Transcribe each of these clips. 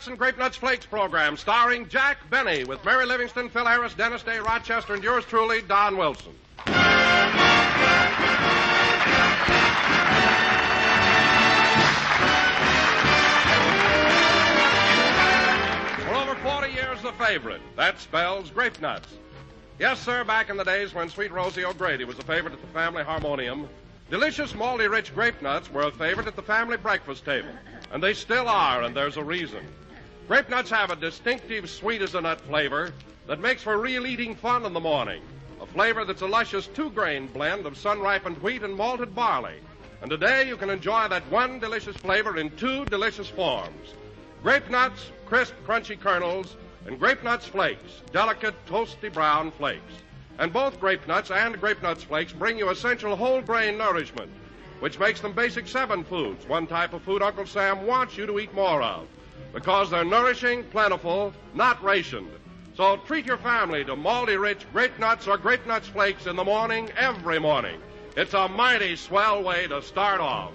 Nuts and Grape Nuts Flakes program starring Jack Benny with Mary Livingston, Phil Harris, Dennis Day, Rochester, and yours truly, Don Wilson. For over 40 years, the favorite. That spells Grape Nuts. Yes, sir, back in the days when Sweet Rosie O'Grady was a favorite at the family harmonium, delicious, malty, rich grape nuts were a favorite at the family breakfast table. And they still are, and there's a reason. Grape nuts have a distinctive sweet-as-a-nut flavor that makes for real eating fun in the morning. A flavor that's a luscious two-grain blend of sun-ripened wheat and malted barley. And today you can enjoy that one delicious flavor in two delicious forms. Grape nuts, crisp, crunchy kernels, and Grape Nuts Flakes, delicate, toasty brown flakes. And both Grape Nuts and Grape Nuts Flakes bring you essential whole grain nourishment, which makes them basic 7 foods, one type of food Uncle Sam wants you to eat more of, because they're nourishing, plentiful, not rationed. So treat your family to malty rich Grape Nuts or Grape Nuts Flakes in the morning, every morning. It's a mighty swell way to start off.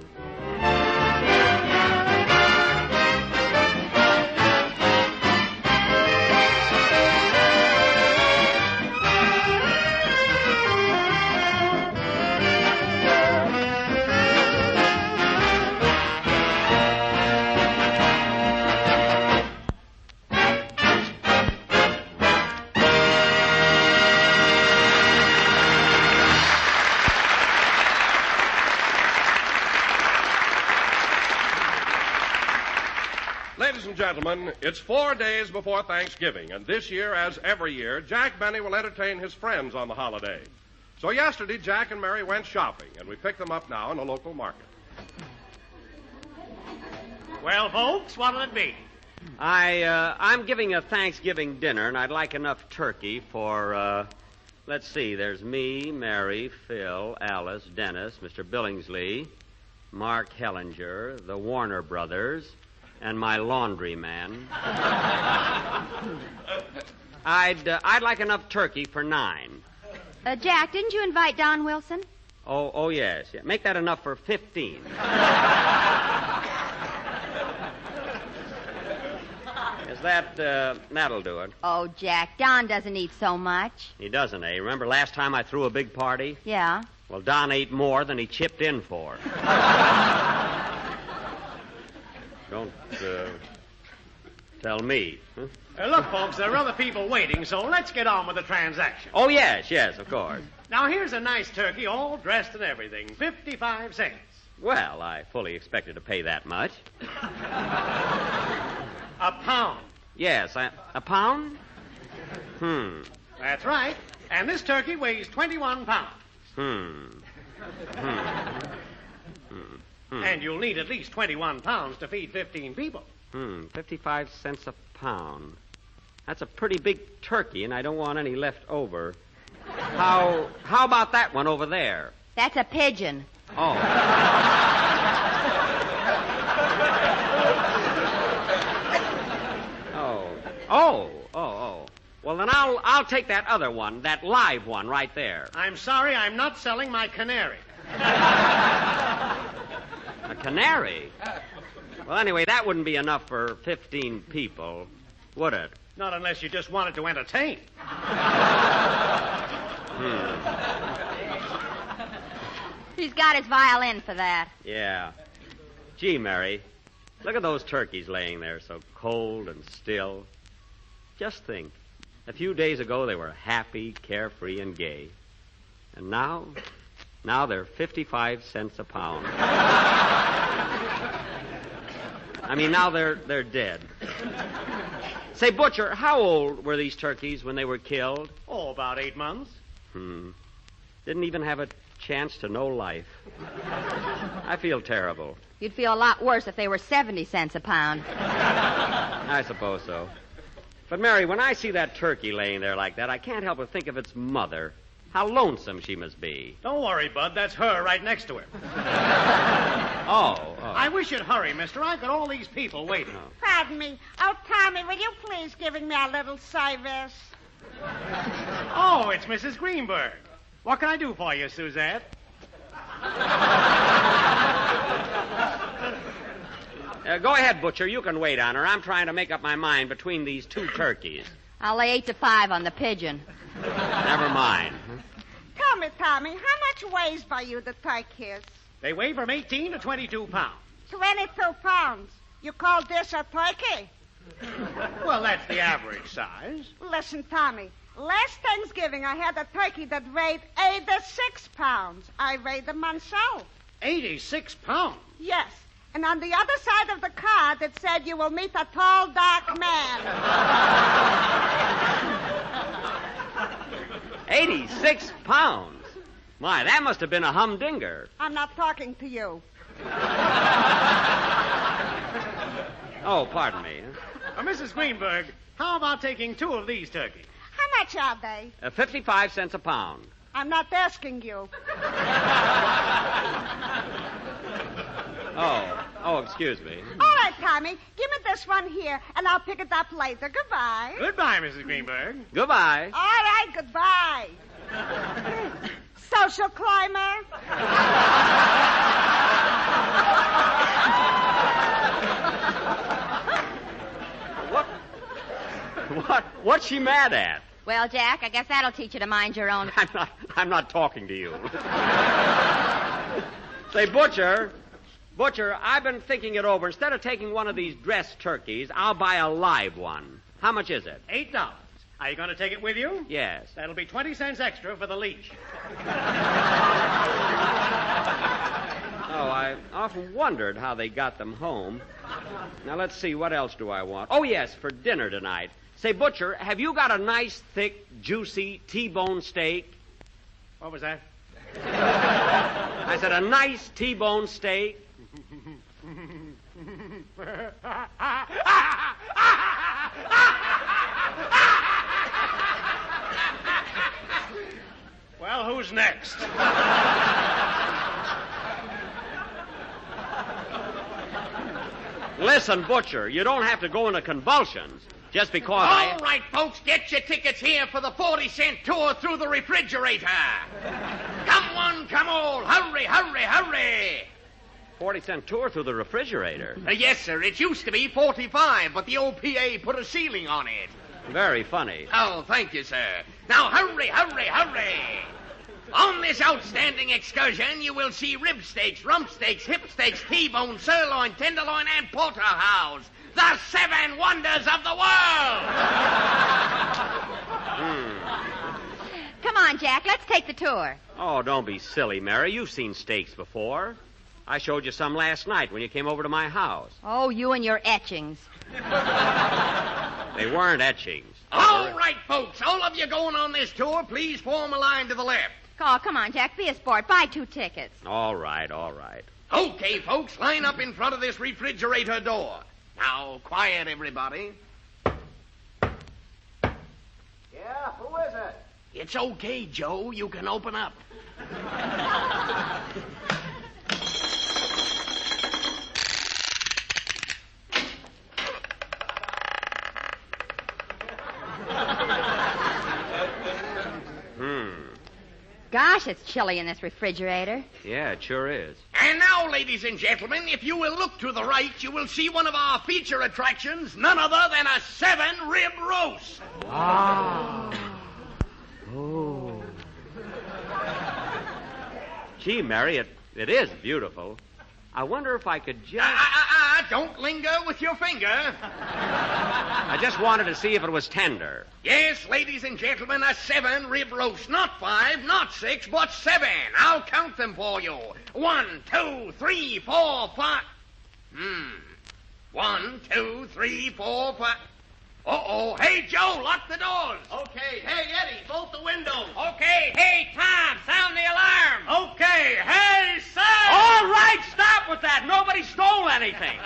Ladies and gentlemen, it's 4 days before Thanksgiving, and this year, as every year, Jack Benny will entertain his friends on the holiday. So yesterday, Jack and Mary went shopping, and we picked them up now in a local market. Well, folks, what'll it be? I'm giving a Thanksgiving dinner, and I'd like enough turkey for, let's see, there's me, Mary, Phil, Alice, Dennis, Mr. Billingsley, Mark Hellinger, the Warner brothers, and my laundry man. I'd like enough turkey for 9. Jack, didn't you invite Don Wilson? Oh, yes. Yeah. Make that enough for 15. Is that'll do it. Oh, Jack, Don doesn't eat so much. He doesn't, eh? Remember last time I threw a big party? Yeah. Well, Don ate more than he chipped in for. Don't tell me. Huh? Look, folks, there are other people waiting, so let's get on with the transaction. Oh, yes, of course. Now, here's a nice turkey, all dressed and everything. 55 cents. Well, I fully expected to pay that much. A pound. Yes, a pound? That's right. And this turkey weighs 21 pounds. And you'll need at least 21 pounds to feed 15 people. 55 cents a pound. That's a pretty big turkey, and I don't want any left over. How about that one over there? That's a pigeon. Oh. Oh. Well, then I'll take that other one, that live one right there. I'm sorry, I'm not selling my canary. A canary? Well, anyway, that wouldn't be enough for 15 people, would it? Not unless you just wanted to entertain. He's got his violin for that. Yeah. Gee, Mary, look at those turkeys laying there so cold and still. Just think, a few days ago they were happy, carefree, and gay. And now they're 55 cents a pound. I mean, now they're dead. Say, Butcher, how old were these turkeys when they were killed? Oh, about 8 months. Didn't even have a chance to know life. I feel terrible. You'd feel a lot worse if they were 70 cents a pound. I suppose so. But, Mary, when I see that turkey laying there like that, I can't help but think of its mother. How lonesome she must be. Don't worry, Bud. That's her right next to her. Oh. I wish you'd hurry, mister. I've got all these people waiting. Oh. Pardon me. Oh, Tommy, will you please give me a little service? Oh, it's Mrs. Greenberg. What can I do for you, Suzette? Go ahead, Butcher. You can wait on her. I'm trying to make up my mind between these two turkeys. I'll lay 8 to 5 on the pigeon. Never mind. Tell me, Tommy, how much weighs by you the turkeys? They weigh from 18 to 22 pounds. 22 pounds. You call this a turkey? Well, that's the average size. Listen, Tommy. Last Thanksgiving, I had a turkey that weighed 86 pounds. I weighed them myself. 86 pounds? Yes. And on the other side of the card, it said, you will meet a tall, dark man. 86 pounds? My, that must have been a humdinger. I'm not talking to you. Oh, pardon me. Mrs. Greenberg, how about taking 2 of these turkeys? How much are they? 55 cents a pound. I'm not asking you. Oh, excuse me. All right, Tommy. Give me this one here, and I'll pick it up later. Goodbye. Goodbye, Mrs. Greenberg. Goodbye. All right, goodbye. Social climber. What's she mad at? Well, Jack, I guess that'll teach you to mind your own. I'm not talking to you. Say, Butcher, I've been thinking it over. Instead of taking one of these dressed turkeys, I'll buy a live one. How much is it? $8. Are you going to take it with you? Yes. That'll be 20 cents extra for the leash. Oh, I often wondered how they got them home. Now, let's see, what else do I want? Oh, yes, for dinner tonight. Say, Butcher, have you got a nice, thick, juicy T-bone steak? What was that? I said a nice T-bone steak. Well, who's next? Listen, Butcher, you don't have to go into convulsions just because All right, folks, get your tickets here for the 40-cent tour through the refrigerator. Come one, come all. Hurry, hurry, hurry. 40-cent tour through the refrigerator. Yes, sir. It used to be 45, but the OPA put a ceiling on it. Very funny. Oh, thank you, sir. Now, hurry, hurry, hurry. On this outstanding excursion, you will see rib steaks, rump steaks, hip steaks, T-bone, sirloin, tenderloin, and porterhouse. The 7 wonders of the world. Come on, Jack, let's take the tour. Oh, don't be silly, Mary. You've seen steaks before. I showed you some last night when you came over to my house. Oh, you and your etchings. They weren't etchings. All right, folks, all of you going on this tour, please form a line to the left. Oh, come on, Jack, be a sport. Buy 2 tickets. All right, all right. Okay, folks, line up in front of this refrigerator door. Now, quiet, everybody. Yeah, who is it? It's okay, Joe. You can open up. Gosh, it's chilly in this refrigerator. Yeah, it sure is. And now, ladies and gentlemen, if you will look to the right, you will see one of our feature attractions, none other than a 7-rib roast. Ah. Oh. Gee, Mary, it is beautiful. I wonder if I could just... Don't linger with your finger. I just wanted to see if it was tender. Yes, ladies and gentlemen, a 7-rib roast. Not 5, not 6, but 7. I'll count them for you. 1, 2, 3, 4, 5. 1, 2, 3, 4, 5. Uh-oh. Hey, Joe, lock the doors. Okay. Hey, Eddie, bolt the windows. Okay. Hey, Tom, sound the alarm. Okay. Hey, Sam! All right, stop with that. Nobody stole anything.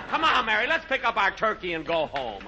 Come on, Mary, let's pick up our turkey and go home.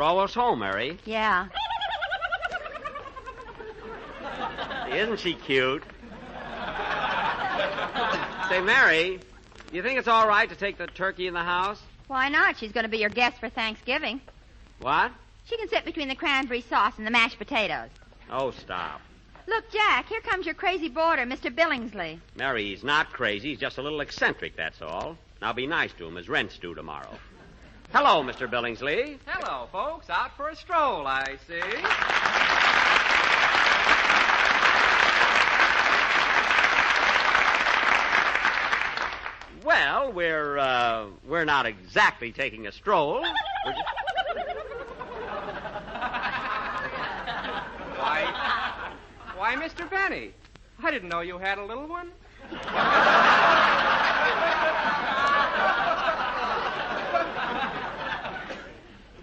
We're almost home, Mary. Yeah. Isn't she cute? Say, Mary, do you think it's all right to take the turkey in the house? Why not? She's going to be your guest for Thanksgiving. What? She can sit between the cranberry sauce and the mashed potatoes. Oh, stop. Look, Jack, here comes your crazy boarder, Mr. Billingsley. Mary, he's not crazy. He's just a little eccentric, that's all. Now be nice to him. His rent's due tomorrow. Hello, Mr. Billingsley. Hello, folks. Out for a stroll, I see. Well, we're not exactly taking a stroll. We're just... Why, Mr. Benny, I didn't know you had a little one.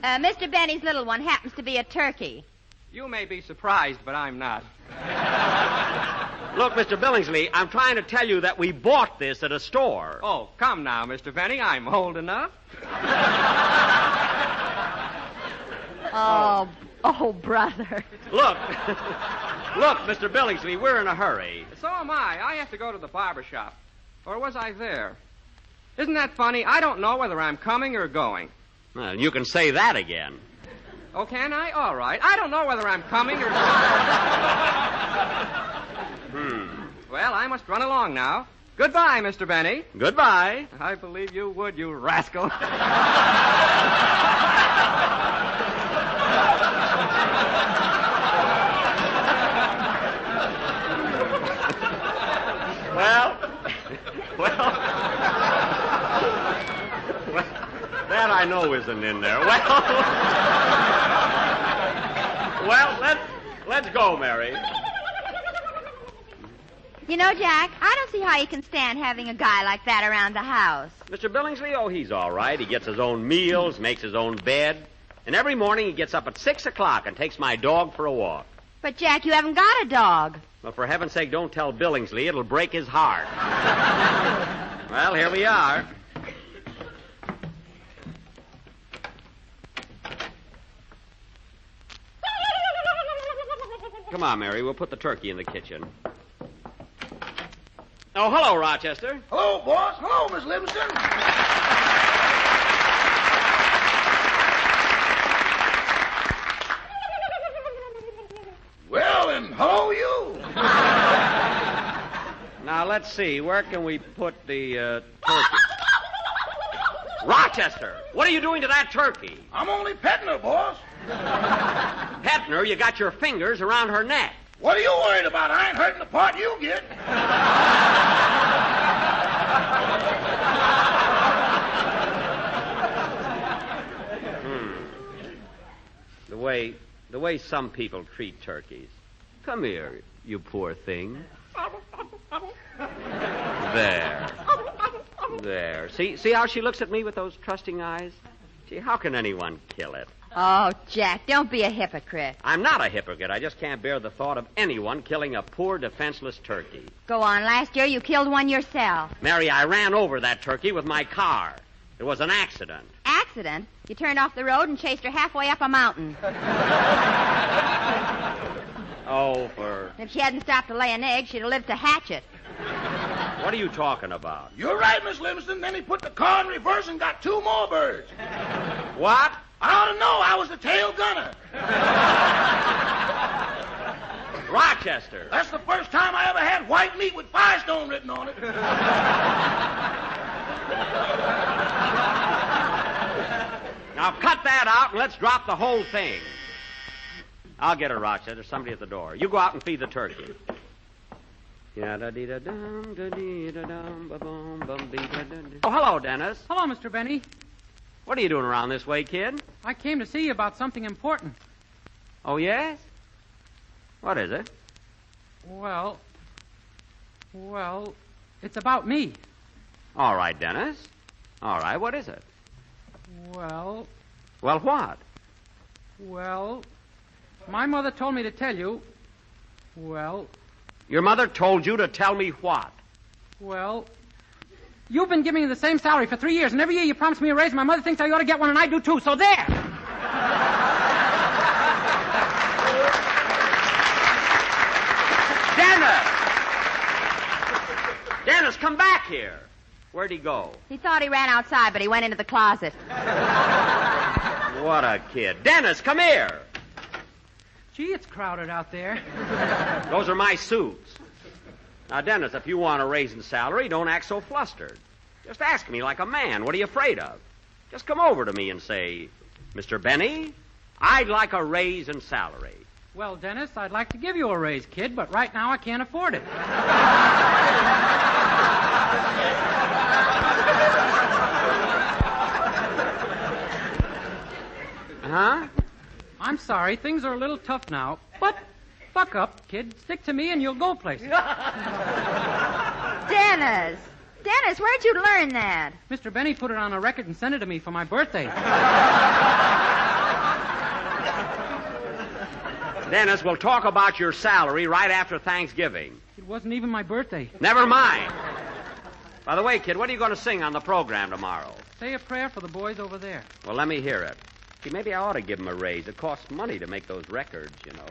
Mr. Benny's little one happens to be a turkey. You may be surprised, but I'm not. Look, Mr. Billingsley, I'm trying to tell you that we bought this at a store. Oh, come now, Mr. Benny. I'm old enough. Oh, brother. Look, Mr. Billingsley, we're in a hurry. So am I. I have to go to the barber shop. Or was I there? Isn't that funny? I don't know whether I'm coming or going. Well, you can say that again. Oh, can I? All right. I don't know whether I'm coming or going. Well, I must run along now. Goodbye, Mr. Benny. Goodbye. I believe you would, you rascal. Well, that I know isn't in there. Well, let's go, Mary. You know, Jack, I don't see how you can stand having a guy like that around the house. Mr. Billingsley, oh, he's all right. He gets his own meals, makes his own bed. And every morning he gets up at 6 o'clock and takes my dog for a walk. But, Jack, you haven't got a dog. Well, for heaven's sake, don't tell Billingsley. It'll break his heart. Well, here we are. Come on, Mary. We'll put the turkey in the kitchen. Oh, hello, Rochester. Hello, boss. Hello, Miss Livingston. Well, and hello, you. Now, let's see. Where can we put the turkey? Rochester, what are you doing to that turkey? I'm only petting her, boss. Petting her? You got your fingers around her neck. What are you worried about? I ain't hurting the part you get. The way some people treat turkeys. Come here, you poor thing. There. See how she looks at me with those trusting eyes? Gee, how can anyone kill it? Oh, Jack, don't be a hypocrite. I'm not a hypocrite. I just can't bear the thought of anyone killing a poor, defenseless turkey. Go on. Last year you killed one yourself. Mary, I ran over that turkey with my car. It was an accident. Accident? You turned off the road and chased her halfway up a mountain. Oh, for... If she hadn't stopped to lay an egg, she'd have lived to hatch it. What are you talking about? You're right, Miss Livingston. Then he put the car in reverse and got 2 more birds. What? I ought to know. I was the tail gunner. Rochester. That's the first time I ever had white meat with Firestone written on it. Now cut that out and let's drop the whole thing. I'll get her, Rochester. There's somebody at the door. You go out and feed the turkey. Oh, hello, Dennis. Hello, Mr. Benny. What are you doing around this way, kid? I came to see you about something important. Oh, yes? What is it? Well, it's about me. All right, Dennis. All right, what is it? Well, what? Well, my mother told me to tell you, Your mother told you to tell me what? You've been giving me the same salary for 3 years, and every year you promise me a raise, and my mother thinks I ought to get one, and I do too, so there! Dennis, come back here. Where'd he go? He thought he ran outside, but he went into the closet. What a kid. Dennis, come here. Gee, it's crowded out there. Those are my suits. Now, Dennis, if you want a raise in salary, don't act so flustered. Just ask me like a man. What are you afraid of? Just come over to me and say, Mr. Benny, I'd like a raise in salary. Well, Dennis, I'd like to give you a raise, kid, but right now I can't afford it. Huh? I'm sorry, things are a little tough now, but buck up, kid. Stick to me and you'll go places. Dennis! Dennis, where'd you learn that? Mr. Benny put it on a record and sent it to me for my birthday. Dennis, we'll talk about your salary right after Thanksgiving. It wasn't even my birthday. Never mind. By the way, kid, what are you going to sing on the program tomorrow? Say a prayer for the boys over there. Well, let me hear it. See, maybe I ought to give them a raise. It costs money to make those records, you know.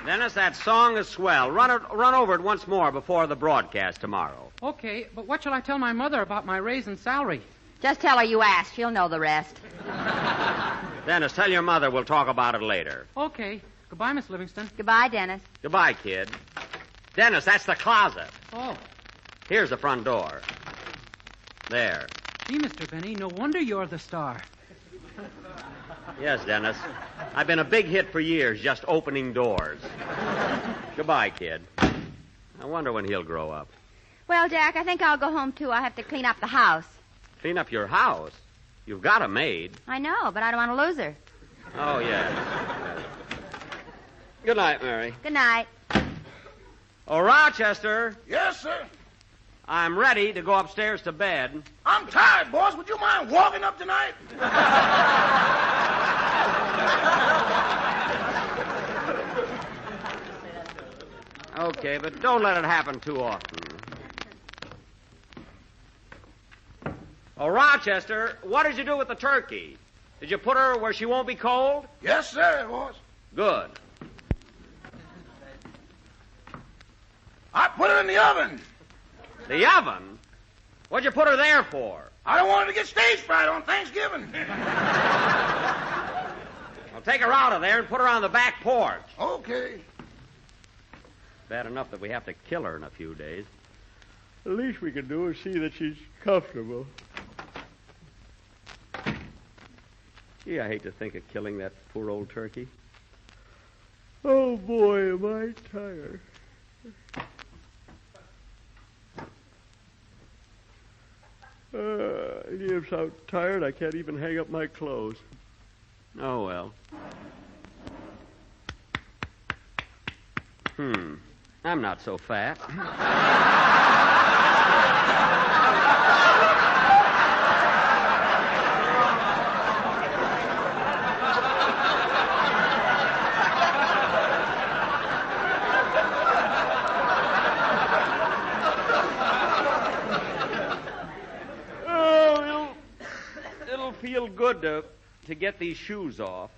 Dennis, that song is swell. Run over it once more before the broadcast tomorrow. Okay, but what shall I tell my mother about my raise in salary? Just tell her you asked. She'll know the rest. Dennis, tell your mother we'll talk about it later. Okay. Goodbye, Miss Livingston. Goodbye, Dennis. Goodbye, kid. Dennis, that's the closet. Oh. Here's the front door. There. Gee, Mr. Benny, no wonder you're the star. Yes, Dennis. I've been a big hit for years, just opening doors. Goodbye, kid. I wonder when he'll grow up. Well, Jack, I think I'll go home, too. I have to clean up the house. Clean up your house? You've got a maid. I know, but I don't want to lose her. Oh, yes. Good night, Mary. Good night. Oh, Rochester. Yes, sir. I'm ready to go upstairs to bed. I'm tired, boss. Would you mind walking up tonight? Okay, but don't let it happen too often. Oh, Rochester, what did you do with the turkey? Did you put her where she won't be cold? Yes, sir, it was. Good. I put her in the oven. The oven? What'd you put her there for? I don't want her to get stage fright on Thanksgiving. Well, take her out of there and put her on the back porch. Okay. Bad enough that we have to kill her in a few days. The least we can do is see that she's comfortable. Gee, I hate to think of killing that poor old turkey. Oh, boy, am I tired. I'm so tired I can't even hang up my clothes. Oh, well. I'm not so fat. It'll feel good to get these shoes off.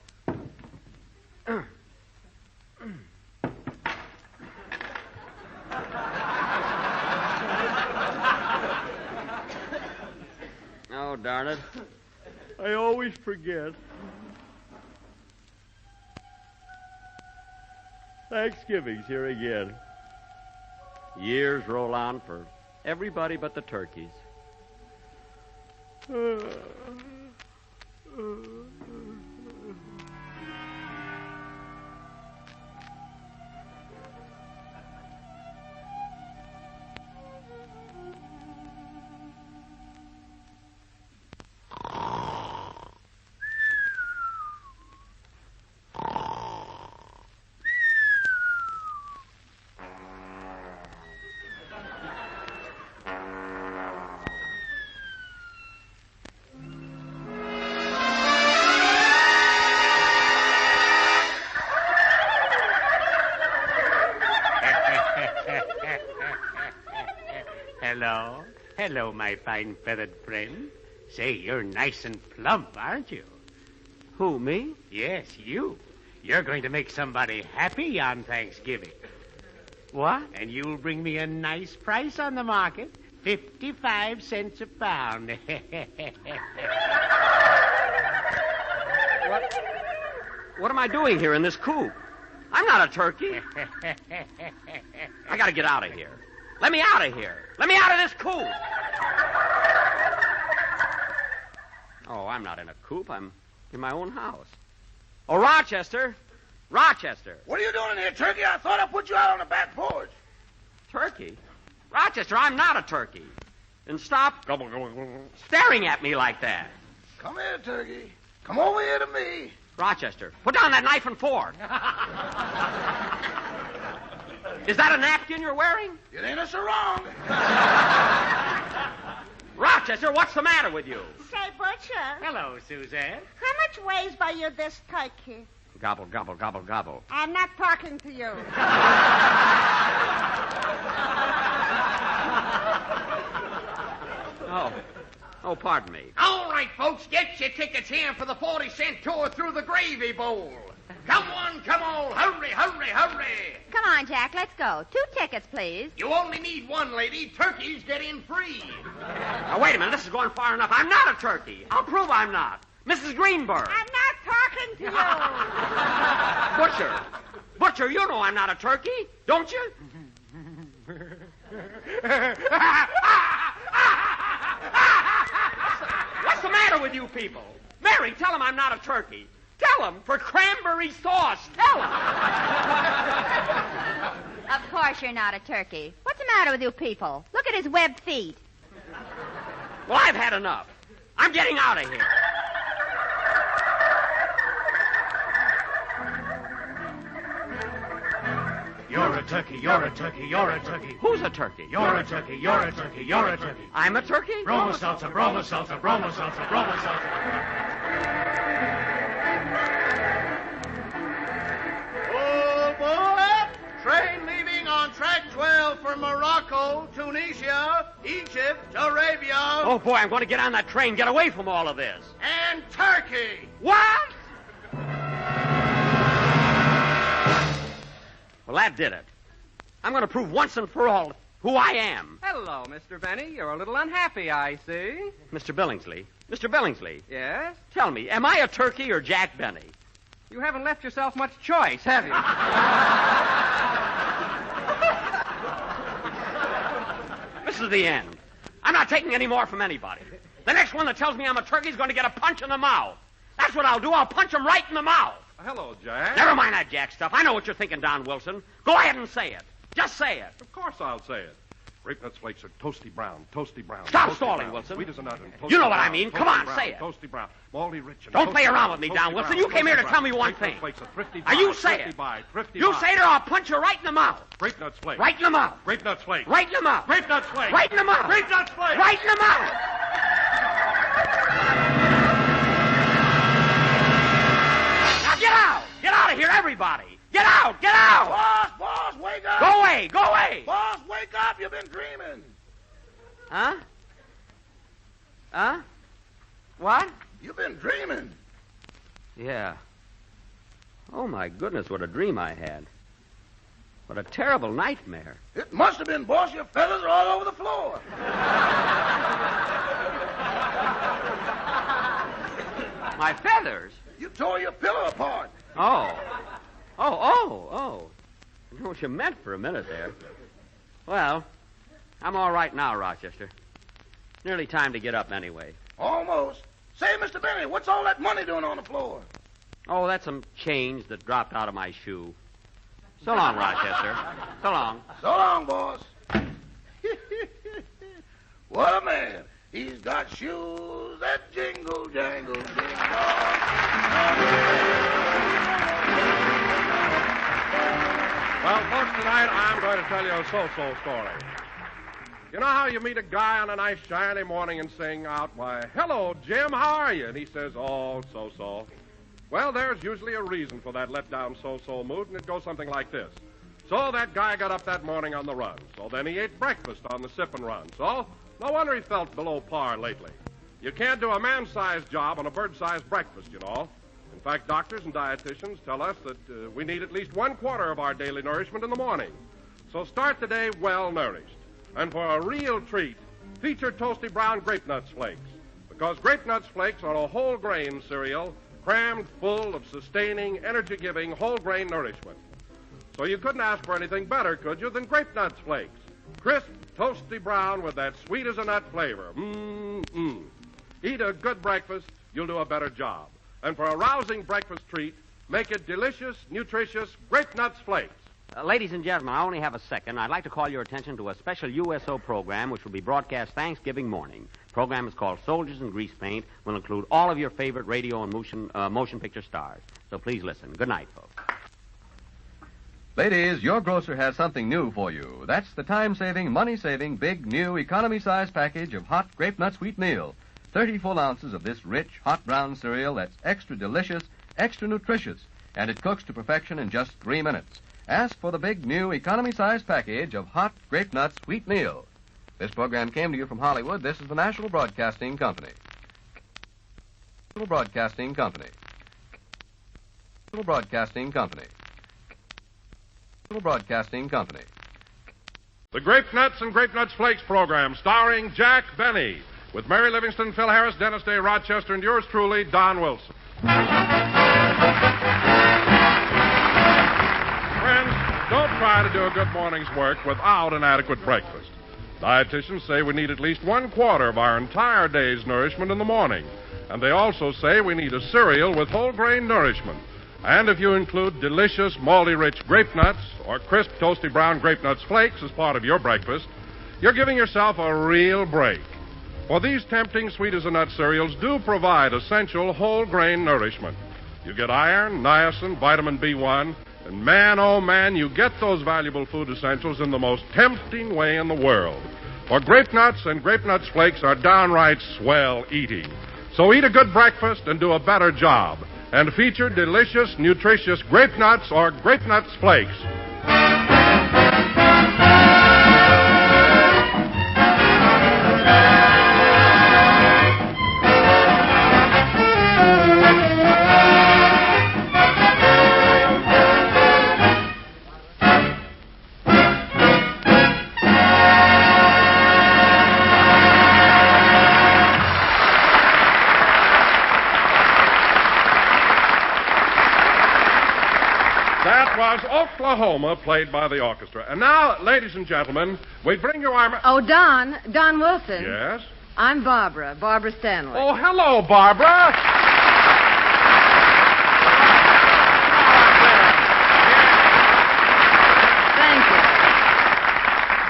Oh, darn it. I always forget. Thanksgiving's here again. Years roll on for everybody but the turkeys. Hello, my fine feathered friend. Say, you're nice and plump, aren't you? Who, me? Yes, you. You're going to make somebody happy on Thanksgiving. What? And you'll bring me a nice price on the market. 55 cents a pound. What am I doing here in this coop? I'm not a turkey. I gotta get out of here. Let me out of here. Let me out of this coop. Oh, I'm not in a coop. I'm in my own house. Oh, Rochester. Rochester. What are you doing in here, turkey? I thought I put you out on the back porch. Turkey? Rochester, I'm not a turkey. And stop staring at me like that. Come here, turkey. Come over here to me. Rochester, put down that knife and fork. Is that a napkin you're wearing? It ain't so wrong. Rochester, what's the matter with you? Say, Butcher. Hello, Suzanne. How much weighs by you this turkey? Gobble, gobble, gobble, gobble. I'm not talking to you. Oh, pardon me. All right, folks, get your tickets here for the 40-cent tour through the Gravy Bowl. Come on, come on. Hurry, hurry, hurry. Come on, Jack, let's go. 2 tickets, please. You only need one, lady. Turkeys get in free. Now, wait a minute. This is going far enough. I'm not a turkey. I'll prove I'm not. Mrs. Greenberg. I'm not talking to you. Butcher, you know I'm not a turkey, don't you? What's the matter with you people? Mary, tell him I'm not a turkey. Tell him, for cranberry sauce. Tell him. Of course you're not a turkey. What's the matter with you people? Look at his webbed feet. Well, I've had enough. I'm getting out of here. You're a turkey, you're a turkey, you're a turkey. Who's a turkey? You're a turkey, you're a turkey, you're a turkey. I'm a turkey? Broma salsa, broma salsa, broma salsa, broma salsa. Oh, boy. Train leaving on sail for Morocco, Tunisia, Egypt, Arabia. Oh, boy, I'm going to get on that train. Get away from all of this. And Turkey. What? Well, that did it. I'm going to prove once and for all who I am. Hello, Mr. Benny. You're a little unhappy, I see. Mr. Billingsley. Mr. Billingsley. Yes? Tell me, am I a turkey or Jack Benny? You haven't left yourself much choice, have you? This is the end. I'm not taking any more from anybody. The next one that tells me I'm a turkey is going to get a punch in the mouth. That's what I'll do. I'll punch him right in the mouth. Hello, Jack. Never mind that Jack stuff. I know what you're thinking, Don Wilson. Go ahead and say it. Just say it. Of course I'll say it. Grape Nuts Flakes are toasty brown, toasty brown. Stop toasty stalling, brown, Wilson. Sweet as a nut and toasty You know what brown, I mean. toasty Come on, brown, say it. Toasty brown, malty rich and Don't toasty play around brown, with me, toasty Don Wilson. brown, You came here to toasty tell me brown. one Grape thing. Nuts Flakes are thrifty Now, you buy, say thrifty it. buy, thrifty You buy. say it or I'll punch you right in the mouth. Grape Nuts Flakes. Right in the mouth. Grape Nuts Flakes. Right in the mouth. Grape Nuts Flakes. Right in the mouth. Grape Nuts Flakes. Right in the mouth. Now get out. Get out of here, everybody. Get out. Get out. Boss, wake up. Go away. Go away. Boss, wake up. You've been dreaming. Huh? Huh? What? You've been dreaming. Yeah. Oh, my goodness, what a dream I had. What a terrible nightmare. It must have been, boss. Your feathers are all over the floor. My feathers? You tore your pillow apart. Oh. I know what you meant for a minute there. Well, I'm all right now, Rochester. Nearly time to get up anyway. Almost. Say, Mr. Benny, what's all that money doing on the floor? Oh, that's some change that dropped out of my shoe. So long, Rochester. So long. So long, boss. What a man. He's got shoes that jingle, jangle, Well, folks, tonight I'm going to tell you a so-so story. You know how you meet a guy on a nice, shiny morning and sing out, why, hello, Jim, how are you? And he says, oh, so-so. Well, there's usually a reason for that let-down so-so mood, and it goes something like this. So that guy got up that morning on the run. So then he ate breakfast on the sip and run. So no wonder he felt below par lately. You can't do a man-sized job on a bird-sized breakfast, you know. In fact, doctors and dietitians tell us that we need at least 1/4 of our daily nourishment in the morning. So start the day well-nourished. And for a real treat, feature toasty brown Grape Nuts Flakes. Because Grape Nuts Flakes are a whole grain cereal crammed full of sustaining, energy-giving whole grain nourishment. So you couldn't ask for anything better, could you, than Grape Nuts Flakes? Crisp, toasty brown with that sweet as a nut flavor. Mmm. Eat a good breakfast, you'll do a better job. And for a rousing breakfast treat, make it delicious, nutritious Grape Nuts Flakes. Ladies and gentlemen, I only have a second. I'd like to call your attention to a special USO program which will be broadcast Thanksgiving morning. The program is called Soldiers in Grease Paint. Will include all of your favorite radio and motion picture stars. So please listen. Good night, folks. Ladies, your grocer has something new for you. That's the time-saving, money-saving, big, new, economy-size package of hot Grape Nuts Wheat Meal. 30 full ounces of this rich, hot brown cereal that's extra delicious, extra nutritious, and it cooks to perfection in just 3 minutes. Ask for the big, new, economy-size package of hot Grape Nuts Wheat Meal. This program came to you from Hollywood. This is the National Broadcasting Company. National Broadcasting Company. National Broadcasting Company. National Broadcasting Company. The Grape Nuts and Grape Nuts Flakes program, starring Jack Benny, with Mary Livingston, Phil Harris, Dennis Day, Rochester, and yours truly, Don Wilson. Friends, don't try to do a good morning's work without an adequate breakfast. Dietitians say we need at least 1/4 of our entire day's nourishment in the morning. And they also say we need a cereal with whole grain nourishment. And if you include delicious, malty-rich grape nuts or crisp, toasty brown Grape Nuts Flakes as part of your breakfast, you're giving yourself a real break. For these tempting sweet-as-a-nut cereals do provide essential whole grain nourishment. You get iron, niacin, vitamin B1, and man, oh man, you get those valuable food essentials in the most tempting way in the world. For Grape Nuts and Grape Nuts Flakes are downright swell eating. So eat a good breakfast and do a better job. And feature delicious, nutritious Grape Nuts or Grape Nuts Flakes. Oklahoma, played by the orchestra. And now, ladies and gentlemen, we bring you our... Oh, Don Wilson. Yes? I'm Barbara Stanley. Oh, hello, Barbara.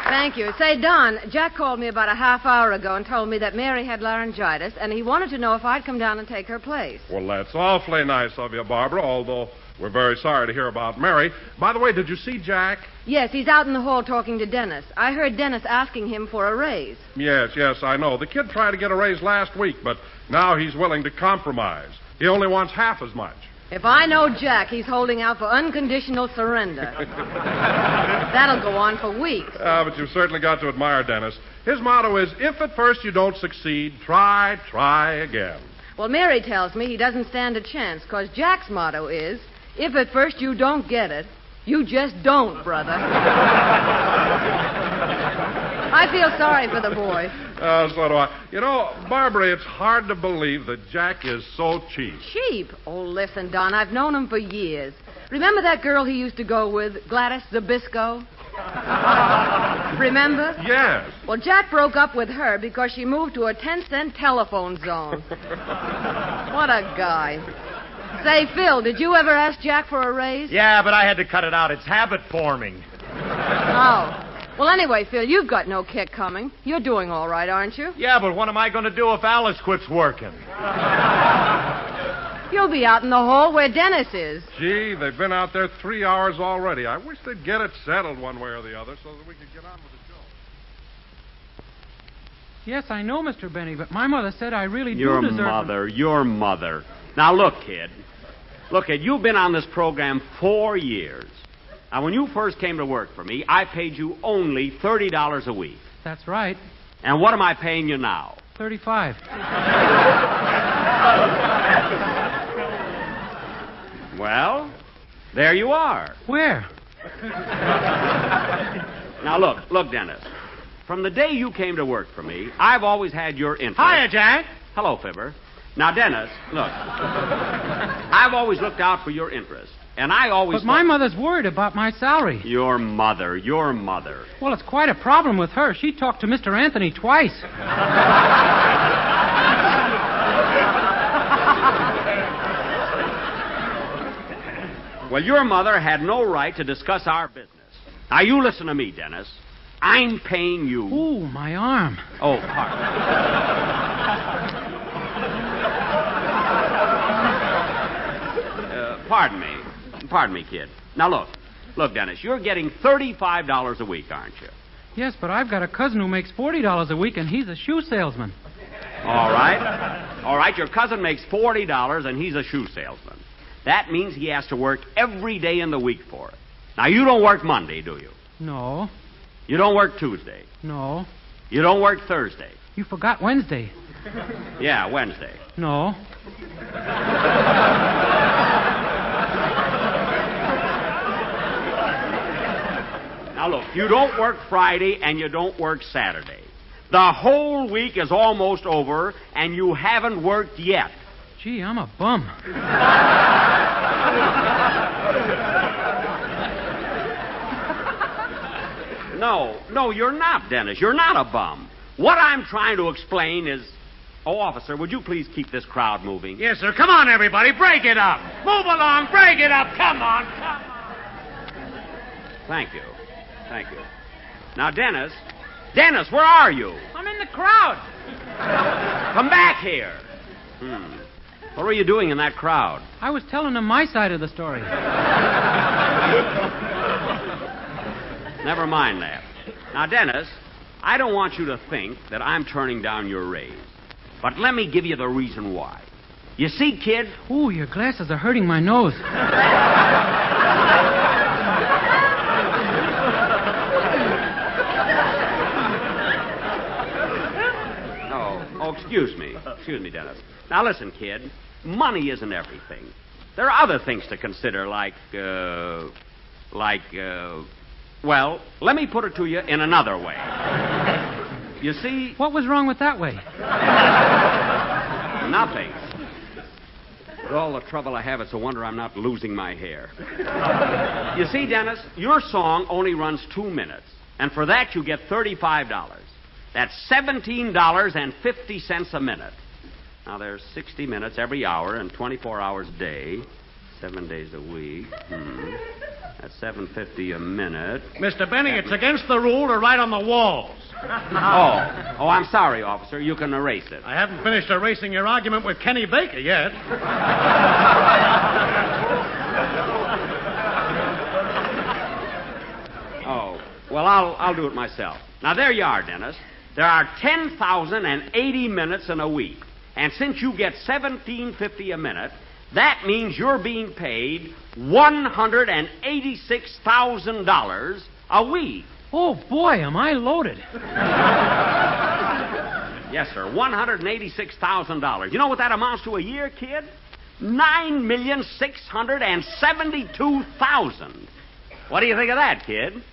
Thank you. Say, Don, Jack called me about a half hour ago and told me that Mary had laryngitis, and he wanted to know if I'd come down and take her place. Well, that's awfully nice of you, Barbara, although we're very sorry to hear about Mary. By the way, did you see Jack? Yes, he's out in the hall talking to Dennis. I heard Dennis asking him for a raise. Yes, I know. The kid tried to get a raise last week, but now he's willing to compromise. He only wants half as much. If I know Jack, he's holding out for unconditional surrender. That'll go on for weeks. But you've certainly got to admire Dennis. His motto is, if at first you don't succeed, try again. Well, Mary tells me he doesn't stand a chance, because Jack's motto is, if at first you don't get it, you just don't, brother. I feel sorry for the boy. So do I. You know, Barbara, it's hard to believe that Jack is so cheap. Cheap? Oh, listen, Don, I've known him for years. Remember that girl he used to go with, Gladys Zabisco? Remember? Yes. Well, Jack broke up with her because she moved to a 10-cent telephone zone. What a guy. Say, Phil, did you ever ask Jack for a raise? Yeah, but I had to cut it out. It's habit forming. Oh. Well, anyway, Phil, you've got no kick coming. You're doing all right, aren't you? Yeah, but what am I going to do if Alice quits working? You'll be out in the hall where Dennis is. Gee, they've been out there 3 hours already. I wish they'd get it settled one way or the other so that we could get on with the show. Yes, I know, Mr. Benny, but my mother said I really Your do deserve... Your mother. Now, look, kid. You've been on this program 4 years. Now, when you first came to work for me, I paid you only $30 a week. That's right. And what am I paying you now? 35. Well, there you are. Where? Now, look, Dennis. From the day you came to work for me, I've always had your interest. Hiya, Jack. Hello, Fibber. Now, Dennis, look. I've always looked out for your interest. And I always... But my mother's worried about my salary. Your mother. Well, it's quite a problem with her. She talked to Mr. Anthony twice. Well, your mother had no right to discuss our business. Now, you listen to me, Dennis. I'm paying you. Ooh, my arm. Oh, pardon. Pardon me, kid. Now, look, Dennis, you're getting $35 a week, aren't you? Yes, but I've got a cousin who makes $40 a week, and he's a shoe salesman. All right, your cousin makes $40, and he's a shoe salesman. That means he has to work every day in the week for it. Now, you don't work Monday, do you? No. You don't work Tuesday? No. You don't work Thursday? You forgot Wednesday. Yeah, Wednesday. No. Now, look, you don't work Friday and you don't work Saturday. The whole week is almost over, and you haven't worked yet. Gee, I'm a bum. No, you're not, Dennis. You're not a bum. What I'm trying to explain is... Oh, officer, would you please keep this crowd moving? Yes, sir. Come on, everybody. Break it up. Move along. Break it up. Come on. Thank you. Now, Dennis, where are you? I'm in the crowd. Come back here. What were you doing in that crowd? I was telling them my side of the story. Never mind that. Now, Dennis, I don't want you to think that I'm turning down your raise. But let me give you the reason why. You see, kid... Ooh, your glasses are hurting my nose. Oh, excuse me, Dennis. Now, listen, kid. Money isn't everything. There are other things to consider, well, let me put it to you in another way. You see... What was wrong with that way? Nothing. With all the trouble I have, it's a wonder I'm not losing my hair. You see, Dennis, your song only runs 2 minutes. And for that, you get $35. That's $17.50 a minute. Now, there's 60 minutes every hour and 24 hours a day, 7 days a week. That's $7.50 a minute. Mr. Benny, it's against the rule to write on the walls. Oh, I'm sorry, officer. You can erase it. I haven't finished erasing your argument with Kenny Baker yet. Oh, well, I'll do it myself. Now, there you are, Dennis. There are 10,080 minutes in a week. And since you get $17.50 a minute, that means you're being paid $186,000 a week. Oh, boy, am I loaded. Yes, sir, $186,000. You know what that amounts to a year, kid? $9,672,000. What do you think of that, kid?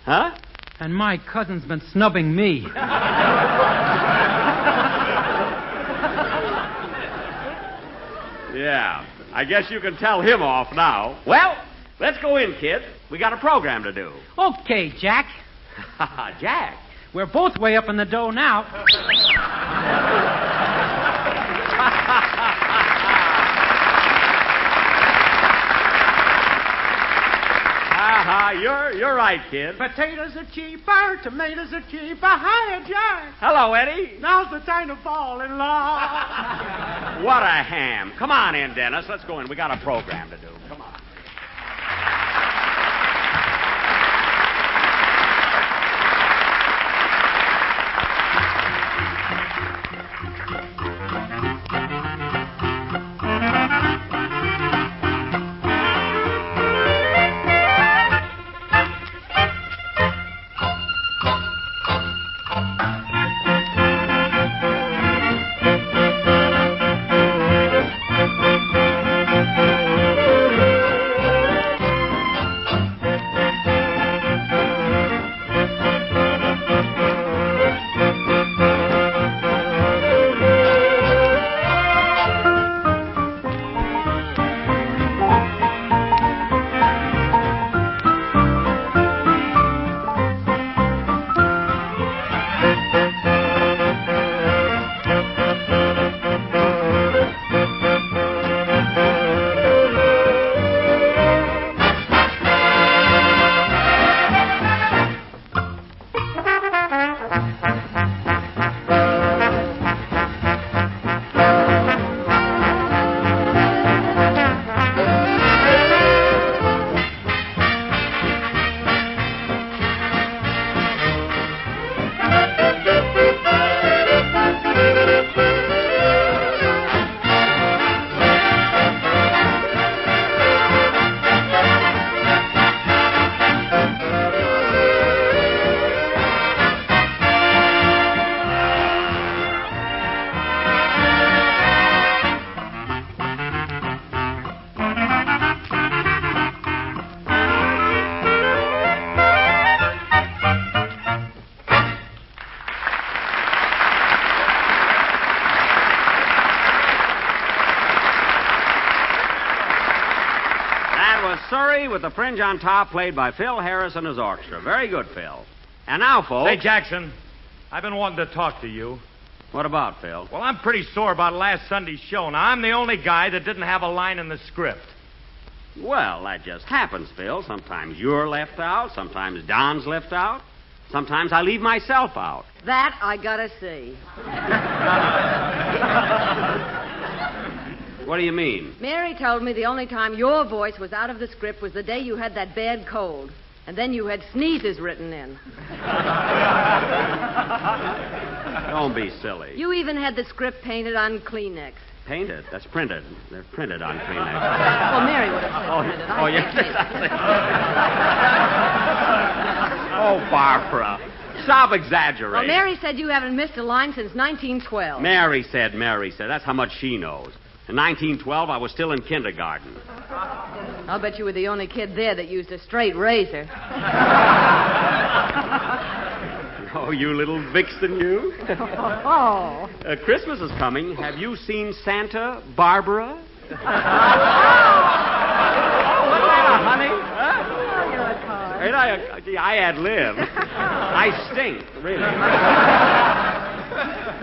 Huh? And my cousin's been snubbing me. Yeah, I guess you can tell him off now. Well, let's go in, kid. We got a program to do. Okay, Jack. Jack? We're both way up in the dough now. You're right, kid. Potatoes are cheaper, tomatoes are cheaper. Hiya, Jack. Hello, Eddie. Now's the time to fall in love. What a ham. Come on in, Dennis. Let's go in. We got a program to do. Come on. Surrey with the fringe on top, played by Phil Harris and his orchestra. Very good, Phil. And now, folks... Hey, Jackson, I've been wanting to talk to you. What about, Phil? Well, I'm pretty sore about last Sunday's show. Now, I'm the only guy that didn't have a line in the script. Well, that just happens, Phil. Sometimes you're left out. Sometimes Don's left out. Sometimes I leave myself out. That I gotta see. What do you mean? Mary told me the only time your voice was out of the script was the day you had that bad cold. And then you had sneezes written in. Don't be silly. You even had the script painted on Kleenex. Painted? That's printed. They're printed on Kleenex. Well, Mary would have said printed. Oh, yes. Oh, Barbara. Stop exaggerating. Well, Mary said you haven't missed a line since 1912. Mary said. That's how much she knows. In 1912, I was still in kindergarten. I'll bet you were the only kid there that used a straight razor. Oh, you little vixen, you. Oh. Christmas is coming. Have you seen Santa, Barbara? Honey? Huh? Oh, you're a car. Ain't I ad-lib. I stink, really.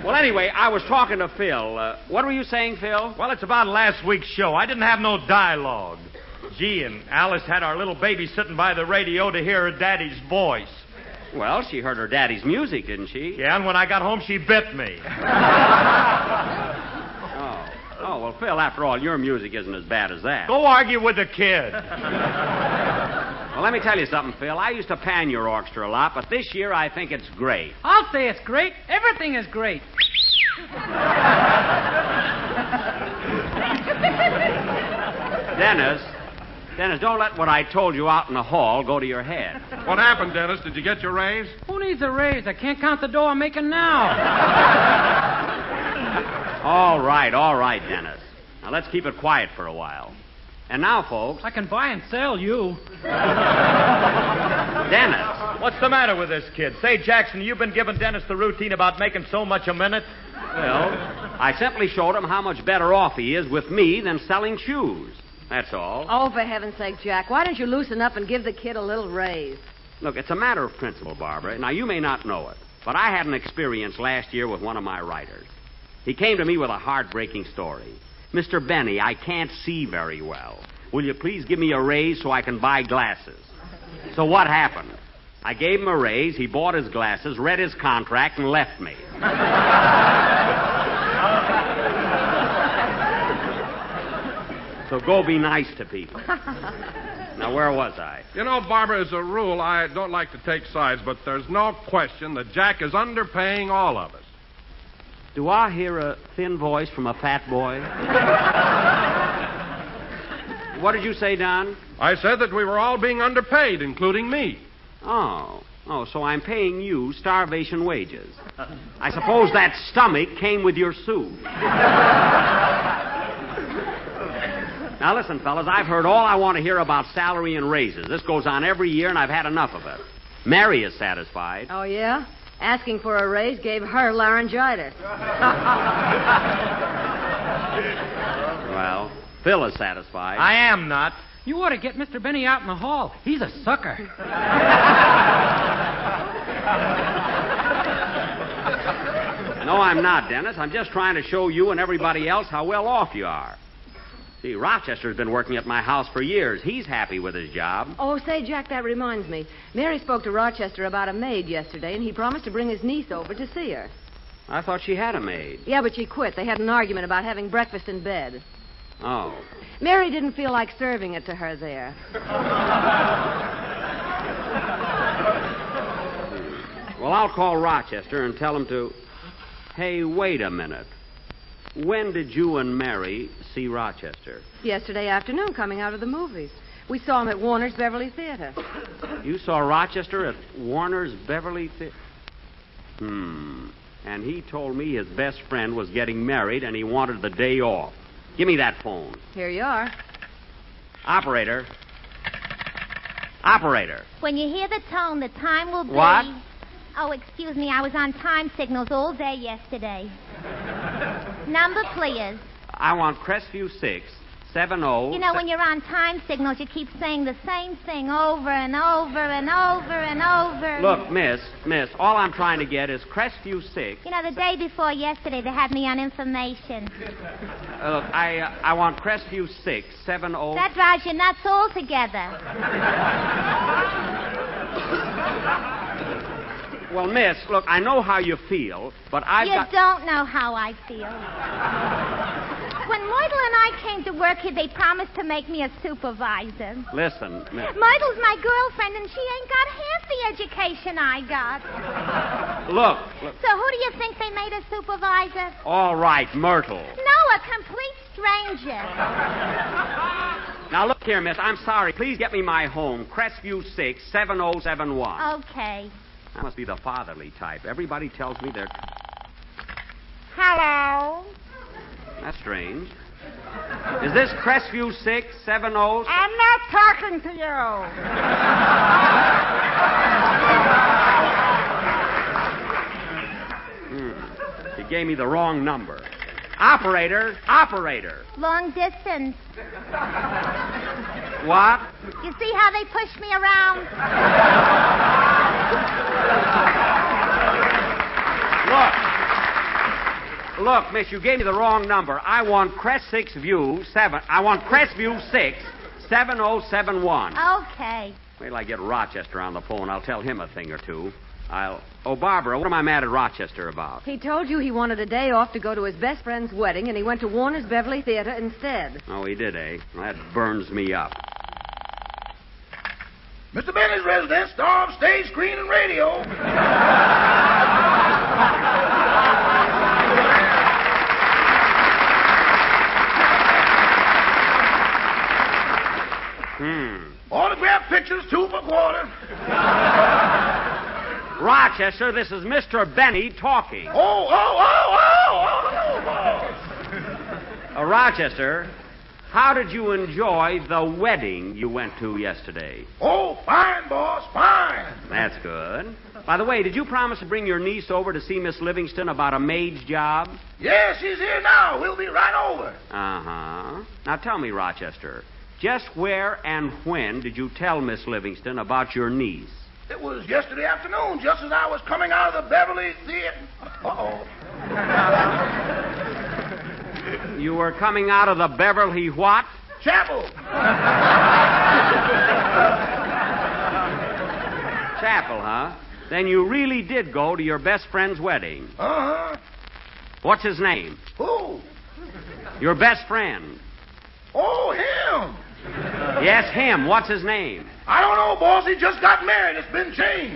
Well, anyway, I was talking to Phil. What were you saying, Phil? Well, it's about last week's show. I didn't have no dialogue. Gee, and Alice had our little baby sitting by the radio to hear her daddy's voice. Well, she heard her daddy's music, didn't she? Yeah, and when I got home, she bit me. Oh, well, Phil, after all, your music isn't as bad as that. Go argue with the kid. Well, let me tell you something, Phil. I used to pan your orchestra a lot, but this year I think it's great. I'll say it's great. Everything is great. Dennis, don't let what I told you out in the hall go to your head. What happened, Dennis? Did you get your raise? Who needs a raise? I can't count the dough I'm making now. All right, Dennis. Now, let's keep it quiet for a while. And now, folks... I can buy and sell you. Dennis. What's the matter with this kid? Say, Jackson, you've been giving Dennis the routine about making so much a minute? Well, I simply showed him how much better off he is with me than selling shoes. That's all. Oh, for heaven's sake, Jack, why don't you loosen up and give the kid a little raise? Look, it's a matter of principle, Barbara. Now, you may not know it, but I had an experience last year with one of my writers. He came to me with a heartbreaking story. Mr. Benny, I can't see very well. Will you please give me a raise so I can buy glasses? So what happened? I gave him a raise, he bought his glasses, read his contract, and left me. So go be nice to people. Now, where was I? You know, Barbara, as a rule, I don't like to take sides, but there's no question that Jack is underpaying all of us. Do I hear a thin voice from a fat boy? What did you say, Don? I said that we were all being underpaid, including me. Oh, so I'm paying you starvation wages. I suppose that stomach came with your suit. Now, listen, fellas, I've heard all I want to hear about salary and raises. This goes on every year, and I've had enough of it. Mary is satisfied. Oh, yeah? Asking for a raise gave her laryngitis. Well, Phil is satisfied. I am not. You ought to get Mr. Benny out in the hall. He's a sucker. No, I'm not, Dennis. I'm just trying to show you and everybody else how well off you are. See, Rochester's been working at my house for years. He's happy with his job. Oh, say, Jack, that reminds me. Mary spoke to Rochester about a maid yesterday, and he promised to bring his niece over to see her. I thought she had a maid. Yeah, but she quit. They had an argument about having breakfast in bed. Oh. Mary didn't feel like serving it to her there. Well, I'll call Rochester and tell him to... Hey, wait a minute. When did you and Mary see Rochester? Yesterday afternoon, coming out of the movies. We saw him at Warner's Beverly Theater. You saw Rochester at Warner's Beverly Theater? And he told me his best friend was getting married and he wanted the day off. Give me that phone. Here you are. Operator. When you hear the tone, the time will be... What? Oh, excuse me. I was on time signals all day yesterday. Number, please. I want Crestview 670... You know, when you're on time signals, you keep saying the same thing over and over and over and over. Look, miss, all I'm trying to get is Crestview 6... You know, the day before yesterday, they had me on information. Look, I want Crestview 670... That drives you nuts altogether. Well, miss, look, I know how you feel, but You don't know how I feel. When Myrtle and I came to work here, they promised to make me a supervisor. Listen, miss... Myrtle's my girlfriend, and she ain't got half the education I got. Look. So who do you think they made a supervisor? All right, Myrtle. No, a complete stranger. Now, look here, miss, I'm sorry. Please get me my home, Crestview 67071. Okay. That must be the fatherly type. Everybody tells me they're... Hello? That's strange. Is this Crestview 670? I'm not talking to you. He gave me the wrong number. Operator, operator. Long distance. What? You see how they push me around? Look, miss, you gave me the wrong number. I want Crestview 6, 7071. Okay. Wait till I get Rochester on the phone. I'll tell him a thing or two. Oh, Barbara, what am I mad at Rochester about? He told you he wanted a day off to go to his best friend's wedding, and he went to Warner's Beverly Theater instead. Oh, he did, eh? Well, that burns me up. Mr. Benny's residence, star of stage, screen, and radio. Autograph pictures, 2 per quarter. Rochester, this is Mr. Benny talking. Oh, boss. Rochester, how did you enjoy the wedding you went to yesterday? Oh, fine, boss, fine. That's good. By the way, did you promise to bring your niece over to see Miss Livingston about a maid's job? Yes, she's here now. We'll be right over. Uh-huh. Now tell me, Rochester, just where and when did you tell Miss Livingston about your niece? It was yesterday afternoon, just as I was coming out of the Beverly Theater. Uh-oh. You were coming out of the Beverly what? Chapel. Chapel, huh? Then you really did go to your best friend's wedding. Uh-huh. What's his name? Who? Your best friend. Oh, him. Yes, him. What's his name? I don't know, boss. He just got married. It's been changed.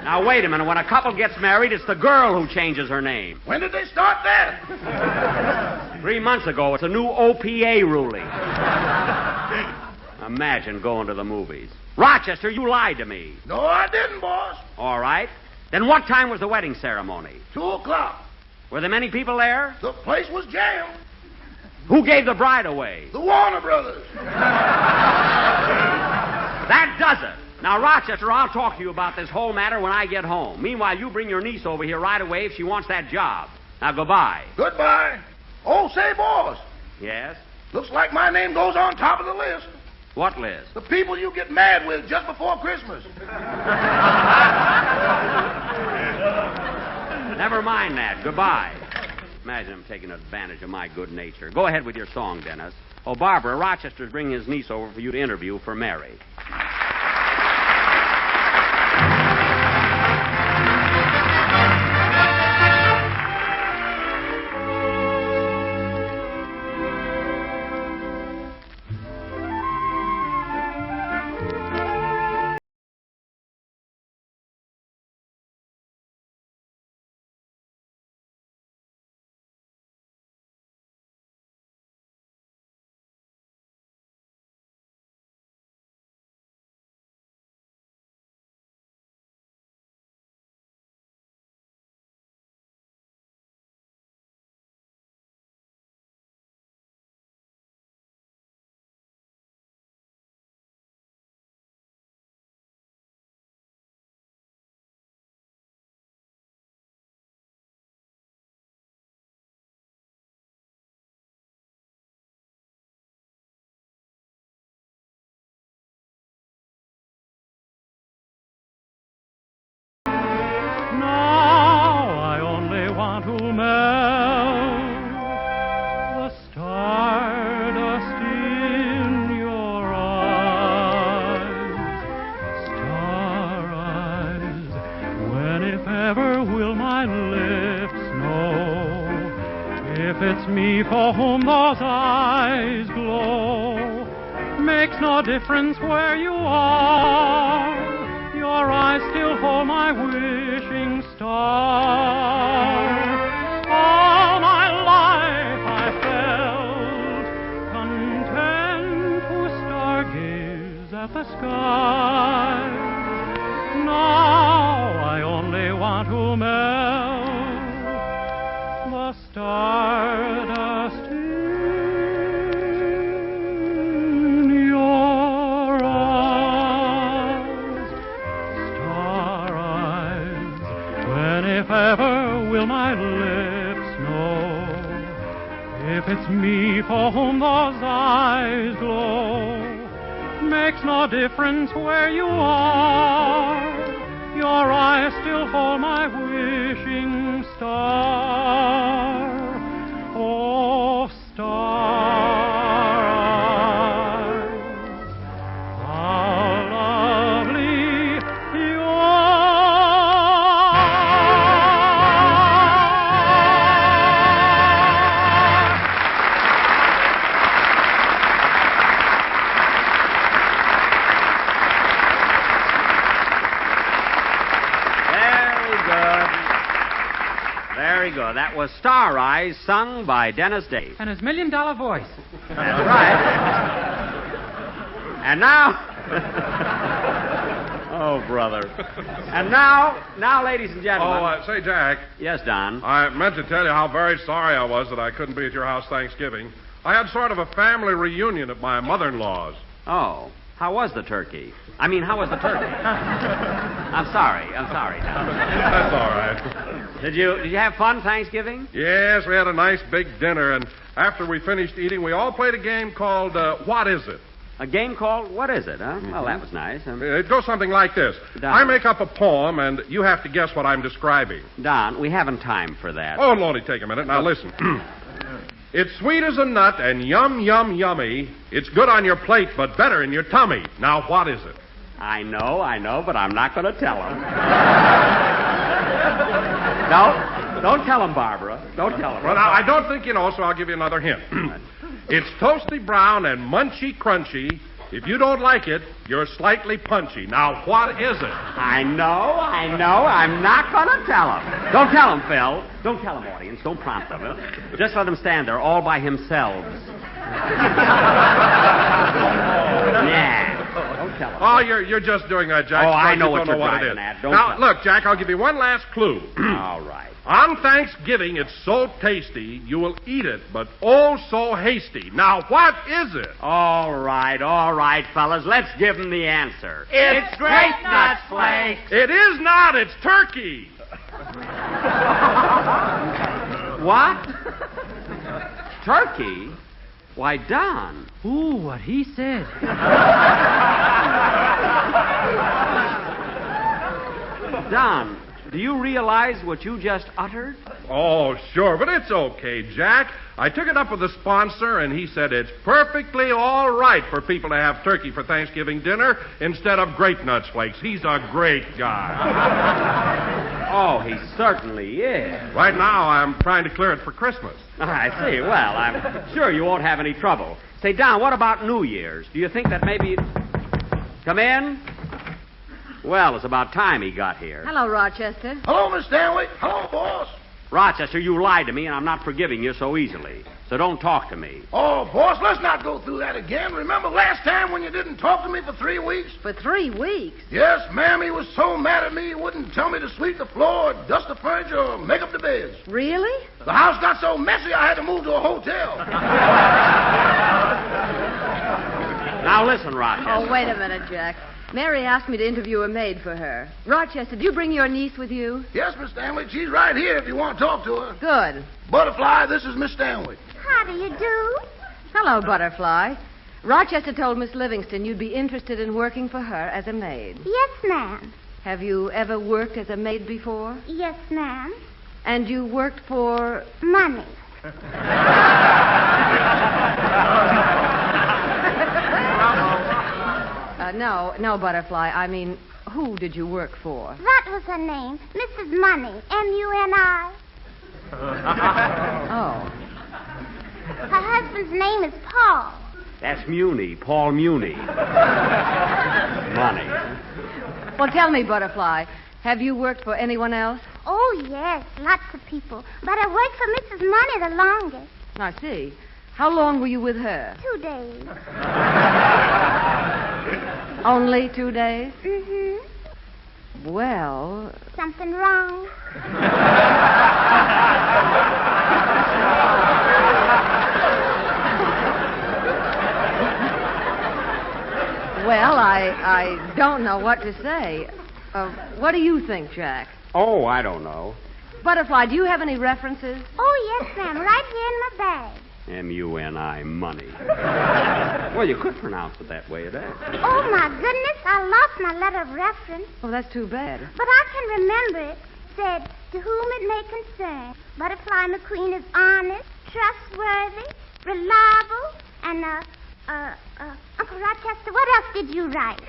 Now, wait a minute. When a couple gets married, it's the girl who changes her name. When did they start that? 3 months ago. It's a new OPA ruling. Imagine going to the movies. Rochester, you lied to me. No, I didn't, boss. All right. Then what time was the wedding ceremony? 2:00. Were there many people there? The place was jammed. Who gave the bride away? The Warner Brothers. That does it. Now, Rochester, I'll talk to you about this whole matter when I get home. Meanwhile, you bring your niece over here right away if she wants that job. Now, goodbye. Goodbye. Oh, say, boss. Yes? Looks like my name goes on top of the list. What list? The people you get mad with just before Christmas. Never mind that. Goodbye. Imagine him taking advantage of my good nature. Go ahead with your song, Dennis. Oh, Barbara, Rochester's bringing his niece over for you to interview for Mary. For whom those eyes glow, makes no difference where you are, your eyes still hold my wishing star. All my life I felt content to stargaze at the sky. Now I only want to melt the stardust in your eyes, star eyes, when if ever will my lips know? If it's me for whom those eyes glow, makes no difference where you are. Your eyes still hold my wishing star. Oh, star eyes, how lovely you Very good. That was Star Eyes, sung by Dennis Day. And his $1 million voice. That's right. And now... Oh, brother. And now, ladies and gentlemen... Oh, say, Jack. Yes, Don? I meant to tell you how very sorry I was that I couldn't be at your house Thanksgiving. I had sort of a family reunion at my mother-in-law's. Oh. How was the turkey? I mean, how was the turkey? I'm sorry, Don. That's all right. Did you have fun Thanksgiving? Yes, we had a nice big dinner, and after we finished eating, we all played a game called What Is It? A game called What Is It, huh? Well, that was nice. It goes something like this. Don. I make up a poem, and you have to guess what I'm describing. Don, we haven't time for that. Oh, Lordy, take a minute. Now, listen. It's sweet as a nut and yum, yum, yummy. It's good on your plate, but better in your tummy. Now, what is it? I know, but I'm not going to tell him. Don't tell him, Barbara. Don't tell him. Well, now, I don't think you know, so I'll give you another hint. It's toasty brown and munchy crunchy. If you don't like it, you're slightly punchy. Now, what is it? I know. I'm not going to tell him. Don't tell him, Phil. Don't tell him, audience. Don't prompt them. Just let him stand there all by himself. Yeah. Don't tell him. Oh, you're just doing that, Jack. Oh, I know you what don't you're know what it driving is. at. Don't Now, tell look, Jack, I'll give you one last clue. All right. On Thanksgiving, it's so tasty, you will eat it, but oh so hasty. Now, what is it? All right, fellas. Let's give him the answer. It's Grape Nuts Flakes. It is not. It's turkey. What? Turkey? Why, Don. Ooh, what he said. Don, do you realize what you just uttered? Oh, sure, but it's okay, Jack. I took it up with the sponsor, and he said it's perfectly all right for people to have turkey for Thanksgiving dinner instead of grape nuts flakes. He's a great guy. Oh, he certainly is. Right now, I'm trying to clear it for Christmas. I see. Well, I'm sure you won't have any trouble. Say, Don, what about New Year's? Do you think that maybe... Come in? Well, it's about time he got here. Hello, Rochester. Hello, Miss Stanley. Hello, boss. Rochester, you lied to me, and I'm not forgiving you so easily. So don't talk to me. Oh, boss, let's not go through that again. Remember last time when you didn't talk to me for 3 weeks? For 3 weeks? Yes, ma'am. He was so mad at me he wouldn't tell me to sweep the floor, dust the furniture, or make up the beds. Really? The house got so messy I had to move to a hotel. Now listen, Rochester. Oh, wait a minute, Jack. Mary asked me to interview a maid for her. Rochester, did you bring your niece with you? Yes, Miss Stanley. She's right here if you want to talk to her. Good. Butterfly, this is Miss Stanley. How do you do? Hello, Butterfly. Rochester told Miss Livingston you'd be interested in working for her as a maid. Yes, ma'am. Have you ever worked as a maid before? Yes, ma'am. And you worked for... Money. No, Butterfly. I mean, who did you work for? That was her name, Mrs. Money, M-U-N-I. Oh. Her husband's name is Paul. That's Muni, Paul Muni. Money. Well, tell me, Butterfly, have you worked for anyone else? Oh, yes, lots of people. But I worked for Mrs. Money the longest. I see. How long were you with her? 2 days. Only 2 days? Mm-hmm. Well... Something wrong? Well, I don't know what to say. What do you think, Jack? Oh, I don't know. Butterfly, do you have any references? Oh, yes, ma'am. Right here in my bag. M-U-N-I, money. Well, you could pronounce it that way, it is. Oh, my goodness. I lost my letter of reference. Oh, that's too bad. But I can remember it. Said, to whom it may concern, Butterfly McQueen is honest, trustworthy, reliable, and, Uncle Rochester, what else did you write?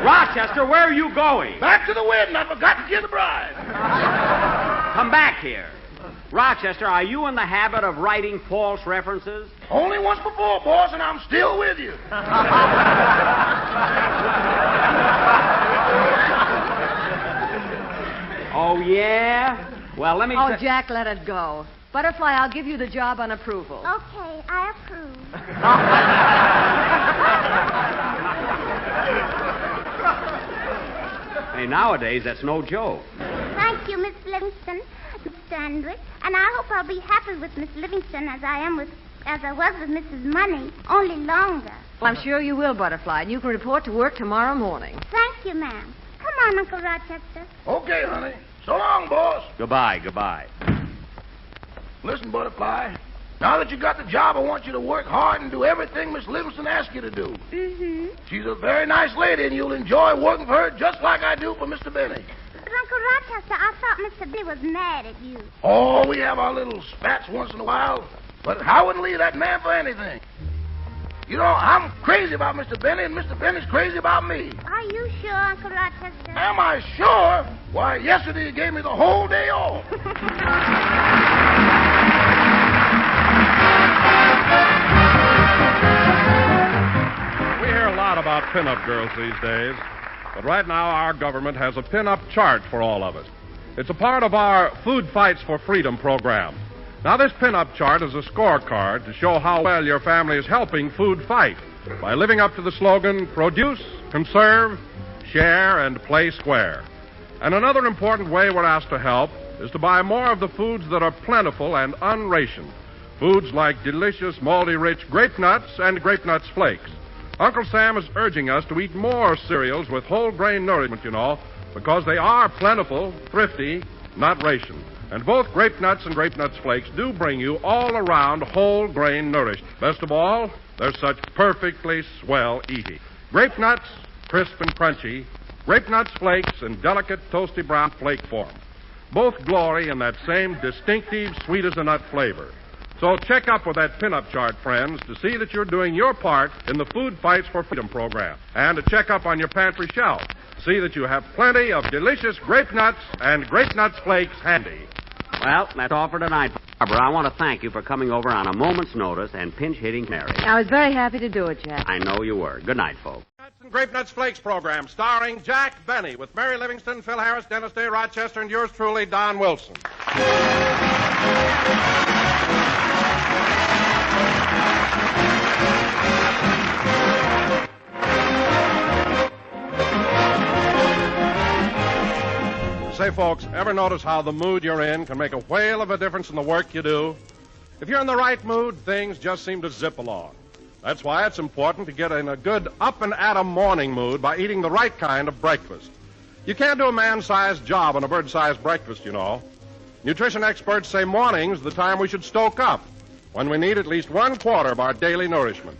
Rochester, where are you going? Back to the wedding. I forgot to give the bride. Come back here. Rochester, are you in the habit of writing false references? Only once before, boss, and I'm still with you. Oh, yeah? Well, let me... Oh, Jack, let it go. Butterfly, I'll give you the job on approval. Okay, I approve. Hey, nowadays, that's no joke. Thank you, Miss Livingston, Mr. Andrew. And I hope I'll be happy with Miss Livingston as I was with Mrs. Money, only longer. Well, I'm sure you will, Butterfly, and you can report to work tomorrow morning. Thank you, ma'am. Come on, Uncle Rochester. Okay, honey. So long, boss. Goodbye. Listen, Butterfly. Now that you got the job, I want you to work hard and do everything Miss Livingston asks you to do. Mm-hmm. She's a very nice lady, and you'll enjoy working for her just like I do for Mr. Benny. But, Uncle Rochester, I thought Mr. B was mad at you. Oh, we have our little spats once in a while, but I wouldn't leave that man for anything. You know, I'm crazy about Mr. Benny, and Mr. Benny's crazy about me. Are you sure, Uncle Rochester? Am I sure? Why, yesterday he gave me the whole day off. We hear a lot about pin-up girls these days, but right now our government has a pin-up chart for all of us. It's a part of our Food Fights for Freedom program. Now, this pin-up chart is a scorecard to show how well your family is helping food fight by living up to the slogan, produce, conserve, share, and play square. And another important way we're asked to help is to buy more of the foods that are plentiful and unrationed. Foods like delicious, malty-rich grape nuts and grape nuts flakes. Uncle Sam is urging us to eat more cereals with whole grain nourishment, you know, because they are plentiful, thrifty, not rationed. And both grape nuts and grape nuts flakes do bring you all around whole grain nourishment. Best of all, they're such perfectly swell eating. Grape nuts, crisp and crunchy. Grape nuts flakes in delicate, toasty brown flake form. Both glory in that same distinctive, sweet as a nut flavor. So check up with that pin-up chart, friends, to see that you're doing your part in the Food Fights for Freedom program. And to check up on your pantry shelf. See that you have plenty of delicious grape nuts and grape nuts flakes handy. Well, that's all for tonight, Barbara. I want to thank you for coming over on a moment's notice and pinch-hitting Mary. I was very happy to do it, Jack. I know you were. Good night, folks. Nuts and Grape Nuts Flakes program starring Jack Benny with Mary Livingston, Phil Harris, Dennis Day, Rochester, and yours truly, Don Wilson. Say, folks, ever notice how the mood you're in can make a whale of a difference in the work you do? If you're in the right mood, things just seem to zip along. That's why it's important to get in a good up-and-at-'em morning mood by eating the right kind of breakfast. You can't do a man-sized job on a bird-sized breakfast, you know. Nutrition experts say morning's the time we should stoke up, when we need at least 1/4 of our daily nourishment.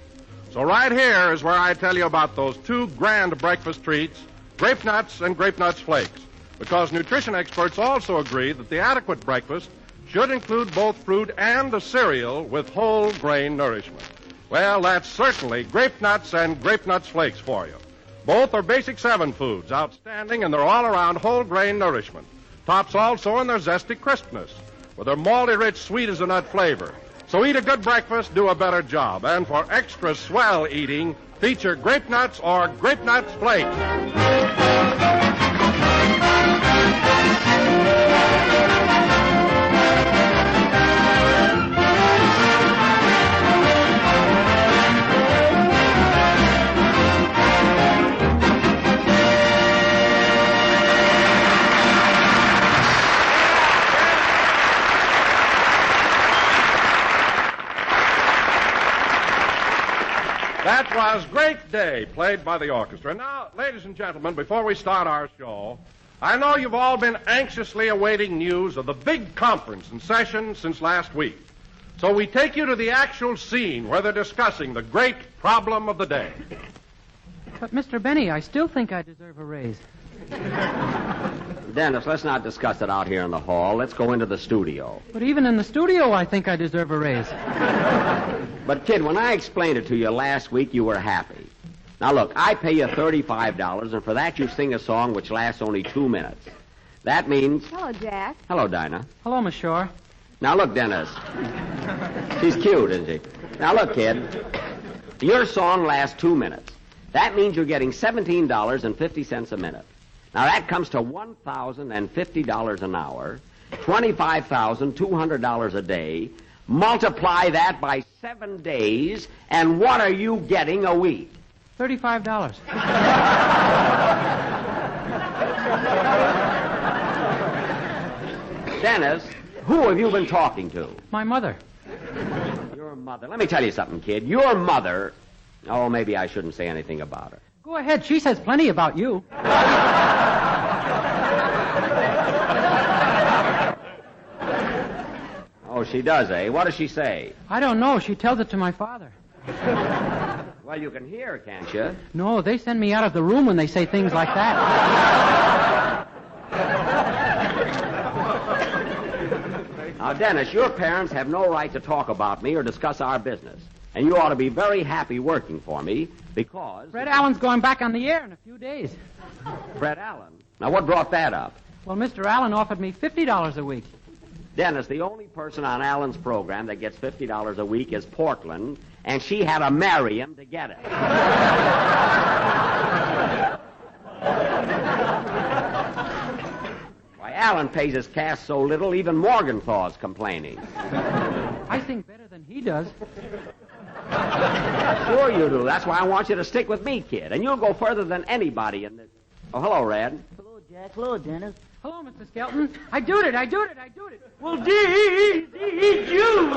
So right here is where I tell you about those two grand breakfast treats, grape nuts and grape nuts flakes. Because nutrition experts also agree that the adequate breakfast should include both fruit and a cereal with whole grain nourishment. Well, that's certainly grape nuts and grape nuts flakes for you. Both are basic 7 foods, outstanding in their all-around whole grain nourishment. Tops also in their zesty crispness, with their malty-rich, sweet-as-a-nut flavor. So eat a good breakfast, do a better job. And for extra swell eating, feature grape nuts or grape nuts flakes. That was Great Day, played by the orchestra. Now, ladies and gentlemen, before we start our show, I know you've all been anxiously awaiting news of the big conference in session since last week. So we take you to the actual scene where they're discussing the great problem of the day. But, Mr. Benny, I still think I deserve a raise. Dennis, let's not discuss it out here in the hall. Let's go into the studio. But even in the studio, I think I deserve a raise. But, kid, when I explained it to you last week, you were happy. Now, look, I pay you $35, and for that you sing a song which lasts only 2 minutes. That means... Hello, Jack. Hello, Dinah. Hello, Miss Shore. Now, look, Dennis. She's cute, isn't she? Now, look, kid. Your song lasts 2 minutes. That means you're getting $17.50 a minute. Now, that comes to $1,050 an hour, $25,200 a day. Multiply that by 7 days, and what are you getting a week? $35. Dennis, who have you been talking to? My mother. Your mother. Let me tell you something, kid. Your mother... Oh, maybe I shouldn't say anything about her. Go ahead. She says plenty about you. Oh, she does, eh? What does she say? I don't know. She tells it to my father. Well, you can hear, can't you? No, they send me out of the room when they say things like that. Now, Dennis, your parents have no right to talk about me or discuss our business. And you ought to be very happy working for me because... Fred Allen's going back on the air in a few days. Fred Allen? Now, what brought that up? Well, Mr. Allen offered me $50 a week. Dennis, the only person on Allen's program that gets $50 a week is Portland, and she had to marry him to get it. Why, Allen pays his cast so little, even Morgenthau's complaining. I sing better than he does. Sure you do. That's why I want you to stick with me, kid. And you'll go further than anybody in this... Oh, hello, Red. Hello, Jack. Hello, Dennis. Hello, Mr. Skelton. I do it. Well, did you?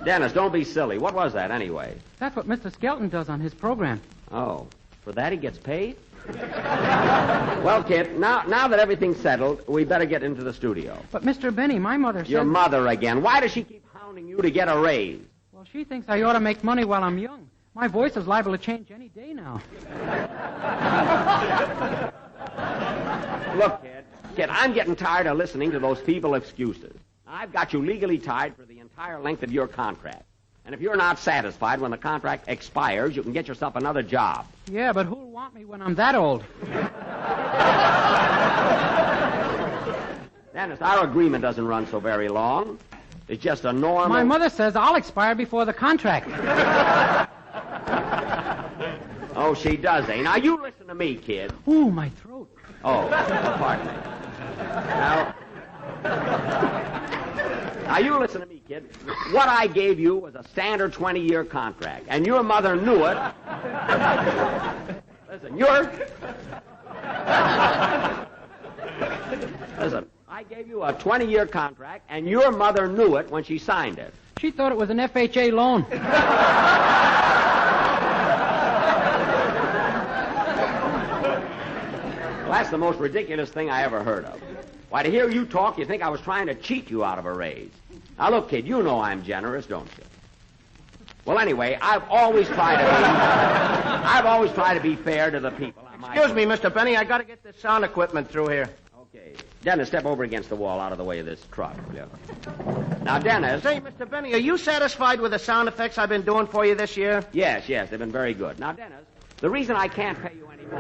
Dennis, don't be silly. What was that, anyway? That's what Mr. Skelton does on his program. Oh, for that he gets paid? Well, kid, now that everything's settled, we better get into the studio. But, Mr. Benny, my mother says... Your mother again. Why does she keep hounding you to get a raise? Well, she thinks I ought to make money while I'm young. My voice is liable to change any day now. Look, kid, I'm getting tired of listening to those feeble excuses. I've got you legally tied for the entire length of your contract. And if you're not satisfied when the contract expires, you can get yourself another job. Yeah, but who'll want me when I'm that old? Dennis, our agreement doesn't run so very long. It's just a normal... My mother says I'll expire before the contract. Oh, she does, eh? Now, you listen to me, kid. Ooh, my throat. Oh, pardon me. Now, you listen to me, kid. What I gave you was a standard 20-year contract, and your mother knew it. Listen, Listen, I gave you a 20-year contract, and your mother knew it when she signed it. She thought it was an FHA loan. Well, that's the most ridiculous thing I ever heard of. Why, to hear you talk, you think I was trying to cheat you out of a raise. Now, look, kid, you know I'm generous, don't you? Well, anyway, I've always tried to be fair to the people. Excuse me, Mr. Benny, I got to get this sound equipment through here. Okay. Dennis, step over against the wall out of the way of this truck. Yeah. Now, Dennis... Say, Mr. Benny, are you satisfied with the sound effects I've been doing for you this year? Yes, they've been very good. Now, Dennis, the reason I can't pay you any more...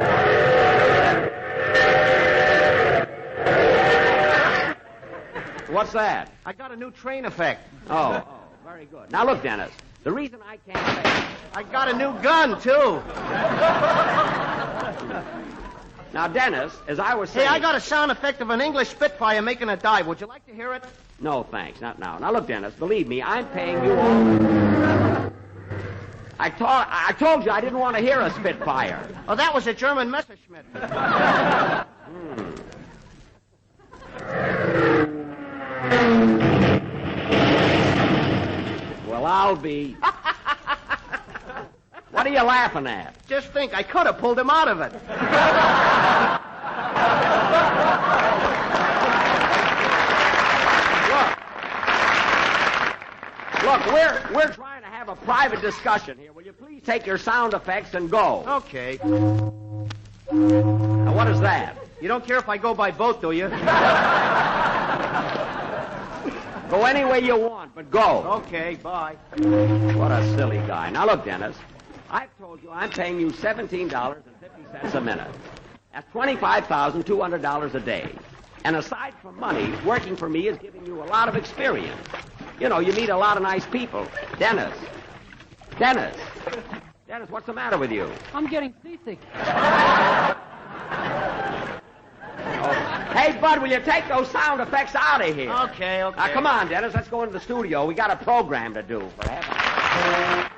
What's that? I got a new train effect. Oh, very good. Now, look, Dennis, the reason I can't pay... I got a new gun, too. Now, Dennis, as I was saying... Hey, I got a sound effect of an English Spitfire making a dive. Would you like to hear it? No, thanks. Not now. Now, look, Dennis, believe me, I'm paying you all... I told you I didn't want to hear a Spitfire. Oh, that was a German Messerschmitt. Well, I'll be... What are you laughing at? Just think, I could have pulled him out of it. Look, we're trying to have a private discussion here. Will you please take your sound effects and go? Okay. Now, what is that? You don't care if I go by boat, do you? Go any way you want, but go. Okay, bye. What a silly guy. Now, look, Dennis. I've told you I'm paying you $17.50 a minute. That's $25,200 a day. And aside from money, working for me is giving you a lot of experience. You know, you meet a lot of nice people. Dennis, what's the matter with you? I'm getting seasick. Hey, Bud, will you take those sound effects out of here? Okay. Now, come on, Dennis. Let's go into the studio. We got a program to do, for heaven's sake.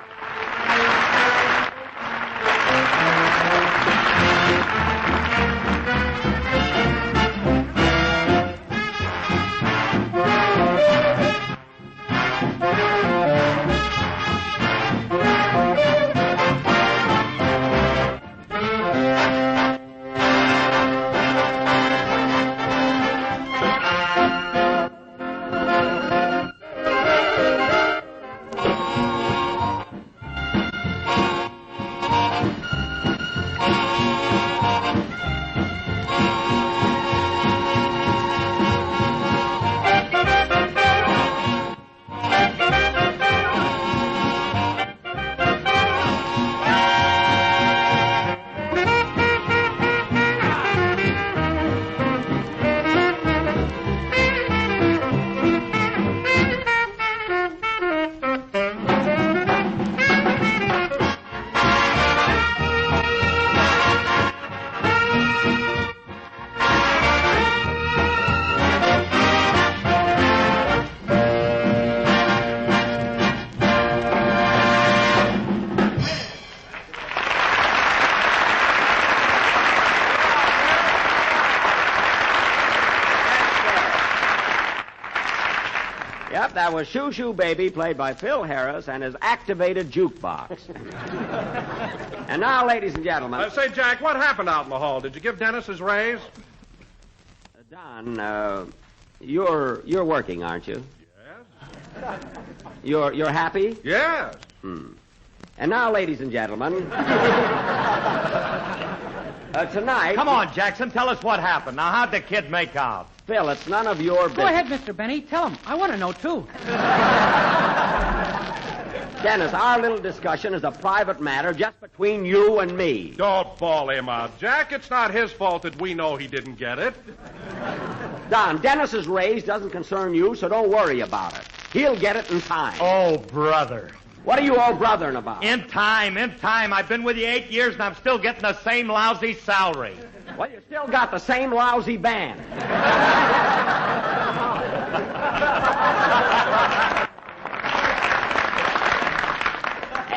Yep, that was Shoo Shoo Baby, played by Phil Harris, and his activated jukebox. And now, ladies and gentlemen... Say, Jack, what happened out in the hall? Did you give Dennis his raise? Don, you're working, aren't you? Yes. You're happy? Yes. And now, ladies and gentlemen... tonight... Come on, Jackson, tell us what happened. Now, how'd the kid make out? Phil, it's none of your business. Go ahead, Mr. Benny. Tell him. I want to know, too. Dennis, our little discussion is a private matter just between you and me. Don't bawl him out, Jack. It's not his fault that we know he didn't get it. Don, Dennis's raise doesn't concern you, so don't worry about it. He'll get it in time. Oh, brother. What are you all brothering about? In time. I've been with you 8 years, and I'm still getting the same lousy salary. Well, you still got the same lousy band.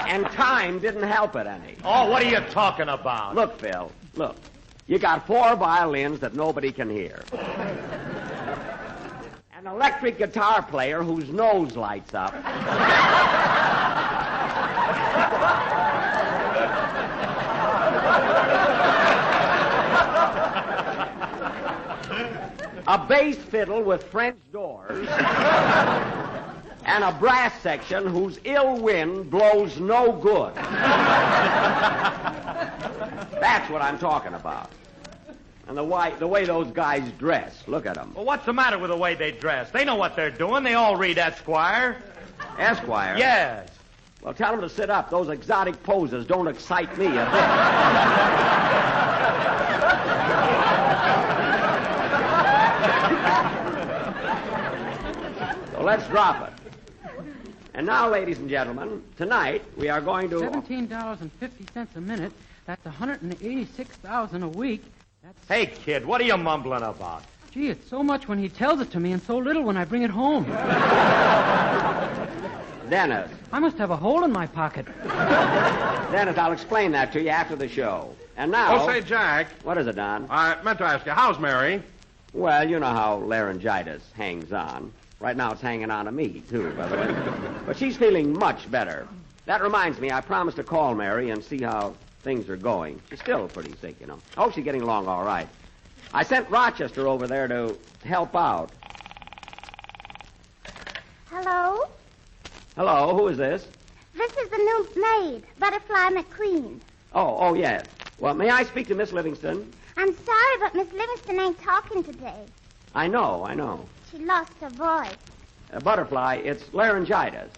And time didn't help it any. Oh, what are you talking about? Look, Phil, look. You got 4 violins that nobody can hear. An electric guitar player whose nose lights up. A bass fiddle with French doors, and a brass section whose ill wind blows no good. That's what I'm talking about. And the way those guys dress. Look at them. Well, what's the matter with the way they dress? They know what they're doing. They all read Esquire. Esquire? Yes. Well, tell them to sit up. Those exotic poses don't excite me a bit. So let's drop it. And now, ladies and gentlemen, tonight we are going to... $17.50 a minute. That's $186,000 a week. Hey, kid, what are you mumbling about? Gee, it's so much when he tells it to me and so little when I bring it home. Dennis. I must have a hole in my pocket. Dennis, I'll explain that to you after the show. And now... Oh, say, Jack. What is it, Don? I meant to ask you, how's Mary? Well, you know how laryngitis hangs on. Right now it's hanging on to me, too, by the way. But she's feeling much better. That reminds me, I promised to call Mary and see how things are going. She's still pretty sick, you know. I hope she's getting along all right. I sent Rochester over there to help out. Hello? Hello, who is this? This is the new maid, Butterfly McQueen. Oh, yes. Well, may I speak to Miss Livingston? I'm sorry, but Miss Livingston ain't talking today. I know. She lost her voice. Butterfly, it's laryngitis.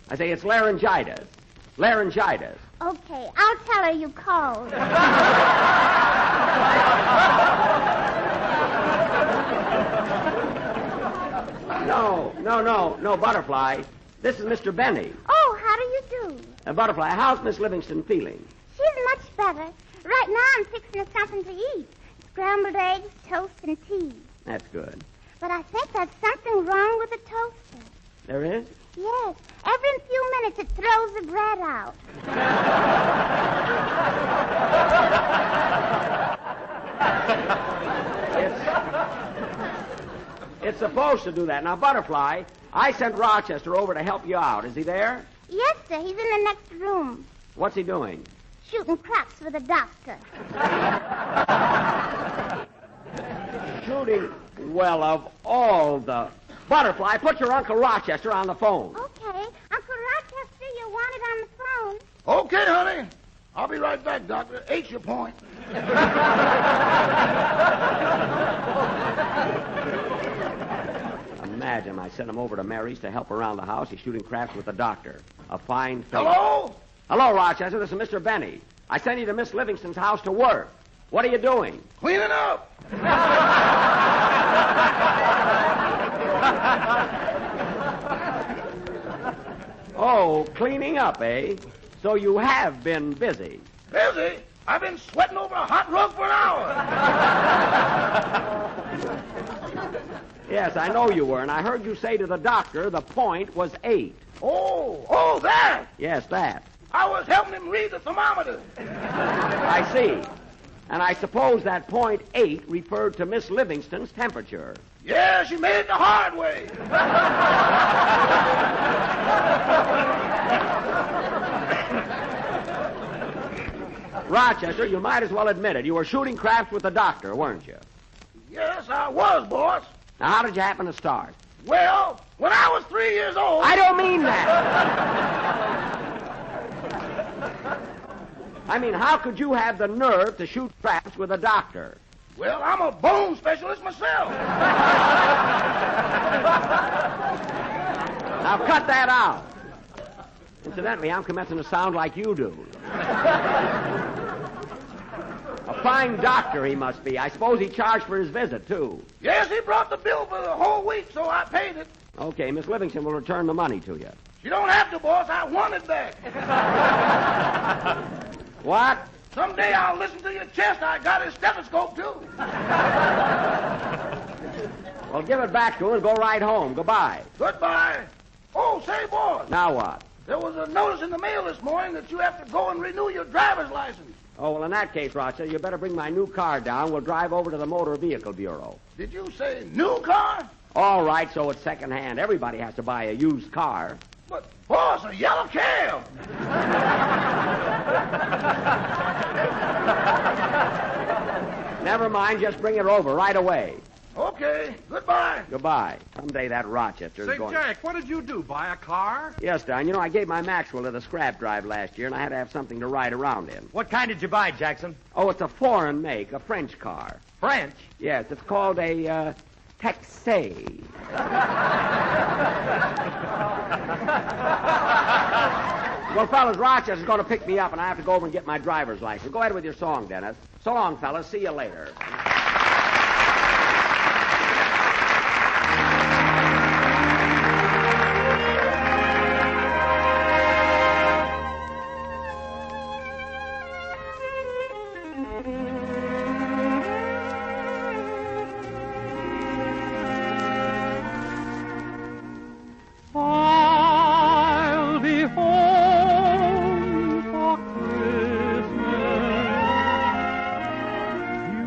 I say it's laryngitis. Laryngitis. Okay, I'll tell her you called. No, Butterfly. This is Mr. Benny. Oh, how do you do? Butterfly, how's Miss Livingston feeling? She's much better. Right now I'm fixing her something to eat. Scrambled eggs, toast, and tea. That's good. But I think there's something wrong with the toaster. There is? Yes. Every few minutes it throws the bread out. It's supposed to do that. Now, Butterfly, I sent Rochester over to help you out. Is he there? Yes, sir. He's in the next room. What's he doing? Shooting craps with a doctor. Shooting? Well, of all the... Butterfly, put your Uncle Rochester on the phone. Okay. Uncle Rochester, you're wanted on the phone. Okay, honey. I'll be right back, Doctor. Eight's your point. Imagine I sent him over to Mary's to help around the house. He's shooting craps with the doctor. A fine thing. Hello? Hello, Rochester. This is Mr. Benny. I sent you to Miss Livingston's house to work. What are you doing? Cleaning up. Oh, cleaning up, eh? So you have been busy. Busy? I've been sweating over a hot rug for an hour. Yes, I know you were, and I heard you say to the doctor the point was 8. Oh, that. Yes, that. I was helping him read the thermometer. I see. And I suppose that point 8 referred to Miss Livingston's temperature. Yeah, she made it the hard way. Rochester, you might as well admit it. You were shooting craps with the doctor, weren't you? Yes, I was, boss. Now, how did you happen to start? Well, when I was 3 years old... I don't mean that. I mean, how could you have the nerve to shoot craps with a doctor? Well, I'm a bone specialist myself. Now, cut that out. Incidentally, I'm commencing to sound like you do. A fine doctor he must be. I suppose he charged for his visit, too. Yes, he brought the bill for the whole week, so I paid it. Okay, Miss Livingston will return the money to you. You don't have to, boss. I want it back. What? Someday I'll listen to your chest. I got his stethoscope, too. Well, give it back to him and go right home. Goodbye. Goodbye. Oh, say, boss. Now what? There was a notice in the mail this morning that you have to go and renew your driver's license. Oh, well, in that case, Rochester, you better bring my new car down. We'll drive over to the Motor Vehicle Bureau. Did you say new car? All right, so it's secondhand. Everybody has to buy a used car. But, boss, a yellow cab. Never mind, just bring it over right away. Okay, goodbye. Goodbye. Someday that Rochester's Say, going... Jack, what did you do? Buy a car? Yes, Don. You know, I gave my Maxwell to the scrap drive last year, and I had to have something to ride around in. What kind did you buy, Jackson? Oh, it's a foreign make, a French car. French? Yes, it's called a, Texay. Well, fellas, Rochester's going to pick me up, and I have to go over and get my driver's license. Go ahead with your song, Dennis. So long, fellas. See you later. I'll be home for Christmas. You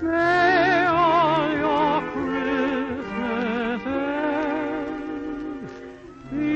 May all your Christmases be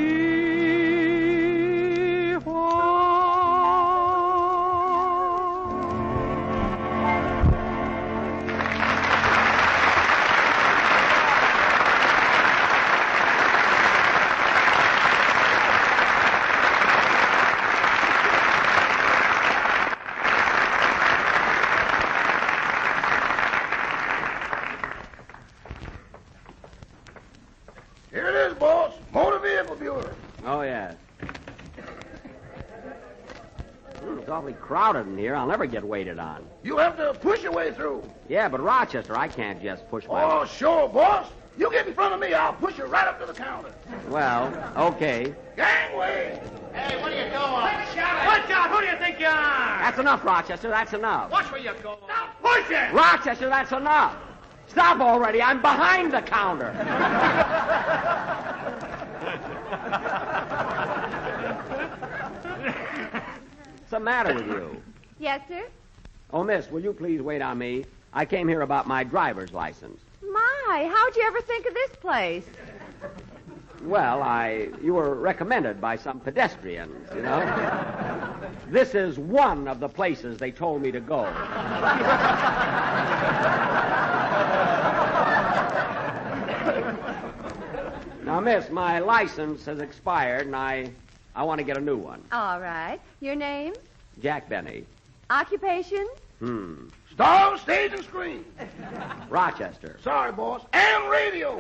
Here it is, boss. Motor Vehicle Bureau. Oh, yes. It's awfully crowded in here. I'll never get waited on. You have to push your way through. Yeah, but Rochester, I can't just push my... Oh, sure, boss. You get in front of me, I'll push you right up to the counter. Well, okay. Gangway. Hey, what are you doing? Watch out! Who do you think you are? That's enough, Rochester. That's enough. Watch where you go. Stop pushing! Rochester, that's enough. Stop already. I'm behind the counter. What's the matter with you? Yes, sir? Oh, miss, will you please wait on me? I came here about my driver's license. My, how'd you ever think of this place? Well, you were recommended by some pedestrians, you know. This is one of the places they told me to go. Now, miss, my license has expired, and I want to get a new one. All right. Your name? Jack Benny. Occupation? Star, stage, and screen. Rochester. Sorry, boss. And radio.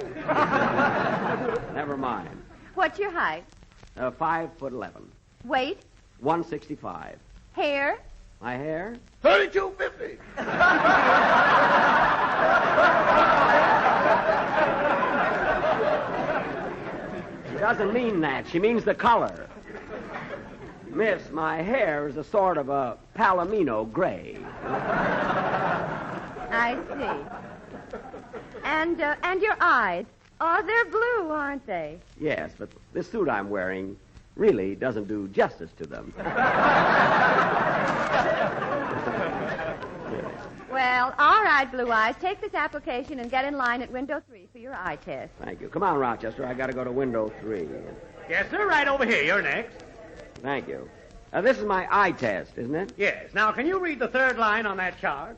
Never mind. What's your height? 5'11". Weight? 165. Hair? My hair? 3250. She doesn't mean that. She means the color. Miss, my hair is a sort of a palomino gray. I see. And your eyes? Oh, they're blue, aren't they? Yes, but this suit I'm wearing really doesn't do justice to them. Well, all right, Blue Eyes. Take this application and get in line at window 3 for your eye test. Thank you. Come on, Rochester. I got to go to window 3. Yes, sir. Right over here. You're next. Thank you. This is my eye test, isn't it? Yes. Now, can you read the third line on that chart?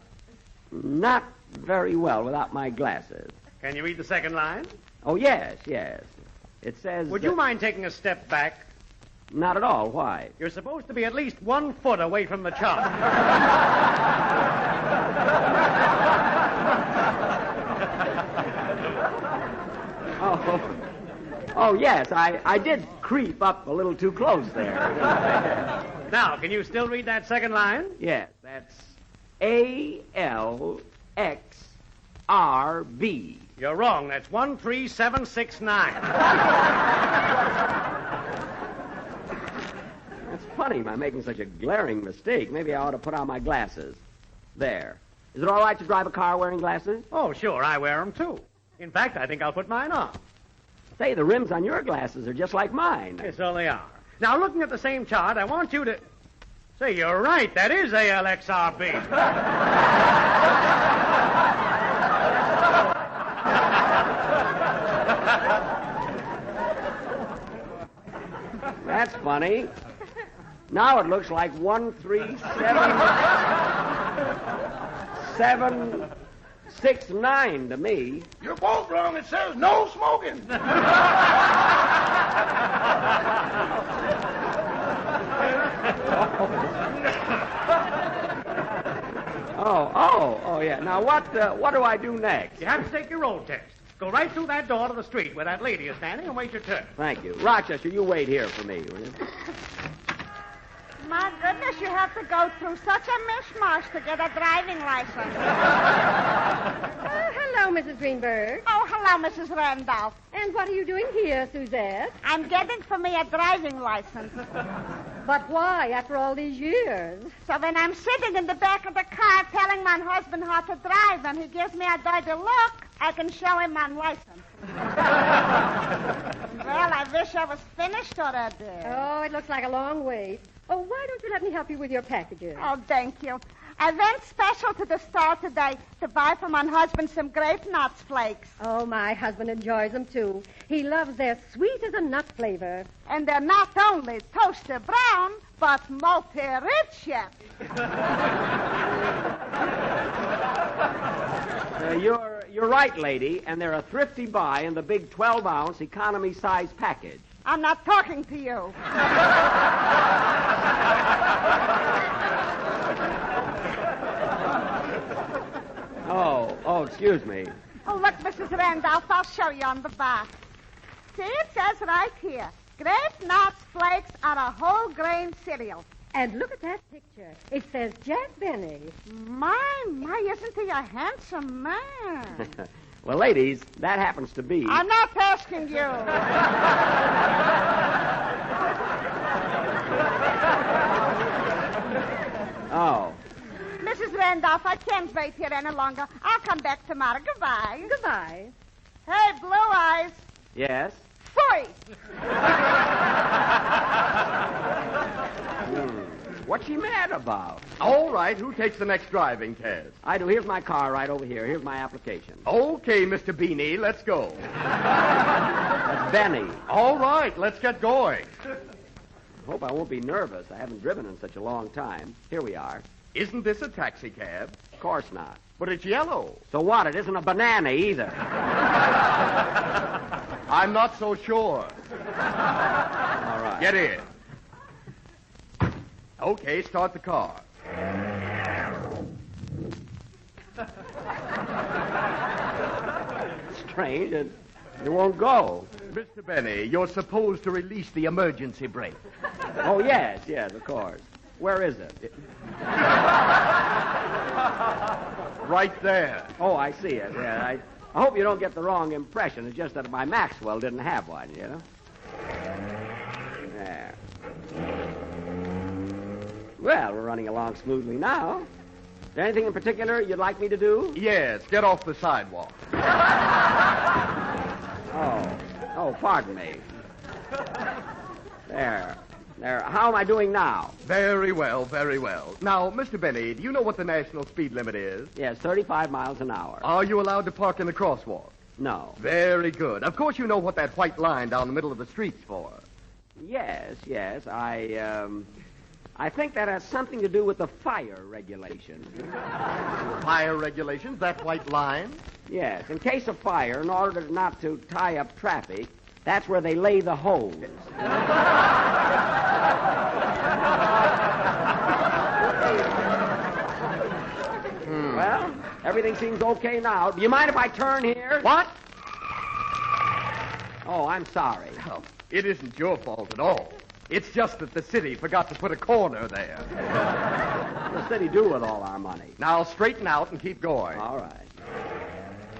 Not very well without my glasses. Can you read the second line? Oh, yes, yes. It says... Would you mind taking a step back? Not at all. Why? You're supposed to be at least 1 foot away from the chart. Oh, yes, I did creep up a little too close there. Now, can you still read that second line? Yes, that's ALXRB. You're wrong. That's 13769. That's funny, I'm making such a glaring mistake. Maybe I ought to put on my glasses. There. Is it all right to drive a car wearing glasses? Oh, sure, I wear them, too. In fact, I think I'll put mine on. Say, the rims on your glasses are just like mine. Yes, so they are. Now, looking at the same chart, I want you to... Say, you're right. That is ALXRB. That's funny. Now it looks like 137,769 to me. You're both wrong. It says no smoking. Oh, yeah. Now, what do I do next? You have to take your road test. Go right through that door to the street where that lady is standing and wait your turn. Thank you. Rochester, you wait here for me, will you? My goodness, you have to go through such a mishmash to get a driving license. Hello, Mrs. Greenberg. Oh, hello, Mrs. Randolph. And what are you doing here, Suzette? I'm getting for me a driving license. But why, after all these years? So when I'm sitting in the back of the car telling my husband how to drive and he gives me a dirty look, I can show him my license. Well, I wish I was finished already. Oh, it looks like a long wait. Oh, why don't you let me help you with your packages? Oh, thank you. I went special to the store today to buy for my husband some grape nuts flakes. Oh, my husband enjoys them, too. He loves their sweet as a nut flavor. And they're not only toaster brown, but multi-rich yet. You're right, lady, and they're a thrifty buy in the big 12-ounce economy-size package. I'm not talking to you. Oh, excuse me. Oh, look, Mrs. Randolph, I'll show you on the back. See, it says right here, Grape Nuts Flakes are a whole grain cereal. And look at that picture. It says Jack Benny. My, isn't he a handsome man? Well, ladies, that happens to be... I'm not asking you. Oh. Mrs. Randolph, I can't wait here any longer. I'll come back tomorrow. Goodbye. Goodbye. Hey, Blue Eyes. Yes? Phooey! What's she mad about? All right, who takes the next driving test? I do. Here's my car right over here. Here's my application. Okay, Mr. Beanie, let's go. That's Benny. All right, let's get going. Hope I won't be nervous. I haven't driven in such a long time. Here we are. Isn't this a taxi cab? Of course not. But it's yellow. So what? It isn't a banana either. I'm not so sure. All right. Get in. Okay, start the car. Strange. It won't go. Mr. Benny, you're supposed to release the emergency brake. Oh, yes, of course. Where is it? Right there. Oh, I see it. Yeah, I hope you don't get the wrong impression. It's just that my Maxwell didn't have one, you know? There. Well, we're running along smoothly now. Is there anything in particular you'd like me to do? Yes, get off the sidewalk. Oh, pardon me. There. How am I doing now? Very well, very well. Now, Mr. Benny, do you know what the national speed limit is? Yes, 35 miles an hour. Are you allowed to park in the crosswalk? No. Very good. Of course you know what that white line down the middle of the street's for. Yes. I think that has something to do with the fire regulations. Fire regulations? That white line? Yes. In case of fire, in order not to tie up traffic, that's where they lay the hose. Well, everything seems okay now. Do you mind if I turn here? What? Oh, I'm sorry. Oh, it isn't your fault at all. It's just that the city forgot to put a corner there. What does the city do with all our money? Now straighten out and keep going. All right.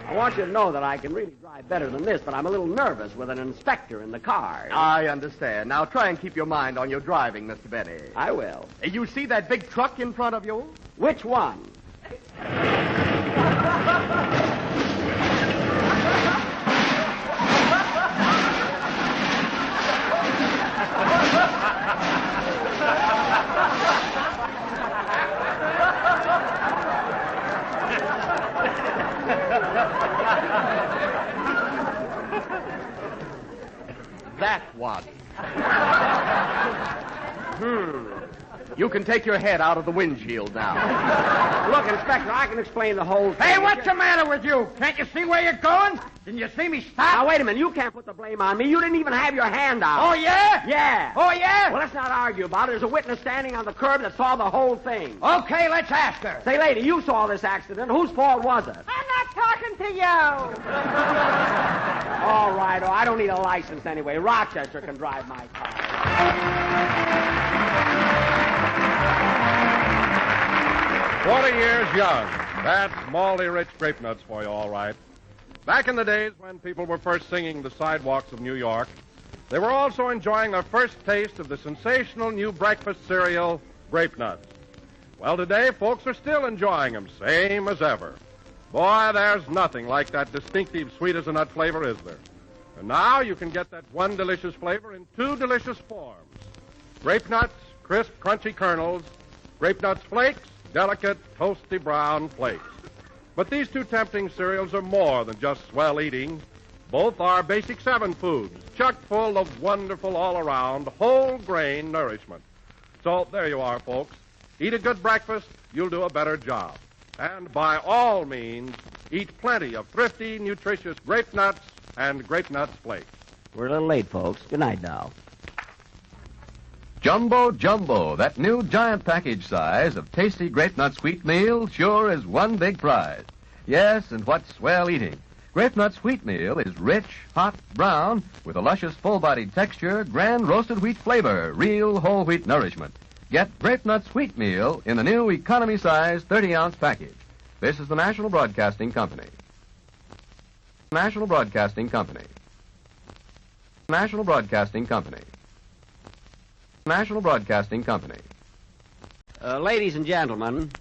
I want you to know that I can really drive better than this, but I'm a little nervous with an inspector in the car. I understand. Now try and keep your mind on your driving, Mr. Benny. I will. You see that big truck in front of you? Which one? That one. You can take your head out of the windshield now. Look, Inspector, I can explain the whole thing. Hey, what's the matter with you? Can't you see where you're going? Didn't you see me stop? Now, wait a minute. You can't put the blame on me. You didn't even have your hand out. Oh, yeah? Yeah. Oh, yeah? Well, let's not argue about it. There's a witness standing on the curb that saw the whole thing. Okay, let's ask her. Say, lady, you saw this accident. Whose fault was it? I'm not talking to you. All right. I don't need a license anyway. Rochester can drive my car. 40 years young. That's malty rich grape nuts for you, all right. Back in the days when people were first singing the sidewalks of New York, they were also enjoying their first taste of the sensational new breakfast cereal, Grape Nuts. Well, today, folks are still enjoying them, same as ever. Boy, there's nothing like that distinctive sweet-as-a-nut flavor, is there? And now you can get that one delicious flavor in two delicious forms. Grape Nuts, crisp, crunchy kernels, Grape Nuts Flakes, delicate, toasty brown flakes. But these two tempting cereals are more than just swell eating. Both are Basic 7 foods, chock full of wonderful all-around whole grain nourishment. So there you are, folks. Eat a good breakfast, you'll do a better job. And by all means, eat plenty of thrifty, nutritious Grape Nuts and Grape Nuts Flakes. We're a little late, folks. Good night now. Jumbo Jumbo, that new giant package size of tasty Grape Nut Sweet Meal sure is one big prize. Yes, and what's swell eating? Grape Nut Sweet Meal is rich, hot, brown, with a luscious full-bodied texture, grand roasted wheat flavor, real whole wheat nourishment. Get Grape Nut Sweet Meal in the new economy size 30-ounce package. This is the National Broadcasting Company. National Broadcasting Company. National Broadcasting Company. National Broadcasting Company. Ladies and gentlemen,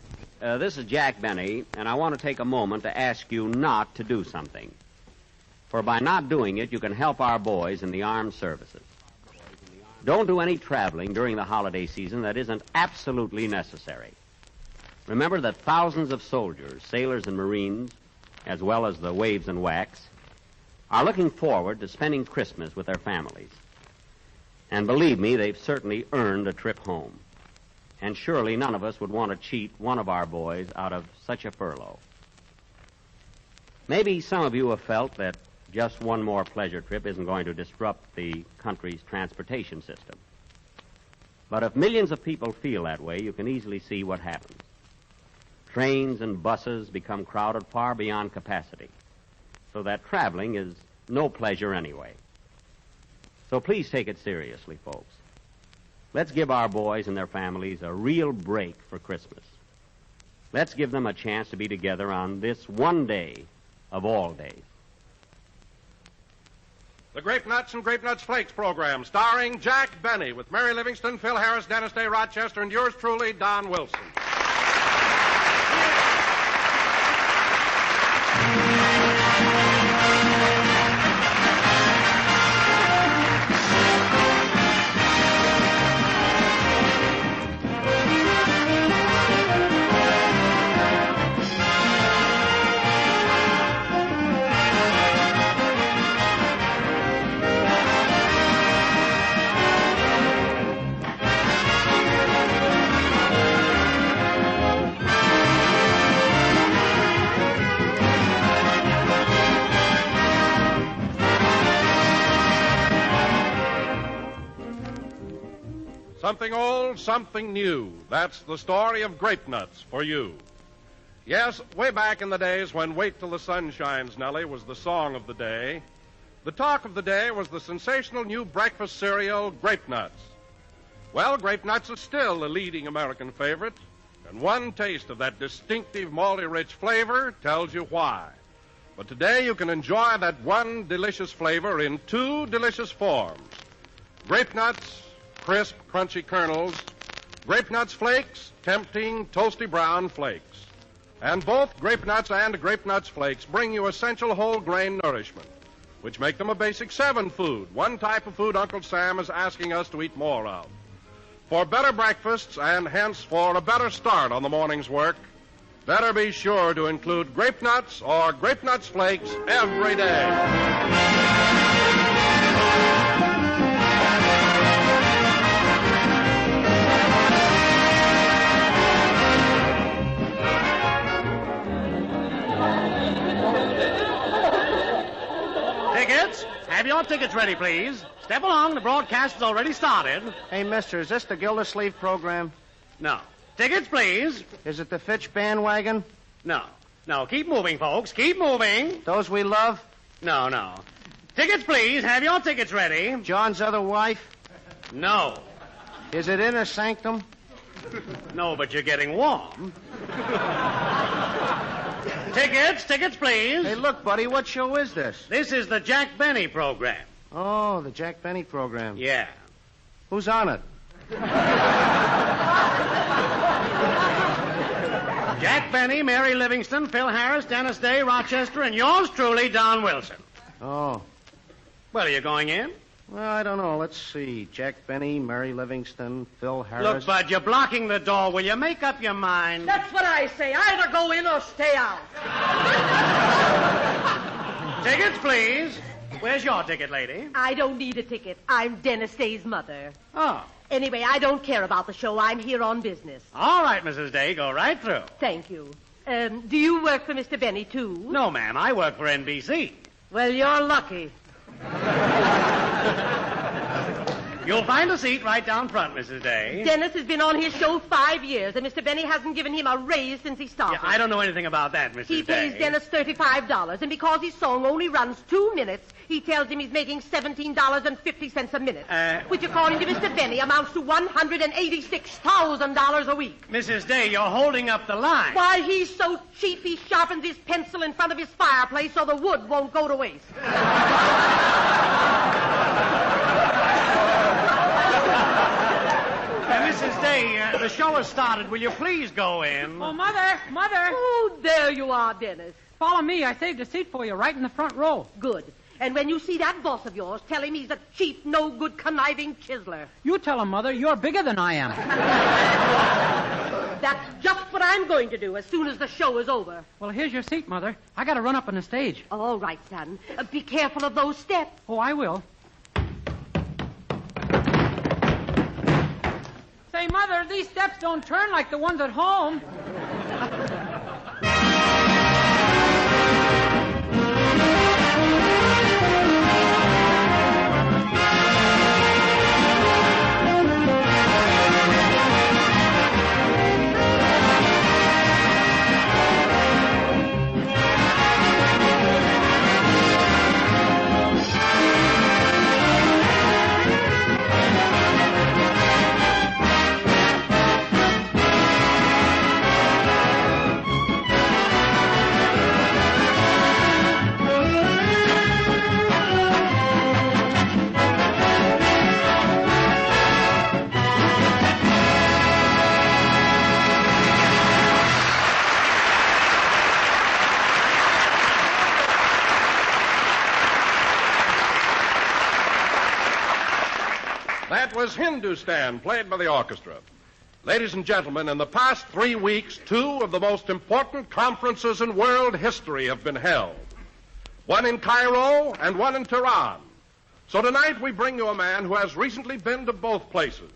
this is Jack Benny, and I want to take a moment to ask you not to do something. For by not doing it, you can help our boys in the armed services. Don't do any traveling during the holiday season that isn't absolutely necessary. Remember that thousands of soldiers, sailors, and Marines, as well as the waves and whacks, are looking forward to spending Christmas with their families. And believe me, they've certainly earned a trip home. And surely none of us would want to cheat one of our boys out of such a furlough. Maybe some of you have felt that just one more pleasure trip isn't going to disrupt the country's transportation system. But if millions of people feel that way, you can easily see what happens. Trains and buses become crowded far beyond capacity, so that traveling is no pleasure anyway. So please take it seriously, folks. Let's give our boys and their families a real break for Christmas. Let's give them a chance to be together on this one day of all days. The Grape Nuts and Grape Nuts Flakes program, starring Jack Benny, with Mary Livingston, Phil Harris, Dennis Day, Rochester, and yours truly, Don Wilson. Something old, something new. That's the story of Grape Nuts for you. Yes, way back in the days when Wait Till the Sun Shines, Nellie, was the song of the day, the talk of the day was the sensational new breakfast cereal, Grape Nuts. Well, Grape Nuts is still a leading American favorite, and one taste of that distinctive malty-rich flavor tells you why. But today you can enjoy that one delicious flavor in two delicious forms. Grape Nuts, crisp, crunchy kernels, Grape Nuts Flakes, tempting, toasty brown flakes. And both Grape Nuts and Grape Nuts Flakes bring you essential whole grain nourishment, which make them a Basic 7 food, one type of food Uncle Sam is asking us to eat more of. For better breakfasts and hence for a better start on the morning's work, better be sure to include Grape Nuts or Grape Nuts Flakes every day. Tickets? Have your tickets ready, please. Step along. The broadcast has already started. Hey, mister, is this the Gildersleeve program? No. Tickets, please. Is it the Fitch bandwagon? No. No, keep moving, folks. Keep moving. Those we love? No, no. Tickets, please. Have your tickets ready. John's other wife? No. Is it Inner Sanctum? No, but you're getting warm. Tickets, please. Hey, look, buddy, what show is this? This is the Jack Benny program. Oh, the Jack Benny program. Yeah. Who's on it? Jack Benny, Mary Livingston, Phil Harris, Dennis Day, Rochester, and yours truly, Don Wilson. Oh. Well, are you going in? Well, I don't know. Let's see. Jack Benny, Mary Livingston, Phil Harris. Look, Bud, you're blocking the door. Will you make up your mind? That's what I say. Either go in or stay out. Tickets, please. Where's your ticket, lady? I don't need a ticket. I'm Dennis Day's mother. Oh. Anyway, I don't care about the show. I'm here on business. All right, Mrs. Day, go right through. Thank you. Do you work for Mr. Benny, too? No, ma'am. I work for NBC. Well, you're lucky. You'll find a seat right down front, Mrs. Day. Dennis has been on his show 5 years, and Mr. Benny hasn't given him a raise since he started. Yeah, I don't know anything about that, Mrs. He Day. pays Dennis $35, and because his song only runs 2 minutes, he tells him he's making $17.50 a minute, which, according to Mr. Benny, amounts to $186,000 a week. Mrs. Day, you're holding up the line. Why, he's so cheap, he sharpens his pencil in front of his fireplace so the wood won't go to waste. Mrs. Day, the show has started. Will you please go in? Oh, Mother! Oh, there you are, Dennis. Follow me. I saved a seat for you right in the front row. Good. And when you see that boss of yours, tell him he's a cheap, no-good, conniving chiseler. You tell him, Mother, you're bigger than I am. That's just what I'm going to do as soon as the show is over. Well, here's your seat, Mother. I got to run up on the stage. All right, son. Be careful of those steps. Oh, I will. Say, Mother, these steps don't turn like the ones at home. That was Hindustan, played by the orchestra. Ladies and gentlemen, in the past 3 weeks, 2 of the most important conferences in world history have been held. One in Cairo and one in Tehran. So tonight we bring you a man who has recently been to both places.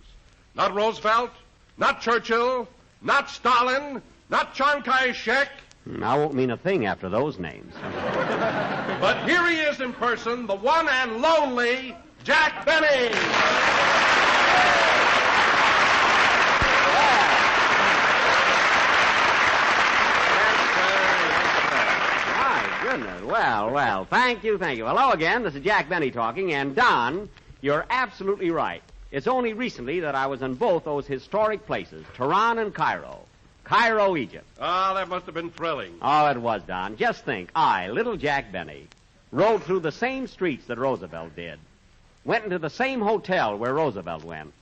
Not Roosevelt, not Churchill, not Stalin, not Chiang Kai-shek. I won't mean a thing after those names. But here he is in person, the one and lonely Jack Benny. Goodness. Well, thank you. Hello again. This is Jack Benny talking. And, Don, you're absolutely right. It's only recently that I was in both those historic places, Tehran and Cairo. Cairo, Egypt. Oh, that must have been thrilling. Oh, it was, Don. Just think, I, little Jack Benny, rode through the same streets that Roosevelt did. Went into the same hotel where Roosevelt went.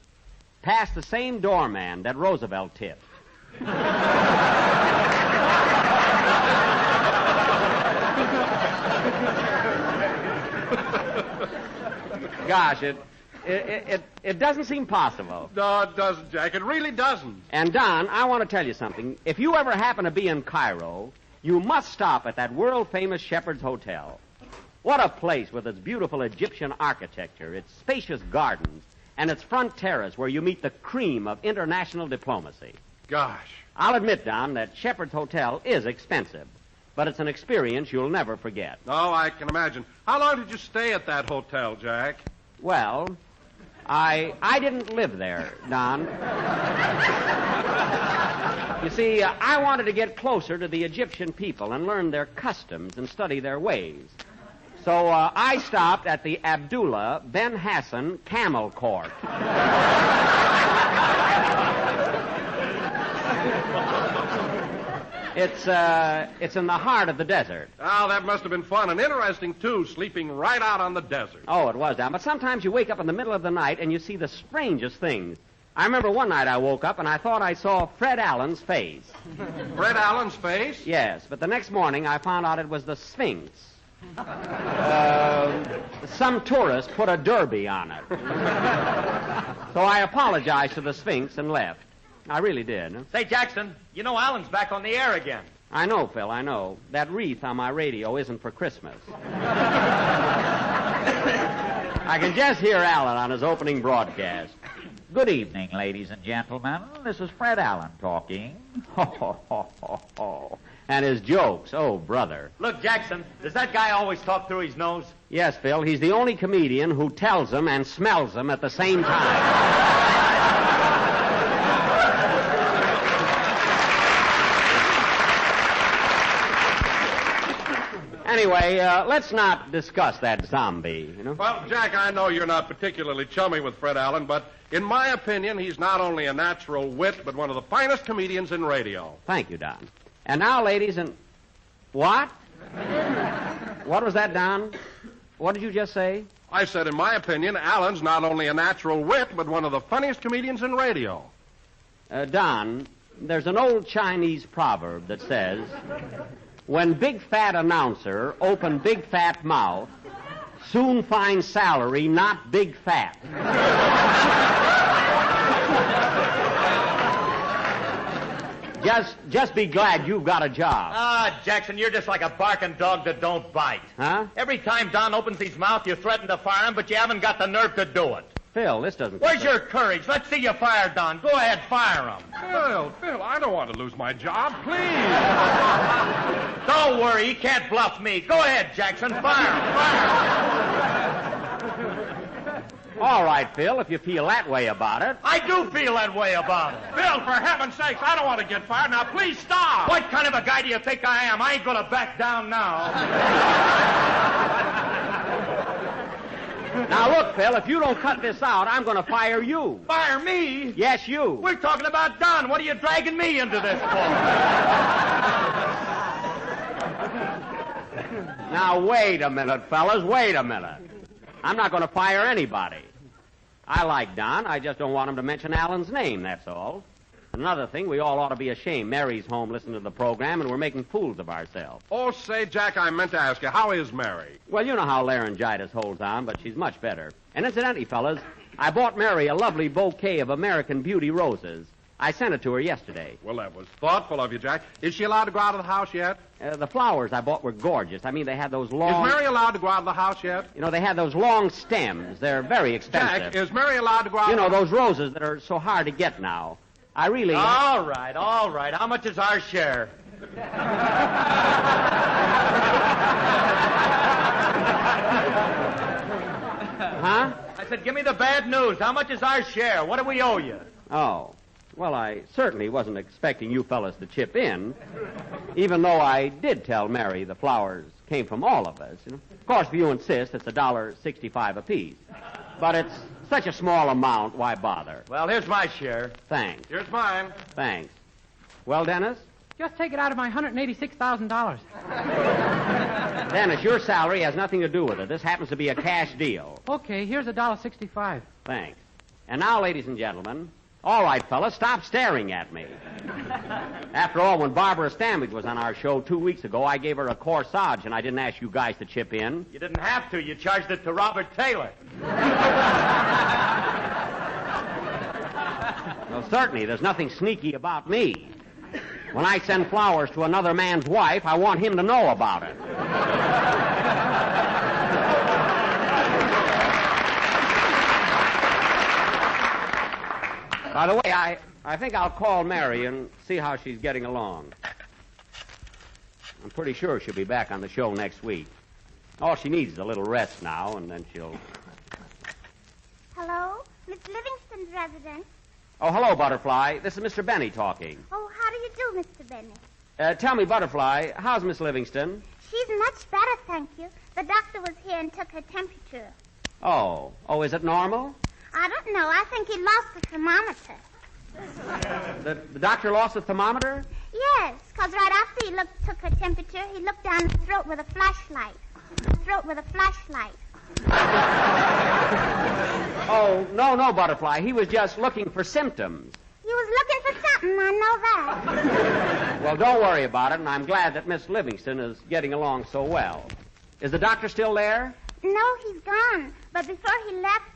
Passed the same doorman that Roosevelt tipped. Gosh, it doesn't seem possible. No, it doesn't, Jack. It really doesn't. And, Don, I want to tell you something. If you ever happen to be in Cairo, you must stop at that world-famous Shepherd's Hotel. What a place with its beautiful Egyptian architecture, its spacious gardens, and its front terrace where you meet the cream of international diplomacy. Gosh. I'll admit, Don, that Shepherd's Hotel is expensive, but it's an experience you'll never forget. Oh, I can imagine. How long did you stay at that hotel, Jack? Well, I didn't live there, Don. You see, I wanted to get closer to the Egyptian people and learn their customs and study their ways. So I stopped at the Abdullah Ben Hassan Camel Court. It's in the heart of the desert. Oh, that must have been fun and interesting, too, sleeping right out on the desert. Oh, it was, Don. But sometimes you wake up in the middle of the night and you see the strangest things. I remember one night I woke up and I thought I saw Fred Allen's face. Fred Allen's face? Yes, but the next morning I found out it was the Sphinx. Some tourist put a derby on it. So I apologized to the Sphinx and left. I really did. Say, Jackson, you know Alan's back on the air again. I know, Phil, I know. That wreath on my radio isn't for Christmas. I can just hear Alan on his opening broadcast. Good evening, ladies and gentlemen. This is Fred Allen talking. Ho, ho, ho, ho, ho. And his jokes, oh, brother. Look, Jackson, does that guy always talk through his nose? Yes, Phil, he's the only comedian who tells them and smells them at the same time. Anyway, let's not discuss that zombie, you know? Well, Jack, I know you're not particularly chummy with Fred Allen, but in my opinion, he's not only a natural wit, but one of the finest comedians in radio. Thank you, Don. And now, ladies and... What? What was that, Don? What did you just say? I said, in my opinion, Allen's not only a natural wit, but one of the funniest comedians in radio. Don, there's an old Chinese proverb that says... When big fat announcer open big fat mouth, soon find salary, not big fat. Just be glad you've got a job. Ah, Jackson, you're just like a barking dog that don't bite. Huh? Every time Don opens his mouth, you threaten to fire him, but you haven't got the nerve to do it. Phil, this doesn't... Where's your courage? Let's see you fire Don. Go ahead, fire him. Phil, I don't want to lose my job. Please. Don't worry, he can't bluff me. Go ahead, Jackson. Fire him. All right, Phil, if you feel that way about it. I do feel that way about it. Phil, for heaven's sakes, I don't want to get fired. Now, please stop. What kind of a guy do you think I am? I ain't going to back down now. Now, look, Phil, if you don't cut this out, I'm going to fire you. Fire me? Yes, you. We're talking about Don. What are you dragging me into this for? Now, wait a minute, fellas. Wait a minute. I'm not going to fire anybody. I like Don. I just don't want him to mention Alan's name, that's all. Another thing, we all ought to be ashamed. Mary's home listening to the program, and we're making fools of ourselves. Oh, say, Jack, I meant to ask you, how is Mary? Well, you know how laryngitis holds on, but she's much better. And incidentally, fellas, I bought Mary a lovely bouquet of American Beauty roses. I sent it to her yesterday. Well, that was thoughtful of you, Jack. Is she allowed to go out of the house yet? The flowers I bought were gorgeous. I mean, they had those long... Is Mary allowed to go out of the house yet? You know, they had those long stems. They're very expensive. Jack, is Mary allowed to go out You know, those roses that are so hard to get now. I really... All right. How much is our share? Huh? I said, give me the bad news. How much is our share? What do we owe you? Oh. Well, I certainly wasn't expecting you fellas to chip in, even though I did tell Mary the flowers came from all of us. You know? Of course, if you insist, it's $1.65 apiece. But it's such a small amount, why bother? Well, here's my share. Thanks. Here's mine. Thanks. Well, Dennis? Just take it out of my $186,000. Dennis, your salary has nothing to do with it. This happens to be a cash deal. Okay, here's $1.65. Thanks. And now, ladies and gentlemen, all right, fellas, stop staring at me. After all, when Barbara Stanwyck was on our show 2 weeks ago, I gave her a corsage, and I didn't ask you guys to chip in. You didn't have to. You charged it to Robert Taylor. Well, certainly, there's nothing sneaky about me. When I send flowers to another man's wife, I want him to know about it. By the way, I think I'll call Mary and see how she's getting along. I'm pretty sure she'll be back on the show next week. All she needs is a little rest now, and then she'll... Hello? Miss Livingston's residence. Oh, hello, Butterfly. This is Mr. Benny talking. Oh, how do you do, Mr. Benny? Tell me, Butterfly, how's Miss Livingston? She's much better, thank you. The doctor was here and took her temperature. Oh, is it normal? I don't know. I think he lost the thermometer. The doctor lost the thermometer? Yes, because right after he took her temperature, he looked down her throat with a flashlight. Oh, no, Butterfly. He was just looking for symptoms. He was looking for something, I know that. Well, don't worry about it, and I'm glad that Miss Livingston is getting along so well. Is the doctor still there? No, he's gone. But before he left,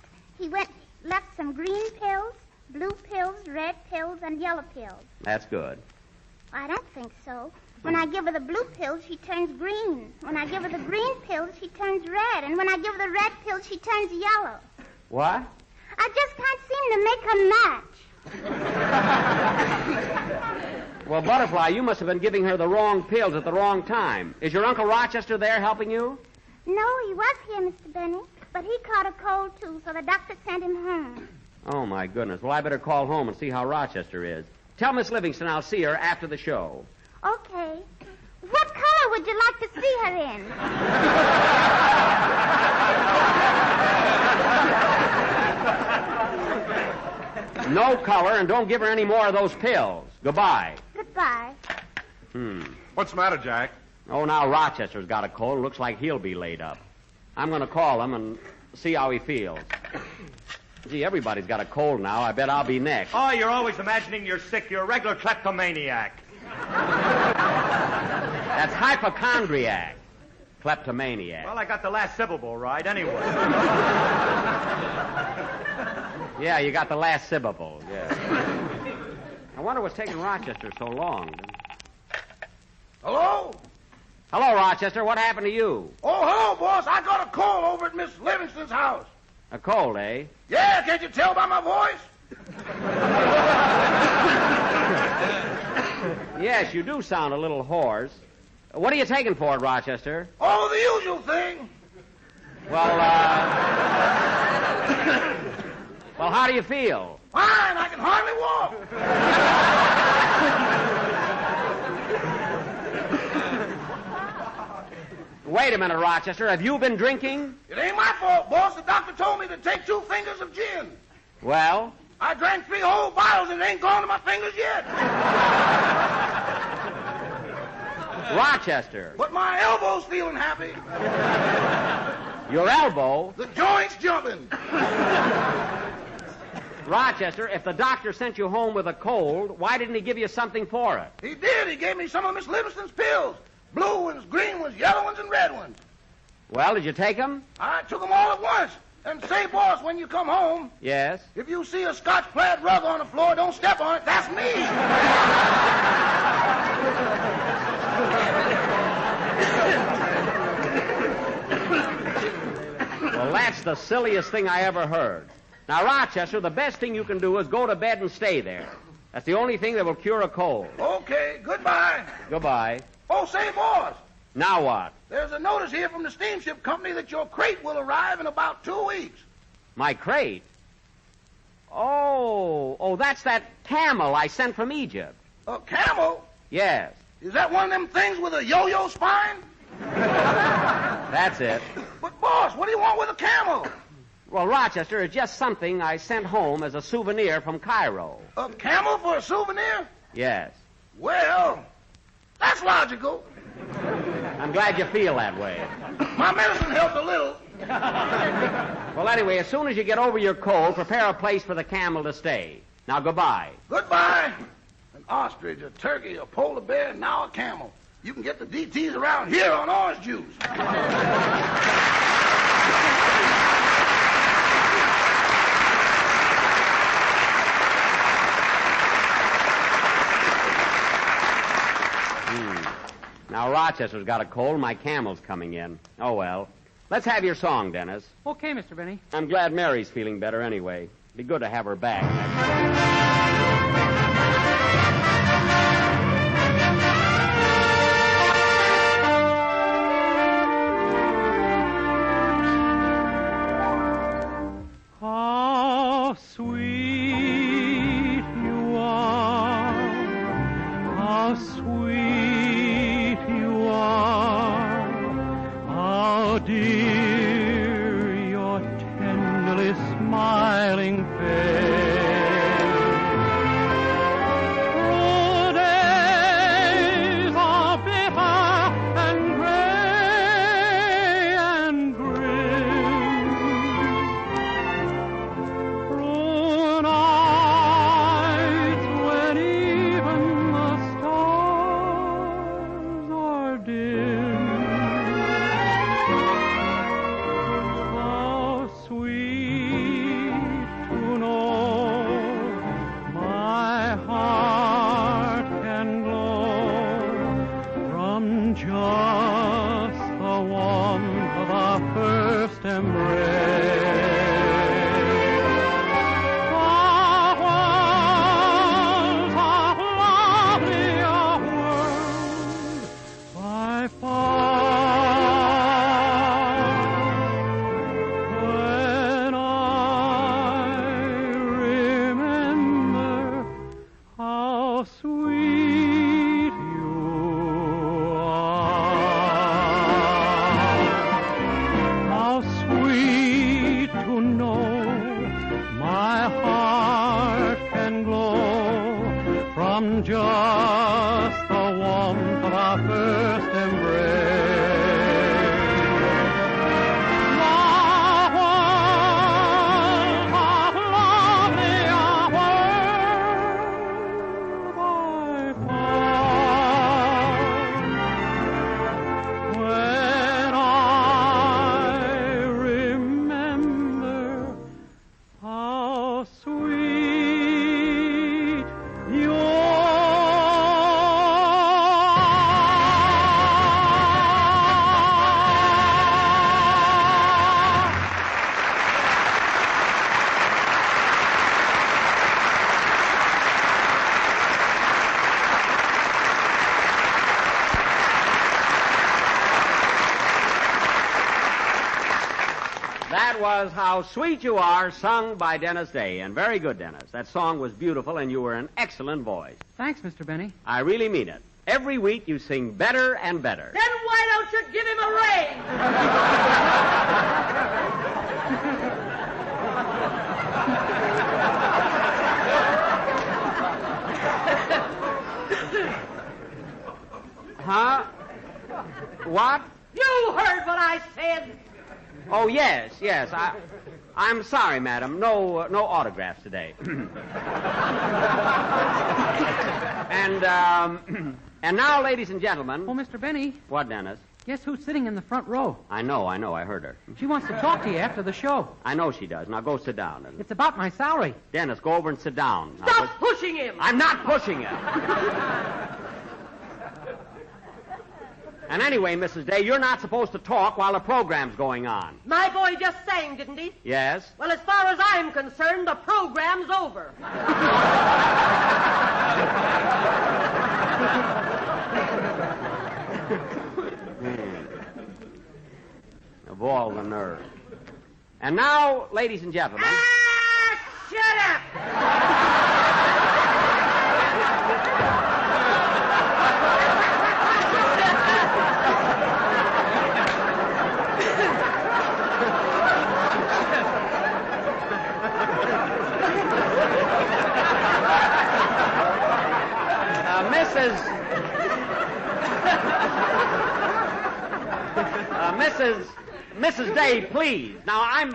left some green pills, blue pills, red pills, and yellow pills. That's good. I don't think so. When I give her the blue pills, she turns green. When I give her the green pills, she turns red. And when I give her the red pills, she turns yellow. What? I just can't seem to make her match. Well, Butterfly, you must have been giving her the wrong pills at the wrong time. Is your Uncle Rochester there helping you? No, he was here, Mr. Benny. But he caught a cold, too, so the doctor sent him home. Oh, my goodness. Well, I better call home and see how Rochester is. Tell Miss Livingston I'll see her after the show. Okay. What color would you like to see her in? No color, and don't give her any more of those pills. Goodbye. Goodbye. What's the matter, Jack? Oh, now Rochester's got a cold. Looks like he'll be laid up. I'm going to call him and see how he feels. Gee, everybody's got a cold now. I bet I'll be next. Oh, you're always imagining you're sick. You're a regular kleptomaniac. That's hypochondriac. Kleptomaniac. Well, I got the last syllable right anyway. Yeah, you got the last syllable. Yeah. I wonder what's taking Rochester so long. Hello? Hello, Rochester. What happened to you? Oh, hello, boss. I got a call over at Miss Livingston's house. A cold, eh? Yeah, can't you tell by my voice? Yes, you do sound a little hoarse. What are you taking for it, Rochester? Oh, the usual thing. Well, well, how do you feel? Fine, I can hardly walk. Wait a minute, Rochester. Have you been drinking? It ain't my fault, boss. The doctor told me to take 2 fingers of gin. Well? I drank 3 whole bottles and it ain't gone to my fingers yet. Rochester. But my elbow's feeling happy. Your elbow? The joint's jumping. Rochester, if the doctor sent you home with a cold, why didn't he give you something for it? He did. He gave me some of Miss Livingston's pills. Blue ones, green ones, yellow ones, and red ones. Well, did you take them? I took them all at once. And say, boss, when you come home, yes, if you see a Scotch plaid rug on the floor, don't step on it. That's me. Well, that's the silliest thing I ever heard. Now, Rochester, the best thing you can do is go to bed and stay there. That's the only thing that will cure a cold. Okay, goodbye. Goodbye. Oh, say, boss. Now what? There's a notice here from the steamship company that your crate will arrive in about 2 weeks. My crate? Oh, that's that camel I sent from Egypt. A camel? Yes. Is that one of them things with a yo-yo spine? That's it. But, boss, what do you want with a camel? Well, Rochester, it's just something I sent home as a souvenir from Cairo. A camel for a souvenir? Yes. Well, that's logical. I'm glad you feel that way. My medicine helped a little. Well, anyway, as soon as you get over your cold, prepare a place for the camel to stay. Now, goodbye. Goodbye. An ostrich, a turkey, a polar bear, and now a camel. You can get the DTs around here on orange juice. Now, Rochester's got a cold. My camel's coming in. Oh, well. Let's have your song, Dennis. Okay, Mr. Benny. I'm glad Mary's feeling better anyway. Be good to have her back. How sweet you are, how sweet you are, how dear your tenderly smiling face. True days are bitter and gray and grim. True nights when even the stars are dim. That was How Sweet You Are, sung by Dennis Day. And very good, Dennis. That song was beautiful, and you were an excellent voice. Thanks, Mr. Benny. I really mean it. Every week you sing better and better. Then why don't you give him a raise? Huh? What? You heard what I said. Oh, yes. I'm sorry, madam. No autographs today. And now, ladies and gentlemen. Oh, Mr. Benny. What, Dennis? Guess who's sitting in the front row? I know. I heard her. She wants to talk to you after the show. I know she does. Now go sit down. It's about my salary. Dennis, go over and sit down. Stop pushing him. I'm not pushing him. And anyway, Mrs. Day, you're not supposed to talk while the program's going on. My boy just sang, didn't he? Yes? Well, as far as I'm concerned, the program's over. Of all the nerve. And now, ladies and gentlemen. Shut up! Mrs. Day, please. Now, I'm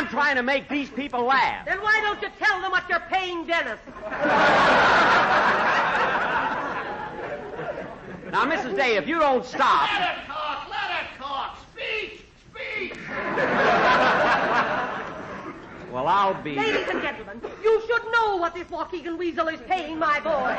trying to make these people laugh. Then why don't you tell them what you're paying Dennis? Now, Mrs. Day, if you don't stop... Let it talk. Speech. Well, I'll be... Ladies and gentlemen, you should know what this Waukegan weasel is paying my boy.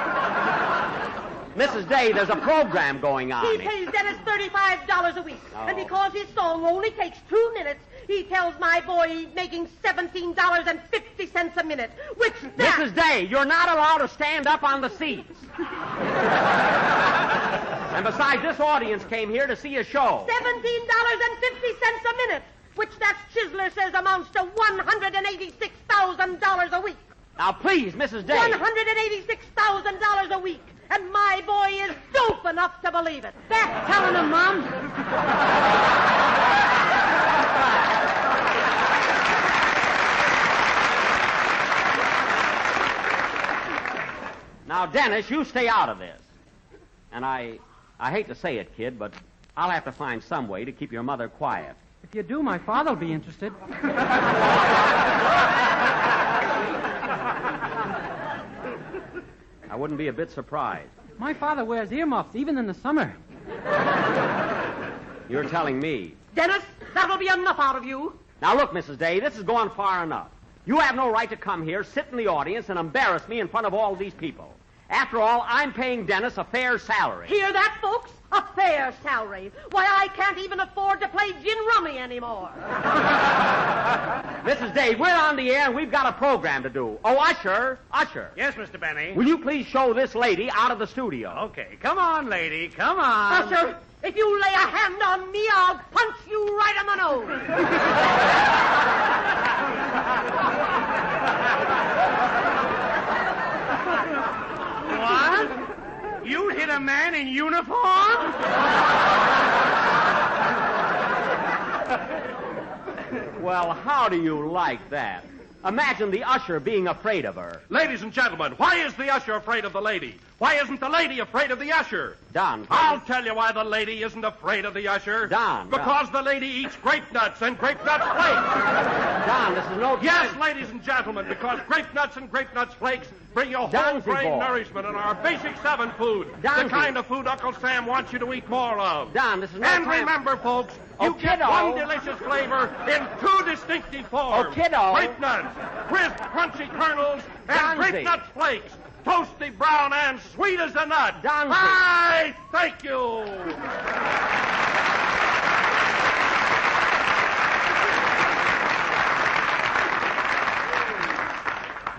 Mrs. Day, there's a program going on. He pays Dennis $35 a week. Oh. And because his song only takes 2 minutes, he tells my boy he's making $17.50 a minute, which that... Mrs. Day, you're not allowed to stand up on the seats. And besides, this audience came here to see a show. $17.50 a minute, which that chiseler says amounts to $186,000 a week. Now, please, Mrs. Day. $186,000 a week. And my boy is dope enough to believe it. Back telling him, Mom. Now, Dennis, you stay out of this. And I hate to say it, kid, but I'll have to find some way to keep your mother quiet. If you do, my father'll be interested. I wouldn't be a bit surprised. My father wears earmuffs even in the summer. You're telling me. Dennis, that'll be enough out of you. Now, look, Mrs. Day, this has gone far enough. You have no right to come here, sit in the audience, and embarrass me in front of all these people. After all, I'm paying Dennis a fair salary. Hear that, folks? A fair salary. Why, I can't even afford to play gin rummy anymore. Mrs. Day, we're on the air, and we've got a program to do. Oh, Usher. Yes, Mr. Benny? Will you please show this lady out of the studio? Okay, come on, lady, come on. Usher, if you lay a hand on me, I'll punch you right in the nose. What? You hit a man in uniform? Well, how do you like that? Imagine the usher being afraid of her. Ladies and gentlemen, why is the usher afraid of the lady? Why isn't the lady afraid of the usher? Don. I'll tell you why the lady isn't afraid of the usher. Don. Because the lady eats grape nuts and grape nut flakes. Don, this is no time. Yes, ladies and gentlemen, because grape nuts and grape nuts flakes bring you whole Donsy grain boy. nourishment and our basic 7 food. Donsy. The kind of food Uncle Sam wants you to eat more of. Don, this is no And time. remember, folks, Oh, you get kiddo. one delicious flavor in 2 distinctive forms. Oh, kiddo. Grape nuts, crisp, crunchy kernels, and Donsy. grape nut flakes. Toasty, brown, and sweet as a nut. Donsy. I thank you.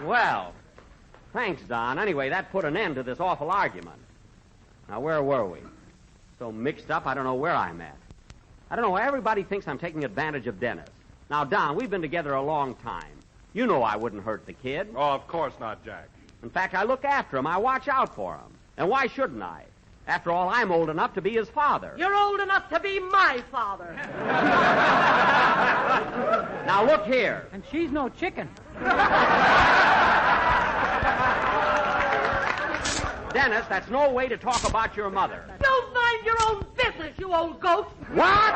Well, thanks, Don. Anyway, that put an end to this awful argument. Now, where were we? So mixed up, I don't know where I'm at. I don't know. Everybody thinks I'm taking advantage of Dennis. Now, Don, we've been together a long time. You know I wouldn't hurt the kid. Oh, of course not, Jack. In fact, I look after him. I watch out for him. And why shouldn't I? After all, I'm old enough to be his father. You're old enough to be my father. Now, look here. And she's no chicken. Dennis, that's no way to talk about your mother. You mind your own business, you old goat. What?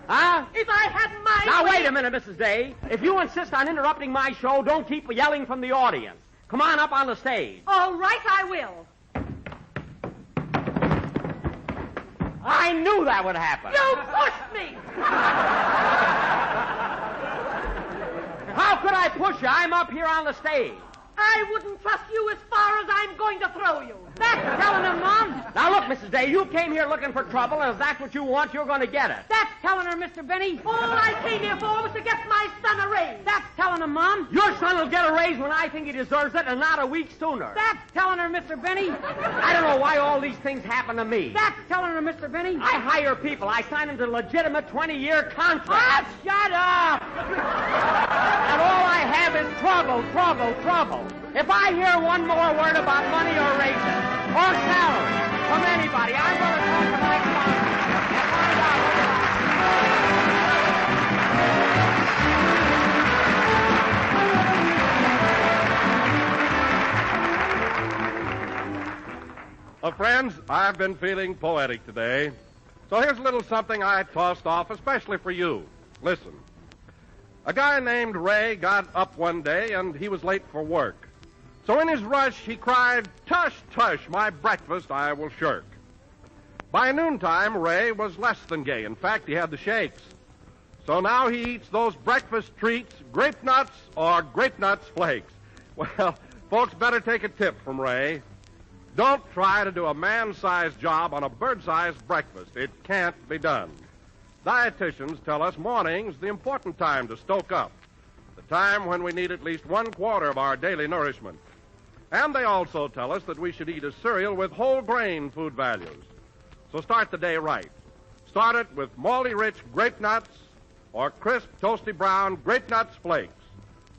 Huh? If I had my Now, way... wait a minute, Mrs. Day. If you insist on interrupting my show, don't keep yelling from the audience. Come on up on the stage. All right, I will. I knew that would happen. You pushed me. How could I push you? I'm up here on the stage. I wouldn't trust you as far as I'm going to throw you. That's telling her, Mom. Now, look, Mrs. Day, you came here looking for trouble, and if that's what you want, you're going to get it. That's telling her, Mr. Benny. All I came here for was to get my son a raise. That's telling her, Mom. Your son will get a raise when I think he deserves it, and not a week sooner. That's telling her, Mr. Benny. I don't know why all these things happen to me. That's telling her, Mr. Benny. I hire people. I sign them to legitimate 20-year contracts. Ah, shut up! And all I have is trouble, trouble, trouble. If I hear one more word about money or raises or salary from anybody, I'm going to talk to my sponsor and find out Well, friends, I've been feeling poetic today. So here's a little something I tossed off especially for you. Listen. A guy named Ray got up one day and he was late for work. So in his rush, he cried, "Tush, tush, my breakfast I will shirk." By noontime, Ray was less than gay. In fact, he had the shakes. So now he eats those breakfast treats, grape nuts or grape nuts flakes. Well, folks better take a tip from Ray. Don't try to do a man-sized job on a bird-sized breakfast. It can't be done. Dietitians tell us morning's the important time to stoke up, the time when we need at least 1/4 of our daily nourishment. And they also tell us that we should eat a cereal with whole grain food values. So start the day right. Start it with malty-rich grape nuts or crisp, toasty brown grape nuts flakes.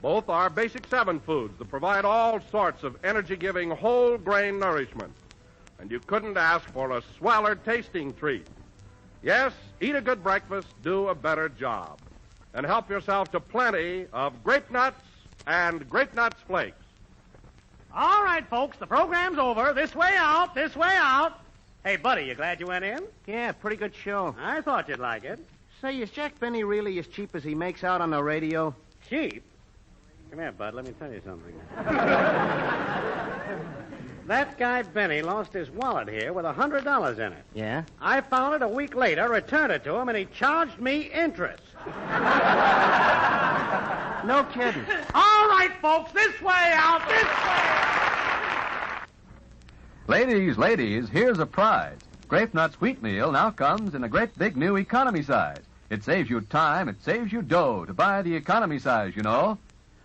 Both are basic 7 foods that provide all sorts of energy-giving whole grain nourishment. And you couldn't ask for a sweller tasting treat. Yes, eat a good breakfast, do a better job. And help yourself to plenty of grape nuts and grape nuts flakes. All right, folks, the program's over. This way out, this way out. Hey, buddy, you glad you went in? Yeah, pretty good show. I thought you'd like it. Say, is Jack Benny really as cheap as he makes out on the radio? Cheap? Come here, bud, let me tell you something. That guy Benny lost his wallet here with $100 in it. Yeah? I found it a week later, returned it to him, and he charged me interest. No kidding. All right, folks, this way out, this way. Ladies, here's a prize. Grape Nuts Wheat Meal now comes in a great big new economy size. It saves you time, it saves you dough to buy the economy size, you know.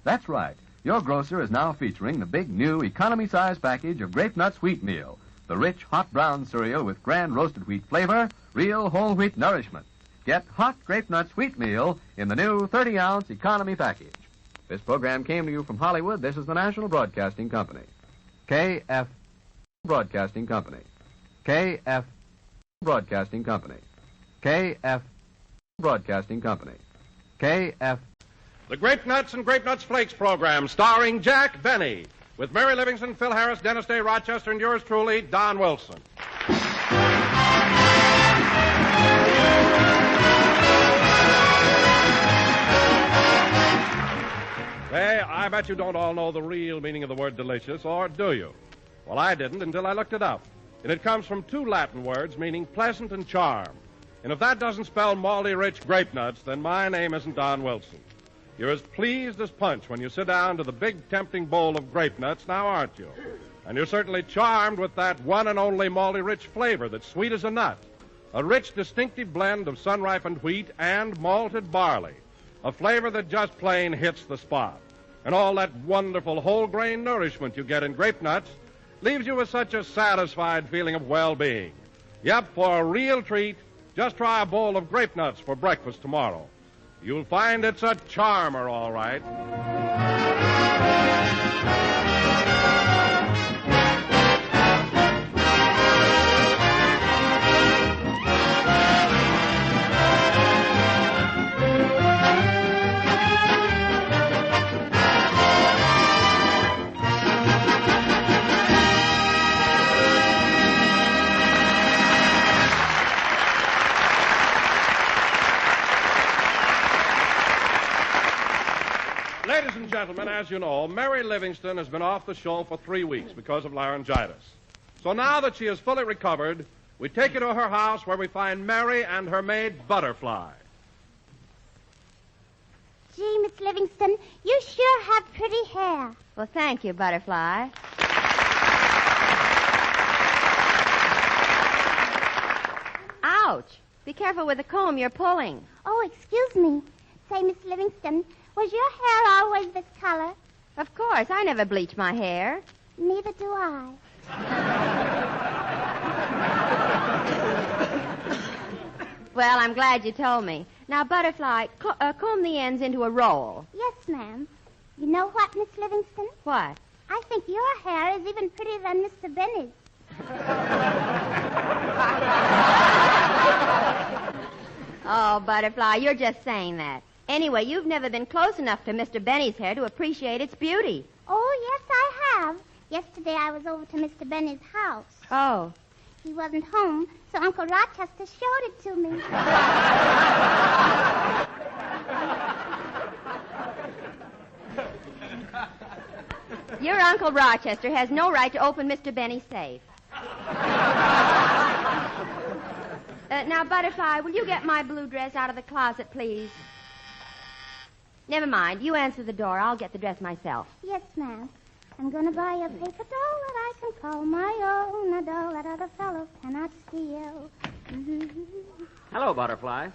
That's right. Your grocer is now featuring the big new economy size package of Grape Nuts Wheat Meal, the rich hot brown cereal with grand roasted wheat flavor, real whole wheat nourishment. Get hot Grape Nuts Wheat Meal in the new 30-ounce economy package. This program came to you from Hollywood. This is the National Broadcasting Company. KF Broadcasting Company. KF Broadcasting Company. KF Broadcasting Company. KF. The Grape Nuts and Grape Nuts Flakes program starring Jack Benny with Mary Livingston, Phil Harris, Dennis Day Rochester, and yours truly, Don Wilson. Hey, I bet you don't all know the real meaning of the word delicious, or do you? Well, I didn't until I looked it up. And it comes from 2 Latin words meaning pleasant and charm. And if that doesn't spell malty-rich grape nuts, then my name isn't Don Wilson. You're as pleased as punch when you sit down to the big, tempting bowl of grape nuts, now aren't you? And you're certainly charmed with that one and only malty-rich flavor that's sweet as a nut. A rich, distinctive blend of sun-ripened wheat and malted barley. A flavor that just plain hits the spot. And all that wonderful whole-grain nourishment you get in grape nuts leaves you with such a satisfied feeling of well-being. Yep, for a real treat, just try a bowl of grape nuts for breakfast tomorrow. You'll find it's a charmer, all right. Ladies and gentlemen, as you know, Mary Livingston has been off the show for 3 weeks because of laryngitis. So now that she is fully recovered, we take you to her house where we find Mary and her maid, Butterfly. Gee, Miss Livingston, you sure have pretty hair. Well, thank you, Butterfly. Ouch. Be careful with the comb you're pulling. Oh, excuse me. Say, Miss Livingston, was your hair always this color? Of course. I never bleach my hair. Neither do I. Well, I'm glad you told me. Now, Butterfly, comb the ends into a roll. Yes, ma'am. You know what, Miss Livingston? What? I think your hair is even prettier than Mr. Benny's. Oh, Butterfly, you're just saying that. Anyway, you've never been close enough to Mr. Benny's hair to appreciate its beauty. Oh, yes, I have. Yesterday I was over to Mr. Benny's house. Oh. He wasn't home, so Uncle Rochester showed it to me. Your Uncle Rochester has no right to open Mr. Benny's safe. Now, Butterfly, will you get my blue dress out of the closet, please? Never mind. You answer the door. I'll get the dress myself. Yes, ma'am. I'm going to buy a paper doll that I can call my own, a doll that other fellows cannot steal. Hello, Butterfly.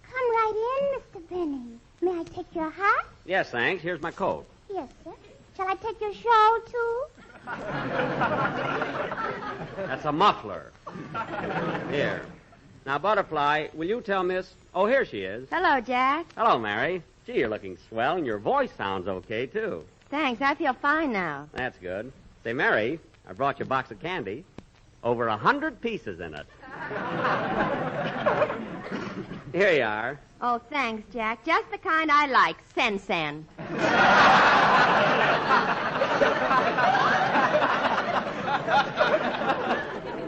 Come right in, Mr. Benny. May I take your hat? Yes, thanks. Here's my coat. Yes, sir. Shall I take your shawl, too? That's a muffler. Here. Now, Butterfly, will you tell Miss... Oh, here she is. Hello, Jack. Hello, Mary. Gee, you're looking swell, and your voice sounds okay, too. Thanks. I feel fine now. That's good. Say, Mary, I brought you a box of candy. Over 100 pieces in it. Here you are. Oh, thanks, Jack. Just the kind I like. Sen.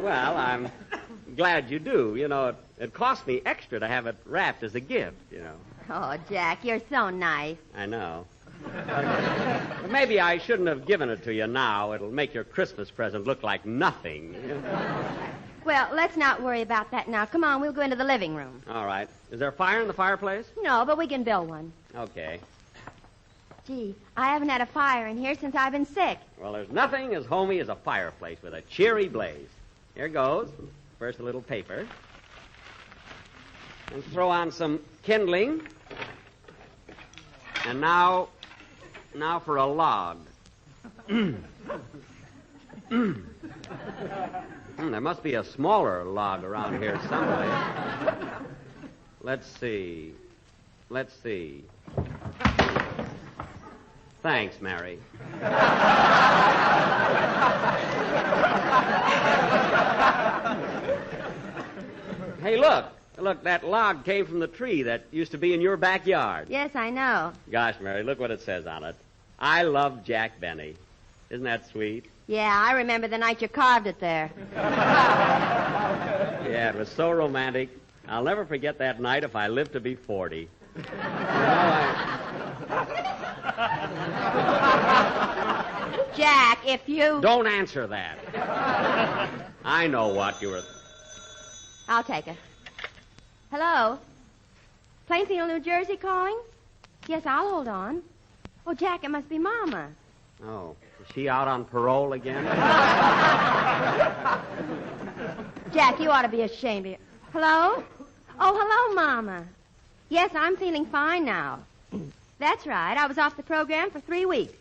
Well, I'm glad you do. You know, it cost me extra to have it wrapped as a gift, you know. Oh, Jack, you're so nice. I know. But maybe I shouldn't have given it to you now. It'll make your Christmas present look like nothing. Well, let's not worry about that now. Come on, we'll go into the living room. All right. Is there a fire in the fireplace? No, but we can build one. Okay. Gee, I haven't had a fire in here since I've been sick. Well, there's nothing as homey as a fireplace with a cheery blaze. Here goes. First, a little paper. And throw on some kindling. And now for a log. There must be a smaller log around here somewhere. Let's see. Thanks, Mary. Hey, look. Look, that log came from the tree that used to be in your backyard. Yes, I know. Gosh, Mary, look what it says on it. I love Jack Benny. Isn't that sweet? Yeah, I remember the night you carved it there. Yeah, it was so romantic. I'll never forget that night if I live to be 40. You know, Jack, if you... Don't answer that. I know what you were... I'll take it. Hello? Plainfield, New Jersey calling? Yes, I'll hold on. Oh, Jack, it must be Mama. Oh, is she out on parole again? Jack, you ought to be ashamed of you. Hello? Oh, hello, Mama. Yes, I'm feeling fine now. That's right. I was off the program for 3 weeks.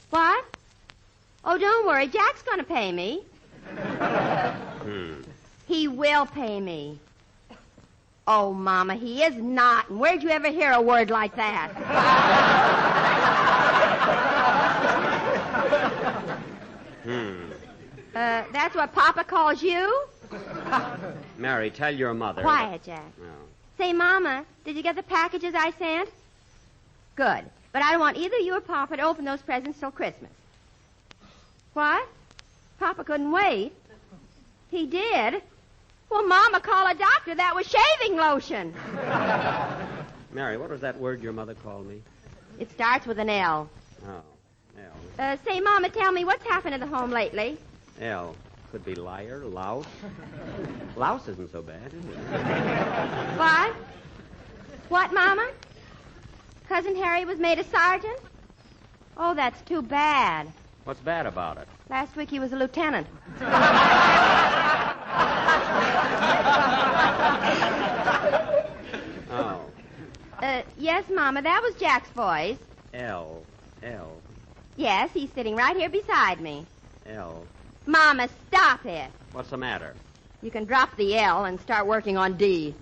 What? Oh, don't worry. Jack's going to pay me. He will pay me. Oh, Mama, he is not. And where'd you ever hear a word like that? That's what Papa calls you? Mary, tell your mother. Quiet, Jack. No. Say, Mama, did you get the packages I sent? Good. But I don't want either you or Papa to open those presents till Christmas. What? Papa couldn't wait. He did? Well, Mama, call a doctor. That was shaving lotion. Mary, what was that word your mother called me? It starts with an L. Oh, L. Say, Mama, tell me, what's happened to the home lately? L. Could be liar, louse. Louse isn't so bad, is it? What? What, Mama? Cousin Harry was made a sergeant? Oh, that's too bad. What's bad about it? Last week he was a lieutenant. Oh. Yes, Mama, that was Jack's voice. L. Yes, he's sitting right here beside me. L. Mama, stop it. What's the matter? You can drop the L and start working on D.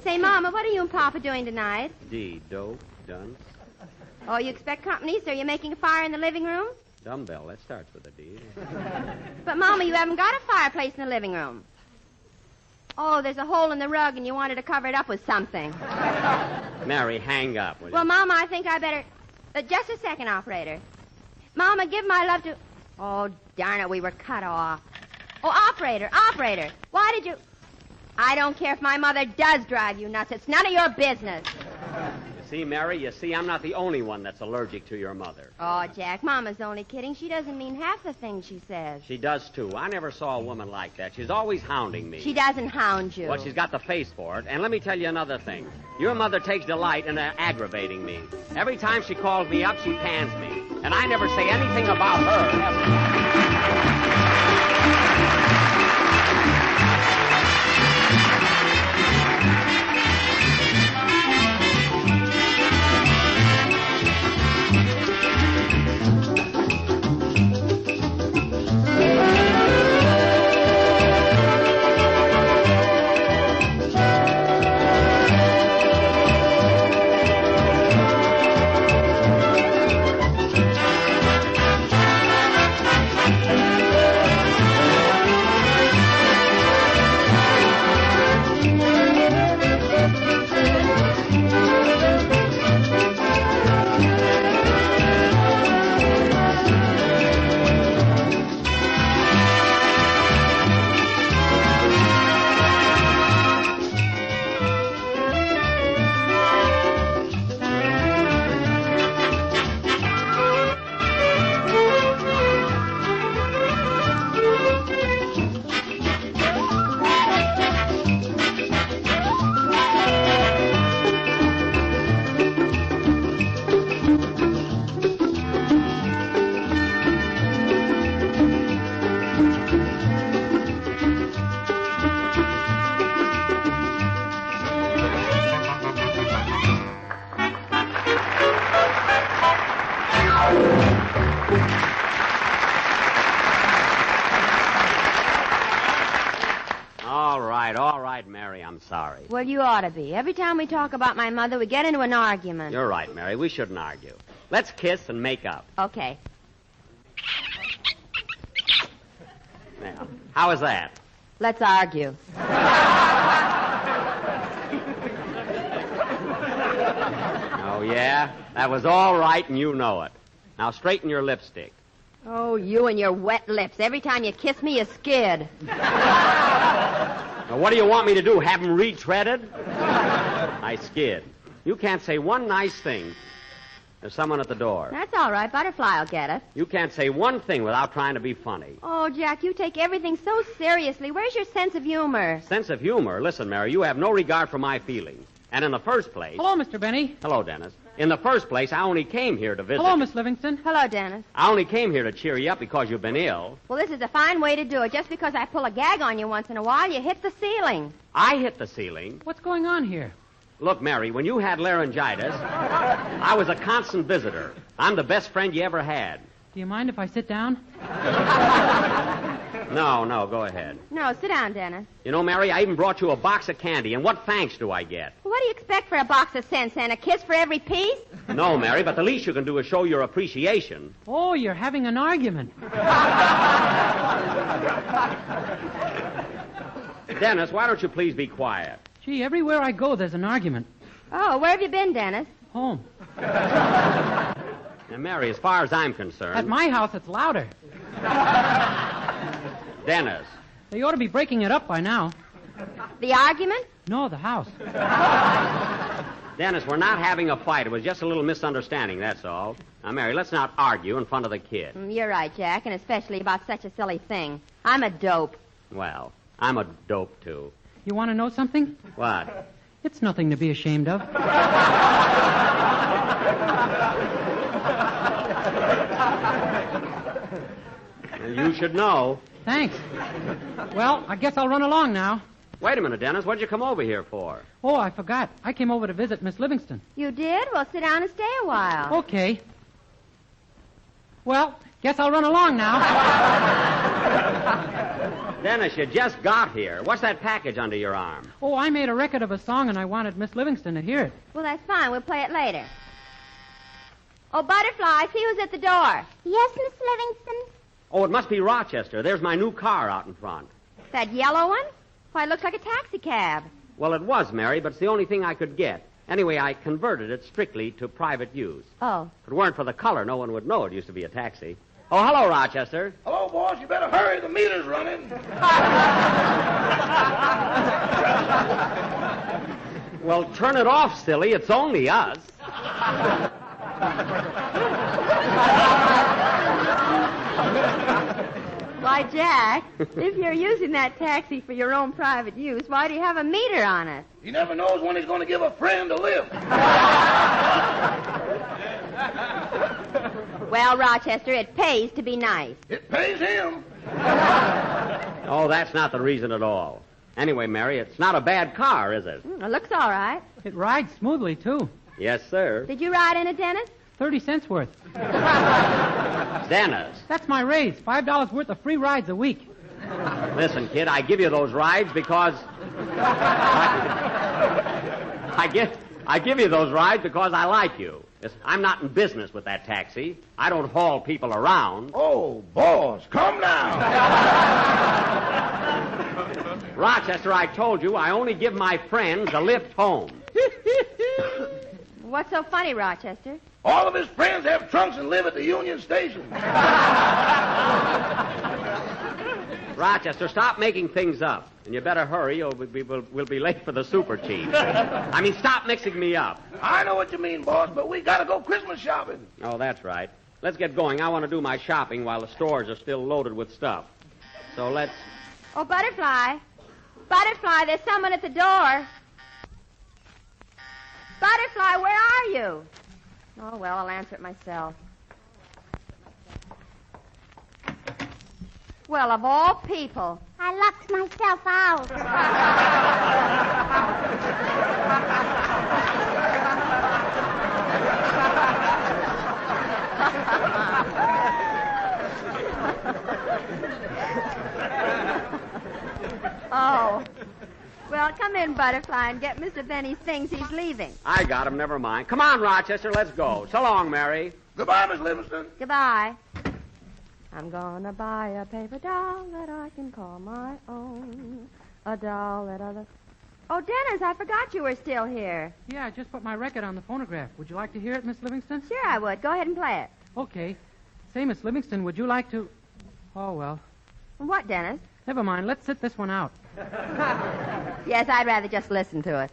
Say, Mama, what are you and Papa doing tonight? D. Dope. Dunce. Oh, you expect company, so you're making a fire in the living room? Dumbbell. That starts with a D. But, Mama, you haven't got a fireplace in the living room. Oh, there's a hole in the rug, and you wanted to cover it up with something. Mary, hang up, will you? Well, Mama, I think I better... just a second, operator. Mama, give my love to... Oh, darn it, we were cut off. Oh, operator, why did you... I don't care if my mother does drive you nuts. It's none of your business. See, Mary, I'm not the only one that's allergic to your mother. Oh, Jack, Mama's only kidding. She doesn't mean half the things she says. She does, too. I never saw a woman like that. She's always hounding me. She doesn't hound you. Well, she's got the face for it. And let me tell you another thing. Your mother takes delight in aggravating me. Every time she calls me up, she pans me. And I never say anything about her, ever. All right, Mary, I'm sorry. Well, you ought to be. Every time we talk about my mother, we get into an argument. You're right, Mary. We shouldn't argue. Let's kiss and make up. Okay. Now, how is that? Let's argue. Oh, yeah? That was all right, and you know it. Now, straighten your lipstick. Oh, you and your wet lips. Every time you kiss me, you skid. Now, what do you want me to do, have them retreaded? I skid. You can't say one nice thing. There's someone at the door. That's all right. Butterfly will get it. You can't say one thing without trying to be funny. Oh, Jack, you take everything so seriously. Where's your sense of humor? Sense of humor? Listen, Mary, you have no regard for my feelings. And in the first place... Hello, Mr. Benny. Hello, Dennis. In the first place, I only came here to visit. Hello, Miss Livingston. Hello, Dennis. I only came here to cheer you up because you've been ill. Well, this is a fine way to do it. Just because I pull a gag on you once in a while, you hit the ceiling. I hit the ceiling? What's going on here? Look, Mary, when you had laryngitis, I was a constant visitor. I'm the best friend you ever had. Do you mind if I sit down? No, go ahead. No, sit down, Dennis. You know, Mary, I even brought you a box of candy, and what thanks do I get? What do you expect for a box of cents, and a kiss for every piece? No, Mary, but the least you can do is show your appreciation. Oh, you're having an argument. Dennis, why don't you please be quiet? Gee, everywhere I go, there's an argument. Oh, where have you been, Dennis? Home. Now, Mary, as far as I'm concerned... At my house, it's louder. Dennis. They ought to be breaking it up by now. The argument? No, the house. Dennis, we're not having a fight. It was just a little misunderstanding, that's all. Now, Mary, let's not argue in front of the kid. You're right, Jack, and especially about such a silly thing. I'm a dope. Well, I'm a dope, too. You want to know something? What? It's nothing to be ashamed of. You should know. Thanks. Well, I guess I'll run along now. Wait a minute, Dennis. What'd you come over here for? Oh, I forgot. I came over to visit Miss Livingston. You did? Well, sit down and stay a while. Okay. Well, guess I'll run along now. Dennis, you just got here. What's that package under your arm? Oh, I made a record of a song, and I wanted Miss Livingston to hear it. Well, that's fine. We'll play it later. Oh, Butterfly, see who's at the door. Yes, Miss Livingston? Oh, it must be Rochester. There's my new car out in front. That yellow one? Why, it looks like a taxi cab. Well, it was, Mary, but it's the only thing I could get. Anyway, I converted it strictly to private use. Oh. If it weren't for the color, no one would know it used to be a taxi. Oh, hello, Rochester. Hello, boss. You better hurry. The meter's running. Well, turn it off, silly. It's only us. Why, Jack, if you're using that taxi for your own private use, why do you have a meter on it? He never knows when he's going to give a friend a lift. Well, Rochester, it pays to be nice. It pays him. Oh, that's not the reason at all. Anyway, Mary, it's not a bad car, is it? It looks all right. It rides smoothly, too. Yes, sir. Did you ride in it, Dennis? 30 cents worth. Dennis. That's my raise. $5 worth of free rides a week. Listen, kid, I give you those rides because... I give you those rides because I like you. I'm not in business with that taxi. I don't haul people around. Oh, boss, come now. Rochester, I told you I only give my friends a lift home. What's so funny, Rochester? All of his friends have trunks and live at the Union Station. Rochester, stop making things up. And you better hurry or we'll be late for the super chief. I mean, stop mixing me up. I know what you mean, boss, but we got to go Christmas shopping. Oh, that's right. Let's get going. I want to do my shopping while the stores are still loaded with stuff. So let's... Oh, Butterfly. Butterfly, there's someone at the door. Butterfly, where are you? Oh, well, I'll answer it myself. Well, of all people. I locked myself out. Oh. Well, come in, Butterfly, and get Mr. Benny's things. He's leaving. I got him. Never mind. Come on, Rochester. Let's go. So long, Mary. Goodbye, Miss Livingston. Goodbye. I'm gonna buy a paper doll that I can call my own. A doll that other... Oh, Dennis, I forgot you were still here. Yeah, I just put my record on the phonograph. Would you like to hear it, Miss Livingston? Sure, I would. Go ahead and play it. Okay. Say, Miss Livingston, would you like to... Oh, well. What, Dennis? Never mind. Let's sit this one out. Yes, I'd rather just listen to it.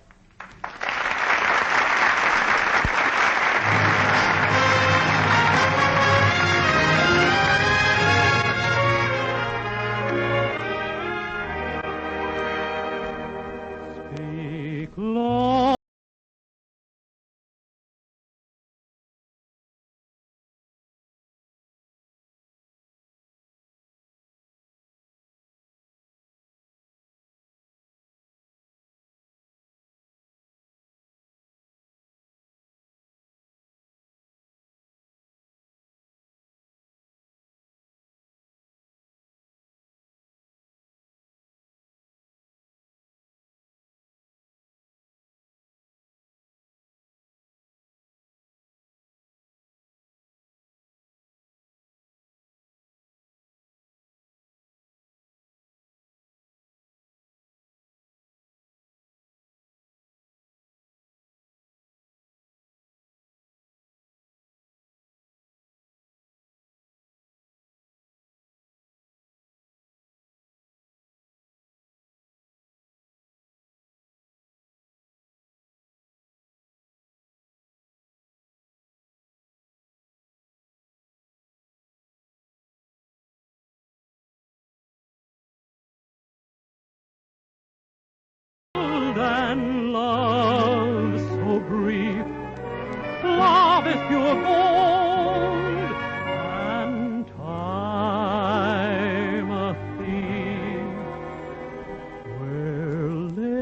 gold and love so brief. Love is pure gold and time a thief. We're late,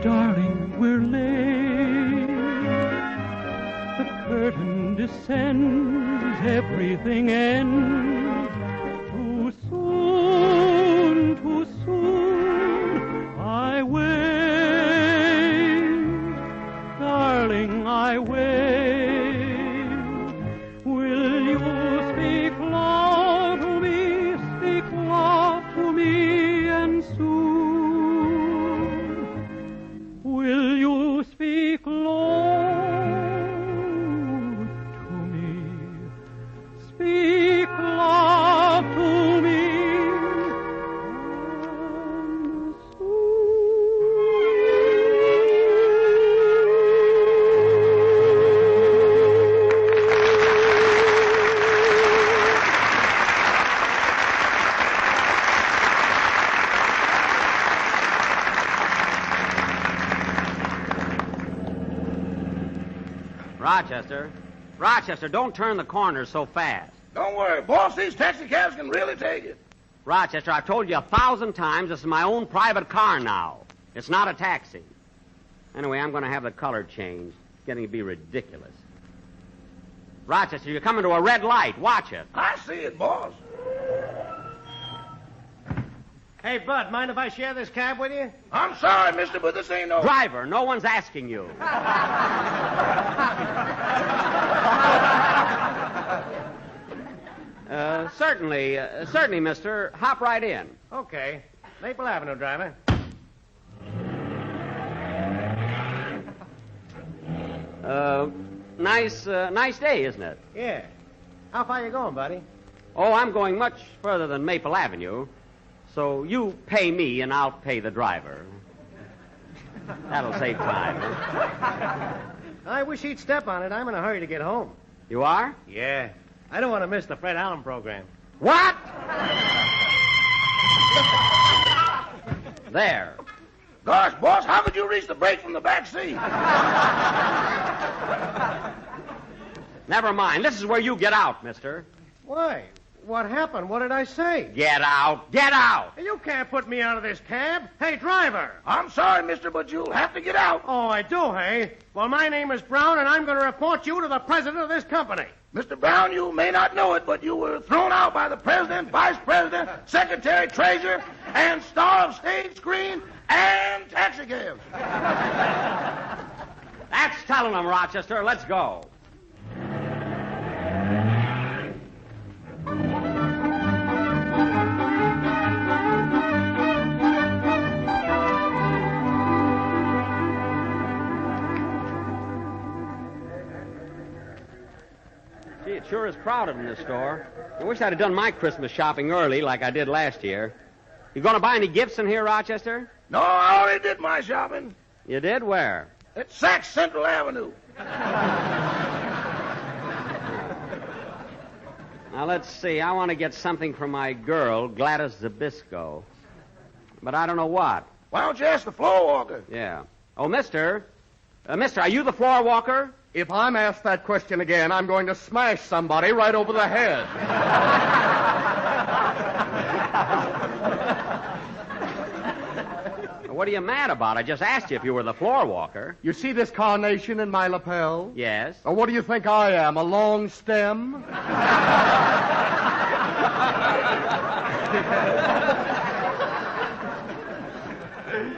darling, we're late. The curtain descends, everything ends. Too soon, too soon, I wait. Darling, I wait. Will you speak love to me, speak love to me, and soon? Will you speak love to me, speak love to me, and Rochester, don't turn the corners so fast. Don't worry, boss. These taxicabs can really take it. Rochester, I've told you 1,000 times this is my own private car now. It's not a taxi. Anyway, I'm going to have the color changed. It's getting to be ridiculous. Rochester, you're coming to a red light. Watch it. I see it, boss. Hey, Bud, mind if I share this cab with you? I'm sorry, mister, but this ain't no... Driver, no one's asking you. Certainly, mister. Hop right in. Okay. Maple Avenue, driver. Nice day, isn't it? Yeah. How far you going, buddy? Oh, I'm going much further than Maple Avenue. So you pay me and I'll pay the driver. That'll save time. I wish he'd step on it. I'm in a hurry to get home. You are? Yeah. I don't want to miss the Fred Allen program. What? There. Gosh, boss, how could you reach the brake from the back seat? Never mind. This is where you get out, mister. Why? What happened? What did I say? Get out. Get out. You can't put me out of this cab. Hey, driver. I'm sorry, mister, but you'll have to get out. Oh, I do, hey? Well, my name is Brown, and I'm going to report you to the president of this company. Mr. Brown, you may not know it, but you were thrown out by the president, vice president, secretary, treasurer, and star of stage, screen, and taxicabs. That's telling them, Rochester. Let's go. Gee, it sure is crowded in this store. I wish I'd have done my Christmas shopping early like I did last year. You going to buy any gifts in here, Rochester? No, I already did my shopping. You did? Where? At Saks Central Avenue. Now, let's see. I want to get something for my girl, Gladys Zabisco. But I don't know what. Why don't you ask the floor walker? Yeah. Oh, mister. Mister, are you the floor walker? If I'm asked that question again, I'm going to smash somebody right over the head. What are you mad about? I just asked you if you were the floor walker. You see this carnation in my lapel? Yes. Or what do you think I am, a long stem?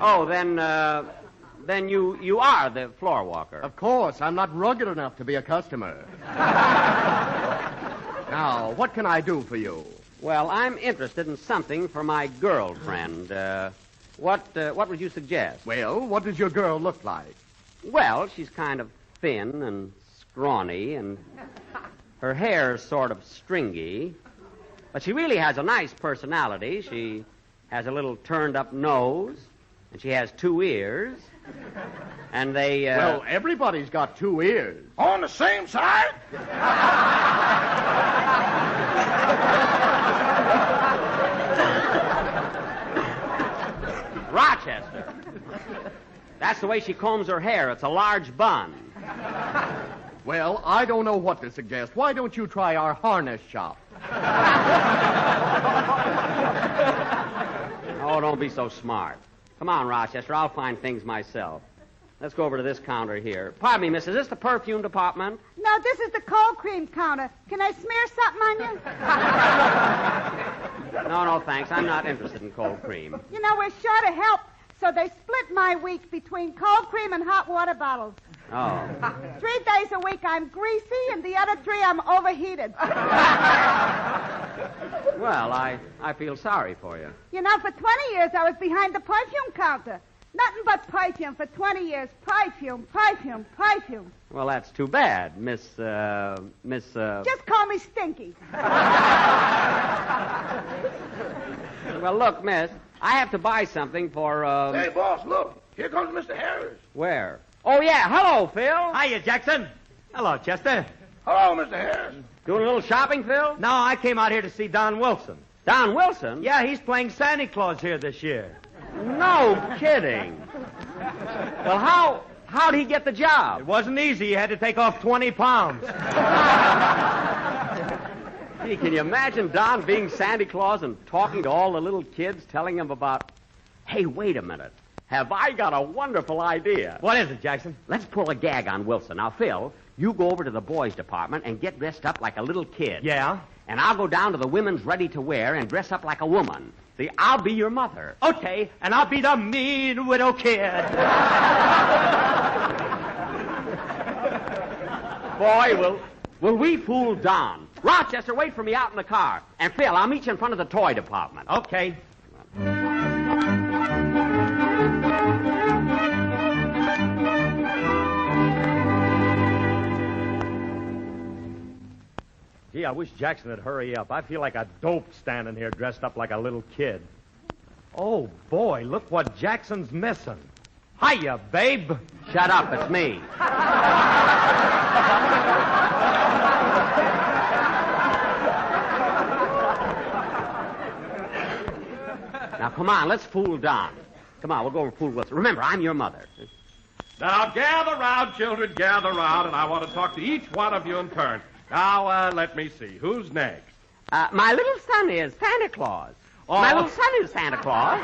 Oh, then you are the floor walker. Of course. I'm not rugged enough to be a customer. Now, what can I do for you? Well, I'm interested in something for my girlfriend. What would you suggest? Well, what does your girl look like? Well, she's kind of thin and scrawny, and her hair's sort of stringy. But she really has a nice personality. She has a little turned-up nose, and she has 2 ears. And they, Well, everybody's got 2 ears. On the same side? Rochester. That's the way she combs her hair. It's a large bun. Well, I don't know what to suggest. Why don't you try our harness shop? Oh, don't be so smart. Come on, Rochester. I'll find things myself. Let's go over to this counter here. Pardon me, miss. Is this the perfume department? No, this is the cold cream counter. Can I smear something on you? No, thanks. I'm not interested in cold cream. You know, we're short of help, so they split my week between cold cream and hot water bottles. Oh. 3 days a week I'm greasy, and the other 3 I'm overheated. Well, I feel sorry for you. You know, for 20 years I was behind the perfume counter. Nothing but perfume for 20 years. Perfume, perfume, perfume. Well, that's too bad, Miss. Just call me Stinky. Well, look, miss, I have to buy something for, Hey, boss, look. Here comes Mr. Harris. Where? Oh, yeah. Hello, Phil. Hiya, Jackson. Hello, Chester. Hello, Mr. Harris. Doing a little shopping, Phil? No, I came out here to see Don Wilson. Don Wilson? Yeah, he's playing Santa Claus here this year. No kidding. Well, how'd he get the job? It wasn't easy. He had to take off 20 pounds. Gee, can you imagine Don being Santa Claus and talking to all the little kids, telling them about... Hey, wait a minute. Have I got a wonderful idea? What is it, Jackson? Let's pull a gag on Wilson. Now, Phil, you go over to the boys' department and get dressed up like a little kid. Yeah? And I'll go down to the women's ready-to-wear and dress up like a woman. See, I'll be your mother. Okay, and I'll be the mean widow kid. Boy, will we fool Don. Rochester, wait for me out in the car. And Phil, I'll meet you in front of the toy department. Okay. Gee, I wish Jackson would hurry up. I feel like a dope standing here dressed up like a little kid. Oh, boy, look what Jackson's missing. Hiya, babe. Shut up, it's me. Now, come on, let's fool Don. Come on, we'll go over and fool Wilson. Remember, I'm your mother. Now, gather round, children, gather round, and I want to talk to each one of you in turn. Now, let me see. Who's next? My little son is Santa Claus. Oh. My little son is Santa Claus.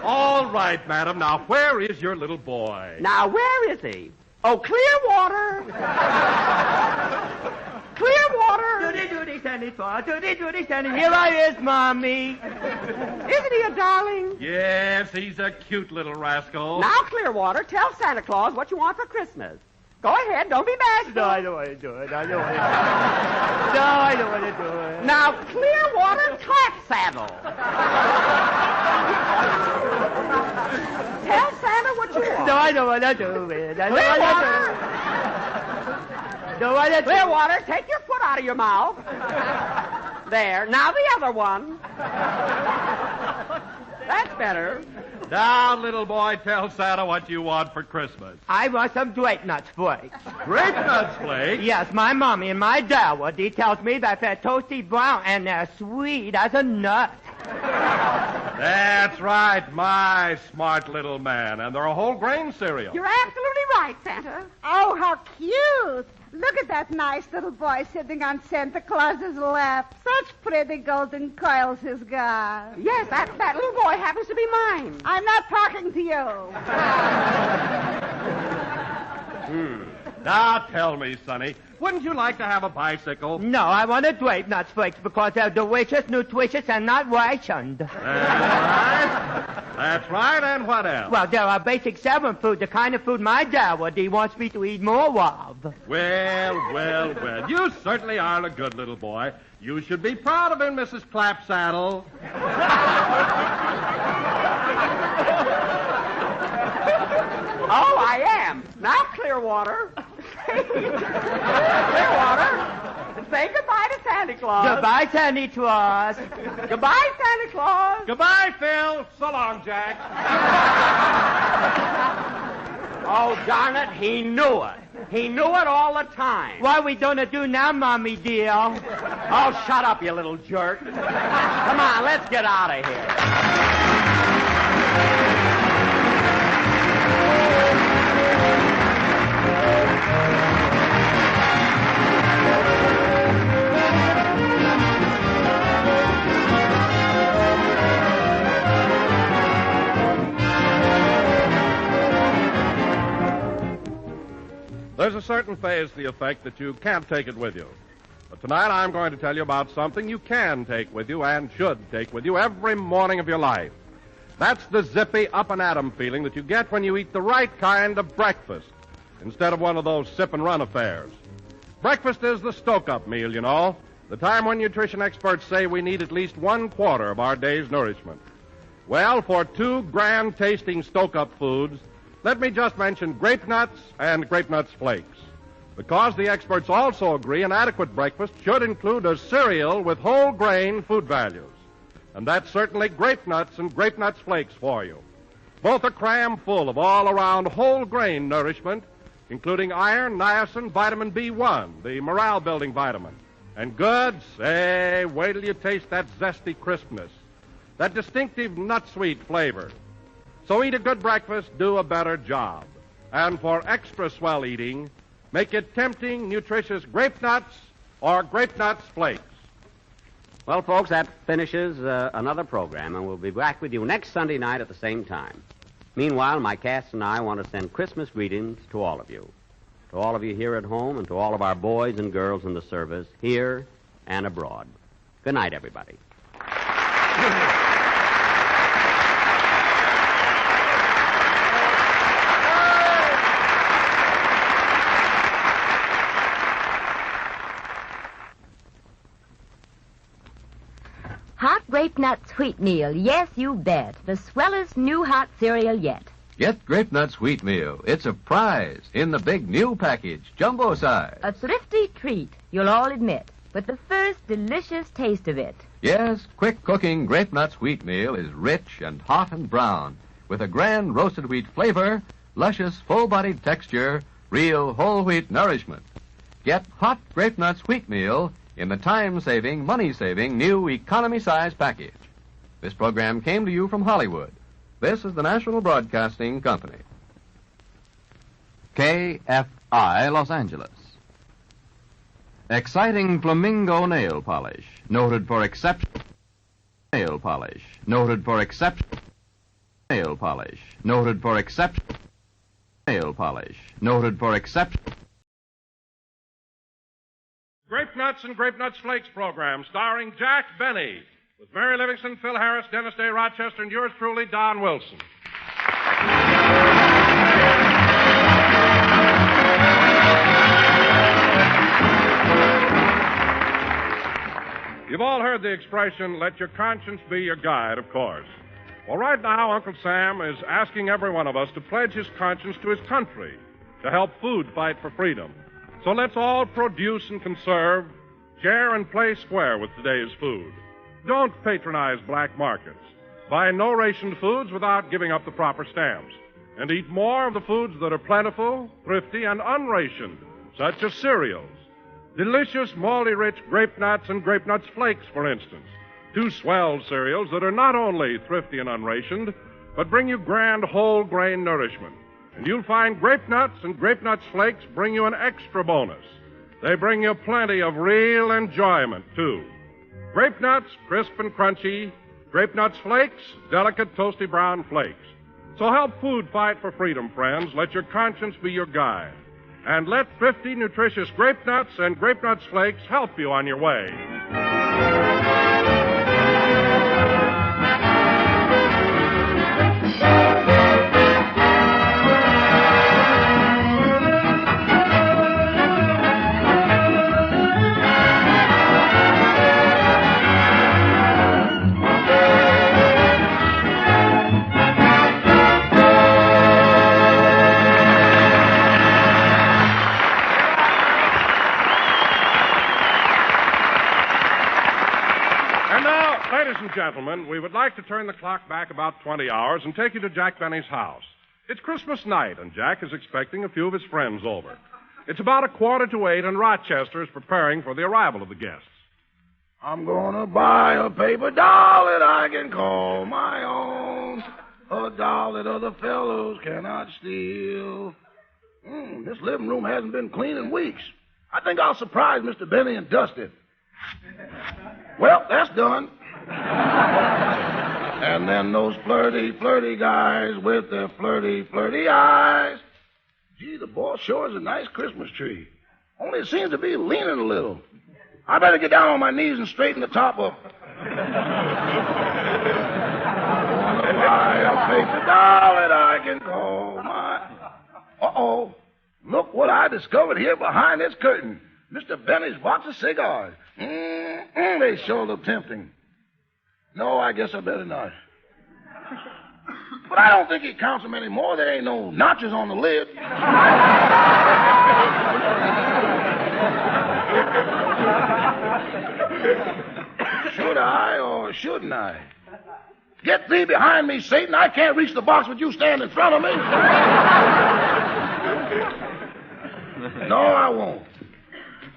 All right, madam. Now, where is your little boy? Now, where is he? Oh, Clearwater. Clearwater. Doody, Santa Claus. Doody, Santa. Here I is, Mommy. Isn't he a darling? Yes, he's a cute little rascal. Now, Clearwater, tell Santa Claus what you want for Christmas. Go ahead, don't be bashful. No, I don't want to do it. I don't want to do it. No, I don't want to do it. Now, Clearwater Clap Saddle. Tell Santa what you want. No, I don't want to do it. I don't want to do it. Clearwater, take your foot out of your mouth. There. Now the other one. That's better. Now, little boy, tell Santa what you want for Christmas. I want some grape nuts flakes. Grape nuts flakes? Yes, my mommy and my dad, he tells me that they're toasty brown and they're sweet as a nut. That's right, my smart little man. And they're a whole grain cereal. You're absolutely right, Santa. Oh, how cute. Look at that nice little boy sitting on Santa Claus's lap. Such pretty golden coils he's got. Yes, that little boy happens to be mine. I'm not talking to you. Now, tell me, Sonny, wouldn't you like to have a bicycle? No, I want a grape nuts flakes because they're delicious, nutritious, and not rationed. That's right, and what else? Well, there are basic 7 food, the kind of food my dad wants me to eat more of. Well. You certainly are a good little boy. You should be proud of him, Mrs. Clapsaddle. Oh, I am. Now, Clearwater. Clearwater, say goodbye to Santa Claus. Goodbye, Santa Claus. Goodbye, Santa Claus. Goodbye, Phil. So long, Jack. Oh, darn it, he knew it. He knew it all the time. What are we going to do now, Mommy dear? Oh, shut up, you little jerk. Come on, let's get out of here. There's a certain phase to the effect that you can't take it with you. But tonight I'm going to tell you about something you can take with you and should take with you every morning of your life. That's the zippy up and at 'em feeling that you get when you eat the right kind of breakfast instead of one of those sip and run affairs. Breakfast is the stoke-up meal, you know, the time when nutrition experts say we need at least 1/4 of our day's nourishment. Well, for two grand-tasting stoke-up foods, let me just mention grape nuts and grape nuts flakes. Because the experts also agree an adequate breakfast should include a cereal with whole grain food values. And that's certainly grape nuts and grape nuts flakes for you. Both are cram full of all-around whole grain nourishment, including iron, niacin, vitamin B1, the morale-building vitamin. And good, say, wait till you taste that zesty crispness, that distinctive nut-sweet flavor. So eat a good breakfast, do a better job. And for extra swell eating, make it tempting, nutritious grape nuts or grape nuts flakes. Well, folks, that finishes another program, and we'll be back with you next Sunday night at the same time. Meanwhile, my cast and I want to send Christmas greetings to all of you. To all of you here at home and to all of our boys and girls in the service, here and abroad. Good night, everybody. Hot grape nuts wheatmeal. Yes, you bet. The swellest new hot cereal yet. Get Grape Nuts Wheatmeal. It's a prize in the big new package, jumbo size. A thrifty treat, you'll all admit, with the first delicious taste of it. Yes, quick-cooking Grape Nuts Wheatmeal is rich and hot and brown, with a grand roasted wheat flavor, luscious full-bodied texture, real whole wheat nourishment. Get hot Grape Nuts Wheatmeal in the time-saving, money-saving new economy-size package. This program came to you from Hollywood. This is the National Broadcasting Company. KFI, Los Angeles. Exciting flamingo nail polish, noted for exceptional nail polish, noted for exceptional nail polish, noted for exceptional nail polish, noted for exceptional. Grape Nuts and Grape Nuts Flakes program starring Jack Benny with Mary Livingston, Phil Harris, Dennis Day Rochester, and yours truly, Don Wilson. You've all heard the expression, let your conscience be your guide, of course. Well, right now, Uncle Sam is asking every one of us to pledge his conscience to his country to help food fight for freedom. So let's all produce and conserve, share and play square with today's food. Don't patronize black markets. Buy no-rationed foods without giving up the proper stamps. And eat more of the foods that are plentiful, thrifty, and unrationed, such as cereals. Delicious, malty-rich grape nuts and grape nuts flakes, for instance. Two swell cereals that are not only thrifty and unrationed, but bring you grand whole grain nourishment. And you'll find grape nuts and grape nuts flakes bring you an extra bonus. They bring you plenty of real enjoyment, too. Grape nuts, crisp and crunchy. Grape nuts flakes, delicate, toasty brown flakes. So help food fight for freedom, friends. Let your conscience be your guide. And let 50 nutritious grape nuts and grape nuts flakes help you on your way. Ladies and gentlemen, we would like to turn the clock back about 20 hours and take you to Jack Benny's house. It's Christmas night, and Jack is expecting a few of his friends over. It's about 7:15, and Rochester is preparing for the arrival of the guests. I'm gonna buy a paper doll that I can call my own. A doll that other fellows cannot steal. This living room hasn't been clean in weeks. I think I'll surprise Mr. Benny and dust it. Well, that's done. And then those flirty, flirty guys with their flirty, flirty eyes. Gee, the boss sure is a nice Christmas tree. Only it seems to be leaning a little. I better get down on my knees and straighten the top up. I want to buy a paper doll that I can call my... Uh-oh. Look what I discovered here behind this curtain. Mr. Benny's box of cigars. They sure look tempting. No, I guess I better not. But I don't think he counts them anymore. There ain't no notches on the lid. Should I or shouldn't I? Get thee behind me, Satan. I can't reach the box with you standing in front of me. No, I won't.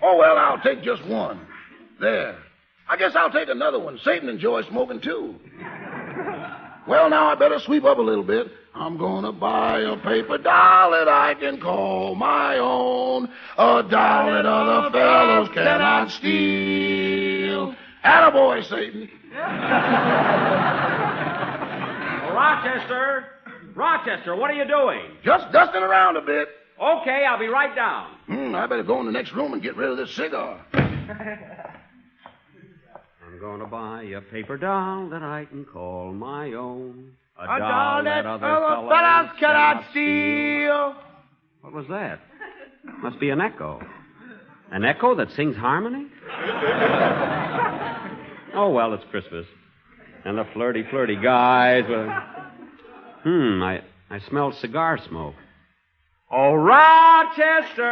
Oh, well, I'll take just one. There. I guess I'll take another one. Satan enjoys smoking, too. Well, now I better sweep up a little bit. I'm going to buy a paper doll that I can call my own. A doll that other fellows cannot steal. Attaboy, Satan. Rochester! Rochester, what are you doing? Just dusting around a bit. Okay, I'll be right down. I better go in the next room and get rid of this cigar. I'm going to buy a paper doll that I can call my own. A doll that other fellows cannot steal. What was that? Must be an echo. An echo that sings harmony? Oh, well, it's Christmas. And the flirty, flirty guys with... I smell cigar smoke. Oh, Rochester!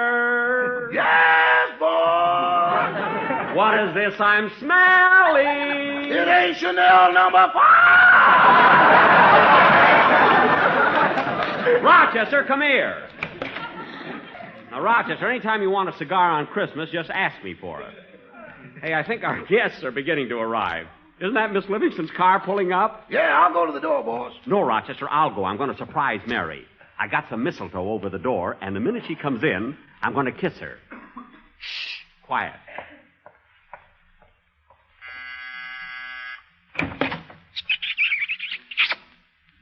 Yes, boy! What is this I'm smelling? It ain't Chanel number 5! Rochester, come here. Now, Rochester, anytime you want a cigar on Christmas, just ask me for it. Hey, I think our guests are beginning to arrive. Isn't that Miss Livingston's car pulling up? Yeah, I'll go to the door, boss. No, Rochester, I'll go. I'm going to surprise Mary. I got some mistletoe over the door, and the minute she comes in, I'm going to kiss her. Shh, quiet.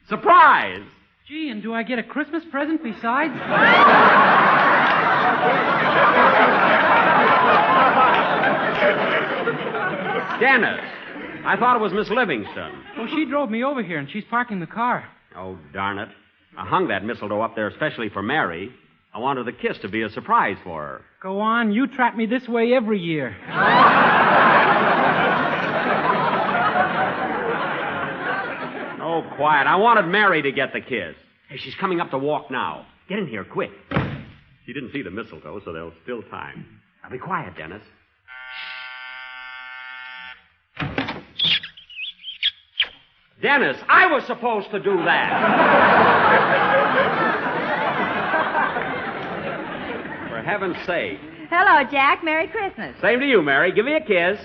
Surprise! Gee, and do I get a Christmas present besides? Dennis, I thought it was Miss Livingston. Well, she drove me over here, and she's parking the car. Oh, darn it. I hung that mistletoe up there especially for Mary. I wanted the kiss to be a surprise for her. Go on. You trap me this way every year. Oh, quiet. I wanted Mary to get the kiss. Hey, she's coming up to walk now. Get in here, quick. She didn't see the mistletoe, so there's still time. Now, be quiet, Dennis. Dennis, I was supposed to do that. For heaven's sake. Hello, Jack. Merry Christmas. Same to you, Mary. Give me a kiss.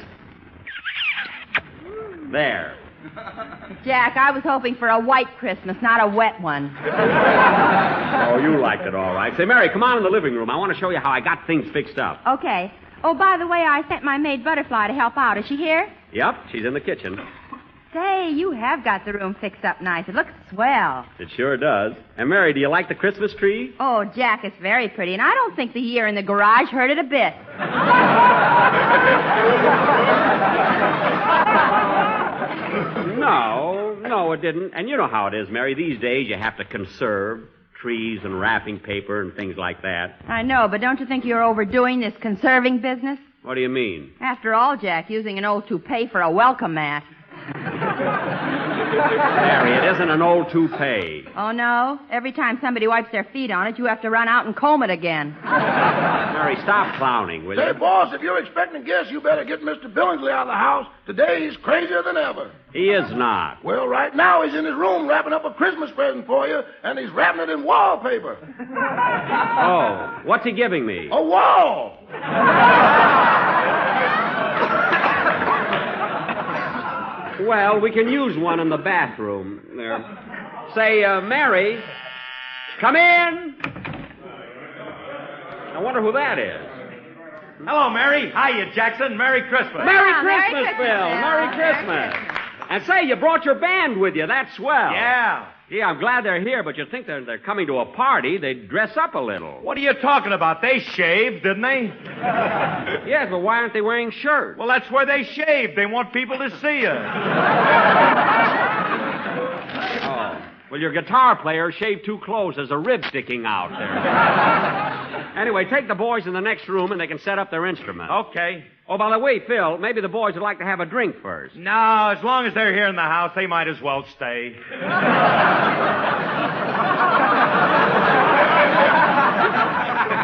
There. Jack, I was hoping for a white Christmas, not a wet one. Oh, you liked it all right. Say, Mary, come on in the living room. I want to show you how I got things fixed up. Okay. Oh, by the way, I sent my maid Butterfly to help out. Is she here? Yep, she's in the kitchen. Say, you have got the room fixed up nice. It looks swell. It sure does. And, Mary, do you like the Christmas tree? Oh, Jack, it's very pretty, and I don't think the year in the garage hurt it a bit. No, it didn't. And you know how it is, Mary. These days you have to conserve trees and wrapping paper and things like that. I know, but don't you think you're overdoing this conserving business? What do you mean? After all, Jack, using an old toupee for a welcome mat. Mary, it isn't an old toupee. Oh, no? Every time somebody wipes their feet on it, you have to run out and comb it again. Mary, stop clowning, will you? Say, boss, if you're expecting guests, you better get Mr. Billingsley out of the house. Today he's crazier than ever. He is not. Well, right now he's in his room wrapping up a Christmas present for you, and he's wrapping it in wallpaper. Oh, what's he giving me? A wall! Well, we can use one in the bathroom. There. Say, Mary, come in. I wonder who that is. Hello, Mary. Hiya, Jackson. Merry Christmas. Merry Christmas, Phil. Merry Christmas. And say, you brought your band with you. That's swell. Yeah. Yeah, I'm glad they're here, but you'd think they're coming to a party. They'd dress up a little. What are you talking about? They shaved, didn't they? Yes, but why aren't they wearing shirts? Well, that's where they shaved. They want people to see you. Oh. Well, your guitar player shaved too close. There's a rib sticking out there. Anyway, take the boys in the next room and they can set up their instruments. Okay. Oh, by the way, Phil, maybe the boys would like to have a drink first. No, as long as they're here in the house, they might as well stay.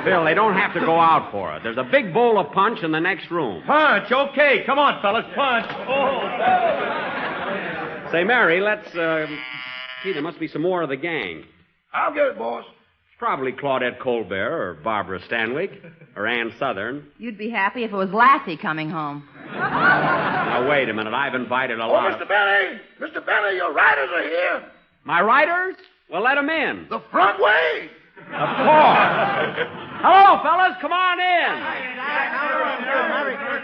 Phil, they don't have to go out for it. There's a big bowl of punch in the next room. Punch? Okay. Come on, fellas, punch. Oh. Say, Mary, let's, gee, there must be some more of the gang. I'll get it, boss. Probably Claudette Colbert or Barbara Stanwyck or Ann Southern. You'd be happy if it was Lassie coming home. Now, wait a minute. I've invited a lot. Mr. Benny! Mr. Benny, your riders are here. My riders? Well, let them in. The front way. Of course. Hello, fellas. Come on in.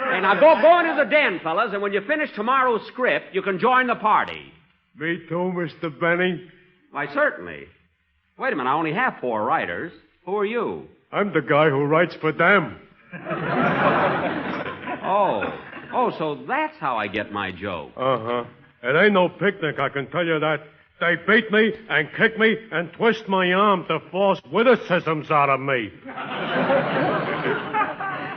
Hey, now go into the den, fellas, and when you finish tomorrow's script, you can join the party. Me too, Mr. Benny. Why, certainly. Wait a minute, I only have 4 writers. Who are you? I'm the guy who writes for them. Oh, so that's how I get my joke. Uh-huh. It ain't no picnic, I can tell you that. They beat me and kick me and twist my arm to force witticisms out of me.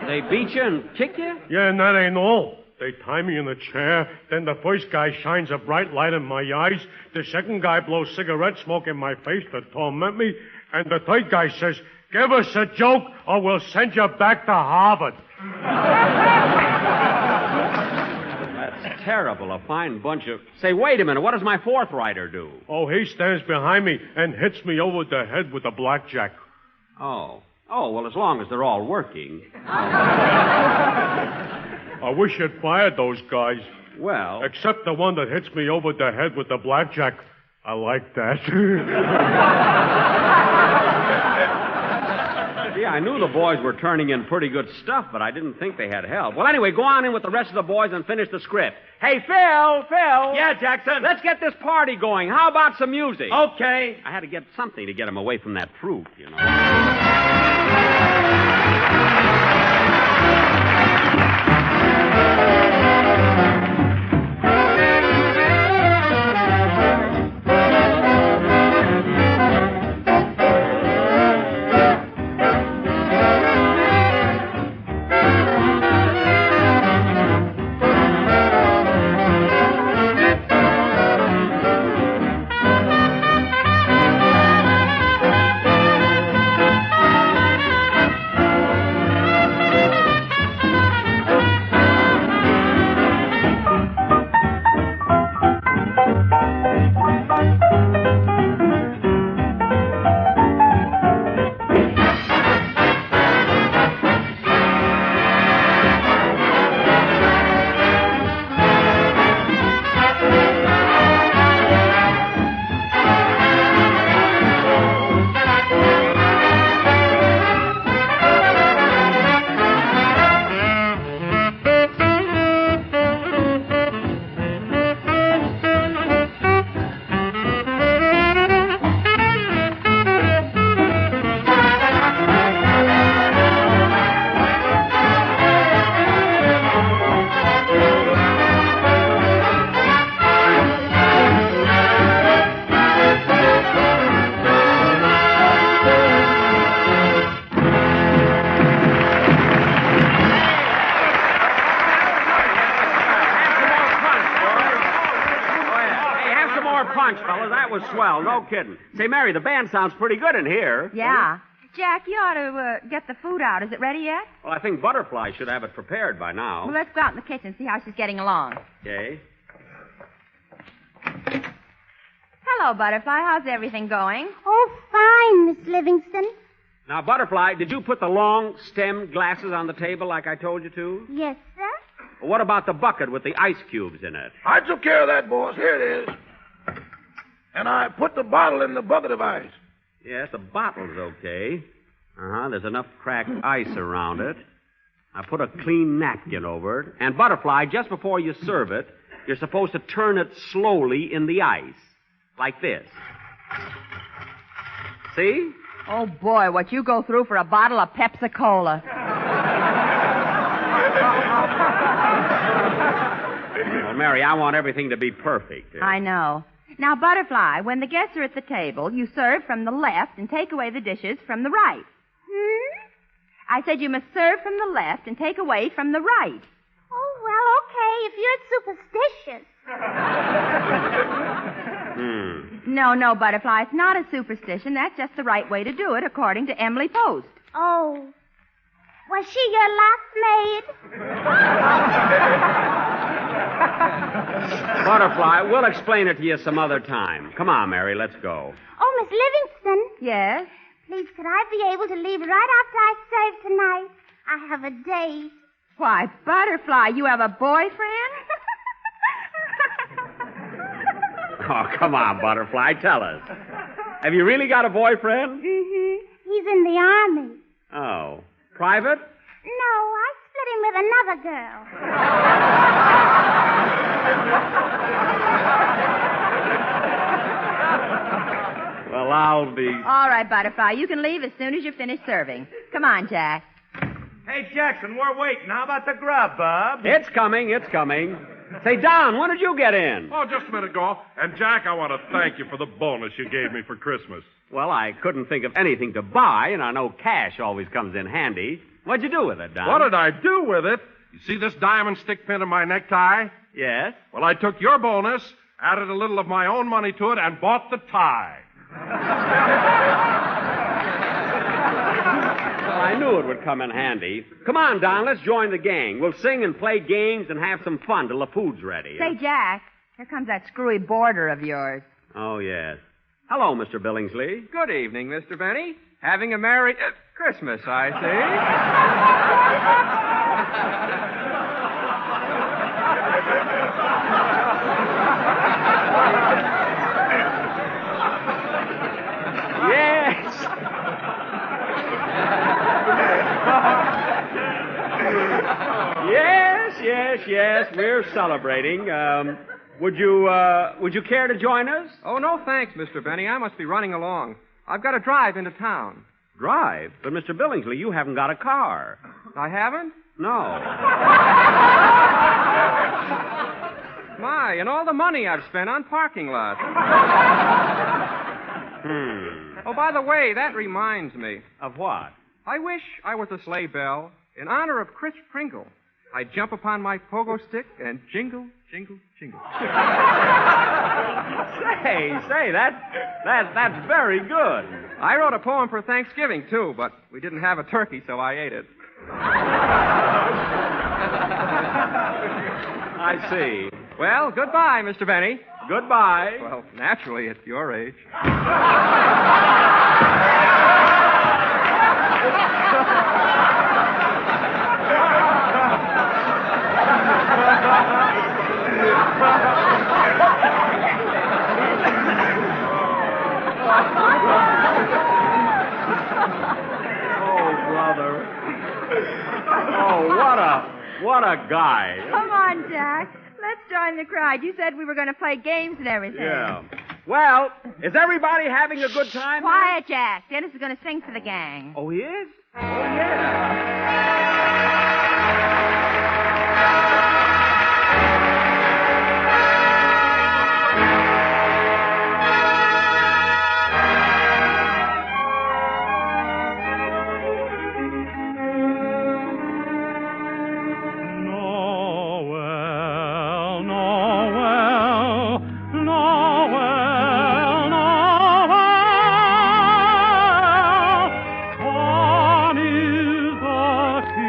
They beat you and kick you? Yeah, and that ain't all. They tie me in a chair, then the first guy shines a bright light in my eyes, the second guy blows cigarette smoke in my face to torment me, and the third guy says, "Give us a joke or we'll send you back to Harvard." That's terrible, a fine bunch of... Say, wait a minute, what does my 4th writer do? Oh, he stands behind me and hits me over the head with a blackjack. Oh, well, as long as they're all working. I wish you'd fired those guys. Well... Except the one that hits me over the head with the blackjack. I like that. Yeah, I knew the boys were turning in pretty good stuff, but I didn't think they had help. Well, anyway, go on in with the rest of the boys and finish the script. Hey, Phil! Yeah, Jackson? Let's get this party going. How about some music? Okay. I had to get something to get them away from that fruit, you know. Punch, fellas. That was swell. No kidding. Say, Mary, the band sounds pretty good in here. Yeah. Jack, you ought to get the food out. Is it ready yet? Well, I think Butterfly should have it prepared by now. Well, let's go out in the kitchen and see how she's getting along. Okay. Hello, Butterfly. How's everything going? Oh, fine, Miss Livingston. Now, Butterfly, did you put the long stem glasses on the table like I told you to? Yes, sir. What about the bucket with the ice cubes in it? I took care of that, boss. Here it is. And I put the bottle in the bucket of ice. Yes, the bottle's okay. There's enough cracked ice around it. I put a clean napkin over it. And Butterfly, just before you serve it, you're supposed to turn it slowly in the ice. Like this. See? Oh, boy, what you go through for a bottle of Pepsi-Cola. Well, Mary, I want everything to be perfect. I know. Now, Butterfly, when the guests are at the table, you serve from the left and take away the dishes from the right. I said you must serve from the left and take away from the right. Oh, well, okay, if you're superstitious. No, Butterfly, it's not a superstition. That's just the right way to do it, according to Emily Post. Oh. Was she your last maid? Butterfly, we'll explain it to you some other time. Come on, Mary, let's go. Oh, Miss Livingston. Yes? Please, could I be able to leave right after I serve tonight? I have a date. Why, Butterfly, you have a boyfriend? Oh, come on, Butterfly, tell us. Have you really got a boyfriend? Mm-hmm. He's in the army. Oh. Private? No, I split him with another girl. Well, I'll be... All right, Butterfly, you can leave as soon as you finish serving. Come on, Jack. Hey, Jackson, we're waiting. How about the grub, Bob? It's coming. Say, Don, when did you get in? Oh, just a minute ago. And, Jack, I want to thank you for the bonus you gave me for Christmas. Well, I couldn't think of anything to buy, and I know cash always comes in handy. What'd you do with it, Don? What did I do with it? You see this diamond stick pin in my necktie? Yes. Well, I took your bonus, added a little of my own money to it, and bought the tie. Well, I knew it would come in handy. Come on, Don, let's join the gang. We'll sing and play games and have some fun till the food's ready. Say, Jack, here comes that screwy boarder of yours. Oh, yes. Hello, Mr. Billingsley. Good evening, Mr. Benny. Having a Merry Christmas, I Yes, we're celebrating. Would you care to join us? Oh, no thanks, Mr. Benny. I must be running along. I've got to drive into town. Drive? But, Mr. Billingsley, you haven't got a car. I haven't? No. My, and all the money I've spent on parking lots. Oh, by the way, that reminds me. Of what? I wish I was a sleigh bell in honor of Kris Kringle. I'd jump upon my pogo stick and jingle, jingle, jingle. Say, that's very good. I wrote a poem for Thanksgiving, too, but we didn't have a turkey, so I ate it. I see. Well, goodbye, Mr. Benny. Goodbye. Well, naturally, at your age. Oh, brother. Oh, what a guy. Come on, Jack. Let's join the crowd. You said we were going to play games and everything. Yeah. Well, is everybody having a good time? Quiet, Jack. Dennis is going to sing for the gang. Oh, he is? Oh, yeah. One is the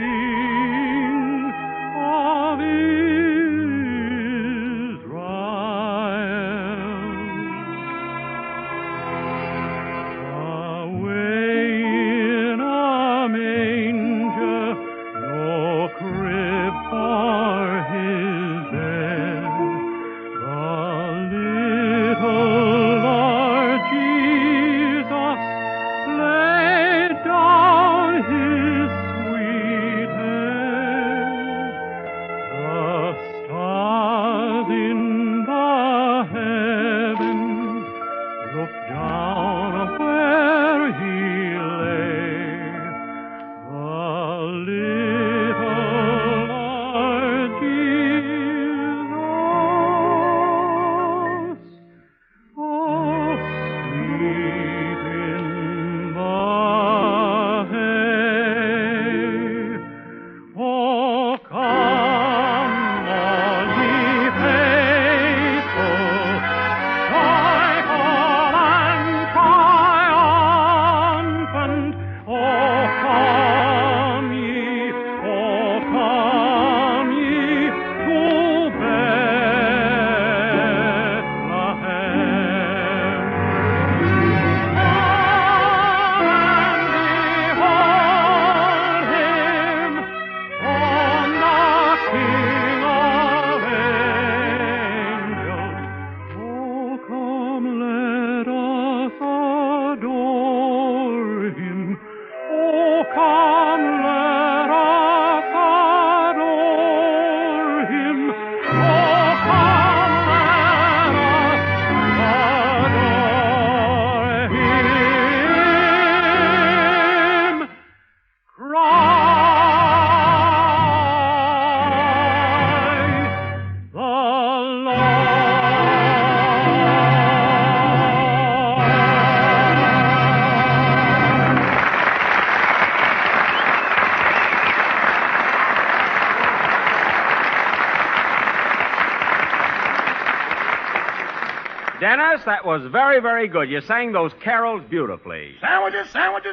Dennis, that was very, very good. You sang those carols beautifully. Sandwiches,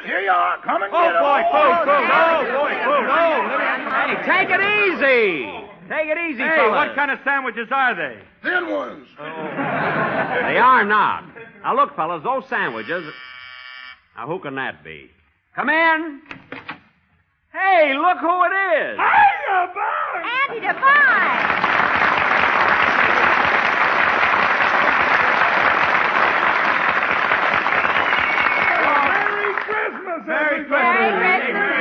here you are. Come and Oh, get 'em. boy, food. Hey, take it easy. Take it easy, Hey, fellas. what kind of sandwiches are they? Thin ones. They are not. Now, look, fellas, those sandwiches... Now, who can that be? Come in. Hey, look who it is. Hiya, Bud! Andy Devine!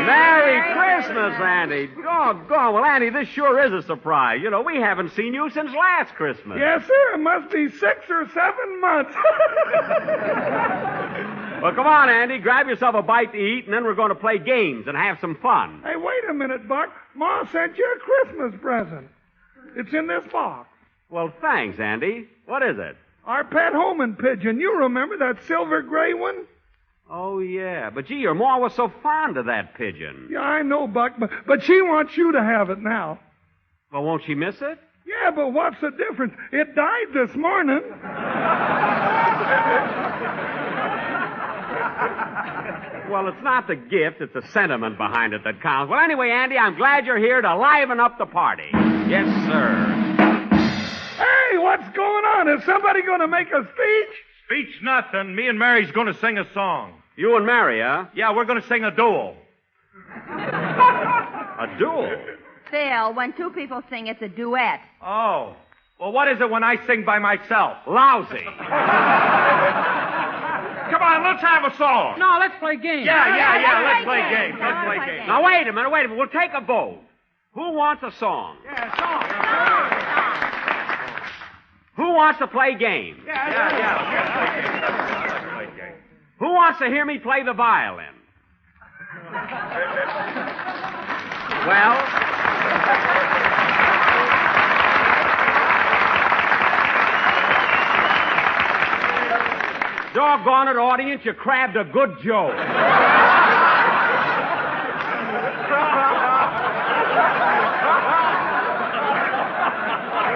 Merry Christmas, Andy. Doggone. Well, Andy, this sure is a surprise. You know, we haven't seen you since last Christmas. Yes, sir. It must be 6 or 7 months. Well, come on, Andy. Grab yourself a bite to eat, and then we're going to play games and have some fun. Hey, wait a minute, Buck. Ma sent you a Christmas present. It's in this box. Well, thanks, Andy. What is it? Our pet homing pigeon. You remember that silver gray one? Oh, yeah. But, gee, your ma was so fond of that pigeon. Yeah, I know, Buck, but she wants you to have it now. Well, won't she miss it? Yeah, but what's the difference? It died this morning. Well, it's not the gift, it's the sentiment behind it that counts. Well, anyway, Andy, I'm glad you're here to liven up the party. Yes, sir. Hey, what's going on? Is somebody going to make a speech? Speech nothing. Me and Mary's going to sing a song. You and Mary, huh? Yeah, we're going to sing a duel. A duel? Phil, when two people sing, it's a duet. Oh. Well, what is it when I sing by myself? Lousy. Come on, let's have a song. No, let's play games. Yeah. Let's play games. Let's play games. Now, wait a minute. We'll take a vote. Who wants a song? Yeah, song. Who wants to play games? Yeah. Let's play games. Who wants to hear me play the violin? Well... Doggone it, audience, you crabbed a good joke.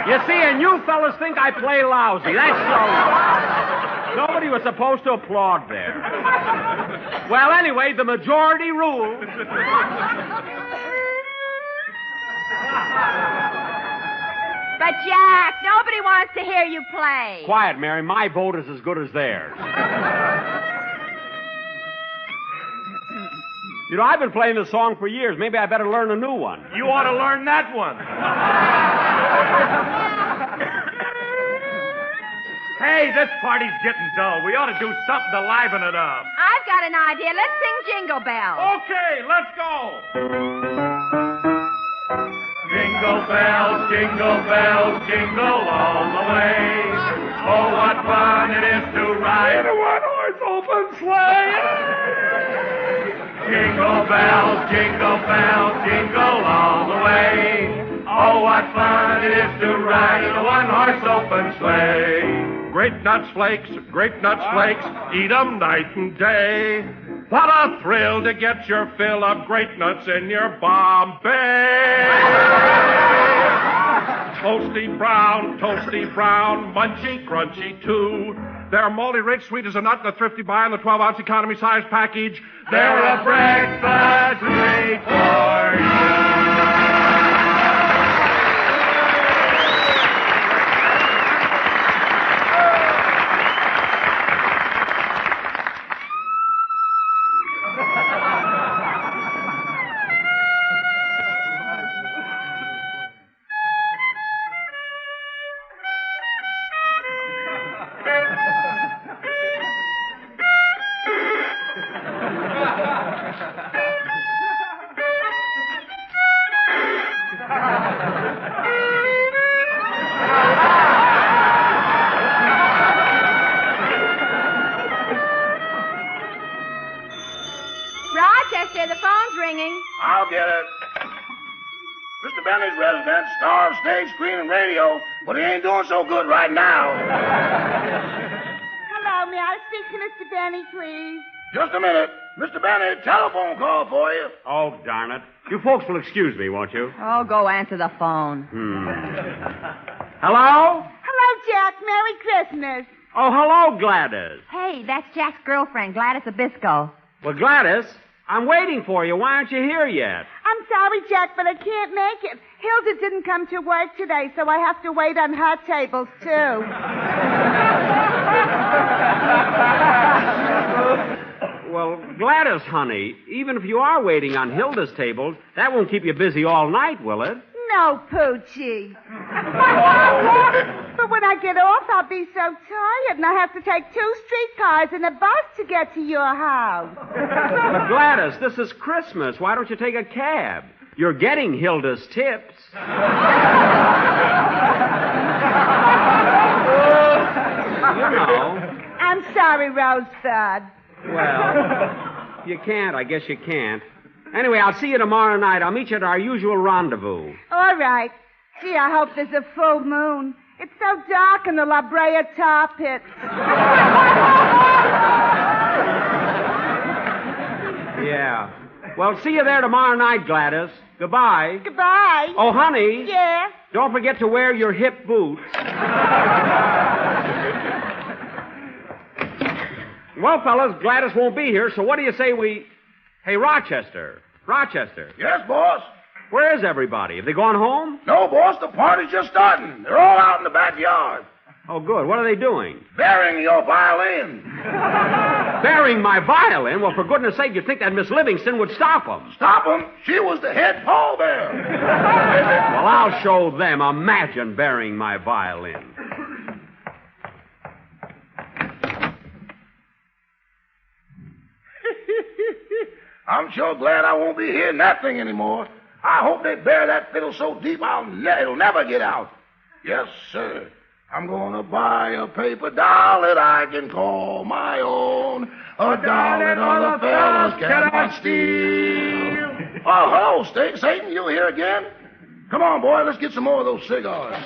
You see, and you fellas think I play lousy. That's so... Nobody was supposed to applaud there. Well, anyway, the majority rules. But, Jack, nobody wants to hear you play. Quiet, Mary. My vote is as good as theirs. You know, I've been playing this song for years. Maybe I better learn a new one. You ought to learn that one. Hey, this party's getting dull. We ought to do something to liven it up. I've got an idea. Let's sing Jingle Bells. Okay, let's go. Jingle bells, jingle all the way. Oh, what fun it is to ride in a one-horse open sleigh. Jingle bells, jingle all the way. Oh, what fun it is to ride in a one-horse open sleigh. Grape nuts flakes, eat 'em night and day. What a thrill to get your fill of grape nuts in your Bombay. Toasty brown, munchy, crunchy too. They're moldy rich, sweet as a nut, and a thrifty buy in the 12-ounce economy size package. They're a breakfast treat for you. Rochester, the phone's ringing. I'll get it. Mr. Bentley's resident, star of stage, screen, and radio, but he ain't doing so good right now. Hello, may I speak to Mr. Benny, please? Just a minute. Mr. Benny, telephone call for you. Oh, darn it. You folks will excuse me, won't you? Oh, go answer the phone. Hello? Hello, Jack. Merry Christmas. Oh, hello, Gladys. Hey, that's Jack's girlfriend, Gladys Abisco. Well, Gladys, I'm waiting for you. Why aren't you here yet? I'm sorry, Jack, but I can't make it. Hilda didn't come to work today, so I have to wait on her tables, too. Well, Gladys, honey, even if you are waiting on Hilda's tables, that won't keep you busy all night, will it? No, Poochie. But when I get off, I'll be so tired, and I have to take 2 streetcars and a bus to get to your house. But Gladys, this is Christmas. Why don't you take a cab? You're getting Hilda's tips. You know. I'm sorry, Rosebud. Well, you can't. I guess you can't. Anyway, I'll see you tomorrow night. I'll meet you at our usual rendezvous. All right. Gee, I hope there's a full moon. It's so dark in the La Brea tar pits. Yeah. Well, see you there tomorrow night, Gladys. Goodbye. Goodbye. Oh, honey. Yeah? Don't forget to wear your hip boots. Well, fellas, Gladys won't be here, so what do you say we... Hey, Rochester. Rochester. Yes, boss? Where is everybody? Have they gone home? No, boss, the party's just starting. They're all out in the backyard. Oh, good. What are they doing? Burying your violin. Burying my violin? Well, for goodness sake, you'd think that Miss Livingston would stop them. Stop them? She was the head pallbearer. Well, I'll show them. Imagine burying my violin. I'm sure glad I won't be hearing that thing anymore. I hope they bury that fiddle so deep it'll never get out. Yes, sir. I'm going to buy a paper doll that I can call my own. A doll that other fellas cannot steal. Oh, hello, Satan, you here again? Come on, boy, let's get some more of those cigars.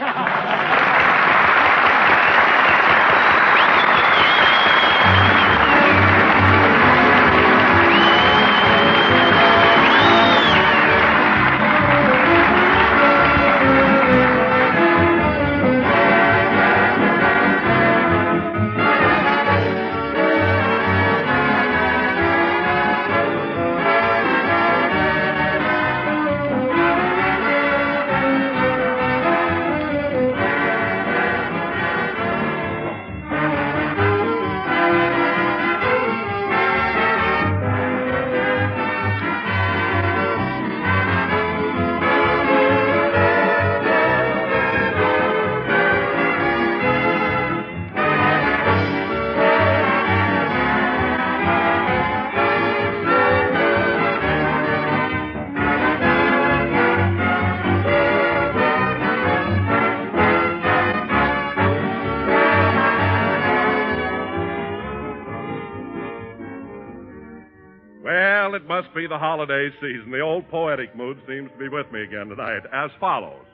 Well, it must be the holiday season. The old poetic mood seems to be with me again tonight. As follows.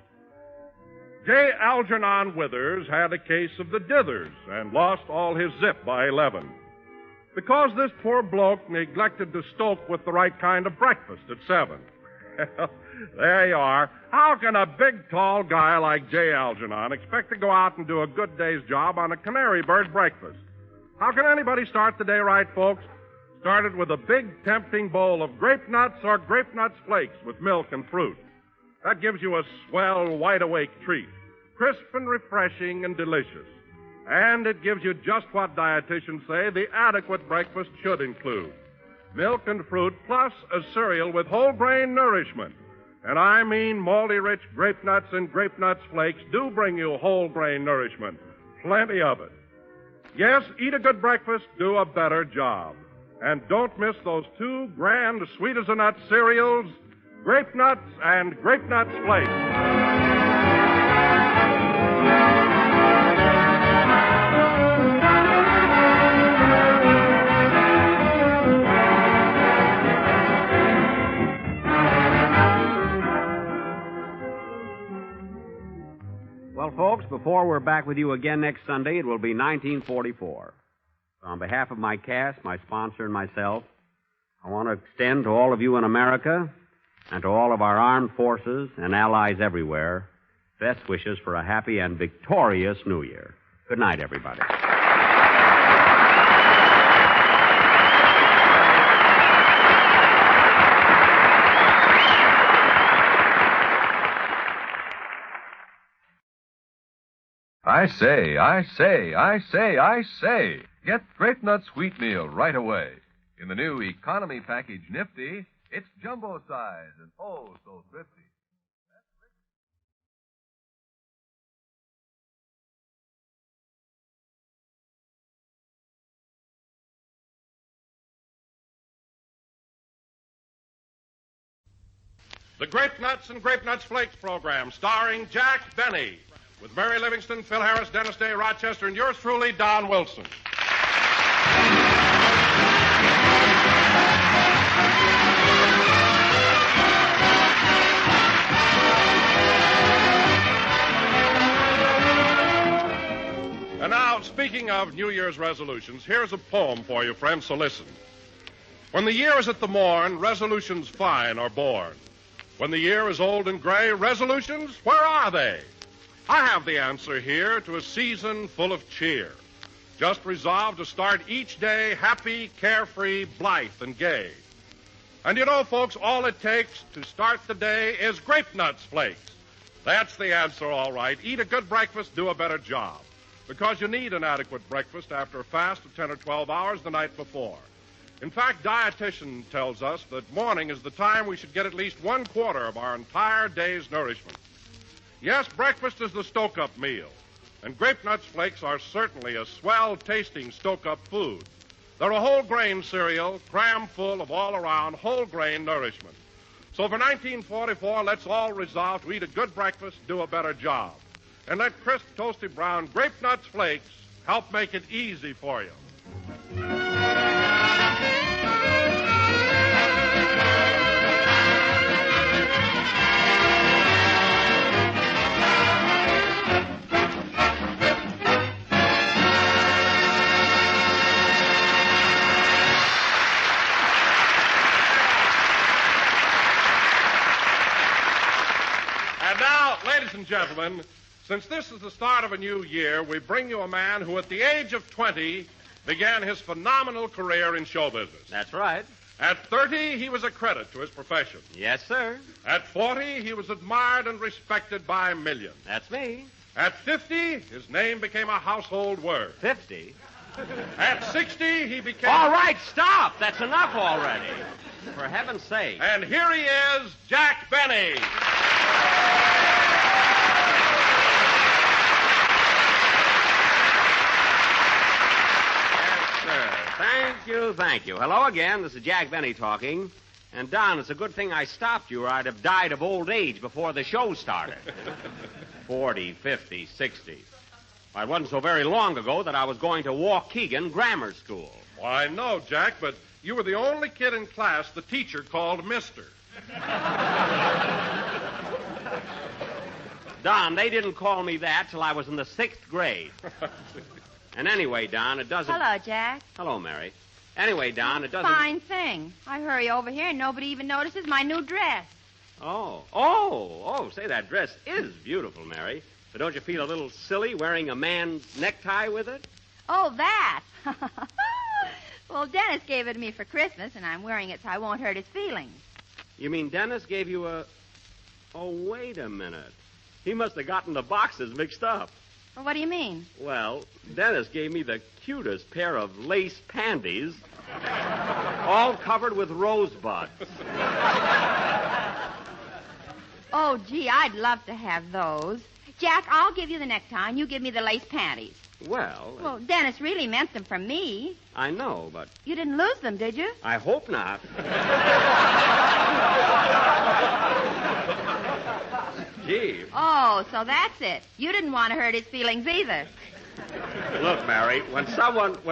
J. Algernon Withers had a case of the dithers and lost all his zip by 11. Because this poor bloke neglected to stoke with the right kind of breakfast at 7. There you are. How can a big, tall guy like J. Algernon expect to go out and do a good day's job on a canary bird breakfast? How can anybody start the day right, folks? Started with a big, tempting bowl of grape nuts or grape nuts flakes with milk and fruit. That gives you a swell, wide-awake treat, crisp and refreshing and delicious. And it gives you just what dietitians say the adequate breakfast should include. Milk and fruit plus a cereal with whole grain nourishment. And I mean malty-rich grape nuts and grape nuts flakes do bring you whole grain nourishment. Plenty of it. Yes, eat a good breakfast, do a better job. And don't miss those 2 grand sweet-as-a-nut cereals, Grape Nuts and Grape Nuts Flakes. Well, folks, before we're back with you again next Sunday, it will be 1944. On behalf of my cast, my sponsor, and myself, I want to extend to all of you in America and to all of our armed forces and allies everywhere best wishes for a happy and victorious New Year. Good night, everybody. I say. Get Grape Nuts Wheatmeal right away. In the new economy package Nifty, it's jumbo size and oh so thrifty. The Grape Nuts and Grape Nuts Flakes program, starring Jack Benny, with Mary Livingston, Phil Harris, Dennis Day, Rochester, and yours truly, Don Wilson. And now, speaking of New Year's resolutions, here's a poem for you, friends, so listen. When the year is at the morn, resolutions fine are born. When the year is old and gray, resolutions, where are they? I have the answer here to a season full of cheer. Just resolve to start each day happy, carefree, blithe, and gay. And you know, folks, all it takes to start the day is Grape Nuts Flakes. That's the answer, all right. Eat a good breakfast, do a better job. Because you need an adequate breakfast after a fast of 10 or 12 hours the night before. In fact, dietitian tells us that morning is the time we should get at least 1/4 of our entire day's nourishment. Yes, breakfast is the stoke-up meal, and Grape Nuts Flakes are certainly a swell-tasting stoke-up food. They're a whole-grain cereal, cram full of all-around whole-grain nourishment. So for 1944, let's all resolve to eat a good breakfast, do a better job. And let crisp, toasty brown Grape Nuts Flakes help make it easy for you. And now, ladies and gentlemen, since this is the start of a new year, we bring you a man who at the age of 20 began his phenomenal career in show business. That's right. At 30, he was a credit to his profession. Yes, sir. At 40, he was admired and respected by millions. That's me. At 50, his name became a household word. 50? At 60, he became... All right, stop. That's enough already. For heaven's sake. And here he is, Jack Benny. Thank you. Hello again. This is Jack Benny talking. And, Don, it's a good thing I stopped you, or I'd have died of old age before the show started. 40, 50, 60. Well, it wasn't so very long ago that I was going to Waukegan Grammar School. Well, I know, Jack, but you were the only kid in class the teacher called Mister. Don, they didn't call me that till I was in the 6th grade. And anyway, Don, it doesn't... Hello, Jack. Hello, Mary. Anyway, Don, it doesn't... Fine thing. I hurry over here and nobody even notices my new dress. Oh, say, that dress is beautiful, Mary. But don't you feel a little silly wearing a man's necktie with it? Oh, that. Well, Dennis gave it to me for Christmas, and I'm wearing it so I won't hurt his feelings. You mean Dennis gave you a... Oh, wait a minute. He must have gotten the boxes mixed up. Well, what do you mean? Well, Dennis gave me the cutest pair of lace panties, all covered with rosebuds. Oh, gee, I'd love to have those. Jack, I'll give you the necktie, and you give me the lace panties. Well, Dennis really meant them for me. I know, but... You didn't lose them, did you? I hope not. Gee. Oh, so that's it. You didn't want to hurt his feelings either. Look, Mary, when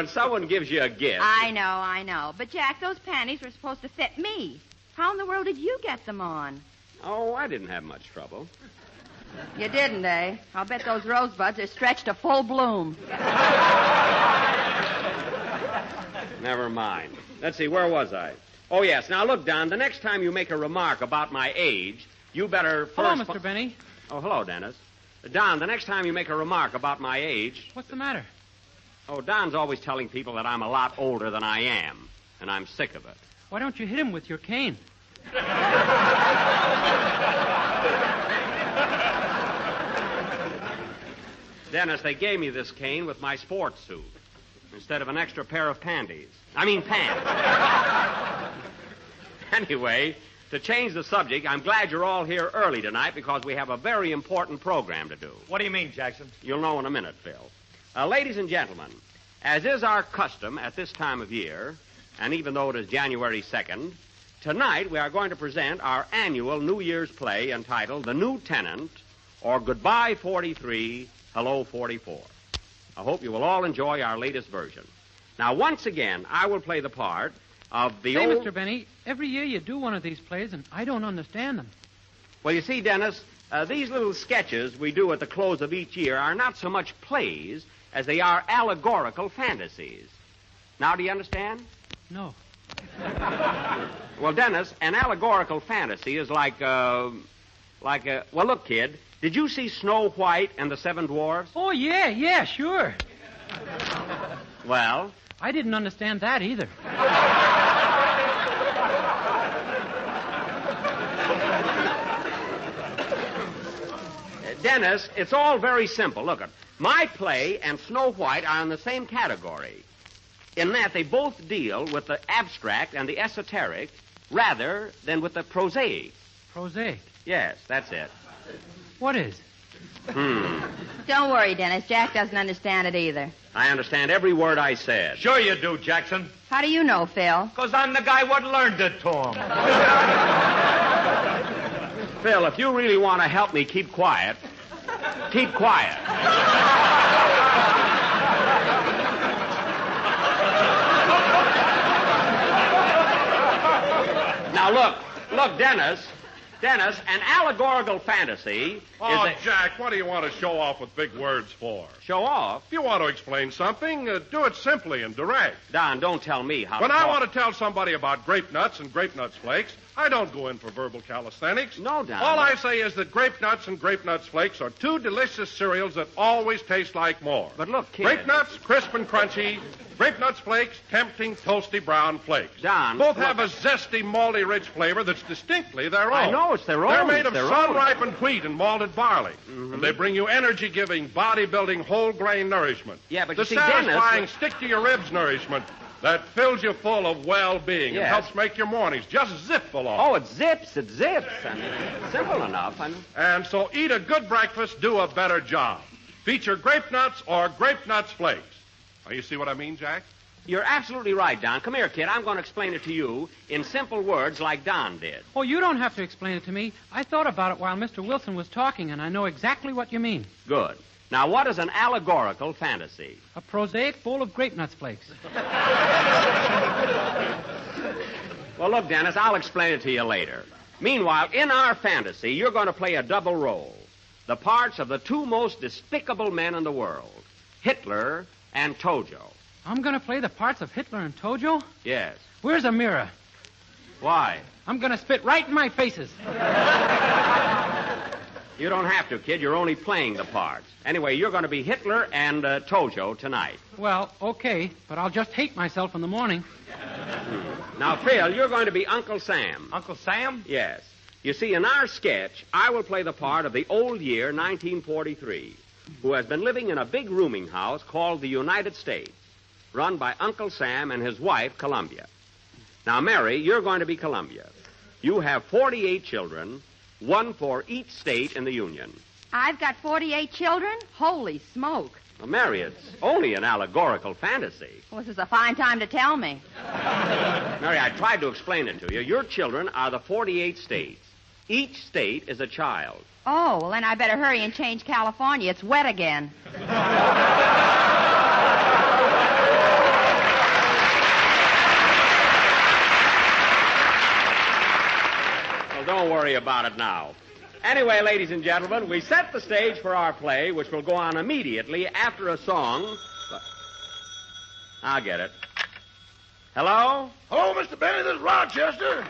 someone gives you a gift... I know. But, Jack, those panties were supposed to fit me. How in the world did you get them on? Oh, I didn't have much trouble. You didn't, eh? I'll bet those rosebuds are stretched to full bloom. Never mind. Let's see, where was I? Oh, yes. Now, look, Don, the next time you make a remark about my age, you better first... Hello, Mr. Benny. Oh, hello, Dennis. Don, the next time you make a remark about my age... What's the matter? Oh, Don's always telling people that I'm a lot older than I am, and I'm sick of it. Why don't you hit him with your cane? Dennis, they gave me this cane with my sports suit instead of an extra pair of pants. Anyway, to change the subject, I'm glad you're all here early tonight because we have a very important program to do. What do you mean, Jackson? You'll know in a minute, Phil. Ladies and gentlemen, as is our custom at this time of year, and even though it is January 2nd, tonight we are going to present our annual New Year's play entitled The New Tenant, or Goodbye 43, Hello 44. I hope you will all enjoy our latest version. Now, once again, I will play the part of the Say, old... Mr. Benny, every year you do one of these plays, and I don't understand them. Well, you see, Dennis, these little sketches we do at the close of each year are not so much plays as they are allegorical fantasies. Now, do you understand? No. Well, Dennis, an allegorical fantasy is like, well, look, kid, did you see Snow White and the Seven Dwarfs? Oh, yeah, sure. Well? I didn't understand that either. Dennis, it's all very simple. Look, my play and Snow White are in the same category in that they both deal with the abstract and the esoteric rather than with the prosaic. Prosaic? Yes, that's it. What is? Don't worry, Dennis. Jack doesn't understand it either. I understand every word I said. Sure you do, Jackson. How do you know, Phil? Because I'm the guy what learned it to him. Phil, if you really want to help me keep quiet, keep quiet. Now, look, Dennis, an allegorical fantasy Oh, is Jack, what do you want to show off with big words for? Show off? If you want to explain something, do it simply and direct. Don, don't tell me how When to I talk. want to tell somebody about grape nuts and grape nuts flakes, I don't go in for verbal calisthenics. No, Don. All I say is that grape nuts and grape nuts flakes are two delicious cereals that always taste like more. But look, kid. Grape nuts, crisp and crunchy. Grape nuts flakes, tempting, toasty brown flakes. Don, both look. have a zesty, malty, rich flavor that's distinctly their own. I know, it's their own. They're made of Their own. sun-ripened wheat and malted barley. And they bring you energy-giving, body-building, whole-grain nourishment. Yeah, but the you see, satisfying, Dennis... stick-to-your-ribs nourishment that fills you full of well-being and Yes. helps make your mornings just zip along. Oh, it zips. And simple enough. And so eat a good breakfast, do a better job. Feature grape nuts or grape nuts flakes. Now, you see what I mean, Jack? You're absolutely right, Don. Come here, kid. I'm going to explain it to you in simple words like Don did. Oh, you don't have to explain it to me. I thought about it while Mr. Wilson was talking, and I know exactly what you mean. Good. Now, what is an allegorical fantasy? A prosaic bowl of grape nuts flakes. Well, look, Dennis, I'll explain it to you later. Meanwhile, in our fantasy, you're going to play a double role. The parts of the two most despicable men in the world, Hitler and Tojo. I'm going to play the parts of Hitler and Tojo? Yes. Where's a mirror? Why? I'm going to spit right in my faces. You don't have to, kid. You're only playing the parts. Anyway, you're going to be Hitler and Tojo tonight. Well, okay, but I'll just hate myself in the morning. Now, Phil, you're going to be Uncle Sam. Uncle Sam? Yes. You see, in our sketch, I will play the part of the old year 1943, who has been living in a big rooming house called the United States, run by Uncle Sam and his wife, Columbia. Now, Mary, you're going to be Columbia. You have 48 children, one for each state in the Union. I've got 48 children? Holy smoke. Well, Mary, it's only an allegorical fantasy. Well, this is a fine time to tell me. Mary, I tried to explain it to you. Your children are the 48 states. Each state is a child. Oh, well, then I better hurry and change California. It's wet again. Don't worry about it now. Anyway, ladies and gentlemen, we set the stage for our play, which will go on immediately after a song. I'll get it. Hello? Hello, Mr. Benny. This is Rochester.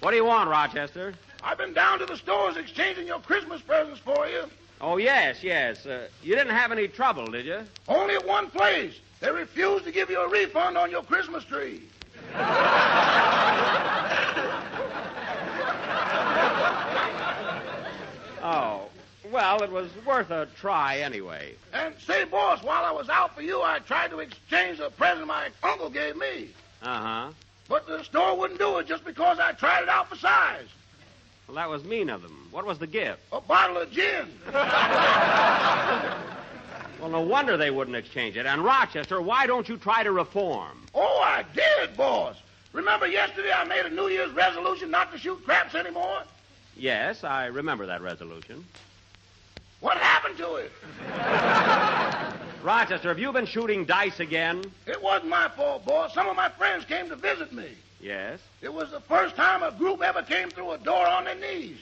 What do you want, Rochester? I've been down to the stores exchanging your Christmas presents for you. Oh, yes. You didn't have any trouble, did you? Only at one place. They refused to give you a refund on your Christmas tree. it was worth a try anyway. And say, boss, while I was out for you, I tried to exchange a present my uncle gave me. Uh-huh. But the store wouldn't do it just because I tried it out for size. Well, that was mean of them. What was the gift? A bottle of gin. Well, no wonder they wouldn't exchange it. And, Rochester, why don't you try to reform? Oh, I did, boss. Remember yesterday I made a New Year's resolution not to shoot craps anymore? Yes, I remember that resolution. What happened to it? Rochester, have you been shooting dice again? It wasn't my fault, boss. Some of my friends came to visit me. Yes? It was the first time a group ever came through a door on their knees.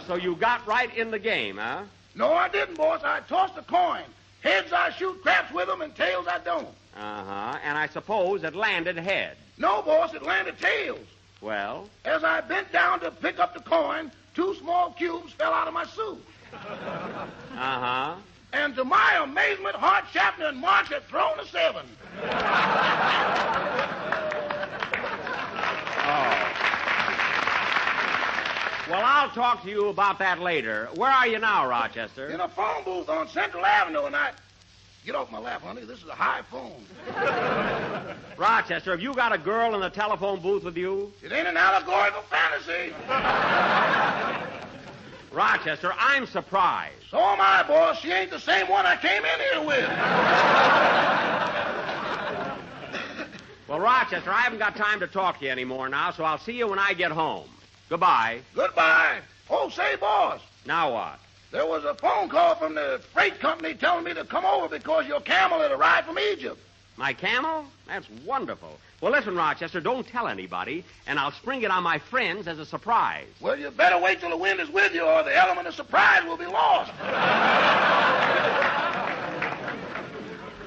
So you got right in the game, huh? No, I didn't, boss. I tossed a coin. Heads, I shoot craps with them, and tails, I don't. Uh-huh. And I suppose it landed heads. No, boss, it landed tails. Well? As I bent down to pick up the coin, 2 small cubes fell out of my suit. Uh-huh. And to my amazement, Hart, Schaffner, and Marx had thrown a 7. Oh. Well, I'll talk to you about that later. Where are you now, Rochester? In a phone booth on Central Avenue, and I... Get off my lap, honey. This is a high phone. Rochester, have you got a girl in the telephone booth with you? It ain't an allegorical fantasy. Rochester, I'm surprised. So am I, boss. She ain't the same one I came in here with. Well, Rochester, I haven't got time to talk to you anymore now, so I'll see you when I get home. Goodbye. Goodbye. Oh, say, boss. Now what? There was a phone call from the freight company telling me to come over because your camel had arrived from Egypt. My camel? That's wonderful. Well, listen, Rochester, don't tell anybody, and I'll spring it on my friends as a surprise. Well, you better wait till the wind is with you, or the element of surprise will be lost.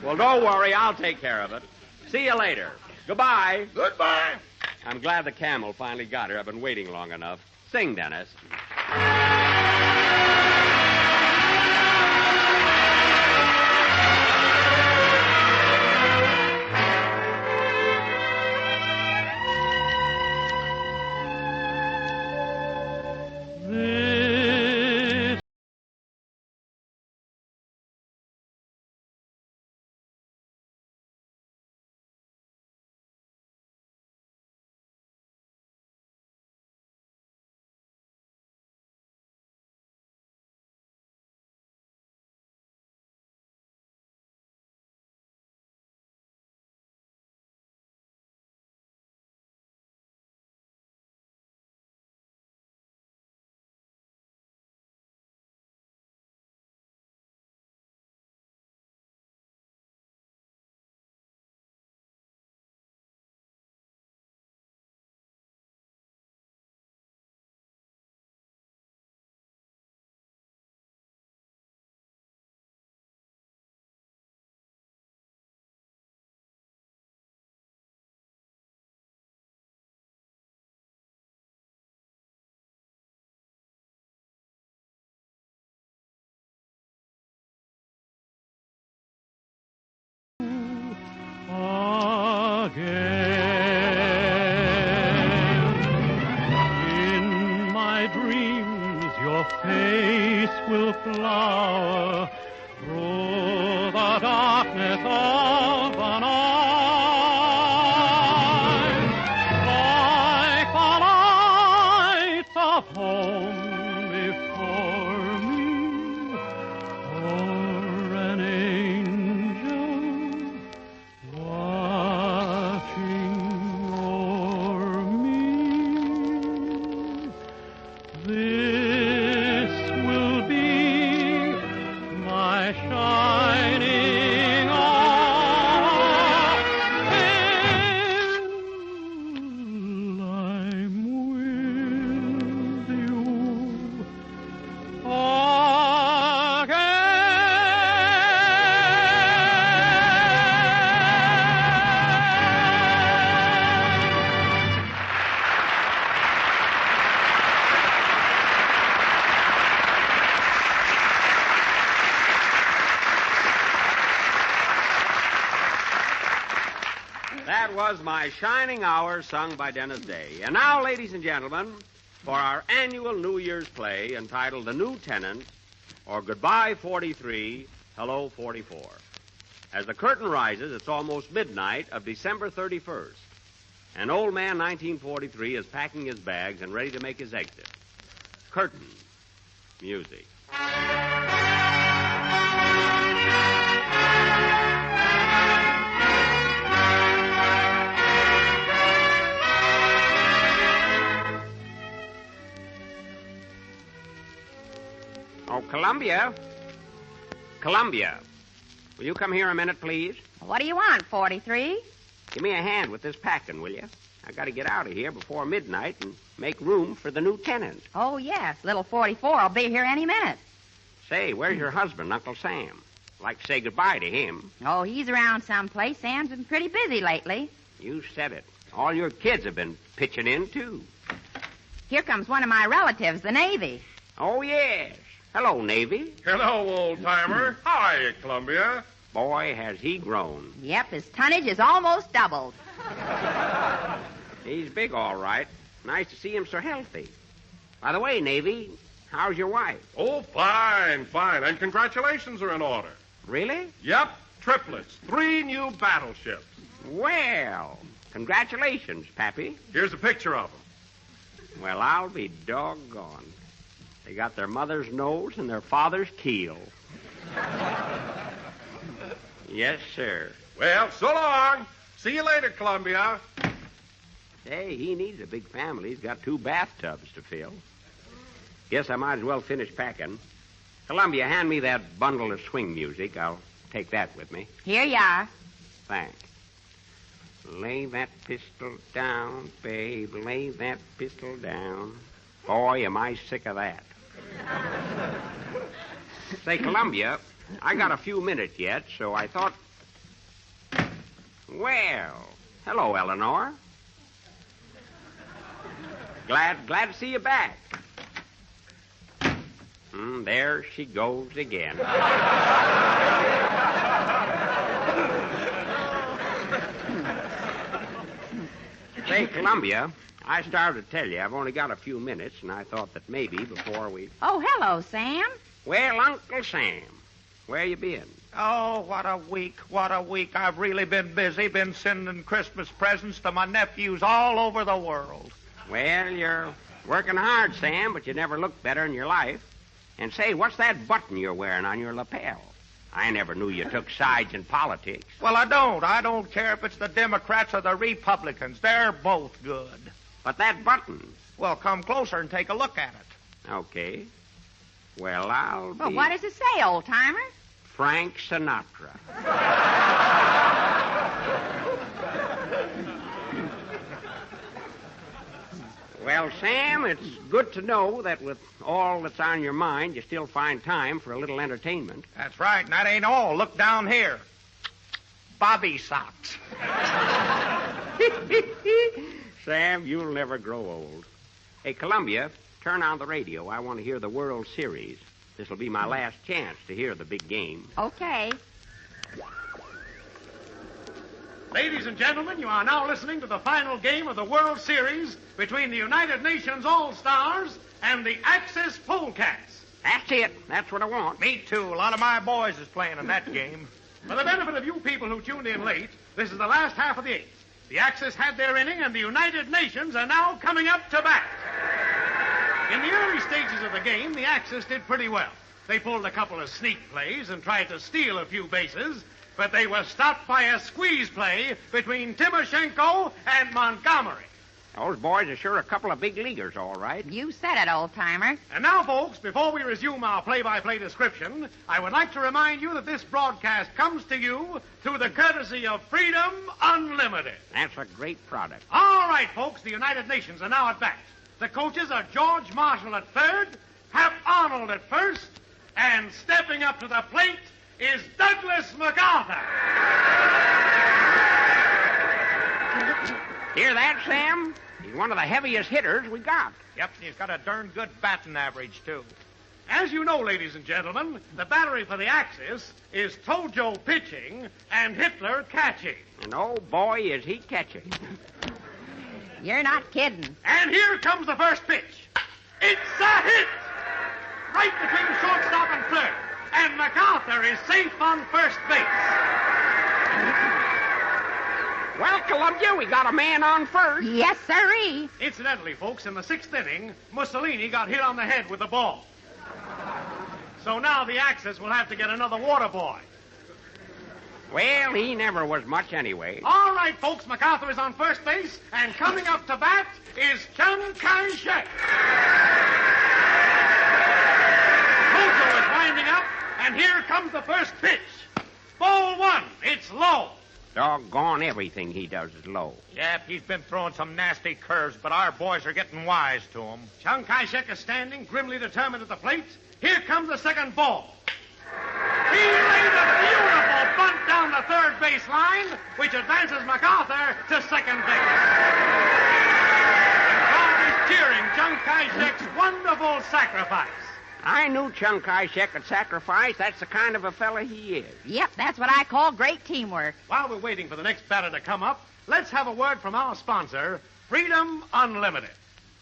Well, don't worry. I'll take care of it. See you later. Goodbye. Goodbye. I'm glad the camel finally got her. I've been waiting long enough. Sing, Dennis. In my dreams, your face will flower through the darkness of the night, like the lights of home before me, or an angel watching o'er me. This will be my shining hour till I'm with you That was My Shining Hour, sung by Dennis Day. And now, ladies and gentlemen, for our annual New Year's play entitled The New Tenant, or Goodbye 43, Hello 44. As the curtain rises, it's almost midnight of December 31st. And old man 1943 is packing his bags and ready to make his exit. Curtain. Music. Oh, Columbia. Columbia. Will you come here a minute, please? What do you want, 43? Give me a hand with this packing, will you? I got to get out of here before midnight and make room for the new tenant. Oh, yes. Little 44 will be here any minute. Say, where's your husband, Uncle Sam? I'd like to say goodbye to him. Oh, he's around someplace. Sam's been pretty busy lately. You said it. All your kids have been pitching in, too. Here comes one of my relatives, the Navy. Oh, yes. Hello, Navy. Hello, old-timer. How are you, Columbia? Boy, has he grown. Yep, his tonnage is almost doubled. He's big, all right. Nice to see him so healthy. By the way, Navy, how's your wife? Oh, fine, fine. And congratulations are in order. Really? Yep, triplets. 3 new battleships. Well, congratulations, Pappy. Here's a picture of them. Well, I'll be doggone. They got their mother's nose and their father's keel. Yes, sir. Well, so long. See you later, Columbia. Hey, he needs a big family. He's got 2 bathtubs to fill. Guess I might as well finish packing. Columbia, hand me that bundle of swing music. I'll take that with me. Here you are. Thanks. Lay that pistol down, babe. Lay that pistol down. Boy, am I sick of that. Say, Columbia, I got a few minutes yet, so I thought... Well, hello, Eleanor. Glad to see you back. There she goes again. Say, Columbia, I started to tell you I've only got a few minutes, and I thought that maybe before we... Oh, hello, Sam. Well, Uncle Sam, where you been? Oh, what a week, what a week. I've really been busy, been sending Christmas presents to my nephews all over the world. Well, you're working hard, Sam, but you never looked better in your life. And say, what's that button you're wearing on your lapel? I never knew you took sides in politics. Well, I don't. I don't care if it's the Democrats or the Republicans. They're both good. But that button... Well, come closer and take a look at it. Okay. Well, I'll be... Well, what does it say, old-timer? Frank Sinatra. Well, Sam, it's good to know that with all that's on your mind, you still find time for a little entertainment. That's right, and that ain't all. Look down here. Bobby socks. Sam, you'll never grow old. Hey, Columbia, turn on the radio. I want to hear the World Series. This'll be my last chance to hear the big game. Okay. Ladies and gentlemen, you are now listening to the final game of the World Series between the United Nations All-Stars and the Axis Polecats. That's it. That's what I want. Me too. A lot of my boys is playing in that game. For the benefit of you people who tuned in late, this is the last half of the 8th. The Axis had their inning, and the United Nations are now coming up to bat. In the early stages of the game, the Axis did pretty well. They pulled a couple of sneak plays and tried to steal a few bases, but they were stopped by a squeeze play between Timoshenko and Montgomery. Those boys are sure a couple of big leaguers, all right. You said it, old-timer. And now, folks, before we resume our play-by-play description, I would like to remind you that this broadcast comes to you through the courtesy of Freedom Unlimited. That's a great product. All right, folks, the United Nations are now at bat. The coaches are George Marshall at third, Hap Arnold at first, and stepping up to the plate is Douglas MacArthur. Hear that, Sam? He's one of the heaviest hitters we got. Yep, he's got a darn good batting average, too. As you know, ladies and gentlemen, the battery for the Axis is Tojo pitching and Hitler catching. And oh, boy, is he catching. You're not kidding. And here comes the first pitch. It's a hit! Right between shortstop and third. And MacArthur is safe on first base. Well, Columbia, we got a man on first. Yes, sirree. Incidentally, folks, in the 6th inning, Mussolini got hit on the head with the ball. So now the Axis will have to get another water boy. Well, he never was much anyway. All right, folks, MacArthur is on first base, and coming up to bat is Chiang Kai-shek. GROUCHO is winding up, and here comes the first pitch. Ball 1. It's low. Doggone everything he does is low. Yep, he's been throwing some nasty curves, but our boys are getting wise to him. Chiang Kai-shek is standing, grimly determined at the plate. Here comes the second ball. He laid a beautiful bunt down the third base line, which advances MacArthur to second base. The crowd is cheering Chiang Kai-shek's wonderful sacrifice. I knew Chiang Kai-shek could sacrifice. That's the kind of a fella he is. Yep, that's what I call great teamwork. While we're waiting for the next batter to come up, let's have a word from our sponsor, Freedom Unlimited.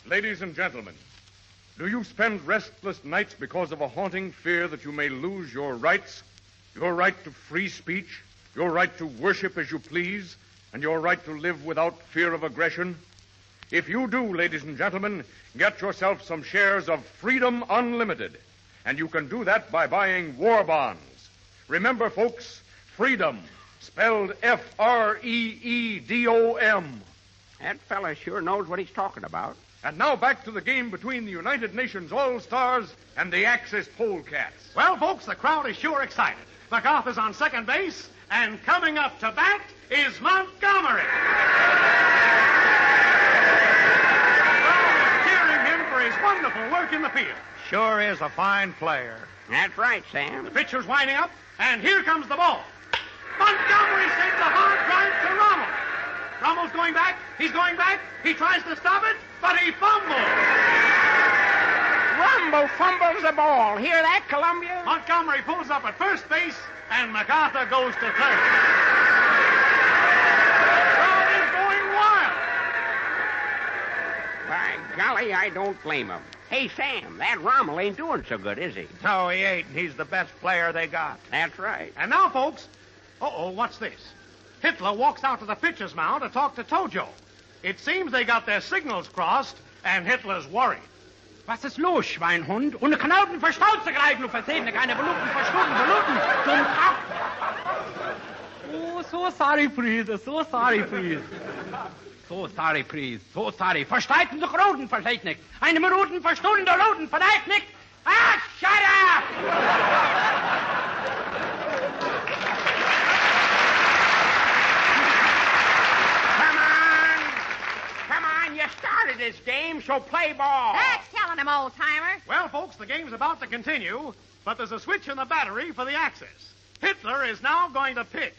Ladies and gentlemen, do you spend restless nights because of a haunting fear that you may lose your rights? Your right to free speech, your right to worship as you please, and your right to live without fear of aggression? If you do, ladies and gentlemen, get yourself some shares of Freedom Unlimited. And you can do that by buying war bonds. Remember, folks, freedom, spelled Freedom. That fella sure knows what he's talking about. And now back to the game between the United Nations All-Stars and the Axis Polecats. Well, folks, the crowd is sure excited. MacArthur's on second base, and coming up to bat is Montgomery. His wonderful work in the field. Sure is a fine player. That's right, Sam. The pitcher's winding up, and here comes the ball. Montgomery sends a hard drive to Rommel. Rommel's going back. He's going back. He tries to stop it, but he fumbles. Rumble fumbles the ball. Hear that, Columbia? Montgomery pulls up at first base, and MacArthur goes to third. By golly, I don't blame him. Hey, Sam, that Rommel ain't doing so good, is he? No, he ain't. He's the best player they got. That's right. And now, folks, what's this? Hitler walks out to the pitcher's mound to talk to Tojo. It seems they got their signals crossed, and Hitler's worried. Was ist los, Schweinhund? Ohne Knauten verstaut zu greifen, du Versehene, keine Minuten, Verstunden, zum Kopf. Oh, so sorry, please, so sorry, please. So sorry, please. So sorry. Verstreiten sich Roten vertechnikt. Eine Minuten Verstunde Roten vertechnikt. Ah, shut up! Come on, you started this game, so play ball. That's telling him, old-timer. Well, folks, the game's about to continue, but there's a switch in the battery for the Axis. Hitler is now going to pitch.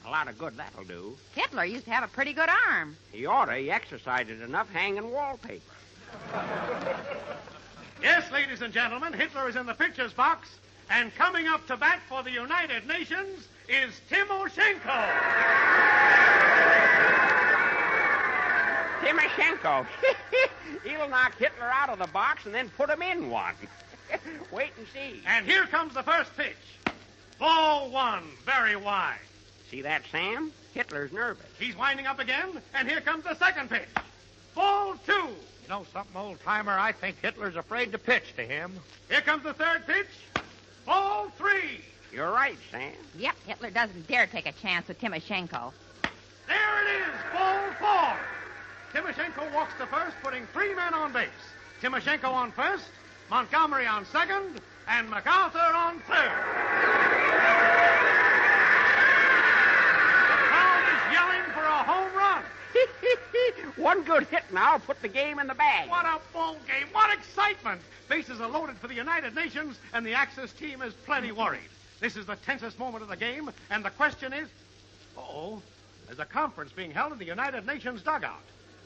A lot of good that'll do. Hitler used to have a pretty good arm. He oughta. He exercised enough hanging wallpaper. Yes, ladies and gentlemen, Hitler is in the pitcher's box, and coming up to bat for the United Nations is Timoshenko. Timoshenko. He'll knock Hitler out of the box and then put him in one. Wait and see. And here comes the first pitch. Ball 1, very wide. See that, Sam? Hitler's nervous. He's winding up again, and here comes the second pitch. Ball 2. You know something, old-timer? I think Hitler's afraid to pitch to him. Here comes the third pitch. Ball 3. You're right, Sam. Yep, Hitler doesn't dare take a chance with Timoshenko. There it is, ball 4. Timoshenko walks to first, putting 3 men on base. Timoshenko on first, Montgomery on second, and MacArthur on third. Yelling for a home run. One good hit now put the game in the bag. What a ball game. What excitement. Bases are loaded for the United Nations, and the Axis team is plenty worried. This is the tensest moment of the game, and the question is, there's a conference being held in the United Nations dugout.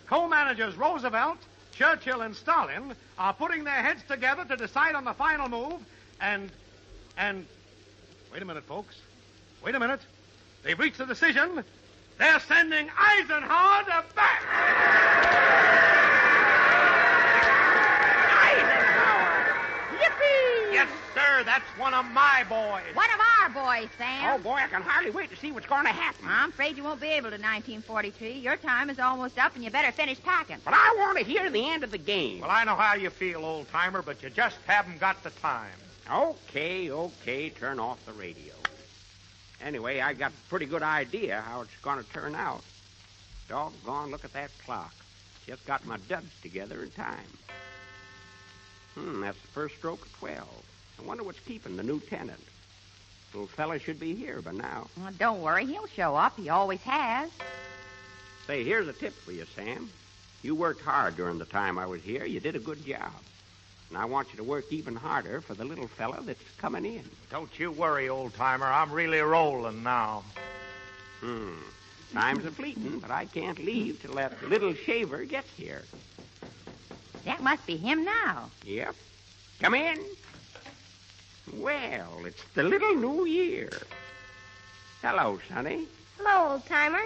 Co-managers Roosevelt, Churchill, and Stalin are putting their heads together to decide on the final move, and wait a minute, folks. Wait a minute. They've reached a decision. They're sending Eisenhower to back. Yippee! Yes, sir. That's one of my boys. One of our boys, Sam. Oh, boy, I can hardly wait to see what's going to happen. I'm afraid you won't be able to 1943. Your time is almost up, and you better finish packing. But I want to hear the end of the game. Well, I know how you feel, old-timer, but you just haven't got the time. Okay, turn off the radio. Anyway, I got a pretty good idea how it's going to turn out. Doggone, look at that clock. Just got my duds together in time. That's the first stroke of 12. I wonder what's keeping the new tenant. Little fella should be here by now. Well, don't worry, he'll show up. He always has. Say, here's a tip for you, Sam. You worked hard during the time I was here. You did a good job. And I want you to work even harder for the little fella that's coming in. Don't you worry, old-timer. I'm really rolling now. Time's a-fleeting, but I can't leave till that little shaver gets here. That must be him now. Yep. Come in. Well, it's the little new year. Hello, Sonny. Hello, old-timer.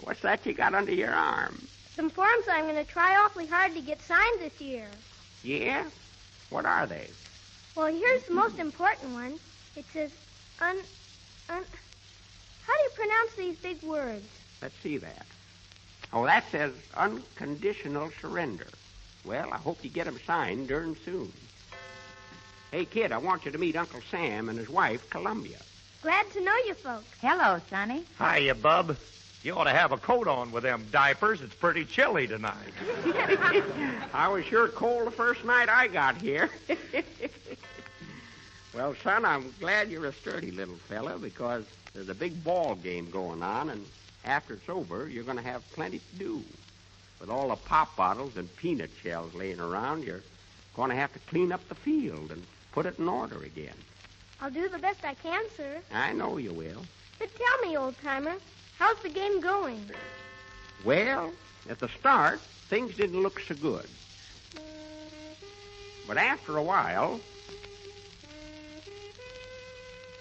What's that you got under your arm? Some forms I'm going to try awfully hard to get signed this year. Yeah? What are they? Well, here's the most important one. It says, How do you pronounce these big words? Let's see that. Oh, that says unconditional surrender. Well, I hope you get 'em signed darn soon. Hey, kid, I want you to meet Uncle Sam and his wife, Columbia. Glad to know you folks. Hello, Sonny. Hiya, bub. You ought to have a coat on with them diapers. It's pretty chilly tonight. I was sure cold the first night I got here. Well, son, I'm glad you're a sturdy little fella because there's a big ball game going on, and after it's over, you're going to have plenty to do. With all the pop bottles and peanut shells laying around, you're going to have to clean up the field and put it in order again. I'll do the best I can, sir. I know you will. But tell me, old-timer, how's the game going? Well, at the start, things didn't look so good. But after a while...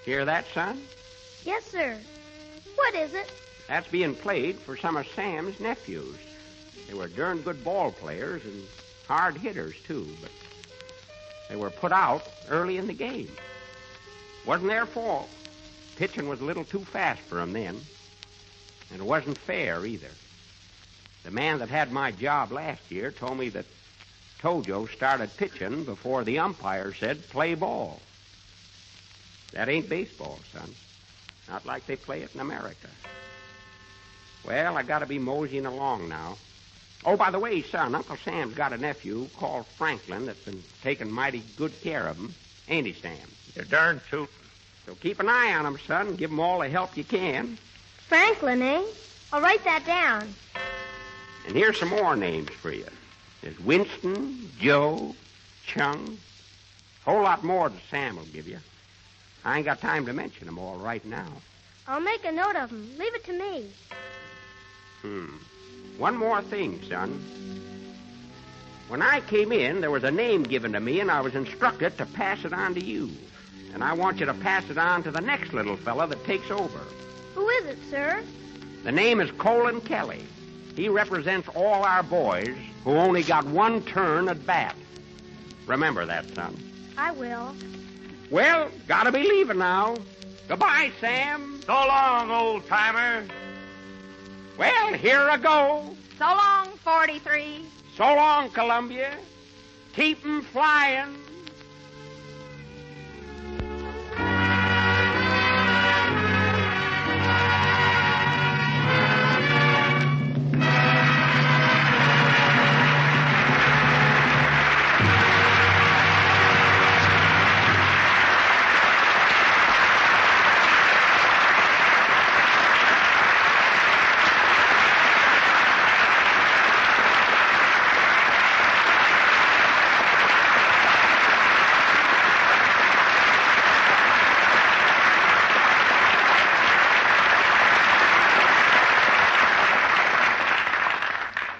Hear that, son? Yes, sir. What is it? That's being played for some of Sam's nephews. They were darn good ball players and hard hitters, too, but they were put out early in the game. Wasn't their fault. Pitching was a little too fast for them then, and it wasn't fair either. The man that had my job last year told me that Tojo started pitching before the umpire said play ball. That ain't baseball, son. Not like they play it in America. Well, I got to be moseying along now. Oh, by the way, son, Uncle Sam's got a nephew called Franklin that's been taking mighty good care of him. Ain't he, Sam? You're darn tootin'. So keep an eye on him, son. Give him all the help you can. Franklin, eh? I'll write that down. And here's some more names for you. There's Winston, Joe, Chung. Whole lot more than Sam will give you. I ain't got time to mention them all right now. I'll make a note of them. Leave it to me. One more thing, son. When I came in, there was a name given to me, and I was instructed to pass it on to you. And I want you to pass it on to the next little fella that takes over. Who is it, sir? The name is Colin Kelly. He represents all our boys who only got one turn at bat. Remember that, son. I will. Well, gotta be leaving now. Goodbye, Sam. So long, old-timer. Well, here I go. So long, 43. So long, Columbia. Keep 'em flying.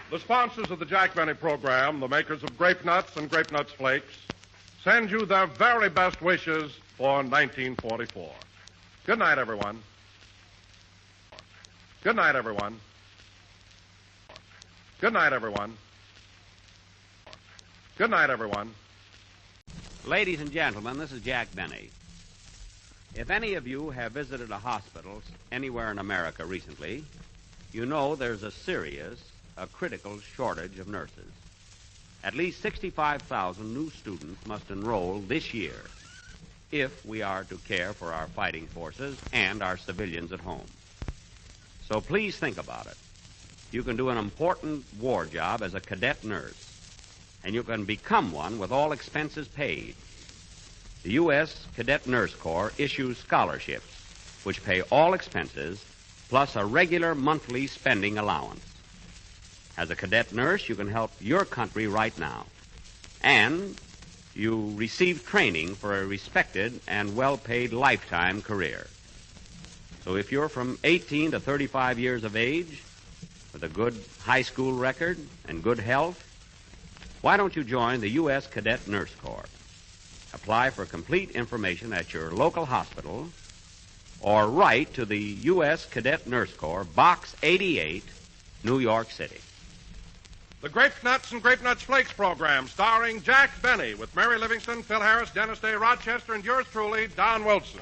The sponsors of the Jack Benny program, the makers of Grape Nuts and Grape Nuts Flakes, send you their very best wishes for 1944. Good night, everyone. Good night, everyone. Good night, everyone. Good night, everyone. Ladies and gentlemen, this is Jack Benny. If any of you have visited a hospital anywhere in America recently, you know there's a critical shortage of nurses. At least 65,000 new students must enroll this year if we are to care for our fighting forces and our civilians at home. So please think about it. You can do an important war job as a cadet nurse, and you can become one with all expenses paid. The U.S. Cadet Nurse Corps issues scholarships, which pay all expenses, plus a regular monthly spending allowance. As a cadet nurse, you can help your country right now. And you receive training for a respected and well-paid lifetime career. So if you're from 18 to 35 years of age, with a good high school record and good health, why don't you join the U.S. Cadet Nurse Corps? Apply for complete information at your local hospital or write to the U.S. Cadet Nurse Corps, Box 88, New York City. The Grape Nuts and Grape Nuts Flakes program, starring Jack Benny, with Mary Livingston, Phil Harris, Dennis Day Rochester, and yours truly, Don Wilson.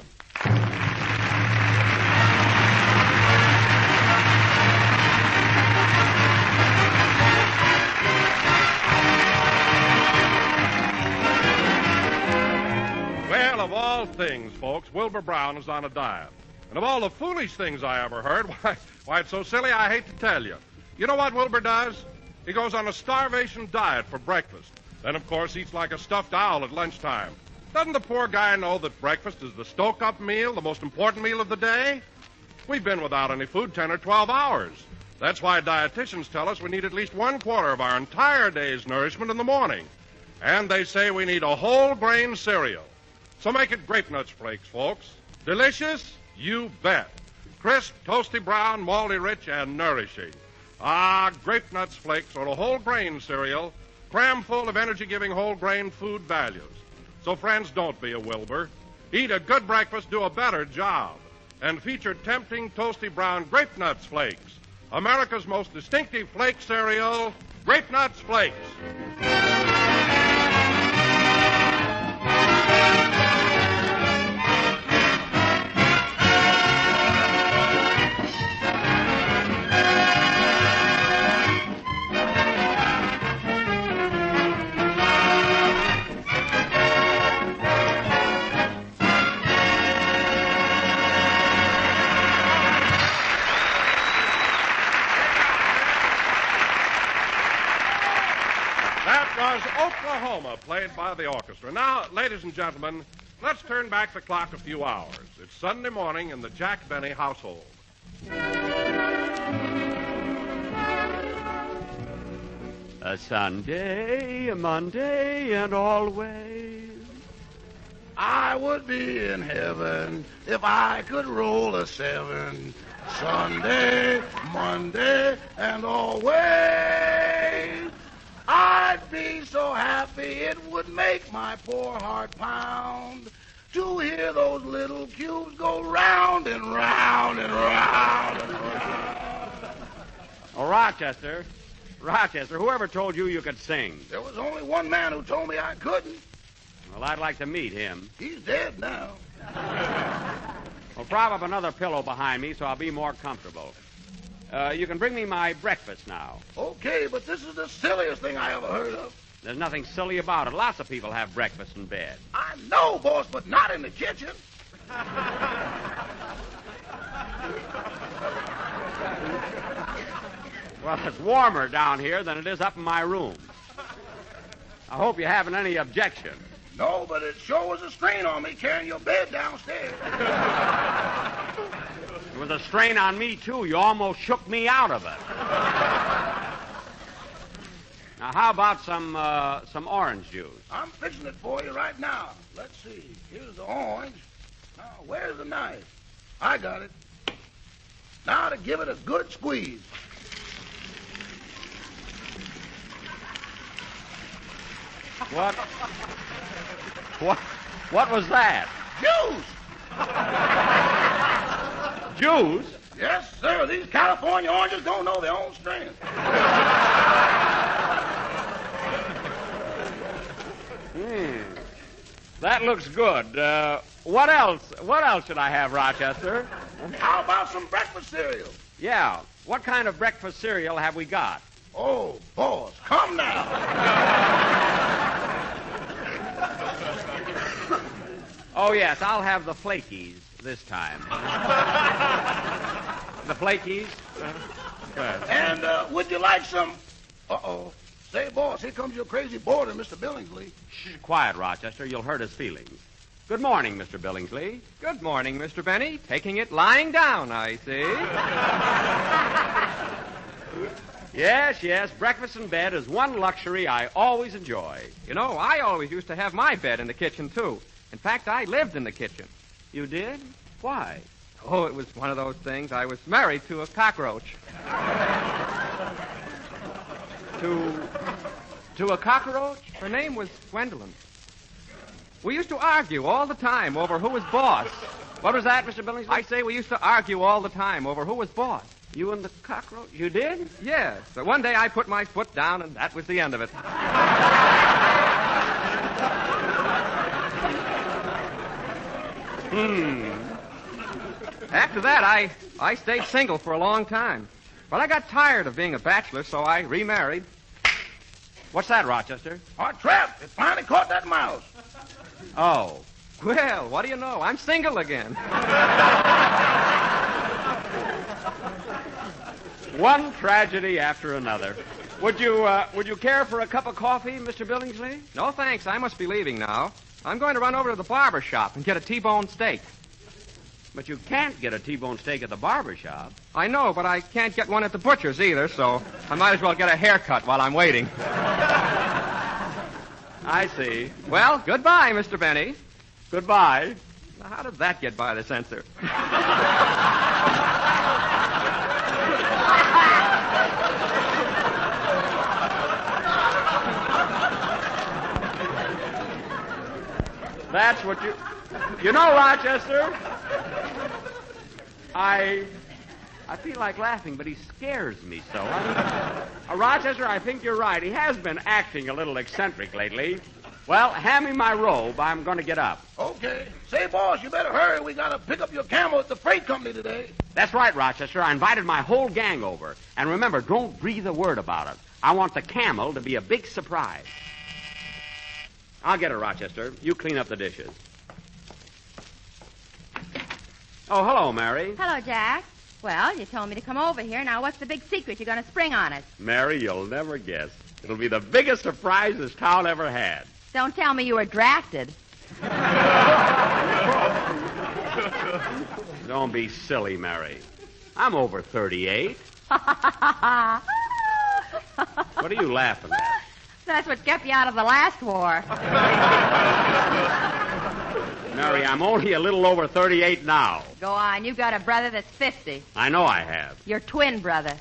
Well, of all things, folks, Wilbur Brown is on a diet. And of all the foolish things I ever heard, why, it's so silly I hate to tell you. You know what Wilbur does? He goes on a starvation diet for breakfast. Then, of course, eats like a stuffed owl at lunchtime. Doesn't the poor guy know that breakfast is the stoke-up meal, the most important meal of the day? We've been without any food 10 or 12 hours. That's why dietitians tell us we need at least 1/4 of our entire day's nourishment in the morning. And they say we need a whole grain cereal. So make it Grape Nuts Flakes, folks. Delicious? You bet. Crisp, toasty brown, malty rich, and nourishing. Grape Nuts Flakes are a whole grain cereal, cram full of energy-giving whole grain food values. So, friends, don't be a Wilbur. Eat a good breakfast, do a better job. And feature tempting, toasty brown Grape Nuts Flakes. America's most distinctive flake cereal, Grape Nuts Flakes. Oklahoma, played by the orchestra. Now, ladies and gentlemen, let's turn back the clock a few hours. It's Sunday morning in the Jack Benny household. A Sunday, a Monday, and always. I would be in heaven if I could roll a 7. Sunday, Monday, and always. I'd be so happy it would make my poor heart pound to hear those little cubes go round and round and round and round. Oh, Rochester, whoever told you you could sing? There was only one man who told me I couldn't. Well, I'd like to meet him. He's dead now. Well, prop up another pillow behind me so I'll be more comfortable. You can bring me my breakfast now. Okay, but this is the silliest thing I ever heard of. There's nothing silly about it. Lots of people have breakfast in bed. I know, boss, but not in the kitchen. Well, it's warmer down here than it is up in my room. I hope you haven't any objection. No, but it sure was a strain on me carrying your bed downstairs. It was a strain on me, too. You almost shook me out of it. Now, how about some orange juice? I'm fixing it for you right now. Let's see. Here's the orange. Now, where's the knife? I got it. Now to give it a good squeeze. What was that? Juice! Juice? Yes, sir. These California oranges don't know their own strength. That looks good. What else? What else should I have, Rochester? How about some breakfast cereal? Yeah. What kind of breakfast cereal have we got? Oh, boss, come now. Oh, yes, I'll have the flakies this time. The flakies? And would you like some... Uh-oh. Say, boss, here comes your crazy boarder, Mr. Billingsley. Shh, quiet, Rochester. You'll hurt his feelings. Good morning, Mr. Billingsley. Good morning, Mr. Benny. Taking it lying down, I see. Yes. Breakfast in bed is one luxury I always enjoy. You know, I always used to have my bed in the kitchen, too. In fact, I lived in the kitchen. You did? Why? Oh, it was one of those things. I was married to a cockroach. To a cockroach? Her name was Gwendolyn. We used to argue all the time over who was boss. What was that, Mr. Billingsley? I say we used to argue all the time over who was boss. You and the cockroach? You did? Yes. But one day I put my foot down, and that was the end of it. After that, I stayed single for a long time. But I got tired of being a bachelor, so I remarried. What's that, Rochester? Our trap. It finally caught that mouse. Oh. Well, what do you know? I'm single again. One tragedy after another. Would you care for a cup of coffee, Mr. Billingsley? No, thanks. I must be leaving now. I'm going to run over to the barber shop and get a T-bone steak. But you can't get a T-bone steak at the barber shop. I know, but I can't get one at the butcher's either, so I might as well get a haircut while I'm waiting. I see. Well, goodbye, Mr. Benny. Goodbye. Now, how did that get by the censor? That's what you... You know, Rochester, I feel like laughing, but he scares me so. Rochester, I think you're right. He has been acting a little eccentric lately. Well, hand me my robe. I'm going to get up. Okay. Say, boss, you better hurry. We got to pick up your camel at the freight company today. That's right, Rochester. I invited my whole gang over. And remember, don't breathe a word about it. I want the camel to be a big surprise. I'll get it, Rochester. You clean up the dishes. Oh, hello, Mary. Hello, Jack. Well, you told me to come over here. Now, what's the big secret you're going to spring on us? Mary, you'll never guess. It'll be the biggest surprise this town ever had. Don't tell me you were drafted. Don't be silly, Mary. I'm over 38. What are you laughing at? That's what kept you out of the last war. Mary, I'm only a little over 38 now. Go on. You've got a brother that's 50. I know I have. Your twin brother.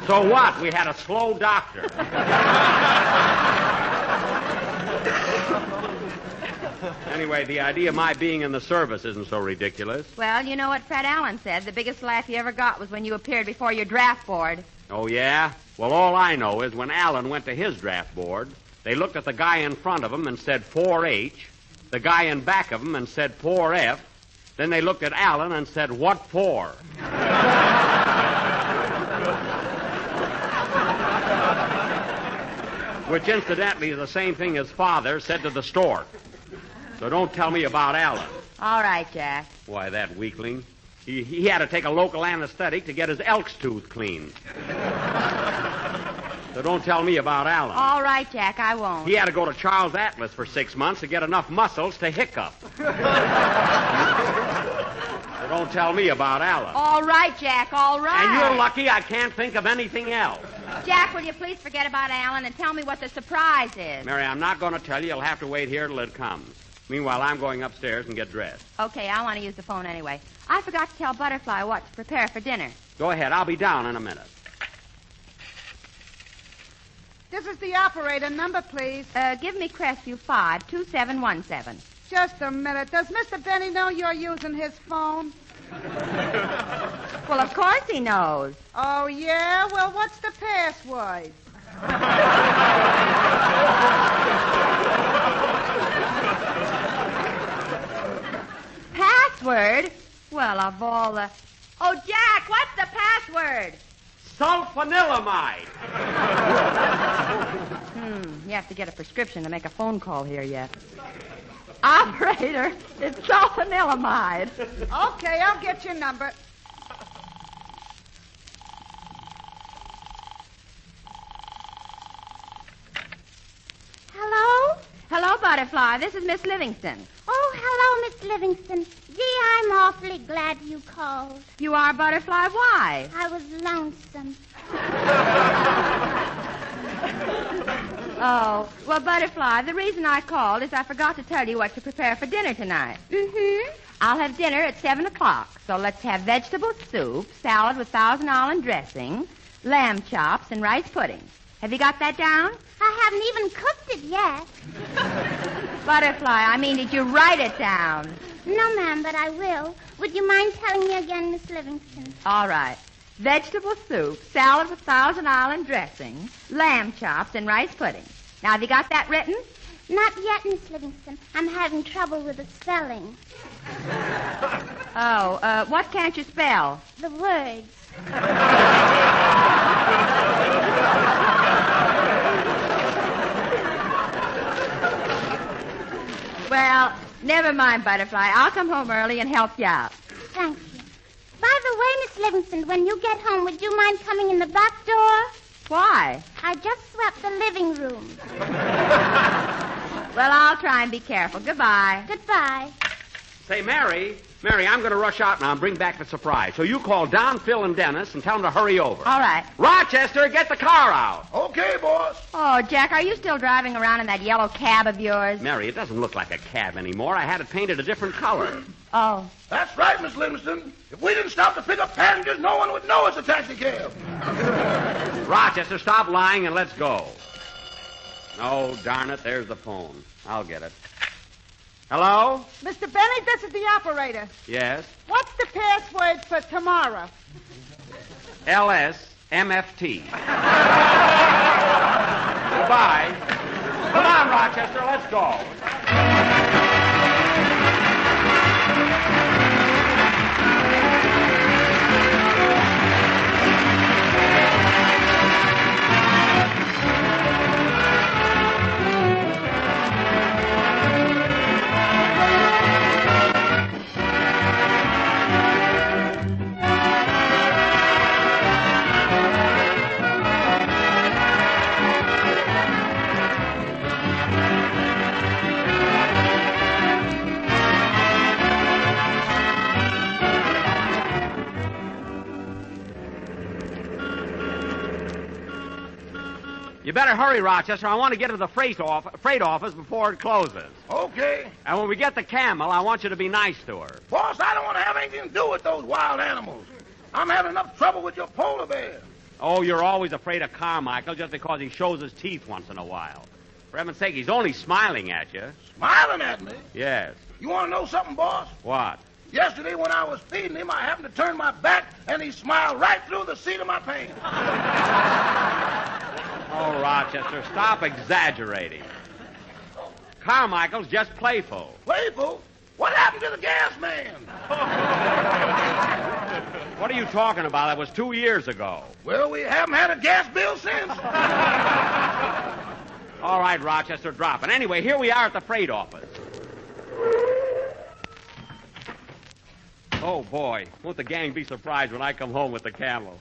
So what? We had a slow doctor. Anyway, the idea of my being in the service isn't so ridiculous. Well, you know what Fred Allen said. The biggest laugh you ever got was when you appeared before your draft board. Oh, yeah? Well, all I know is when Allen went to his draft board, they looked at the guy in front of him and said 4H, the guy in back of him and said 4F, then they looked at Allen and said, what for? Which, incidentally, is the same thing his father said to the stork. So don't tell me about Allen. All right, Jack. Why, that weakling. He had to take a local anesthetic to get his elk's tooth cleaned. So don't tell me about Allen. All right, Jack, I won't. He had to go to Charles Atlas for 6 months to get enough muscles to hiccup. So don't tell me about Allen. All right, Jack, all right. And you're lucky I can't think of anything else. Jack, will you please forget about Allen and tell me what the surprise is? Mary, I'm not going to tell you. You'll have to wait here till it comes. Meanwhile, I'm going upstairs and get dressed. Okay, I want to use the phone anyway. I forgot to tell Butterfly what to prepare for dinner. Go ahead. I'll be down in a minute. This is the operator. Number, please. Give me Crestview 52717. Just a minute. Does Mr. Benny know you're using his phone? Well, of course he knows. Oh, yeah? Well, what's the password? Password? Well, of all the... Oh, Jack, what's the password? Sulfanilamide. You have to get a prescription to make a phone call here yet. Operator, it's sulfanilamide. Okay, I'll get your number. Hello? Hello, Butterfly. This is Miss Livingston. Oh, hello, Miss Livingston. Gee, I'm awfully glad you called. You are Butterfly? Why? I was lonesome. Oh, well, Butterfly, the reason I called is I forgot to tell you what to prepare for dinner tonight. Mm-hmm. I'll have dinner at 7 o'clock, so let's have vegetable soup, salad with Thousand Island dressing, lamb chops, and rice pudding. Have you got that down? I haven't even cooked it yet. Butterfly, I mean, did you write it down? No, ma'am, but I will. Would you mind telling me again, Miss Livingston? All right. Vegetable soup, salad with Thousand Island dressing, lamb chops, and rice pudding. Now, have you got that written? Not yet, Miss Livingston. I'm having trouble with the spelling. Oh, what can't you spell? The words. Well, never mind, Butterfly. I'll come home early and help you out. Thank you. By the way, Miss Livingston, when you get home, would you mind coming in the back door? Why? I just swept the living room. Well, I'll try and be careful. Goodbye. Goodbye. Say, Mary, I'm going to rush out now and bring back the surprise. So you call Don, Phil, and Dennis and tell them to hurry over. All right. Rochester, get the car out. Okay, boss. Oh, Jack, are you still driving around in that yellow cab of yours? Mary, it doesn't look like a cab anymore. I had it painted a different color. Oh. That's right, Miss Livingston. If we didn't stop to pick up passengers, no one would know it's a taxi cab. Rochester, stop lying and let's go. Oh, darn it, there's the phone. I'll get it. Hello? Mr. Benny, this is the operator. Yes? What's the password for tomorrow? LSMFT. Goodbye. Come on, Rochester, let's go. You better hurry, Rochester. I want to get to the freight office before it closes. Okay. And when we get the camel, I want you to be nice to her. Boss, I don't want to have anything to do with those wild animals. I'm having enough trouble with your polar bear. Oh, you're always afraid of Carmichael just because he shows his teeth once in a while. For heaven's sake, he's only smiling at you. Smiling at me? Yes. You want to know something, boss? What? Yesterday when I was feeding him, I happened to turn my back, and he smiled right through the seat of my pants. Oh, Rochester, stop exaggerating. Carmichael's just playful. Playful? What happened to the gas man? What are you talking about? That was 2 years ago. Well, we haven't had a gas bill since. All right, Rochester, drop it. Anyway, here we are at the freight office. Oh, boy. Won't the gang be surprised when I come home with the camel?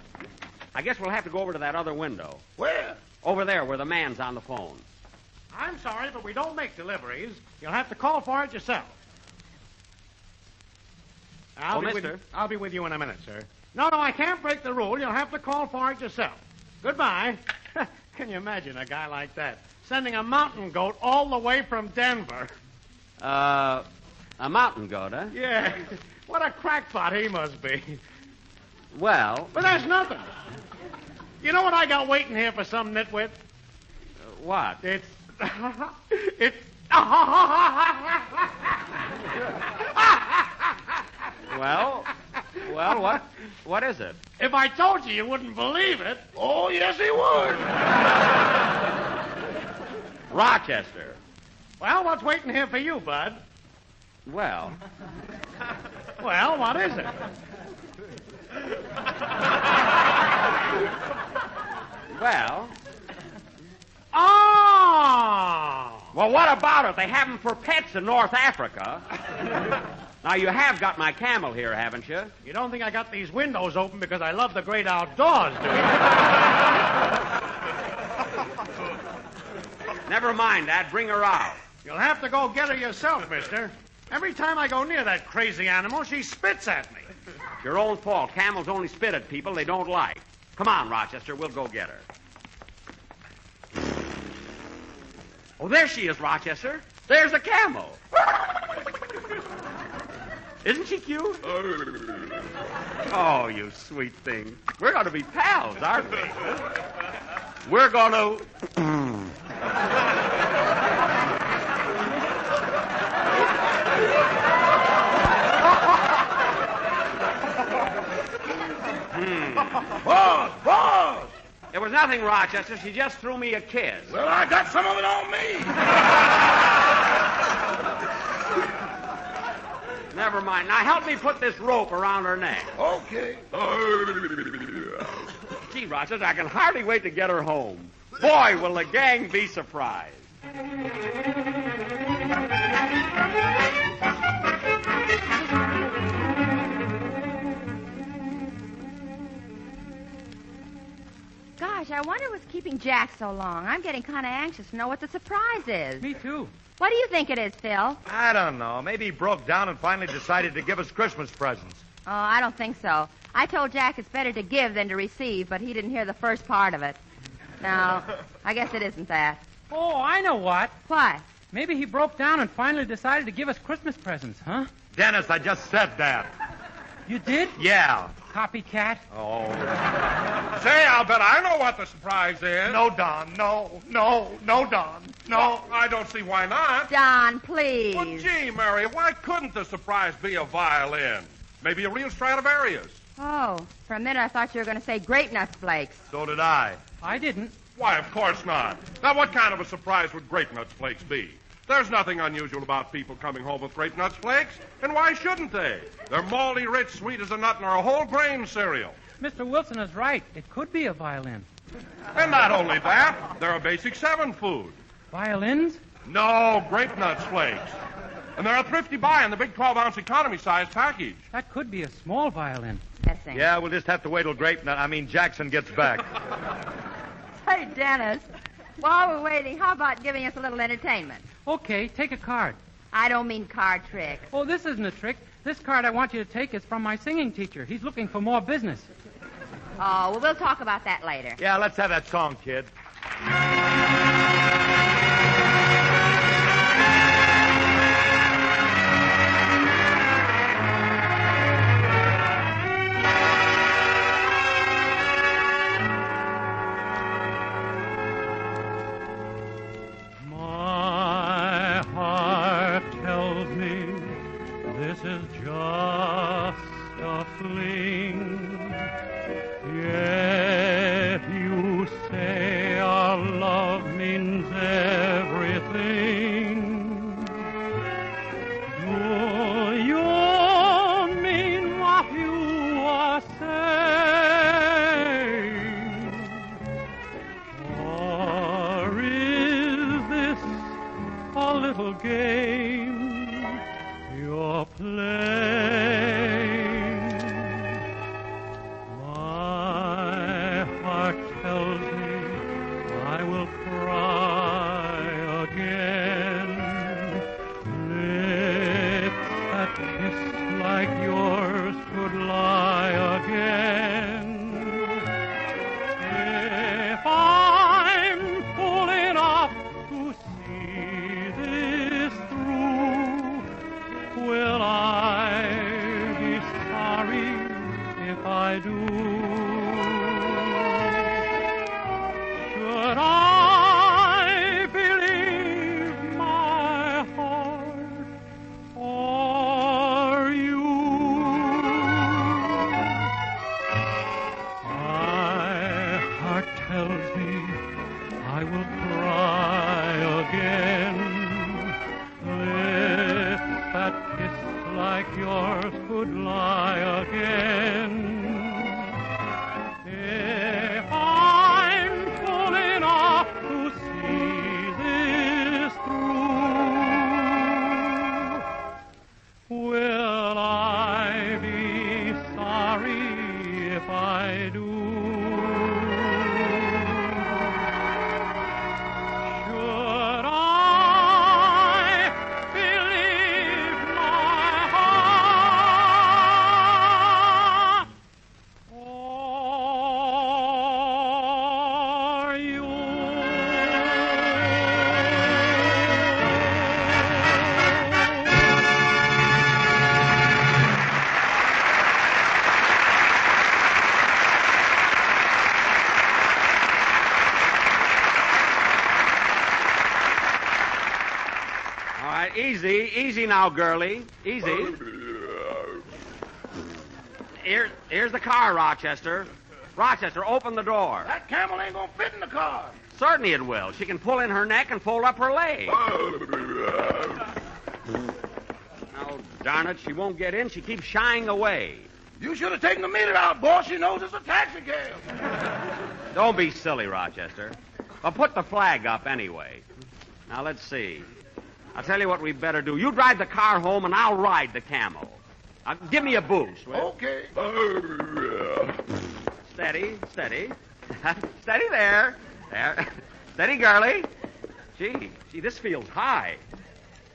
I guess we'll have to go over to that other window. Where? Over there, where the man's on the phone. I'm sorry, but we don't make deliveries. You'll have to call for it yourself. I'll be with you in a minute, sir. No, I can't break the rule. You'll have to call for it yourself. Goodbye. Can you imagine a guy like that sending a mountain goat all the way from Denver? A mountain goat, huh? Yeah. What a crackpot he must be. Well... But that's nothing. You know what I got waiting here for some nitwit? What? It's... Well? Well, what is it? If I told you, you wouldn't believe it. Oh, yes, he would. Rochester. Well, what's waiting here for you, Bud? Well. Well, what is it? Well. Oh! Well, what about it? They have them for pets in North Africa. Now, you have got my camel here, haven't you? You don't think I got these windows open because I love the great outdoors, do you? Never mind that. Bring her out. You'll have to go get her yourself, mister. Every time I go near that crazy animal, she spits at me. It's your own fault. Camels only spit at people they don't like. Come on, Rochester. We'll go get her. Oh, there she is, Rochester. There's a camel. Isn't she cute? Oh, you sweet thing. We're going to be pals, aren't we? We're going to... Boss! It was nothing, Rochester. She just threw me a kiss. Well, I got some of it on me. Never mind. Now help me put this rope around her neck. Okay. Gee, Rochester, I can hardly wait to get her home. Boy, will the gang be surprised. Gosh, I wonder what's keeping Jack so long. I'm getting kind of anxious to know what the surprise is. Me too. What do you think it is, Phil? I don't know. Maybe he broke down and finally decided to give us Christmas presents. Oh, I don't think so. I told Jack it's better to give than to receive, but he didn't hear the first part of it. No, I guess it isn't that. Oh, I know what. What? Maybe he broke down and finally decided to give us Christmas presents, huh? Dennis, I just said that. You did? Yeah. Copycat? Oh. Say, I'll bet I know what the surprise is. No, Don. No, Don. No. Well, I don't see why not. Don, please. Well, gee, Mary, why couldn't the surprise be a violin? Maybe a real Stradivarius. Oh, for a minute I thought you were going to say grape nut flakes. So did I. I didn't. Why, of course not. Now, what kind of a surprise would grape nuts flakes be? There's nothing unusual about people coming home with grape nuts flakes, and why shouldn't they? They're malty, rich, sweet as a nut, and are a whole grain cereal. Mr. Wilson is right. It could be a violin. And not only that, they're a basic 7 food. Violins? No, grape nuts flakes. And they're a thrifty buy in the big 12-ounce economy size package. That could be a small violin. Yeah, we'll just have to wait till Jackson gets back. Hey, Dennis, while we're waiting, how about giving us a little entertainment? Okay, take a card. I don't mean card tricks. Oh, this isn't a trick. This card I want you to take is from my singing teacher. He's looking for more business. Oh, well, we'll talk about that later. Yeah, let's have that song, kid. This is just a fling. Yet you say our love means everything. Do you mean what you are saying? Or is this a little game you're playing? My heart tells me I will cry again. Lips that kiss like yours could lie again. If I'm fool enough to see this through, will I All right, easy. Easy now, girlie. Easy. Here's the car, Rochester. Rochester, open the door. That camel ain't gonna fit in the car. Certainly it will. She can pull in her neck and fold up her leg. Oh, darn it, she won't get in. She keeps shying away. You should have taken the meter out, boss. She knows it's a taxi cab. Don't be silly, Rochester. Well, put the flag up anyway. Now, let's see. I'll tell you what we better do. You drive the car home, and I'll ride the camel. Give me a boost, will you? Okay. Steady. Steady there. There. Steady, girlie. Gee, this feels high.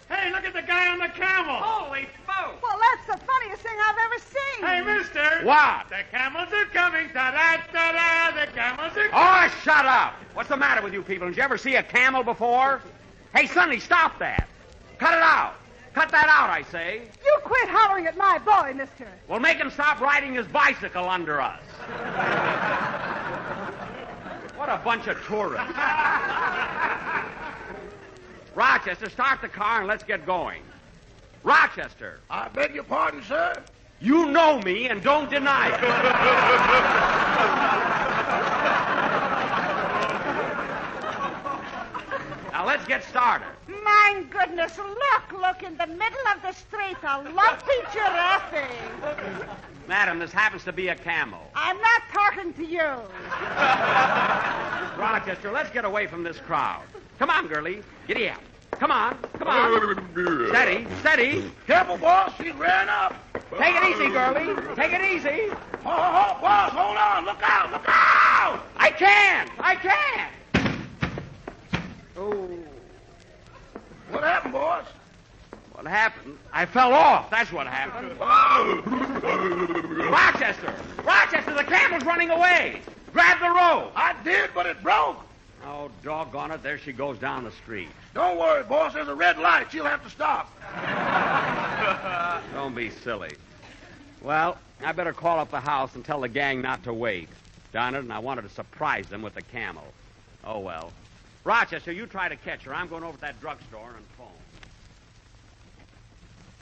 Hey, look at the guy on the camel. Holy smoke. Well, that's the funniest thing I've ever seen. Hey, mister. What? The camels are coming. Da-da-da-da. The camels are coming. Oh, shut up. What's the matter with you people? Did you ever see a camel before? Hey, Sonny, stop that. Cut it out. Cut that out, I say. You quit hollering at my boy, mister. Well, make him stop riding his bicycle under us. What a bunch of tourists. Rochester, start the car and let's get going. Rochester. I beg your pardon, sir? You know me and don't deny it. Now, let's get started. My goodness, look in the middle of the street, a lumpy giraffe. Madam, this happens to be a camel. I'm not talking to you. Rochester, let's get away from this crowd. Come on, girlie. Giddy up. Come on. Steady. Careful, boss. She's rearing up. Take it easy, girlie. Take it easy. Oh, boss, hold on. Look out. I can't. Oh. What happened, boss? What happened? I fell off. That's what happened. Rochester, the camel's running away. Grab the rope. I did, but it broke. Oh, doggone it. There she goes down the street. Don't worry, boss. There's a red light. She'll have to stop. Don't be silly. Well, I better call up the house and tell the gang not to wait. Darn it, and I wanted to surprise them with the camel. Oh, well. Rochester, you try to catch her. I'm going over to that drugstore and phone.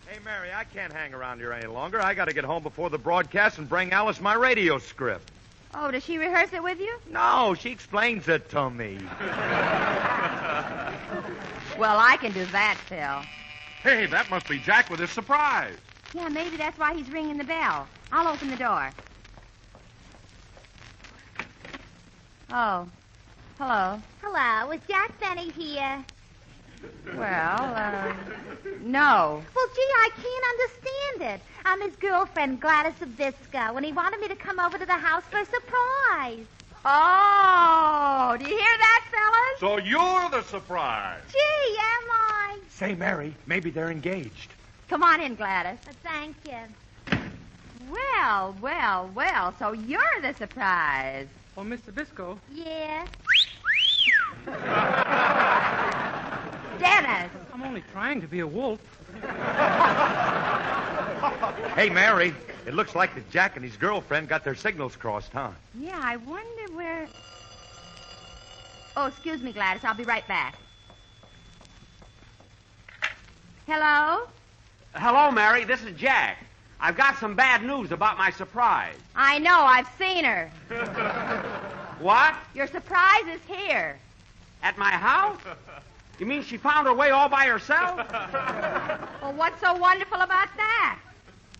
Hey, Mary, I can't hang around here any longer. I got to get home before the broadcast and bring Alice my radio script. Oh, does she rehearse it with you? No, she explains it to me. Well, I can do that, Phil. Hey, that must be Jack with his surprise. Yeah, maybe that's why he's ringing the bell. I'll open the door. Oh. Hello. Hello, is Jack Benny here? Well, no. Well, gee, I can't understand it. I'm his girlfriend, Gladys Zabisco, and he wanted me to come over to the house for a surprise. Oh, do you hear that, fellas? So you're the surprise. Gee, am I? Say, Mary, maybe they're engaged. Come on in, Gladys. Thank you. Well, so you're the surprise. Oh, Mr. Bisco. Yeah. Dennis. I'm only trying to be a wolf. Hey, Mary, it looks like that Jack and his girlfriend got their signals crossed, huh? Yeah, I wonder where... Oh, excuse me, Gladys. I'll be right back. Hello? Hello, Mary. This is Jack. I've got some bad news about my surprise. I know. I've seen her. What? Your surprise is here. At my house? You mean she found her way all by herself? Well, what's so wonderful about that?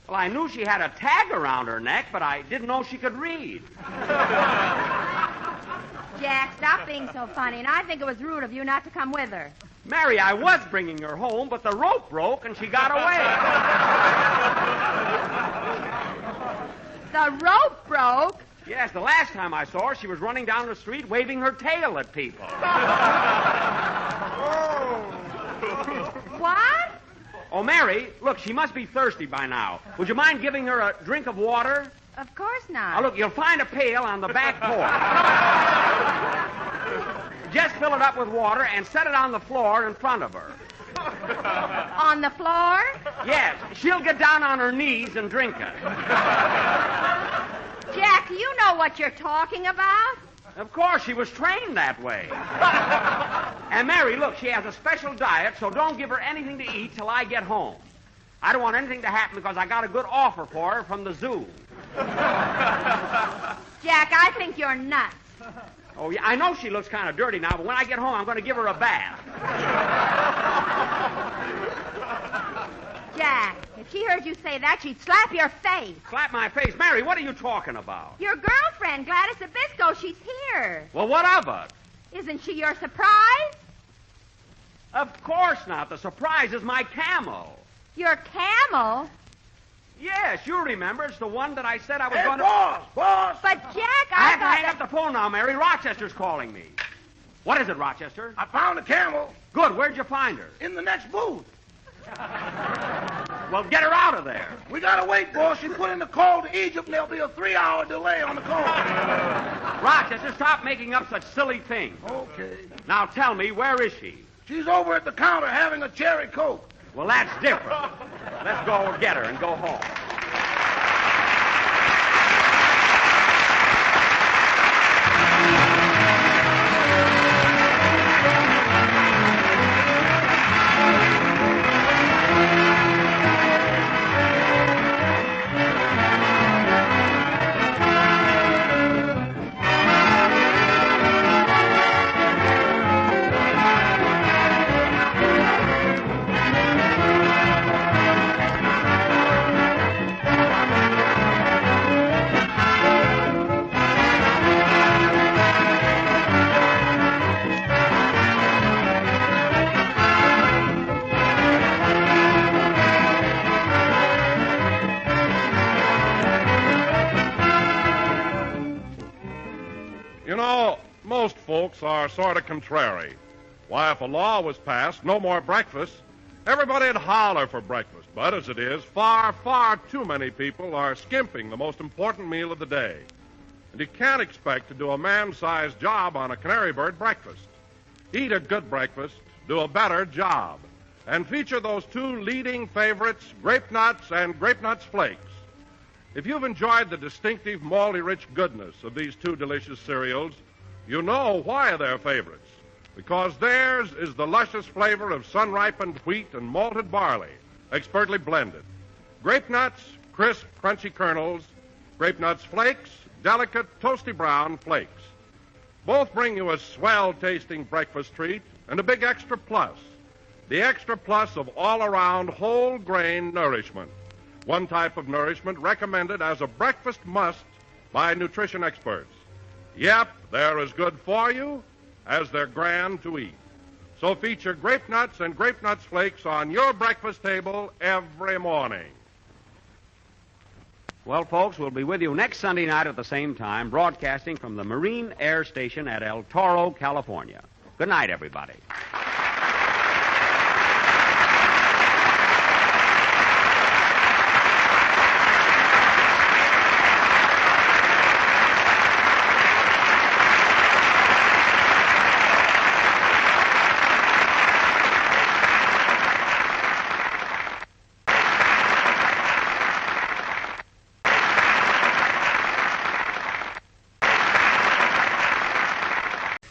Well, I knew she had a tag around her neck, but I didn't know she could read. Jack, stop being so funny, and I think it was rude of you not to come with her. Mary, I was bringing her home, but the rope broke and she got away. The rope broke? Yes, the last time I saw her, she was running down the street waving her tail at people. What? Oh, Mary, look, she must be thirsty by now. Would you mind giving her a drink of water? Of course not. Now, look, you'll find a pail on the back porch. Just fill it up with water and set it on the floor in front of her. On the floor? Yes, she'll get down on her knees and drink it. Jack, do you know what you're talking about? Of course, she was trained that way. And Mary, look, she has a special diet, so don't give her anything to eat till I get home. I don't want anything to happen because I got a good offer for her from the zoo. Jack, I think you're nuts. Oh, yeah, I know she looks kind of dirty now, but when I get home, I'm going to give her a bath. Jack, if she heard you say that, she'd slap your face. Slap my face? Mary, what are you talking about? Your girlfriend, Gladys Abisco, she's here. Well, what of it? Isn't she your surprise? Of course not. The surprise is my camel. Your camel? Yes, you remember. It's the one that I said I was Hey, going to... boss! But, Jack, I have to hang up the phone now, Mary. Rochester's calling me. What is it, Rochester? I found the camel. Good. Where'd you find her? In the next booth. Well, get her out of there. We gotta wait, boss. She put in the call to Egypt, and there'll be a 3-hour delay on the call. Rochester, stop making up such silly things. Okay. Now tell me, where is she? She's over at the counter having a cherry Coke. Well, that's different. Let's go get her and go home. Most folks are sort of contrary. Why, if a law was passed, no more breakfast, everybody'd holler for breakfast. But as it is, far, far too many people are skimping the most important meal of the day. And you can't expect to do a man-sized job on a canary bird breakfast. Eat a good breakfast, do a better job, and feature those two leading favorites, Grape Nuts and Grape Nuts Flakes. If you've enjoyed the distinctive malty-rich goodness of these two delicious cereals, you know why they're favorites. Because theirs is the luscious flavor of sun-ripened wheat and malted barley, expertly blended. Grape Nuts, crisp, crunchy kernels. Grape Nuts Flakes, delicate, toasty brown flakes. Both bring you a swell-tasting breakfast treat and a big extra plus. The extra plus of all-around whole-grain nourishment. One type of nourishment recommended as a breakfast must by nutrition experts. Yep, they're as good for you as they're grand to eat. So feature Grape Nuts and Grape Nuts Flakes on your breakfast table every morning. Well, folks, we'll be with you next Sunday night at the same time, broadcasting from the Marine Air Station at El Toro, California. Good night, everybody.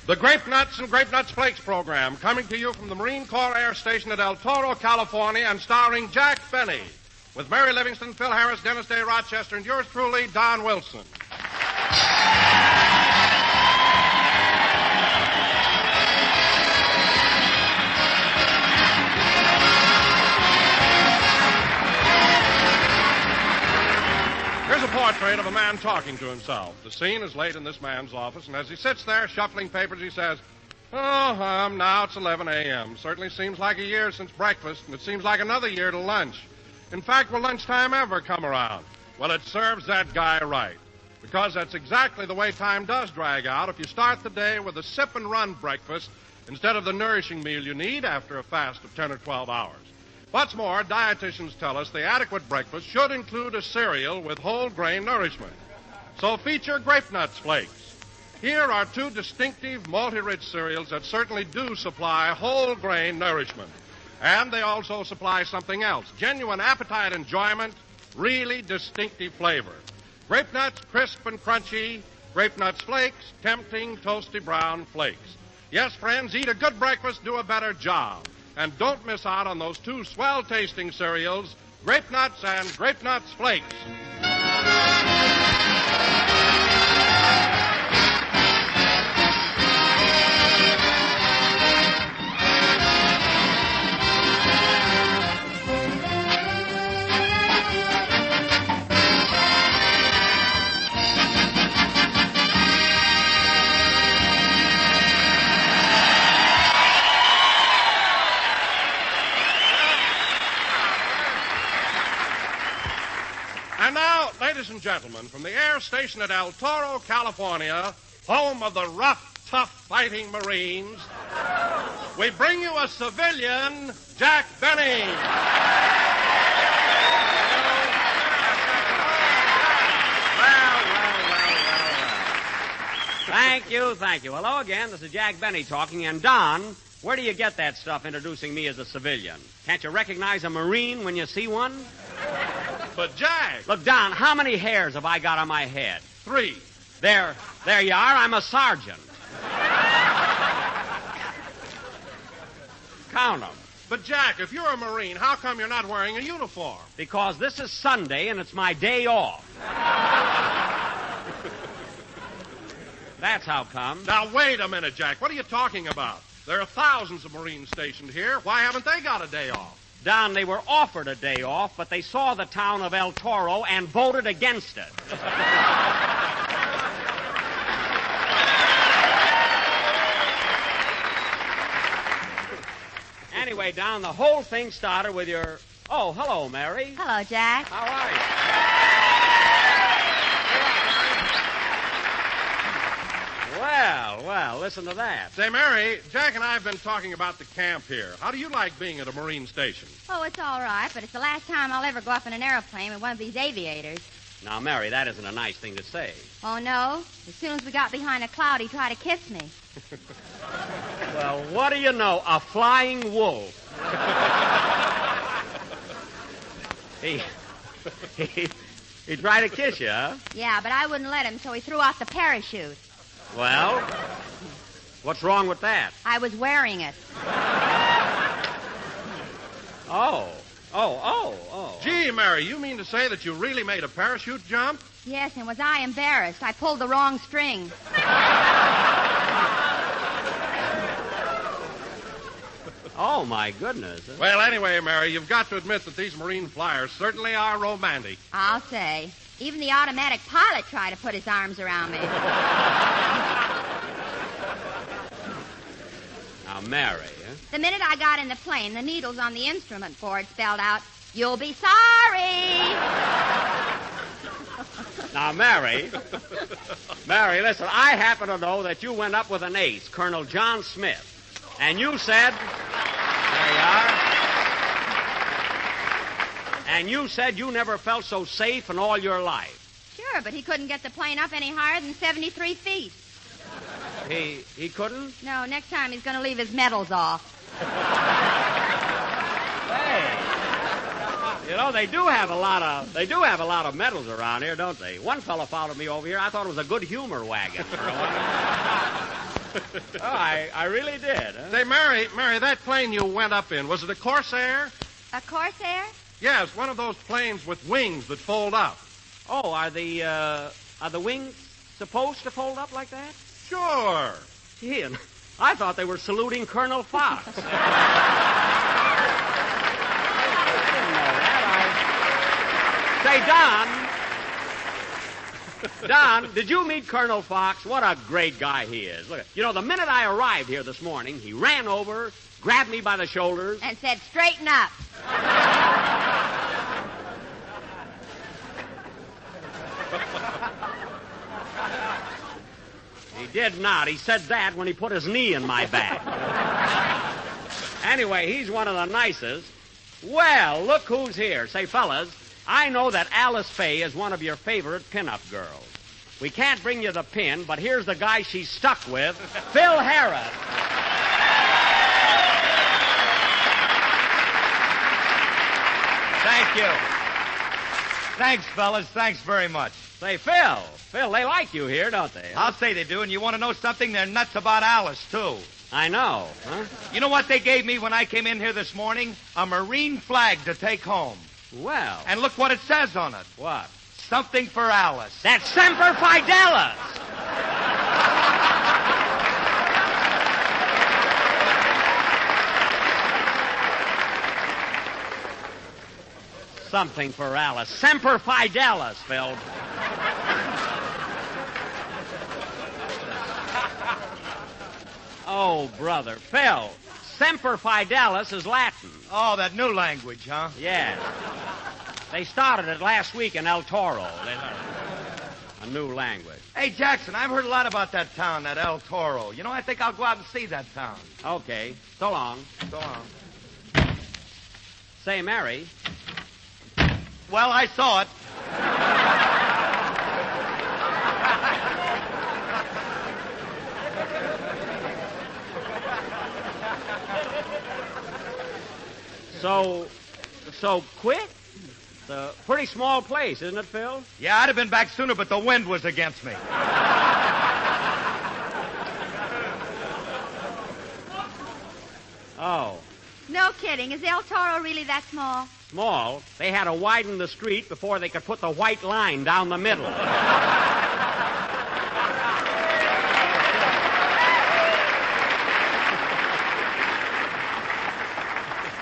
The Grape Nuts and Grape Nuts Flakes program, coming to you from the Marine Corps Air Station at El Toro, California, and starring Jack Benny, with Mary Livingston, Phil Harris, Dennis Day Rochester, and yours truly, Don Wilson. Here's a portrait of a man talking to himself. The scene is late in this man's office, and as he sits there shuffling papers, he says, now it's 11 a.m. Certainly seems like a year since breakfast, and it seems like another year to lunch. In fact, will lunchtime ever come around? Well, it serves that guy right, because that's exactly the way time does drag out if you start the day with a sip-and-run breakfast instead of the nourishing meal you need after a fast of 10 or 12 hours. What's more, dietitians tell us the adequate breakfast should include a cereal with whole grain nourishment. So feature Grape Nuts Flakes. Here are two distinctive malty-rich cereals that certainly do supply whole grain nourishment. And they also supply something else, genuine appetite enjoyment, really distinctive flavor. Grape Nuts, crisp and crunchy. Grape Nuts Flakes, tempting, toasty brown flakes. Yes, friends, eat a good breakfast, do a better job. And don't miss out on those two swell-tasting cereals, Grape Nuts and Grape Nuts Flakes. And now, ladies and gentlemen, from the air station at El Toro, California, home of the rough, tough fighting Marines, we bring you a civilian, Jack Benny. Thank you. Hello again. This is Jack Benny talking. And Don, where do you get that stuff introducing me as a civilian? Can't you recognize a Marine when you see one? But, Jack... Look, Don, how many hairs have I got on my head? 3. There you are. I'm a sergeant. Count them. But, Jack, if you're a Marine, how come you're not wearing a uniform? Because this is Sunday and it's my day off. That's how come. Now, wait a minute, Jack. What are you talking about? There are thousands of Marines stationed here. Why haven't they got a day off? Don, they were offered a day off, but they saw the town of El Toro and voted against it. Anyway, Don, the whole thing started with your... Oh, hello, Mary. Hello, Jack. How are you? Well, listen to that. Say, Mary, Jack and I have been talking about the camp here. How do you like being at a Marine station? Oh, it's all right, but it's the last time I'll ever go up in an airplane with one of these aviators. Now, Mary, that isn't a nice thing to say. Oh, no? As soon as we got behind a cloud, he tried to kiss me. Well, what do you know? A flying wolf. He tried to kiss you, huh? Yeah, but I wouldn't let him, so he threw off the parachute. Well, what's wrong with that? I was wearing it. Oh. Gee, Mary, you mean to say that you really made a parachute jump? Yes, and was I embarrassed? I pulled the wrong string. Oh, my goodness. Well, anyway, Mary, you've got to admit that these Marine flyers certainly are romantic. I'll say. Even the automatic pilot tried to put his arms around me. Now, Mary, huh? The minute I got in the plane, the needles on the instrument board spelled out, "You'll be sorry." Now, Mary, listen, I happen to know that you went up with an ace, Colonel John Smith. And you said, there you are. And you said you never felt so safe in all your life. Sure, but he couldn't get the plane up any higher than 73 feet. He couldn't? No, next time he's going to leave his medals off. Hey, you know, they do have a lot of medals around here, don't they? One fellow followed me over here. I thought it was a good humor wagon. Oh, I really did. Huh? Say, Mary, that plane you went up in, was it a Corsair? A Corsair? Yes, one of those planes with wings that fold up. Oh, are the wings supposed to fold up like that? Sure. Gee, I thought they were saluting Colonel Fox. I didn't know that. Say, Don, did you meet Colonel Fox? What a great guy he is. Look, you know, the minute I arrived here this morning, he ran over, grabbed me by the shoulders, and said, "Straighten up." He did not. He said that when he put his knee in my back. Anyway, he's one of the nicest. Well, look who's here. Say, fellas, I know that Alice Faye is one of your favorite pin-up girls. We can't bring you the pin, but here's the guy she's stuck with, Phil Harris. Thank you. Thanks, fellas. Thanks very much. Say, Phil, they like you here, don't they? I'll say they do, and you want to know something? They're nuts about Alice, too. I know, huh? You know what they gave me when I came in here this morning? A Marine flag to take home. Well. And look what it says on it. What? Something for Alice. That's Semper Fidelis. Something for Alice. Semper Fidelis, Phil. Oh, brother. Phil, Semper Fidelis is Latin. Oh, that new language, huh? Yes. They started it last week in El Toro. A new language. Hey, Jackson, I've heard a lot about that town, that El Toro. You know, I think I'll go out and see that town. Okay. So long. So long. Say, Mary. Well, I saw it. So quick? It's a pretty small place, isn't it, Phil? Yeah, I'd have been back sooner, but the wind was against me. Oh. No kidding. Is El Toro really that small? Small? They had to widen the street before they could put the white line down the middle.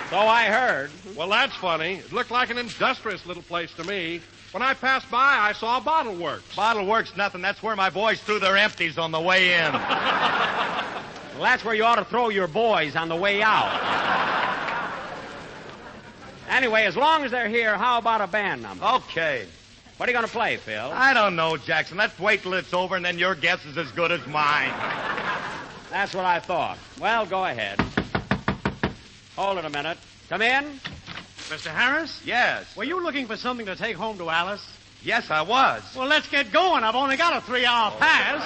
So I heard. Well, that's funny. It looked like an industrious little place to me. When I passed by, I saw Bottle Works. Bottle Works, nothing. That's where my boys threw their empties on the way in. Well, that's where you ought to throw your boys on the way out. Anyway, as long as they're here, how about a band number? Okay. What are you going to play, Phil? I don't know, Jackson. Let's wait till it's over, and then your guess is as good as mine. That's what I thought. Well, go ahead. Hold it a minute. Come in. Mr. Harris? Yes. Were you looking for something to take home to Alice? Yes, I was. Well, let's get going. I've only got a 3-hour pass.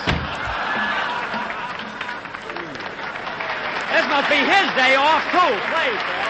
This must be his day off, too. Play, Phil.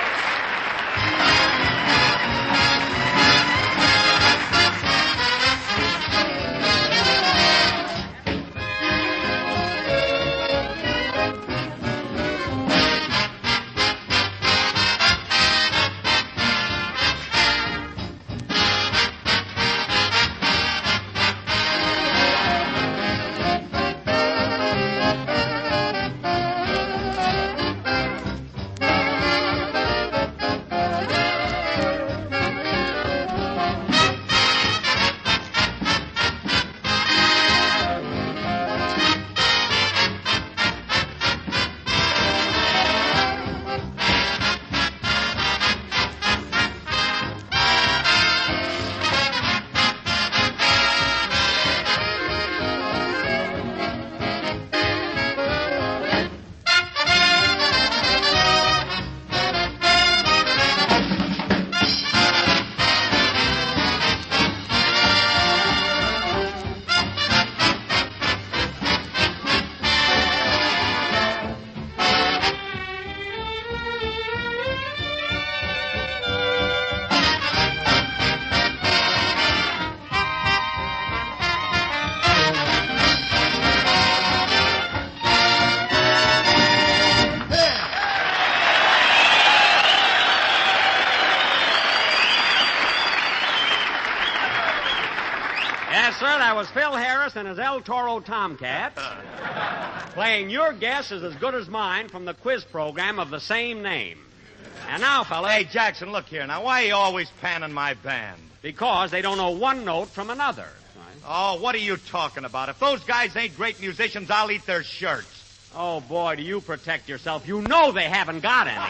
That was Phil Harris and his El Toro Tomcats playing Your Guess is as Good as Mine from the quiz program of the same name. And now, fella... Hey, Jackson, look here. Now, why are you always panning my band? Because they don't know one note from another. Right? Oh, what are you talking about? If those guys ain't great musicians, I'll eat their shirts. Oh, boy, do you protect yourself. You know they haven't got any.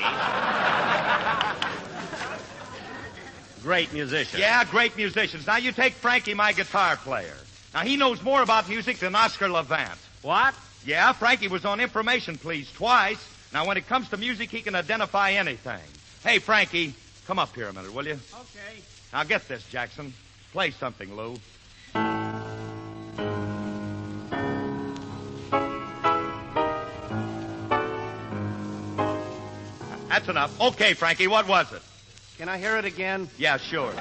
Great musicians. Yeah, great musicians. Now, you take Frankie, my guitar player. Now, he knows more about music than Oscar Levant. What? Yeah, Frankie was on Information Please twice. Now, when it comes to music, he can identify anything. Hey, Frankie, come up here a minute, will you? Okay. Now, get this, Jackson. Play something, Lou. That's enough. Okay, Frankie, what was it? Can I hear it again? Yeah, sure.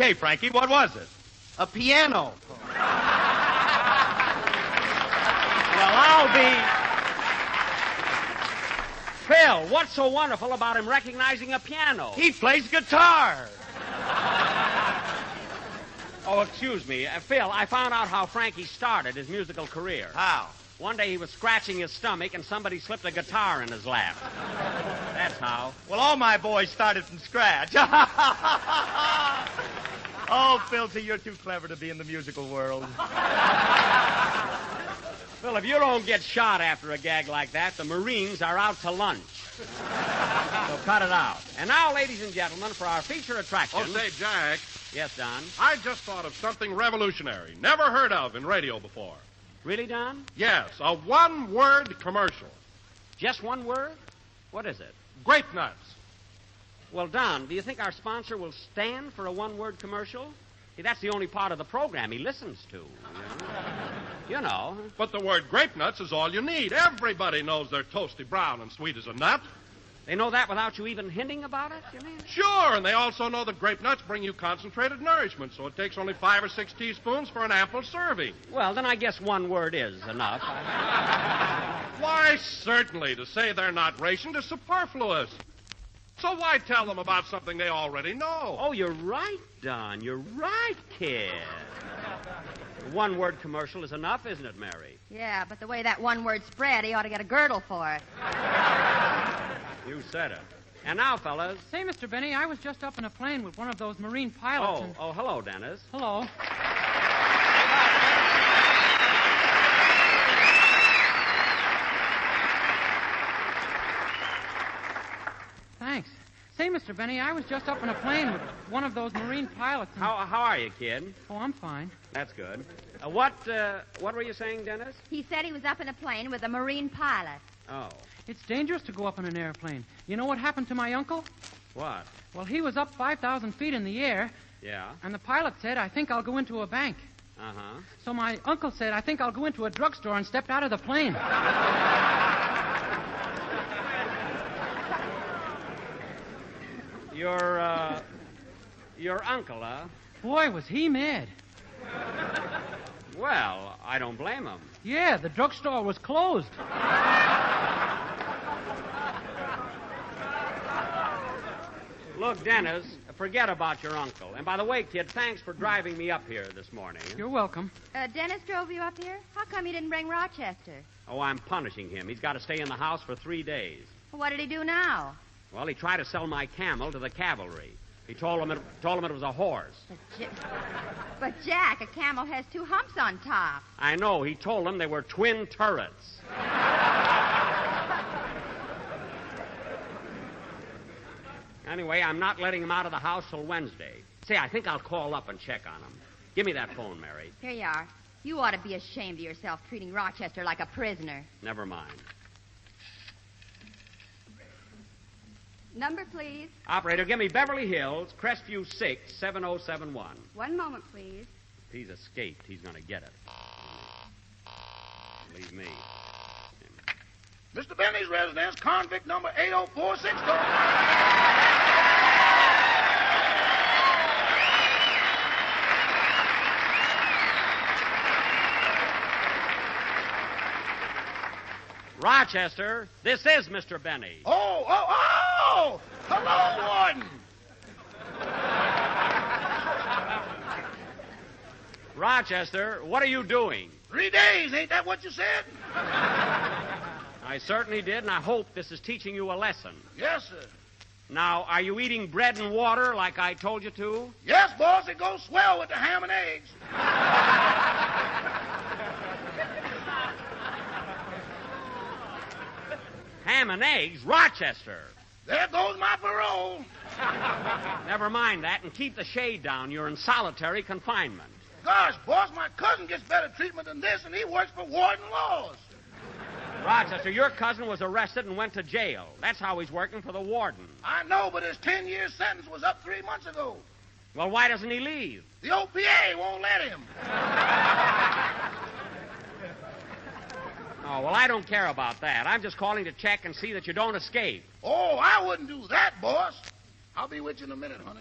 Okay, Frankie, what was it? A piano. Well, I'll be... Phil, what's so wonderful about him recognizing a piano? He plays guitar. Oh, excuse me. Phil, I found out how Frankie started his musical career. How? One day he was scratching his stomach and somebody slipped a guitar in his lap. That's how. Well, all my boys started from scratch. Oh, Filthy, you're too clever to be in the musical world. Phil, if you don't get shot after a gag like that, the Marines are out to lunch. So cut it out. And now, ladies and gentlemen, for our feature attraction... Oh, say, Jack. Yes, Don? I just thought of something revolutionary, never heard of in radio before. Really, Don? Yes, a one-word commercial. Just one word? What is it? Grape nuts. Well, Don, do you think our sponsor will stand for a one-word commercial? See, that's the only part of the program he listens to. You know. But the word grape nuts is all you need. Everybody knows they're toasty brown and sweet as a nut. They know that without you even hinting about it, you mean? Sure, and they also know that grape nuts bring you concentrated nourishment, so it takes only 5 or 6 teaspoons for an ample serving. Well, then I guess one word is enough. Why, certainly. To say they're not rationed is superfluous. So why tell them about something they already know? Oh, you're right, Don. You're right, kid. One-word commercial is enough, isn't it, Mary? Yeah, but the way that one word spread, he ought to get a girdle for it. You said it. And now, fellas... Say, Mr. Benny, I was just up in a plane with one of those Marine pilots and... Oh, hello, Dennis. Hello. Thanks. Say, Mr. Benny, I was just up in a plane with one of those Marine pilots and... How are you, kid? Oh, I'm fine. That's good. What were you saying, Dennis? He said he was up in a plane with a Marine pilot. Oh. It's dangerous to go up in an airplane. You know what happened to my uncle? What? Well, he was up 5,000 feet in the air. Yeah? And the pilot said, I think I'll go into a bank. Uh-huh. So my uncle said, I think I'll go into a drugstore and stepped out of the plane. Your uncle, huh? Boy, was he mad. Well, I don't blame him. Yeah, the drugstore was closed. Look, Dennis, forget about your uncle. And by the way, kid, thanks for driving me up here this morning. You're welcome. Dennis drove you up here? How come you didn't bring Rochester? Oh, I'm punishing him. He's got to stay in the house for 3 days. What did he do now? Well, he tried to sell my camel to the cavalry. He told him it was a horse. But Jack, a camel has 2 humps on top. I know. He told them they were twin turrets. Anyway, I'm not letting him out of the house till Wednesday. Say, I think I'll call up and check on him. Give me that phone, Mary. Here you are. You ought to be ashamed of yourself treating Rochester like a prisoner. Never mind. Number, please. Operator, give me Beverly Hills, Crestview 6, 7071. One moment, please. If he's escaped, he's going to get it. Leave me. Mr. Benny's residence, convict number 80460. Rochester, this is Mr. Benny. Oh! Hello, Warden. Rochester, what are you doing? 3 days, ain't that what you said? I certainly did, and I hope this is teaching you a lesson. Yes, sir. Now, are you eating bread and water like I told you to? Yes, boss, it goes swell with the ham and eggs. Ham and eggs? Rochester! There goes my parole. Never mind that, and keep the shade down. You're in solitary confinement. Gosh, boss, my cousin gets better treatment than this, and he works for Warden Laws. Rochester, your cousin was arrested and went to jail. That's how he's working for the warden. I know, but his 10-year sentence was up 3 months ago. Well, why doesn't he leave? The OPA won't let him. Oh, well, I don't care about that. I'm just calling to check and see that you don't escape. Oh, I wouldn't do that, boss. I'll be with you in a minute, honey.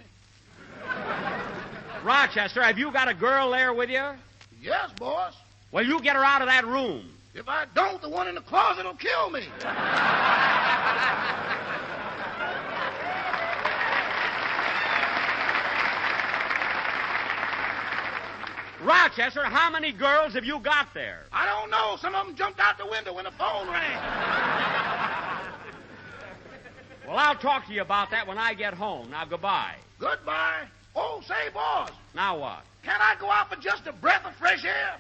Rochester, have you got a girl there with you? Yes, boss. Well, you get her out of that room. If I don't, the one in the closet will kill me. Rochester, how many girls have you got there? I don't know. Some of them jumped out the window when the phone rang. Well, I'll talk to you about that when I get home. Now, goodbye. Goodbye. Oh, say, boss. Now what? Can't I go out for just a breath of fresh air?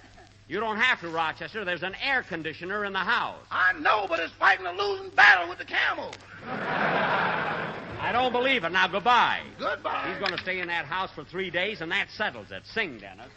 You don't have to, Rochester. There's an air conditioner in the house. I know, but it's fighting a losing battle with the camel. I don't believe it. Now, goodbye. Goodbye. He's going to stay in that house for 3 days, and that settles it. Sing, Dennis.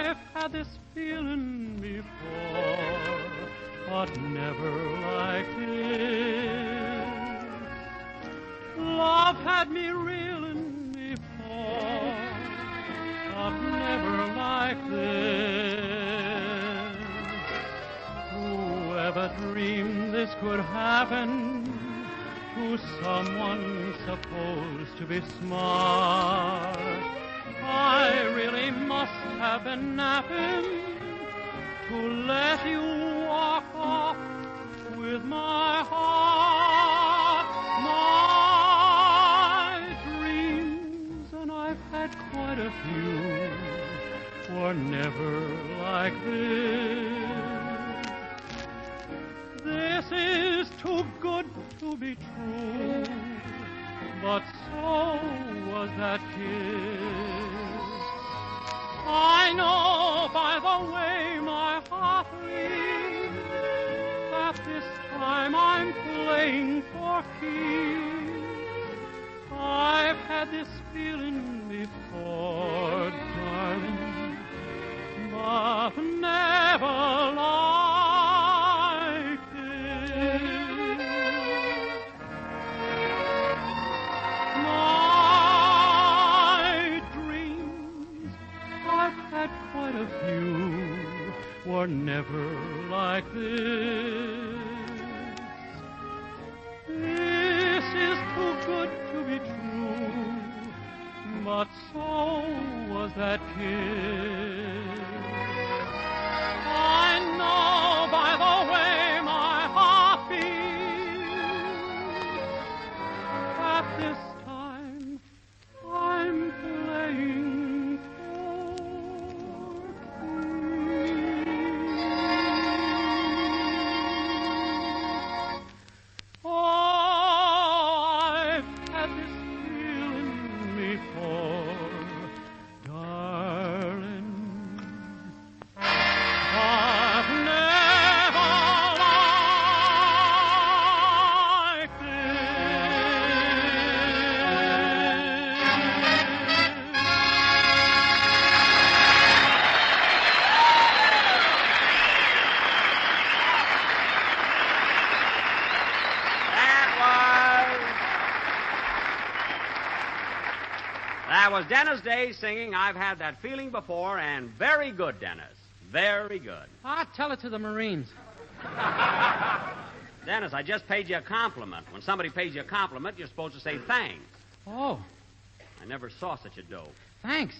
I've had this feeling before, but never like this. Love had me reeling before, but never like this. Whoever dreamed this could happen to someone supposed to be smart? I really must have been napping to let you walk off with my heart. My dreams, and I've had quite a few, were never like this. This is too good to be true, but so was that kiss. I know by the way my heart beats that this time I'm playing for keeps. I've had this feeling before, darling, but never like this. My dreams, I've had quite a few, were never like this. This is too good to be true, but so was that kiss. I know by the way my heart beats that this time I'm playing for keeps. Oh, I've had this feeling before, darling, but never like That was Dennis Day singing I've Had That Feeling Before, and very good, Dennis. Very good. Ah, tell it to the Marines. Dennis, I just paid you a compliment. When somebody pays you a compliment, you're supposed to say thanks. Oh, I never saw such a dope. thanks.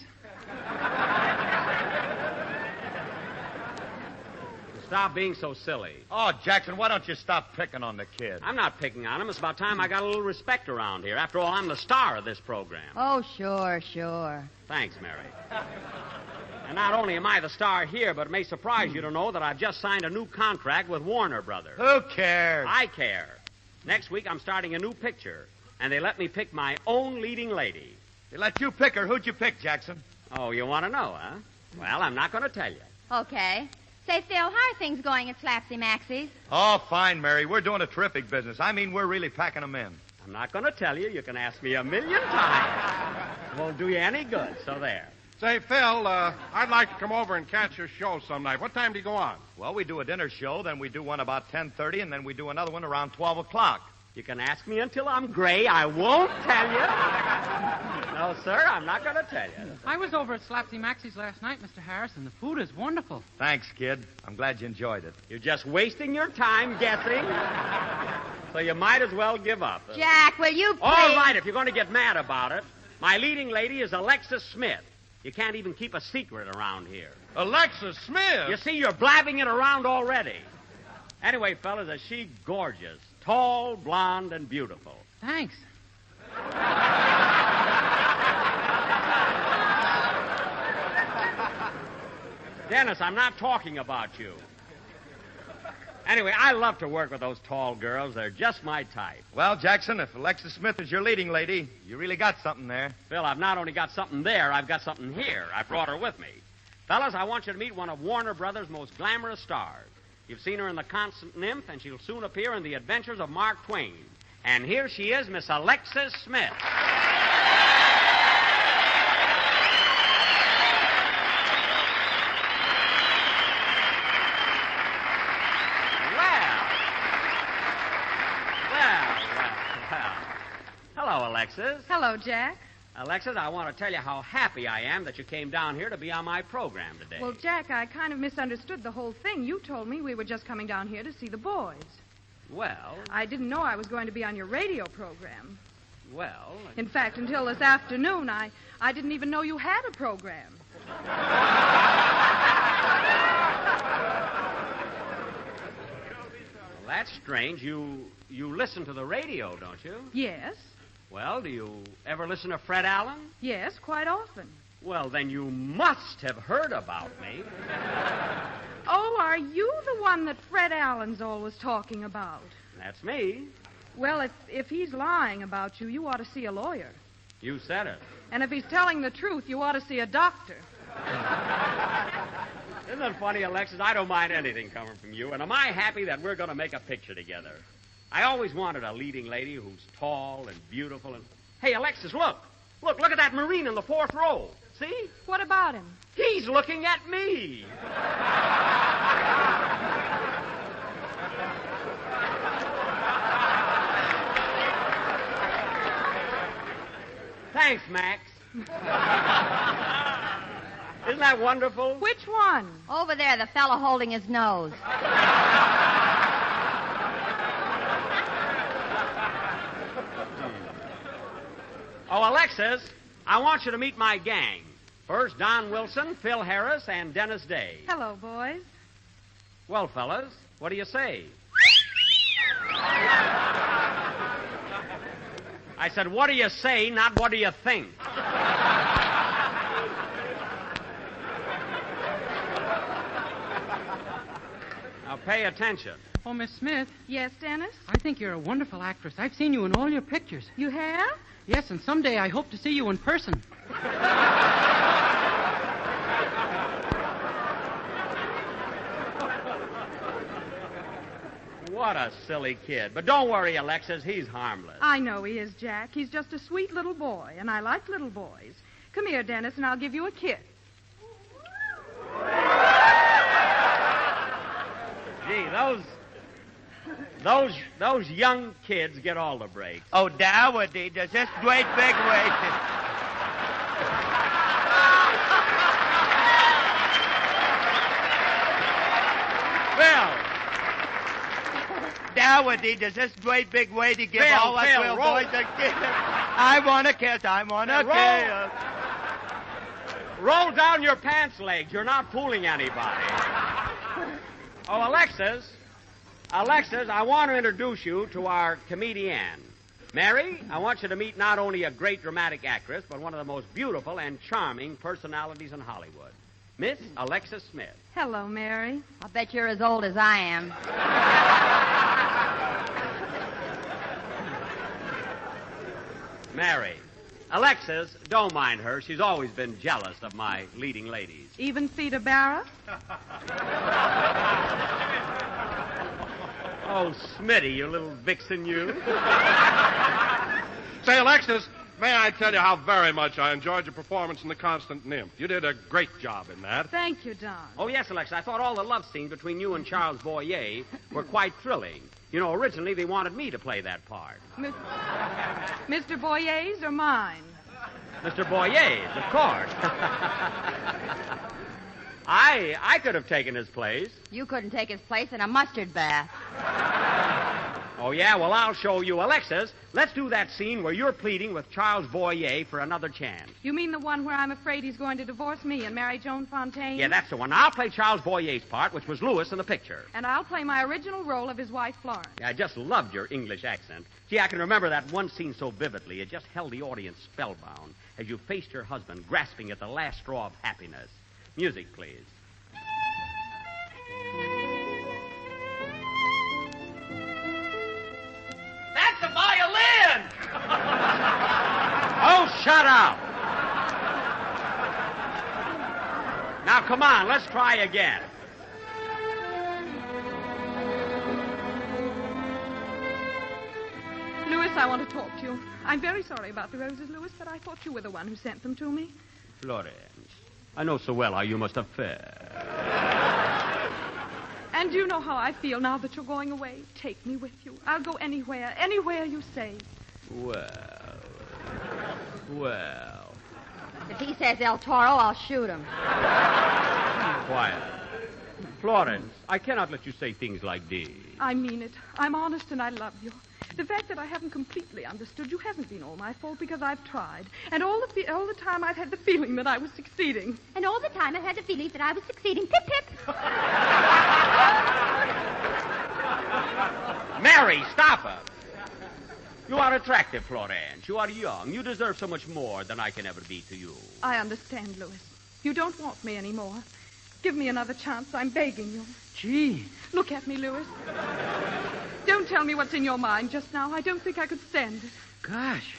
Stop being so silly. Oh, Jackson, why don't you stop picking on the kid? I'm not picking on him. It's about time I got a little respect around here. After all, I'm the star of this program. Oh, sure, sure. Thanks, Mary. And not only am I the star here, but it may surprise you to know that I've just signed a new contract with Warner Brothers. Who cares? I care. Next week, I'm starting a new picture, and they let me pick my own leading lady. They let you pick her. Who'd you pick, Jackson? Oh, you want to know, huh? Well, I'm not going to tell you. Okay. Say, Phil, how are things going at Slapsy Maxie's? Oh, fine, Mary. We're doing a terrific business. I mean, we're really packing them in. I'm not going to tell you. You can ask me 1,000,000 times. It won't do you any good, so there. Say, Phil, I'd like to come over and catch your show some night. What time do you go on? Well, we do a dinner show, then we do one about 10:30, and then we do another one around 12 o'clock. You can ask me until I'm gray. I won't tell you. No, sir, I'm not going to tell you. I was over at Slapsy Maxie's last night, Mr. Harris, and the food is wonderful. Thanks, kid. I'm glad you enjoyed it. You're just wasting your time guessing. So you might as well give up. Jack, will you please? All right, if you're going to get mad about it. My leading lady is Alexis Smith. You can't even keep a secret around here. Alexis Smith? You see, you're blabbing it around already. Anyway, fellas, is she gorgeous? Tall, blonde, and beautiful. Thanks. Dennis, I'm not talking about you. Anyway, I love to work with those tall girls. They're just my type. Well, Jackson, if Alexis Smith is your leading lady, you really got something there. Phil, I've not only got something there, I've got something here. I brought her with me. Fellas, I want you to meet one of Warner Brothers' most glamorous stars. You've seen her in The Constant Nymph, and she'll soon appear in The Adventures of Mark Twain. And here she is, Miss Alexis Smith. Hello, Alexis. Hello, Jack. Alexis, I want to tell you how happy I am that you came down here to be on my program today. Well, Jack, I kind of misunderstood the whole thing. You told me we were just coming down here to see the boys. Well... I didn't know I was going to be on your radio program. Well... In fact, until this afternoon, I didn't even know you had a program. Well, that's strange. You listen to the radio, don't you? Yes. Well, do you ever listen to Fred Allen? Yes, quite often. Well, then you must have heard about me. Oh, are you the one that Fred Allen's always talking about? That's me. Well, if he's lying about you, you ought to see a lawyer. You said it. And if he's telling the truth, you ought to see a doctor. Isn't that funny, Alexis? I don't mind anything coming from you, and am I happy that we're going to make a picture together? I always wanted a leading lady who's tall and beautiful and... Hey, Alexis, look. Look at that Marine in the fourth row. See? What about him? He's looking at me. Thanks, Max. Isn't that wonderful? Which one? Over there, the fellow holding his nose. Oh, Alexis, I want you to meet my gang. First, Don Wilson, Phil Harris, and Dennis Day. Hello, boys. Well, fellas, what do you say? I said, what do you say, not what do you think? Now, pay attention. Oh, Miss Smith. Yes, Dennis? I think you're a wonderful actress. I've seen you in all your pictures. You have? Yes, and someday I hope to see you in person. What a silly kid. But don't worry, Alexis, he's harmless. I know he is, Jack. He's just a sweet little boy, and I like little boys. Come here, Dennis, and I'll give you a kiss. Gee, those young kids get all the breaks. Oh, Dowdy, does this great big way. Phil! Dowdy, does this great big way to give Phil, all us Phil, little roll. boys a kiss? I want a kiss. I want a kiss. Roll down your pants legs. You're not fooling anybody. Oh, Alexis, I want to introduce you to our comedian. Mary, I want you to meet not only a great dramatic actress, but one of the most beautiful and charming personalities in Hollywood, Miss Alexis Smith. Hello, Mary. I'll bet you're as old as I am. Mary. Alexis, don't mind her. She's always been jealous of my leading ladies. Even Theda Barra? Oh, Smitty, you little vixen, you. Say, Alexis, may I tell you how very much I enjoyed your performance in The Constant Nymph? You did a great job in that. Thank you, Don. Oh, yes, Alexa. I thought all the love scenes between you and Charles Boyer were quite thrilling. You know, originally they wanted me to play that part. Mr. Boyer's or mine? Mr. Boyer's, of course. I could have taken his place. You couldn't take his place in a mustard bath. Oh, yeah? Well, I'll show you. Alexis, let's do that scene where you're pleading with Charles Boyer for another chance. You mean the one where I'm afraid he's going to divorce me and marry Joan Fontaine? Yeah, that's the one. I'll play Charles Boyer's part, which was Louis in the picture. And I'll play my original role of his wife, Florence. Yeah, I just loved your English accent. Gee, I can remember that one scene so vividly. It just held the audience spellbound as you faced your husband grasping at the last straw of happiness. Music, please. That's a violin! Oh, shut up! Now, come on, let's try again. Louis, I want to talk to you. I'm very sorry about the roses, Louis, but I thought you were the one who sent them to me. Florence, I know so well how you must have fared. And you know how I feel now that you're going away. Take me with you. I'll go anywhere you say. Well. If he says El Toro, I'll shoot him. Quiet. Florence, I cannot let you say things like these. I mean it. I'm honest and I love you. The fact that I haven't completely understood you hasn't been all my fault because I've tried. And all the time I've had the feeling that I was succeeding. And all the time I've had the feeling that I was succeeding. Pip, pip. Mary, stop her. You are attractive, Florence. You are young. You deserve so much more than I can ever be to you. I understand, Louis. You don't want me anymore. Give me another chance. I'm begging you. Gee. Look at me, Louis. Don't tell me what's in your mind just now. I don't think I could stand it. Gosh.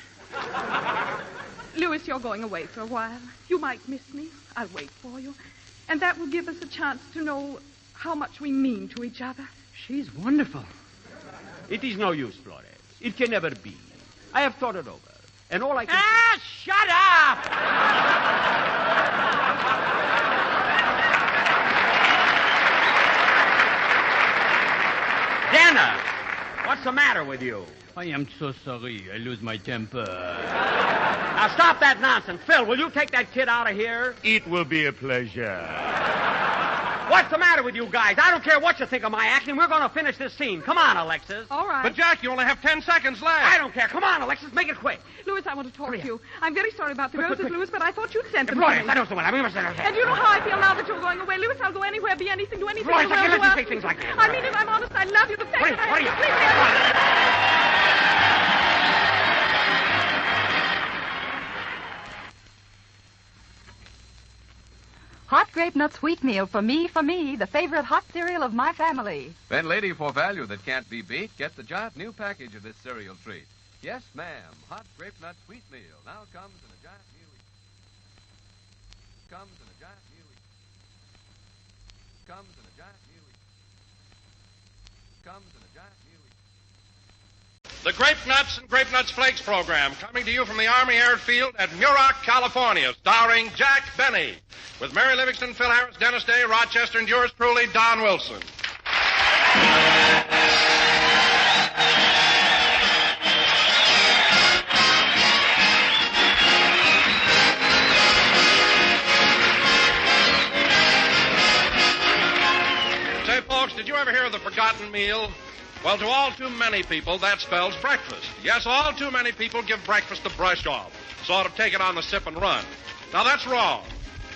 Louis, you're going away for a while. You might miss me. I'll wait for you. And that will give us a chance to know how much we mean to each other. She's wonderful. It is no use, Florence. It can never be. I have thought it over. And all I can shut up! Dennis, what's the matter with you? I am so sorry. I lose my temper. Now stop that nonsense. Phil, will you take that kid out of here? It will be a pleasure. What's the matter with you guys? I don't care what you think of my acting. We're going to finish this scene. Come on, Alexis. All right. But, Jack, you only have 10 seconds left. I don't care. Come on, Alexis. Make it quick. Louis, I want to talk to you. I'm very sorry about the roses, Louis, but I thought you'd sent them to Florence, me. I don't know what I mean. And you know how I feel now that you're going away. Louis, I'll go anywhere, be anything, do anything. Florence, I can't let you say things like that. I mean it. I'm honest. I love you. The fact that I have Hot grape nut sweet meal for me, the favorite hot cereal of my family. Then, lady, for value that can't be beat, get the giant new package of this cereal treat. Yes, ma'am. Hot grape nut sweet meal now comes in a giant mealy. Comes in a giant mealy. Comes in a giant mealy. Comes in a giant mealy. The Grape Nuts and Grape Nuts Flakes program, coming to you from the Army Airfield at MUROC, California, starring Jack Benny, with Mary Livingston, Phil Harris, Dennis Day, Rochester, and yours truly, Don Wilson. Say, folks, did you ever hear of the forgotten meal? Well, to all too many people, that spells breakfast. Yes, all too many people give breakfast the brush off, sort of take it on the sip and run. Now, that's wrong.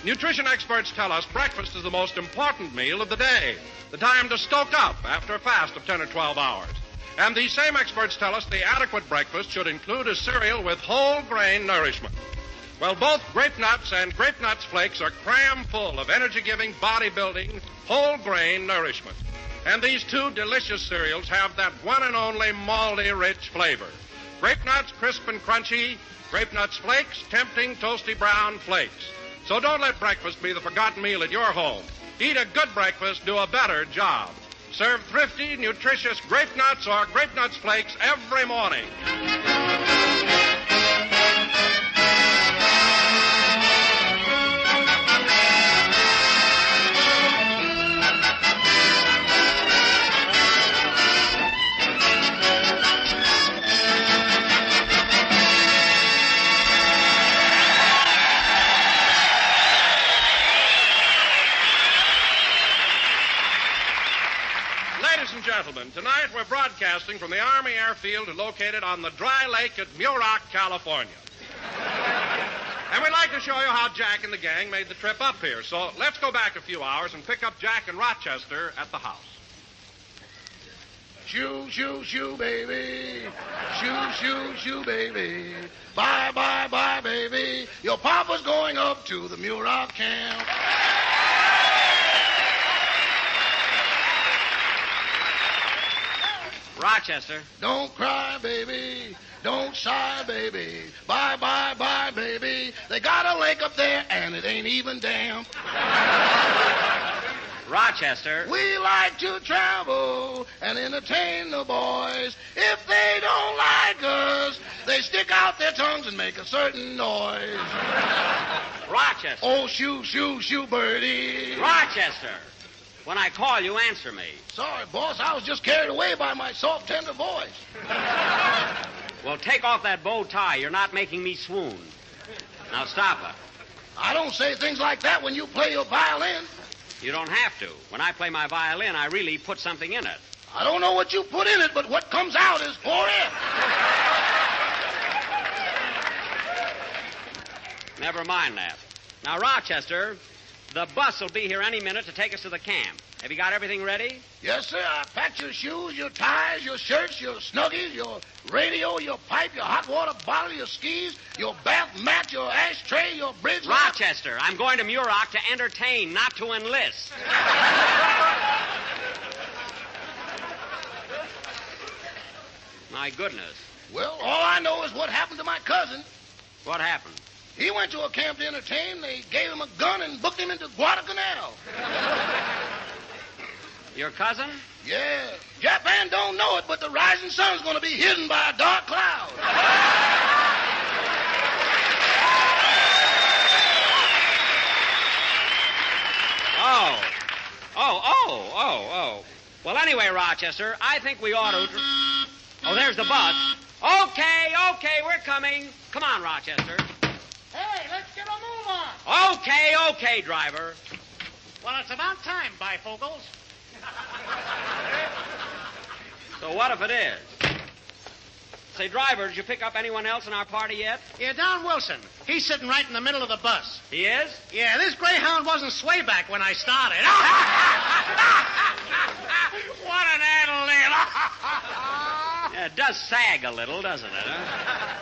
Nutrition experts tell us breakfast is the most important meal of the day, the time to stoke up after a fast of 10 or 12 hours. And these same experts tell us the adequate breakfast should include a cereal with whole grain nourishment. Well, both Grape Nuts and Grape Nuts Flakes are cram full of energy-giving, body-building, whole grain nourishment. And these two delicious cereals have that one and only malty rich flavor. Grape Nuts, crisp and crunchy. Grape Nuts Flakes, tempting, toasty brown flakes. So don't let breakfast be the forgotten meal at your home. Eat a good breakfast, do a better job. Serve thrifty, nutritious Grape Nuts or Grape Nuts Flakes every morning. Ladies and gentlemen, tonight we're broadcasting from the Army Airfield located on the dry lake at MUROC, California. And we'd like to show you how Jack and the gang made the trip up here. So let's go back a few hours and pick up Jack in Rochester at the house. Shoo, shoo, shoo, baby. Shoo, shoo, shoo, baby. Bye, bye, bye, baby. Your papa's going up to the MUROC camp. Rochester. Don't cry, baby. Don't sigh, baby. Bye, bye, bye, baby. They got a lake up there, and it ain't even damp. Rochester. We like to travel and entertain the boys. If they don't like us, they stick out their tongues and make a certain noise. Rochester. Oh, shoo, shoo, shoo, birdie. Rochester. When I call you, answer me. Sorry, boss. I was just carried away by my soft, tender voice. Well, take off that bow tie. You're not making me swoon. Now stop it. I don't say things like that when you play your violin. You don't have to. When I play my violin, I really put something in it. I don't know what you put in it, but what comes out is forever. Never mind that. Now, Rochester, the bus will be here any minute to take us to the camp. Have you got everything ready? Yes, sir. I packed your shoes, your ties, your shirts, your snuggies, your radio, your pipe, your hot water bottle, your skis, your bath mat, your ashtray, your bridge. Rochester, I'm going to MUROC to entertain, not to enlist. My goodness. Well, all I know is what happened to my cousin. What happened? He went to a camp to entertain. They gave him a gun and booked him into Guadalcanal. Your cousin? Yeah. Japan don't know it, but the rising sun's going to be hidden by a dark cloud. Oh. Well, anyway, Rochester, I think we ought to... Oh, there's the bus. Okay, we're coming. Come on, Rochester. Hey, let's get a move on. Okay, driver. Well, it's about time, bifocals. So what if it is? Say, driver, did you pick up anyone else in our party yet? Yeah, Don Wilson. He's sitting right in the middle of the bus. He is? Yeah, this Greyhound wasn't swayback when I started. What an addle. Yeah, it does sag a little, doesn't it? Huh?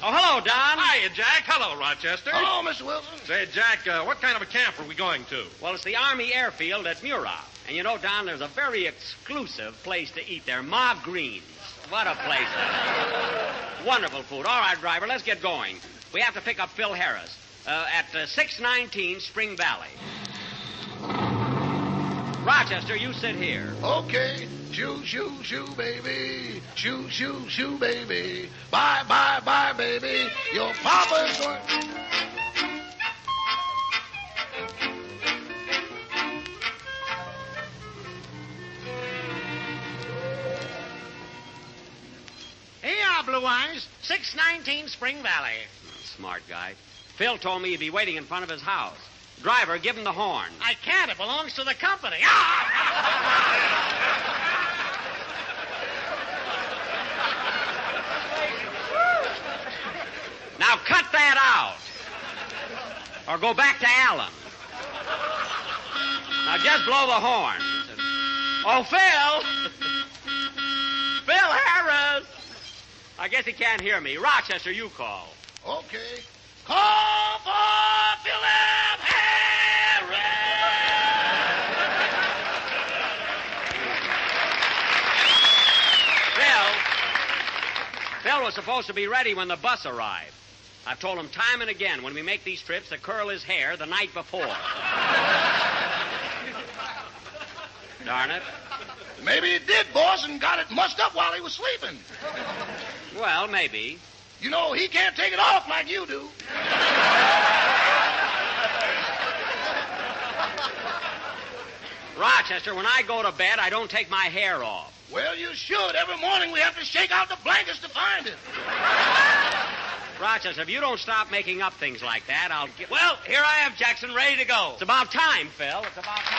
Oh, hello, Don. Hiya, Jack. Hello, Rochester. Hello, Mr. Wilson. Say, Jack, what kind of a camp are we going to? Well, it's the Army Airfield at MUROC. And you know, Don, there's a very exclusive place to eat there. Ma Green's. What a place that is. Wonderful food. All right, driver, let's get going. We have to pick up Phil Harris at 619 Spring Valley. Rochester, you sit here. Okay. Shoo, shoo, shoo, baby. Shoo, shoo, shoo, baby. Bye, bye, bye, baby. Your papa's going... Here, Blue Eyes. 619 Spring Valley. Smart guy. Phil told me he'd be waiting in front of his house. Driver, give him the horn. I can't. It belongs to the company. Now cut that out. Or go back to Allen. Now just blow the horn. Oh, Phil! Phil Harris! I guess he can't hear me. Rochester, you call. Okay. Call for Philip Harris! Phil was supposed to be ready when the bus arrived. I've told him time and again when we make these trips to curl his hair the night before. Darn it. Maybe he did, boss, and got it mussed up while he was sleeping. Well, maybe. You know, he can't take it off like you do. Rochester, when I go to bed, I don't take my hair off. Well, you should. Every morning we have to shake out the blankets to find it. Rochester, if you don't stop making up things like that, I'll get... Well, here I am, Jackson, ready to go. It's about time, Phil. It's about time.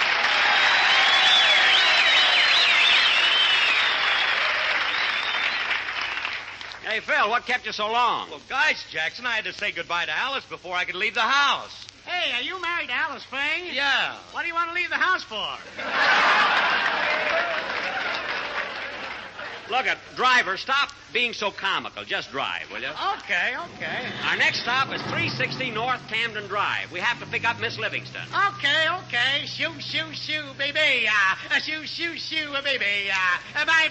Hey, Phil, what kept you so long? Well, gosh, Jackson, I had to say goodbye to Alice before I could leave the house. Hey, are you married to Alice Faye? Yeah. What do you want to leave the house for? Look, driver, stop being so comical. Just drive, will you? Okay. Our next stop is 360 North Camden Drive. We have to pick up Miss Livingston. Okay. Shoo, baby. Shoo, baby. Bye,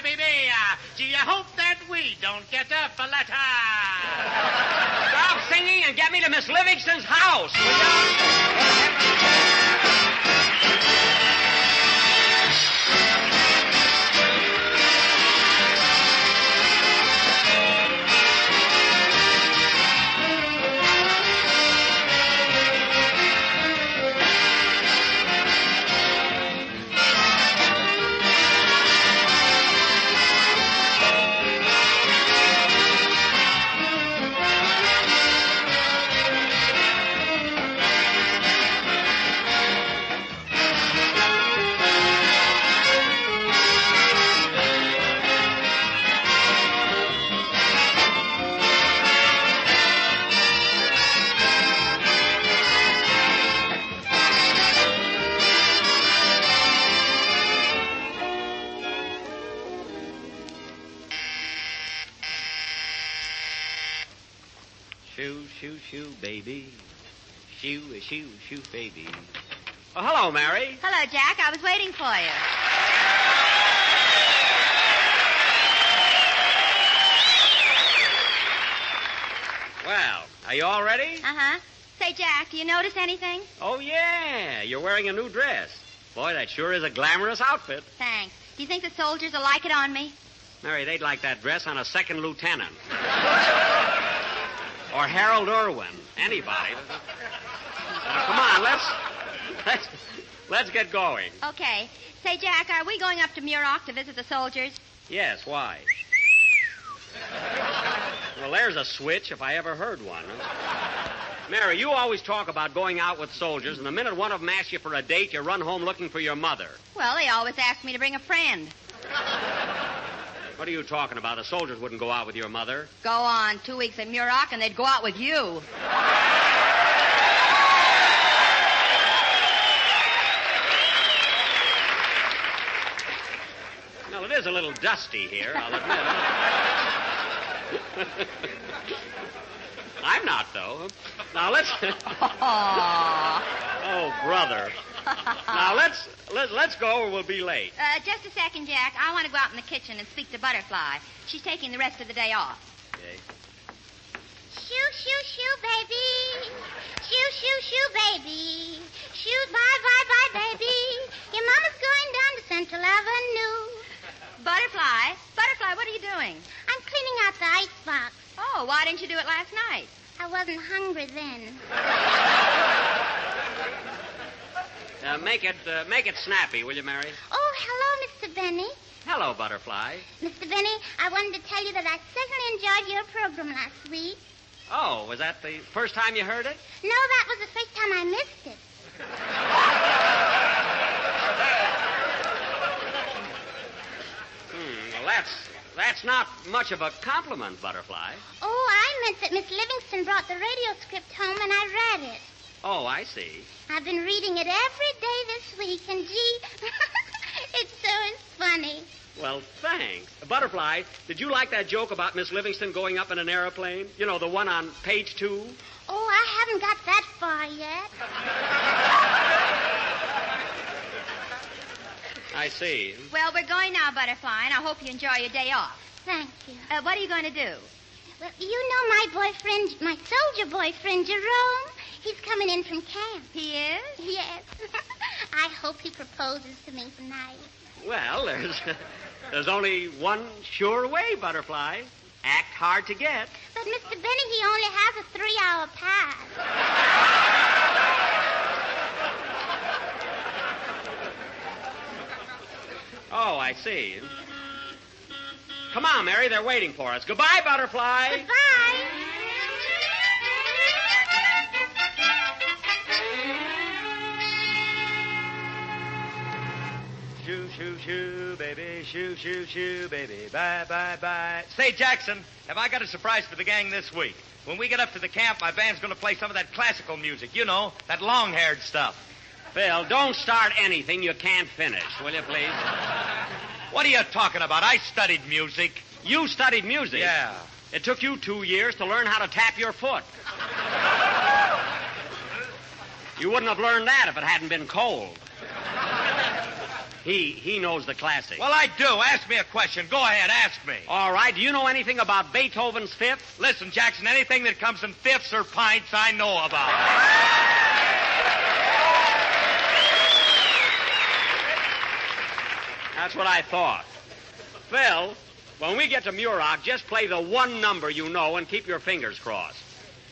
baby. Do you hope that we don't get a letter? Stop singing and get me to Miss Livingston's house, will Shoo, baby. Shoo, baby. Oh, hello, Mary. Hello, Jack. I was waiting for you. Well, are you all ready? Uh-huh. Say, Jack, do you notice anything? Oh, yeah. You're wearing a new dress. Boy, that sure is a glamorous outfit. Thanks. Do you think the soldiers will like it on me? Mary, they'd like that dress on a second lieutenant. Or Harold Irwin. Anybody. Now, come on, let's get going. Okay. Say, Jack, are we going up to MUROC to visit the soldiers? Yes, why? Well, there's a switch if I ever heard one. Mary, you always talk about going out with soldiers, and the minute one of them asks you for a date, you run home looking for your mother. Well, they always ask me to bring a friend. What are you talking about? The soldiers wouldn't go out with your mother. Go on, 2 weeks at MUROC, and they'd go out with you. Well, it is a little dusty here, I'll admit. I'm not, though. Now, let's... Oh, brother. Now, let's go or we'll be late. Just a second, Jack. I want to go out in the kitchen and speak to Butterfly. She's taking the rest of the day off. Okay. Shoo, baby. Shoo, baby. Shoo, bye, baby. Your mama's going down to Central Avenue. Butterfly, what are you doing? I'm cleaning out the icebox. Oh, why didn't you do it last night? I wasn't hungry then. Make it snappy, will you, Mary? Oh, hello, Mr. Benny. Hello, Butterfly. Mr. Benny, I wanted to tell you that I certainly enjoyed your program last week. Oh, was that the first time you heard it? No, that was the first time I missed it. Well, that's not much of a compliment, Butterfly. Oh, I meant that Miss Livingston brought the radio script home and I read it. Oh, I see. I've been reading it every day this week, and gee, it sure is funny. Well, thanks. Butterfly, did you like that joke about Miss Livingston going up in an airplane? You know, the one on page 2? Oh, I haven't got that far yet. I see. Well, we're going now, Butterfly, and I hope you enjoy your day off. Thank you. What are you going to do? Well, you know my boyfriend, my soldier boyfriend, Jerome? He's coming in from camp. He is? Yes. I hope he proposes to me tonight. Well, there's only one sure way, Butterfly. Act hard to get. But, Mr. Benny, he only has a 3-hour pass. Oh, I see. Come on, Mary, they're waiting for us. Goodbye, Butterfly. Goodbye. shoo, shoo, shoo, baby. Shoo, shoo, shoo, baby. Bye, bye, bye. Say, Jackson, have I got a surprise for the gang this week? When we get up to the camp, my band's going to play some of that classical music. You know, that long-haired stuff. Phil, don't start anything you can't finish, will you, please? What are you talking about? I studied music. You studied music? Yeah. It took you 2 years to learn how to tap your foot. You wouldn't have learned that if it hadn't been cold. He knows the classics. Well, I do. Ask me a question. Go ahead, ask me. All right. Do you know anything about Beethoven's Fifth? Listen, Jackson, anything that comes in fifths or pints, I know about. That's what I thought. Phil, when we get to MUROC, just play the one number you know and keep your fingers crossed.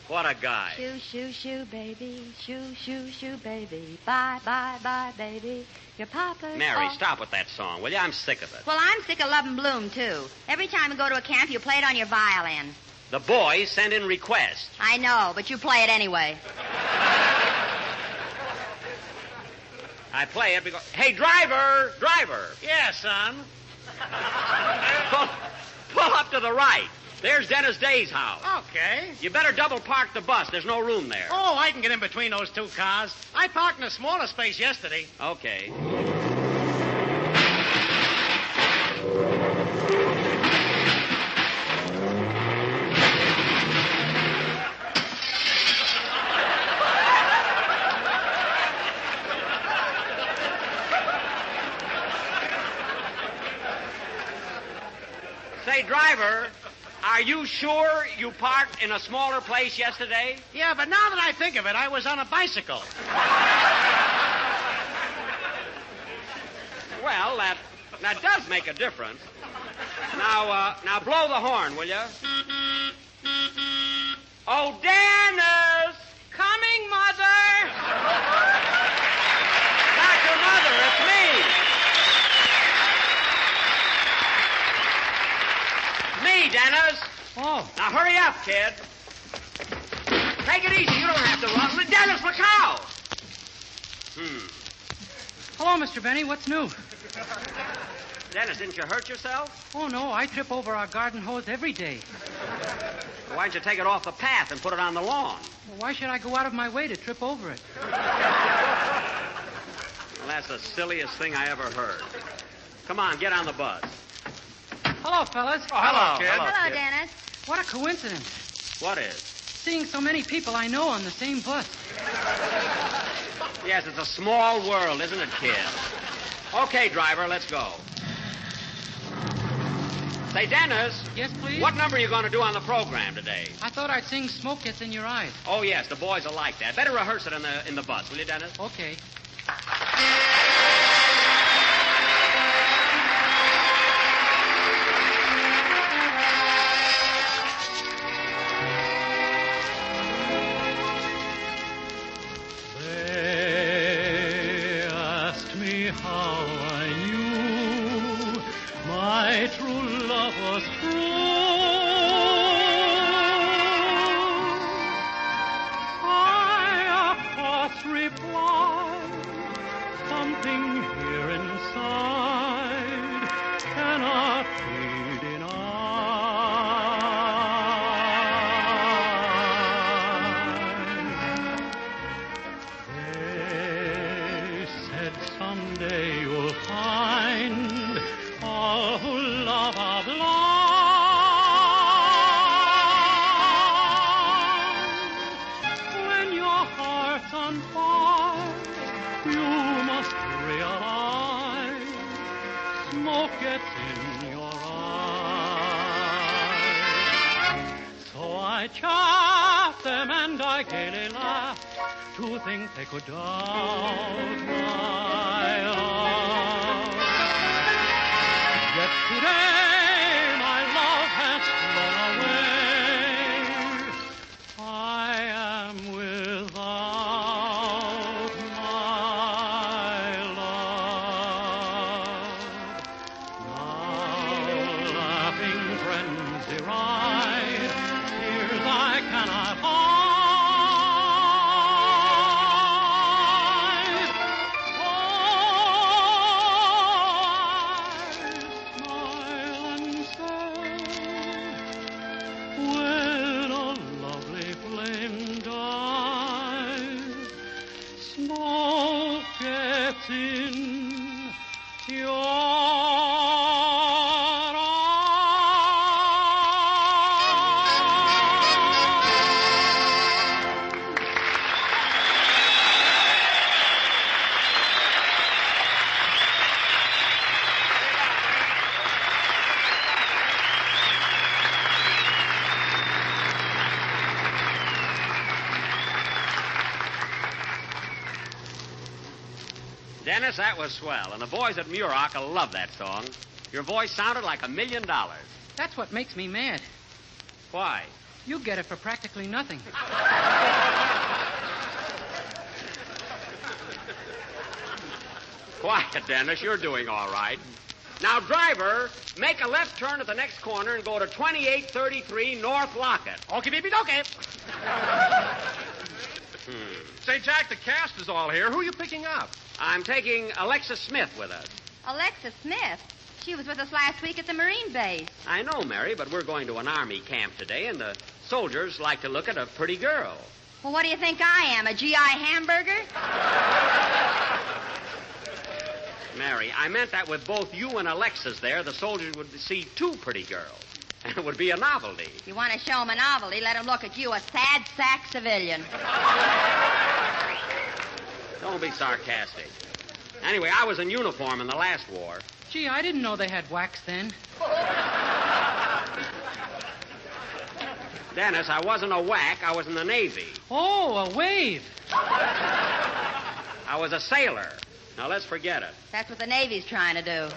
What a guy. Shoo, shoo, shoo, baby. Shoo, shoo, shoo, baby. Bye, bye, bye, baby. Your papa's Mary, stop with that song, will you? I'm sick of it. Well, I'm sick of Love and Bloom, too. Every time we go to a camp, you play it on your violin. The boys send in requests. I know, but you play it anyway. I play it because... Hey, driver! Driver! Yeah, son. Pull up to the right. There's Dennis Day's house. Okay. You better double park the bus. There's no room there. Oh, I can get in between those two cars. I parked in a smaller space yesterday. Okay. Say, driver, are you sure you parked in a smaller place yesterday? Yeah, but now that I think of it, I was on a bicycle. Well, that does make a difference. Now blow the horn, will you? Oh, Dennis! Coming, Mother! Not your mother, it's me! Me, Dennis. Oh. Now, hurry up, kid. Take it easy. You don't have to run. Dennis, look out! Hello, Mr. Benny. What's new? Dennis, didn't you hurt yourself? Oh, no. I trip over our garden hose every day. Why don't you take it off the path and put it on the lawn? Well, why should I go out of my way to trip over it? Well, that's the silliest thing I ever heard. Come on, get on the bus. Hello, fellas. Oh, hello, kid. Hello, Dennis. What a coincidence. What is? Seeing so many people I know on the same bus. Yes, it's a small world, isn't it, kid? Okay, driver, let's go. Say, Dennis. Yes, please? What number are you going to do on the program today? I thought I'd sing Smoke Gets in Your Eyes. Oh, yes, the boys will like that. Better rehearse it in the bus, will you, Dennis? Okay. They asked me how I knew my true love was true. I, of course, replied, something here inside cannot be denied. They said someday you'll find all who love are blind. When your heart's on fire, you must realize smoke gets in your eyes. So I chaffed them and I gaily laughed to think they could doubt my love. Yet today my love has flown away. I am without my love. Now laughing friends deride, tears I cannot hide. in your arms. Dennis, that was swell. And the boys at MUROC will love that song. Your voice sounded like $1 million. That's what makes me mad. Why? You get it for practically nothing. Quiet, Dennis. You're doing all right. Now, driver, make a left turn at the next corner and go to 2833 North Lockett. Okie beepy dokey. Say, Jack, the cast is all here. Who are you picking up? I'm taking Alexis Smith with us. Alexis Smith? She was with us last week at the Marine base. I know, Mary, but we're going to an Army camp today, and the soldiers like to look at a pretty girl. Well, what do you think I am, a GI hamburger? Mary, I meant that with both you and Alexis there, the soldiers would see two pretty girls. And it would be a novelty. You want to show them a novelty, let them look at you, a sad sack civilian. Don't be sarcastic. Anyway, I was in uniform in the last war. Gee, I didn't know they had wax then. Dennis, I wasn't a whack. I was in the Navy. Oh, a wave. I was a sailor. Now, let's forget it. That's what the Navy's trying to do.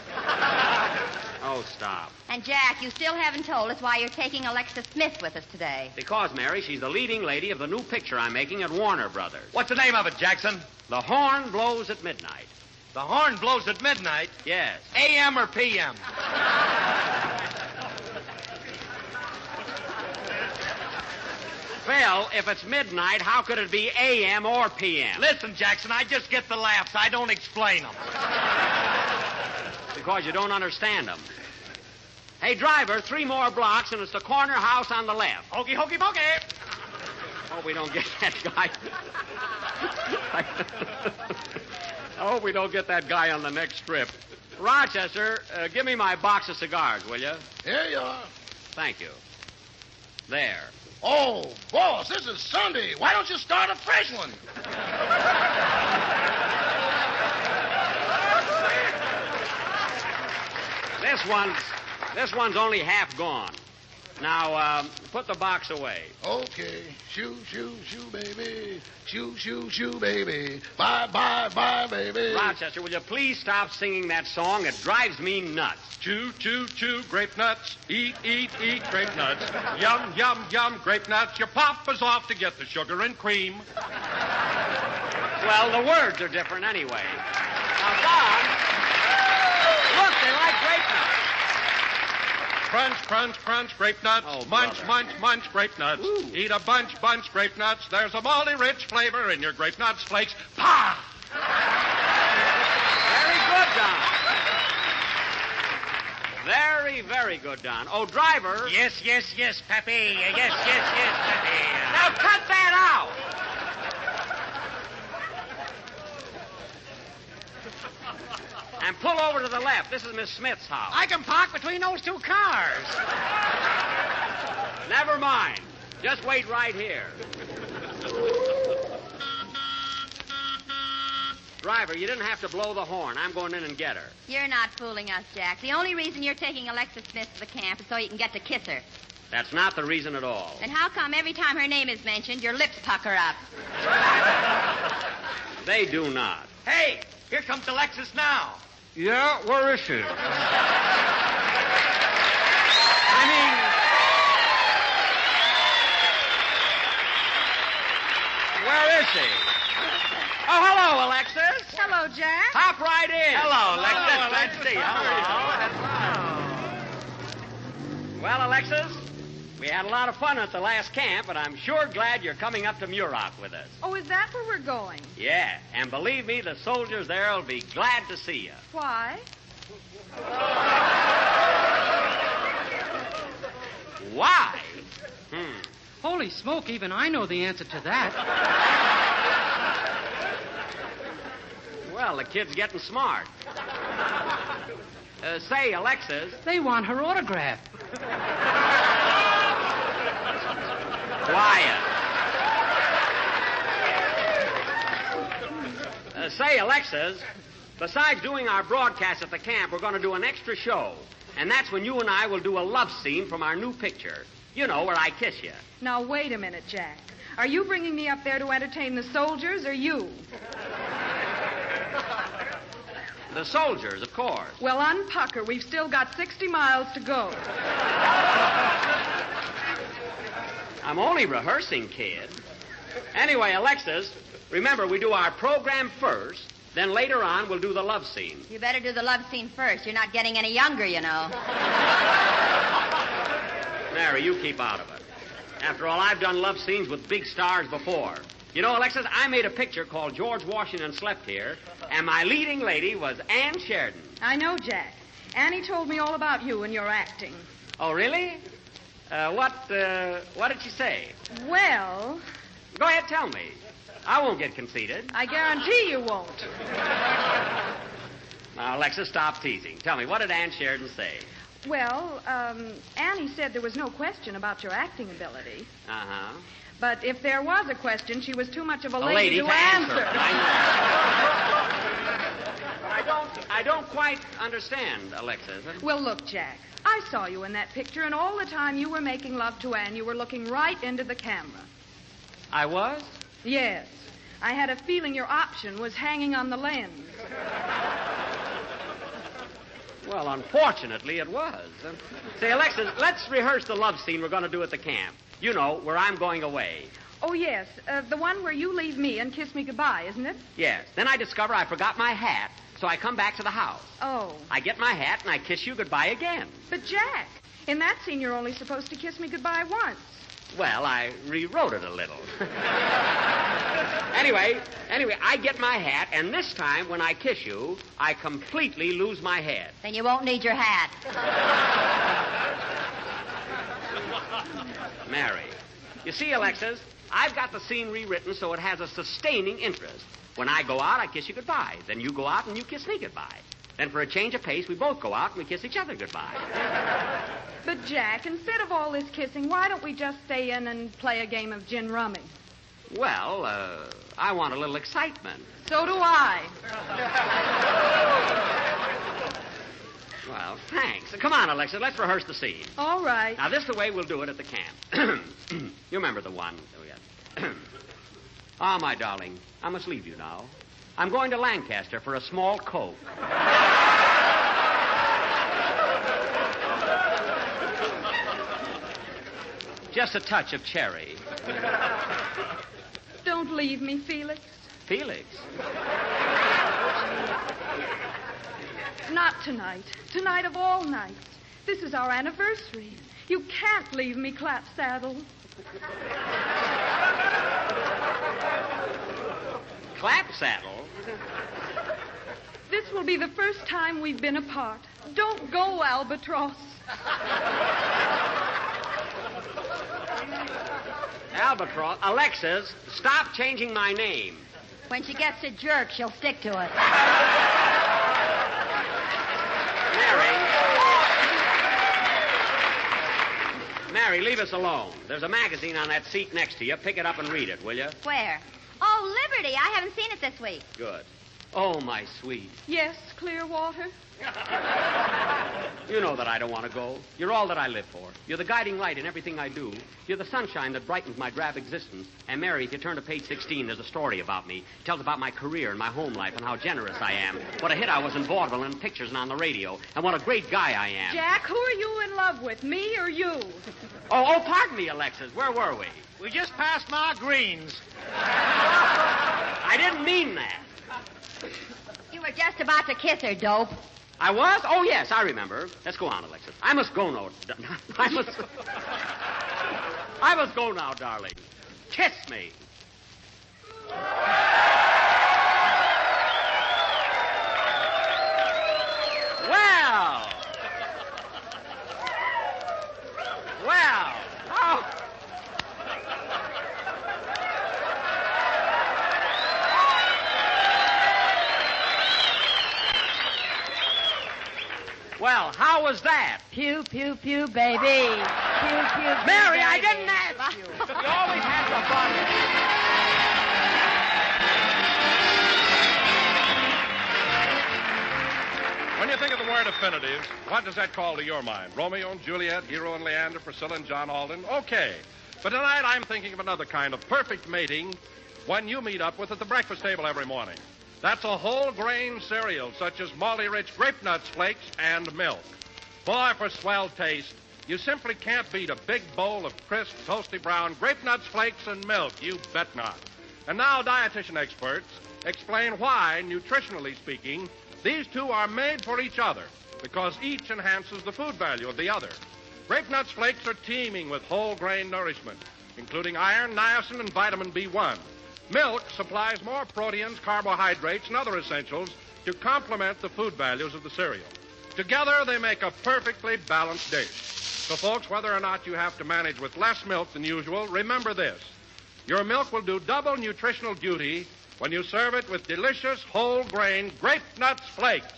Oh, stop. And, Jack, you still haven't told us why you're taking Alexis Smith with us today. Because, Mary, she's the leading lady of the new picture I'm making at Warner Brothers. What's the name of it, Jackson? The Horn Blows at Midnight. The horn blows at midnight? Yes. A.M. or P.M.? Phil, if it's midnight, how could it be A.M. or P.M.? Listen, Jackson, I just get the laughs. I don't explain them. Because you don't understand them. Hey, driver, 3 more blocks, and it's the corner house on the left. Hokey, hokey, pokey. Hope we don't get that guy. I hope we don't get that guy on the next trip. Rochester, give me my box of cigars, will you? Here you are. Thank you. There. Oh, boss, this is Sunday. Why don't you start a fresh one? This one's only half gone. Now, put the box away. Okay. Shoo, shoo, shoo, baby. Shoo, shoo, shoo, baby. Bye, bye, bye, baby. Rochester, will you please stop singing that song? It drives me nuts. Chew, chew, chew, grape nuts. Eat, eat, eat, grape nuts. Yum, yum, yum, grape nuts. Your papa's off to get the sugar and cream. Well, the words are different anyway. Now, Don, look, they like grape nuts. Crunch, crunch, crunch, grape nuts. Oh, munch, brother. munch, munch, grape nuts. Ooh. Eat a bunch, grape nuts. There's a malty rich flavor in your grape nuts flakes. Pah! Very good, Don. Very, very good, Don. Oh, driver. Yes, Pappy. Yes, Pappy. Now cut that out. And pull over to the left. This is Miss Smith's house. I can park between those 2 cars. Never mind. Just wait right here. Driver, you didn't have to blow the horn. I'm going in and get her. You're not fooling us, Jack. The only reason you're taking Alexis Smith to the camp is so you can get to kiss her. That's not the reason at all. And how come every time her name is mentioned, your lips pucker up? They do not. Hey, here comes Alexis now. Yeah, where is she? I mean, where is she? Oh, hello, Alexis. Hello, Jack. Hop right in. Hello, Alexis. Let's see. Hello. Well, Alexis, we had a lot of fun at the last camp, but I'm sure glad you're coming up to MUROC with us. Oh, is that where we're going? Yeah, and believe me, the soldiers there will be glad to see you. Why? Why? Holy smoke, even I know the answer to that. Well, the kid's getting smart. Say, Alexis. They want her autograph. Quiet. Say, Alexis, besides doing our broadcast at the camp, we're going to do an extra show. And that's when you and I will do a love scene from our new picture. You know, where I kiss you. Now, wait a minute, Jack. Are you bringing me up there to entertain the soldiers or you? The soldiers, of course. Well, unpucker. We've still got 60 miles to go. I'm only rehearsing, kid. Anyway, Alexis, remember, we do our program first, then later on we'll do the love scene. You better do the love scene first. You're not getting any younger, you know. Mary, you keep out of it. After all, I've done love scenes with big stars before. You know, Alexis, I made a picture called George Washington Slept Here, and my leading lady was Ann Sheridan. I know, Jack. Annie told me all about you and your acting. Oh, really? What did she say? Well... Go ahead, tell me. I won't get conceited. I guarantee you won't. Now, Alexis, stop teasing. Tell me, what did Ann Sheridan say? Well, Annie said there was no question about your acting ability. Uh-huh. But if there was a question, she was too much of a lady to answer. answer. I don't quite understand, Alexis. Well, look, Jack. I saw you in that picture, and all the time you were making love to Anne, you were looking right into the camera. I was? Yes. I had a feeling your option was hanging on the lens. Well, unfortunately, it was. Say, Alexis, let's rehearse the love scene we're going to do at the camp. You know, where I'm going away. Oh, yes. The one where you leave me and kiss me goodbye, isn't it? Yes. Then I discover I forgot my hat, so I come back to the house. Oh. I get my hat, and I kiss you goodbye again. But, Jack, in that scene, you're only supposed to kiss me goodbye once. Well, I rewrote it a little. Anyway, I get my hat, and this time, when I kiss you, I completely lose my head. Then you won't need your hat. Mary, you see, Alexis, I've got the scene rewritten so it has a sustaining interest. When I go out, I kiss you goodbye. Then you go out and you kiss me goodbye. Then for a change of pace, we both go out and we kiss each other goodbye. But, Jack, instead of all this kissing, why don't we just stay in and play a game of gin rummy? Well, I want a little excitement. So do I. Well, thanks. Come on, Alexis, let's rehearse the scene. All right. Now, this is the way we'll do it at the camp. You remember the one. Ah, my darling, I must leave you now. I'm going to Lancaster for a small Coke. Just a touch of cherry. Don't leave me, Felix. Felix? Not tonight. Tonight of all nights. This is our anniversary. You can't leave me clap-saddle. Clap-saddle? This will be the first time we've been apart. Don't go, Albatross. Albatross? Alexis, stop changing my name. When she gets to jerk, she'll stick to it. Mary, leave us alone. There's a magazine on that seat next to you. Pick it up and read it, will you? Where? Oh, Liberty. I haven't seen it this week. Good. Oh, my sweet. Yes, Clearwater? You know that I don't want to go. You're all that I live for. You're the guiding light in everything I do. You're the sunshine that brightens my drab existence. And, Mary, if you turn to page 16, there's a story about me. It tells about my career and my home life and how generous I am. What a hit I was in vaudeville and pictures and on the radio. And what a great guy I am. Jack, who are you in love with, me or you? Oh, pardon me, Alexis. Where were we? We just passed Ma Green's. I didn't mean that. You were just about to kiss her, dope. I was? Oh, yes, I remember. Let's go on, Alexis. I must go now. I must go now, darling. Kiss me. Well. Oh. Well, how was that? Pew, pew, pew, baby. Pew, pew, pew, Mary, baby. I didn't ask you. You always have the fun. When you think of the word affinities, what does that call to your mind? Romeo and Juliet, Hero and Leander, Priscilla and John Alden? Okay. But tonight I'm thinking of another kind of perfect mating one you meet up with at the breakfast table every morning. That's a whole grain cereal such as malty-rich grape nuts flakes and milk. Boy, for swell taste, you simply can't beat a big bowl of crisp, toasty brown grape nuts flakes and milk. You bet not. And now dietitian experts explain why, nutritionally speaking, these two are made for each other because each enhances the food value of the other. Grape nuts flakes are teeming with whole grain nourishment, including iron, niacin, and vitamin B1. Milk supplies more proteins, carbohydrates, and other essentials to complement the food values of the cereal. Together, they make a perfectly balanced dish. So, folks, whether or not you have to manage with less milk than usual, remember this. Your milk will do double nutritional duty when you serve it with delicious whole grain grape nuts flakes.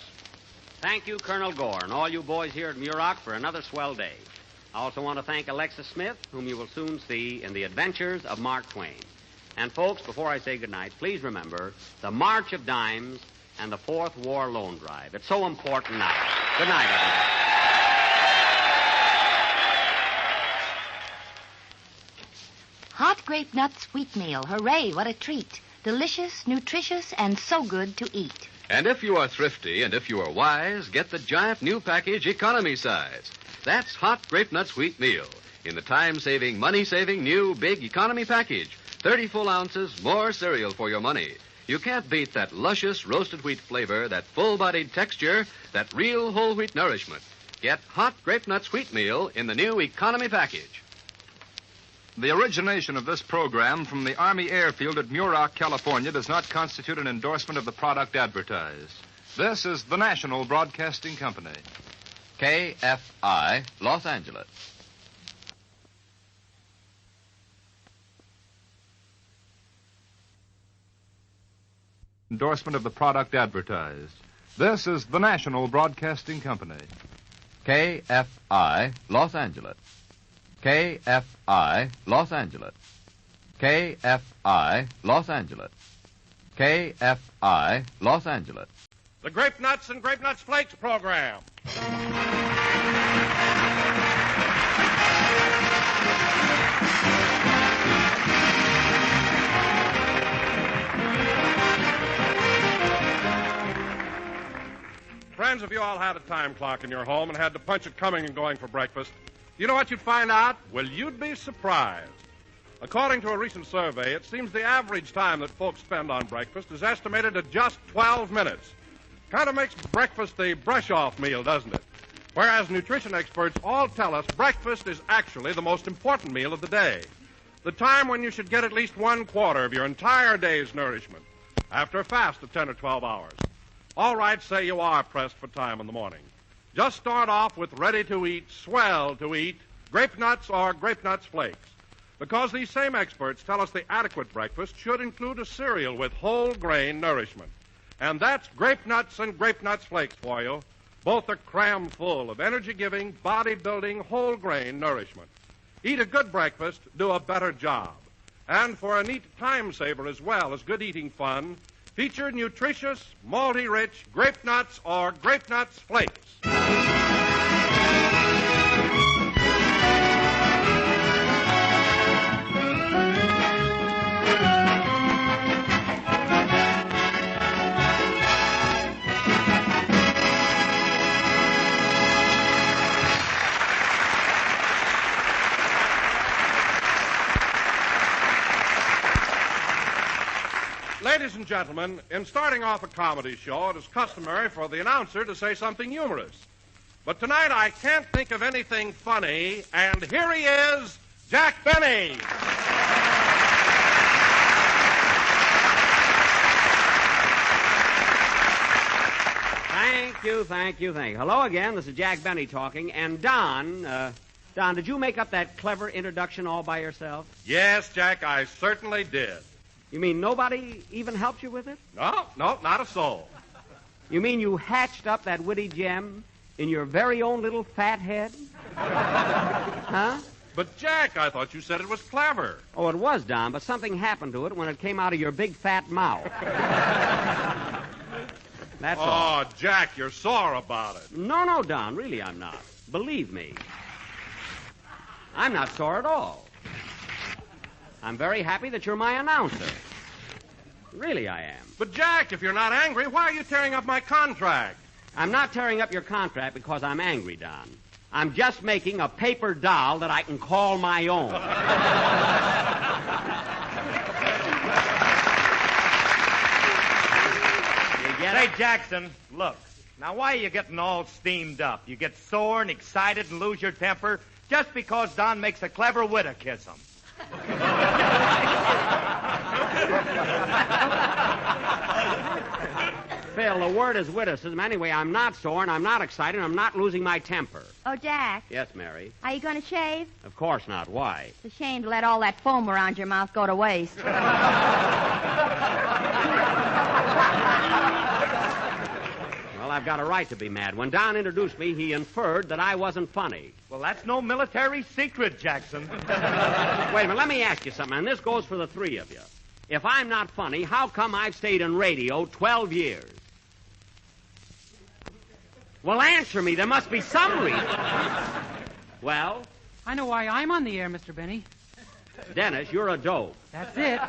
Thank you, Colonel Gore, and all you boys here at MUROC for another swell day. I also want to thank Alexis Smith, whom you will soon see in The Adventures of Mark Twain. And, folks, before I say goodnight, please remember the March of Dimes and the Fourth War Loan Drive. It's so important now. Good night, everybody. Hot grape nut sweet meal. Hooray, what a treat. Delicious, nutritious, and so good to eat. And if you are thrifty and if you are wise, get the giant new package economy size. That's hot grape nut sweet meal in the time-saving, money-saving new big economy package. 30 full ounces, more cereal for your money. You can't beat that luscious roasted wheat flavor, that full-bodied texture, that real whole wheat nourishment. Get hot grape nut sweet meal in the new economy package. The origination of this program from the Army Airfield at MUROC, California, does not constitute an endorsement of the product advertised. This is the National Broadcasting Company. KFI, Los Angeles. Endorsement of the product advertised. This is the National Broadcasting Company. KFI, Los Angeles. KFI, Los Angeles. KFI, Los Angeles. KFI, Los Angeles. The Grape Nuts and Grape Nuts Flakes program. Friends, if you all had a time clock in your home and had to punch it coming and going for breakfast, you know what you'd find out? Well, you'd be surprised. According to a recent survey, it seems the average time that folks spend on breakfast is estimated at just 12 minutes. Kind of makes breakfast the brush-off meal, doesn't it? Whereas nutrition experts all tell us breakfast is actually the most important meal of the day. The time when you should get at least 1/4 of your entire day's nourishment after a fast of 10 or 12 hours. All right, say you are pressed for time in the morning. Just start off with ready-to-eat, swell-to-eat grape nuts or grape nuts flakes. Because these same experts tell us the adequate breakfast should include a cereal with whole grain nourishment. And that's grape nuts and grape nuts flakes for you. Both are cram full of energy-giving, body-building, whole grain nourishment. Eat a good breakfast, do a better job. And for a neat time saver as well as good eating fun, feature nutritious, malty-rich grape nuts or grape nuts flakes. Ladies and gentlemen, in starting off a comedy show, it is customary for the announcer to say something humorous. But tonight I can't think of anything funny, and here he is, Jack Benny. Thank you. Hello again. This is Jack Benny talking. And Don, did you make up that clever introduction all by yourself? Yes, Jack, I certainly did. You mean nobody even helped you with it? No, not a soul. You mean you hatched up that witty gem In your very own little fat head? Huh? But, Jack, I thought you said it was clever. Oh, it was, Don, but something happened to it when it came out of your big fat mouth. That's all. Oh, Jack, you're sore about it. No, Don, really I'm not. Believe me. I'm not sore at all. I'm very happy that you're my announcer. Really I am. But, Jack, if you're not angry, why are you tearing up my contract? I'm not tearing up your contract because I'm angry, Don. I'm just making a paper doll that I can call my own. You get it? Hey, Jackson, look. Now, why are you getting all steamed up? You get sore and excited and lose your temper just because Don makes a clever widow kiss him. Phil, the word is witticism. Anyway, I'm not sore and I'm not excited and I'm not losing my temper. Oh, Jack. Yes, Mary? Are you going to shave? Of course not. Why? It's a shame to let all that foam around your mouth go to waste. Well, I've got a right to be mad. When Don introduced me, he inferred that I wasn't funny. Well, that's no military secret, Jackson. Wait a minute, let me ask you something, and this goes for the three of you. If I'm not funny, how come I've stayed in radio 12 years? Well, answer me. There must be some reason. Well? I know why I'm on the air, Mr. Benny. Dennis, you're a dope. That's it.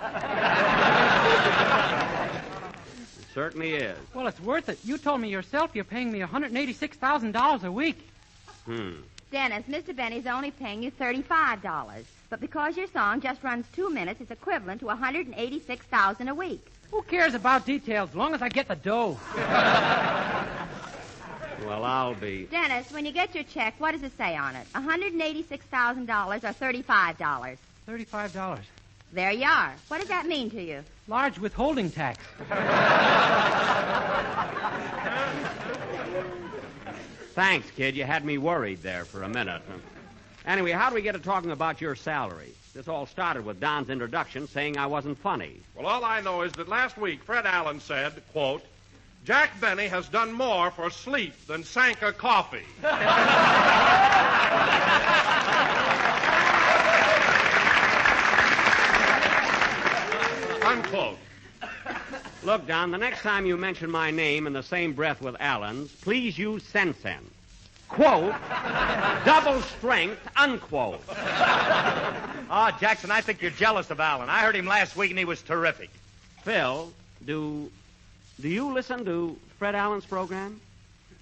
It certainly is. Well, it's worth it. You told me yourself you're paying me $186,000 a week. Dennis, Mr. Benny's only paying you $35. But because your song just runs 2 minutes, it's equivalent to $186,000 a week. Who cares about details as long as I get the dough? Well, I'll be... Dennis, when you get your check, what does it say on it? $186,000 or $35? $35. There you are. What does that mean to you? Large withholding tax. Thanks, kid. You had me worried there for a minute. Anyway, how do we get to talking about your salary? This all started with Don's introduction saying I wasn't funny. Well, all I know is that last week Fred Allen said, quote, Jack Benny has done more for sleep than Sanka coffee. Unquote. Look, Don, the next time you mention my name in the same breath with Allen's, please use sensen. Quote, double strength, unquote. Oh, Jackson, I think you're jealous of Allen. I heard him last week and he was terrific. Phil, do you listen to Fred Allen's program?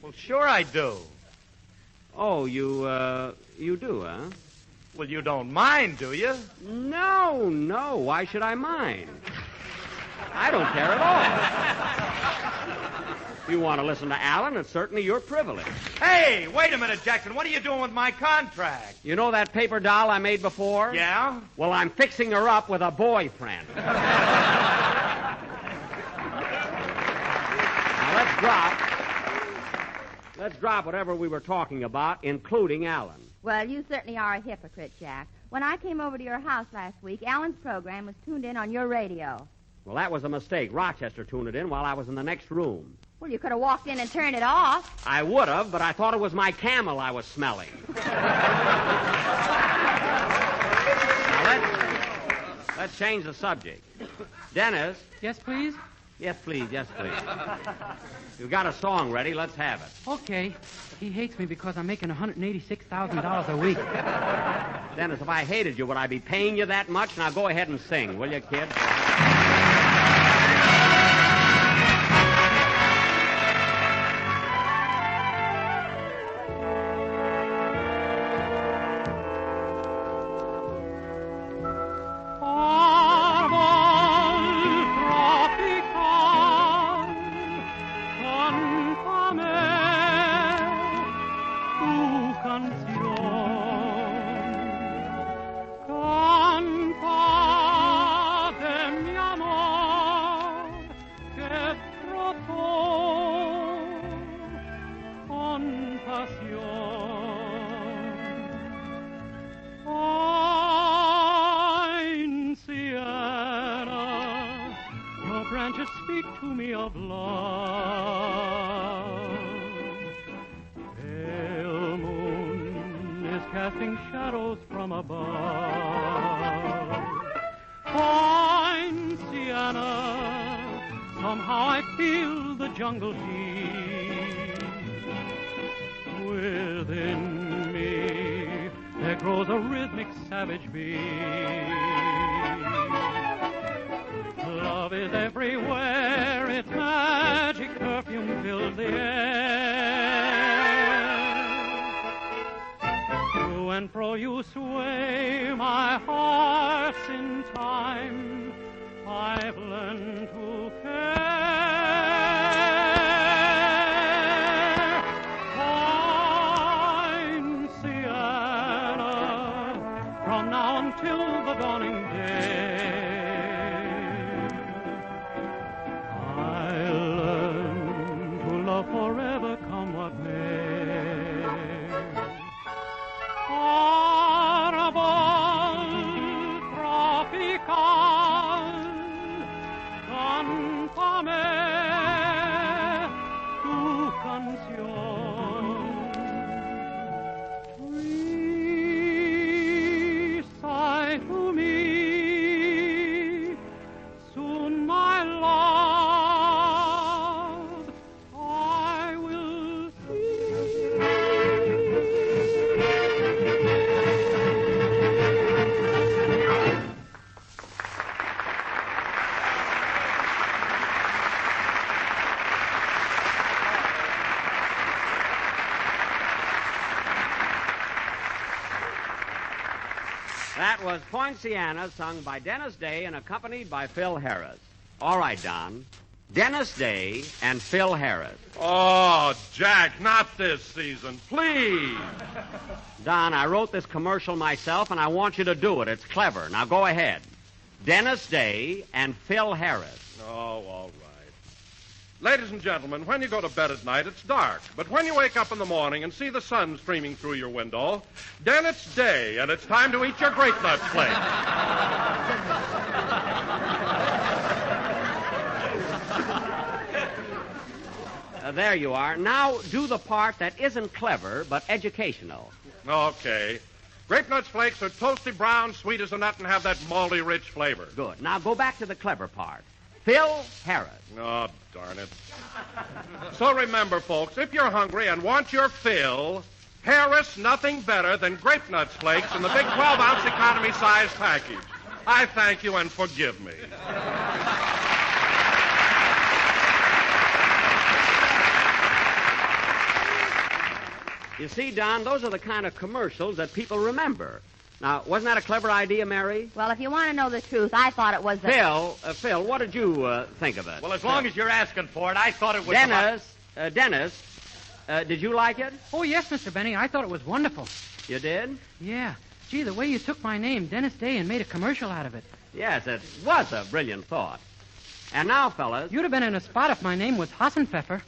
Well, sure I do. Oh, you do, huh? Well, you don't mind, do you? No. Why should I mind? I don't care at all. If you want to listen to Allen, it's certainly your privilege. Hey, wait a minute, Jackson. What are you doing with my contract? You know that paper doll I made before? Yeah? Well, I'm fixing her up with a boyfriend. Now, let's drop whatever we were talking about, including Allen. Well, you certainly are a hypocrite, Jack. When I came over to your house last week, Allen's program was tuned in on your radio. Well, that was a mistake. Rochester tuned it in while I was in the next room. Well, you could have walked in and turned it off. I would have, but I thought it was my camel I was smelling. Now, let's change the subject. Dennis? Yes, please? Yes, please. You've got a song ready. Let's have it. Okay. He hates me because I'm making $186,000 a week. Dennis, if I hated you, would I be paying you that much? Now go ahead and sing, will you, kid? Speak to me of love. casting shadows from above. Fine Sienna, somehow I feel the jungle heat within me. There grows a rhythmic savage beat. Love is everywhere, its magic perfume fills the air. To and fro you sway my heart's in time. I've learned to care. Fine Sienna, from now until the dawning day, I'll learn to love forever, come what may. Arbol tropical, cántame tu canción. Please sigh to me, soon my love I will That was Poinciana, sung by Dennis Day and accompanied by Phil Harris. All right, Don. Dennis Day and Phil Harris. Oh, Jack, not this season, please. Don, I wrote this commercial myself, and I want you to do it. It's clever. Now go ahead. Dennis Day and Phil Harris. Oh, all right. Ladies and gentlemen, when you go to bed at night, it's dark. But when you wake up in the morning and see the sun streaming through your window, then it's day, and it's time to eat your grape nuts flakes. There you are. Now do the part that isn't clever, but educational. Okay. Grape nuts flakes are toasty brown, sweet as a nut, and have that malty, rich flavor. Good. Now go back to the clever part. Phil Harris. Oh, darn it. So remember, folks, if you're hungry and want your fill, Harris nothing better than grape nuts flakes in the big 12-ounce economy size package. I thank you and forgive me. You see, Don, those are the kind of commercials that people remember. Now, wasn't that a clever idea, Mary? Well, if you want to know the truth, I thought it was the... Phil, what did you think of it? Well, as long as you're asking for it, I thought it was... Dennis, did you like it? Oh, yes, Mr. Benny. I thought it was wonderful. You did? Yeah. Gee, the way you took my name, Dennis Day, and made a commercial out of it. Yes, it was a brilliant thought. And now, fellas... You'd have been in a spot if my name was Hassenpfeffer.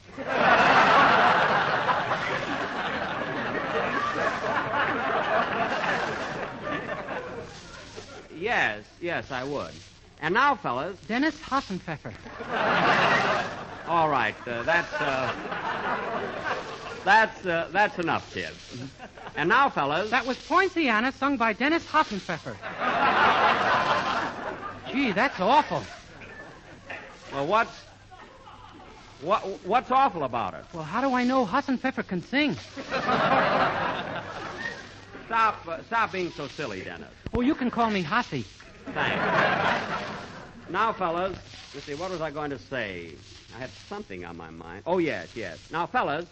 Yes, I would. And now, fellas... Dennis Hassenpfeffer. All right, that's enough, kids. And now, fellas... That was Poinciana, sung by Dennis Hassenpfeffer. Gee, that's awful. Well, what's awful about it? Well, how do I know Hassenpfeffer can sing? Stop being so silly, Dennis. Oh, you can call me Hassie. Thanks. Now, fellas, let's see, what was I going to say? I had something on my mind. Oh, yes. Now, fellas,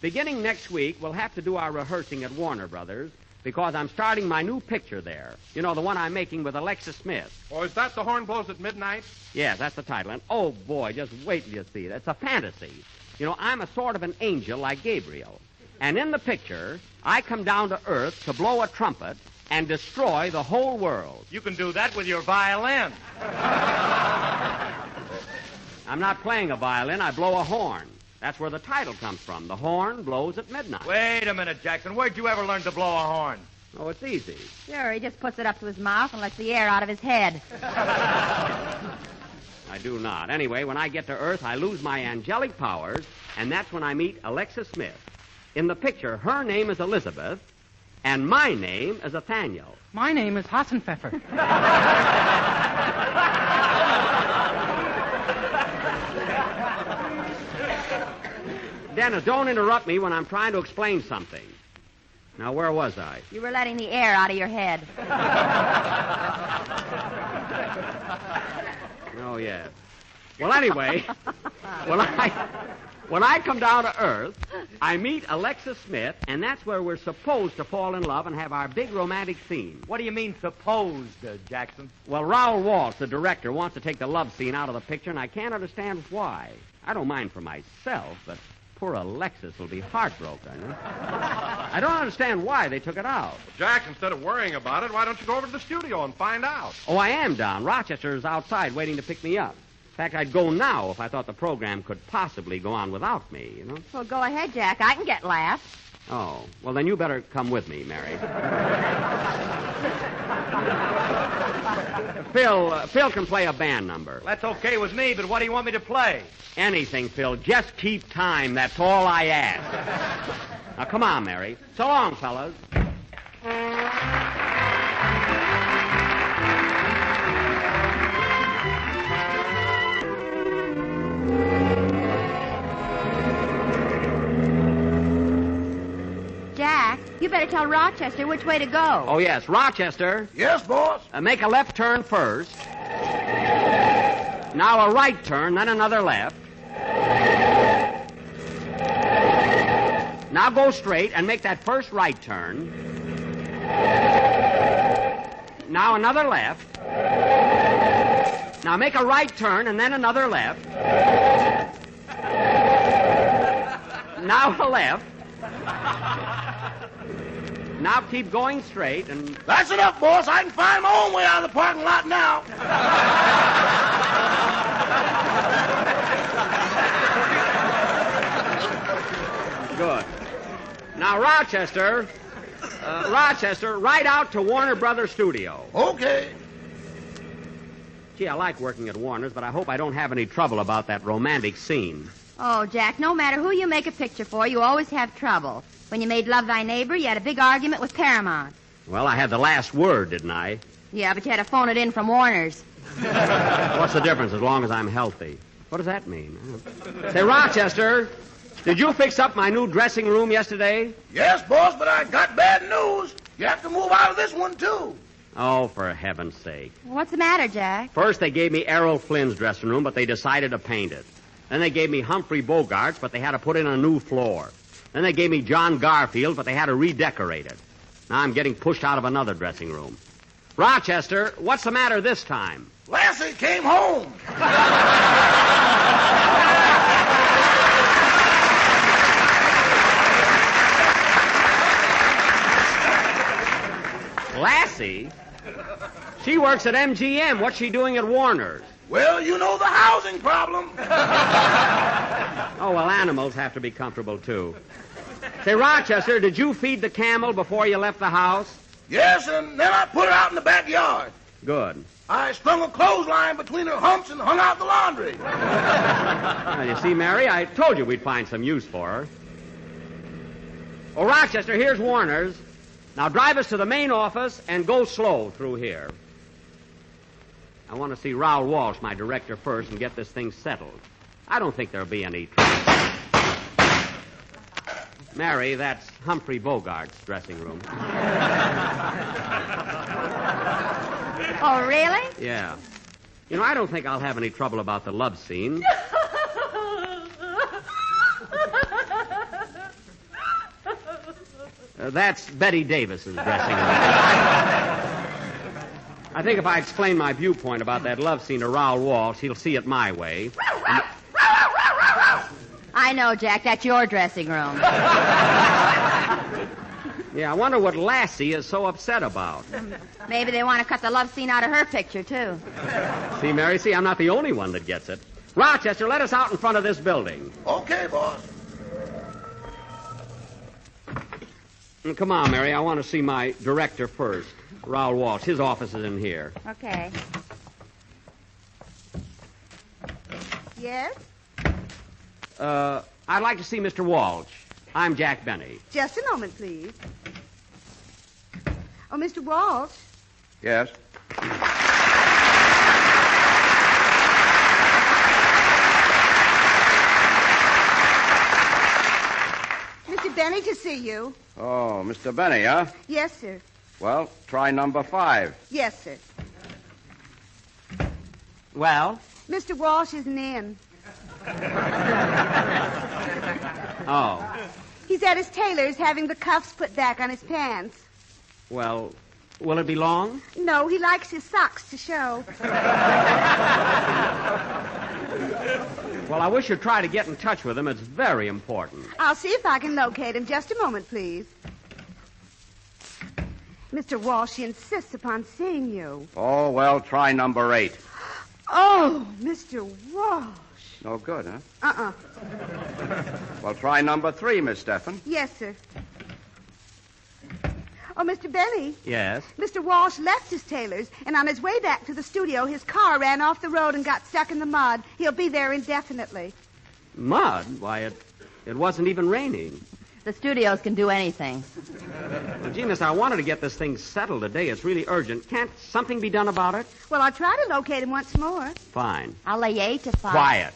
beginning next week, we'll have to do our rehearsing at Warner Brothers because I'm starting my new picture there. You know, the one I'm making with Alexis Smith. Oh, is that The Horn Blows at Midnight? Yes, that's the title. And, oh, boy, just wait till you see it. It's a fantasy. You know, I'm a sort of an angel like Gabriel. And in the picture, I come down to Earth to blow a trumpet and destroy the whole world. You can do that with your violin. I'm not playing a violin. I blow a horn. That's where the title comes from. The horn blows at midnight. Wait a minute, Jackson. Where'd you ever learn to blow a horn? Oh, it's easy. Sure, he just puts it up to his mouth and lets the air out of his head. I do not. Anyway, when I get to Earth, I lose my angelic powers, and that's when I meet Alexis Smith. In the picture, her name is Elizabeth, And my name is Nathaniel. My name is Hassenpfeffer. Dennis, don't interrupt me when I'm trying to explain something. Now, where was I? You were letting the air out of your head. Oh, yes. Well, anyway, when I come down to Earth, I meet Alexis Smith, and that's where we're supposed to fall in love and have our big romantic scene. What do you mean, supposed, Jackson? Well, Raoul Walsh, the director, wants to take the love scene out of the picture, and I can't understand why. I don't mind for myself, but poor Alexis will be heartbroken. I don't understand why they took it out. Jack, instead of worrying about it, why don't you go over to the studio and find out? Oh, I am down. Rochester is outside waiting to pick me up. In fact, I'd go now if I thought the program could possibly go on without me, you know? Well, go ahead, Jack. I can get laughs. Oh, well, then you better come with me, Mary. Phil can play a band number. That's okay with me, but what do you want me to play? Anything, Phil. Just keep time. That's all I ask. Now, come on, Mary. So long, fellas. Jack, you better tell Rochester which way to go. Oh, yes. Rochester. Yes, boss? Make a left turn first. Now a right turn, then another left. Now go straight and make that first right turn. Now another left. Now make a right turn and then another left. Now a left. Now keep going straight and... That's enough, boss. I can find my own way out of the parking lot now. Good. Now, Rochester, right out to Warner Brothers Studio. Okay. Gee, I like working at Warner's, but I hope I don't have any trouble about that romantic scene. Oh, Jack, no matter who you make a picture for, you always have trouble. When you made Love Thy Neighbor, you had a big argument with Paramount. Well, I had the last word, didn't I? Yeah, but you had to phone it in from Warner's. What's the difference as long as I'm healthy? What does that mean? Say, Rochester, did you fix up my new dressing room yesterday? Yes, boss, but I got bad news. You have to move out of this one, too. Oh, for heaven's sake. What's the matter, Jack? First, they gave me Errol Flynn's dressing room, but they decided to paint it. Then they gave me Humphrey Bogart's, but they had to put in a new floor. Then they gave me John Garfield, but they had to redecorate it. Now I'm getting pushed out of another dressing room. Rochester, what's the matter this time? Lassie came home. Lassie? She works at MGM. What's she doing at Warner's? Well, you know the housing problem. Oh, well, animals have to be comfortable, too. Say, Rochester, did you feed the camel before you left the house? Yes, and then I put her out in the backyard. Good. I strung a clothesline between her humps and hung out the laundry. Well, you see, Mary, I told you we'd find some use for her. Oh, Rochester, here's Warner's. Now drive us to the main office and go slow through here. I want to see Raoul Walsh, my director, first and get this thing settled. I don't think there'll be any trouble. Mary, that's Humphrey Bogart's dressing room. Oh, really? Yeah. You know, I don't think I'll have any trouble about the love scene. That's Betty Davis's dressing room. I think if I explain my viewpoint about that love scene to Raoul Walsh, he'll see it my way. I know, Jack. That's your dressing room. Yeah, I wonder what Lassie is so upset about. Maybe they want to cut the love scene out of her picture, too. See, Mary, I'm not the only one that gets it. Rochester, let us out in front of this building. Okay, boss. Come on, Mary. I want to see my director first. Raoul Walsh. His office is in here. Okay. Yes? I'd like to see Mr. Walsh. I'm Jack Benny. Just a moment, please. Oh, Mr. Walsh. Yes? Mr. Benny to see you. Oh, Mr. Benny, huh? Yes, sir. Well, try number 5. Yes, sir. Well? Mr. Walsh isn't in. Oh. He's at his tailor's having the cuffs put back on his pants. Well, will it be long? No, he likes his socks to show. Well, I wish you'd try to get in touch with him. It's very important. I'll see if I can locate him. Just a moment, please. Mr. Walsh, he insists upon seeing you. Oh, well, try number 8. Oh, Mr. Walsh. No good, huh? Uh-uh. Well, try number 3, Miss Stephan. Yes, sir. Oh, Mr. Benny. Yes? Mr. Walsh left his tailor's, and on his way back to the studio, his car ran off the road and got stuck in the mud. He'll be there indefinitely. Mud? Why, it wasn't even raining. The studios can do anything. Well, gee, miss, I wanted to get this thing settled today. It's really urgent. Can't something be done about it? Well, I'll try to locate him once more. Fine. I'll lay 8 to 5. Quiet.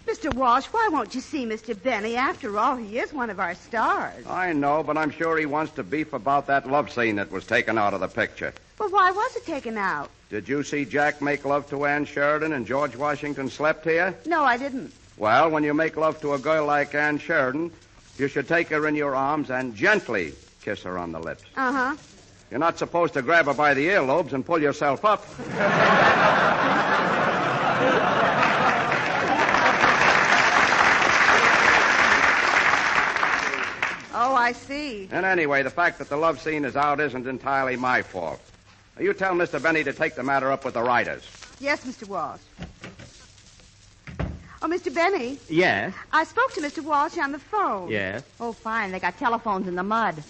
Mr. Walsh, why won't you see Mr. Benny? After all, he is one of our stars. I know, but I'm sure he wants to beef about that love scene that was taken out of the picture. Well, why was it taken out? Did you see Jack make love to Ann Sheridan and George Washington slept here? No, I didn't. Well, when you make love to a girl like Ann Sheridan, you should take her in your arms and gently kiss her on the lips. Uh-huh. You're not supposed to grab her by the earlobes and pull yourself up. Oh, I see. And anyway, the fact that the love scene is out isn't entirely my fault. Now, you tell Mr. Benny to take the matter up with the writers. Yes, Mr. Walsh. Oh, Mr. Benny. Yes? I spoke to Mr. Walsh on the phone. Yes? Oh, fine. They got telephones in the mud.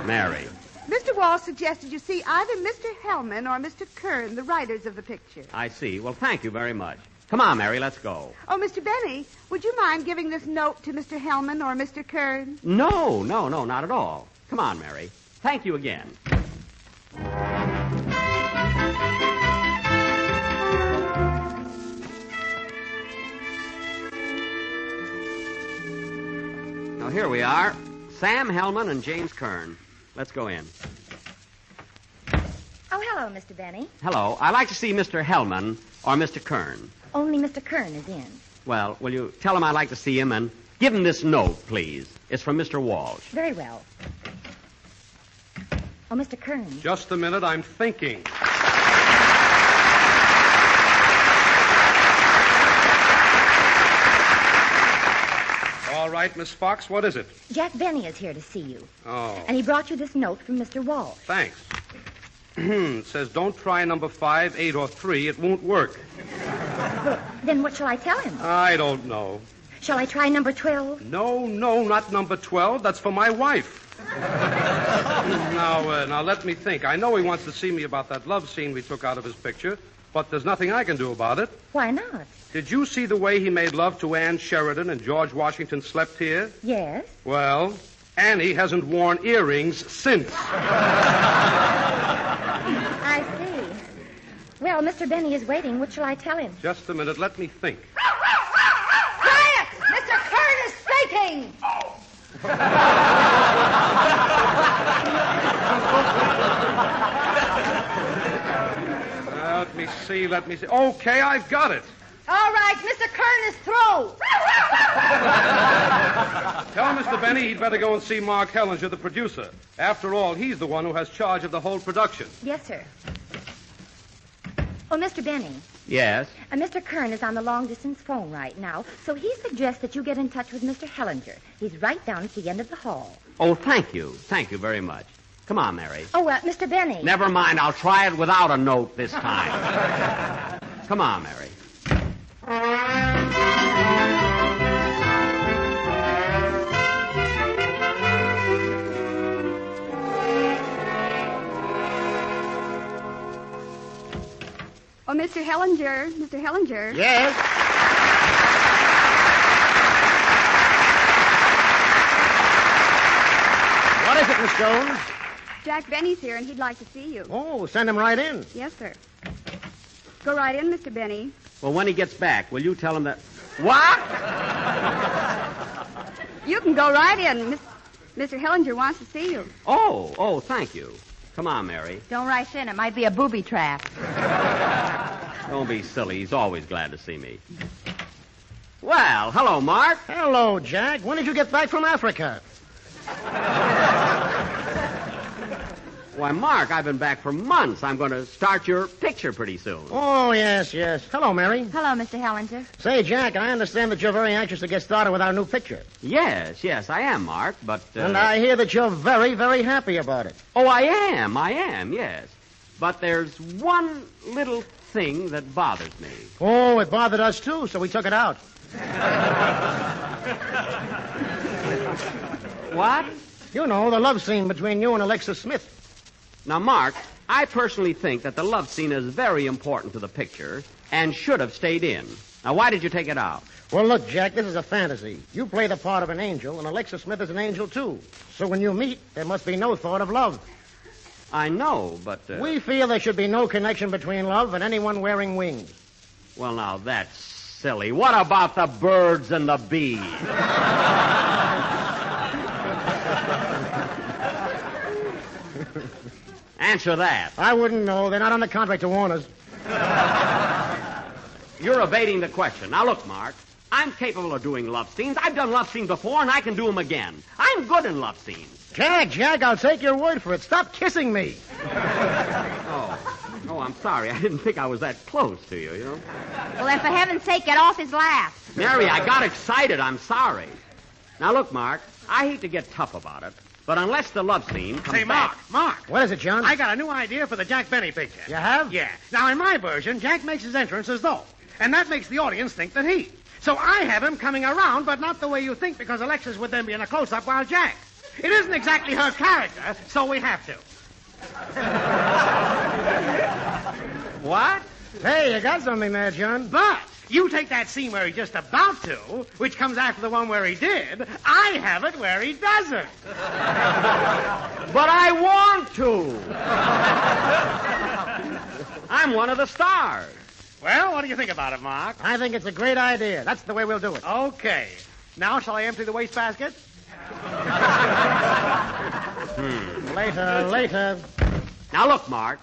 Mary. Mr. Walsh suggested you see either Mr. Hellman or Mr. Kern, the writers of the picture. I see. Well, thank you very much. Come on, Mary, let's go. Oh, Mr. Benny, would you mind giving this note to Mr. Hellman or Mr. Kern? No, not at all. Come on, Mary. Thank you again. Now, here we are. Sam Hellman and James Kern. Let's go in. Oh, hello, Mr. Benny. Hello. I'd like to see Mr. Hellman or Mr. Kern. Only Mr. Kern is in. Well, will you tell him I'd like to see him and give him this note, please? It's from Mr. Walsh. Very well. Oh, Mr. Kern. Just a minute, I'm thinking. All right, Miss Fox, what is it? Jack Benny is here to see you. Oh. And he brought you this note from Mr. Walsh. Thanks. It says, don't try number 5, 8, or 3. It won't work. Well, then what shall I tell him? I don't know. Shall I try number 12? No, not number 12. That's for my wife. Now, let me think. I know he wants to see me about that love scene we took out of his picture, but there's nothing I can do about it. Why not? Did you see the way he made love to Ann Sheridan and George Washington slept here? Yes. Well, Annie hasn't worn earrings since. I see. Well, Mr. Benny is waiting. What shall I tell him? Just a minute. Let me think. Quiet! Mr. Kern is speaking! Let me see. Okay, I've got it. All right, Mr. Kern is through. Tell Mr. Benny he'd better go and see Mark Hellinger, the producer. After all, he's the one who has charge of the whole production. Yes, sir. Oh, Mr. Benny. Yes? Mr. Kern is on the long-distance phone right now, so he suggests that you get in touch with Mr. Hellinger. He's right down at the end of the hall. Oh, thank you. Thank you very much. Come on, Mary. Oh, Mr. Benny. Never mind. I'll try it without a note this time. Come on, Mary. Oh, Mr. Hellinger. Mr. Hellinger. Yes? Jones? Jack Benny's here, and he'd like to see you. Oh, send him right in. Yes, sir. Go right in, Mr. Benny. Well, when he gets back, will you tell him that... What? You can go right in. Mr. Hellinger wants to see you. Oh, thank you. Come on, Mary. Don't rush in. It might be a booby trap. Don't be silly. He's always glad to see me. Well, hello, Mark. Hello, Jack. When did you get back from Africa? Why, Mark, I've been back for months. I'm going to start your picture pretty soon. Oh, yes. Hello, Mary. Hello, Mr. Hellinger. Say, Jack, I understand that you're very anxious to get started with our new picture. Yes, I am, Mark, but... And I hear that you're very, very happy about it. Oh, I am, yes. But there's one little thing that bothers me. Oh, it bothered us, too, so we took it out. What? You know, the love scene between you and Alexis Smith. Now, Mark, I personally think that the love scene is very important to the picture and should have stayed in. Now, why did you take it out? Well, look, Jack, this is a fantasy. You play the part of an angel, and Alexis Smith is an angel, too. So when you meet, there must be no thought of love. I know, but... We feel there should be no connection between love and anyone wearing wings. Well, now, that's silly. What about the birds and the bees? Answer that. I wouldn't know. They're not on the contract to warn us. You're evading the question. Now, look, Mark. I'm capable of doing love scenes. I've done love scenes before, and I can do them again. I'm good in love scenes. Jack, I'll take your word for it. Stop kissing me. Oh, I'm sorry. I didn't think I was that close to you, you know. Well, then, for heaven's sake, get off his lap. Mary, I got excited. I'm sorry. Now, look, Mark, I hate to get tough about it, but unless the love scene comes Say, back... Mark. What is it, John? I got a new idea for the Jack Benny picture. You have? Yeah. Now, in my version, Jack makes his entrance as though. And that makes the audience think that he. So I have him coming around, but not the way you think, because Alexis would then be in a close-up while Jack. It isn't exactly her character, so we have to. What? Hey, you got something there, John. But you take that scene where he's just about to, which comes after the one where he did. I have it where he doesn't. But I want to. I'm one of the stars. Well, what do you think about it, Mark? I think it's a great idea. That's the way we'll do it. Okay. Now, shall I empty the wastebasket? Later. Now, look, Mark.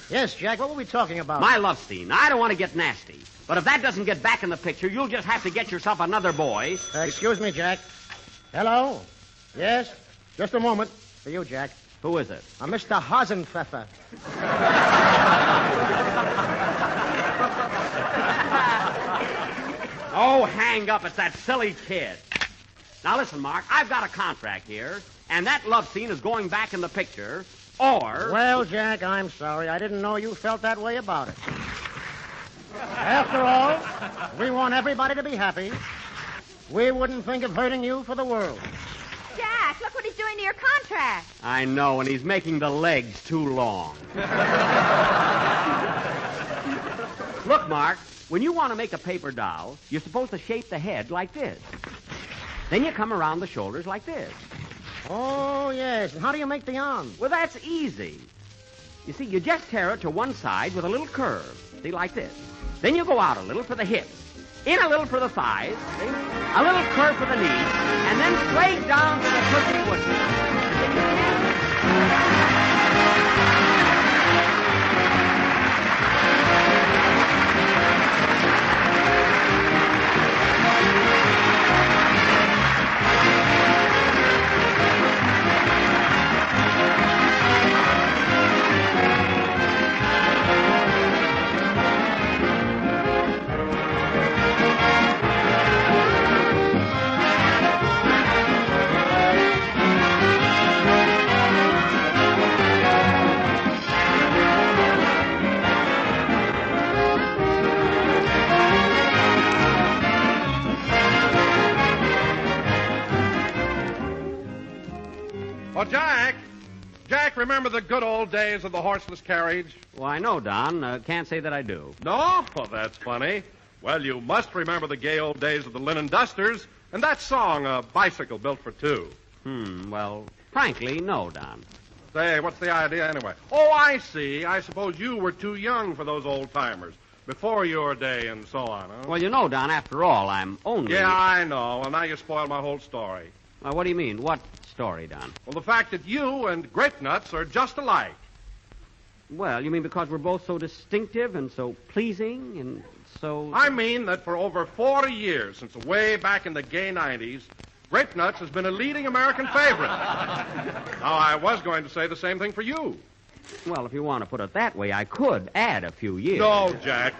Yes, Jack, what were we talking about? My love scene. I don't want to get nasty. But if that doesn't get back in the picture, you'll just have to get yourself another boy. Excuse me, Jack. Hello? Yes? Just a moment. For you, Jack. Who is it? Mr. Hasenpfeffer. Oh, hang up. It's that silly kid. Now, listen, Mark. I've got a contract here, and that love scene is going back in the picture, or... Well, Jack, I'm sorry. I didn't know you felt that way about it. After all, we want everybody to be happy. We wouldn't think of hurting you for the world. Jack, look what he's doing to your contract. I know, and he's making the legs too long. Look, Mark, when you want to make a paper doll, you're supposed to shape the head like this. Then you come around the shoulders like this. Oh, yes. And how do you make the arms? Well, that's easy. You see, you just tear it to one side with a little curve. See, like this. Then you go out a little for the hips, in a little for the thighs, see? A little curve for the knees, and then straight down to the pussy pussy. Oh, Jack, remember the good old days of the horseless carriage? Well, I know, Don. Can't say that I do. No? Well, that's funny. Well, you must remember the gay old days of the linen dusters and that song, A Bicycle Built for Two. Well, Frankly, no, Don. Say, what's the idea anyway? Oh, I see. I suppose you were too young for those old-timers. Before your day and so on, huh? Well, you know, Don, after all, I'm only... Yeah, I know. Well, now you spoiled my whole story. What do you mean? What story, Don? Well, the fact that you and Grape Nuts are just alike. Well, you mean because we're both so distinctive and so pleasing and so... I mean that for over 40 years, since way back in the gay 90s, Grape Nuts has been a leading American favorite. Now, I was going to say the same thing for you. Well, if you want to put it that way, I could add a few years. No, Jack.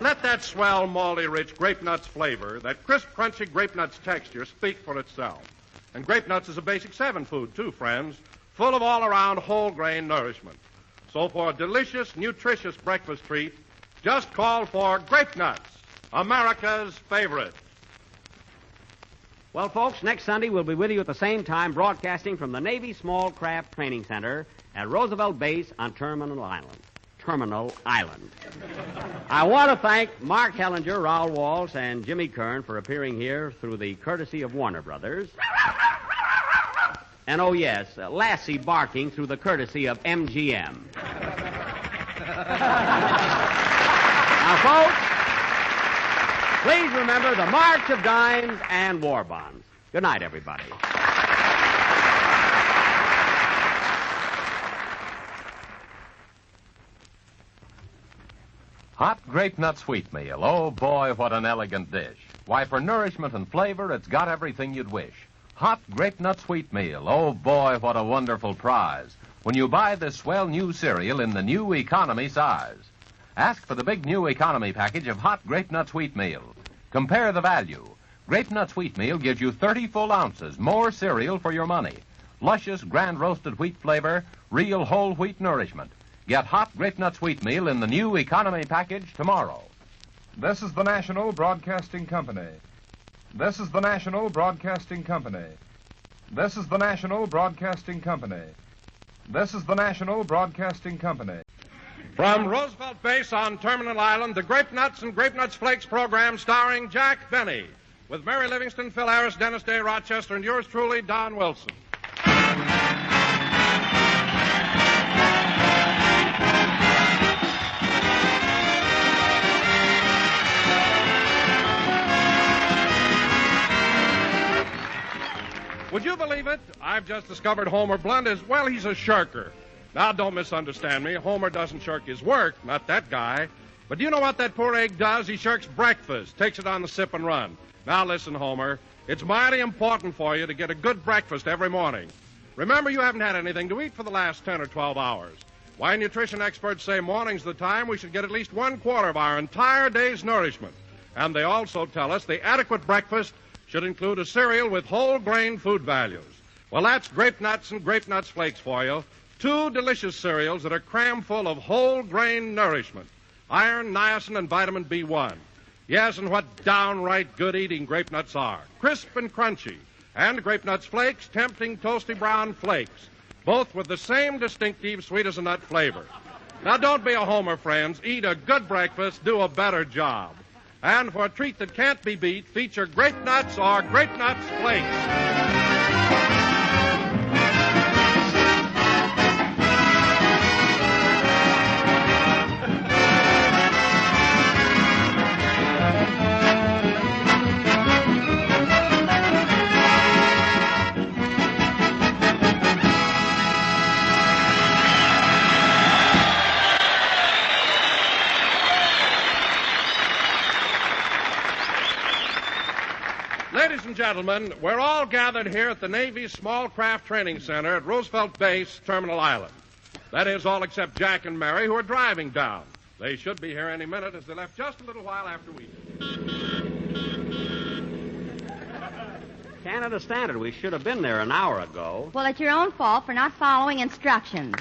Let that swell, malty, rich Grape Nuts flavor, that crisp, crunchy Grape Nuts texture speak for itself. And Grape Nuts is a basic 7 food, too, friends, full of all-around whole-grain nourishment. So for a delicious, nutritious breakfast treat, just call for Grape Nuts, America's favorite. Well, folks, next Sunday we'll be with you at the same time broadcasting from the Navy Small Craft Training Center at Roosevelt Base on Terminal Island. I want to thank Mark Hellinger, Raoul Walsh, and Jimmy Kern for appearing here through the courtesy of Warner Brothers. And, oh, yes, Lassie barking through the courtesy of MGM. Now, folks, please remember the March of Dimes and War Bonds. Good night, everybody. Hot grape nut sweet meal. Oh, boy, what an elegant dish. Why, for nourishment and flavor, it's got everything you'd wish. Hot grape nut sweet meal. Oh, boy, what a wonderful prize when you buy this swell new cereal in the new economy size. Ask for the big new economy package of hot grape nut sweet meal. Compare the value. Grape nut sweet meal gives you 30 full ounces, more cereal for your money. Luscious, grand roasted wheat flavor, real whole wheat nourishment. Get hot grape nut sweet meal in the new economy package tomorrow. This is the National Broadcasting Company. This is the National Broadcasting Company. This is the National Broadcasting Company. This is the National Broadcasting Company. From Roosevelt Base on Terminal Island, the Grape Nuts and Grape Nuts Flakes program starring Jack Benny, with Mary Livingston, Phil Harris, Dennis Day Rochester, and yours truly, Don Wilson. Would you believe it? I've just discovered Homer Blunt is, well, he's a shirker. Now, don't misunderstand me. Homer doesn't shirk his work, not that guy. But do you know what that poor egg does? He shirks breakfast, takes it on the sip and run. Now, listen, Homer. It's mighty important for you to get a good breakfast every morning. Remember, you haven't had anything to eat for the last 10 or 12 hours. Why, nutrition experts say morning's the time we should get at least 1/4 of our entire day's nourishment. And they also tell us the adequate breakfast should include a cereal with whole grain food values. Well, that's Grape Nuts and Grape Nuts Flakes for you. 2 delicious cereals that are crammed full of whole grain nourishment. Iron, niacin, and vitamin B1. Yes, and what downright good eating Grape Nuts are. Crisp and crunchy. And Grape Nuts Flakes, tempting toasty brown flakes. Both with the same distinctive sweet-as-a-nut flavor. Now, don't be a homer, friends. Eat a good breakfast. Do a better job. And for a treat that can't be beat, feature Grape Nuts or Grape Nuts Flakes. Ladies and gentlemen, we're all gathered here at the Navy's Small Craft Training Center at Roosevelt Base, Terminal Island. That is, all except Jack and Mary, who are driving down. They should be here any minute, as they left just a little while after we did. Can't understand it. We should have been there an hour ago. Well, it's your own fault for not following instructions.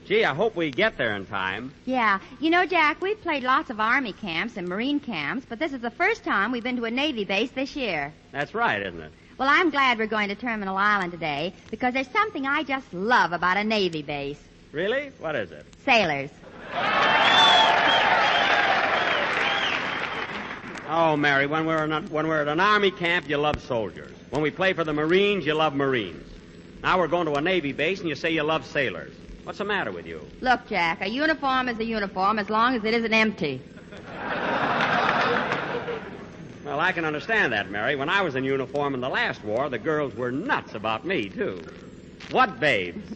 Gee, I hope we get there in time. Yeah. You know, Jack, we've played lots of Army camps and Marine camps, but this is the first time we've been to a Navy base this year. That's right, isn't it? Well, I'm glad we're going to Terminal Island today because there's something I just love about a Navy base. Really? What is it? Sailors. Oh, Mary, when we're at an Army camp, you love soldiers. When we play for the Marines, you love Marines. Now we're going to a Navy base, and you say you love sailors. What's the matter with you? Look, Jack, a uniform is a uniform as long as it isn't empty. Well, I can understand that, Mary. When I was in uniform in the last war, the girls were nuts about me, too. What babes?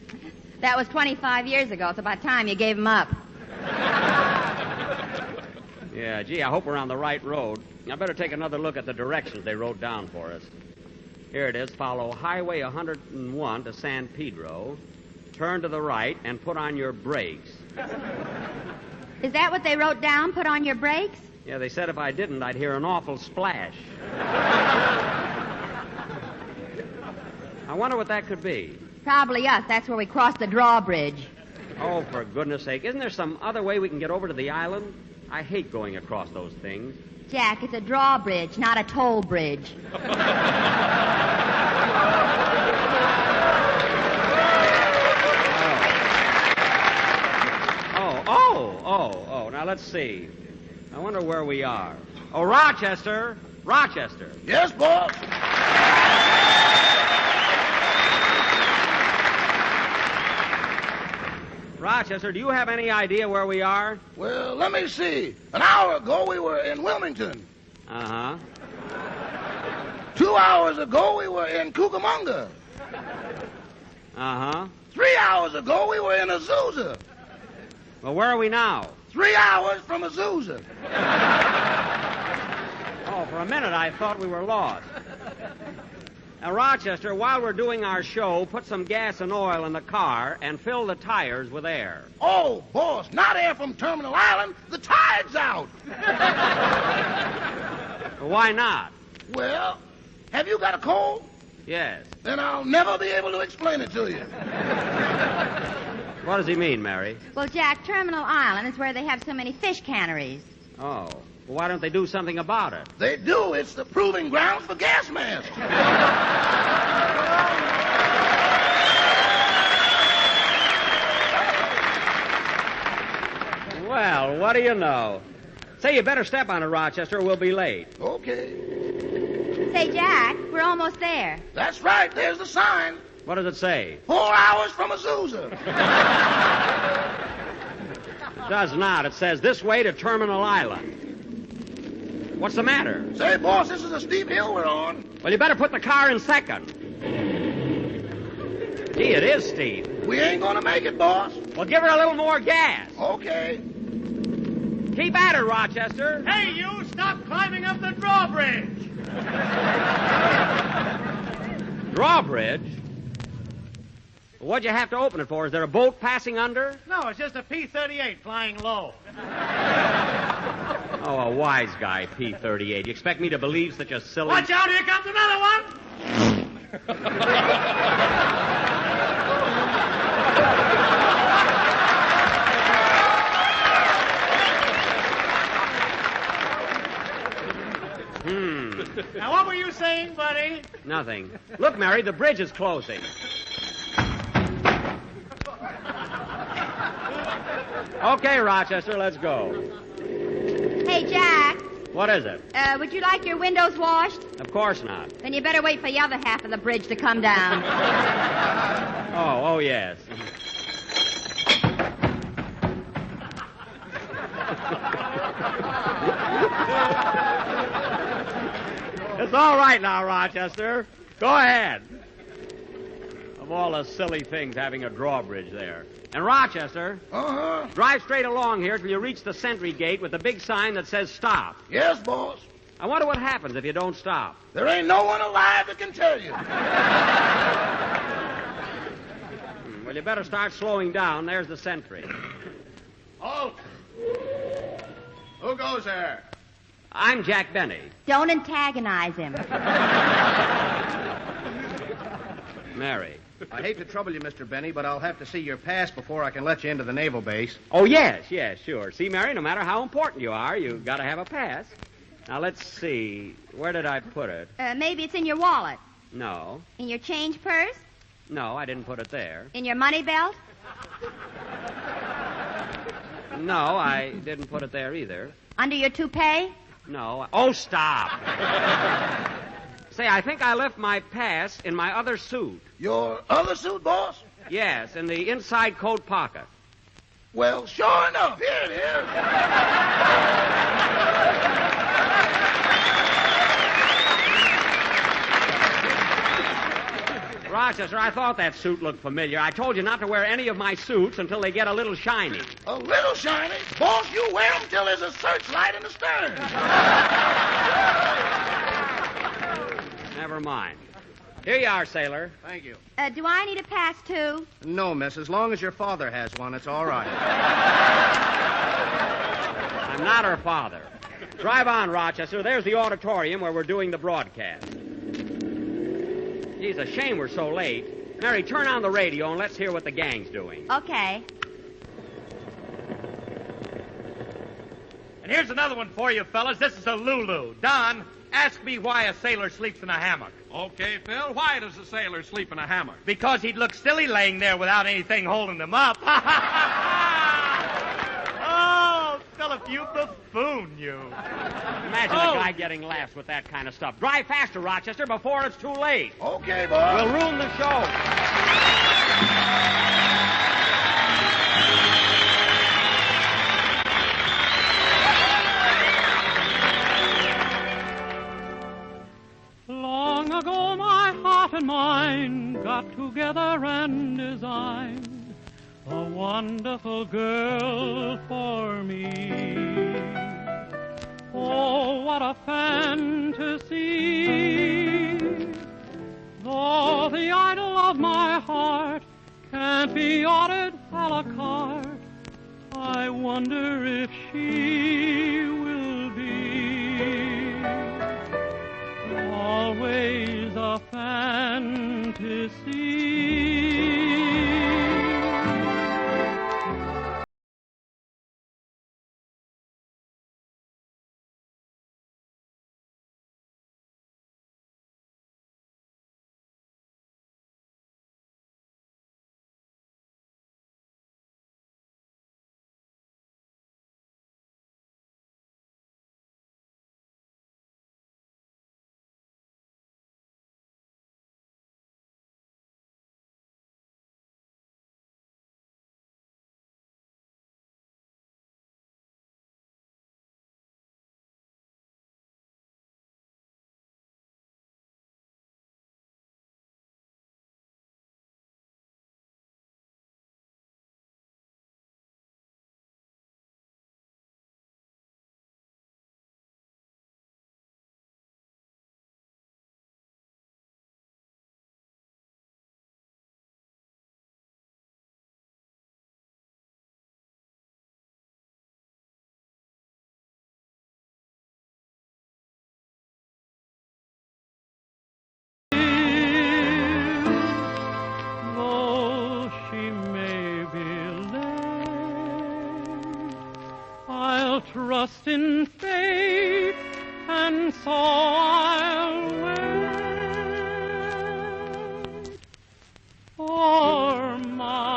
That was 25 years ago. It's about time you gave them up. Yeah, gee, I hope we're on the right road. I better take another look at the directions they wrote down for us. Here it is. Follow Highway 101 to San Pedro. Turn to the right and put on your brakes. Is that what they wrote down? Put on your brakes? Yeah, they said if I didn't, I'd hear an awful splash. I wonder what that could be. Probably us. That's where we crossed the drawbridge. Oh, for goodness sake. Isn't there some other way we can get over to the island? I hate going across those things. Jack, it's a drawbridge, not a toll bridge. Oh, now let's see. I wonder where we are. Oh, Rochester. Rochester. Yes, boss. Rochester, do you have any idea where we are? Well, let me see. An hour ago, we were in Wilmington. Uh-huh. 2 hours ago, we were in Cucamonga. Uh-huh. 3 hours ago, we were in Azusa. Well, where are we now? 3 hours from Azusa. Oh, for a minute I thought we were lost. Now, Rochester, while we're doing our show, put some gas and oil in the car and fill the tires with air. Oh, boss, not air from Terminal Island. The tide's out. Well, why not? Well, have you got a cold? Yes. Then I'll never be able to explain it to you. What does he mean, Mary? Well, Jack, Terminal Island is where they have so many fish canneries. Oh. Well, why don't they do something about it? They do. It's the proving grounds for gas masks. Well, what do you know? Say, you better step on it, Rochester, or we'll be late. Okay. Say, Jack, we're almost there. That's right. There's the sign. What does it say? 4 hours from Azusa. It does not. It says this way to Terminal Island. What's the matter? Say, boss, this is a steep hill we're on. Well, you better put the car in second. Gee, it is steep. We ain't gonna make it, boss. Well, give her a little more gas. Okay. Keep at it, Rochester. Hey, you, stop climbing up the drawbridge. Drawbridge? What'd you have to open it for? Is there a boat passing under? No, it's just a P-38 flying low. Oh, a wise guy, P-38. You expect me to believe such a silly... Watch out, here comes another one. Now, what were you saying, buddy? Nothing. Look, Mary, the bridge is closing. Okay, Rochester, let's go. Hey, Jack. What is it? Would you like your windows washed? Of course not. Then you better wait for the other half of the bridge to come down. Oh, yes. It's all right now, Rochester. Go ahead. Of all the silly things, having a drawbridge there. And Rochester, drive straight along here till you reach the sentry gate with the big sign that says stop. Yes, boss. I wonder what happens if you don't stop. There ain't no one alive that can tell you. Well, you better start slowing down. There's the sentry. Halt! Who goes there? I'm Jack Benny. Don't antagonize him. Mary. I hate to trouble you, Mr. Benny, but I'll have to see your pass before I can let you into the naval base. Oh, yes, sure. See, Mary, no matter how important you are, you've got to have a pass. Now, let's see. Where did I put it? Maybe it's in your wallet. No. In your change purse? No, I didn't put it there. In your money belt? No, I didn't put it there either. Under your toupee? No. Oh, stop. Say, I think I left my pass in my other suit. Your other suit, boss? Yes, in the inside coat pocket. Well, sure enough, here it is. Rochester, I thought that suit looked familiar. I told you not to wear any of my suits until they get a little shiny. A little shiny? Boss, you wear them till there's a searchlight in the stern. Never mind. Here you are, sailor. Thank you. Do I need a pass, too? No, miss. As long as your father has one, it's all right. I'm not her father. Drive on, Rochester. There's the auditorium where we're doing the broadcast. Geez, a shame we're so late. Mary, turn on the radio and let's hear what the gang's doing. Okay. And here's another one for you, fellas. This is a Lulu. Don, ask me why a sailor sleeps in a hammock. Okay, Phil, why does a sailor sleep in a hammock? Because he'd look silly laying there without anything holding him up. Oh, Philip, you buffoon, you. Imagine a guy getting laughs with that kind of stuff. Drive faster, Rochester, before it's too late. Okay, boss. We'll ruin the show. Long ago my heart and mind got together and designed a wonderful girl for me. Oh, what a fantasy. Though the idol of my heart can't be ordered a la carte, I wonder if she will be always a fantasy. Trust in fate, and so I'll wait for my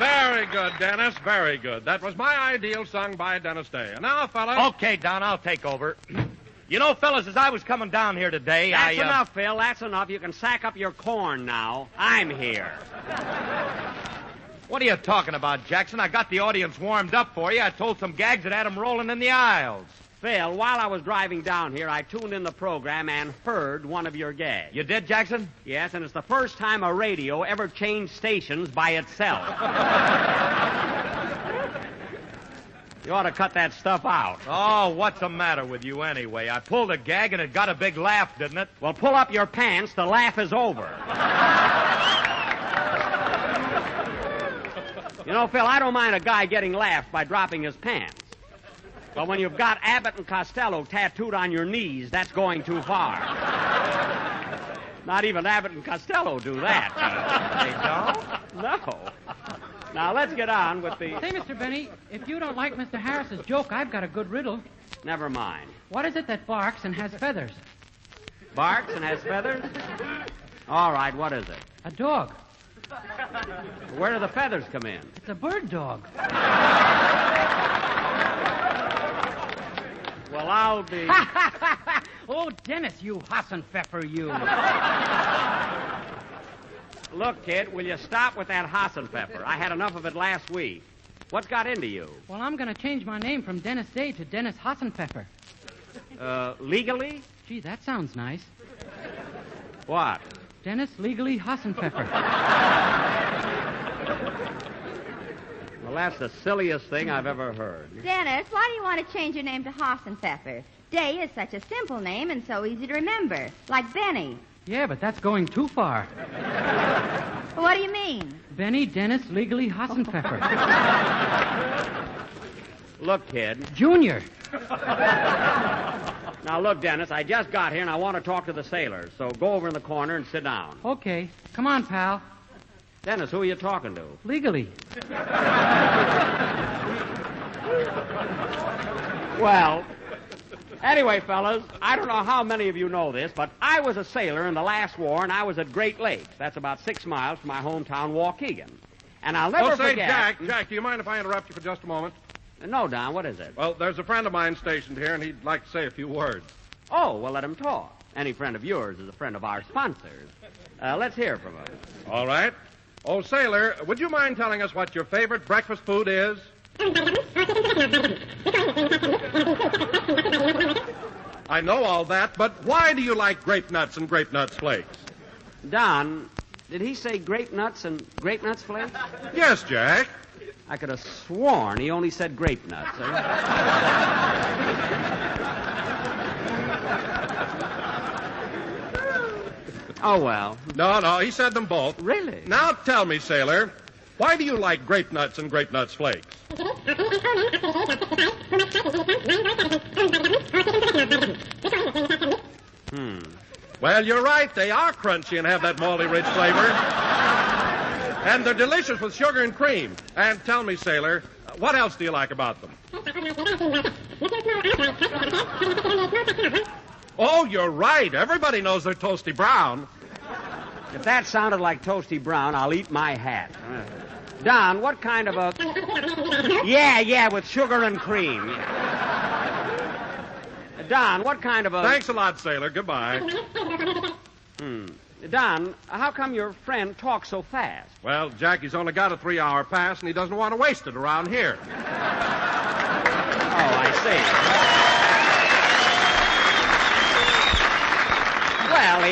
Very good, Dennis. Very good. That was My Ideal, sung by Dennis Day. And now, fellas. Okay, Don, I'll take over. You know, fellas, as I was coming down here today, That's enough, Phil. That's enough. You can sack up your corn now. I'm here. What are you talking about, Jackson? I got the audience warmed up for you. I told some gags that had them rolling in the aisles. Phil, while I was driving down here, I tuned in the program and heard one of your gags. You did, Jackson? Yes, and it's the first time a radio ever changed stations by itself. You ought to cut that stuff out. Oh, what's the matter with you anyway? I pulled a gag and it got a big laugh, didn't it? Well, pull up your pants. The laugh is over. You know, Phil, I don't mind a guy getting laughed by dropping his pants. But when you've got Abbott and Costello tattooed on your knees, that's going too far. Not even Abbott and Costello do that. They don't? No. Now, let's get on with the... Say, Mr. Benny, if you don't like Mr. Harris's joke, I've got a good riddle. Never mind. What is it that barks and has feathers? Barks and has feathers? All right, what is it? A dog. Where do the feathers come in? It's a bird dog. Well, I'll be... Oh, Dennis, you Hassenpfeffer, you. Look, kid, will you stop with that Hassenpfeffer? I had enough of it last week. What's got into you? Well, I'm going to change my name from Dennis Day to Dennis Hassenpfeffer. Legally? Gee, that sounds nice. What? Dennis Legally Hassenpfeffer. Well, that's the silliest thing I've ever heard. Dennis, why do you want to change your name to Hassenpfeffer? Day is such a simple name and so easy to remember, like Benny. Yeah, but that's going too far. What do you mean? Benny Dennis Legally Hassenpfeffer. Look, kid. Junior. Now, look, Dennis, I just got here and I want to talk to the sailors, so go over in the corner and sit down. Okay. Come on, pal. Dennis, who are you talking to? Legally. Well, anyway, fellas, I don't know how many of you know this, but I was a sailor in the last war, and I was at Great Lakes. That's about 6 miles from my hometown, Waukegan. And I'll never forget... Jack, do you mind if I interrupt you for just a moment? No, Don, what is it? Well, there's a friend of mine stationed here, and he'd like to say a few words. Oh, well, let him talk. Any friend of yours is a friend of our sponsors. Let's hear from him. All right. Oh, sailor, would you mind telling us what your favorite breakfast food is? I know all that, but why do you like grape nuts and grape nuts flakes? Don, did he say grape nuts and grape nuts flakes? Yes, Jack. I could have sworn he only said grape nuts. Oh, well. No, he said them both. Really? Now tell me, sailor, why do you like grape nuts and grape nuts flakes? Well, you're right. They are crunchy and have that malty rich flavor. And they're delicious with sugar and cream. And tell me, sailor, what else do you like about them? Oh, you're right. Everybody knows they're toasty brown. If that sounded like toasty brown, I'll eat my hat. Don, what kind of a... Yeah, with sugar and cream. Don, what kind of a... Thanks a lot, sailor. Goodbye. Don, how come your friend talks so fast? Well, Jackie's only got a 3-hour pass, and he doesn't want to waste it around here. Oh, I see. Well,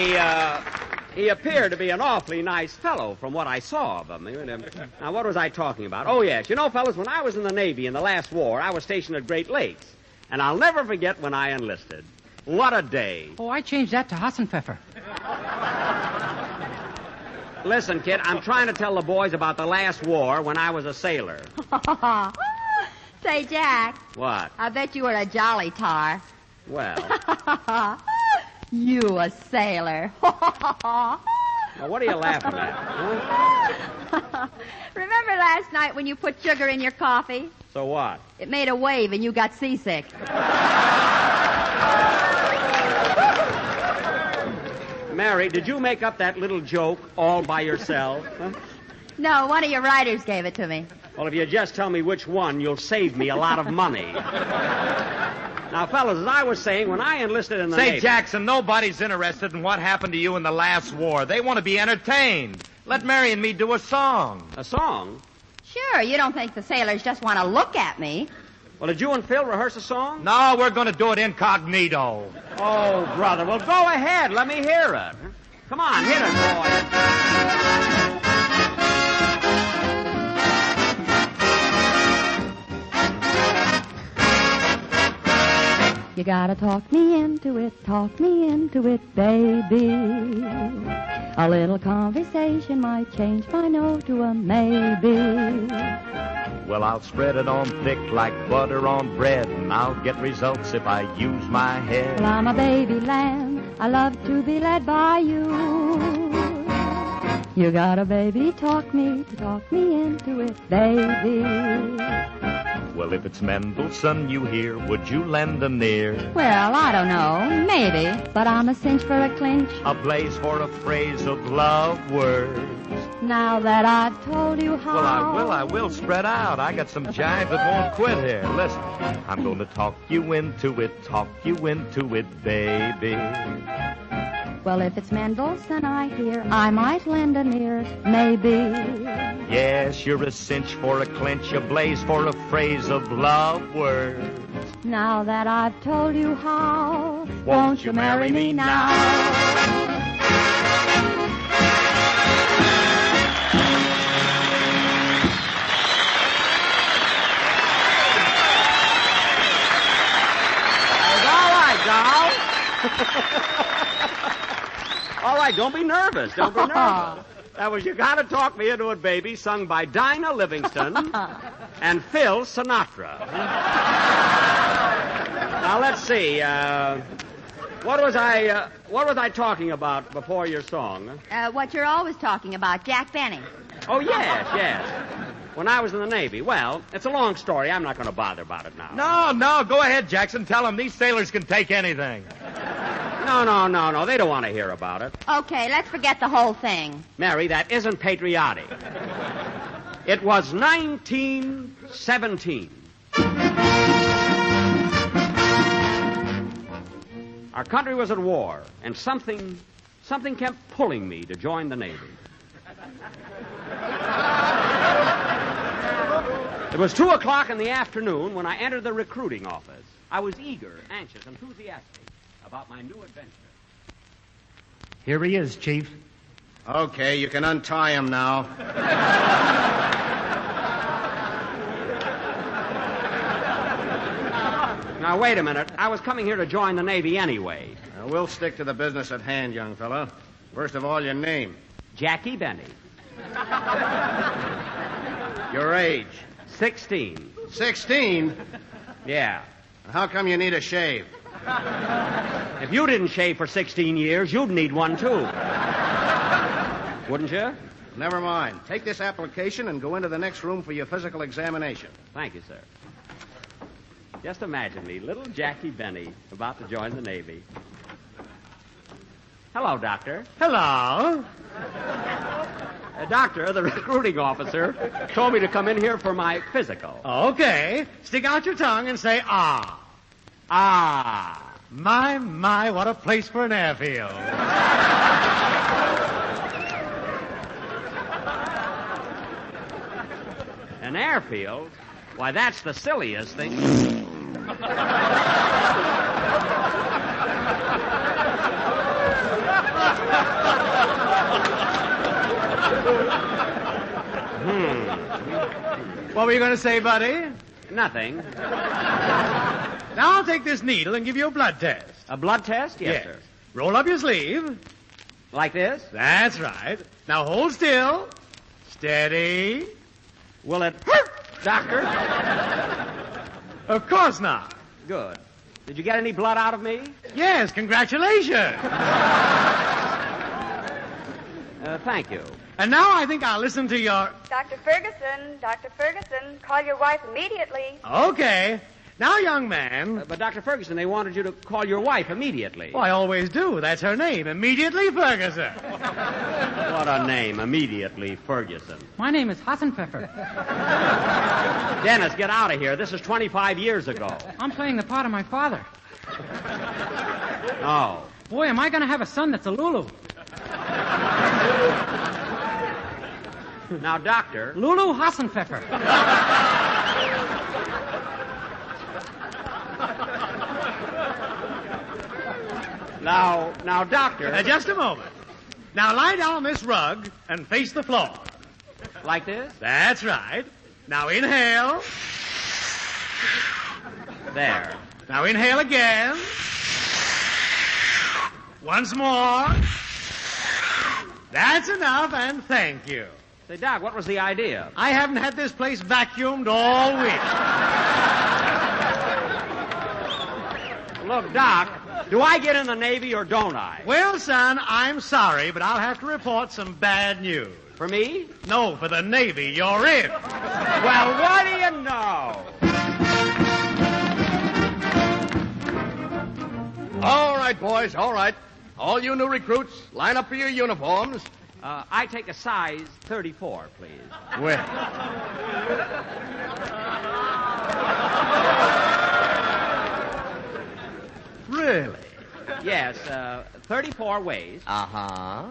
he appeared to be an awfully nice fellow from what I saw of him. Now, what was I talking about? Oh, yes. You know, fellas, when I was in the Navy in the last war, I was stationed at Great Lakes. And I'll never forget when I enlisted. What a day. Oh, I changed that to Hassenpfeffer. Listen, kid, I'm trying to tell the boys about the last war when I was a sailor. Say, Jack. What? I bet you were a jolly tar. Well. You a sailor. Now, what are you laughing at? Huh? Remember last night when you put sugar in your coffee? So what? It made a wave and you got seasick. Mary, did you make up that little joke all by yourself? Huh? No, one of your writers gave it to me. Well, if you just tell me which one, you'll save me a lot of money. Now, fellas, as I was saying, when I enlisted in the Navy... Say, Jackson, nobody's interested in what happened to you in the last war. They want to be entertained. Let Mary and me do a song. A song? Sure, you don't think the sailors just want to look at me. Well, did you and Phil rehearse a song? No, we're going to do it incognito. Oh, brother. Well, go ahead. Let me hear it. Come on, hit it, boy. You gotta talk me into it, baby. A little conversation might change my no to a maybe. Well, I'll spread it on thick like butter on bread, and I'll get results if I use my head. Well, I'm a baby lamb, I love to be led by you. You got a baby, talk me into it, baby. Well, if it's Mendelssohn you hear, would you lend an ear? Well, I don't know, maybe, but I'm a cinch for a clinch. A blaze for a phrase of love words. Now that I've told you how. Well, I will spread out. I got some jive that won't quit here. Listen, I'm going to talk you into it, baby. Well, if it's Mendelssohn I hear, I might lend an ear, maybe. Yes, you're a cinch for a clinch, a blaze for a phrase of love words. Now that I've told you how, won't you marry me now? All right, don't be nervous. Don't be nervous. That was You Gotta Talk Me Into It, Baby, sung by Dinah Livingston and Phil Sinatra. Now, let's see. What was I talking about before your song? What you're always talking about, Jack Benny. Oh, yes. When I was in the Navy. Well, it's a long story. I'm not going to bother about it now. No. Go ahead, Jackson. Tell them these sailors can take anything. No. They don't want to hear about it. Okay, let's forget the whole thing. Mary, that isn't patriotic. It was 1917. Our country was at war, and something kept pulling me to join the Navy. It was 2 o'clock in the afternoon when I entered the recruiting office. I was eager, anxious, enthusiastic about my new adventure. Here he is, Chief. Okay, you can untie him now. Now, wait a minute. I was coming here to join the Navy anyway. We'll stick to the business at hand, young fellow. First of all, your name. Jackie Benny. Your age. 16. 16? Yeah. How come you need a shave? If you didn't shave for 16 years, you'd need one, too. Wouldn't you? Never mind. Take this application and go into the next room for your physical examination. Thank you, sir. Just imagine me, little Jackie Benny, about to join the Navy. Hello, Doctor. Hello. Doctor, the recruiting officer, told me to come in here for my physical. Okay. Stick out your tongue and say, ah. Ah. My, what a place for an airfield. An airfield? Why, that's the silliest thing. What were you going to say, buddy? Nothing. Now I'll take this needle and give you a blood test. A blood test? Yes, sir. Roll up your sleeve. Like this? That's right. Now hold still. Steady. Will it hurt, Doctor? Of course not. Good. Did you get any blood out of me? Yes, congratulations. Thank you. And now I think I'll listen to your... Dr. Ferguson, call your wife immediately. Okay. Now, young man... But, Dr. Ferguson, they wanted you to call your wife immediately. Oh, I always do. That's her name. Immediately Ferguson. What a name. Immediately Ferguson. My name is Hassenpfeffer. Dennis, get out of here. This is 25 years ago. I'm playing the part of my father. Oh. Boy, am I going to have a son that's a Lulu. Now, Doctor... Lulu Hassenpfeffer. Now, Doctor... just a moment. Now, lie down on this rug and face the floor. Like this? That's right. Now, inhale. There. Now, inhale again. Once more. That's enough, and thank you. Say, Doc, what was the idea? I haven't had this place vacuumed all week. Look, Doc, Do I get in the Navy or don't I? Well, son, I'm sorry, but I'll have to report some bad news. For me? No, for the Navy. You're in. Well, what do you know? All right, boys, all right. All you new recruits, line up for your uniforms. I take a size 34, please. Well. Really? Yes, 34 waist. Uh-huh.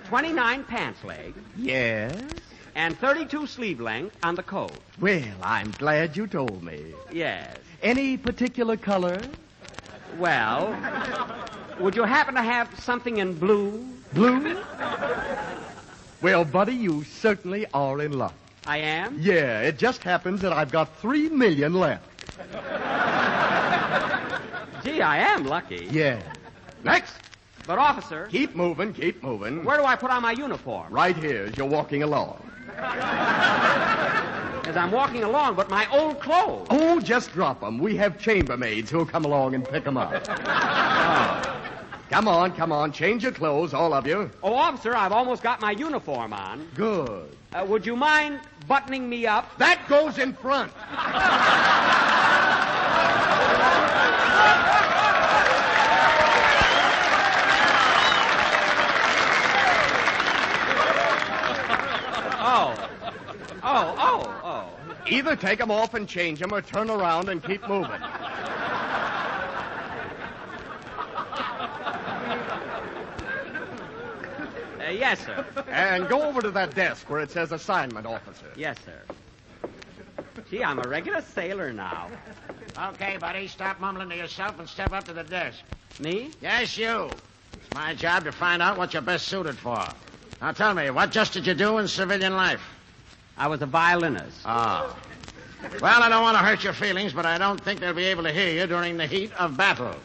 29 pants leg. Yes? And 32 sleeve length on the coat. Well, I'm glad you told me. Yes. Any particular color? Well, would you happen to have something in blue? Blue? Well, buddy, you certainly are in luck. I am? Yeah, it just happens that I've got $3 million left. Gee, I am lucky. Yeah. Next. But, officer... Keep moving, keep moving. Where do I put on my uniform? Right here as you're walking along. As I'm walking along, but my old clothes. Oh, just drop them. We have chambermaids who'll come along and pick them up. Oh. Come on. Change your clothes, all of you. Oh, officer, I've almost got my uniform on. Good. Would you mind buttoning me up? That goes in front. Oh. Either take them off and change them or turn around and keep moving. Yes, sir. And go over to that desk where it says assignment officer. Yes, sir. Gee, I'm a regular sailor now. Okay, buddy, stop mumbling to yourself and step up to the desk. Me? Yes, you. It's my job to find out what you're best suited for. Now tell me, what just did you do in civilian life? I was a violinist. Oh. Well, I don't want to hurt your feelings, but I don't think they'll be able to hear you during the heat of battle.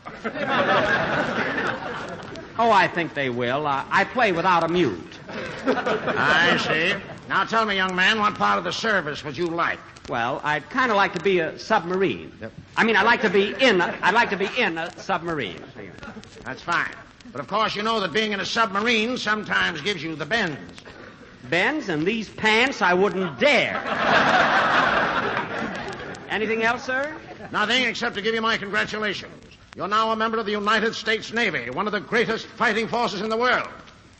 Oh, I think they will. I play without a mute. I see. Now tell me, young man, what part of the service would you like? Well, I'd kind of like to be a submarine. I mean, I'd like to be in a submarine. That's fine. But of course, you know that being in a submarine sometimes gives you the bends. Bends and these pants, I wouldn't dare. Anything else, sir? Nothing except to give you my congratulations. You're now a member of the United States Navy, one of the greatest fighting forces in the world.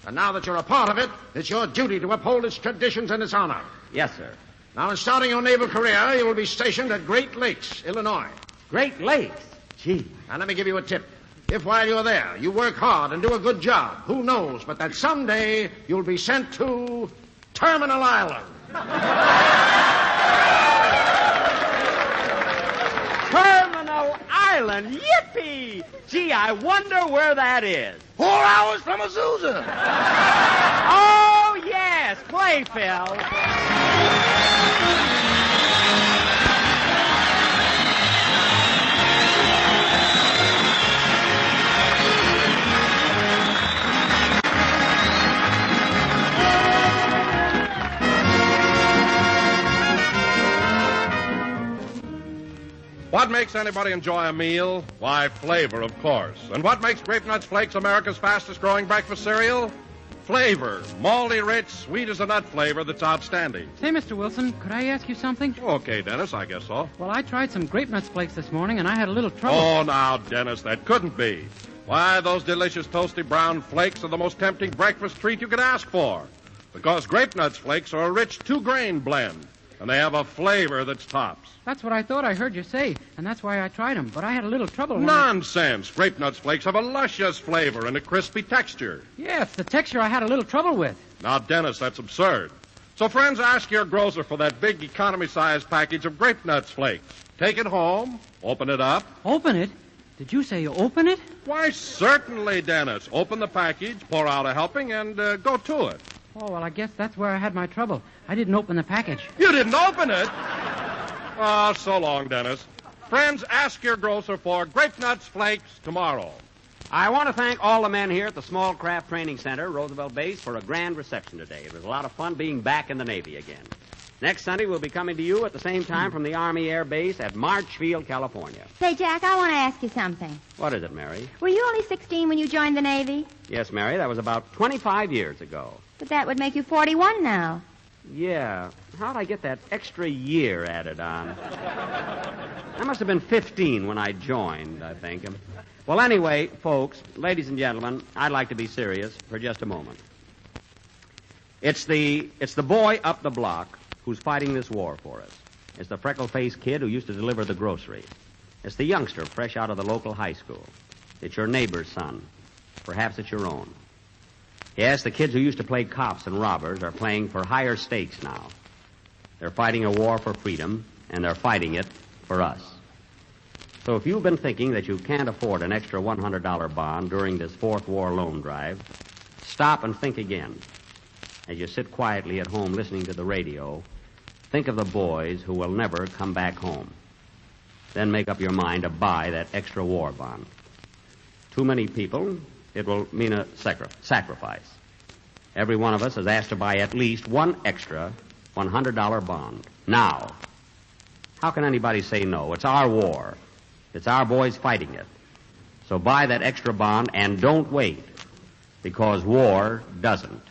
And now that you're a part of it, it's your duty to uphold its traditions and its honor. Yes, sir. Now, in starting your naval career, you will be stationed at Great Lakes, Illinois. Great Lakes? Gee. Now, let me give you a tip. If while you're there, you work hard and do a good job, who knows but that someday you'll be sent to Terminal Island. Terminal Island? Yippee! Gee, I wonder where that is. 4 hours from Azusa. Oh, yes. Play, Phil. What makes anybody enjoy a meal? Why, flavor, of course. And what makes Grape Nuts Flakes America's fastest-growing breakfast cereal? Flavor. Malty rich, sweet as a nut flavor that's outstanding. Say, Mr. Wilson, could I ask you something? Okay, Dennis, I guess so. Well, I tried some Grape Nuts Flakes this morning, and I had a little trouble. Oh, now, Dennis, that couldn't be. Why, those delicious toasty brown flakes are the most tempting breakfast treat you could ask for. Because Grape Nuts Flakes are a rich two-grain blend, and they have a flavor that's tops. That's what I thought I heard you say, and that's why I tried them. But I had a little trouble when Nonsense! Grape Nuts Flakes have a luscious flavor and a crispy texture. Yeah, it's the texture I had a little trouble with. Now, Dennis, that's absurd. So, friends, ask your grocer for that big economy-sized package of Grape Nuts Flakes. Take it home, open it up. Open it? Did you say you open it? Why, certainly, Dennis. Open the package, pour out a helping, and go to it. Oh, well, I guess that's where I had my trouble. I didn't open the package. You didn't open it? Oh, so long, Dennis. Friends, ask your grocer for Grape Nuts Flakes tomorrow. I want to thank all the men here at the Small Craft Training Center, Roosevelt Base, for a grand reception today. It was a lot of fun being back in the Navy again. Next Sunday, we'll be coming to you at the same time from the Army Air Base at Marchfield, California. Say, Jack, I want to ask you something. What is it, Mary? Were you only 16 when you joined the Navy? Yes, Mary, that was about 25 years ago. But that would make you 41 now. Yeah. How'd I get that extra year added on? I must have been 15 when I joined, I think. Well, anyway, folks, ladies and gentlemen, I'd like to be serious for just a moment. It's the boy up the block who's fighting this war for us. It's the freckle-faced kid who used to deliver the grocery. It's the youngster fresh out of the local high school. It's your neighbor's son. Perhaps it's your own. Yes, the kids who used to play cops and robbers are playing for higher stakes now. They're fighting a war for freedom, and they're fighting it for us. So if you've been thinking that you can't afford an extra $100 bond during this fourth war loan drive, stop and think again. As you sit quietly at home listening to the radio, think of the boys who will never come back home. Then make up your mind to buy that extra war bond. Too many people, it will mean a sacrifice. Every one of us is asked to buy at least one extra $100 bond. Now, how can anybody say no? It's our war. It's our boys fighting it. So buy that extra bond and don't wait, because war doesn't.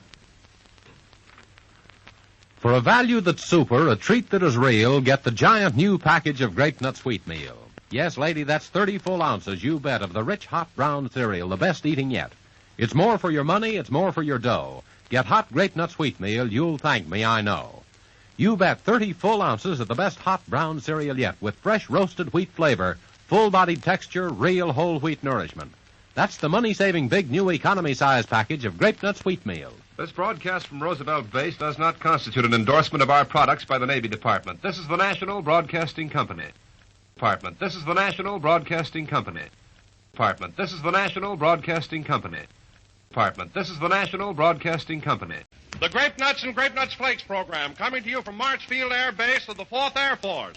For a value that's super, a treat that is real, get the giant new package of Grape Nut Sweet Meal. Yes, lady, that's 30 full ounces, you bet, of the rich, hot brown cereal, the best eating yet. It's more for your money, it's more for your dough. Get hot Grape Nut Sweet Meal, you'll thank me, I know. You bet 30 full ounces of the best hot brown cereal yet, with fresh roasted wheat flavor, full-bodied texture, real whole wheat nourishment. That's the money-saving big new economy-size package of Grape Nut Sweet Meal. This broadcast from Roosevelt Base does not constitute an endorsement of our products by the Navy Department. This is the National Broadcasting Company. This is the National Broadcasting Company. This is the National Broadcasting Company. This is the National Broadcasting Company. The Grape Nuts and Grape Nuts Flakes program coming to you from Marchfield Air Base of the 4th Air Force.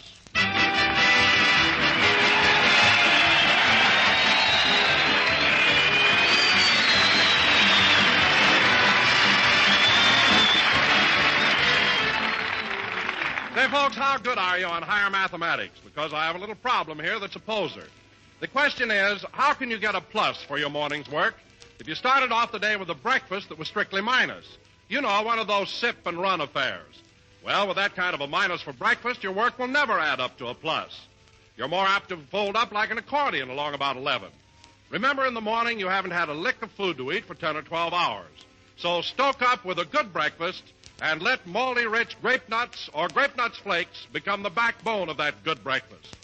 Say, folks, how good are you on higher mathematics? Because I have a little problem here that's a poser. The question is, how can you get a plus for your morning's work if you started off the day with a breakfast that was strictly minus? You know, one of those sip and run affairs. Well, with that kind of a minus for breakfast, your work will never add up to a plus. You're more apt to fold up like an accordion along about 11. Remember, in the morning, you haven't had a lick of food to eat for 10 or 12 hours. So stoke up with a good breakfast and let moldy-rich grape nuts or grape nuts flakes become the backbone of that good breakfast.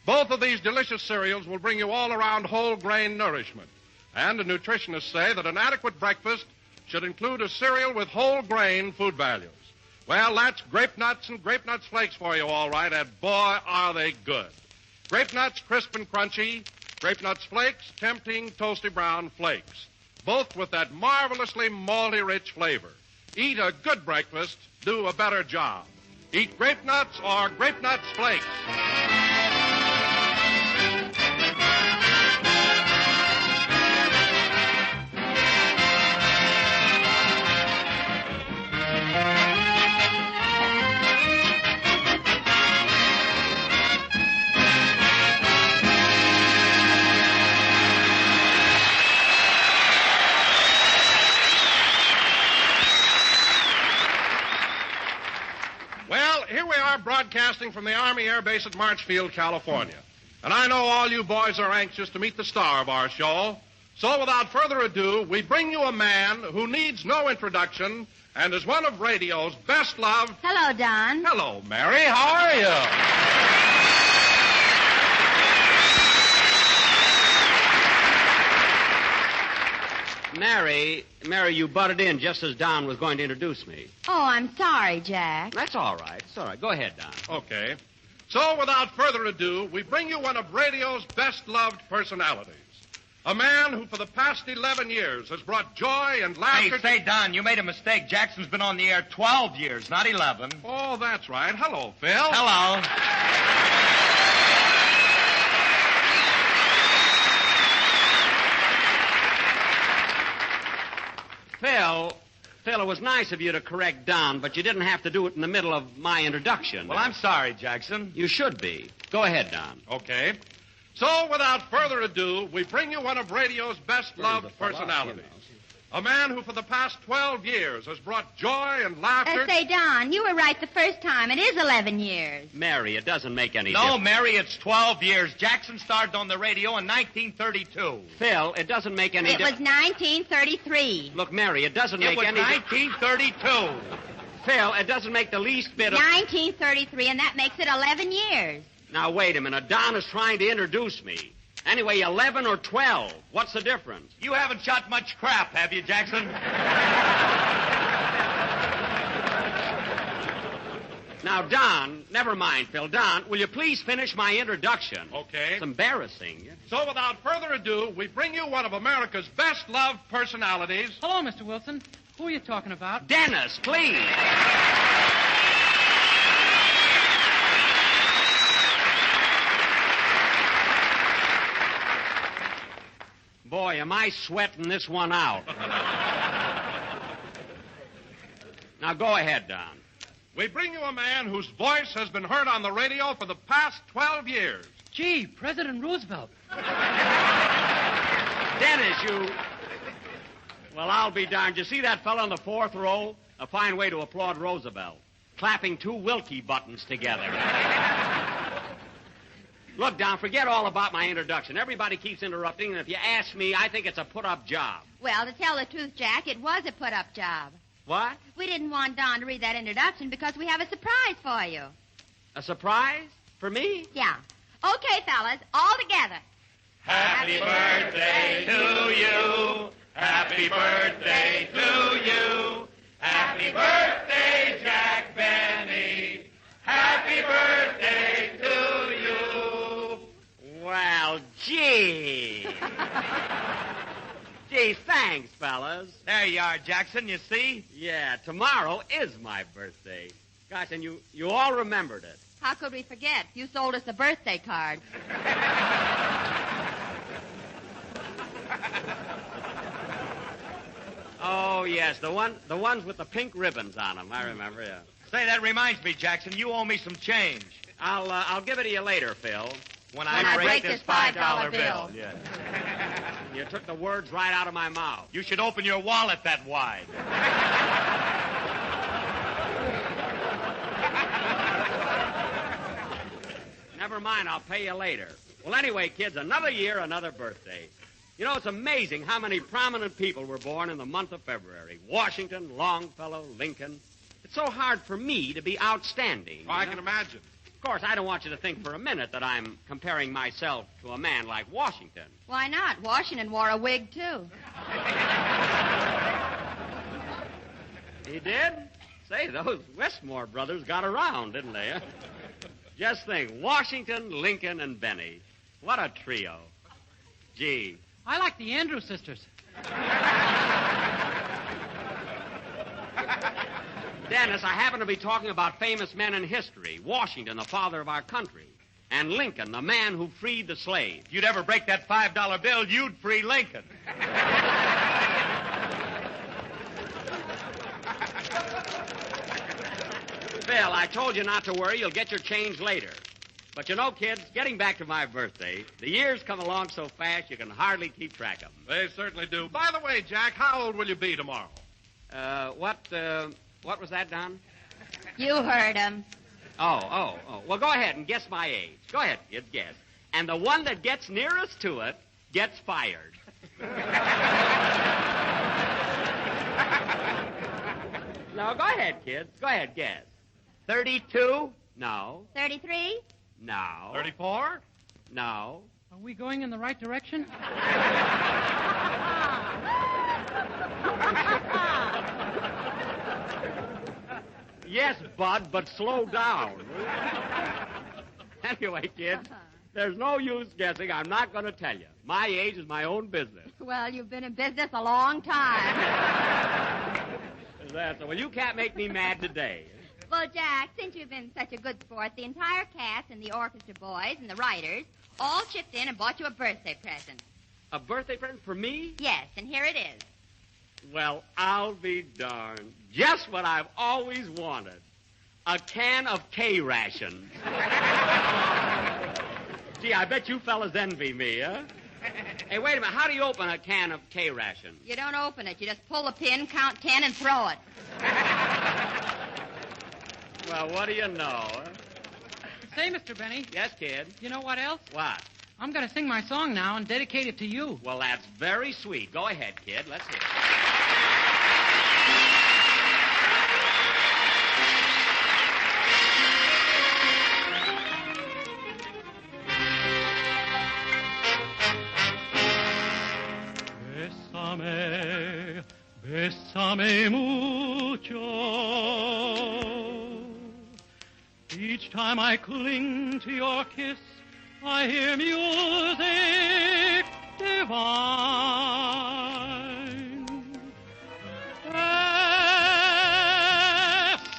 Both of these delicious cereals will bring you all-around whole-grain nourishment. And the nutritionists say that an adequate breakfast should include a cereal with whole-grain food values. Well, that's Grape Nuts and Grape Nuts Flakes for you, all right, and boy, are they good. Grape Nuts, crisp and crunchy. Grape Nuts Flakes, tempting, toasty brown flakes. Both with that marvelously malty-rich flavor. Eat a good breakfast, do a better job. Eat Grape Nuts or Grape Nuts Flakes. Here we are broadcasting from the Army Air Base at Marchfield, California. And I know all you boys are anxious to meet the star of our show. So without further ado, we bring you a man who needs no introduction and is one of radio's best loved... Hello, Don. Hello, Mary. How are you? Mary, you butted in just as Don was going to introduce me. Oh, I'm sorry, Jack. That's all right. It's all right. Go ahead, Don. Okay. So, without further ado, we bring you one of radio's best-loved personalities. A man who, for the past 11 years, has brought joy and laughter... Hey, Don, you made a mistake. Jackson's been on the air 12 years, not 11. Oh, that's right. Hello, Phil. Hello. Phil, it was nice of you to correct Don, but you didn't have to do it in the middle of my introduction. Well, I'm sorry, Jackson. You should be. Go ahead, Don. Okay. So, without further ado, we bring you one of radio's best-loved personalities. A man who, for the past 12 years, has brought joy and laughter... Say, Don, you were right the first time. It is 11 years. Mary, it doesn't make any No, difference. Mary, it's 12 years. Jackson started on the radio in 1932. Phil, it doesn't make any It was difference. 1933. Look, Mary, it doesn't make any It was 1932. Phil, it doesn't make the least bit of... 1933, and that makes it 11 years. Now, wait a minute. Don is trying to introduce me. Anyway, 11 or 12. What's the difference? You haven't shot much crap, have you, Jackson? Now, Don, never mind, Phil. Don, will you please finish my introduction? Okay. It's embarrassing. So, without further ado, we bring you one of America's best-loved personalities. Hello, Mr. Wilson. Who are you talking about? Dennis, please. Boy, am I sweating this one out. Now, go ahead, Don. We bring you a man whose voice has been heard on the radio for the past 12 years. Gee, President Roosevelt. Dennis, you... Well, I'll be darned. You see that fellow in the fourth row? A fine way to applaud Roosevelt. Clapping two Wilkie buttons together. Look, Don, forget all about my introduction. Everybody keeps interrupting, and if you ask me, I think it's a put-up job. Well, to tell the truth, Jack, it was a put-up job. What? We didn't want Don to read that introduction because we have a surprise for you. A surprise? For me? Yeah. Okay, fellas, all together. Happy birthday to you. Happy birthday to you. Happy birthday, Jack Benny. Happy birthday to you. Well, gee. Gee, thanks, fellas. There you are, Jackson, you see? Yeah, tomorrow is my birthday. Gosh, and you all remembered it. How could we forget? You sold us a birthday card. Oh, yes, the ones with the pink ribbons on them. I remember, yeah. Say, that reminds me, Jackson, you owe me some change. I'll give it to you later, Phil. When I break this $5 bill. Yeah. You took the words right out of my mouth. You should open your wallet that wide. Never mind, I'll pay you later. Well, anyway, kids, another year, another birthday. You know, it's amazing how many prominent people were born in the month of February. Washington, Longfellow, Lincoln. It's so hard for me to be outstanding. Oh, I can imagine. Of course, I don't want you to think for a minute that I'm comparing myself to a man like Washington. Why not? Washington wore a wig, too. He did? Say, those Westmore brothers got around, didn't they? Huh? Just think, Washington, Lincoln, and Benny. What a trio. Gee. I like the Andrews sisters. Dennis, I happen to be talking about famous men in history. Washington, the father of our country. And Lincoln, the man who freed the slaves. If you'd ever break that $5 bill, you'd free Lincoln. Phil, I told you not to worry. You'll get your change later. But you know, kids, getting back to my birthday, the years come along so fast you can hardly keep track of them. They certainly do. By the way, Jack, how old will you be tomorrow? What was that, Don? You heard him. Oh. Well, go ahead and guess my age. Go ahead, kids, guess. And the one that gets nearest to it gets fired. No, go ahead, kids. Go ahead, guess. 32? No. 33? No. 34? No. Are we going in the right direction? Yes, Bud, but slow down. Anyway, kids, there's no use guessing. I'm not going to tell you. My age is my own business. Well, you've been in business a long time. Is that so? Well, you can't make me mad today. Well, Jack, since you've been such a good sport, the entire cast and the orchestra boys and the writers all chipped in and bought you a birthday present. A birthday present for me? Yes, and here it is. Well, I'll be darned. Just what I've always wanted. A can of K-rations. Gee, I bet you fellas envy me, huh? Hey, wait a minute. How do you open a can of K-rations? You don't open it. You just pull the pin, count 10, and throw it. Well, what do you know? Huh? Say, Mr. Benny. Yes, kid? You know what else? What? I'm going to sing my song now and dedicate it to you. Well, that's very sweet. Go ahead, kid. Let's hear it. Bésame, bésame mucho. Each time I cling to your kiss, I hear music divine.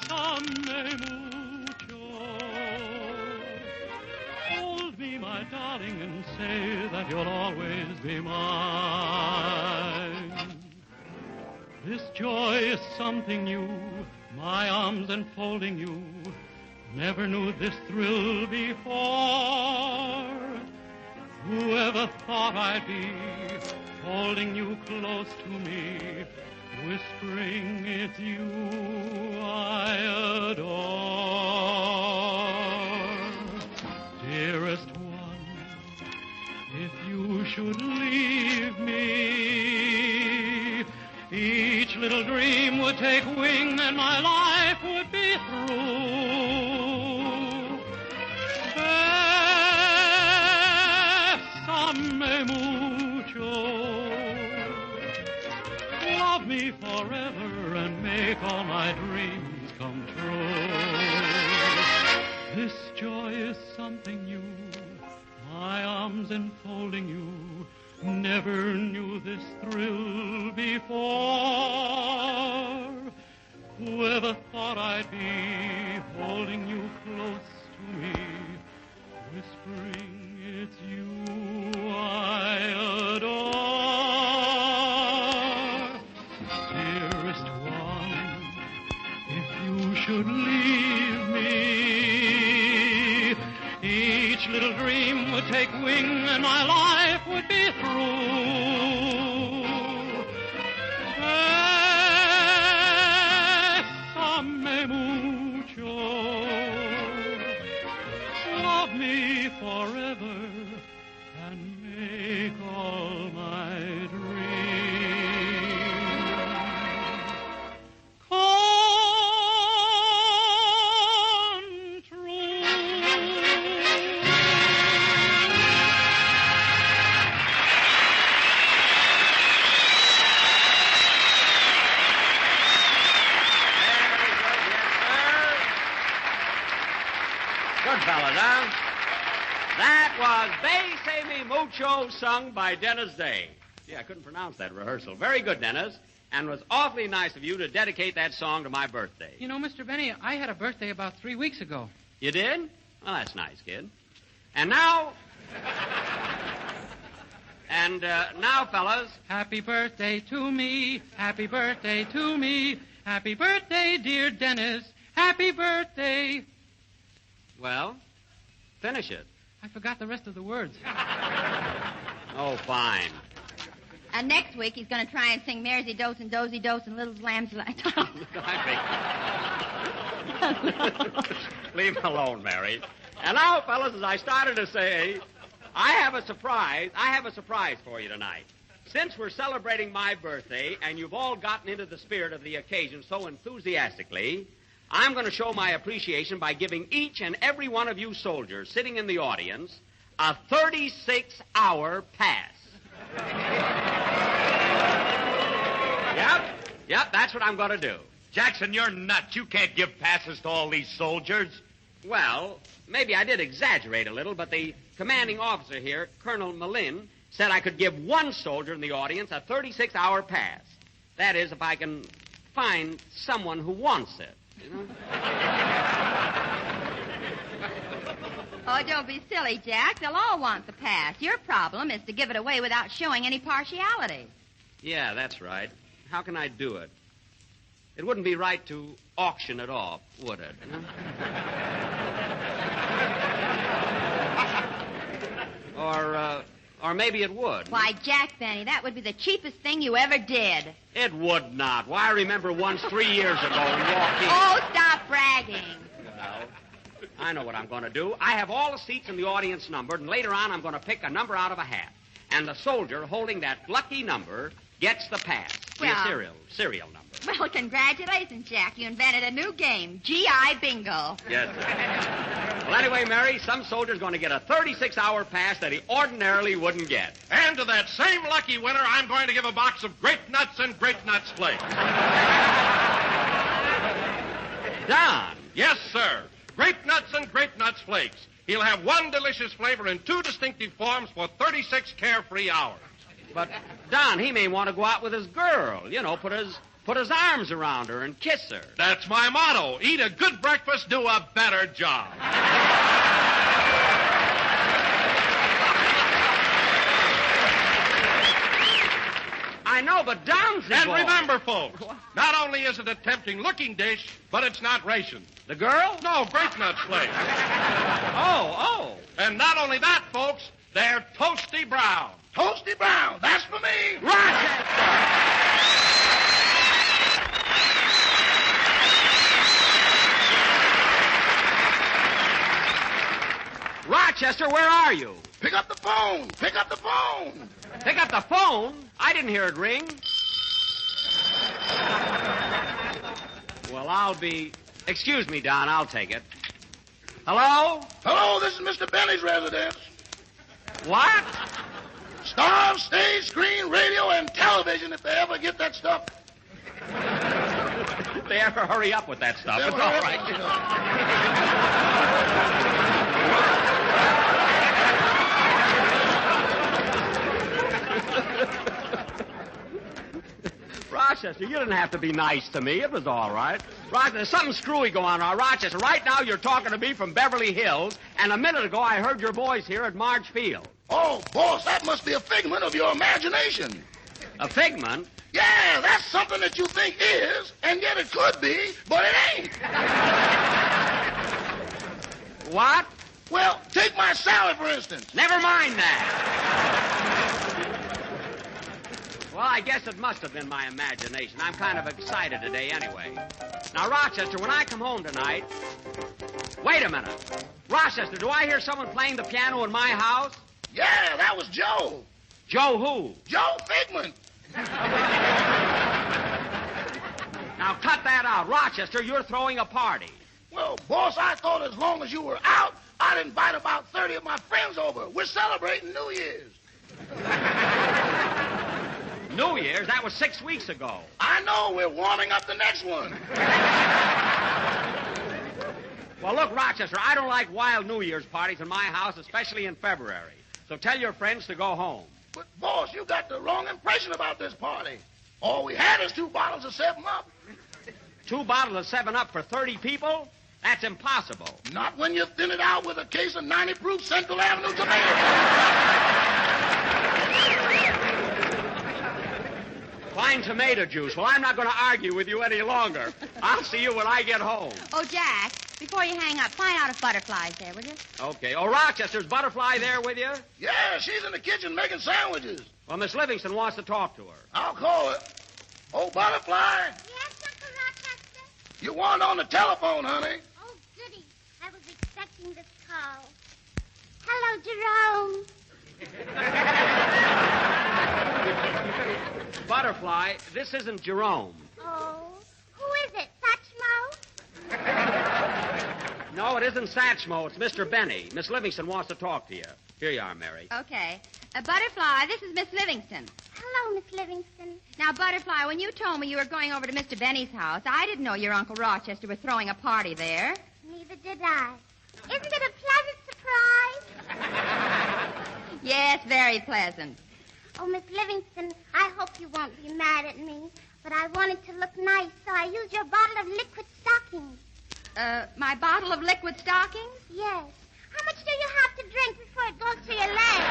Bésame mucho. Hold me, my darling, and say that you'll always be mine. This joy is something new, my arms enfolding you. Never knew this thrill before. Whoever thought I'd be holding you close to me, whispering it's you I adore. Dearest one, if you should leave me, each little dream would take wing and my life would be through. Bésame mucho. Love me forever and make all my dreams come true. This joy is something new, my arms enfolding you. Never knew this thrill before. Whoever thought I'd be holding you close to me, whispering it's you I adore. Dearest one, if you should leave me, each little dream would take wing and my life would be through. Bésame mucho. Love me forever and make all my dreams come true. Good fellas, huh? That was Bésame Mucho, sung by Dennis Day. Gee, I couldn't pronounce that rehearsal. Very good, Dennis. And it was awfully nice of you to dedicate that song to my birthday. You know, Mr. Benny, I had a birthday about 3 weeks ago. You did? Well, that's nice, kid. And now... now, fellas... Happy birthday to me, happy birthday to me, happy birthday, dear Dennis, happy birthday. Well, finish it. I forgot the rest of the words. Oh, fine. And next week he's going to try and sing Maresy Dose and Dozy Dose and Little Lambs Like... Leave him alone, Mary. And now, fellas, as I started to say, I have a surprise for you tonight. Since we're celebrating my birthday and you've all gotten into the spirit of the occasion so enthusiastically, I'm going to show my appreciation by giving each and every one of you soldiers sitting in the audience a 36-hour pass. Yep, that's what I'm going to do. Jackson, you're nuts. You can't give passes to all these soldiers. Well, maybe I did exaggerate a little, but the commanding officer here, Colonel Malin, said I could give one soldier in the audience a 36-hour pass. That is, if I can find someone who wants it. You know? Oh, don't be silly, Jack. They'll all want the pass. Your problem is to give it away without showing any partiality. Yeah, that's right. how can I do it? It wouldn't be right to auction it off, would it? Or maybe it would. Why, Jack Benny, that would be the cheapest thing you ever did. It would not. Why, I remember once 3 years ago and walked in. Oh, stop bragging. Well, I know what I'm going to do. I have all the seats in the audience numbered, and later on I'm going to pick a number out of a hat. And the soldier holding that lucky number gets the pass. Well, The serial number. Well, congratulations, Jack. You invented a new game, GI Bingo. Yes, sir. Well, anyway, Mary, some soldier's going to get a 36-hour pass that he ordinarily wouldn't get. And to that same lucky winner, I'm going to give a box of Grape Nuts and Grape Nuts Flakes. Don. Yes, sir. Grape Nuts and Grape Nuts Flakes. He'll have one delicious flavor in two distinctive forms for 36 carefree hours. But, Don, he may want to go out with his girl. You know, put his arms around her and kiss her. That's my motto. Eat a good breakfast, do a better job. I know, but Don's the And boy. remember, folks, not only is it a tempting-looking dish, but it's not ration. The girl? No, Grape Nuts Flakes. Oh. And not only that, folks, they're toasty brown. Toasty brown, that's for me. Rochester, where are you? Pick up the phone. Pick up the phone. Pick up the phone? I didn't hear it ring. Well, Excuse me, Don, I'll take it. Hello? Hello, this is Mr. Benny's residence. What? Star, stage, screen, radio, and television if they ever get that stuff. If they ever hurry up with that stuff, it's all right. You Rochester, you didn't have to be nice to me. It was all right. Rochester, there's something screwy going on. Rochester, right now you're talking to me from Beverly Hills, and a minute ago I heard your voice here at March Field. Oh, boss, that must be a figment of your imagination. A figment? Yeah, that's something that you think is, and yet it could be, but it ain't. What? Well, take my salad, for instance. Never mind that. Well, I guess it must have been my imagination. I'm kind of excited today anyway. Now, Rochester, when I come home tonight... Wait a minute. Rochester, do I hear someone playing the piano in my house? Yeah, that was Joe. Joe who? Joe Figment. Now, cut that out. Rochester, you're throwing a party. Well, boss, I thought as long as you were out, I'd invite about 30 of my friends over. We're celebrating New Year's. New Year's? That was 6 weeks ago. I know. We're warming up the next one. Well, look, Rochester, I don't like wild New Year's parties in my house, especially in February. So tell your friends to go home. But, boss, you got the wrong impression about this party. All we had is 2 bottles of 7-Up. 2 bottles of 7-Up for 30 people? That's impossible. Not when you thin it out with a case of 90-proof Central Avenue tomatoes. Fine tomato juice. Well, I'm not going to argue with you any longer. I'll see you when I get home. Oh, Jack, before you hang up, find out if Butterfly's there, will you? Okay. Oh, Rochester's Butterfly there with you? Yeah, she's in the kitchen making sandwiches. Well, Miss Livingston wants to talk to her. I'll call her. Oh, Butterfly. Yes, Uncle Rochester? You want on the telephone, honey. Oh, goody. I was expecting this call. Hello, Jerome. Butterfly, this isn't Jerome. Oh, who is it? Satchmo? No, it isn't Satchmo. It's Mr. Benny. Miss Livingston wants to talk to you. Here you are, Mary. Okay. Butterfly, this is Miss Livingston. Hello, Miss Livingston. Now, Butterfly, when you told me you were going over to Mr. Benny's house, I didn't know your Uncle Rochester was throwing a party there. Neither did I. Isn't it a pleasant surprise? Yes, very pleasant. Oh, Miss Livingston, I hope you won't be mad at me, but I wanted to look nice, so I used your bottle of liquid stockings. My bottle of liquid stockings? Yes. How much do you have to drink before it goes to your legs?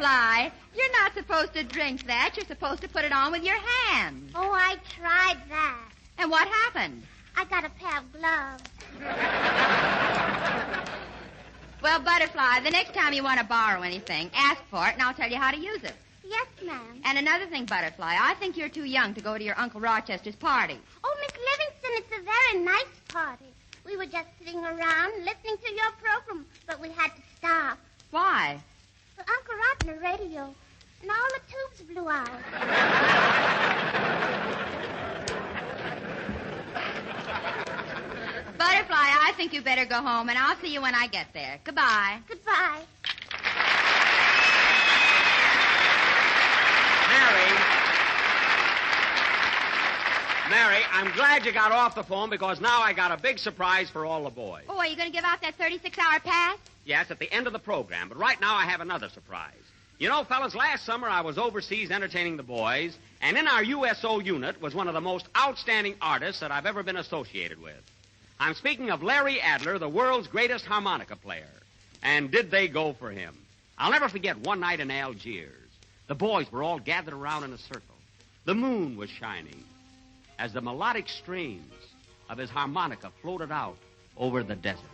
Butterfly, you're not supposed to drink that. You're supposed to put it on with your hands. Oh, I tried that. And what happened? I got a pair of gloves. Well, Butterfly, the next time you want to borrow anything, ask for it, and I'll tell you how to use it. Yes, ma'am. And another thing, Butterfly, I think you're too young to go to your Uncle Rochester's party. Oh, Miss Livingston, it's a very nice party. We were just sitting around listening to your program, but we had to stop. Why? For Uncle Rod on the radio, and all the tubes blew out. Butterfly, I think you better go home, and I'll see you when I get there. Goodbye. Goodbye. Mary, I'm glad you got off the phone because now I got a big surprise for all the boys. Oh, are you going to give out that 36-hour pass? Yes, at the end of the program, but right now I have another surprise. You know, fellas, last summer I was overseas entertaining the boys, and in our USO unit was one of the most outstanding artists that I've ever been associated with. I'm speaking of Larry Adler, the world's greatest harmonica player. And did they go for him? I'll never forget one night in Algiers. The boys were all gathered around in a circle. The moon was shining as the melodic strains of his harmonica floated out over the desert.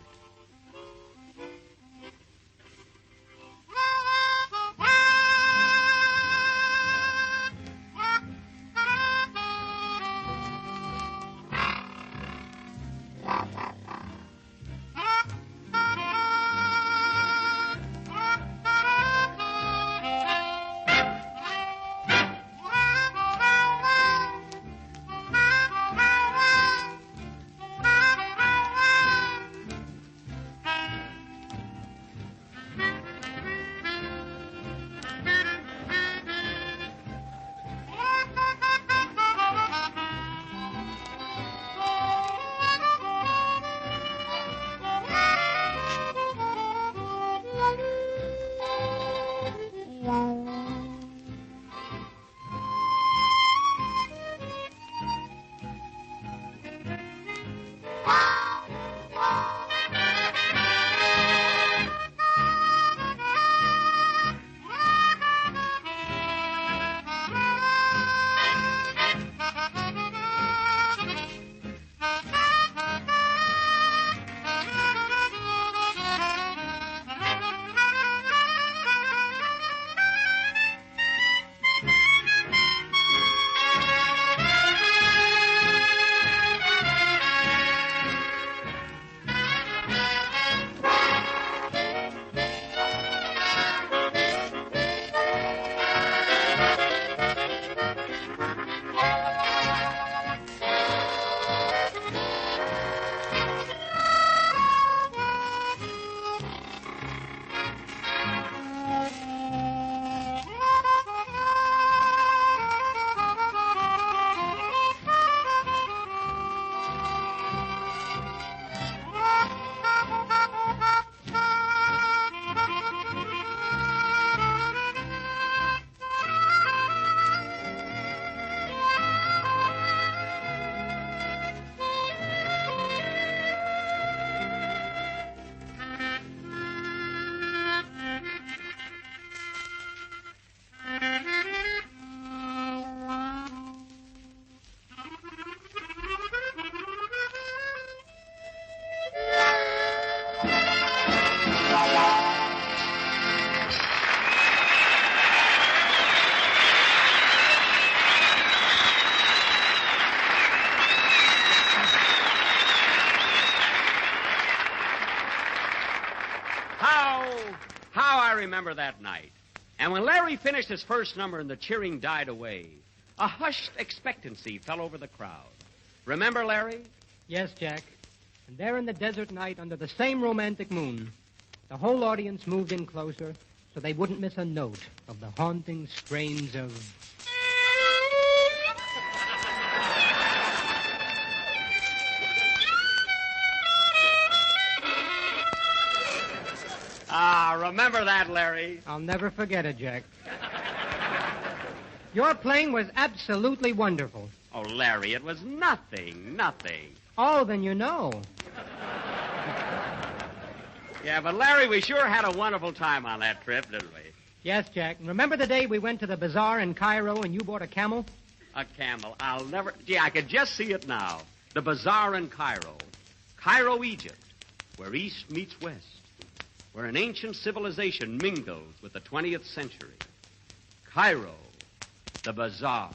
How I remember that night. And when Larry finished his first number and the cheering died away, a hushed expectancy fell over the crowd. Remember, Larry? Yes, Jack. And there in the desert night under the same romantic moon, the whole audience moved in closer so they wouldn't miss a note of the haunting strains of... Ah, remember that, Larry. I'll never forget it, Jack. Your playing was absolutely wonderful. Oh, Larry, it was nothing. Oh, then you know. Yeah, but Larry, we sure had a wonderful time on that trip, didn't we? Yes, Jack. Remember the day we went to the bazaar in Cairo and you bought a camel? A camel. I'll never... Gee, I could just see it now. The bazaar in Cairo. Cairo, Egypt, where East meets West, where an ancient civilization mingled with the 20th century. Cairo, the bazaar.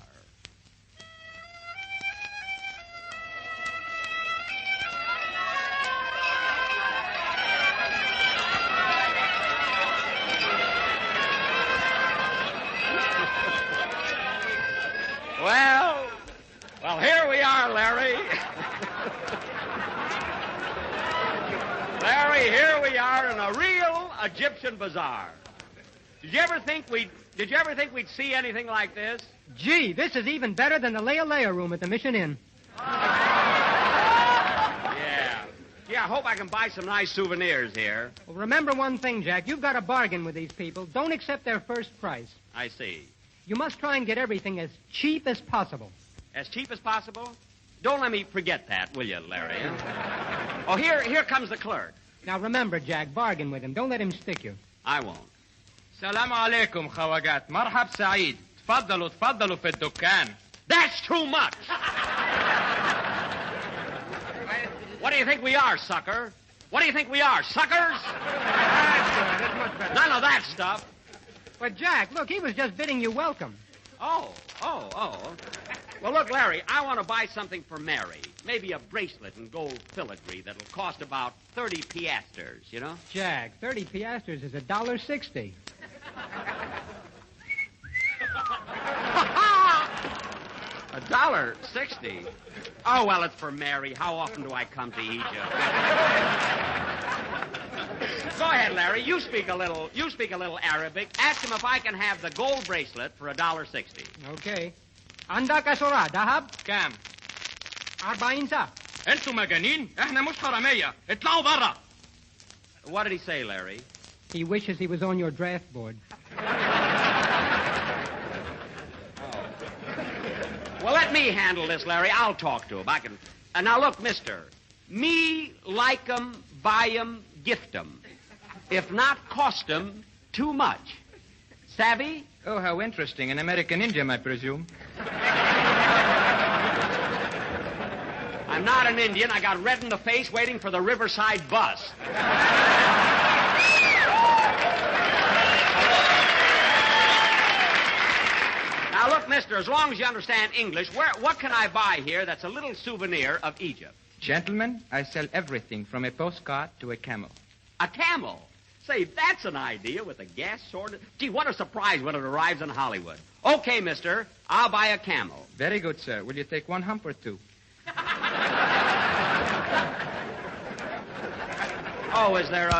Well, here we are, Larry. Larry, here we are in a real Egyptian bazaar. Did you ever think we'd see anything like this? Gee, this is even better than the Leia room at the Mission Inn. Yeah. Yeah, I hope I can buy some nice souvenirs here. Well, remember one thing, Jack. You've got to bargain with these people. Don't accept their first price. I see. You must try and get everything as cheap as possible. As cheap as possible? Don't let me forget that, will you, Larry? Oh, here comes the clerk. Now, remember, Jack, bargain with him. Don't let him stick you. I won't. السلام عليكم خواجات مرحب سعيد تفضلوا تفضلوا في الدكان. That's too much. What do you think we are, sucker? What do you think we are, suckers? None of that stuff. But, Jack, look, he was just bidding you welcome. Oh. Well, look, Larry, I want to buy something for Mary. Maybe a bracelet in gold filigree that'll cost about 30 piastres, you know? Jack, 30 piastres is $1.60. $1.60? Oh, well, it's for Mary. How often do I come to Egypt? Go ahead, Larry. You speak a little Arabic. Ask him if I can have the gold bracelet for $1.60. Okay. عندك أسرة ذهب؟ كام؟ 40 ساعة. انتوا مجانين؟ احنا مش حرامية. اطلعوا برا. What did he say, Larry? He wishes he was on your draft board. Well, let me handle this, Larry. I'll talk to him. I can. Now, look, mister. Me like 'em, buy 'em, gift 'em. If not cost 'em too much. Savvy? Oh, how interesting. An American Indian, I presume. I'm not an Indian. I got red in the face waiting for the Riverside bus. Now, look, mister, as long as you understand English, what can I buy here that's a little souvenir of Egypt? Gentlemen, I sell everything from a postcard to a camel. A camel? Say, that's an idea with a gas sorted. Gee, what a surprise when it arrives in Hollywood. Okay, mister, I'll buy a camel. Very good, sir. Will you take one hump or two? Oh, is there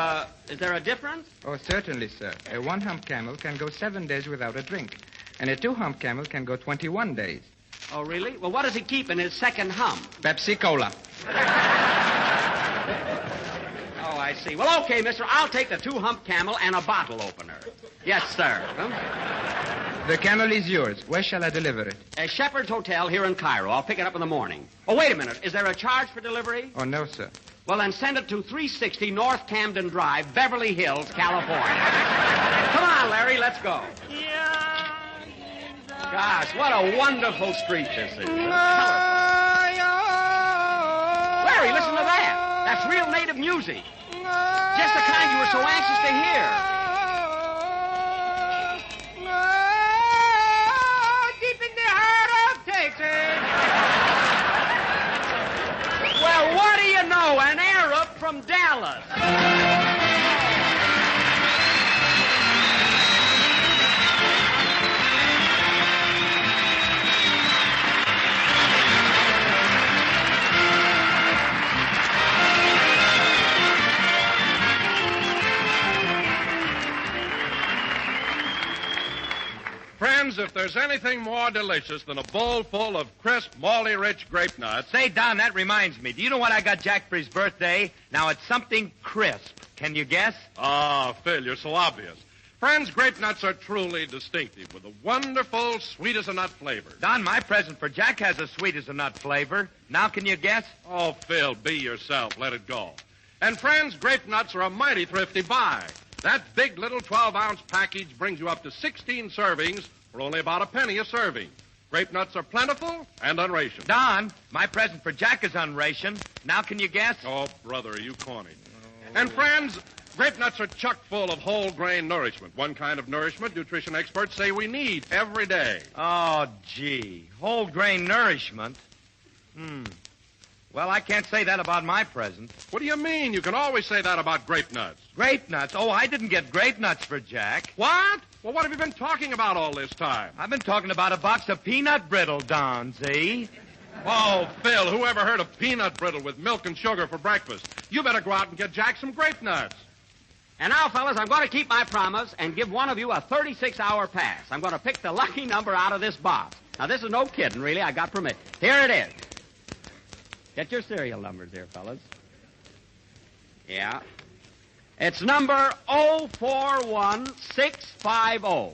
a difference? Oh, certainly, sir. A one-hump camel can go 7 days without a drink, and a two-hump camel can go 21 days. Oh, really? Well, what does he keep in his second hump? Pepsi Cola. Oh, I see. Well, okay, mister, I'll take the two-hump camel and a bottle opener. Yes, sir. The camel is yours. Where shall I deliver it? At Shepherd's Hotel here in Cairo. I'll pick it up in the morning. Oh, wait a minute. Is there a charge for delivery? Oh, no, sir. Well, then send it to 360 North Camden Drive, Beverly Hills, California. Come on, Larry, let's go. Gosh, what a wonderful street this is. Larry, listen to that. That's real native music. Just the kind you were so anxious to hear. Deep in the heart of Texas. Well, what do you know? An Arab from Dallas. Friends, if there's anything more delicious than a bowl full of crisp, malty-rich grape nuts... Say, Don, that reminds me. Do you know what I got Jack for his birthday? Now, it's something crisp. Can you guess? Ah, Phil, you're so obvious. Friends, grape nuts are truly distinctive with a wonderful sweet-as-a-nut flavor. Don, my present for Jack has a sweet-as-a-nut flavor. Now, can you guess? Oh, Phil, be yourself. Let it go. And, friends, grape nuts are a mighty thrifty buy. That big little 12-ounce package brings you up to 16 servings for only about a penny a serving. Grape nuts are plentiful and unrationed. Don, my present for Jack is unrationed. Now can you guess? Oh, brother, are you corny? And friends, grape nuts are chock full of whole grain nourishment. One kind of nourishment nutrition experts say we need every day. Oh, gee. Whole grain nourishment? Well, I can't say that about my present. What do you mean? You can always say that about grape nuts. Grape nuts? Oh, I didn't get grape nuts for Jack. What? Well, what have you been talking about all this time? I've been talking about a box of peanut brittle, Don, see? Oh, Phil, who ever heard of peanut brittle with milk and sugar for breakfast? You better go out and get Jack some grape nuts. And now, fellas, I'm going to keep my promise and give one of you a 36-hour pass. I'm going to pick the lucky number out of this box. Now, this is no kidding, really. I got permission. Here it is. Get your serial numbers here, fellas. Yeah. It's number 041650.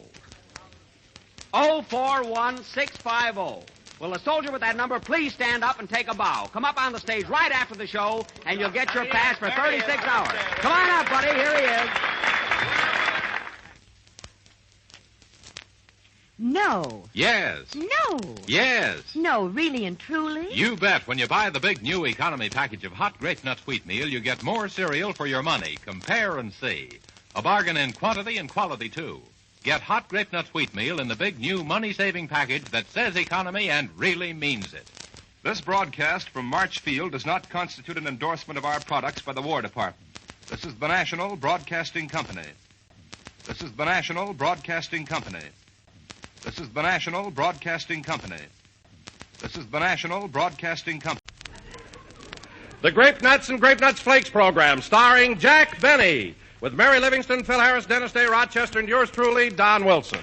041650. Will the soldier with that number please stand up and take a bow? Come up on the stage right after the show, and you'll get your pass for 36 hours. Come on up, buddy. Here he is. No. Yes. No. Yes. No, really and truly? You bet. When you buy the big new economy package of hot grape nuts wheatmeal, you get more cereal for your money. Compare and see. A bargain in quantity and quality, too. Get hot grape nuts wheatmeal in the big new money-saving package that says economy and really means it. This broadcast from March Field does not constitute an endorsement of our products by the War Department. This is the National Broadcasting Company. This is the National Broadcasting Company. This is the National Broadcasting Company. This is the National Broadcasting Company. The Grape Nuts and Grape Nuts Flakes program, starring Jack Benny, with Mary Livingston, Phil Harris, Dennis Day, Rochester, and yours truly, Don Wilson.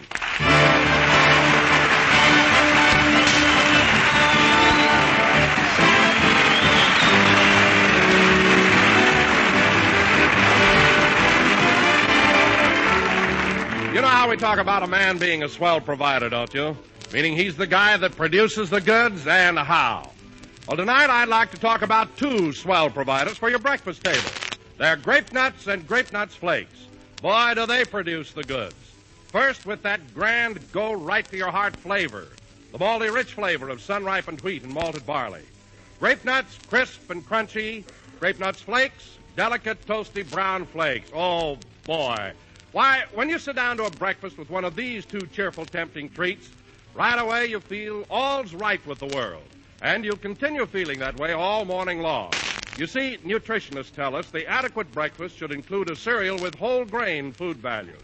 You know how we talk about a man being a swell provider, don't you? Meaning he's the guy that produces the goods, and how. Well, tonight I'd like to talk about two swell providers for your breakfast table. They're Grape Nuts and Grape Nuts Flakes. Boy, do they produce the goods. First, with that grand, go-right-to-your-heart flavor, the malty rich flavor of sun-ripened wheat and malted barley. Grape Nuts, crisp and crunchy. Grape Nuts Flakes, delicate, toasty brown flakes. Oh, boy. Why, when you sit down to a breakfast with one of these two cheerful, tempting treats, right away you feel all's right with the world. And you'll continue feeling that way all morning long. You see, nutritionists tell us the adequate breakfast should include a cereal with whole grain food values.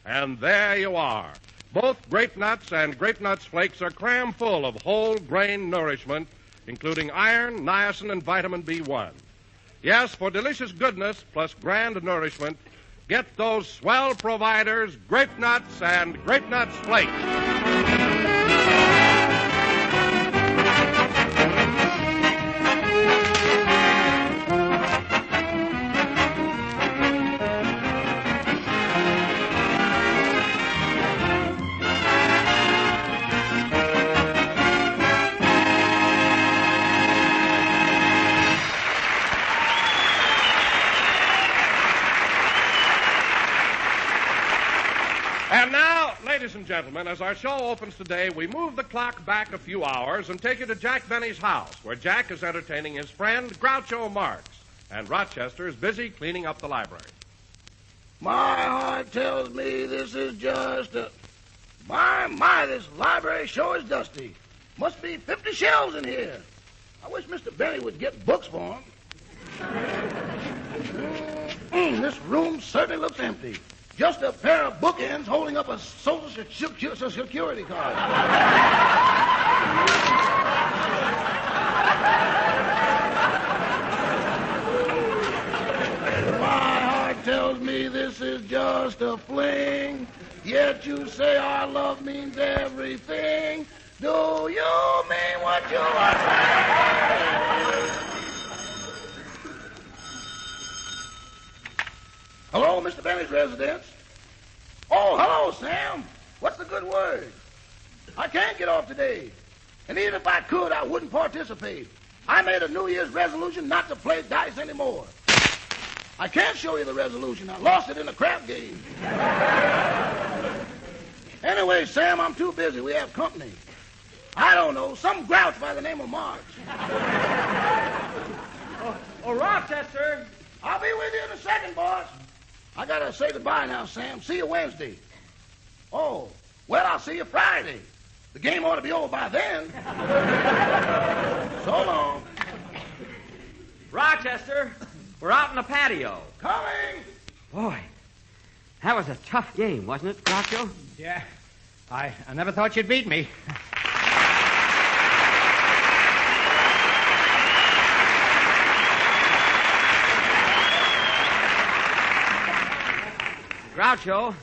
And there you are. Both Grape Nuts and Grape Nuts Flakes are cram full of whole grain nourishment, including iron, niacin, and vitamin B1. Yes, for delicious goodness plus grand nourishment, get those swell providers, Grape Nuts and Grape Nuts Flakes. And now, ladies and gentlemen, as our show opens today, we move the clock back a few hours and take you to Jack Benny's house, where Jack is entertaining his friend, Groucho Marx, and Rochester is busy cleaning up the library. My heart tells me this is just a... My, this library sure is dusty. Must be 50 shelves in here. I wish Mr. Benny would get books for them. This room certainly looks empty. Just a pair of bookends holding up a Social Security card. My heart tells me this is just a fling, yet you say our love means everything. Do you mean what you are saying? Hello, Mr. Benny's residence. Oh, hello, Sam. What's the good word? I can't get off today. And even if I could, I wouldn't participate. I made a New Year's resolution not to play dice anymore. I can't show you the resolution. I lost it in a crap game. Anyway, Sam, I'm too busy. We have company. I don't know, some grouch by the name of Marx. Oh, Rochester. I'll be with you in a second, boss. I gotta say goodbye now, Sam. See you Wednesday. Oh, well, I'll see you Friday. The game ought to be over by then. So long. Rochester, we're out in the patio. Coming. Boy, that was a tough game, wasn't it, Groucho? Yeah. I never thought you'd beat me. Groucho,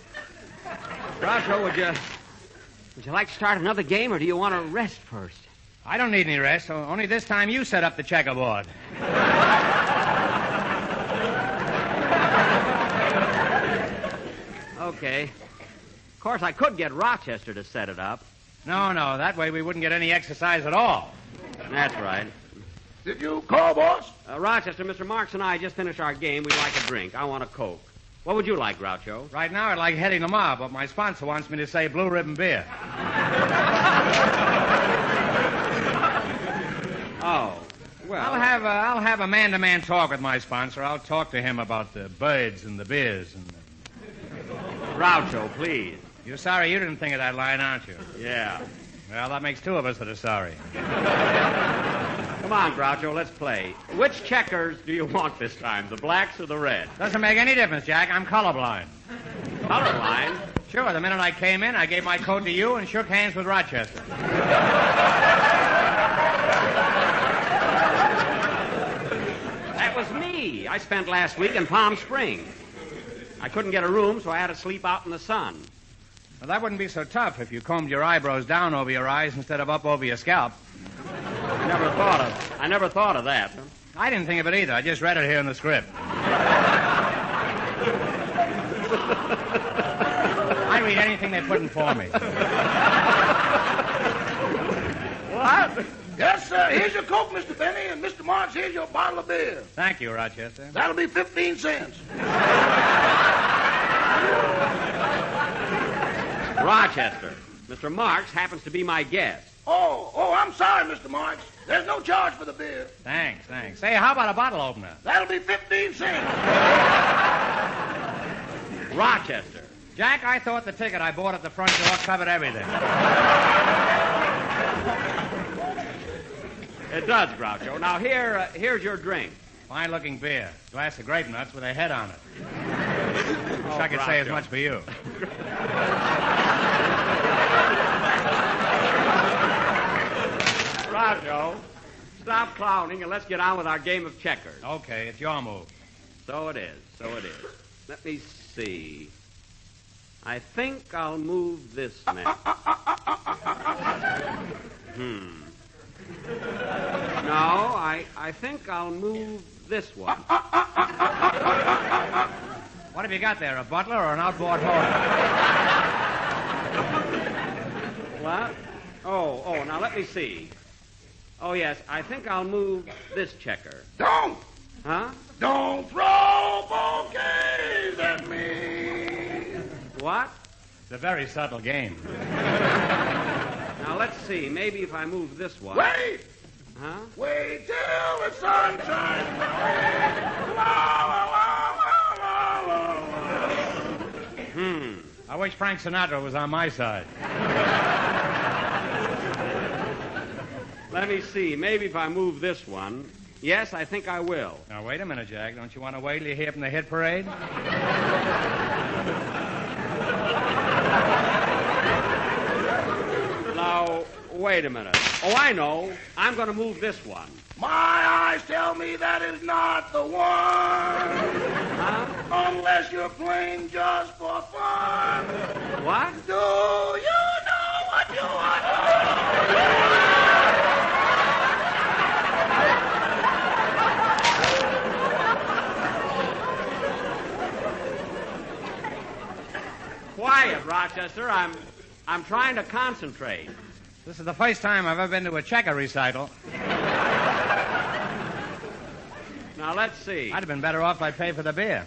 would you like to start another game, or do you want to rest first? I don't need any rest. Only this time you set up the checkerboard. Okay. Of course, I could get Rochester to set it up. No. That way we wouldn't get any exercise at all. That's right. Did you call, boss? Rochester, Mr. Marx and I just finished our game. We'd like a drink. I want a Coke. What would you like, Groucho? Right now, I'd like heading the mob, but my sponsor wants me to say Blue Ribbon Beer. Oh, well. I'll have a man-to-man talk with my sponsor. I'll talk to him about the birds and the beers and Groucho, please. You're sorry you didn't think of that line, aren't you? Yeah. Well, that makes two of us that are sorry. Come on, Groucho, let's play. Which checkers do you want this time, the blacks or the reds? Doesn't make any difference, Jack. I'm colorblind. Colorblind? Sure. The minute I came in, I gave my coat to you and shook hands with Rochester. That was me. I spent last week in Palm Springs. I couldn't get a room, so I had to sleep out in the sun. Well, that wouldn't be so tough if you combed your eyebrows down over your eyes instead of up over your scalp. I never thought of that. I didn't think of it either. I just read it here in the script. I read anything they put in for me. What? Yes, sir. Here's your Coke, Mr. Benny, and Mr. Marx, here's your bottle of beer. Thank you, Rochester. That'll be 15 cents. Rochester, Mr. Marx happens to be my guest. Oh, I'm sorry, Mr. Marx. There's no charge for the beer. Thanks. Say, how about a bottle opener? That'll be 15 cents. Rochester. Jack, I thought the ticket I bought at the front door covered everything. It does, Groucho. Now, here's your drink. Fine-looking beer. Glass of grape nuts with a head on it. Wish I could Groucho. say as much for you. Groucho, stop clowning and let's get on with our game of checkers. Okay, it's your move. So it is. Let me see. I think I'll move this man. No, I think I'll move this one. What have you got there, a butler or an outboard motor? What? Oh, now let me see. Oh, yes, I think I'll move this checker. Don't! Huh? Don't throw bouquets at me! What? It's a very subtle game. Now, let's see. Maybe if I move this one. Wait! Huh? Wait till the sun shines. La, la, la, la, la, la. I wish Frank Sinatra was on my side. Let me see. Maybe if I move this one. Yes, I think I will. Now, wait a minute, Jack. Don't you want to wait till you hear from the hit parade? Now, wait a minute. Oh, I know. I'm going to move this one. My eyes tell me that is not the one. Huh? Unless you're playing just for fun. What? Do you know what you want? Quiet, Rochester. I'm trying to concentrate. This is the first time I've ever been to a checker recital. Now, let's see. I'd have been better off if I paid for the beer.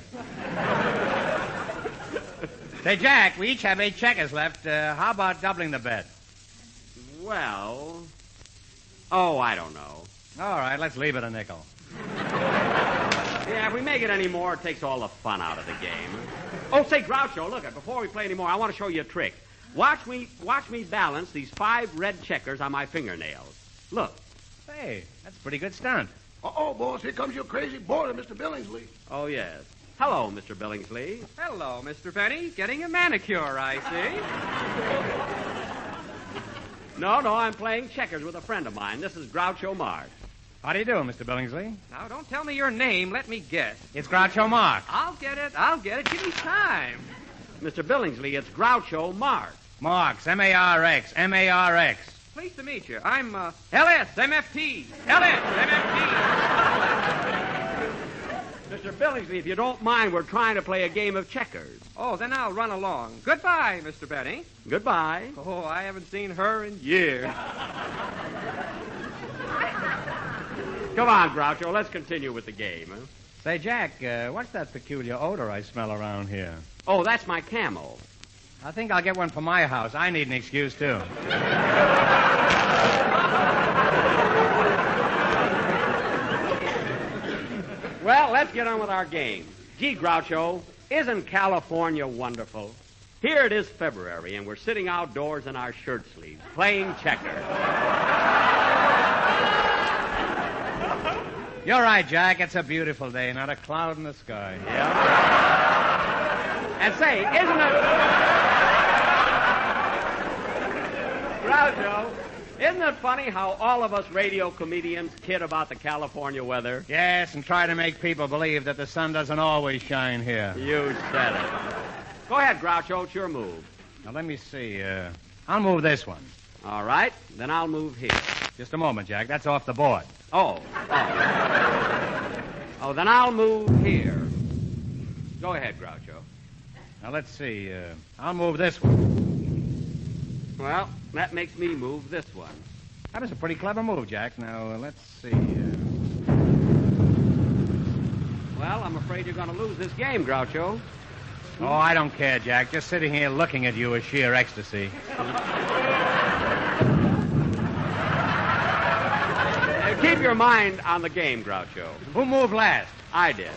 Say, Jack, we each have 8 checkers left. How about doubling the bet? Well, I don't know. All right, let's leave it a nickel. Yeah, if we make it any more, it takes all the fun out of the game. Oh, say, Groucho, look, before we play any more, I want to show you a trick. Watch me balance these 5 red checkers on my fingernails. Look. Hey, that's a pretty good stunt. Uh-oh, boss, here comes your crazy boarder, Mr. Billingsley. Oh, yes. Hello, Mr. Billingsley. Hello, Mr. Benny. Getting a manicure, I see. No, I'm playing checkers with a friend of mine. This is Groucho Marx. How do you do, Mr. Billingsley? Now, don't tell me your name. Let me guess. It's Groucho Marx. I'll get it. Give me time. Mr. Billingsley, it's Groucho Marx. Marx, M-A-R-X, M-A-R-X. Pleased to meet you. I'm, LSMFT. LSMFT. Mr. Billingsley, if you don't mind, we're trying to play a game of checkers. Oh, then I'll run along. Goodbye, Mr. Benny. Goodbye. Oh, I haven't seen her in years. Come on, Groucho, let's continue with the game. Huh? Say, Jack, what's that peculiar odor I smell around here? Oh, that's my camel. I think I'll get one for my house. I need an excuse, too. Well, let's get on with our game. Gee, Groucho, isn't California wonderful? Here it is February, and we're sitting outdoors in our shirt sleeves, playing checkers. You're right, Jack. It's a beautiful day, not a cloud in the sky. Yeah. And say, isn't it... Groucho, isn't it funny how all of us radio comedians kid about the California weather? Yes, and try to make people believe that the sun doesn't always shine here. You said it. Go ahead, Groucho. It's your move. Now, let me see. I'll move this one. All right. Then I'll move here. Just a moment, Jack. That's off the board. Oh, then I'll move here. Go ahead, Groucho. Now, let's see. I'll move this one. Well, that makes me move this one. That was a pretty clever move, Jack. Now, let's see. Well, I'm afraid you're going to lose this game, Groucho. Oh, I don't care, Jack. Just sitting here looking at you is sheer ecstasy. Keep your mind on the game, Groucho. Who moved last? I did.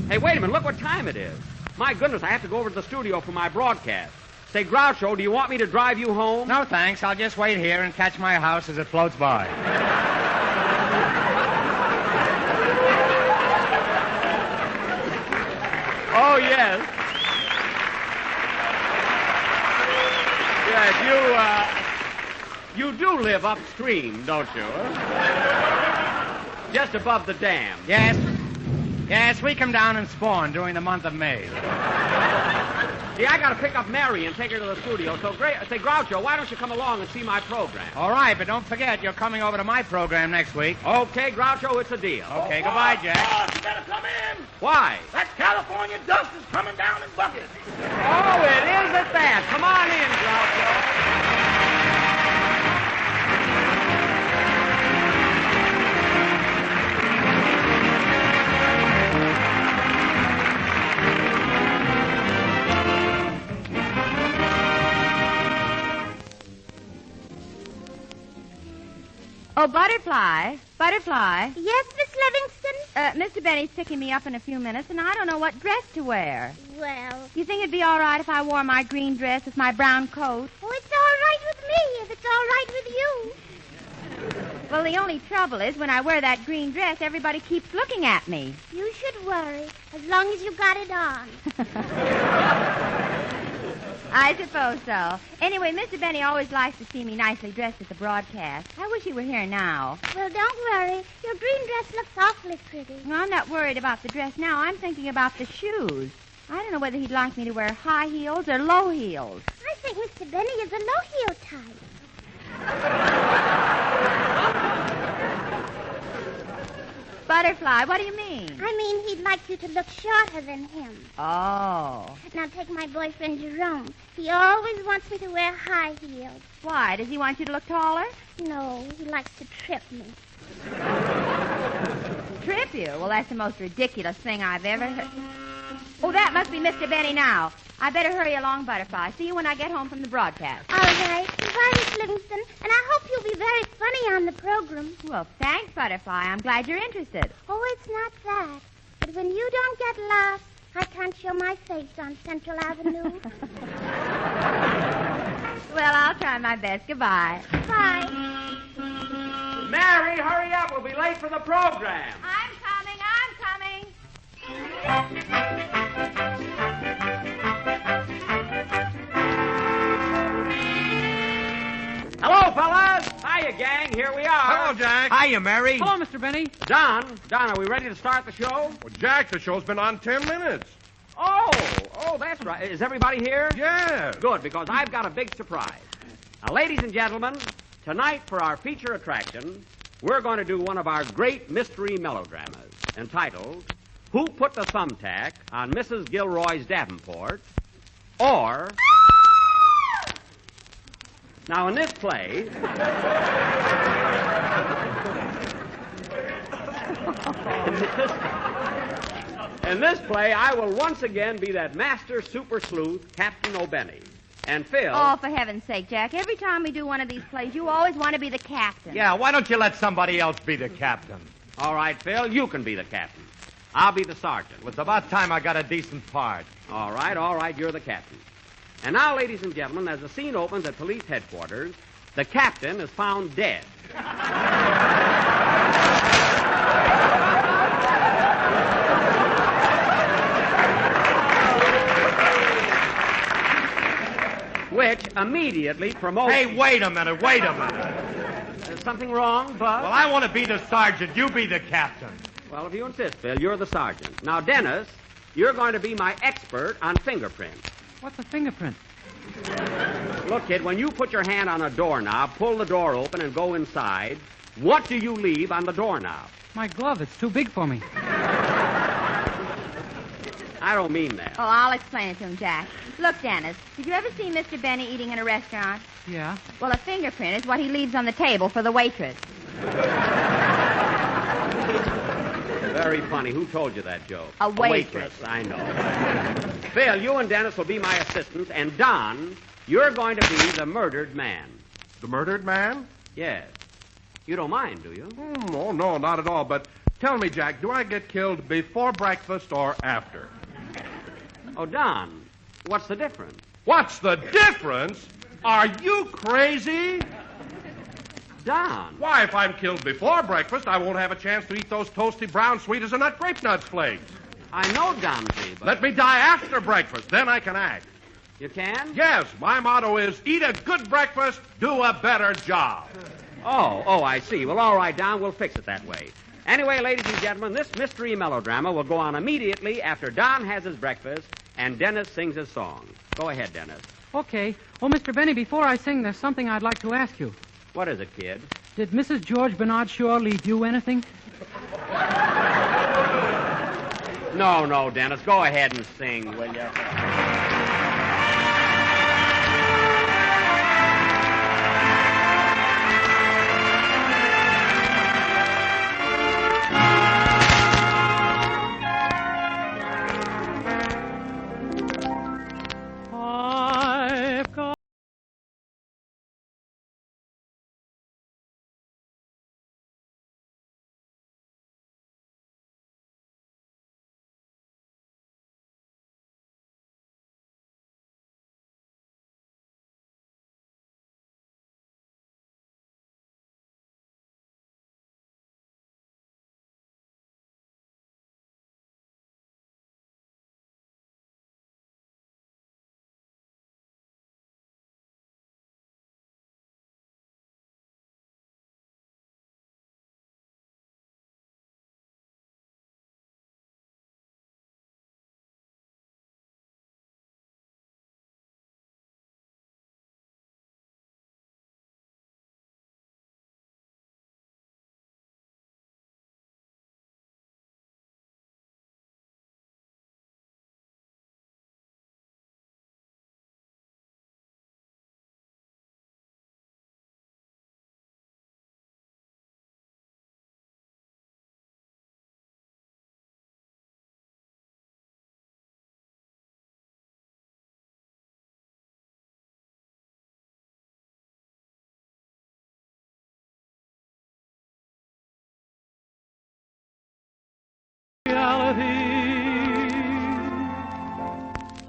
Hey, wait a minute. Look what time it is. My goodness, I have to go over to the studio for my broadcast. Say, Groucho, do you want me to drive you home? No, thanks. I'll just wait here and catch my house as it floats by. Oh, yes. Yes, you do live upstream, don't you? Just above the dam. Yes. Yes, we come down and spawn during the month of May. See, I got to pick up Mary and take her to the studio. So, say, Groucho, why don't you come along and see my program? All right, but don't forget, you're coming over to my program next week. Okay, Groucho, it's a deal. Okay, goodbye, Jack. Boss, you better come in. Why? That California dust is coming down in buckets. Oh, it is at that. Come on in, Groucho. Oh, Butterfly. Butterfly. Yes, Miss Livingston? Mr. Benny's picking me up in a few minutes, and I don't know what dress to wear. Well... You think it'd be all right if I wore my green dress with my brown coat? Oh, it's all right with me if it's all right with you. Well, the only trouble is when I wear that green dress, everybody keeps looking at me. You should worry, as long as you got it on. I suppose so. Anyway, Mr. Benny always likes to see me nicely dressed at the broadcast. I wish he were here now. Well, don't worry. Your green dress looks awfully pretty. No, I'm not worried about the dress now. I'm thinking about the shoes. I don't know whether he'd like me to wear high heels or low heels. I think Mr. Benny is a low-heel type. Butterfly, what do you mean? I mean, he'd like you to look shorter than him. Oh. Now, take my boyfriend, Jerome. He always wants me to wear high heels. Why? Does he want you to look taller? No, he likes to trip me. Trip you? Well, that's the most ridiculous thing I've ever heard. Oh, that must be Mr. Benny now. I better hurry along, Butterfly. See you when I get home from the broadcast. All right. Goodbye, Miss Livingston. And I hope you'll be very funny on the program. Well, thanks, Butterfly. I'm glad you're interested. Oh, it's not that. But when you don't get lost, I can't show my face on Central Avenue. Well, I'll try my best. Goodbye. Bye. Mary, hurry up. We'll be late for the program. I'm coming. Hello, fellas. Hiya, gang. Here we are. Hello, Jack. Hiya, Mary. Hello, Mr. Benny. Don, are we ready to start the show? Well, Jack, the show's been on 10 minutes. Oh, that's right. Is everybody here? Yeah. Good, because I've got a big surprise. Now, ladies and gentlemen, tonight for our feature attraction, we're going to do one of our great mystery melodramas entitled Who Put the Thumbtack on Mrs. Gilroy's Davenport? Or... Now, in this play... In this play, I will once again be that master super sleuth, Captain O'Benny. And Phil... Oh, for heaven's sake, Jack. Every time we do one of these plays, you always want to be the captain. Yeah, why don't you let somebody else be the captain? All right, Phil, you can be the captain. I'll be the sergeant. Well, it's about time I got a decent part. All right, you're the captain. And now, ladies and gentlemen, as the scene opens at police headquarters, the captain is found dead. Which immediately promotes... Hey, wait a minute. There's something wrong, Bud? Well, I want to be the sergeant. You be the captain. Well, if you insist, Phil, you're the sergeant. Now, Dennis, you're going to be my expert on fingerprints. What's a fingerprint? Look, kid, when you put your hand on a doorknob, pull the door open, and go inside, what do you leave on the doorknob? My glove. It's too big for me. I don't mean that. Oh, I'll explain it to him, Jack. Look, Dennis, did you ever see Mr. Benny eating in a restaurant? Yeah. Well, a fingerprint is what he leaves on the table for the waitress. Very funny. Who told you that joke? A waitress. I know. Phil, you and Dennis will be my assistants, and Don, you're going to be the murdered man. The murdered man? Yes. You don't mind, do you? Oh, no, not at all. But tell me, Jack, do I get killed before breakfast or after? Oh, Don, what's the difference? What's the difference? Are you crazy? Don. Why, if I'm killed before breakfast, I won't have a chance to eat those toasty brown sweet as a nut grape nuts flakes. I know, Donsey, but... Let me die after breakfast, then I can act. You can? Yes, my motto is eat a good breakfast, do a better job. Oh, I see. Well, all right, Don, we'll fix it that way. Anyway, ladies and gentlemen, this mystery melodrama will go on immediately after Don has his breakfast and Dennis sings his song. Go ahead, Dennis. Okay. Oh, Mr. Benny, before I sing, there's something I'd like to ask you. What is it, kid? Did Mrs. George Bernard Shaw leave you anything? No, Dennis. Go ahead and sing, will you?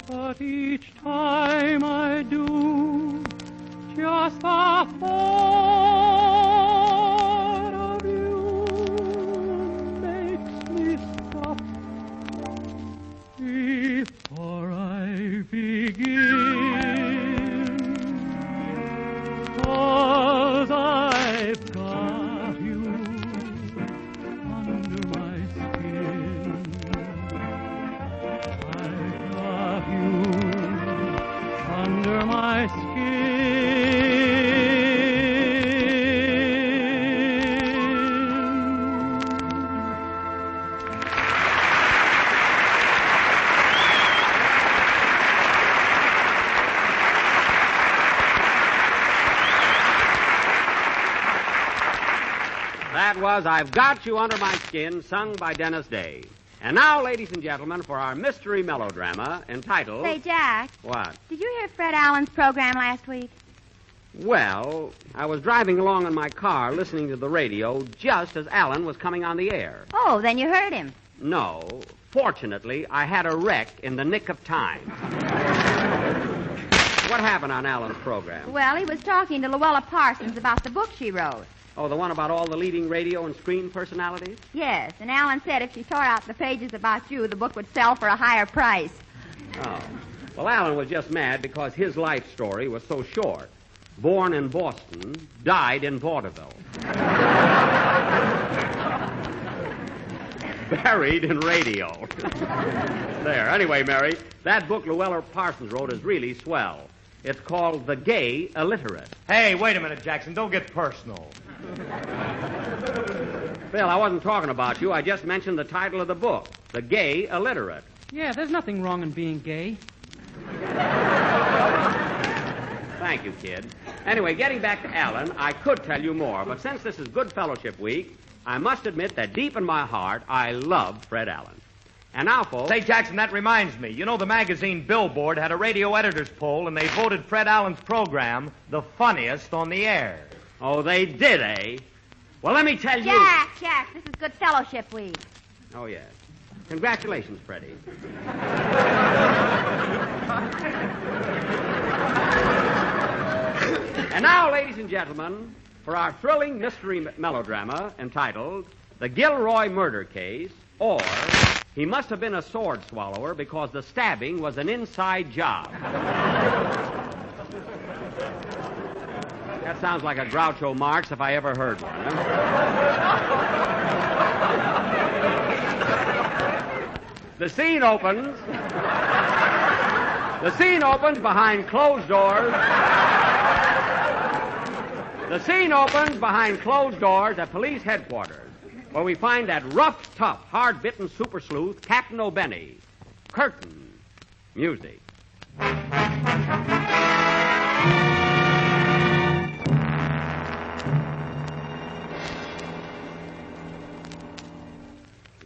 but each time I do, just the thought of you makes me stop before I begin. 'Cause I've got you under my skin. I've got you under my skin. That was I've Got You Under My Skin, sung by Dennis Day. And now, ladies and gentlemen, for our mystery melodrama entitled... Say, Jack. What? Did you hear Fred Allen's program last week? Well, I was driving along in my car listening to the radio just as Allen was coming on the air. Oh, then you heard him. No. Fortunately, I had a wreck in the nick of time. What happened on Allen's program? Well, he was talking to Luella Parsons about the book she wrote. Oh, the one about all the leading radio and screen personalities? Yes, and Allen said if she tore out the pages about you, the book would sell for a higher price. Oh. Well, Allen was just mad because his life story was so short. Born in Boston, died in vaudeville. Buried in radio. There. Anyway, Mary, that book Luella Parsons wrote is really swell. It's called The Gay Illiterate. Hey, wait a minute, Jackson. Don't get personal. Phil, I wasn't talking about you. I just mentioned the title of the book, The Gay Illiterate. Yeah, there's nothing wrong in being gay. Thank you, kid. Anyway, getting back to Allen, I could tell you more, but since this is Good Fellowship Week, I must admit that deep in my heart, I love Fred Allen. And now, folks... Say, Jackson, that reminds me. You know, the magazine Billboard had a radio editor's poll, and they voted Fred Allen's program the funniest on the air. Oh, they did, eh? Well, let me tell you... Jack, this is Good Fellowship Week. Oh, yes. Congratulations, Freddie. And now, ladies and gentlemen, for our thrilling mystery melodrama entitled The Gilroy Murder Case, or He Must Have Been a Sword Swallower Because the Stabbing Was an Inside Job. That sounds like a Groucho Marx if I ever heard one. Huh? The scene opens behind closed doors. The scene opens behind closed doors at police headquarters, where we find that rough, tough, hard-bitten super sleuth, Captain O'Benny. Curtain. Music.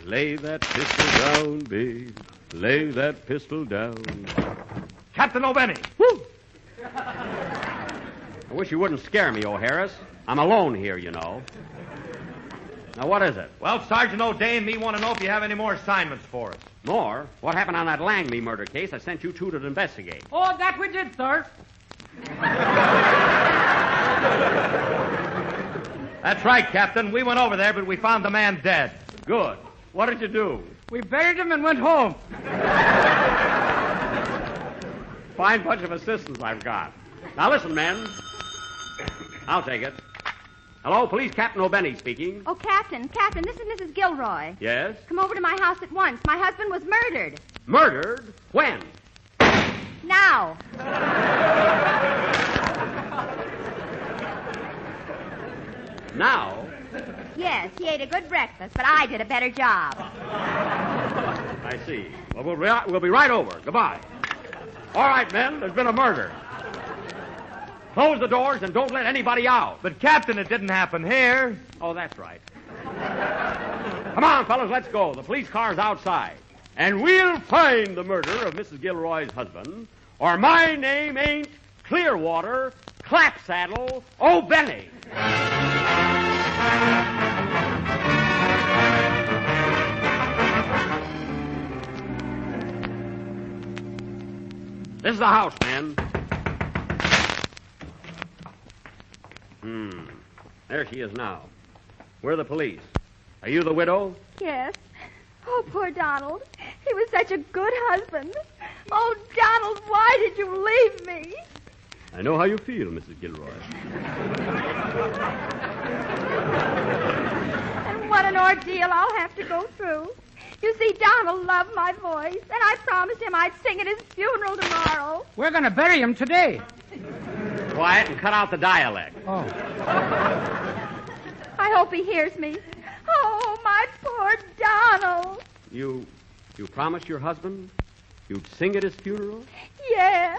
Lay that pistol down, babe. Lay that pistol down. Captain O'Benny. Woo! I wish you wouldn't scare me, O'Harris. I'm alone here, you know. Now, what is it? Well, Sergeant O'Day and me want to know if you have any more assignments for us. More? What happened on that Langley murder case I sent you two to investigate? Oh, that we did, sir. That's right, Captain. We went over there, but we found the man dead. Good. What did you do? We buried him and went home. Fine bunch of assistants I've got. Now, listen, men. I'll take it. Hello, Police Captain O'Benny speaking. Oh, Captain, this is Mrs. Gilroy. Yes? Come over to my house at once. My husband was murdered. Murdered? When? Now. Now? Yes, he ate a good breakfast, but I did a better job. I see. Well, we'll be right over. Goodbye. All right, men, there's been a murder. Close the doors and don't let anybody out. But, Captain, it didn't happen here. Oh, that's right. Come on, fellas, let's go. The police car's outside. And we'll find the murder of Mrs. Gilroy's husband, or my name ain't Clearwater Clapsaddle O'Benny. This is the house, man. There she is now. Where are the police? Are you the widow? Yes. Oh, poor Donald. He was such a good husband. Oh, Donald, why did you leave me? I know how you feel, Mrs. Gilroy. And what an ordeal I'll have to go through. You see, Donald loved my voice, and I promised him I'd sing at his funeral tomorrow. We're going to bury him today. Quiet and cut out the dialect. Oh. I hope he hears me. Oh, my poor Donald. You promised your husband you'd sing at his funeral? Yes.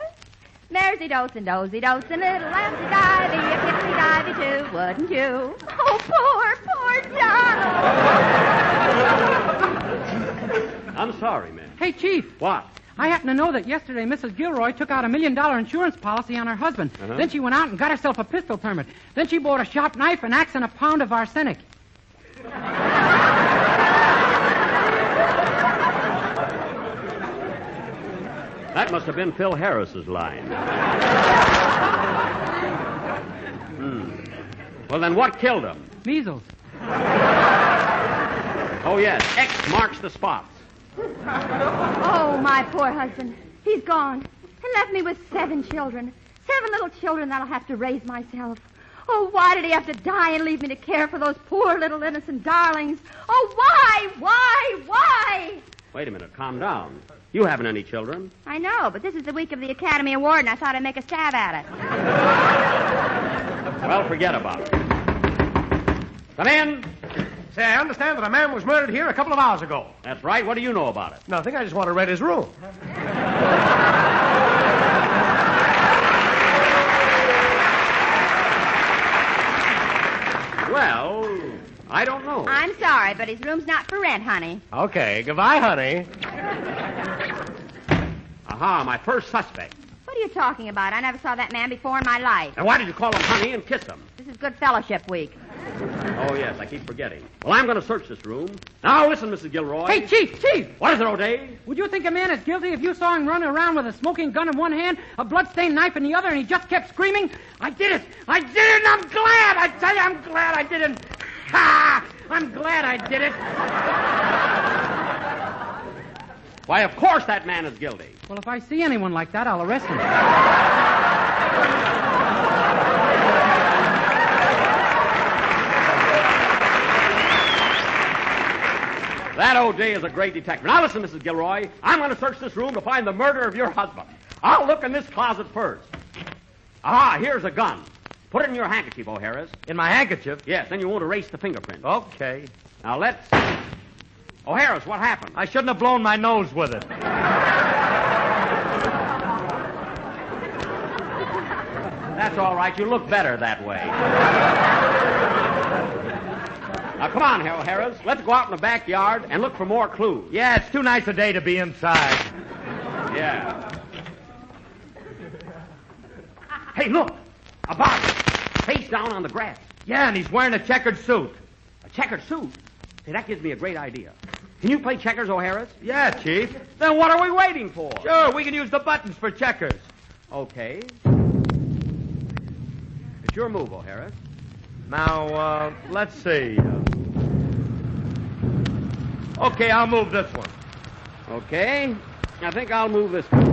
There's-y dotes and dozy dotes and little lampsy-divey, a kipsy-divey too, wouldn't you? Oh, poor Donald. I'm sorry, man. Hey, Chief. What? I happen to know that yesterday Mrs. Gilroy took out $1 million insurance policy on her husband. Uh-huh. Then she went out and got herself a pistol permit. Then she bought a sharp knife, an axe, and a pound of arsenic. That must have been Phil Harris's line. Well, then what killed him? Measles. Oh, yes. X marks the spots. Oh, my poor husband. He's gone and left me with 7 children. 7 little children that I'll have to raise myself. Oh, why did he have to die and leave me to care for those poor little innocent darlings? Oh, why? Wait a minute. Calm down. You haven't any children. I know, but this is the week of the Academy Award, and I thought I'd make a stab at it. Well, forget about it. Come in. Say, I understand that a man was murdered here a couple of hours ago. That's right. What do you know about it? Nothing. I just want to rent his room. Well, I don't know. I'm sorry, but his room's not for rent, honey. Okay. Goodbye, honey. Aha, my first suspect. What are you talking about? I never saw that man before in my life. And why did you call him honey and kiss him? This is good fellowship week. Oh, yes, I keep forgetting. Well, I'm going to search this room. Now, listen, Mrs. Gilroy. Hey, Chief! What is it, O'Day? Would you think a man is guilty if you saw him running around with a smoking gun in one hand, a blood-stained knife in the other, and he just kept screaming, I did it, and I'm glad! I tell you, I'm glad I did it. Ha! I'm glad I did it. Why, of course that man is guilty. Well, if I see anyone like that, I'll arrest him. That O'Day is a great detective. Now listen, Mrs. Gilroy. I'm going to search this room to find the murder of your husband. I'll look in this closet first. Aha, here's a gun. Put it in your handkerchief, O'Harris. In my handkerchief? Yes, then you won't erase the fingerprint. Okay. Now let's... O'Harris, what happened? I shouldn't have blown my nose with it. That's all right. You look better that way. Now, come on, O'Harris. Let's go out in the backyard and look for more clues. Yeah, it's too nice a day to be inside. Yeah. Hey, look. A body. Face down on the grass. Yeah, and he's wearing a checkered suit. A checkered suit? Say, that gives me a great idea. Can you play checkers, O'Harris? Yeah, Chief. Then what are we waiting for? Sure, we can use the buttons for checkers. Okay. It's your move, O'Harris. Now, let's see. Okay, I'll move this one. Okay. I think I'll move this one.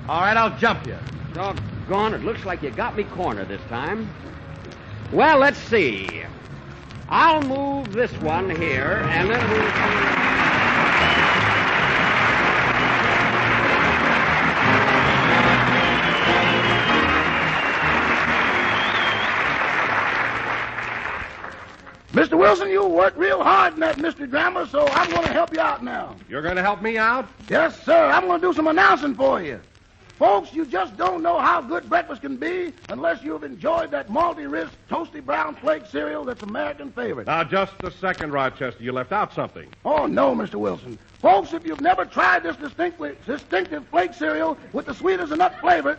All right, I'll jump you. Doggone, it looks like you got me cornered this time. Well, let's see. I'll move this one here, and then we'll... Mr. Wilson, you worked real hard in that mystery drama, so I'm going to help you out now. You're going to help me out? Yes, sir. I'm going to do some announcing for you. Folks, you just don't know how good breakfast can be unless you've enjoyed that malty-rich, toasty brown flake cereal that's American favorite. Now, just a second, Rochester. You left out something. Oh, no, Mr. Wilson. Folks, if you've never tried this distinctive flake cereal with the sweet as a nut flavor,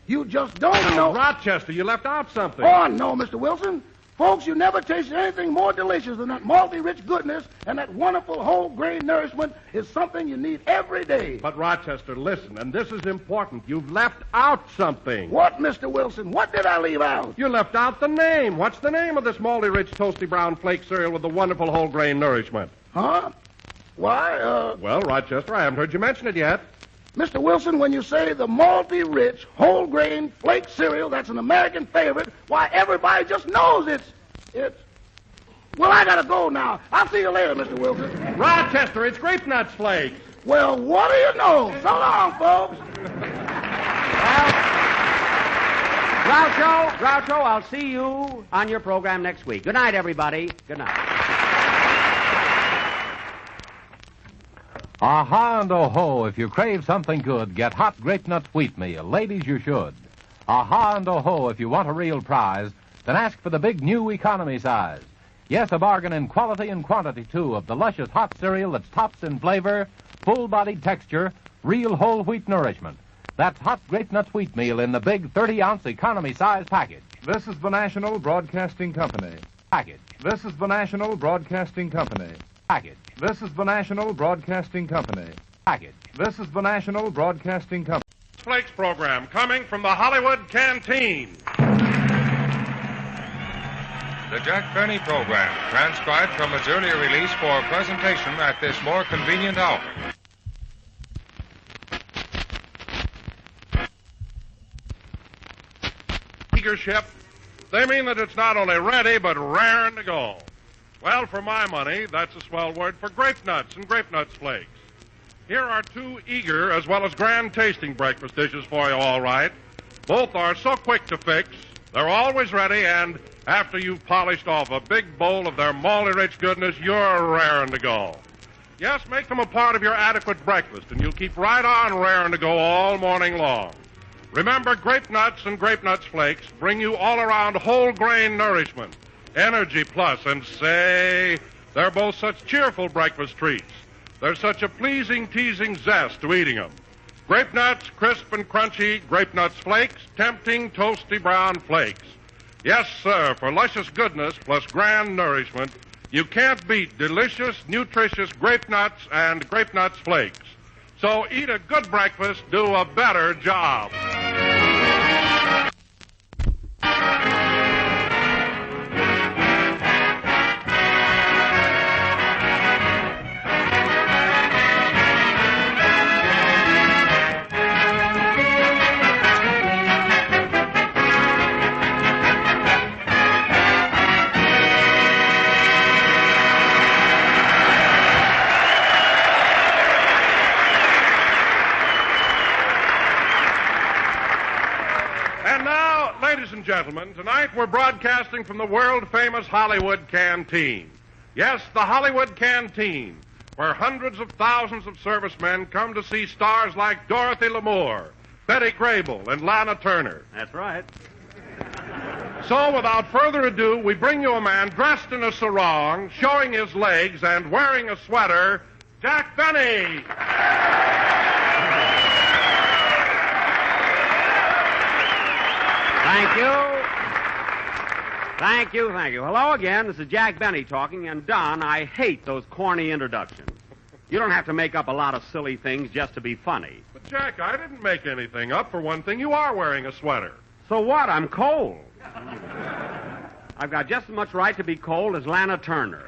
you just don't know... Rochester, you left out something. Oh, no, Mr. Wilson. Folks, you never tasted anything more delicious than that malty-rich goodness, and that wonderful whole-grain nourishment is something you need every day. But, Rochester, listen, and this is important. You've left out something. What, Mr. Wilson? What did I leave out? You left out the name. What's the name of this malty-rich, toasty brown flake cereal with the wonderful whole-grain nourishment? Huh? Why, Well, Rochester, I haven't heard you mention it yet. Mr. Wilson, when you say the malty-rich, whole-grain flake cereal, that's an American favorite, why, everybody just knows it's... Well, I gotta go now. I'll see you later, Mr. Wilson. Rochester, it's Grape Nuts Flakes. Well, what do you know? So long, folks. Groucho, I'll see you on your program next week. Good night, everybody. Good night. Aha and oh-ho, if you crave something good, get hot grape nut wheat meal. Ladies, you should. Aha and oh-ho, if you want a real prize, then ask for the big new economy size. Yes, a bargain in quality and quantity, too, of the luscious hot cereal that's tops in flavor, full-bodied texture, real whole wheat nourishment. That's hot grape nuts wheat meal in the big 30-ounce economy size package. This is the National Broadcasting Company. Package. This is the National Broadcasting Company. Package. This is the National Broadcasting Company. Package. This is the National Broadcasting Company. Flakes program coming from the Hollywood Canteen. The Jack Benny program, transcribed from its earlier release for presentation at this more convenient hour. Eagership, they mean that it's not only ready, but raring to go. Well, for my money, that's a swell word for grape nuts and grape nuts flakes. Here are two eager as well as grand tasting breakfast dishes for you, all right. Both are so quick to fix, they're always ready, and after you've polished off a big bowl of their malty-rich goodness, you're raring to go. Yes, make them a part of your adequate breakfast, and you'll keep right on raring to go all morning long. Remember, Grape Nuts and Grape Nuts Flakes bring you all-around whole-grain nourishment, Energy Plus, and say, they're both such cheerful breakfast treats. There's such a pleasing, teasing zest to eating them. Grape Nuts, crisp and crunchy, Grape Nuts Flakes, tempting, toasty brown flakes. Yes, sir, for luscious goodness plus grand nourishment, you can't beat delicious, nutritious Grape Nuts and Grape Nuts Flakes. So eat a good breakfast, do a better job. Ladies and gentlemen, tonight we're broadcasting from the world-famous Hollywood Canteen. Yes, the Hollywood Canteen, where hundreds of thousands of servicemen come to see stars like Dorothy Lamoore, Betty Grable, and Lana Turner. That's right. So, without further ado, we bring you a man dressed in a sarong, showing his legs, and wearing a sweater, Jack Benny. Thank you. Hello again. This is Jack Benny talking, and Don, I hate those corny introductions. You don't have to make up a lot of silly things just to be funny. But, Jack, I didn't make anything up. For one thing, you are wearing a sweater. So what? I'm cold. I've got just as much right to be cold as Lana Turner.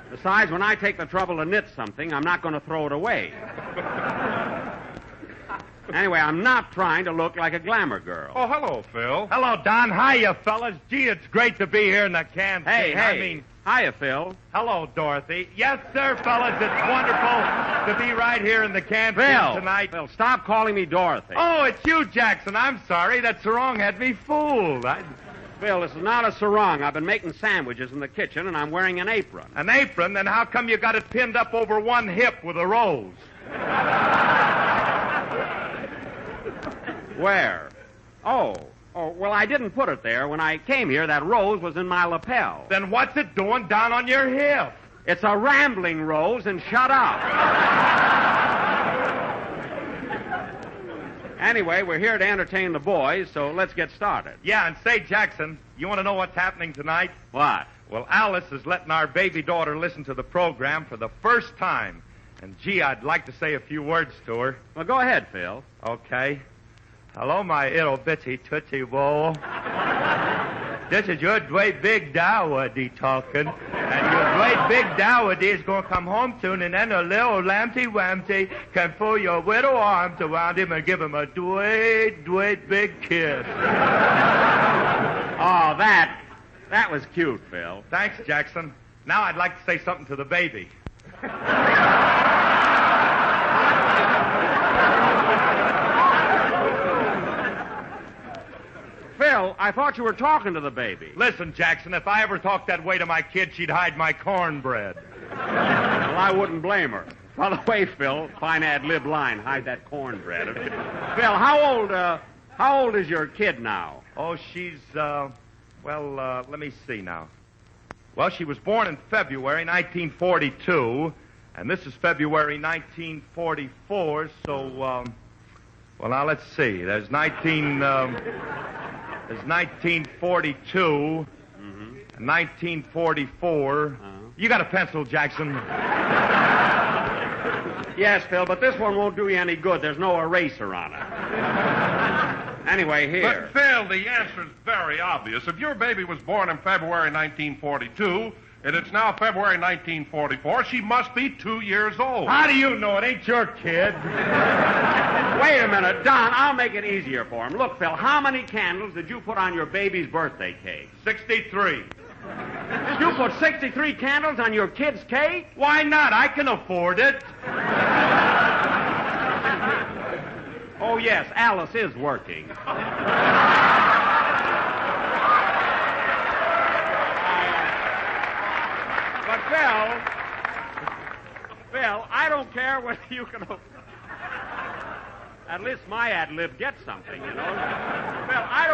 Besides, when I take the trouble to knit something, I'm not going to throw it away. Anyway, I'm not trying to look like a glamour girl. Oh, hello, Phil. Hello, Don. Hiya, fellas. Gee, it's great to be here in the canteen. Hey. Hiya, Phil. Hello, Dorothy. Yes, sir, fellas. It's wonderful to be right here in the canteen tonight. Phil, stop calling me Dorothy. Oh, it's you, Jackson. I'm sorry. That sarong had me fooled. Phil, this is not a sarong. I've been making sandwiches in the kitchen, and I'm wearing an apron. An apron? Then how come you got it pinned up over one hip with a rose? Where? Oh, well, I didn't put it there. When I came here, that rose was in my lapel. Then what's it doing down on your hip? It's a rambling rose, and shut up. Anyway, we're here to entertain the boys, so let's get started. Yeah, and say, Jackson, you want to know what's happening tonight? What? Well, Alice is letting our baby daughter listen to the program for the first time. And, gee, I'd like to say a few words to her. Well, go ahead, Phil. Okay. Hello, my little bitty tootsie roll. This is your great big Dowdy talking. And your great big Dowdy is going to come home soon, and then a little Lamsy Wamsy can pull your little arms around him and give him a great big kiss. Oh, that was cute, Phil. Thanks, Jackson. Now I'd like to say something to the baby. Phil, I thought you were talking to the baby. Listen, Jackson, if I ever talked that way to my kid, she'd hide my cornbread. Well, I wouldn't blame her. By the way, Phil, fine ad-lib line, hide that cornbread. Phil, how old is your kid now? Oh, she's, let me see now. Well, she was born in February 1942, and this is February 1944, so, well, now let's see. There's 1942, and 1944. You got a pencil, Jackson? Yes, Phil, but this one won't do you any good. There's no eraser on it. Anyway, here. But, Phil, the answer's very obvious. If your baby was born in February 1942, and it's now February 1944, she must be 2 years old. How do you know? It ain't your kid. Wait a minute, Don, I'll make it easier for him. Look, Phil, how many candles did you put on your baby's birthday cake? 63. You put 63 candles on your kid's cake? Why not? I can afford it. Oh, yes, Alice is working. But, Phil, I don't care whether you can... At least my ad-lib gets something, you know. Phil, I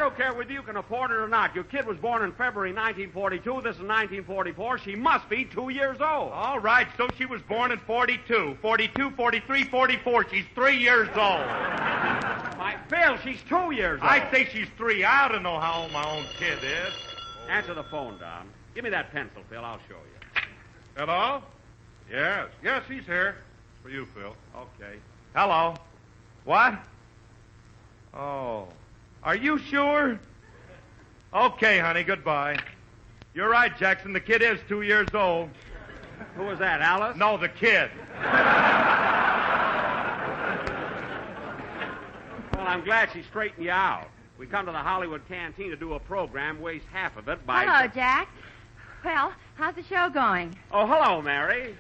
don't care whether you can afford it or not. Your kid was born in February 1942. This is 1944. She must be 2 years old. All right, so she was born in 42. 42, 43, 44. She's 3 years old. Phil, she's 2 years old. I say she's 3. I don't know how old my own kid is. Answer the phone, Don. Give me that pencil, Phil. I'll show you. Hello? Yes, he's here. It's for you, Phil. Okay. Hello. What? Oh. Are you sure? Okay, honey, goodbye. You're right, Jackson. The kid is 2 years old. Who was that, Alice? No, the kid. Well, I'm glad she straightened you out. We come to the Hollywood Canteen to do a program, waste half of it by... Hello, Jack. Well, how's the show going? Oh, hello, Mary.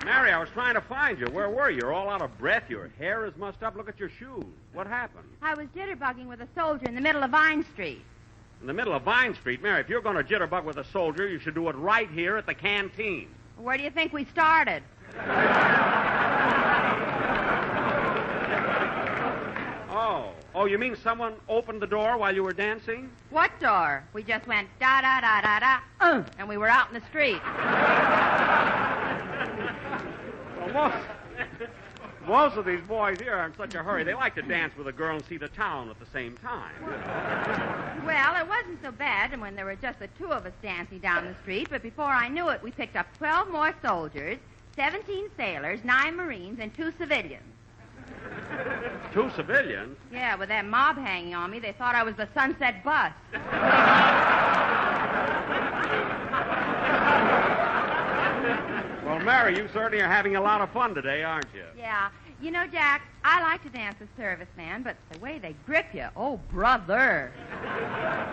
Mary, I was trying to find you. Where were you? You're all out of breath. Your hair is mussed up. Look at your shoes. What happened? I was jitterbugging with a soldier in the middle of Vine Street. In the middle of Vine Street? Mary, if you're going to jitterbug with a soldier, you should do it right here at the canteen. Where do you think we started? Oh, you mean someone opened the door while you were dancing? What door? We just went da-da-da-da-da, and we were out in the street. Well, most of these boys here are in such a hurry. They like to dance with a girl and see the town at the same time. Well, it wasn't so bad when there were just the two of us dancing down the street, but before I knew it, we picked up 12 more soldiers, 17 sailors, 9 Marines, and 2 civilians. 2 civilians? Yeah, with that mob hanging on me, they thought I was the Sunset Bus. Well, Mary, you certainly are having a lot of fun today, aren't you? Yeah. You know, Jack, I like to dance with servicemen, but the way they grip you, oh, brother.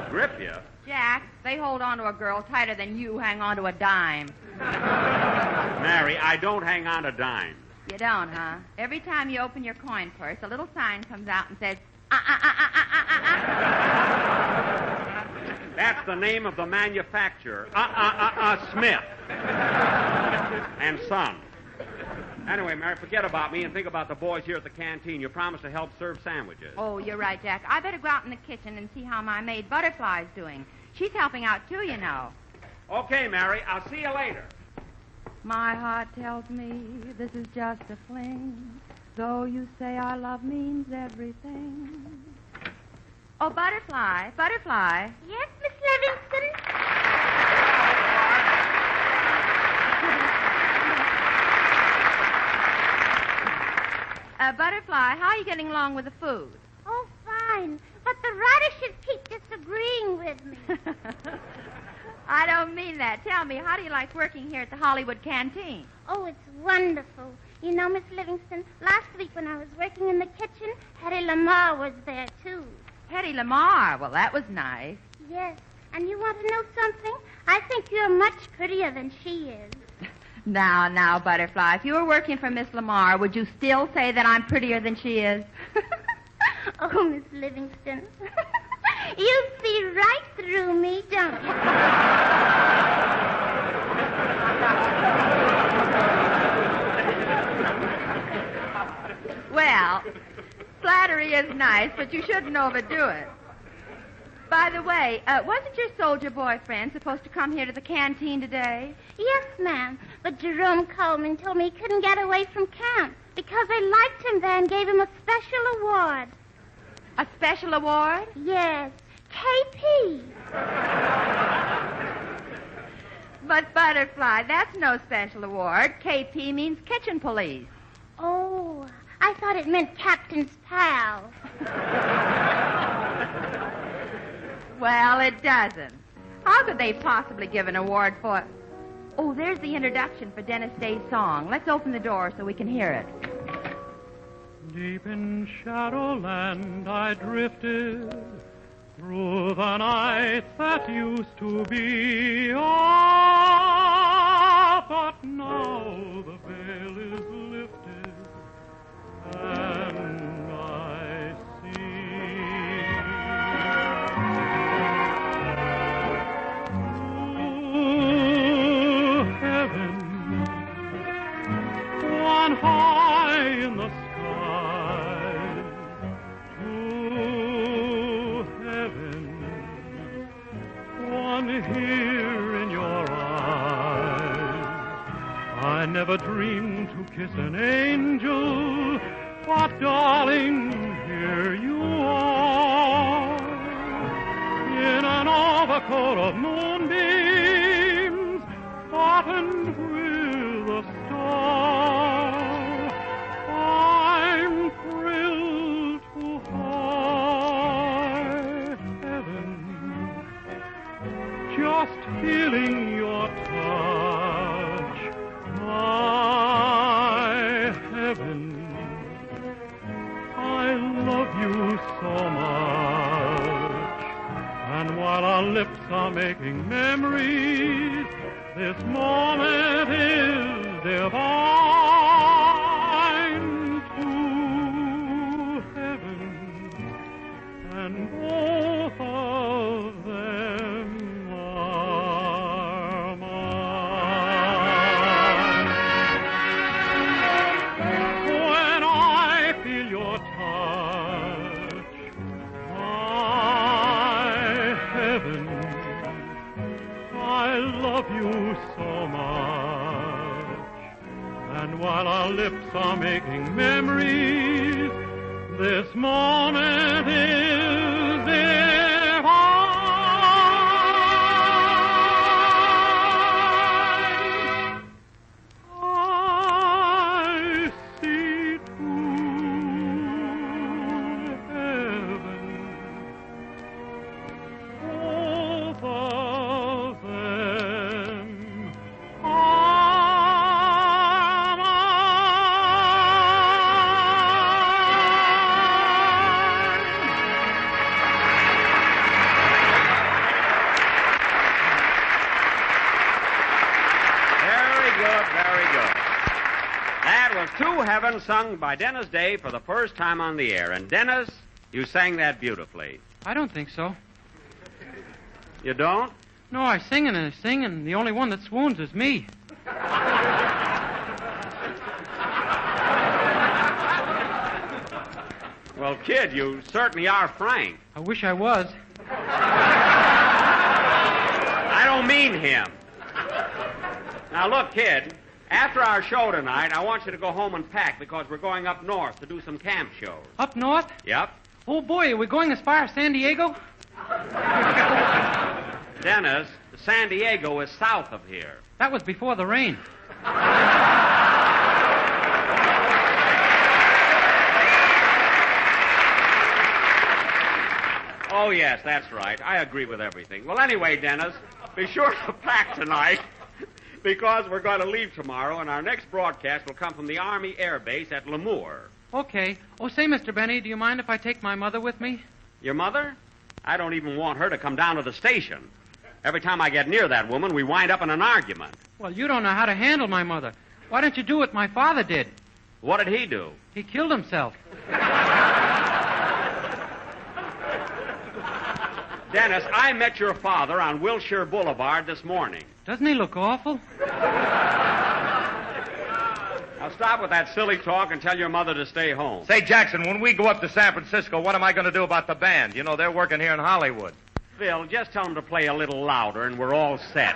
Grip you? Jack, they hold on to a girl tighter than you hang on to a dime. Mary, I don't hang on to dimes. You don't, huh? Every time you open your coin purse, a little sign comes out and says, That's the name of the manufacturer. Smith. And Son. Anyway, Mary, forget about me and think about the boys here at the canteen. You promised to help serve sandwiches. Oh, you're right, Jack. I better go out in the kitchen and see how my maid Butterfly's doing. She's helping out, too, you know. Okay, Mary. I'll see you later. My heart tells me this is just a fling, though you say our love means everything. Oh, Butterfly, Butterfly. Yes, Miss Livingston? Butterfly, how are you getting along with the food? Oh, fine. But the radishes keep disagreeing with me. I don't mean that. Tell me, how do you like working here at the Hollywood Canteen? Oh, it's wonderful. You know, Miss Livingston, last week when I was working in the kitchen, Hetty LEMOORE was there, too. Hetty LEMOORE. Well, that was nice. Yes. And you want to know something? I think you're much prettier than she is. Now, Butterfly, if you were working for Miss LEMOORE, would you still say that I'm prettier than she is? Oh, Miss Livingston. You see right through me, don't you? Well, flattery is nice, but you shouldn't overdo it. By the way, wasn't your soldier boyfriend supposed to come here to the canteen today? Yes, ma'am. But Jerome Coleman told me he couldn't get away from camp because they liked him there and gave him a special award. A special award? Yes. KP. But, Butterfly, that's no special award. KP means kitchen police. Oh, I thought it meant Captain's pal. Well, it doesn't. How could they possibly give an award for... Oh, there's the introduction for Dennis Day's song. Let's open the door so we can hear it. Deep in Shadowland I drifted through the night that used to be. Ah, but now the veil is lifted and I see heaven, one high in the sky, heaven, one here in your eyes. I never dreamed to kiss an angel, but darling, here you are, in an overcoat of moonbeams, buttoned with a star. I'm thrilled to high heaven, just feeling your touch. My heaven, I love you so much. And while our lips are making memories, this moment is divine to heaven, and both of them are mine. When I feel your touch, my heaven, I love you so much. And while our lips are making memories, this moment is divine. I see to heaven, both of them are Very good, very good. That was To Heaven, sung by Dennis Day for the first time on the air. And Dennis, you sang that beautifully. I don't think so. You don't? No, I sing and I sing, and the only one that swoons is me. Well, kid, you certainly are frank. I wish I was. I don't mean him. Now, look, kid. After our show tonight, I want you to go home and pack because we're going up north to do some camp shows. Up north? Yep. Oh, boy, are we going as far as San Diego? Dennis, San Diego is south of here. That was before the rain. Oh, yes, that's right. I agree with everything. Well, anyway, Dennis, be sure to pack tonight because we're going to leave tomorrow, and our next broadcast will come from the Army Air Base at LEMOORE. Okay. Oh, say, Mr. Benny, do you mind if I take my mother with me? Your mother? I don't even want her to come down to the station. Every time I get near that woman, we wind up in an argument. Well, you don't know how to handle my mother. Why don't you do what my father did? What did he do? He killed himself. Dennis, I met your father on Wilshire Boulevard this morning. Doesn't he look awful? Now stop with that silly talk and tell your mother to stay home. Say, Jackson, when we go up to San Francisco, what am I going to do about the band? You know, they're working here in Hollywood. Phil, just tell them to play a little louder and we're all set.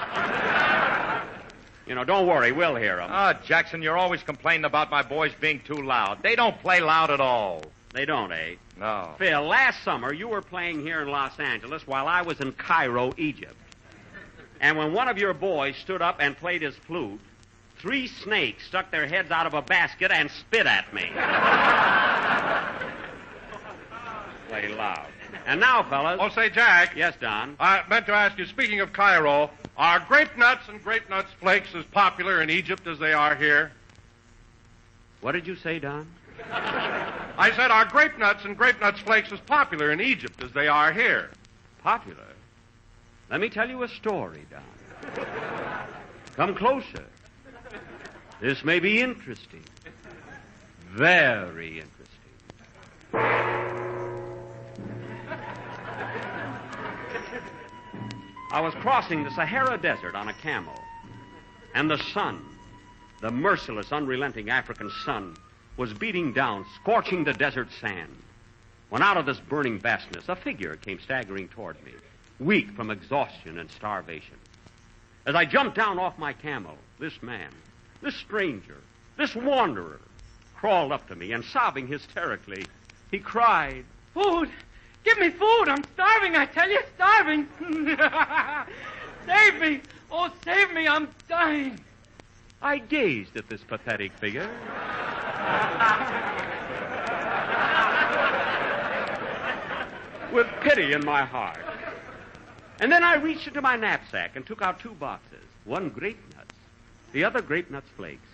You know, don't worry, we'll hear them. Oh, Jackson, you're always complaining about my boys being too loud. They don't play loud at all. They don't, eh? No. Phil, last summer you were playing here in Los Angeles while I was in Cairo, Egypt. And when one of your boys stood up and played his flute, 3 snakes stuck their heads out of a basket and spit at me. Play loud. And now, fellas... Oh, say, Jack. Yes, Don? I meant to ask you, speaking of Cairo, are grape nuts and grape nuts flakes as popular in Egypt as they are here? What did you say, Don? I said, are grape nuts and grape nuts flakes as popular in Egypt as they are here? Popular? Let me tell you a story, Don. Come closer. This may be interesting. Very interesting. I was crossing the Sahara Desert on a camel, and the sun, the merciless, unrelenting African sun, was beating down, scorching the desert sand. When out of this burning vastness, a figure came staggering toward me, weak from exhaustion and starvation. As I jumped down off my camel, this man, this stranger, this wanderer, crawled up to me, and sobbing hysterically, he cried, Food! Give me food! I'm starving, I tell you, starving! Save me! Oh, save me! I'm dying! I gazed at this pathetic figure. With pity in my heart. And then I reached into my knapsack and took out 2 boxes. One grape nuts, the other grape nuts flakes.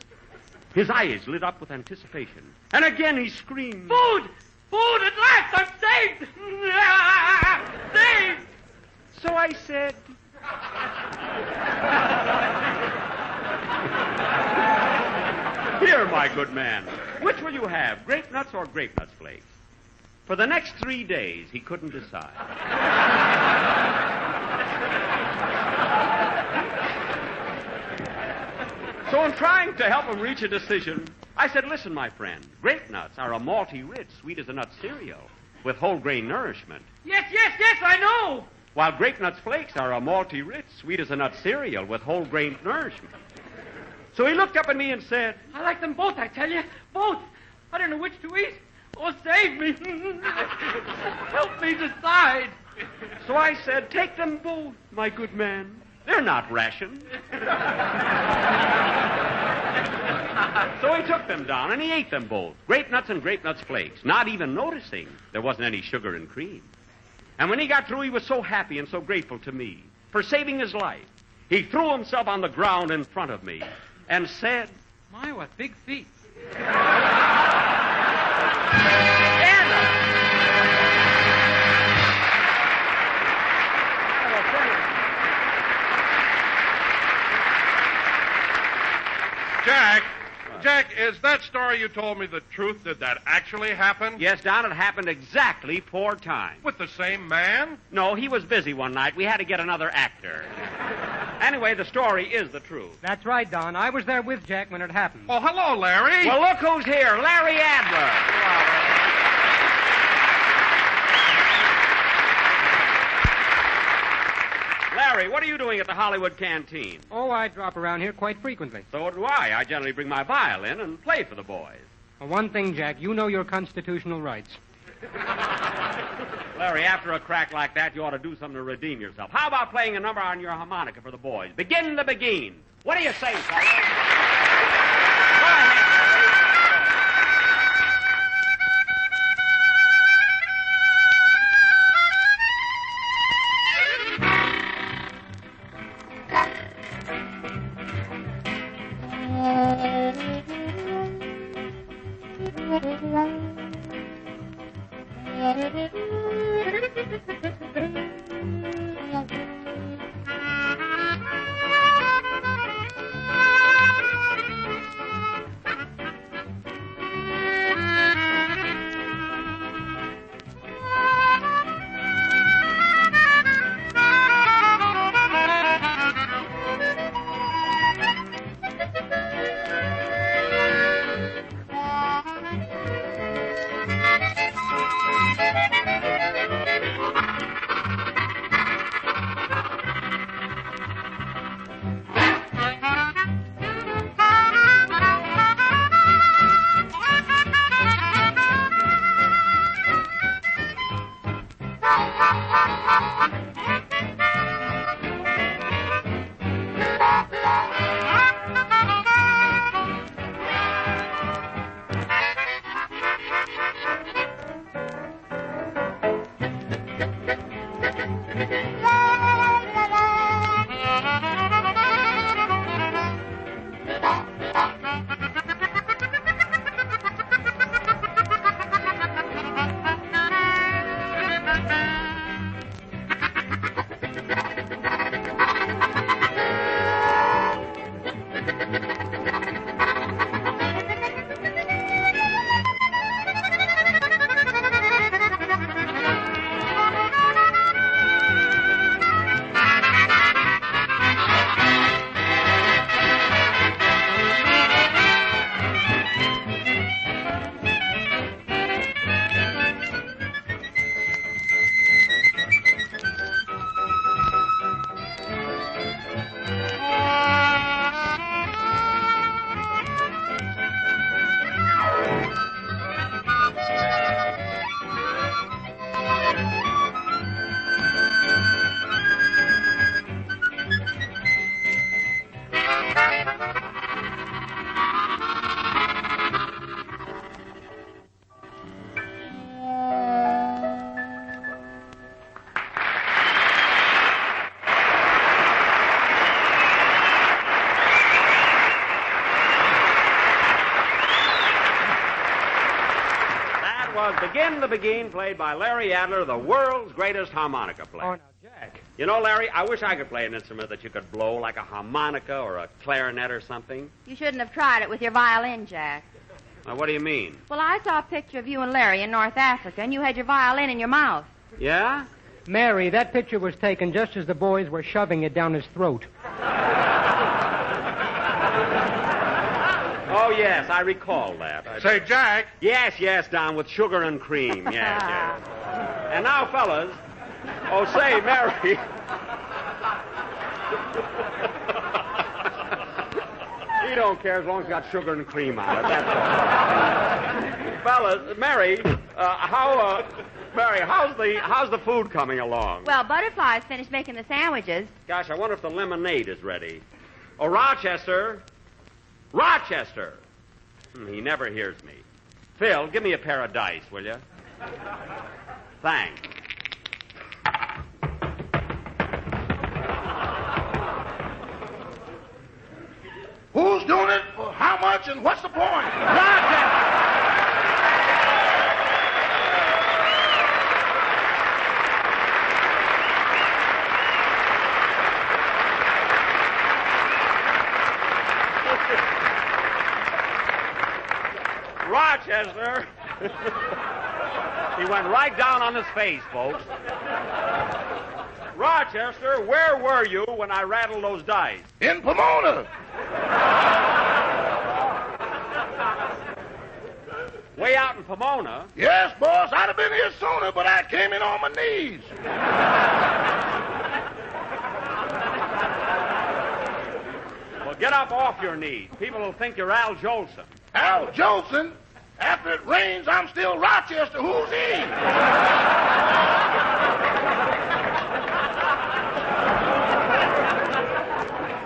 His eyes lit up with anticipation. And again he screamed, Food! Food! At last! I'm saved! Saved! So I said... Here, my good man, which will you have, grape nuts or grape nuts flakes? For the next 3 days, he couldn't decide. So in trying to help him reach a decision, I said, listen, my friend, grape nuts are a malty rich, sweet-as-a-nut cereal with whole grain nourishment. Yes, I know! While grape nuts flakes are a malty rich, sweet-as-a-nut cereal with whole grain nourishment. So he looked up at me and said, I like them both, I tell you. Both. I don't know which to eat. Oh, save me. Help me decide. So I said, take them both, my good man. They're not rations. So he took them down and he ate them both, grape nuts and grape nuts flakes, not even noticing there wasn't any sugar and cream. And when he got through, he was so happy and so grateful to me for saving his life. He threw himself on the ground in front of me and said, My, what big feet. Jack, is that story you told me the truth? Did that actually happen? Yes, Don, it happened exactly 4 times. With the same man? No, he was busy one night. We had to get another actor. Anyway, the story is the truth. That's right, Don. I was there with Jack when it happened. Oh, hello, Larry. Well, look who's here, Larry Adler. Larry, what are you doing at the Hollywood Canteen? Oh, I drop around here quite frequently. So do I. I generally bring my violin and play for the boys. Well, one thing, Jack, you know your constitutional rights. Larry, after a crack like that, you ought to do something to redeem yourself. How about playing a number on your harmonica for the boys? Begin the Beguine. What do you say, fellas? Go ahead, Begin the Beguine, played by Larry Adler, the world's greatest harmonica player. Oh, now, Jack. You know, Larry, I wish I could play an instrument that you could blow, like a harmonica or a clarinet or something. You shouldn't have tried it with your violin, Jack. Now, what do you mean? Well, I saw a picture of you and Larry in North Africa, and you had your violin in your mouth. Yeah? Mary, that picture was taken just as the boys were shoving it down his throat. Oh, yes, I recall that. Say, Jack. Yes, Don, with sugar and cream. Yes. And now, fellas. Oh, say, Mary. He don't care as long as it's got sugar and cream on it. That's all. Fellas, Mary, Mary, how's the food coming along? Well, Butterfly's finished making the sandwiches. Gosh, I wonder if the lemonade is ready. Oh, Rochester. Rochester! He never hears me. Phil, give me a pair of dice, will you? Thanks. Who's doing it? For how much? And what's the point? Rochester! Rochester. He went right down on his face, folks. Rochester, where were you when I rattled those dice? In Pomona. Way out in Pomona? Yes, boss. I'd have been here sooner, but I came in on my knees. Get up off your knees. People will think you're Al Jolson. Al Jolson? After it rains, I'm still Rochester. Who's he?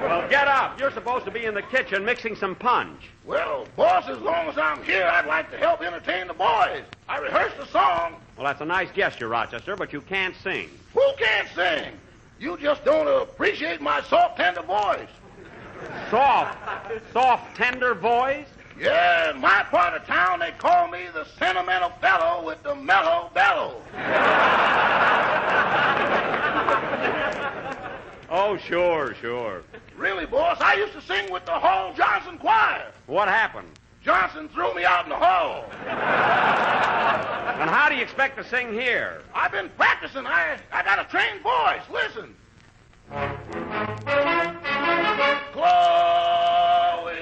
Well, get up. You're supposed to be in the kitchen mixing some punch. Well, boss, as long as I'm here, I'd like to help entertain the boys. I rehearsed a song. Well, that's a nice gesture, Rochester, but you can't sing. Who can't sing? You just don't appreciate my soft, tender voice. Soft, tender voice? Yeah, in my part of town, they call me the sentimental fellow with the mellow bellow. Oh, sure. Really, boss, I used to sing with the Hall Johnson Choir. What happened? Johnson threw me out in the hall. And how do you expect to sing here? I've been practicing. I got a trained voice. Listen. Chloe.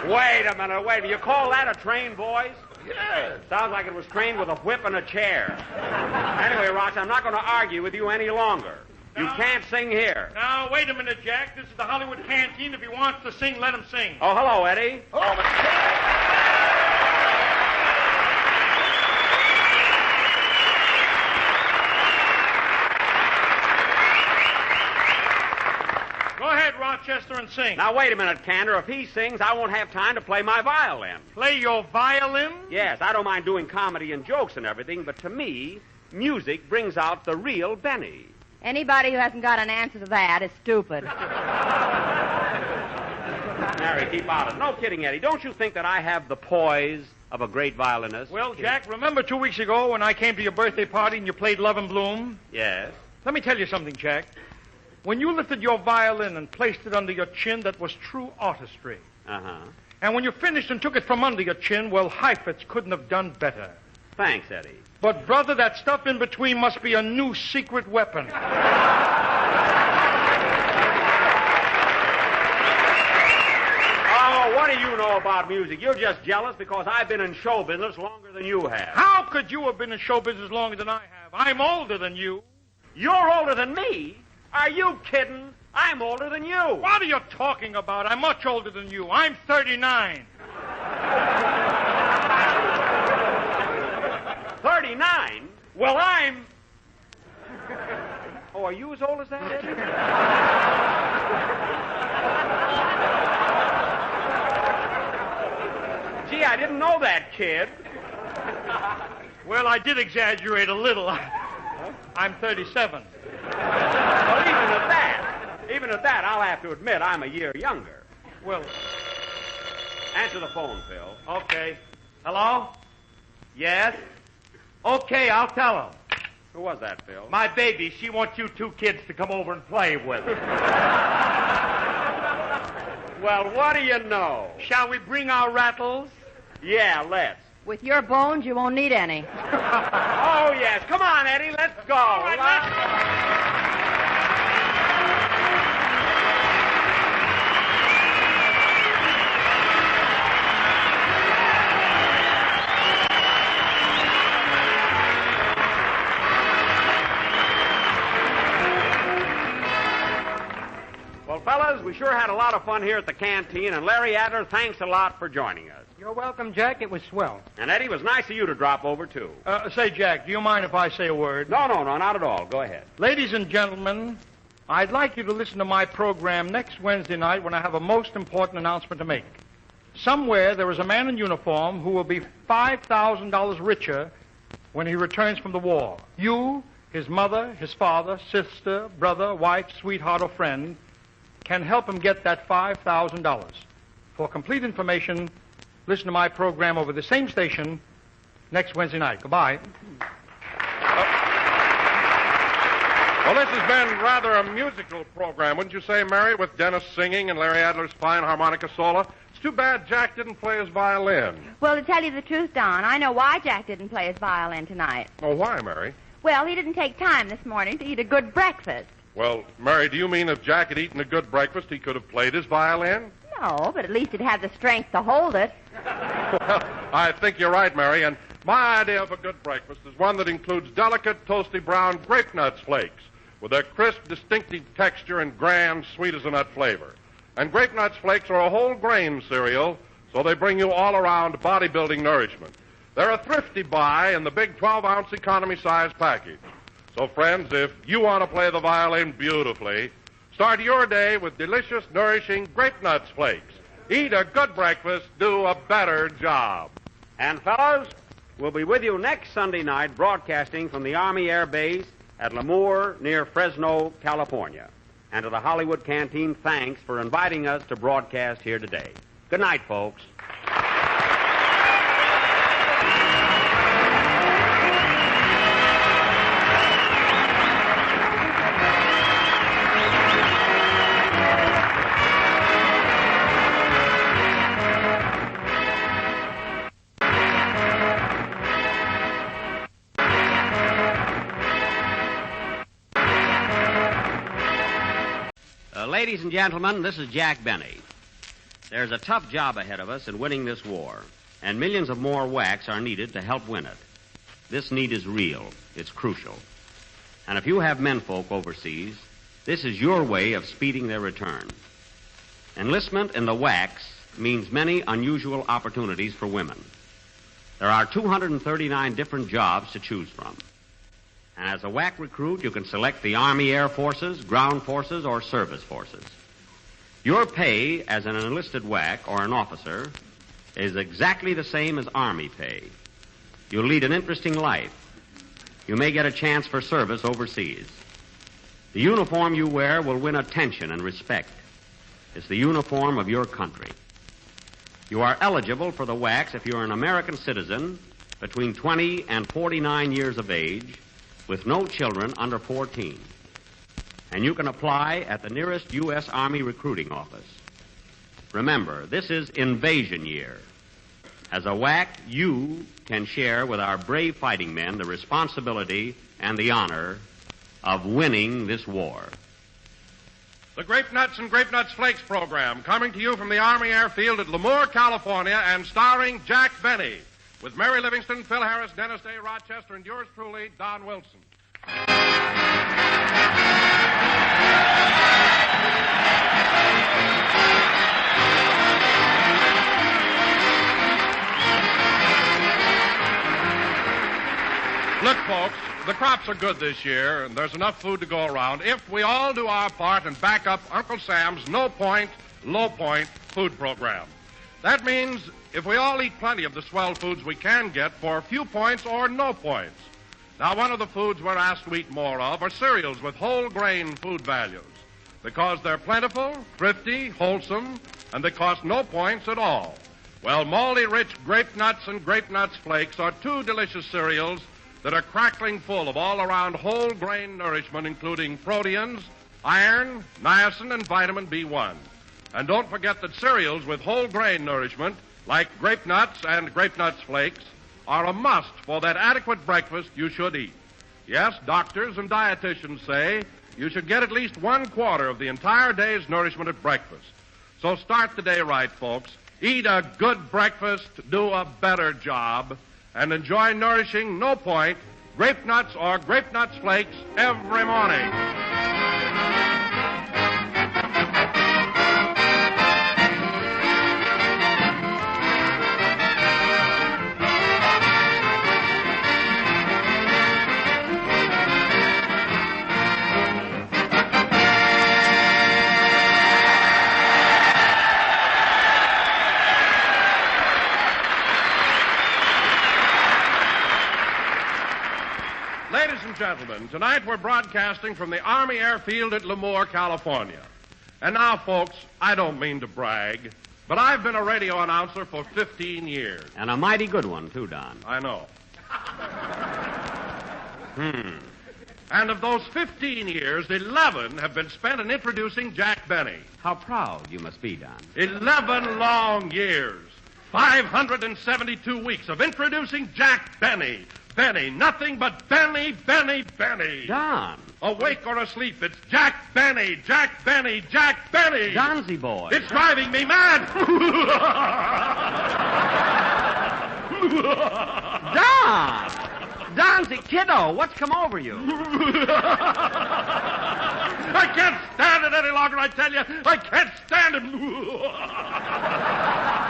Wait a minute. You call that a trained voice? Yes. Sounds like it was trained with a whip and a chair. Anyway, Rox, I'm not going to argue with you any longer. You can't sing here. Now, wait a minute, Jack. This is the Hollywood Canteen. If he wants to sing, let him sing. Oh, hello, Eddie. Oh, Go ahead, Rochester, and sing. Now, wait a minute, Cantor. If he sings, I won't have time to play my violin. Play your violin? Yes, I don't mind doing comedy and jokes and everything, but to me, music brings out the real Benny. Anybody who hasn't got an answer to that is stupid. Mary, keep out of it. No kidding, Eddie. Don't you think that I have the poise of a great violinist? Well, Jack, remember 2 weeks ago when I came to your birthday party and you played Love and Bloom? Yes. Let me tell you something, Jack. When you lifted your violin and placed it under your chin, that was true artistry. Uh-huh. And when you finished and took it from under your chin, well, Heifetz couldn't have done better. Thanks, Eddie. But, brother, that stuff in between must be a new secret weapon. Oh, what do you know about music? You're just jealous because I've been in show business longer than you have. How could you have been in show business longer than I have? I'm older than you. You're older than me? Are you kidding? I'm older than you. What are you talking about? I'm much older than you. I'm 39. 39? Well, I'm... Oh, are you as old as that, Eddie? Gee, I didn't know that, kid. Well, I did exaggerate a little. I'm 37. Well, even at that, I'll have to admit I'm a year younger. Well, answer the phone, Phil. Okay. Hello? Yes? Okay, I'll tell him. Who was that, Phil? My baby. She wants you two kids to come over and play with her. Well, what do you know? Shall we bring our rattles? Yeah, let's. With your bones, you won't need any. Oh, yes. Come on, Eddie. Let's go. All right, let's go. Well, fellas, we sure had a lot of fun here at the canteen, and Larry Adler, thanks a lot for joining us. You're welcome, Jack. It was swell. And Eddie, it was nice of you to drop over, too. Say, Jack, do you mind if I say a word? No, not at all. Go ahead. Ladies and gentlemen, I'd like you to listen to my program next Wednesday night when I have a most important announcement to make. Somewhere there is a man in uniform who will be $5,000 richer when he returns from the war. You, his mother, his father, sister, brother, wife, sweetheart, or friend can help him get that $5,000. For complete information, listen to my program over the same station next Wednesday night. Goodbye. Well, this has been rather a musical program, wouldn't you say, Mary, with Dennis singing and Larry Adler's fine harmonica solo? It's too bad Jack didn't play his violin. Well, to tell you the truth, Don, I know why Jack didn't play his violin tonight. Oh, why, Mary? Well, he didn't take time this morning to eat a good breakfast. Well, Mary, do you mean if Jack had eaten a good breakfast, he could have played his violin? No, but at least he'd have the strength to hold it. Well, I think you're right, Mary, and My idea of a good breakfast is one that includes delicate, toasty brown grape nuts flakes with a crisp, distinctive texture and grand sweet-as-a-nut flavor. And grape nuts flakes are a whole grain cereal, so they bring you all-around bodybuilding nourishment. They're a thrifty buy in the big 12-ounce economy-size package. So, friends, if you want to play the violin beautifully, start your day with delicious, nourishing grape nuts flakes. Eat a good breakfast, do a better job. And, fellows, we'll be with you next Sunday night broadcasting from the Army Air Base at LEMOORE near Fresno, California. And to the Hollywood Canteen, thanks for inviting us to broadcast here today. Good night, folks. Ladies and gentlemen, this is Jack Benny. There's a tough job ahead of us in winning this war, and millions of more whacks are needed to help win it. This need is real. It's crucial. And if you have menfolk overseas, this is your way of speeding their return. Enlistment in the whacks means many unusual opportunities for women. There are 239 different jobs to choose from. And as a whack recruit, you can select the Army Air Forces, Ground Forces, or Service Forces. Your pay as an enlisted whack or an officer is exactly the same as Army pay. You'll lead an interesting life. You may get a chance for service overseas. The uniform you wear will win attention and respect. It's the uniform of your country. You are eligible for the whacks if you're an American citizen between 20 and 49 years of age, with no children under 14. And you can apply at the nearest U.S. Army recruiting office. Remember, this is invasion year. As a whack, you can share with our brave fighting men the responsibility and the honor of winning this war. The Grape Nuts and Grape Nuts Flakes program, coming to you from the Army Airfield at LEMOORE, California, and starring Jack Benny, with Mary Livingston, Phil Harris, Dennis Day, Rochester, and yours truly, Don Wilson. Look, folks, the crops are good this year, and there's enough food to go around if we all do our part and back up Uncle Sam's no-point, low-point food program. That means if we all eat plenty of the swell foods we can get for few points or no points. Now, one of the foods we're asked to eat more of are cereals with whole grain food values, because they're plentiful, thrifty, wholesome, and they cost no points at all. Well, malty-rich Grape Nuts and Grape Nuts Flakes are two delicious cereals that are crackling full of all-around whole grain nourishment, including proteins, iron, niacin, and vitamin B1. And don't forget that cereals with whole grain nourishment, like Grape Nuts and Grape Nuts Flakes, are a must for that adequate breakfast you should eat. Yes, doctors and dietitians say you should get at least 1/4 of the entire day's nourishment at breakfast. So start the day right, folks. Eat a good breakfast, do a better job, and enjoy nourishing no-point Grape Nuts or Grape Nuts Flakes every morning. Ladies and gentlemen, tonight we're broadcasting from the Army Airfield at LEMOORE, California. And now, folks, I don't mean to brag, but I've been a radio announcer for 15 years. And a mighty good one, too, Don. I know. And of those 15 years, 11 have been spent in introducing Jack Benny. How proud you must be, Don. 11 long years. 572 weeks of introducing Jack Benny. Benny, nothing but Benny, Benny, Benny. Don. Awake or asleep, it's Jack Benny, Jack Benny, Jack Benny. Johnsy boy. It's driving me mad. Don! Don! Don's a kiddo. What's come over you? I can't stand it any longer, I tell you. I can't stand it.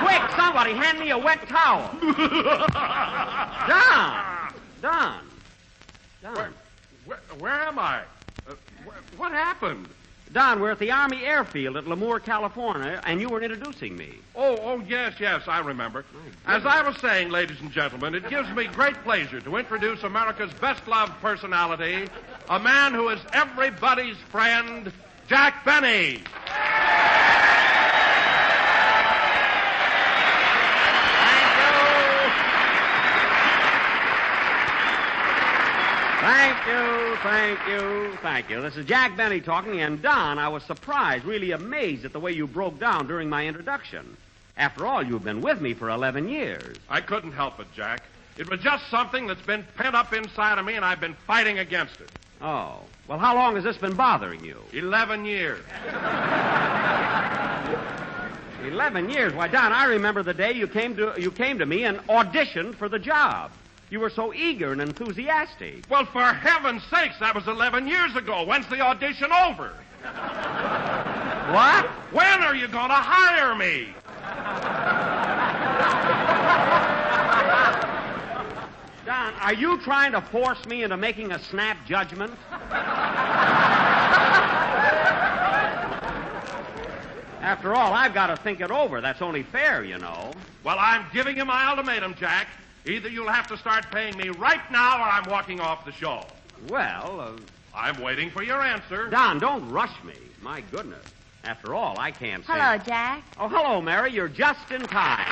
Quick, somebody, hand me a wet towel. Don. Where am I? What happened? Don, we're at the Army Airfield at LEMOORE, California, and you were introducing me. Oh, yes, I remember. As I was saying, ladies and gentlemen, it gives me great pleasure to introduce America's best-loved personality, a man who is everybody's friend, Jack Benny. Thank you. This is Jack Benny talking, and Don, I was surprised, really amazed at the way you broke down during my introduction. After all, you've been with me for 11 years. I couldn't help it, Jack. It was just something that's been pent up inside of me, and I've been fighting against it. Oh. Well, how long has this been bothering you? 11 years. 11 years? Why, Don, I remember the day you came to me and auditioned for the job. You were so eager and enthusiastic. Well, for heaven's sakes, that was 11 years ago. When's the audition over? What? When are you going to hire me? Don, are you trying to force me into making a snap judgment? After all, I've got to think it over. That's only fair, you know. Well, I'm giving you my ultimatum, Jack. Either you'll have to start paying me right now or I'm walking off the show. Well, I'm waiting for your answer. Don, don't rush me. My goodness. After all, I can't say... Hello, Jack. Oh, hello, Mary. You're just in time.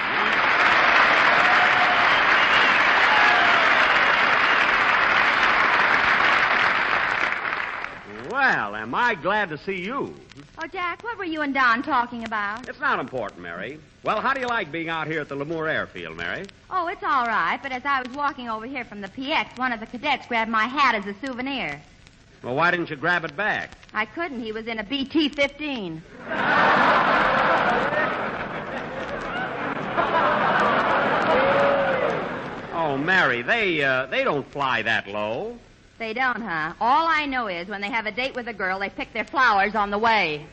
Well, am I glad to see you. Oh, Jack, what were you and Don talking about? It's not important, Mary. Well, how do you like being out here at the LEMOORE Airfield, Mary? Oh, it's all right, but as I was walking over here from the PX, one of the cadets grabbed my hat as a souvenir. Well, why didn't you grab it back? I couldn't. He was in a BT-15. Oh, Mary, they don't fly that low. They don't, huh? All I know is when they have a date with a girl, they pick their flowers on the way.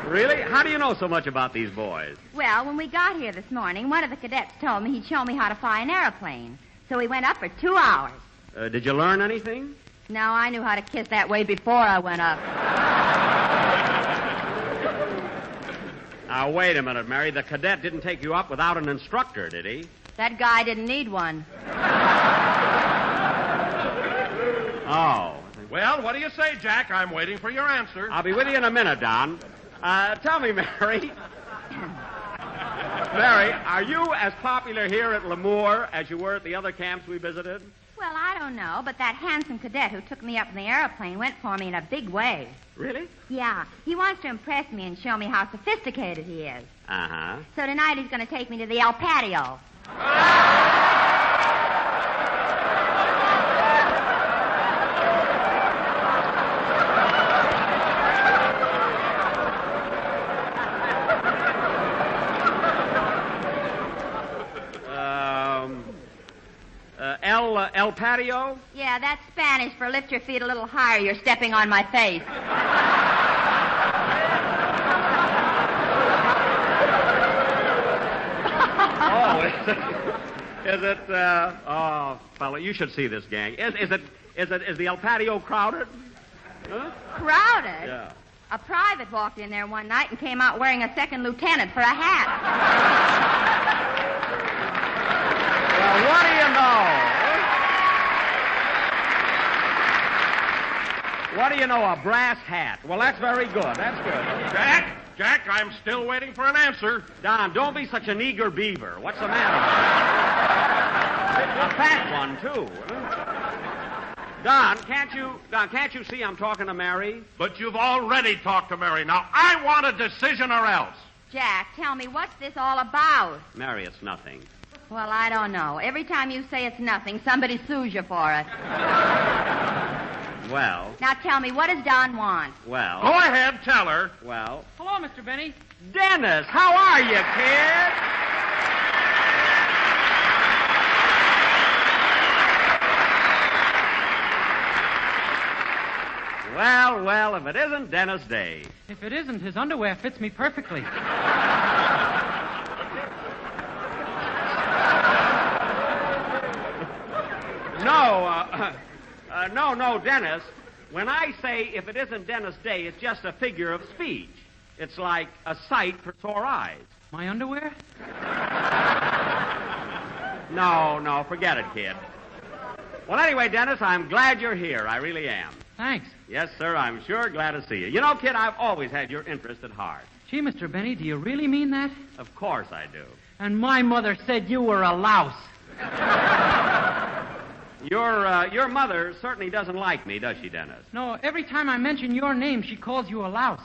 Really? How do you know so much about these boys? Well, when we got here this morning, one of the cadets told me he'd show me how to fly an airplane. So we went up for 2 hours. Did you learn anything? No, I knew how to kiss that way before I went up. Now, wait a minute, Mary. The cadet didn't take you up without an instructor, did he? That guy didn't need one. Oh. Well, what do you say, Jack? I'm waiting for your answer. I'll be with you in a minute, Don. Tell me, Mary. Mary, are you as popular here at LEMOORE as you were at the other camps we visited? Well, I don't know, but that handsome cadet who took me up in the airplane went for me in a big way. Really? Yeah. He wants to impress me and show me how sophisticated he is. Uh-huh. So tonight he's going to take me to the El Patio. El Patio? Yeah, that's Spanish for lift your feet a little higher. You're stepping on my face. Oh, is it, oh, fella, you should see this gang. Is the El Patio crowded? Huh? Crowded? Yeah. A private walked in there one night and came out wearing a second lieutenant for a hat. Well, what do you know? What do you know, a brass hat? Well, that's very good. That's good. Jack, I'm still waiting for an answer. Don, don't be such an eager beaver. What's the matter? A fat one, too. Don, can't you see I'm talking to Mary? But you've already talked to Mary. Now, I want a decision or else. Jack, tell me, what's this all about? Mary, it's nothing. Well, I don't know. Every time you say it's nothing, somebody sues you for it. Well. Now tell me, what does Don want? Well. Go ahead, tell her. Well. Hello, Mr. Benny. Dennis, how are you, kid? Well, if it isn't Dennis Day. If it isn't, his underwear fits me perfectly. No, Dennis. When I say if it isn't Dennis Day, it's just a figure of speech. It's like a sight for sore eyes. My underwear? No, forget it, kid. Well, anyway, Dennis, I'm glad you're here. I really am. Thanks. Yes, sir, I'm sure glad to see you. You know, kid, I've always had your interest at heart. Gee, Mr. Benny, do you really mean that? Of course I do. And my mother said you were a louse. Your mother certainly doesn't like me, does she, Dennis? No, every time I mention your name, she calls you a louse.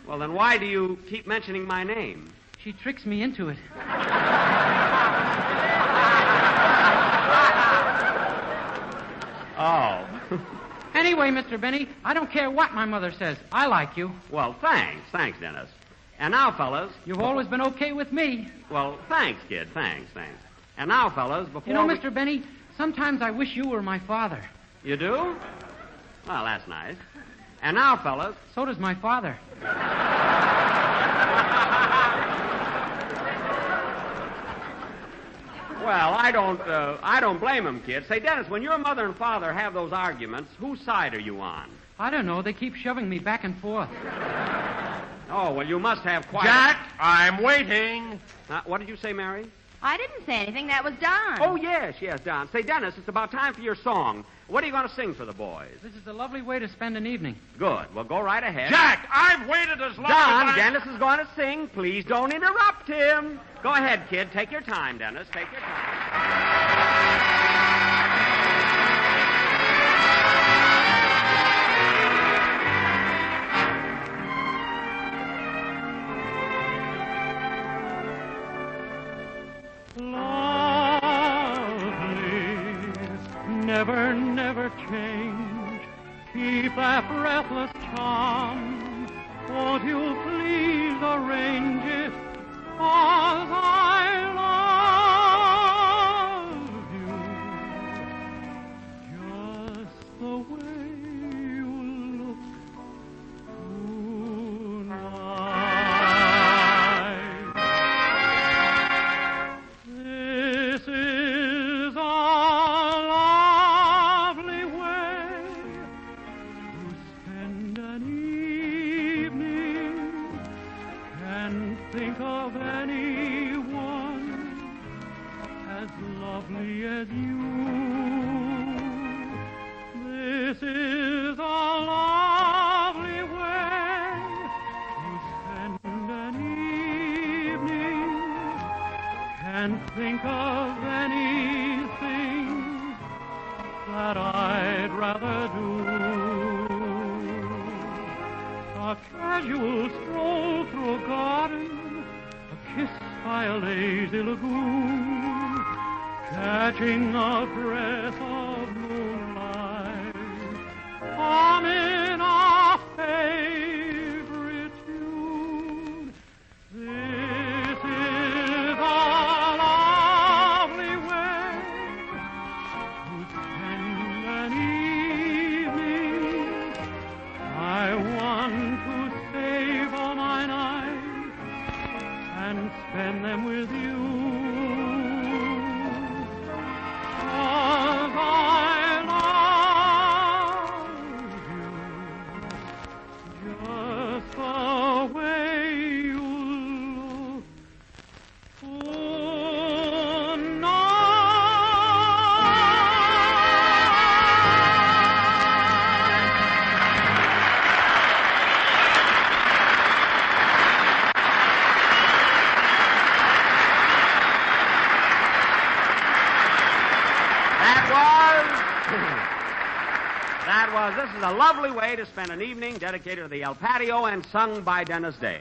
Well, then why do you keep mentioning my name? She tricks me into it. Oh. Anyway, Mr. Benny, I don't care what my mother says. I like you. Well, thanks, Dennis. And now, fellas... You've always been okay with me. Well, thanks, kid, thanks. And now, fellas, before You know, Mr. Benny, sometimes I wish you were my father. You do? Well, that's nice. And now, fellas... So does my father. Well, I don't blame him, kid. Say, Dennis, when your mother and father have those arguments, whose side are you on? I don't know. They keep shoving me back and forth. Oh, well, you must have quite... Jack, I'm waiting. What did you say, Mary? I didn't say anything. That was Don. Oh, yes, Don. Say, Dennis, it's about time for your song. What are you going to sing for the boys? This is a lovely way to spend an evening. Good. Well, go right ahead. Jack, I've waited as long Don, as Dennis is going to sing. Please don't interrupt him. Go ahead, kid. Take your time, Dennis. Take your time. Never, never change. Keep that breathless charm. Won't you please arrange it? 'Cause I love you. Just the way you look tonight. This is a lovely way to spend an evening. Can't think of anyone as lovely as you. This is a lovely way to spend an evening. Can't think of anything that I'd rather do. A casual stroll through a garden, a kiss by a lazy lagoon, catching a breath of moonlight, humming a favorite tune. This is a lovely way to spend an evening. I want to save all my nights and spend them with you. 'Cause I love you just the way you look This is a lovely way to spend an evening dedicated to the El Patio and sung by Dennis Day.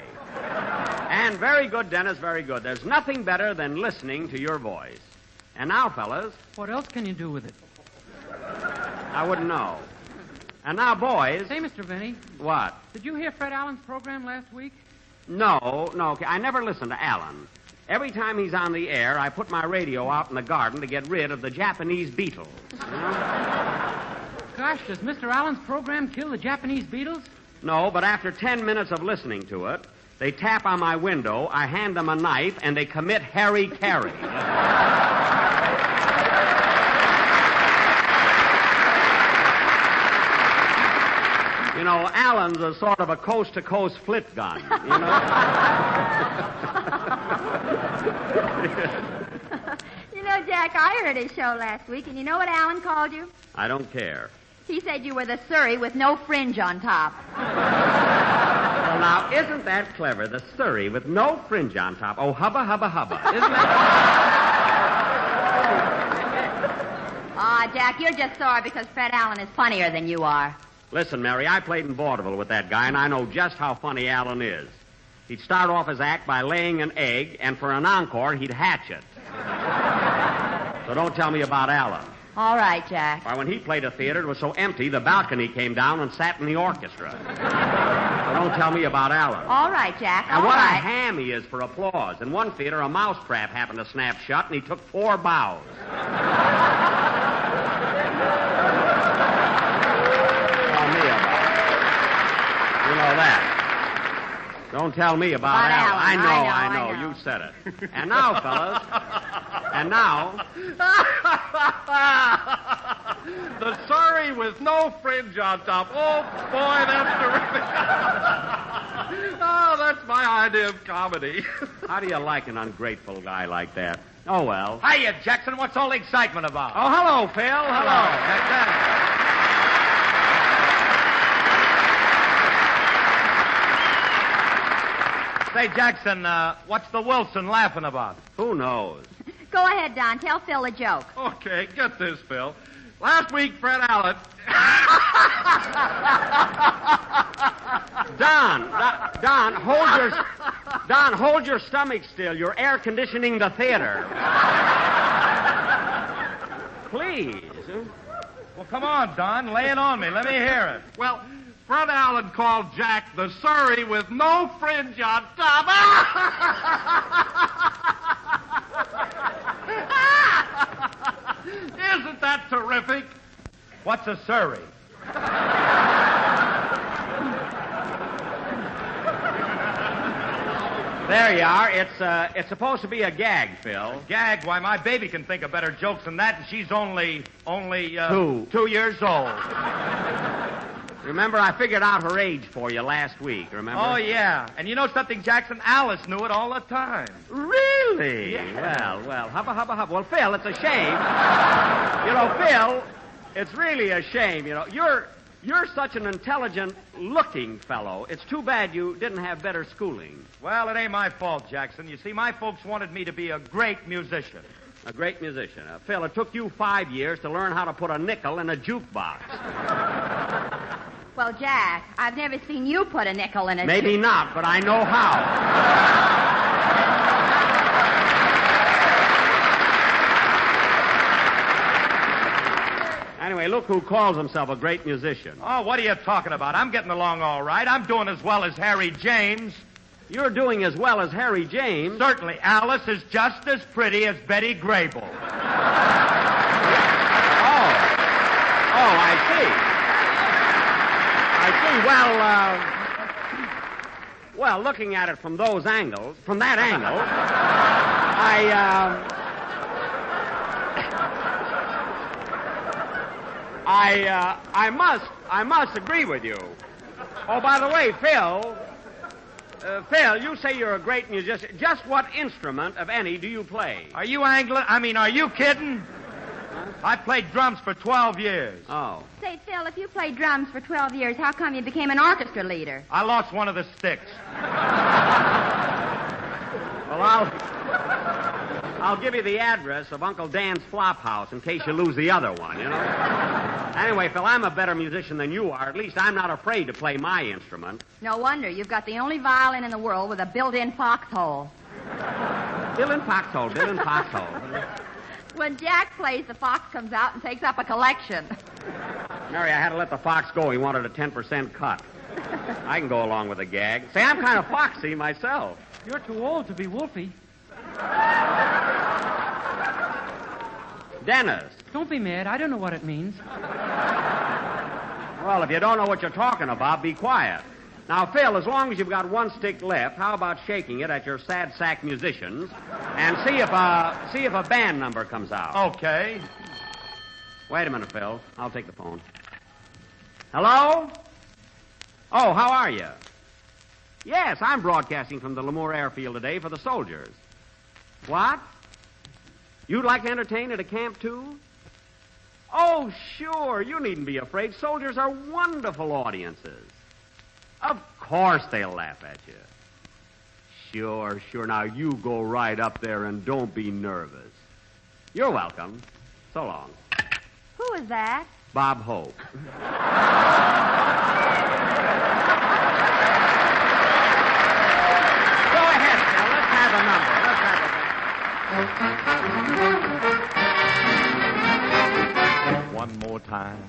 And very good, Dennis, very good. There's nothing better than listening to your voice. And now, fellas... What else can you do with it? I wouldn't know. And now, boys... Say, Mr. Benny. What? Did you hear Fred Allen's program last week? No. I never listen to Allen. Every time he's on the air, I put my radio out in the garden to get rid of the Japanese beetles. You know? Gosh, does Mr. Allen's program kill the Japanese Beatles? No, but after 10 minutes of listening to it, they tap on my window, I hand them a knife, and they commit Harry-Carry. You know, Allen's a sort of a coast-to-coast flit gun, you know? You know, Jack, I heard his show last week, and you know what Alan called you? I don't care. He said you were the Surrey with no fringe on top. Well, now, isn't that clever? The Surrey with no fringe on top. Oh, hubba, hubba, hubba. Isn't that... Jack, you're just sore because Fred Allen is funnier than you are. Listen, Mary, I played in vaudeville with that guy, and I know just how funny Allen is. He'd start off his act by laying an egg, and for an encore, he'd hatch it. So don't tell me about Allen. All right, Jack. Why, when he played a theater, it was so empty, the balcony came down and sat in the orchestra. So don't tell me about Allen. All right, Jack. And what a ham he is for applause. In one theater, a mousetrap happened to snap shut, and he took 4 bows. You know that. Don't tell me about Allen. I know. You said it. And now, fellas. And now. The Surrey with no fringe on top. Oh, boy, that's terrific. Oh, that's my idea of comedy. How do you like an ungrateful guy like that? Oh, well. Hiya, Jackson. What's all the excitement about? Oh, hello, Phil. Hello. Say, Jackson, what's the Wilson laughing about? Who knows? Go ahead, Don. Tell Phil a joke. Okay, get this, Phil. Last week, Fred Allen... Don, hold your stomach still. You're air conditioning the theater. Please. Well, come on, Don. Lay it on me. Let me hear it. Well, Fred Allen called Jack the Surrey with no fringe on top. Isn't that terrific? What's a Surrey? There you are. It's supposed to be a gag, Phil. Gag? Why, my baby can think of better jokes than that, and she's only 2 years old. Remember, I figured out her age for you last week, remember? Oh, yeah. And you know something, Jackson? Alice knew it all the time. Really? Yeah. Well, hubba, hubba, hubba. Well, Phil, it's a shame. You know, Phil, it's really a shame. You know, you're such an intelligent-looking fellow. It's too bad you didn't have better schooling. Well, it ain't my fault, Jackson. You see, my folks wanted me to be a great musician. A great musician. Phil, it took you 5 years to learn how to put a nickel in a jukebox. Well, Jack, I've never seen you put a nickel in a... Maybe not, but I know how. Anyway, look who calls himself a great musician. Oh, what are you talking about? I'm getting along all right. I'm doing as well as Harry James. You're doing as well as Harry James? Certainly. Alice is just as pretty as Betty Grable. Oh, I see. Well, looking at it from that angle, I must agree with you. Oh, by the way, Phil, you say you're a great musician. Just what instrument, of any, do you play? Are you kidding? I played drums for 12 years. Oh. Say, Phil, if you played drums for 12 years, how come you became an orchestra leader? I lost one of the sticks. Well, I'll give you the address of Uncle Dan's flop house in case you lose the other one, you know? Anyway, Phil, I'm a better musician than you are. At least I'm not afraid to play my instrument. No wonder. You've got the only violin in the world with a built-in foxhole. Built-in foxhole. When Jack plays, the fox comes out and takes up a collection. Mary, I had to let the fox go. He wanted a 10% cut. I can go along with the gag. Say, I'm kind of foxy myself. You're too old to be Wolfie. Dennis. Don't be mad. I don't know what it means. Well, if you don't know what you're talking about, be quiet. Now, Phil, as long as you've got one stick left, how about shaking it at your sad sack musicians and see if a band number comes out? Okay. Wait a minute, Phil. I'll take the phone. Hello? Oh, how are you? Yes, I'm broadcasting from the LEMOORE airfield today for the soldiers. What? You'd like to entertain at a camp, too? Oh, sure. You needn't be afraid. Soldiers are wonderful audiences. Of course they'll laugh at you. Sure, sure. Now, you go right up there and don't be nervous. You're welcome. So long. Who is that? Bob Hope. Go ahead, Phil. Let's have a number. One more time,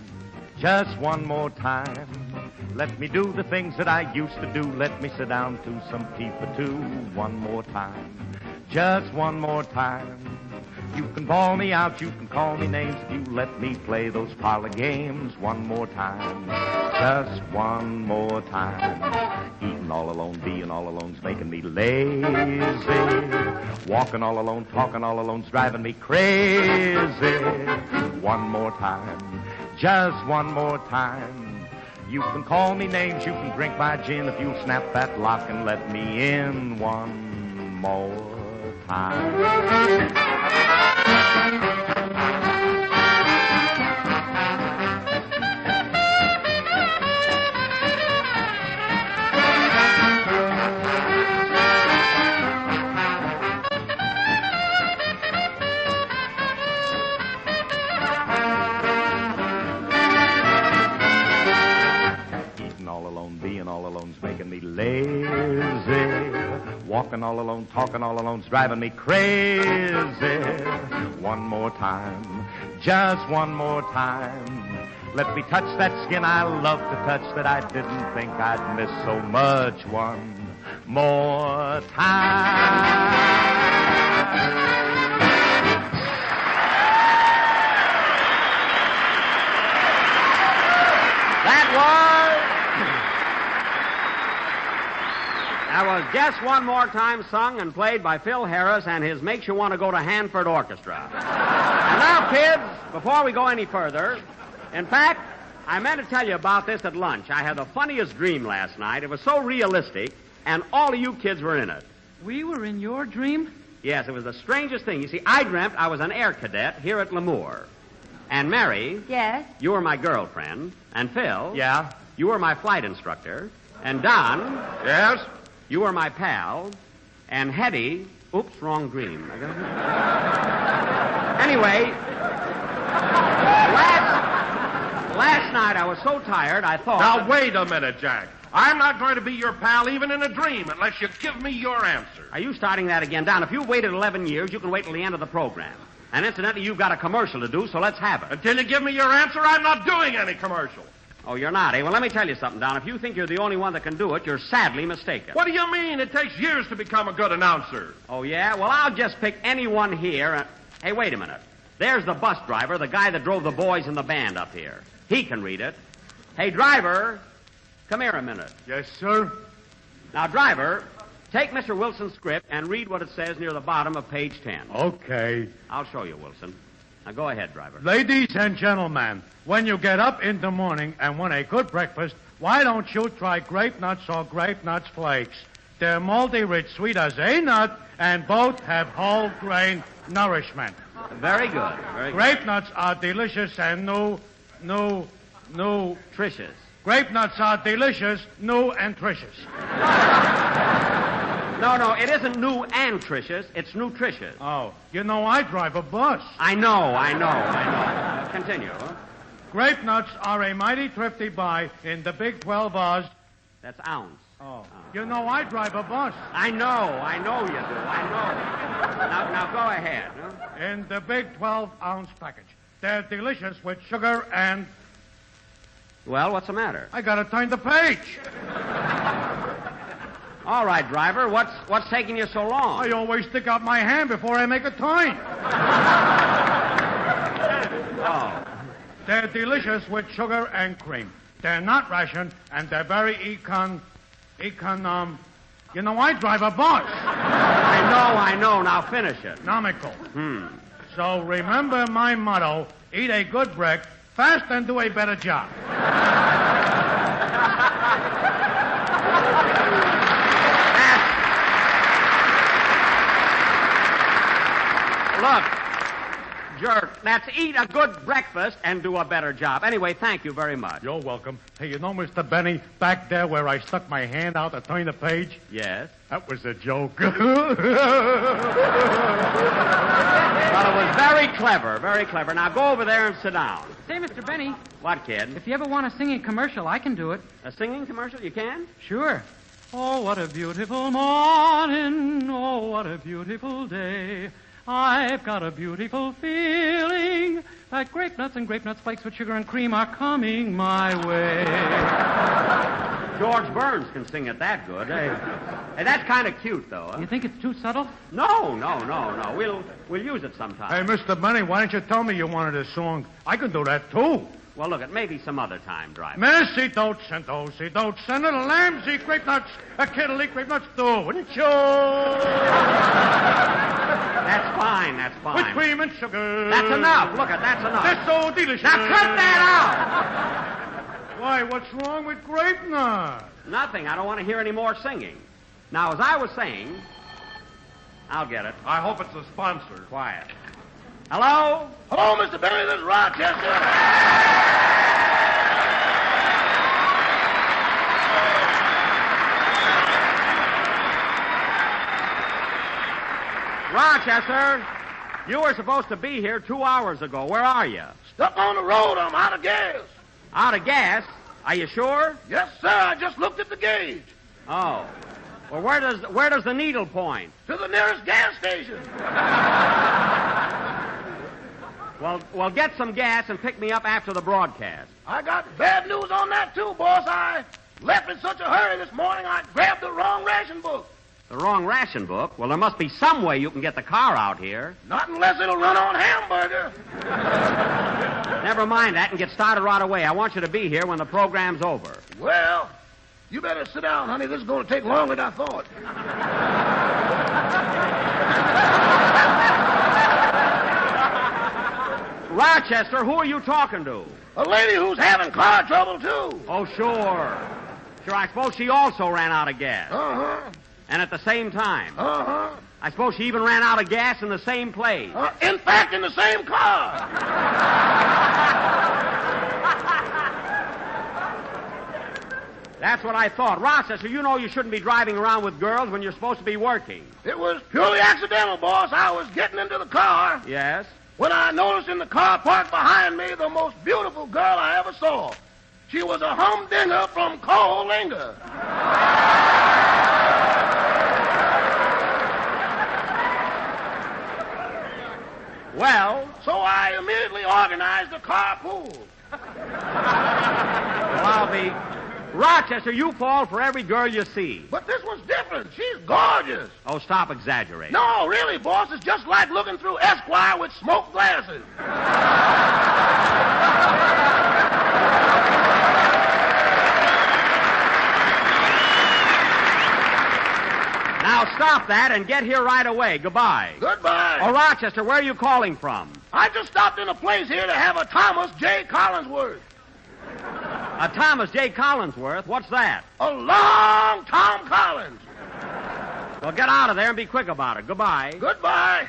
just one more time. Let me do the things that I used to do. Let me sit down to some tea for two. One more time, just one more time. You can bawl me out, you can call me names if you let me play those parlor games. One more time, just one more time. Eating all alone, being all alone's making me lazy. Walking all alone, talking all alone's driving me crazy. One more time, just one more time. You can call me names, you can drink my gin if you'll snap that lock and let me in one more time. Walking all alone, talking all alone's driving me crazy. One more time, just one more time. Let me touch that skin I love to touch that I didn't think I'd miss so much. One more time. That was Just One More Time, sung and played by Phil Harris and his Makes You Want to Go to Hanford Orchestra. And now, kids, before we go any further, in fact, I meant to tell you about this at lunch. I had the funniest dream last night. It was so realistic, and all of you kids were in it. We were in your dream? Yes, it was the strangest thing. You see, I dreamt I was an air cadet here at LEMOORE. And Mary... Yes? You were my girlfriend. And Phil... Yeah? You were my flight instructor. And Don... Yes? You were my pal. And Hetty... Oops, wrong dream. Anyway... Last night I was so tired I thought... Now, wait a minute, Jack. I'm not going to be your pal even in a dream unless you give me your answer. Are you starting that again? Don, if you've waited 11 years, you can wait till the end of the program. And incidentally, you've got a commercial to do, so let's have it. Until you give me your answer, I'm not doing any commercial. Oh, you're not, eh? Well, let me tell you something, Don. If you think you're the only one that can do it, you're sadly mistaken. What do you mean? It takes years to become a good announcer. Oh, yeah? Well, I'll just pick anyone here. Hey, wait a minute. There's the bus driver, the guy that drove the boys in the band up here. He can read it. Hey, driver, come here a minute. Yes, sir. Now, driver, take Mr. Wilson's script and read what it says near the bottom of page 10. Okay. I'll show you, Wilson. Now, go ahead, driver. Ladies and gentlemen, when you get up in the morning and want a good breakfast, why don't you try Grape Nuts or Grape Nuts Flakes? They're malty rich, sweet as a nut, and both have whole grain nourishment. Very good. Very good. Grape Nuts are delicious and nutritious. Grape Nuts are delicious, new and tricious. No, it isn't new and tricious. It's nutritious. Oh, you know I drive a bus. I know. Continue. Grape Nuts are a mighty thrifty buy in the Big 12 Oz. That's ounce. Oh. You know I drive a bus. I know you do. I know. Now go ahead. Huh? In the Big 12-ounce package. They're delicious with sugar and... Well, what's the matter? I gotta turn the page. All right, driver. What's taking you so long? I always stick out my hand before I make a turn. Oh. They're delicious with sugar and cream. They're not ration, and they're very I drive a bus. I know. Now finish it. Economical. So remember my motto, eat a good break, fast and do a better job. Look, jerk, that's eat a good breakfast and do a better job. Anyway, thank you very much. You're welcome. Hey, you know, Mr. Benny, back there where I stuck my hand out to turn the page? Yes? That was a joke. Well, it was very clever, very clever. Now go over there and sit down. Say, Mr. Benny. What, kid? If you ever want a singing commercial, I can do it. A singing commercial? You can? Sure. Oh, what a beautiful morning. Oh, what a beautiful day. I've got a beautiful feeling that grape nuts and grape nuts flakes with sugar and cream are coming my way. George Burns can sing it that good. Hey, that's kind of cute, though. Huh? You think it's too subtle? No. We'll use it sometime. Hey, Mr. Benny, why didn't you tell me you wanted a song? I can do that, too. Well, look, it may be some other time, driver. Merci, don't send a lamb, see grape nuts, a kettle, eat grape nuts, too, wouldn't you? That's fine. With cream and sugar. That's enough. Look, that's enough. That's so delicious. Now cut that out. Why, what's wrong with grape nuts? Nothing. I don't want to hear any more singing. Now, as I was saying, I'll get it. I hope it's a sponsor. Quiet. Hello? Hello, Mr. Benny. This is Rochester. Rochester, you were supposed to be here 2 hours ago. Where are you? Stuck on the road. I'm out of gas. Out of gas? Are you sure? Yes, sir. I just looked at the gauge. Oh. Well, where does the needle point? To the nearest gas station. Well, get some gas and pick me up after the broadcast. I got bad news on that, too, boss. I left in such a hurry this morning, I grabbed the wrong ration book. The wrong ration book? Well, there must be some way you can get the car out here. Not unless it'll run on hamburger. Never mind that and get started right away. I want you to be here when the program's over. Well, you better sit down, honey. This is going to take longer than I thought. Rochester, who are you talking to? A lady who's having car trouble, too. Oh, sure. Sure, I suppose she also ran out of gas. Uh-huh. And at the same time. Uh-huh. I suppose she even ran out of gas in the same place. In fact, in the same car. That's what I thought. Rochester, you know you shouldn't be driving around with girls when you're supposed to be working. It was purely accidental, boss. I was getting into the car. Yes? When I noticed in the car parked behind me the most beautiful girl I ever saw. She was a humdinger from Coalinga. Well? So I immediately organized a carpool. Well, I'll be... Rochester, you fall for every girl you see. But this one's different. She's gorgeous. Oh, stop exaggerating. No, really, boss. It's just like looking through Esquire with smoked glasses. Now stop that and get here right away. Goodbye. Goodbye. Oh, Rochester, where are you calling from? I just stopped in a place here to have a Thomas J. Collinsworth. A Thomas J. Collinsworth? What's that? A long Tom Collins. Well, get out of there and be quick about it. Goodbye. Goodbye.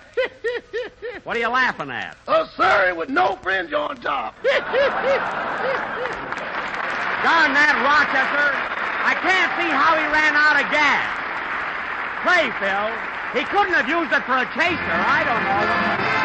What are you laughing at? A Surrey with no fringe on top. Darn that, Rochester. I can't see how he ran out of gas. Play, Phil. He couldn't have used it for a chaser. I don't know.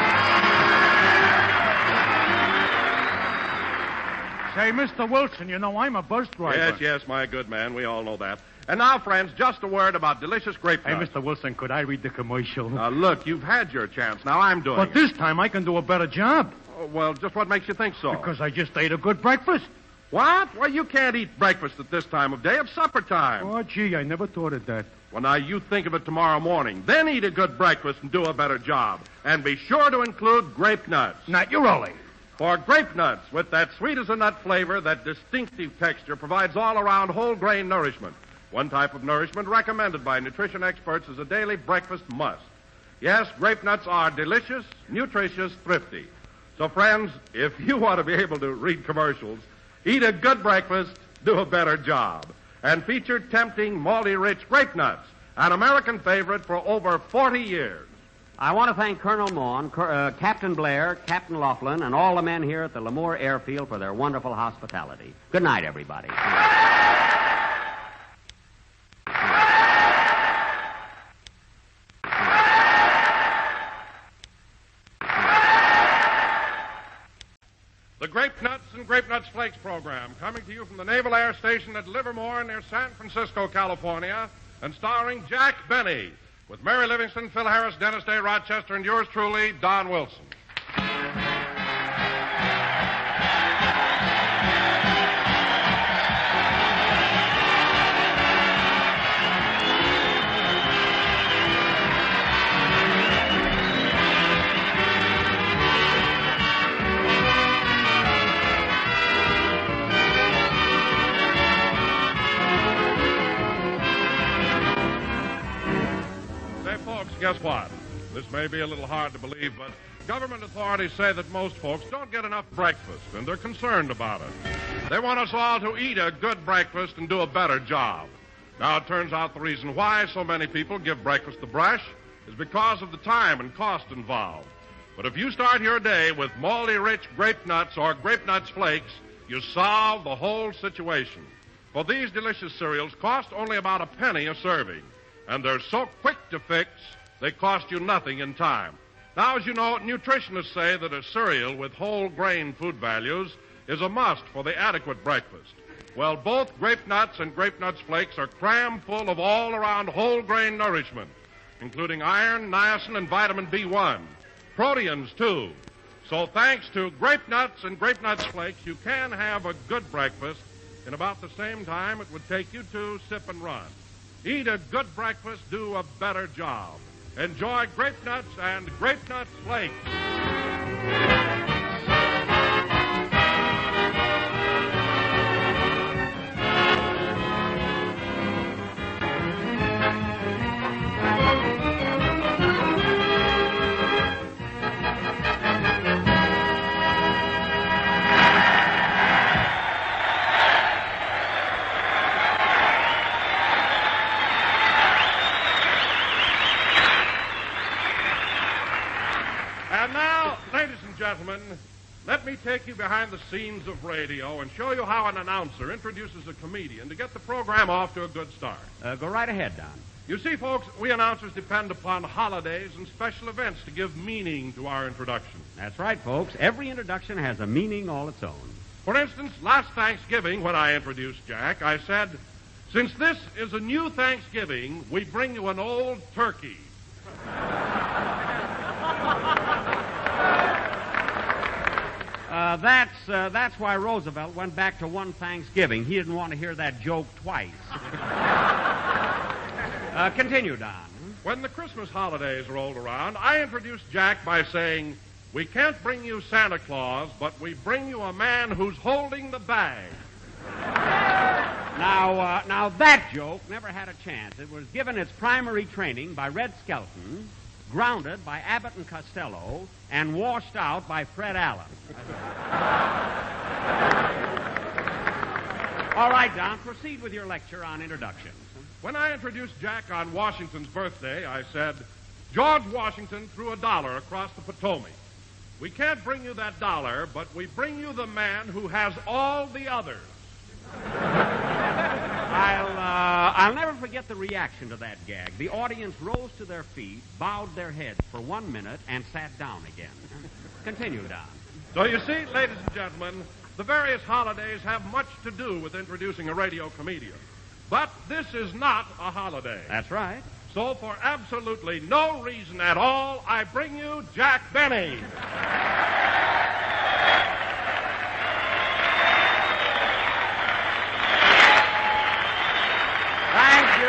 Say, Mr. Wilson, you know I'm a bus driver. Yes, my good man. We all know that. And now, friends, just a word about delicious grape nuts. Hey, Mr. Wilson, could I read the commercial? Now, look, you've had your chance. Now I'm doing But it. this time I can do a better job. Oh, well, just what makes you think so? Because I just ate a good breakfast. What? Well, you can't eat breakfast at this time of day. It's supper time. Oh, gee, I never thought of that. Well, now, you think of it tomorrow morning. Then eat a good breakfast and do a better job. And be sure to include grape nuts. Naturally. For grape nuts, with that sweet-as-a-nut flavor, that distinctive texture, provides all-around whole-grain nourishment. One type of nourishment recommended by nutrition experts as a daily breakfast must. Yes, grape nuts are delicious, nutritious, thrifty. So, friends, if you want to be able to read commercials, eat a good breakfast, do a better job. And feature tempting, malty-rich grape nuts, an American favorite for over 40 years. I want to thank Colonel Maughan, Captain Blair, Captain Laughlin, and all the men here at the LEMOORE Airfield for their wonderful hospitality. Good night, everybody. The Grape Nuts and Grape Nuts Flakes program, coming to you from the Naval Air Station at Livermore near San Francisco, California, and starring Jack Benny, with Mary Livingston, Phil Harris, Dennis Day, Rochester, and yours truly, Don Wilson. Guess what? This may be a little hard to believe, but government authorities say that most folks don't get enough breakfast, and they're concerned about it. They want us all to eat a good breakfast and do a better job. Now, it turns out the reason why so many people give breakfast the brush is because of the time and cost involved. But if you start your day with malty-rich grape nuts or grape nuts flakes, you solve the whole situation. For these delicious cereals cost only about a penny a serving, and they're so quick to fix, they cost you nothing in time. Now, as you know, nutritionists say that a cereal with whole grain food values is a must for the adequate breakfast. Well, both Grape Nuts and Grape Nuts Flakes are cram full of all-around whole grain nourishment, including iron, niacin, and vitamin B1. Proteins, too. So thanks to Grape Nuts and Grape Nuts Flakes, you can have a good breakfast in about the same time it would take you to sip and run. Eat a good breakfast, do a better job. Enjoy Grape Nuts and Grape Nuts Flakes. And now, ladies and gentlemen, let me take you behind the scenes of radio and show you how an announcer introduces a comedian to get the program off to a good start. Go right ahead, Don. You see, folks, we announcers depend upon holidays and special events to give meaning to our introduction. That's right, folks. Every introduction has a meaning all its own. For instance, last Thanksgiving, when I introduced Jack, I said, since this is a new Thanksgiving, we bring you an old turkey. That's why Roosevelt went back to one Thanksgiving. He didn't want to hear that joke twice. Continue, Don. When the Christmas holidays rolled around, I introduced Jack by saying, we can't bring you Santa Claus, but we bring you a man who's holding the bag. Now that joke never had a chance. It was given its primary training by Red Skelton, grounded by Abbott and Costello, and washed out by Fred Allen. All right, Don, proceed with your lecture on introductions. When I introduced Jack on Washington's birthday, I said, George Washington threw $1 across the Potomac. We can't bring you that dollar, but we bring you the man who has all the others. I'll never forget the reaction to that gag. The audience rose to their feet, bowed their heads for 1 minute, and sat down again. Continue, Don. So you see, ladies and gentlemen, the various holidays have much to do with introducing a radio comedian. But this is not a holiday. That's right. So for absolutely no reason at all, I bring you Jack Benny. Thank you.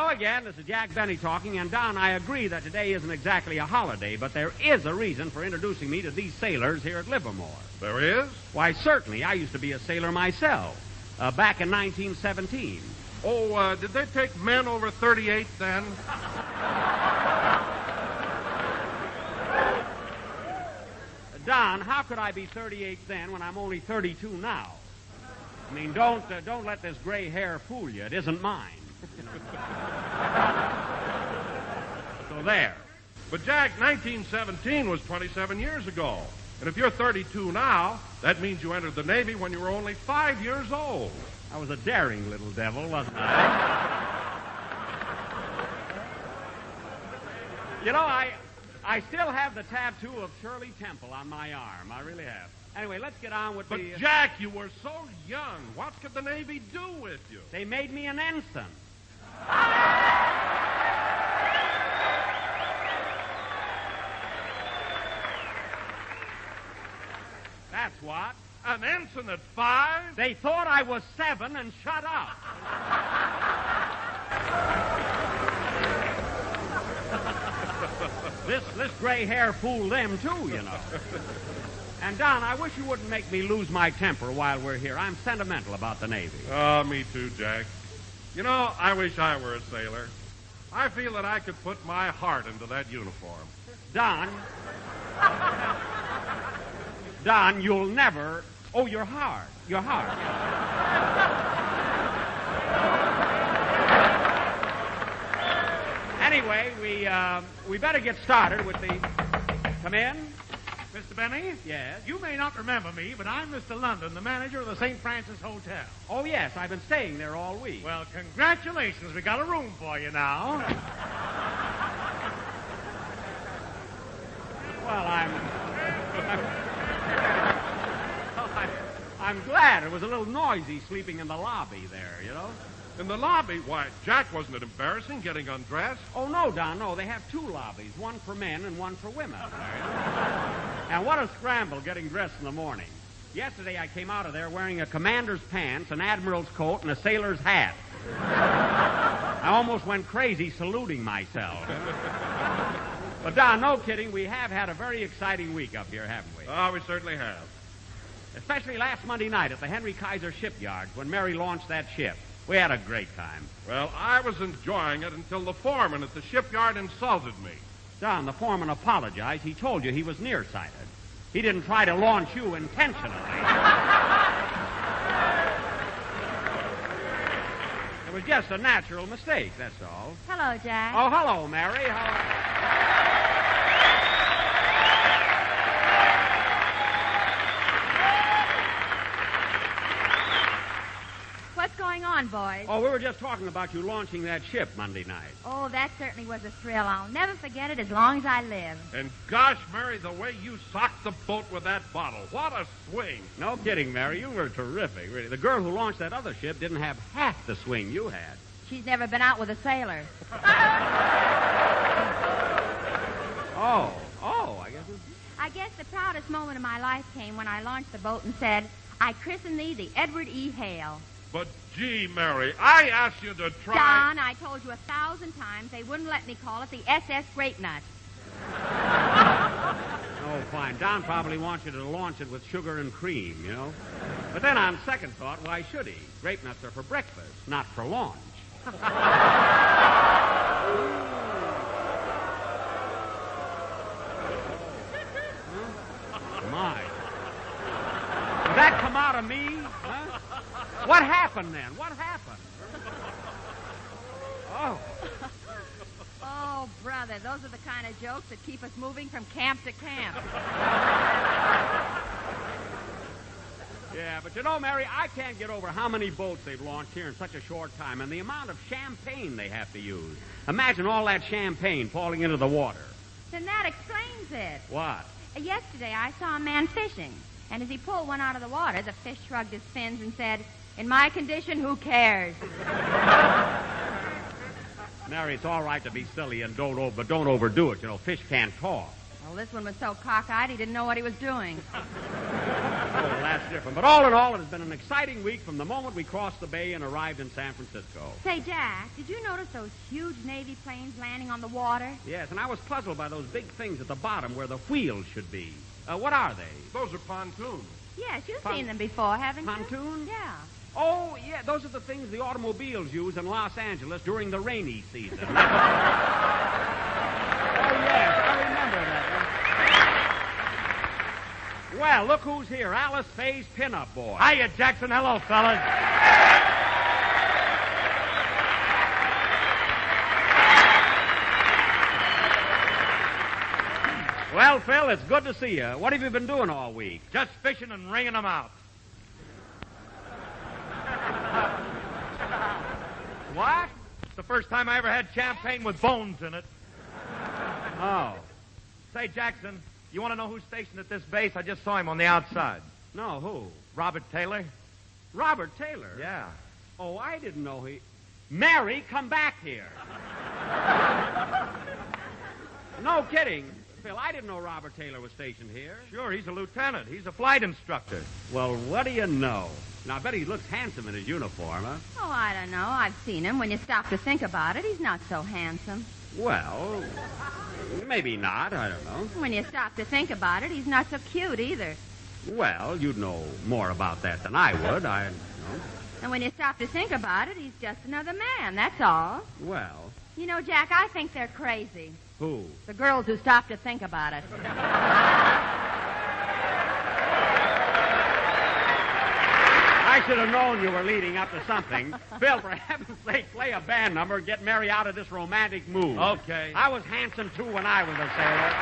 Hello again. This is Jack Benny talking. And, Don, I agree that today isn't exactly a holiday, but there is a reason for introducing me to these sailors here at Livermore. There is? Why, certainly. I used to be a sailor myself, back in 1917. Oh, did they take men over 38 then? Don, how could I be 38 then when I'm only 32 now? I mean, don't let this gray hair fool you. It isn't mine. So there. But, Jack, 1917 was 27 years ago. And if you're 32 now, that means you entered the Navy when you were only 5 years old. I was a daring little devil, wasn't I? You know, I still have the tattoo of Shirley Temple on my arm. I really have. Anyway, let's get on with But, Jack, you were so young. What could the Navy do with you? They made me an ensign. That's what. An ensign at 5? They thought I was 7 and shut up. This gray hair fooled them, too, you know. And, Don, I wish you wouldn't make me lose my temper while we're here. I'm sentimental about the Navy. Oh, me too, Jack. You know, I wish I were a sailor. I feel that I could put my heart into that uniform. Don, you'll never... Oh, your heart. Your heart. Anyway, we better get started with the... Come in. Mr. Benny? Yes? You may not remember me, but I'm Mr. London, the manager of the St. Francis Hotel. Oh, yes, I've been staying there all week. Well, congratulations. We got a room for you now. Well, I'm glad. It was a little noisy sleeping in the lobby there, you know. In the lobby? Why, Jack, wasn't it embarrassing getting undressed? Oh, no, Don, no. They have 2 lobbies, one for men and one for women. And what a scramble getting dressed in the morning. Yesterday I came out of there wearing a commander's pants, an admiral's coat, and a sailor's hat. I almost went crazy saluting myself. But, Don, no kidding, we have had a very exciting week up here, haven't we? Oh, we certainly have. Especially last Monday night at the Henry Kaiser shipyard when Mary launched that ship. We had a great time. Well, I was enjoying it until the foreman at the shipyard insulted me. Don, the foreman apologized. He told you he was nearsighted. He didn't try to launch you intentionally. It was just a natural mistake, that's all. Hello, Jack. Oh, hello, Mary. What's going on, boys? Oh, we were just talking about you launching that ship Monday night. Oh, that certainly was a thrill. I'll never forget it as long as I live. And gosh, Mary, the way you socked the boat with that bottle. What a swing. No kidding, Mary. You were terrific, really. The girl who launched that other ship didn't have half the swing you had. She's never been out with a sailor. I guess the proudest moment of my life came when I launched the boat and said, I christen thee the Edward E. Hale. But, gee, Mary, I asked you to try... Don, I told you 1,000 times they wouldn't let me call it the SS Grape Nut. Oh, fine. Don probably wants you to launch it with sugar and cream, you know. But then on second thought, why should he? Grape nuts are for breakfast, not for launch. My. Did that come out of me? Huh? What happened then? What happened? Oh. Oh, brother, those are the kind of jokes that keep us moving from camp to camp. Yeah, but you know, Mary, I can't get over how many boats they've launched here in such a short time and the amount of champagne they have to use. Imagine all that champagne falling into the water. Then that explains it. What? Yesterday I saw a man fishing, and as he pulled one out of the water, the fish shrugged his fins and said, in my condition, who cares? Mary, it's all right to be silly and but don't overdo it. You know, fish can't talk. Well, this one was so cockeyed he didn't know what he was doing. well, that's different. But all in all, it has been an exciting week from the moment we crossed the bay and arrived in San Francisco. Say, Jack, did you notice those huge Navy planes landing on the water? Yes, and I was puzzled by those big things at the bottom where the wheels should be. What are they? Those are pontoons. Yes, you've seen them before, haven't you? Pontoons? Yeah. Oh, yeah, those are the things the automobiles use in Los Angeles during the rainy season. Oh, yes, I remember that. Well, look who's here. Alice Faye's pinup boy. Hiya, Jackson. Hello, fellas. Well, Phil, it's good to see you. What have you been doing all week? Just fishing and wringing them out. What? It's the first time I ever had champagne with bones in it. Oh. Say, Jackson, you want to know who's stationed at this base? I just saw him on the outside. No, who? Robert Taylor. Robert Taylor? Yeah. Oh, I didn't know he... Mary, come back here. No kidding. Phil, I didn't know Robert Taylor was stationed here. Sure, he's a lieutenant. He's a flight instructor. Well, what do you know? Now, I bet he looks handsome in his uniform, huh? Oh, I don't know. I've seen him. When you stop to think about it, he's not so handsome. Well, maybe not. I don't know. When you stop to think about it, he's not so cute either. Well, you'd know more about that than I would. I don't know. And when you stop to think about it, he's just another man, that's all. Well. You know, Jack, I think they're crazy. Who? The girls who stop to think about it. I should have known you were leading up to something. Phil, for heaven's sake, play a band number and get Mary out of this romantic mood. Okay. I was handsome, too, when I was a sailor.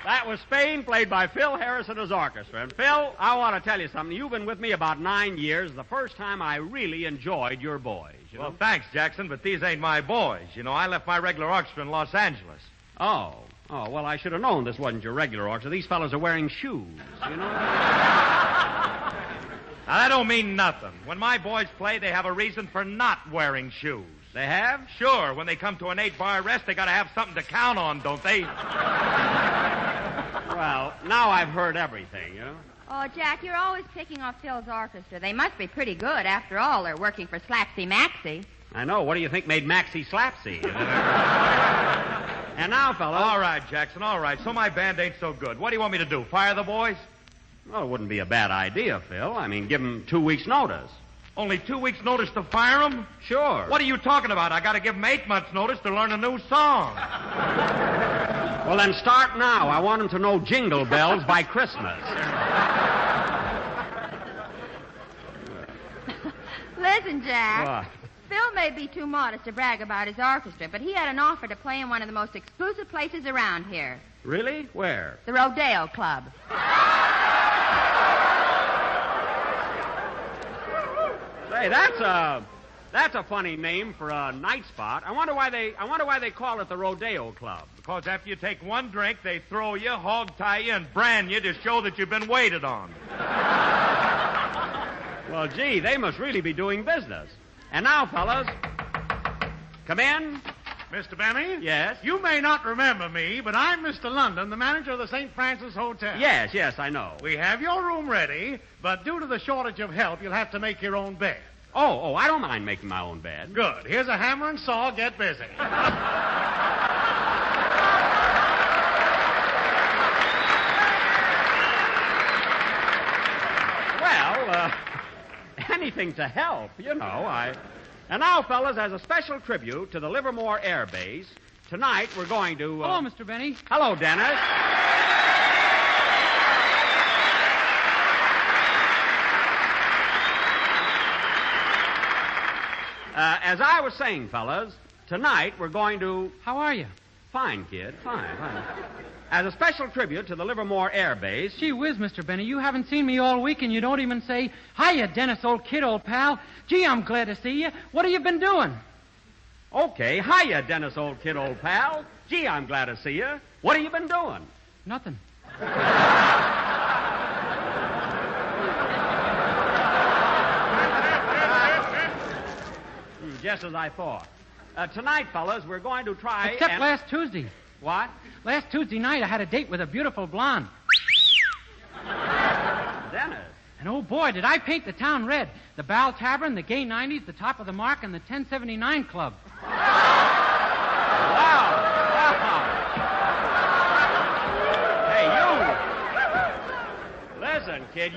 That was Spain, played by Phil Harris and his orchestra. And, Phil, I want to tell you something. You've been with me about 9 years, the first time I really enjoyed your boys. You know? Well, thanks, Jackson, but these ain't my boys. You know, I left my regular orchestra in Los Angeles. Oh, well, I should have known this wasn't your regular orchestra. These fellows are wearing shoes, you know? Now, that don't mean nothing. When my boys play, they have a reason for not wearing shoes. They have? Sure. When they come to an 8-bar rest, they got to have something to count on, don't they? Well, now I've heard everything, you know? Oh, Jack, you're always picking off Phil's orchestra. They must be pretty good. After all, they're working for Slapsy Maxie. I know. What do you think made Maxie Slapsy? And now, fellas... All right, Jackson, all right. So my band ain't so good. What do you want me to do, fire the boys? Well, it wouldn't be a bad idea, Phil. I mean, give them 2 weeks' notice. Only 2 weeks' notice to fire them? Sure. What are you talking about? I got to give them 8 months' notice to learn a new song. Well, then start now. I want them to know Jingle Bells by Christmas. Listen, Jack. What? Phil may be too modest to brag about his orchestra, but he had an offer to play in one of the most exclusive places around here. Really? Where? The Rodeo Club. Say, that's a funny name for a night spot. I wonder why they call it the Rodeo Club. Because after you take one drink, they throw you, hog tie you, and brand you to show that you've been waited on. Well, gee, they must really be doing business. And now, fellas, come in. Mr. Benny? Yes? You may not remember me, but I'm Mr. London, the manager of the St. Francis Hotel. Yes, I know. We have your room ready, but due to the shortage of help, you'll have to make your own bed. Oh, I don't mind making my own bed. Good. Here's a hammer and saw. Get busy. Well, anything to help, you know. And now, fellas, as a special tribute to the Livermore Air Base, tonight we're going to... Hello, Mr. Benny. Hello, Dennis. As I was saying, fellas, tonight we're going to... How are you? Fine, kid. Fine. As a special tribute to the Livermore Air Base... Gee whiz, Mr. Benny, you haven't seen me all week and you don't even say, hiya, Dennis, old kid, old pal. Gee, I'm glad to see you. What have you been doing? Okay, hiya, Dennis, old kid, old pal. Gee, I'm glad to see you. What have you been doing? Nothing. Just as I thought. Tonight, fellas, we're going to try... Except last Tuesday. What? Last Tuesday night, I had a date with a beautiful blonde. Dennis. And oh, boy, did I paint the town red. The Bal Tavern, the Gay 90s, the Top of the Mark, and the 1079 Club. Wow. Hey, you... Listen, kid,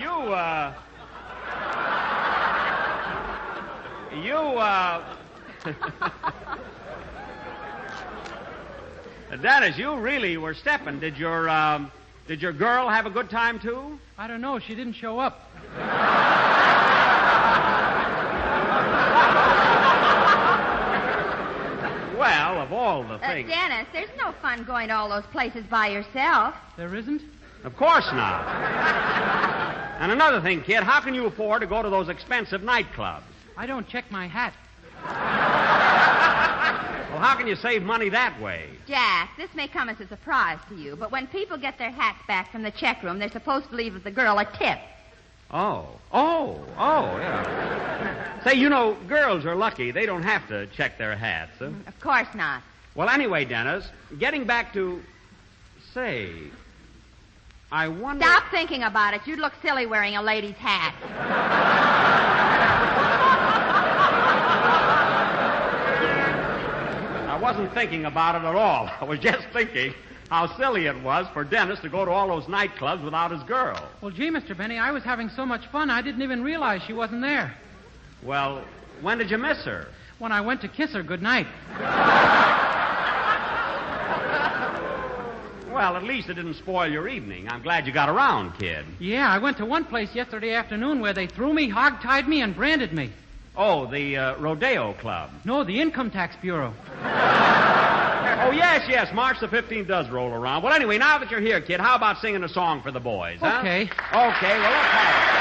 Dennis, you really were stepping. Did your girl have a good time, too? I don't know. She didn't show up. Well, of all the things... Dennis, there's no fun going to all those places by yourself. There isn't? Of course not. And another thing, kid, how can you afford to go to those expensive nightclubs? I don't check my hat. Well, how can you save money that way? Jack, this may come as a surprise to you, but when people get their hats back from the check room, they're supposed to leave the girl a tip. Oh, yeah. Say, you know, girls are lucky. They don't have to check their hats. Huh? Of course not. Well, anyway, Dennis, getting back to... Say, I wonder... Stop thinking about it. You'd look silly wearing a lady's hat. I wasn't thinking about it at all. I was just thinking how silly it was for Dennis to go to all those nightclubs without his girl. Well, gee, Mr. Benny, I was having so much fun, I didn't even realize she wasn't there. Well, when did you miss her? When I went to kiss her goodnight. Well, at least it didn't spoil your evening. I'm glad you got around, kid. Yeah, I went to one place yesterday afternoon where they threw me, hog-tied me, and branded me. Oh, the Rodeo Club. No, the Income Tax Bureau. Oh, yes, March the 15th does roll around. Well, anyway, now that you're here, kid, how about singing a song for the boys, huh? Okay. Okay, well, let's have it.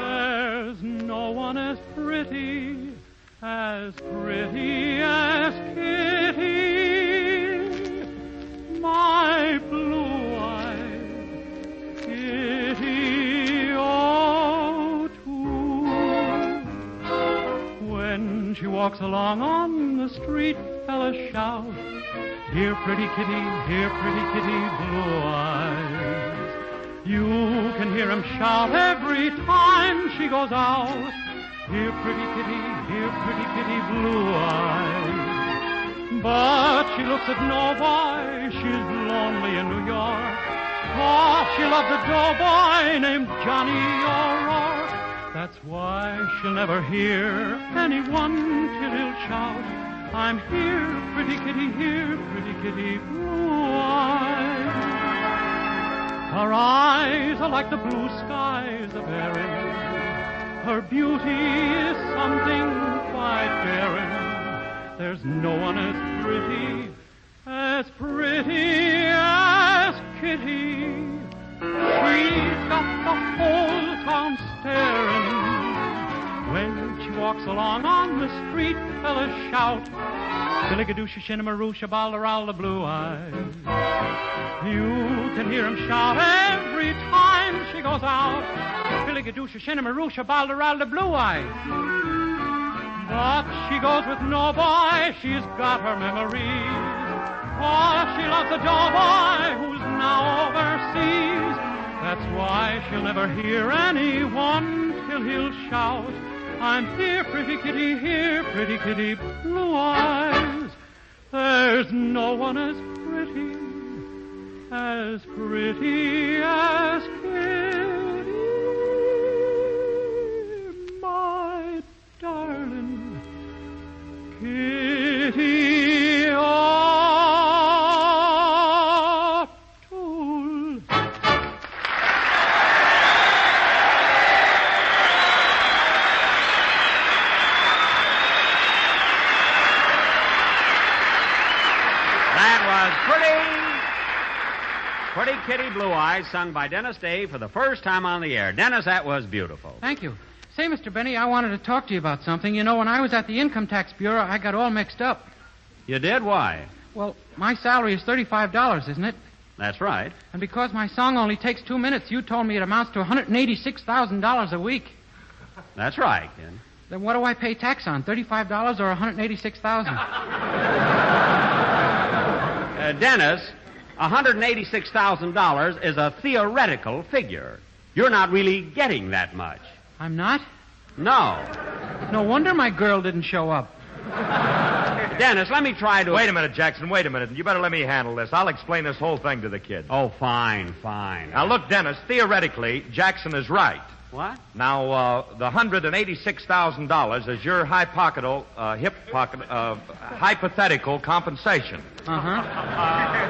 There's no one as pretty as Kitty, my blue-eyed Kitty, oh, too. When she walks along on the street, fellas shout, here, pretty kitty, blue eyes. You can hear 'em shout every time she goes out, here, pretty kitty, blue eyes. But she looks at nobody, she's lonely in New York, 'cause she loves a doughboy named Johnny O'Rourke. That's why she'll never hear anyone till he'll shout, I'm I'm here, pretty kitty, here, pretty kitty, blue-eyes. Her eyes are like the blue skies of Erin. Her beauty is something quite daring. There's no one as pretty as Kitty. She's got the whole town staring. When she walks along on the street, fellas shout, Billigadoosha, Shinnamaroocha, Balderalda, Blue Eyes. You can hear 'em shout every time she goes out, Billigadoosha, Shinnamaroocha, Balderalda, Blue Eyes. But she goes with no boy, she's got her memories. For she loves a doughboy who's now overseas. That's why she'll never hear anyone till he'll shout, I'm here, pretty kitty, here, pretty kitty, blue eyes. There's no one as pretty as Kitty, my darling Kitty O'Toole. That was Pretty Kitty Blue Eyes, sung by Dennis Day for the first time on the air. Dennis, that was beautiful. Thank you. Say, Mr. Benny, I wanted to talk to you about something. You know, when I was at the Income Tax Bureau, I got all mixed up. You did? Why? Well, my salary is $35, isn't it? That's right. And because my song only takes 2 minutes, you told me it amounts to $186,000 a week. That's right, kid. Then what do I pay tax on, $35 or $186,000? Dennis, $186,000 is a theoretical figure. You're not really getting that much. I'm not? No. No wonder my girl didn't show up. Dennis, let me try to... Wait a minute, Jackson, wait a minute. You better let me handle this. I'll explain this whole thing to the kid. Oh, fine. Now, look, Dennis, theoretically, Jackson is right. What? Now, the $186,000 is your hypothetical compensation. Uh-huh.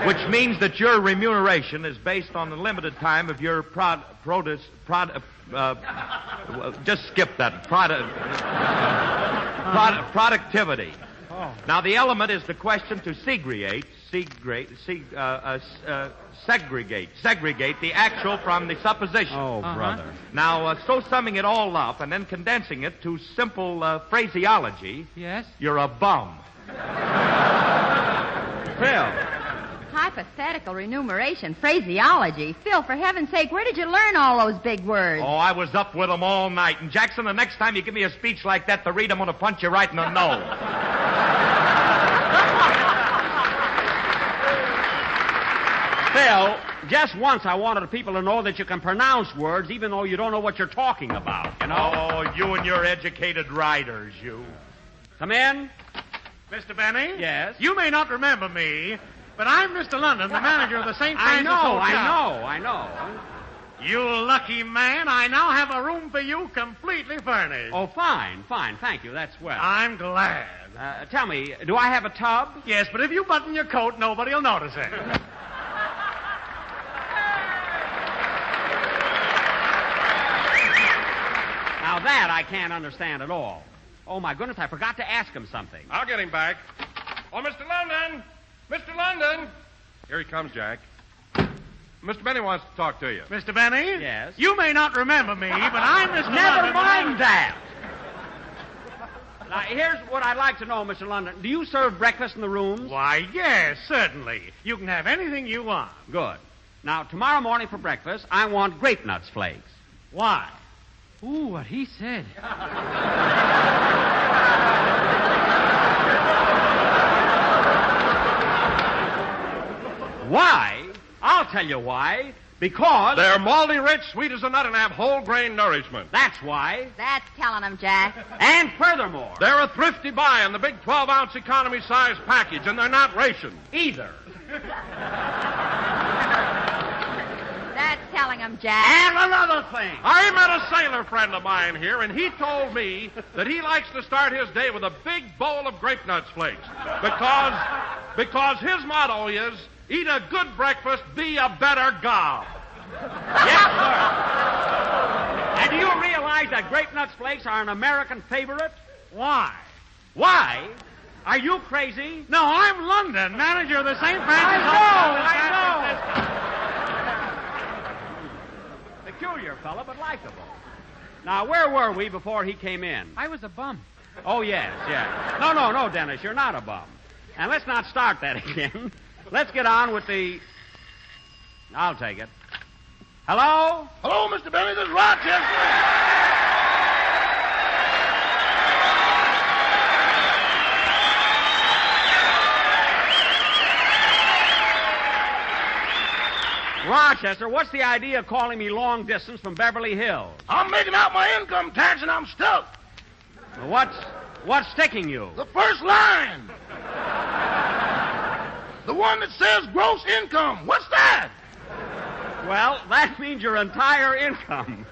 Which means that your remuneration is based on the limited time of your just skip that. Productivity. Oh. Now, the element is the question to segregate the actual from the supposition. Oh, brother. Now, so summing it all up and then condensing it to simple phraseology. Yes? You're a bum. Phil. Hypothetical remuneration, phraseology. Phil, for heaven's sake, where did you learn all those big words? Oh, I was up with them all night. And, Jackson, the next time you give me a speech like that to read, I'm going to punch you right in the nose. Phil, just once I wanted people to know that you can pronounce words even though you don't know what you're talking about, you know? Oh, you and your educated writers, you. Come in. Mr. Benny? Yes? You may not remember me, but I'm Mr. London, the manager of the St. Francis Hotel. I know. You lucky man. I now have a room for you completely furnished. Oh, fine. Thank you. That's swell. I'm glad. Tell me, do I have a tub? Yes, but if you button your coat, nobody will notice it. Now that I can't understand at all. Oh, my goodness, I forgot to ask him something. I'll get him back. Oh, Mr. London! Mr. London! Here he comes, Jack. Mr. Benny wants to talk to you. Mr. Benny? Yes? You may not remember me, but I'm Mr. London. Never mind that. Now, here's what I'd like to know, Mr. London. Do you serve breakfast in the rooms? Why, yes, certainly. You can have anything you want. Good. Now, tomorrow morning for breakfast, I want grape nuts flakes. Why? Ooh, what he said. Why? I'll tell you why. Because... They're malty rich, sweet as a nut, and have whole grain nourishment. That's why. That's telling them, Jack. And furthermore... They're a thrifty buy in the big 12-ounce economy size package, and they're not rationed. Either. That's telling them, them, Jack. And another thing. I met a sailor friend of mine here, and he told me that he likes to start his day with a big bowl of grape nuts flakes because his motto is, eat a good breakfast, be a better gob. Yes, sir. And do you realize that grape nuts flakes are an American favorite? Why? Why? Are you crazy? No, I'm London, manager of the St. Francis I know. Peculiar fellow, but likable. Now, where were we before he came in? I was a bum. Oh, yes. No, Dennis, you're not a bum. And let's not start that again. Let's get on with the... I'll take it. Hello? Hello, Mr. Benny. This is Rochester. Rochester, what's the idea of calling me long distance from Beverly Hills? I'm making out my income tax and I'm stuck. What's sticking you? The first line. The one that says gross income. What's that? Well, that means your entire income.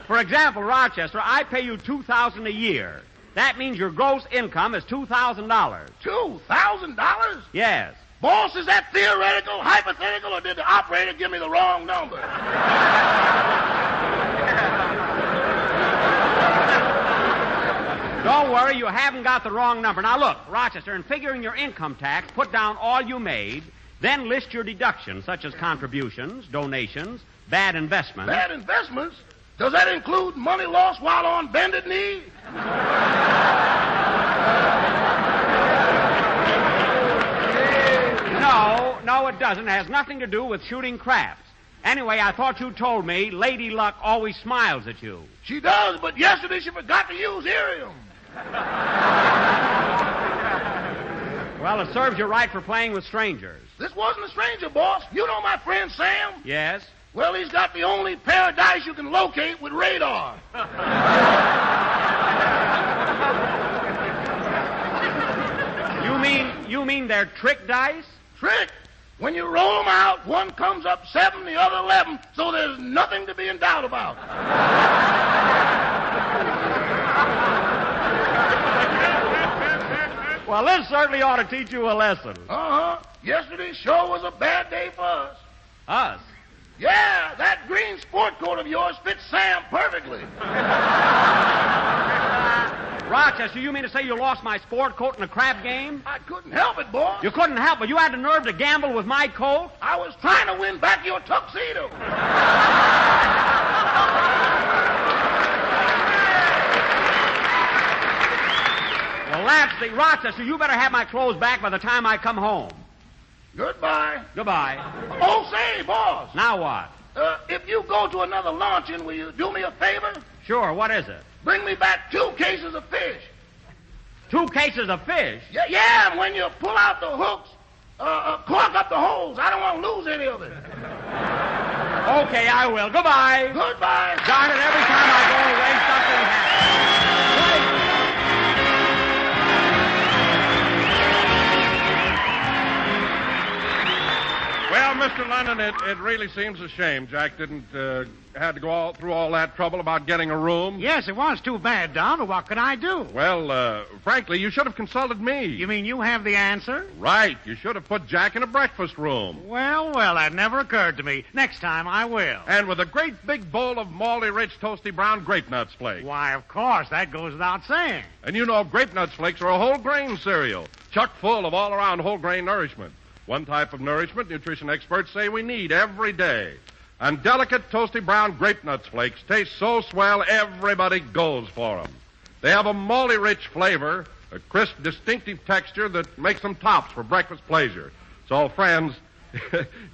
For example, Rochester, I pay you $2,000 a year. That means your gross income is $2,000. $2,000? Yes. Boss, is that theoretical, hypothetical, or did the operator give me the wrong number? Don't worry, you haven't got the wrong number. Now, look, Rochester, in figuring your income tax, put down all you made, then list your deductions, such as contributions, donations, bad investments. Bad investments? Does that include money lost while on bended knee? No, it doesn't. It has nothing to do with shooting craps. Anyway, I thought you told me Lady Luck always smiles at you. She does, but yesterday she forgot to use Irium. Well, it serves you right for playing with strangers. This wasn't a stranger, boss. You know my friend Sam? Yes? Well, he's got the only paradise you can locate with radar. You mean they're trick dice? Trick? When you roll them out, one comes up 7, the other 11, so there's nothing to be in doubt about. Well, this certainly ought to teach you a lesson. Uh-huh. Yesterday sure was a bad day for us. Us? Yeah, that green sport coat of yours fits Sam perfectly. Rochester, you mean to say you lost my sport coat in a crab game? I couldn't help it, boss. You couldn't help it? You had the nerve to gamble with my coat? I was trying to win back your tuxedo. Well, that's the... Rochester, you better have my clothes back by the time I come home. Goodbye. Goodbye. Oh, say, boss. Now what? If you go to another luncheon, will you do me a favor? Sure, what is it? Bring me back 2 cases of fish. 2 cases of fish? Yeah, and when you pull out the hooks, cork up the holes. I don't want to lose any of it. Okay, I will. Goodbye. Goodbye. Darn it, every time I go away, something happens. Well, Mr. Lennon, it really seems a shame Jack didn't had to go through all that trouble about getting a room. Yes, it was too bad, Don, but what could I do? Well, frankly, you should have consulted me. You mean you have the answer? Right. You should have put Jack in a breakfast room. Well, that never occurred to me. Next time I will. And with a great big bowl of malty rich toasty brown grape nuts flakes. Why, of course, that goes without saying. And you know grape nuts flakes are a whole grain cereal, chock full of all around whole grain nourishment. One type of nourishment nutrition experts say we need every day. And delicate, toasty brown grape nuts flakes taste so swell everybody goes for them. They have a malty rich flavor, a crisp, distinctive texture that makes them tops for breakfast pleasure. So, friends,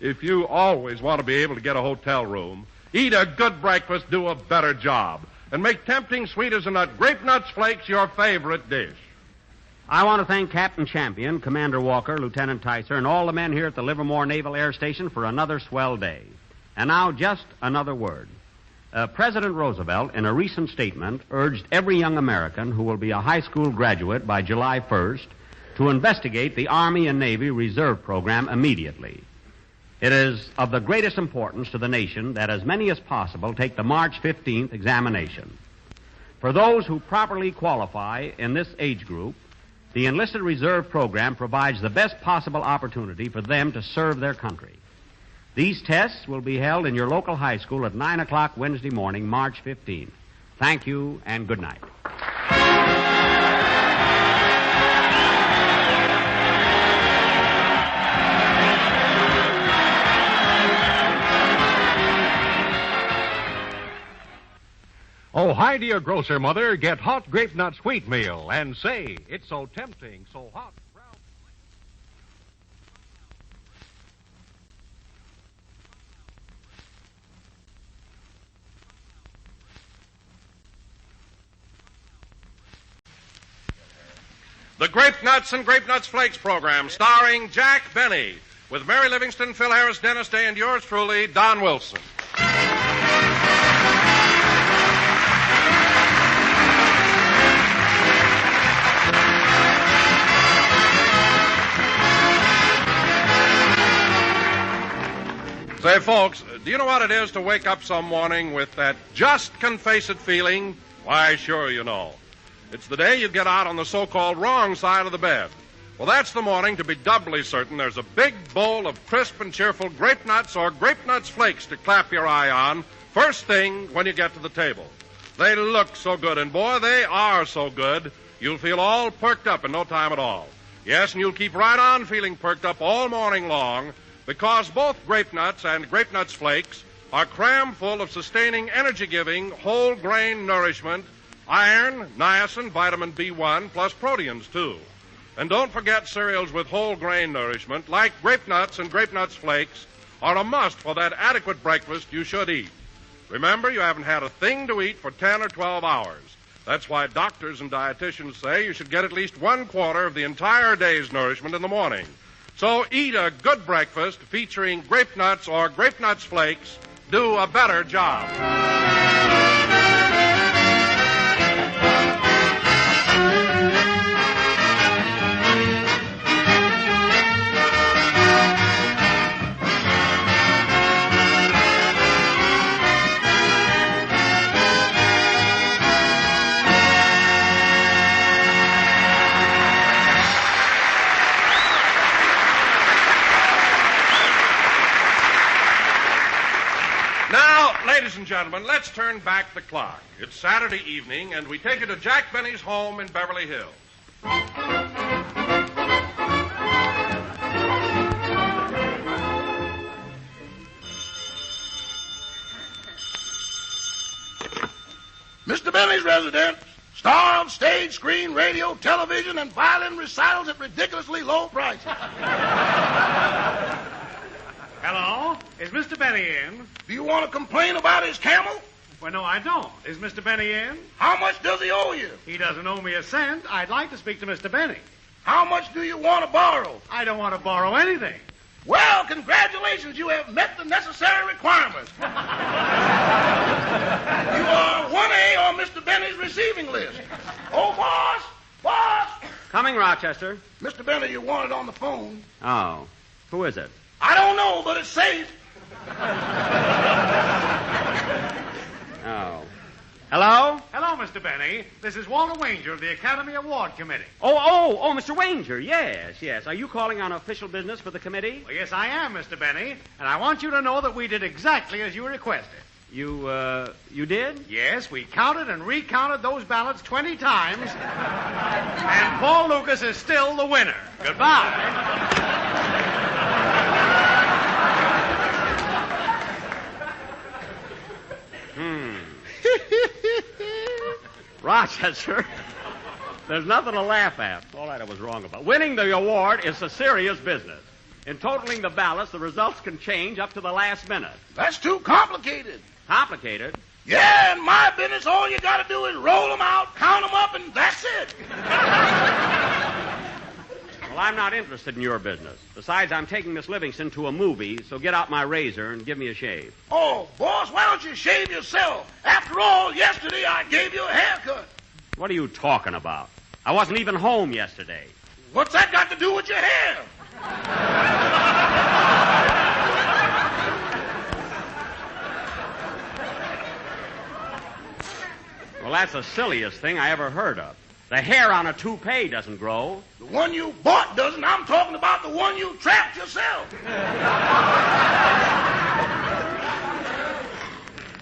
if you always want to be able to get a hotel room, eat a good breakfast, do a better job, and make tempting sweet as a nut grape nuts flakes your favorite dish. I want to thank Captain Champion, Commander Walker, Lieutenant Tyser, and all the men here at the Livermore Naval Air Station for another swell day. And now, just another word. President Roosevelt, in a recent statement, urged every young American who will be a high school graduate by July 1st to investigate the Army and Navy Reserve Program immediately. It is of the greatest importance to the nation that as many as possible take the March 15th examination. For those who properly qualify in this age group, the Enlisted Reserve Program provides the best possible opportunity for them to serve their country. These tests will be held in your local high school at 9 o'clock Wednesday morning, March 15th. Thank you and good night. Oh, hi, dear grocer mother. Get hot grape nut sweet meal and say, it's so tempting, so hot. The Grape Nuts and Grape Nuts Flakes program, starring Jack Benny, with Mary Livingston, Phil Harris, Dennis Day, and yours truly, Don Wilson. Say, folks, do you know what it is to wake up some morning with that just confess-it feeling? Why, sure you know. It's the day you get out on the so-called wrong side of the bed. Well, that's the morning to be doubly certain there's a big bowl of crisp and cheerful grape nuts or grape nuts flakes to clap your eye on first thing when you get to the table. They look so good, and boy, they are so good, you'll feel all perked up in no time at all. Yes, and you'll keep right on feeling perked up all morning long, because both grape nuts and grape nuts flakes are crammed full of sustaining, energy-giving, whole-grain nourishment, iron, niacin, vitamin B1, plus proteins, too. And don't forget cereals with whole-grain nourishment, like grape nuts and grape nuts flakes, are a must for that adequate breakfast you should eat. Remember, you haven't had a thing to eat for 10 or 12 hours. That's why doctors and dietitians say you should get at least 1/4 of the entire day's nourishment in the morning. So eat a good breakfast featuring grape nuts or grape nuts flakes. Do a better job. Ladies and gentlemen, let's turn back the clock. It's Saturday evening, and we take you to Jack Benny's home in Beverly Hills. Mr. Benny's residence, star of stage, screen, radio, television, and violin recitals at ridiculously low prices. Hello? Is Mr. Benny in? Do you want to complain about his camel? Well, no, I don't. Is Mr. Benny in? How much does he owe you? He doesn't owe me a cent. I'd like to speak to Mr. Benny. How much do you want to borrow? I don't want to borrow anything. Well, congratulations. You have met the necessary requirements. You are 1A on Mr. Benny's receiving list. Oh, boss! Boss! Coming, Rochester. Mr. Benny, you want it on the phone. Oh. Who is it? I don't know, but it's safe. Oh. Hello? Hello, Mr. Benny. This is Walter Wanger of the Academy Award Committee. Oh, Mr. Wanger. Yes. Are you calling on official business for the committee? Well, yes, I am, Mr. Benny. And I want you to know that we did exactly as you requested. You did? Yes, we counted and recounted those ballots 20 times. And Paul Lucas is still the winner. Goodbye. Rochester, there's nothing to laugh at. All right, I was wrong about. Winning the award is a serious business. In totaling the ballots, the results can change up to the last minute. That's too complicated. Complicated? Yeah, in my business, all you got to do is roll them out, count them up, and that's it. Well, I'm not interested in your business. Besides, I'm taking Miss Livingston to a movie, so get out my razor and give me a shave. Oh, boss, why don't you shave yourself? After all, yesterday I gave you a haircut. What are you talking about? I wasn't even home yesterday. What's that got to do with your hair? that's the silliest thing I ever heard of. The hair on a toupee doesn't grow. The one you bought doesn't. I'm talking about the one you trapped yourself.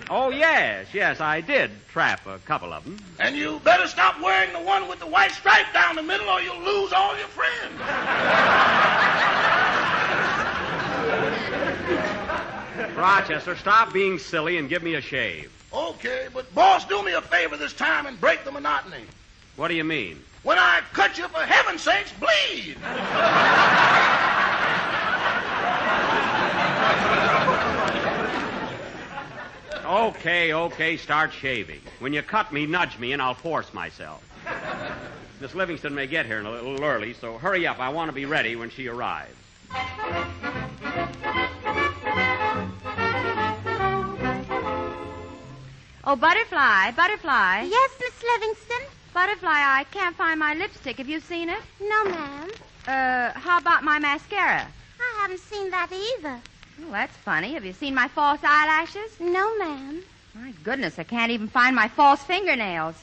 Oh, yes, I did trap a couple of them. And you better stop wearing the one with the white stripe down the middle or you'll lose all your friends. Rochester, stop being silly and give me a shave. Okay, but boss, do me a favor this time and break the monotony. What do you mean? When I cut you, for heaven's sakes, bleed. Okay, start shaving. When you cut me, nudge me, and I'll force myself. Miss Livingston may get here a little early, so hurry up. I want to be ready when she arrives. Oh, Butterfly. Yes, Miss Livingston? Butterfly, I can't find my lipstick. Have you seen it? No, ma'am. How about my mascara? I haven't seen that either. Oh, that's funny. Have you seen my false eyelashes? No, ma'am. My goodness, I can't even find my false fingernails.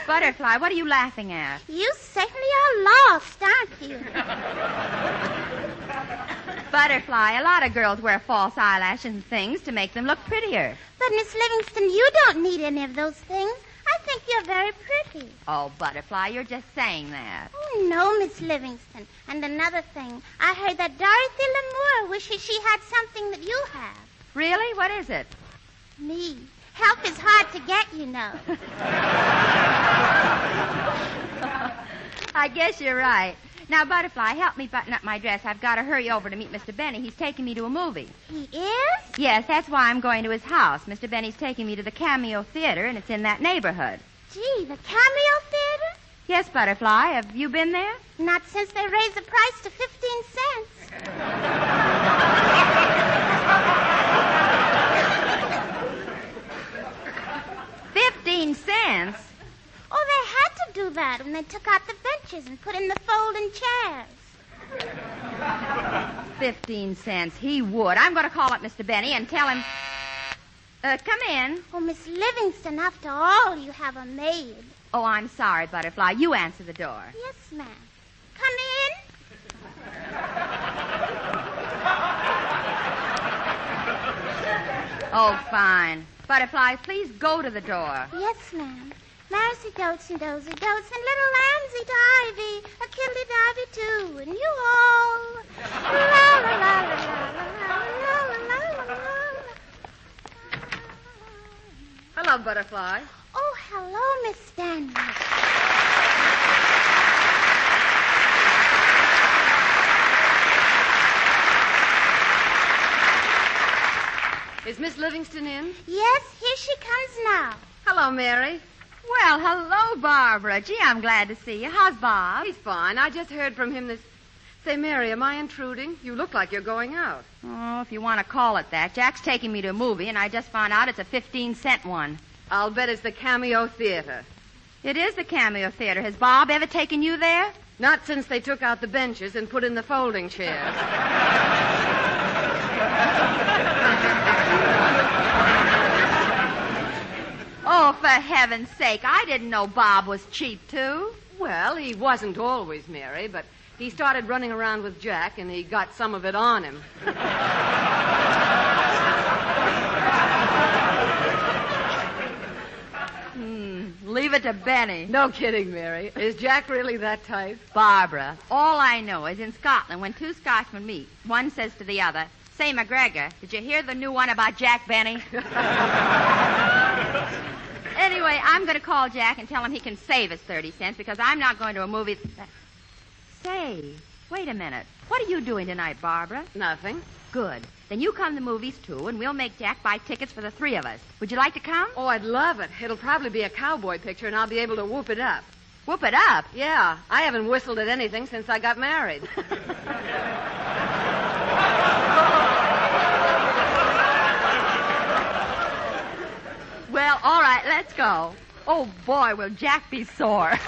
Butterfly, what are you laughing at? You certainly are lost, aren't you? Butterfly, a lot of girls wear false eyelashes and things to make them look prettier. But, Miss Livingston, you don't need any of those things. I think you're very pretty. Oh, Butterfly, you're just saying that. Oh, no, Miss Livingston. And another thing, I heard that Dorothy LEMOORE wishes she had something that you have. Really? What is it? Me. Help is hard to get, you know. I guess you're right. Now, Butterfly, help me button up my dress. I've got to hurry over to meet Mr. Benny. He's taking me to a movie. He is? Yes, that's why I'm going to his house. Mr. Benny's taking me to the CAMEL Theater, and it's in that neighborhood. Gee, the CAMEL Theater? Yes, Butterfly. Have you been there? Not since they raised the price to 15 cents. 15 cents? Oh, they had to do that when they took out the benches and put in the folding chairs. 15 cents. He would. I'm going to call up Mr. Benny and tell him... come in. Oh, Miss Livingston, after all, you have a maid. Oh, I'm sorry, Butterfly. You answer the door. Yes, ma'am. Come in. Oh, fine. Butterfly, please go to the door. Yes, ma'am. Marcy dotes and dozy dotes, and little lambs eat ivy, a kimby divey too, and you all. La la la la la la la la la. Hello, Butterfly. Oh, hello, Miss Stanley. Is Miss Livingston in? Yes, here she comes now. Hello, Mary. Well, hello, Barbara. Gee, I'm glad to see you. How's Bob? He's fine. I just heard from him this... Say, Mary, am I intruding? You look like you're going out. Oh, if you want to call it that. Jack's taking me to a movie, and I just found out it's a 15-cent one. I'll bet it's the CAMEO Theater. It is the CAMEO Theater. Has Bob ever taken you there? Not since they took out the benches and put in the folding chairs. Oh, for heaven's sake. I didn't know Bob was cheap, too. Well, he wasn't always, Mary, but he started running around with Jack, and he got some of it on him. Leave it to Benny. No kidding, Mary. Is Jack really that type? Barbara, all I know is in Scotland, when two Scotchmen meet, one says to the other, "Say, McGregor, did you hear the new one about Jack Benny?" Anyway, I'm going to call Jack and tell him he can save us 30 cents because I'm not going to a movie... Say, wait a minute. What are you doing tonight, Barbara? Nothing. Good. Then you come to the movies, too, and we'll make Jack buy tickets for the three of us. Would you like to come? Oh, I'd love it. It'll probably be a cowboy picture, and I'll be able to whoop it up. Whoop it up? Yeah. I haven't whistled at anything since I got married. Well, all right, let's go. Oh, boy, will Jack be sore.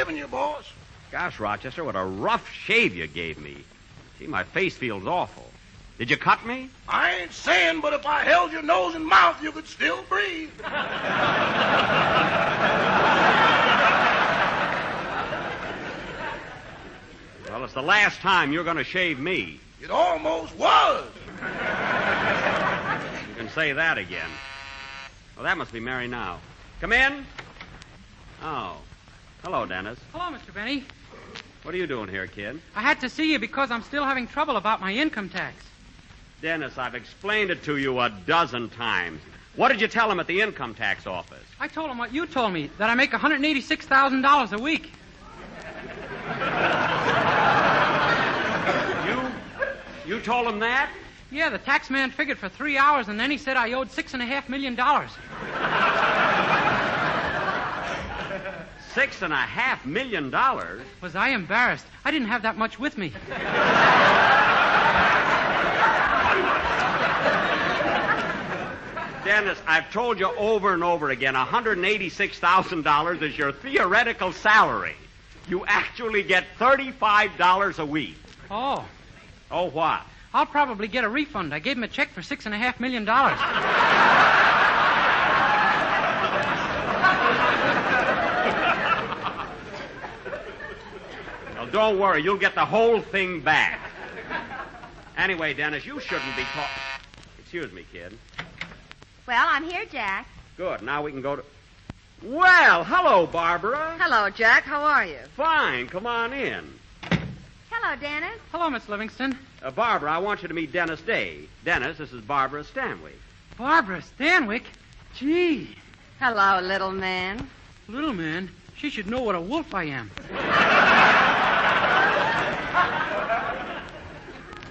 giving you, boss. Gosh, Rochester, what a rough shave you gave me. Gee, my face feels awful. Did you cut me? I ain't saying, but if I held your nose and mouth, you could still breathe. Well, it's the last time you're going to shave me. It almost was. You can say that again. Well, that must be Mary now. Come in. Oh. Hello, Dennis. Hello, Mr. Benny. What are you doing here, kid? I had to see you because I'm still having trouble about my income tax. Dennis, I've explained it to you a dozen times. What did you tell him at the income tax office? I told him what you told me, that I make $186,000 a week. You told him that? Yeah, the tax man figured for 3 hours, and then he said I owed $6.5 million. $6.5 million? Was I embarrassed? I didn't have that much with me. Dennis, I've told you over and over again, $186,000 is your theoretical salary. You actually get $35 a week. Oh. Oh, what? I'll probably get a refund. I gave him a check for $6.5 million. Well, don't worry. You'll get the whole thing back. Anyway, Dennis, you shouldn't be talking. Excuse me, kid. Well, I'm here, Jack. Good. Now we can go to... Well, hello, Barbara. Hello, Jack. How are you? Fine. Come on in. Hello, Dennis. Hello, Miss Livingston. Barbara, I want you to meet Dennis Day. Dennis, this is Barbara Stanwyck. Barbara Stanwyck? Gee. Hello, little man. Little man? She should know what a wolf I am.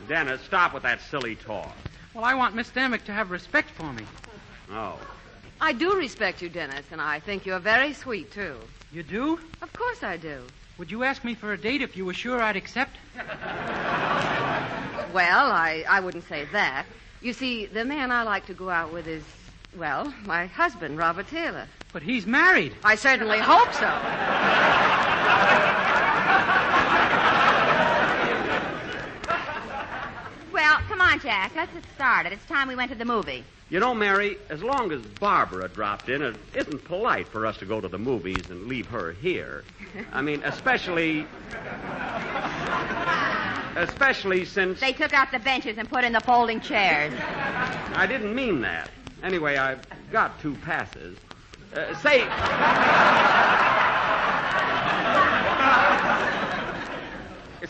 Dennis, stop with that silly talk. Well, I want Miss Stanwyck to have respect for me. Oh. I do respect you, Dennis, and I think you're very sweet, too. You do? Of course I do. Would you ask me for a date if you were sure I'd accept? Well, I wouldn't say that. You see, the man I like to go out with is, well, my husband, Robert Taylor. But he's married. I certainly hope so. Well, come on, Jack. Let's get started. It's time we went to the movie. You know, Mary, as long as Barbara dropped in, it isn't polite for us to go to the movies and leave her here. I mean, especially since... They took out the benches and put in the folding chairs. I didn't mean that. Anyway, I've got 2 passes. Say...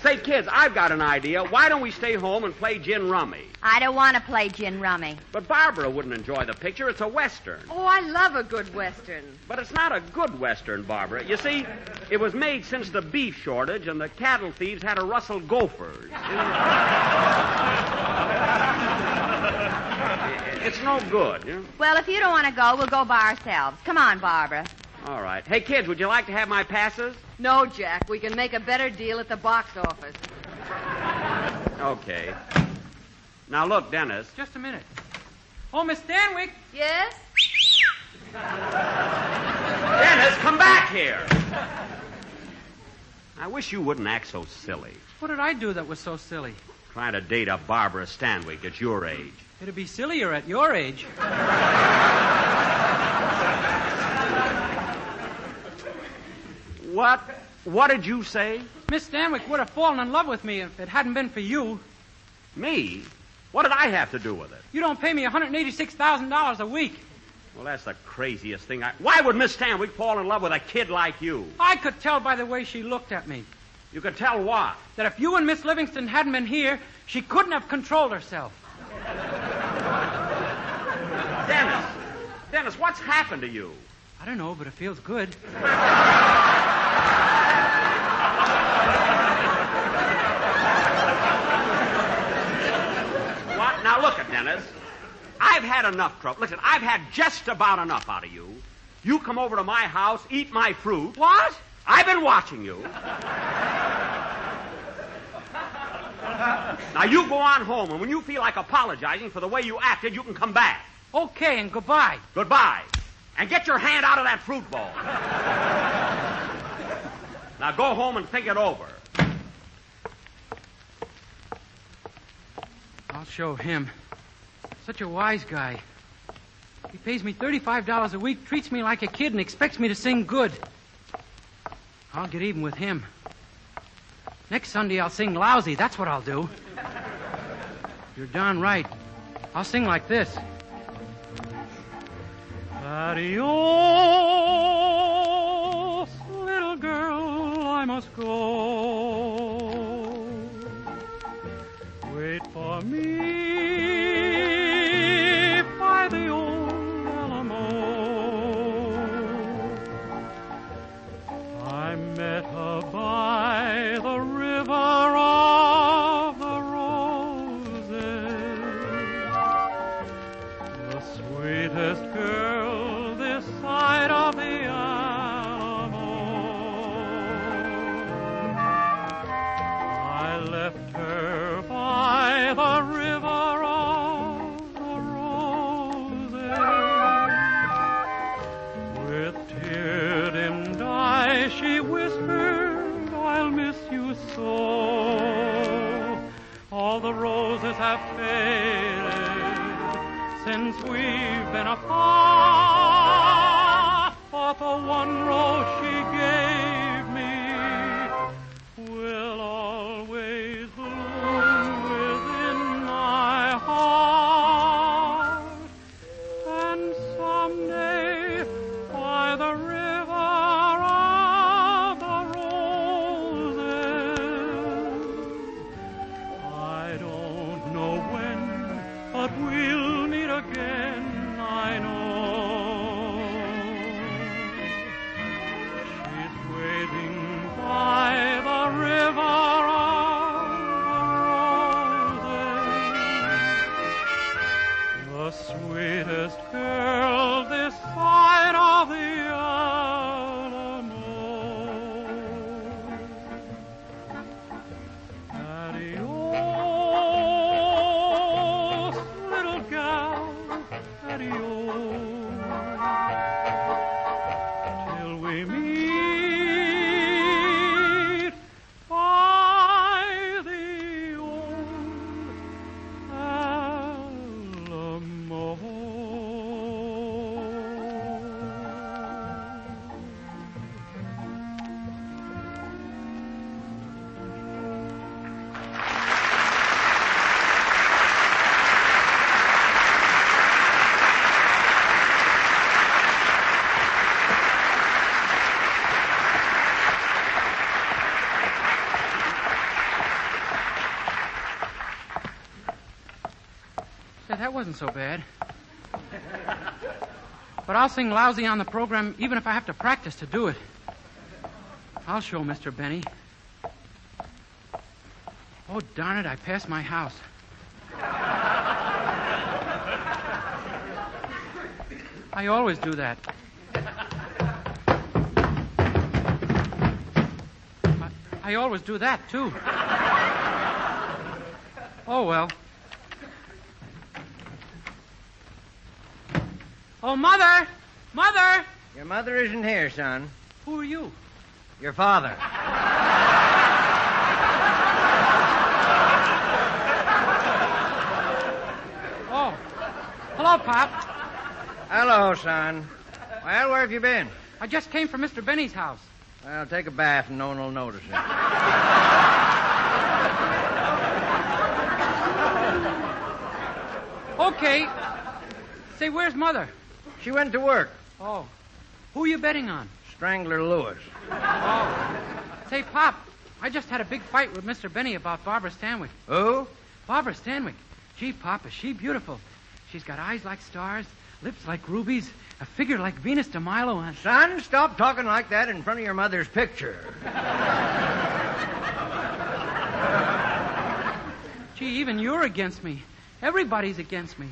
Say, kids, I've got an idea. Why don't we stay home and play gin rummy? I don't want to play gin rummy. But Barbara wouldn't enjoy the picture. It's a Western. Oh, I love a good Western. But it's not a good Western, Barbara. You see, it was made since the beef shortage and the cattle thieves had to rustle gophers. It's no good, you know? Well, if you don't want to go, we'll go by ourselves. Come on, Barbara. All right. Hey, kids, would you like to have my passes? No, Jack. We can make a better deal at the box office. Okay. Now, look, Dennis. Just a minute. Oh, Miss Stanwyck. Yes? Dennis, come back here. I wish you wouldn't act so silly. What did I do that was so silly? Trying to date a Barbara Stanwyck at your age. It'd be sillier at your age. What did you say? Miss Stanwyck would have fallen in love with me if it hadn't been for you. Me? What did I have to do with it? You don't pay me $186,000 a week. Well, that's the craziest thing. Why would Miss Stanwyck fall in love with a kid like you? I could tell by the way she looked at me. You could tell what? That if you and Miss Livingston hadn't been here, she couldn't have controlled herself. Dennis, what's happened to you? I don't know, but it feels good. What? Now, look at Dennis. I've had enough trouble. Listen, I've had just about enough out of you. You come over to my house, eat my fruit. What? I've been watching you. Now, you go on home, and when you feel like apologizing for the way you acted, you can come back. Okay, and goodbye. Goodbye. And get your hand out of that fruit bowl. Now go home and think it over. I'll show him. Such a wise guy. He pays me $35 a week, treats me like a kid, and expects me to sing good. I'll get even with him. Next Sunday, I'll sing lousy. That's what I'll do. You're darn right. I'll sing like this. Adios, little girl, I must go. Wait for me by the old Alamo. I met her by the river of the roses, the sweetest girl this side of the Alamo. I left her by the river of the roses. With tear-dimmed eyes she whispered, I'll miss you so. All the roses have faded since we've been apart, but the one rose she gave me will always bloom within my heart. And someday, by the river of the roses, I don't know when, but we'll meet again, I know. She's waiting by the river of the roses, the sweetest girl this side of the Alamo. Adios, little gal, adios, till we meet by the old Alamo. Say, that wasn't so bad. But I'll sing lousy on the program even if I have to practice to do it. I'll show Mr. Benny. Oh, darn it, I passed my house. I always do that. I always do that, too. Oh, well. Oh, Mother! Mother! Your mother isn't here, son. Who are you? Your father. Oh. Hello, Pop. Hello, son. Well, where have you been? I just came from Mr. Benny's house. Well, take a bath and no one will notice it. Okay. Say, where's Mother? She went to work. Oh. Who are you betting on? Strangler Lewis. Oh. Say, Pop, I just had a big fight with Mr. Benny about Barbara Stanwyck. Who? Barbara Stanwyck. Gee, Pop, is she beautiful. She's got eyes like stars, lips like rubies, a figure like Venus de Milo, and... Son, stop talking like that in front of your mother's picture. Gee, even you're against me. Everybody's against me.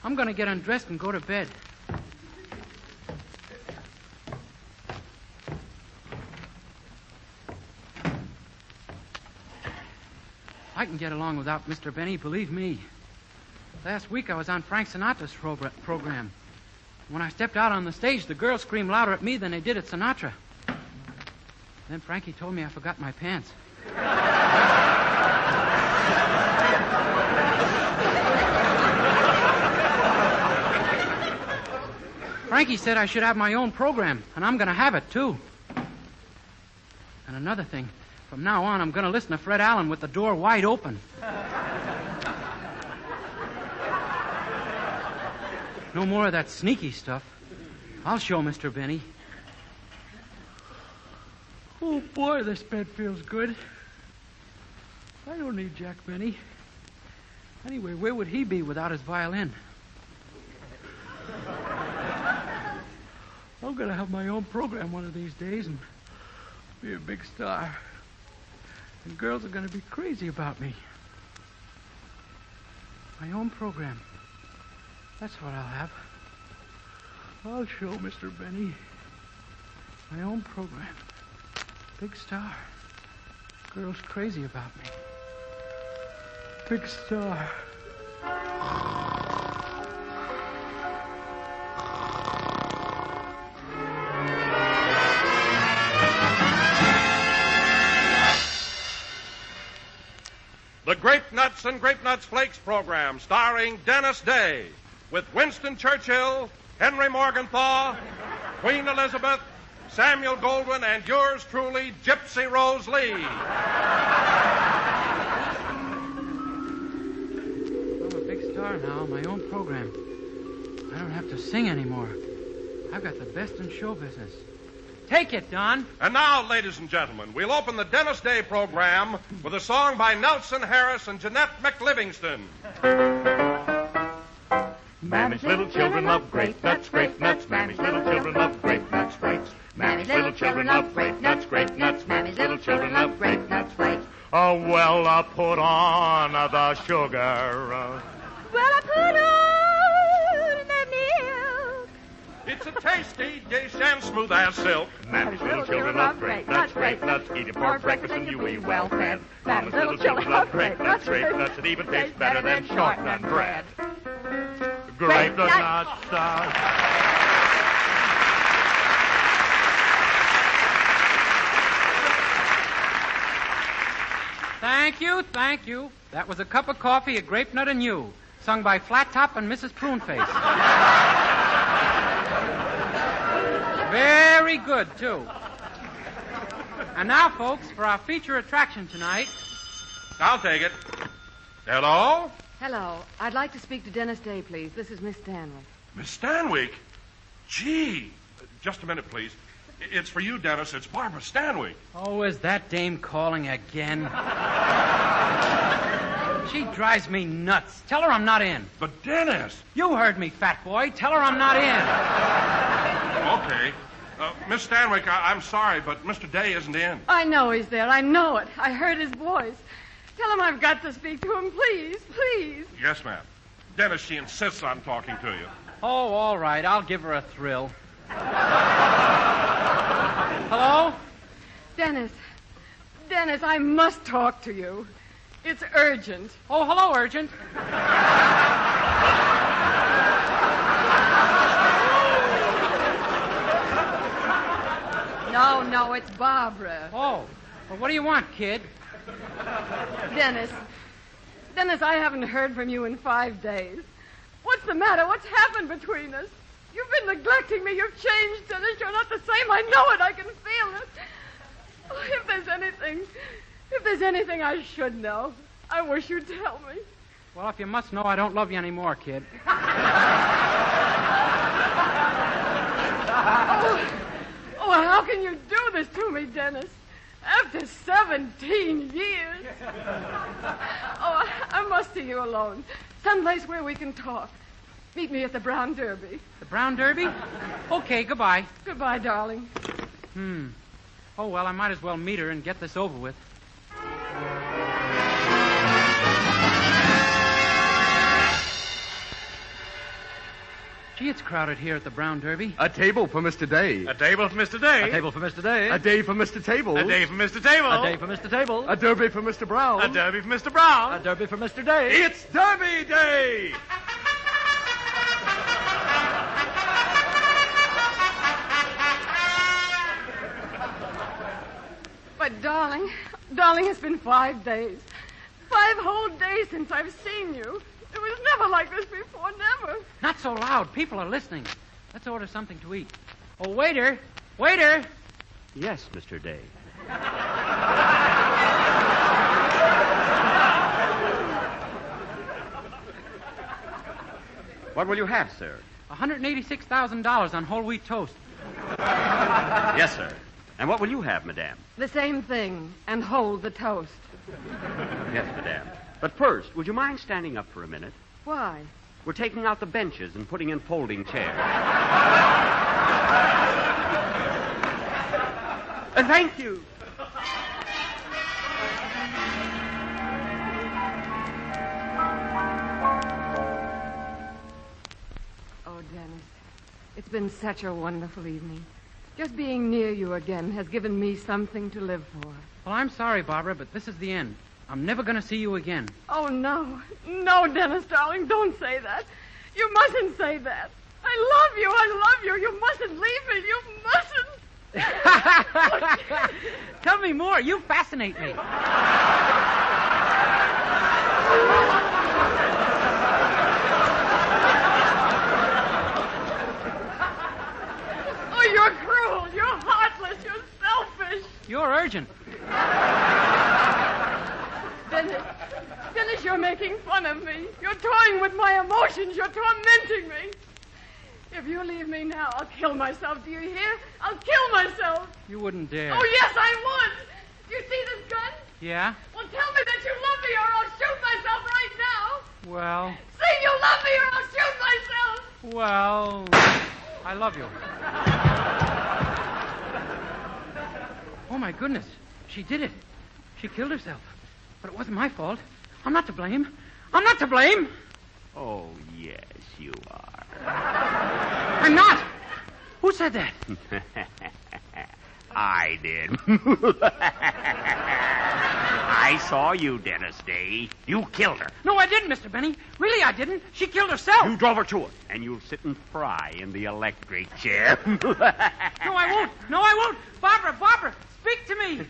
I'm going to get undressed and go to bed. I can get along without Mr. Benny, believe me. Last week I was on Frank Sinatra's program. When I stepped out on the stage, the girls screamed louder at me than they did at Sinatra. Then Frankie told me I forgot my pants. Frankie said I should have my own program, and I'm going to have it, too. And another thing, from now on, I'm going to listen to Fred Allen with the door wide open. No more of that sneaky stuff. I'll show Mr. Benny. Oh, boy, this bed feels good. I don't need Jack Benny. Anyway, where would he be without his violin? I'm going to have my own program one of these days and be a big star. And girls are going to be crazy about me. My own program. That's what I'll have. I'll show Mr. Benny. My own program. Big star. Girls crazy about me. Big star. The Grape Nuts and Grape Nuts Flakes program, starring Dennis Day, with Winston Churchill, Henry Morgenthau, Queen Elizabeth, Samuel Goldwyn, and yours truly, Gypsy Rose Lee. I'm a big star now, my own program. I don't have to sing anymore. I've got the best in show business. Take it, Don. And now, ladies and gentlemen, we'll open the Dennis Day program with a song by Nelson Harris and Jeanette McLivingston. Mammy's little children love grape nuts, grape nuts. Mammy's little children love grape nuts, flakes. Mammy's little children love grape nuts, grape nuts. Mammy's little children love grape nuts, flakes. Oh, well, put on the sugar. Well, I put on the milk. It's a tasty dish and smooth as silk. Mammy's little children love grape nuts, grape nuts. Eat it for breakfast and you'll be well fed. Mammy's little children love grape nuts, grape nuts. It even tastes better than shortbread bread. Grape nuts. Thank you. That was a cup of coffee, a grape nut, and you, sung by Flat Top and Mrs. Pruneface. Very good, too. And now, folks, for our feature attraction tonight. I'll take it. Hello? Hello. I'd like to speak to Dennis Day, please. This is Miss Stanwyck. Miss Stanwyck? Gee. Just a minute, please. It's for you, Dennis. It's Barbara Stanwyck. Oh, is that dame calling again? She drives me nuts. Tell her I'm not in. But, Dennis... You heard me, fat boy. Tell her I'm not in. Okay. Miss Stanwyck, I'm sorry, but Mr. Day isn't in. I know he's there. I know it. I heard his voice. Tell him I've got to speak to him, please, please. Yes, ma'am. Dennis, she insists on talking to you. Oh, all right. I'll give her a thrill. Hello? Dennis, I must talk to you. It's urgent. Oh, hello, urgent. No, it's Barbara. Oh, well, what do you want, kid? Dennis, I haven't heard from you in 5 days. What's the matter? What's happened between us? You've been neglecting me. You've changed, Dennis. You're not the same. I know it. I can feel it. Oh, if there's anything I should know, I wish you'd tell me. Well, if you must know, I don't love you anymore, kid. Oh, how can you do this to me, Dennis? After 17 years. Oh, I must see you alone. Someplace where we can talk. Meet me at the Brown Derby. The Brown Derby? Okay, goodbye. Goodbye, darling. Oh, well, I might as well meet her and get this over with. Gee, it's crowded here at the Brown Derby. A table for Mr. Day. A table for Mr. Day. A table for Mr. Day. A day for Mr. Table. A day for Mr. Table. A day for Mr. Table. A derby for Mr. Brown. A derby for Mr. Brown. A derby for Mr. Day. It's Derby Day! Darling, it's been 5 days. 5 whole days since I've seen you. It was never like this before, never. Not so loud. People are listening. Let's order something to eat. Oh, waiter! Waiter! Yes, Mr. Day. What will you have, sir? $186,000 on whole wheat toast. Yes, sir. And what will you have, madame? The same thing, and hold the toast. Yes, madame. But first, would you mind standing up for a minute? Why? We're taking out the benches and putting in folding chairs. Thank you. Oh, Dennis, it's been such a wonderful evening. Just being near you again has given me something to live for. Well, I'm sorry, Barbara, but this is the end. I'm never going to see you again. Oh, no. No, Dennis, darling, don't say that. You mustn't say that. I love you. I love you. You mustn't leave me. You mustn't. Tell me more. You fascinate me. Oh, you're cruel. You're heartless. You're selfish. You're urgent. Dennis, you're making fun of me. You're toying with my emotions. You're tormenting me. If you leave me now, I'll kill myself. Do you hear? I'll kill myself. You wouldn't dare. Oh, yes, I would. Do you see this gun? Yeah? Well, tell me that you love me or I'll shoot myself right now. Well, Say you love me or I'll shoot myself. well, I love you. Oh, my goodness. She did it. She killed herself. But it wasn't my fault. I'm not to blame. I'm not to blame. Oh, yes, you are. I'm not. Who said that? I did. I saw you, Dennis Day. You killed her. No, I didn't, Mr. Benny. Really, I didn't. She killed herself. You drove her to it, and you'll sit and fry in the electric chair. No, I won't. No, I won't. Barbara, speak to me.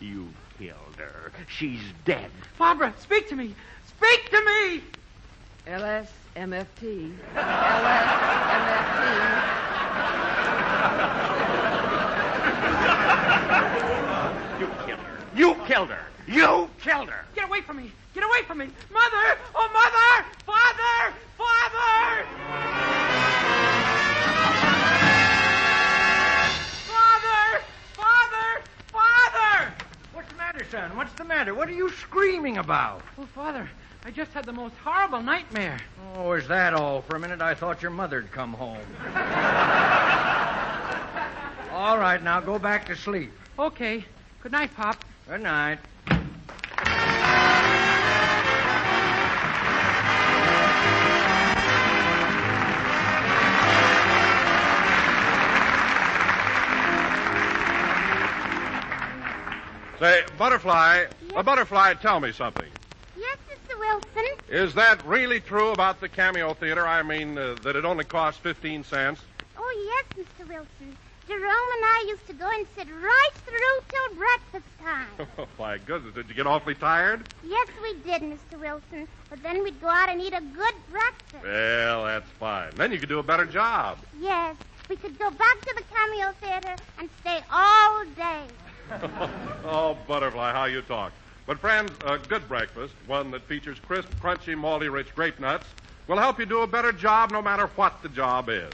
You killed her. She's dead. Barbara, speak to me. Speak to me. LSMFT. You killed her. You killed her. Get away from me. Get away from me. Mother! Oh, Mother! Father! Father! Father! Father! Father! What's the matter, son? What's the matter? What are you screaming about? Oh, Father, I just had the most horrible nightmare. Oh, is that all? For a minute, I thought your mother'd come home. All right, now go back to sleep. Okay. Good night, Pop. Good night. Say, Butterfly, Butterfly, tell me something. Yes, Mr. Wilson. Is that really true about the Cameo Theater? I mean, that it only costs 15 cents? Oh, yes, Mr. Wilson. Jerome and I used to go and sit right through till breakfast time. Oh, my goodness. Did you get awfully tired? Yes, we did, Mr. Wilson. But then we'd go out and eat a good breakfast. Well, that's fine. Then you could do a better job. Yes, we could go back to the Cameo Theater and stay all day. Oh, Butterfly, how you talk. But, friends, a good breakfast, one that features crisp, crunchy, malty, rich grape nuts, will help you do a better job no matter what the job is.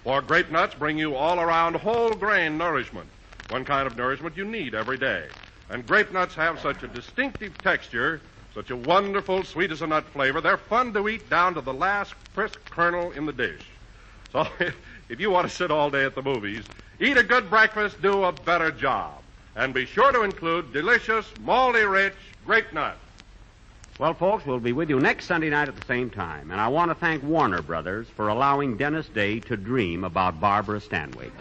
For grape nuts bring you all-around whole-grain nourishment, one kind of nourishment you need every day. And grape nuts have such a distinctive texture, such a wonderful sweet-as-a-nut flavor, they're fun to eat down to the last crisp kernel in the dish. So if you want to sit all day at the movies, eat a good breakfast, do a better job. And be sure to include delicious, malty-rich grape nuts. Well, folks, we'll be with you next Sunday night at the same time. And I want to thank Warner Brothers for allowing Dennis Day to dream about Barbara Stanwyck.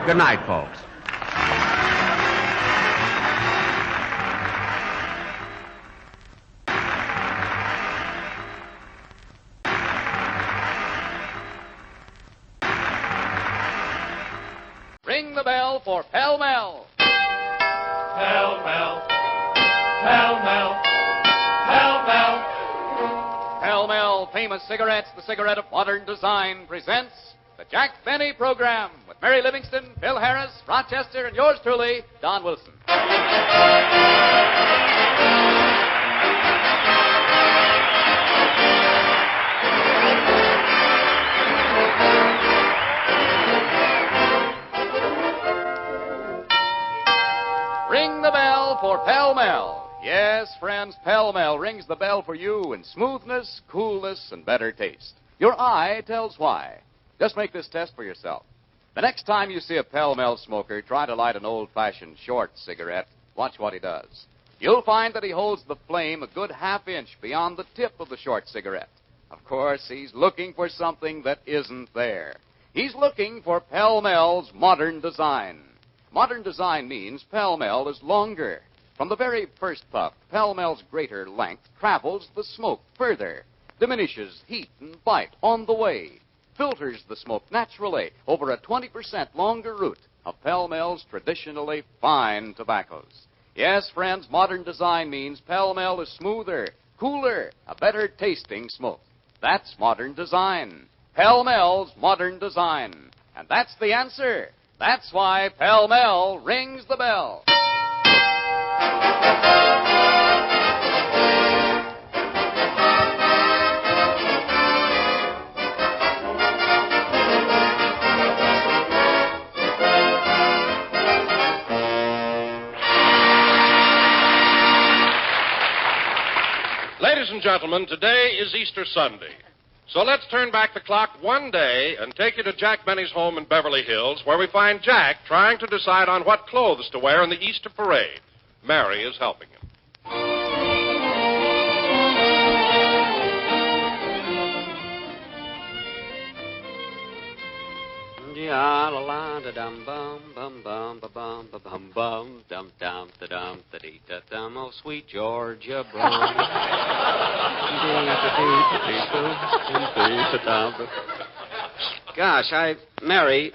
Good night, folks. Ring the bell for Pell Mell. Pell-mell, pell-mell, pell-mell. Pell-mell Famous Cigarettes, the cigarette of modern design, presents the Jack Benny Program with Mary Livingston, Bill Harris, Rochester, and yours truly, Don Wilson. Ring the bell for Pell-mell. Yes, friends, Pell-mell rings the bell for you in smoothness, coolness, and better taste. Your eye tells why. Just make this test for yourself. The next time you see a Pell-mell smoker try to light an old-fashioned short cigarette, watch what he does. You'll find that he holds the flame a good half-inch beyond the tip of the short cigarette. Of course, he's looking for something that isn't there. He's looking for Pell-mell's modern design. Modern design means Pell-mell is longer. From the very first puff, Pell-mell's greater length travels the smoke further, diminishes heat and bite on the way, filters the smoke naturally over a 20% longer route of Pell-mell's traditionally fine tobaccos. Yes, friends, modern design means Pell-mell is smoother, cooler, a better tasting smoke. That's modern design. Pell-mell's modern design. And that's the answer. That's why Pell-mell rings the bell. Ladies and gentlemen, today is Easter Sunday. So let's turn back the clock one day and take you to Jack Benny's home in Beverly Hills, where we find Jack trying to decide on what clothes to wear in the Easter parade. Mary is helping him. Ja la la da dum bum bum bum ba bum ba bum bum dum dum da dum da dee da dum. Oh, sweet Georgia Brown. Gosh, Mary,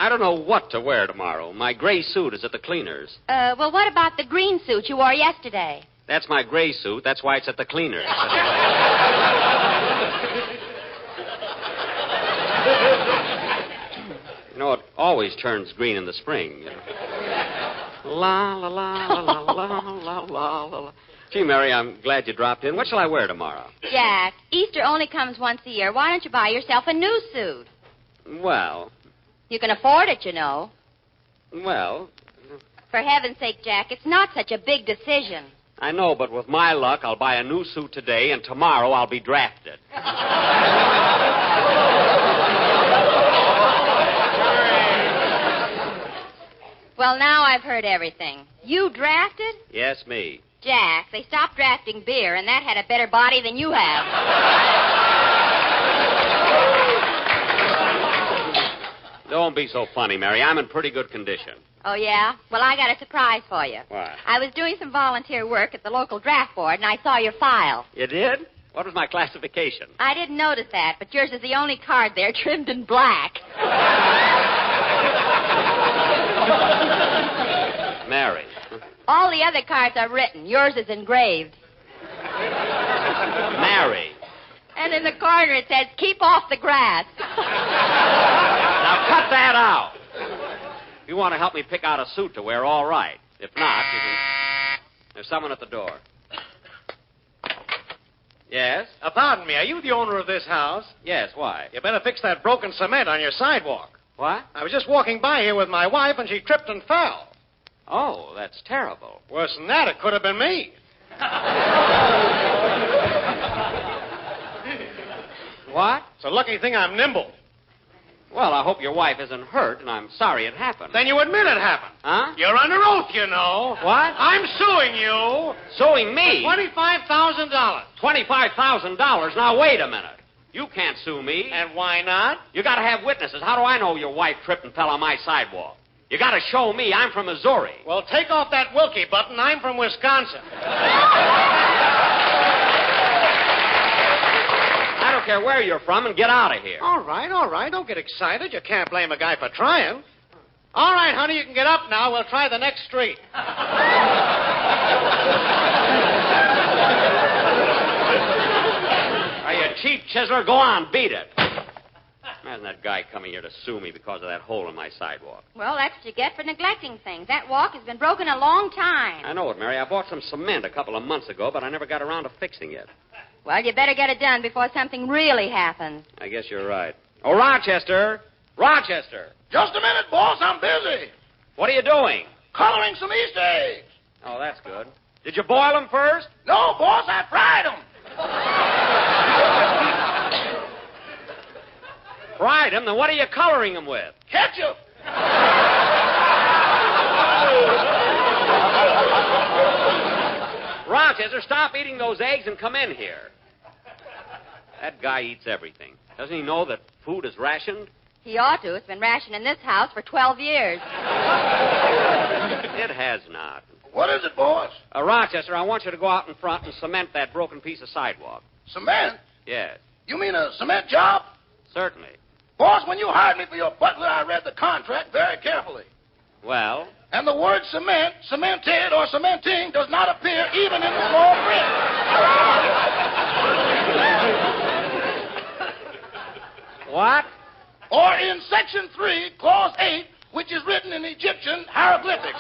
I don't know what to wear tomorrow. My gray suit is at the cleaners. Well, what about the green suit you wore yesterday? That's my gray suit. That's why it's at the cleaners. You know, it always turns green in the spring. You know. La, la, la, la, la, la, la, la, la. Gee, Mary, I'm glad you dropped in. What shall I wear tomorrow? Jack, Easter only comes once a year. Why don't you buy yourself a new suit? Well. You can afford it, you know. Well. For heaven's sake, Jack, it's not such a big decision. I know, but with my luck, I'll buy a new suit today, and tomorrow I'll be drafted. Well, now I've heard everything. You drafted? Yes, me. Jack, they stopped drafting beer, and that had a better body than you have. Don't be so funny, Mary. I'm in pretty good condition. Oh, yeah? Well, I got a surprise for you. What? I was doing some volunteer work at the local draft board, and I saw your file. You did? What was my classification? I didn't notice that, but yours is the only card there trimmed in black. Mary. All the other cards are written. Yours is engraved. Mary. And in the corner it says, keep off the grass. Now cut that out. If you want to help me pick out a suit to wear, all right. If not, you can... There's someone at the door. Yes? Pardon me, are you the owner of this house? Yes, why? You better fix that broken cement on your sidewalk. What? I was just walking by here with my wife, and she tripped and fell. Oh, that's terrible. Worse than that, it could have been me. What? It's a lucky thing I'm nimble. Well, I hope your wife isn't hurt, and I'm sorry it happened. Then you admit it happened. Huh? You're under oath, you know. What? I'm suing you. Suing me? $25,000. $25,000? Now, wait a minute. You can't sue me. And why not? You got to have witnesses. How do I know your wife tripped and fell on my sidewalk? You got to show me. I'm from Missouri. Well, take off that Wilkie button. I'm from Wisconsin. I don't care where you're from, and get out of here. All right. Don't get excited. You can't blame a guy for trying. All right, honey, you can get up now. We'll try the next street. Are you cheap, chiseler? Go on, beat it. Imagine that guy coming here to sue me because of that hole in my sidewalk. Well, that's what you get for neglecting things. That walk has been broken a long time. I know it, Mary. I bought some cement a couple of months ago, but I never got around to fixing it. Well, you better get it done before something really happens. I guess you're right. Oh, Rochester! Rochester! Just a minute, boss. I'm busy. What are you doing? Coloring some Easter eggs. Oh, that's good. Did you boil them first? No, boss, I fried them. Fried them? Then what are you coloring them with? Ketchup. Rochester, stop eating those eggs and come in here. That guy eats everything. Doesn't he know that food is rationed? He ought to. It's been rationed in this house for 12 years. It has not. What is it, boss? Rochester, I want you to go out in front and cement that broken piece of sidewalk. Cement? Yes. You mean a cement job? Certainly. Boss, when you hired me for your butler, I read the contract very carefully. Well? And the word cement, cemented, or cementing does not appear even in the small print. What? Or in Section 3, Clause 8, which is written in Egyptian hieroglyphics.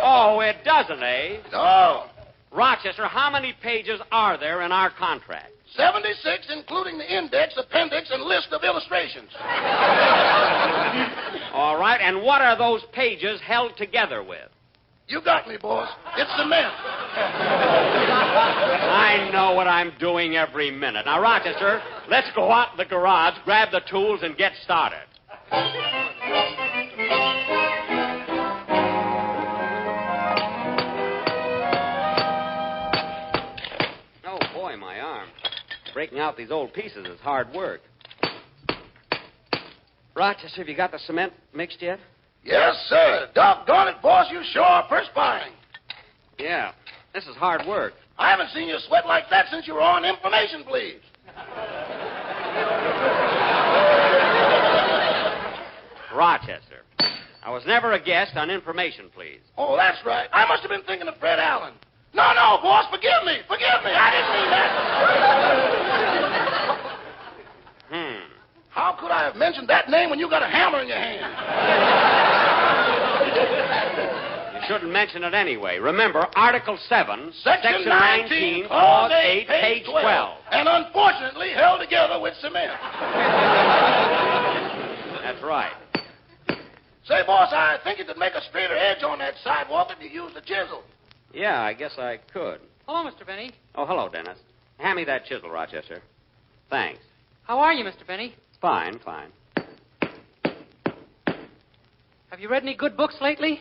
Oh, it doesn't, eh? No. Rochester, how many pages are there in our contract? 76, including the index, appendix, and list of illustrations. All right, and what are those pages held together with? You got me, boss. It's cement. I know what I'm doing every minute. Now, Rochester, let's go out in the garage, grab the tools, and get started. Oh, boy, my arm. Breaking out these old pieces is hard work. Rochester, have you got the cement mixed yet? Yes, sir. Doggone it, boss. You sure are perspiring. Yeah. This is hard work. I haven't seen you sweat like that since you were on information, please. Rochester, I was never a guest on information, please. Oh, that's right. I must have been thinking of Fred Allen. No, boss, forgive me. Forgive me. I didn't mean that. How could I have mentioned that name when you got a hammer in your hand? You shouldn't mention it anyway. Remember, Article 7, Section 19, Clause 8, page 12. And unfortunately held together with cement. That's right. Say, boss, I think you could make a straighter edge on that sidewalk if you used a chisel. Yeah, I guess I could. Hello, Mr. Benny. Oh, hello, Dennis. Hand me that chisel, Rochester. Thanks. How are you, Mr. Benny? Fine, fine. Have you read any good books lately?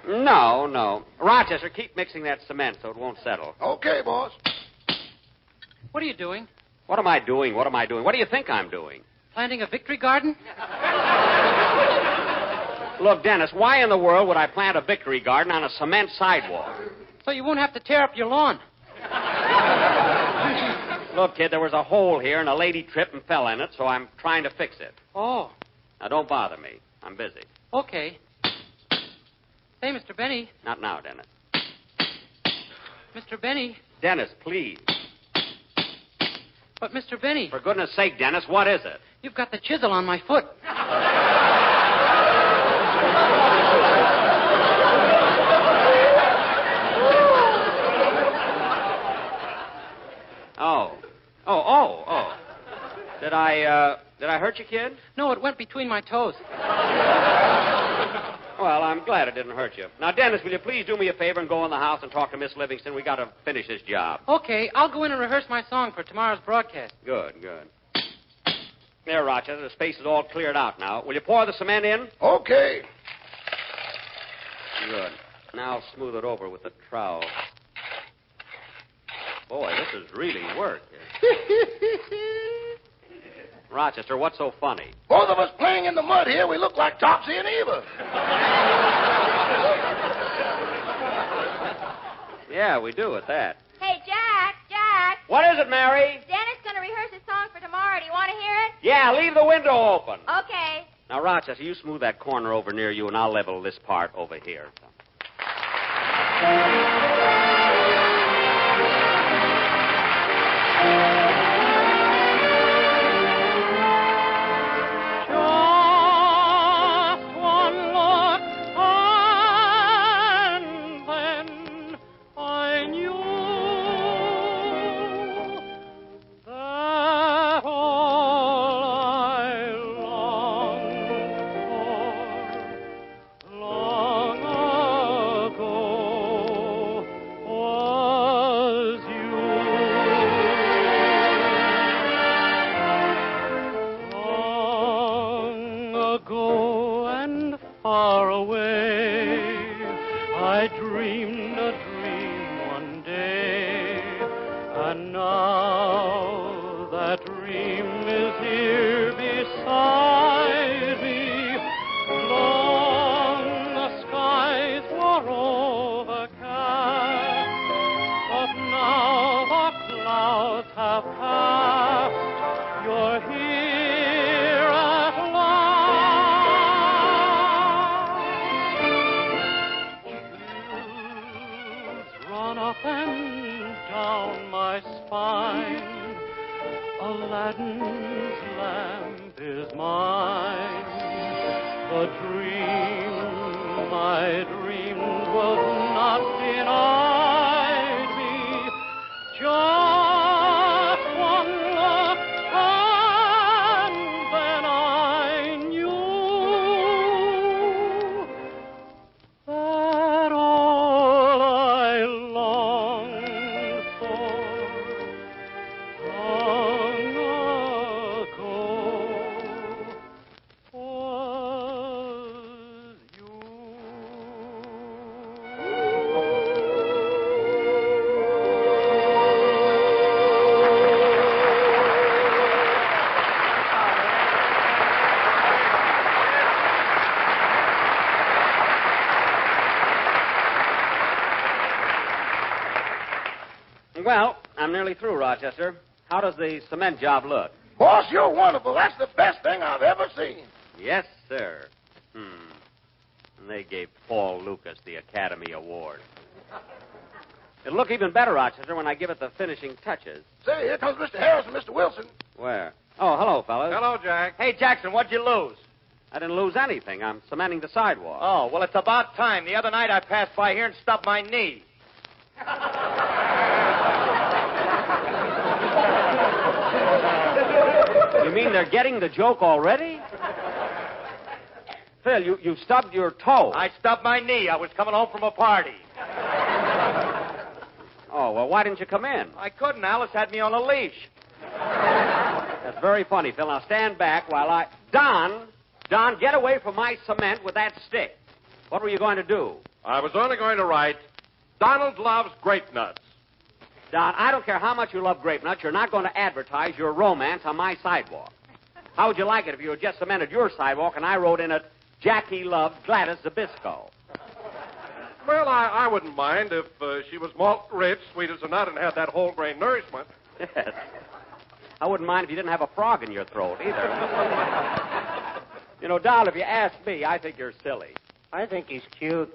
No. Rochester, keep mixing that cement so it won't settle. Okay, boss. What are you doing? What am I doing? What do you think I'm doing? Planting a victory garden? Look, Dennis, why in the world would I plant a victory garden on a cement sidewalk? So you won't have to tear up your lawn. Look, kid, there was a hole here and a lady tripped and fell in it, so I'm trying to fix it. Oh. Now, don't bother me. I'm busy. Okay. Say, Mr. Benny. Not now, Dennis. Mr. Benny. Dennis, please. But, Mr. Benny. For goodness sake, Dennis, what is it? You've got the chisel on my foot. Oh. Did I hurt you, kid? No, it went between my toes. Well, I'm glad it didn't hurt you. Now, Dennis, will you please do me a favor and go in the house and talk to Miss Livingston? We got to finish this job. Okay, I'll go in and rehearse my song for tomorrow's broadcast. Good. There, Rochester, the space is all cleared out now. Will you pour the cement in? Okay. Good. Now I'll smooth it over with the trowel. Boy, this is really work. Rochester, what's so funny? Both of us playing in the mud here, we look like Topsy and Eva. Yeah, we do at that. Hey, Jack. What is it, Mary? Dennis going to rehearse his song for tomorrow. Do you want to hear it? Yeah, leave the window open. Okay. Now, Rochester, you smooth that corner over near you, and I'll level this part over here. Well, I'm nearly through, Rochester. How does the cement job look? Boss, you're wonderful. That's the best thing I've ever seen. Yes, sir. And they gave Paul Lucas the Academy Award. It'll look even better, Rochester, when I give it the finishing touches. Say, here comes Mr. Harris and Mr. Wilson. Where? Oh, hello, fellas. Hello, Jack. Hey, Jackson, what'd you lose? I didn't lose anything. I'm cementing the sidewalk. Oh, well, it's about time. The other night I passed by here and stubbed my knee. You mean they're getting the joke already? Phil, you stubbed your toe. I stubbed my knee. I was coming home from a party. Oh, well, why didn't you come in? I couldn't. Alice had me on a leash. That's very funny, Phil. Now stand back while I... Don, get away from my cement with that stick. What were you going to do? I was only going to write, Donald loves grape nuts. Don, I don't care how much you love grape nuts. You're not going to advertise your romance on my sidewalk. How would you like it if you had just cemented your sidewalk and I wrote in it, Jackie loved Gladys Zabisco? Well, I wouldn't mind if she was malt rich, sweet as a nut, and had that whole grain nourishment. Yes. I wouldn't mind if you didn't have a frog in your throat, either. You know, Don, if you ask me, I think you're silly. I think he's cute.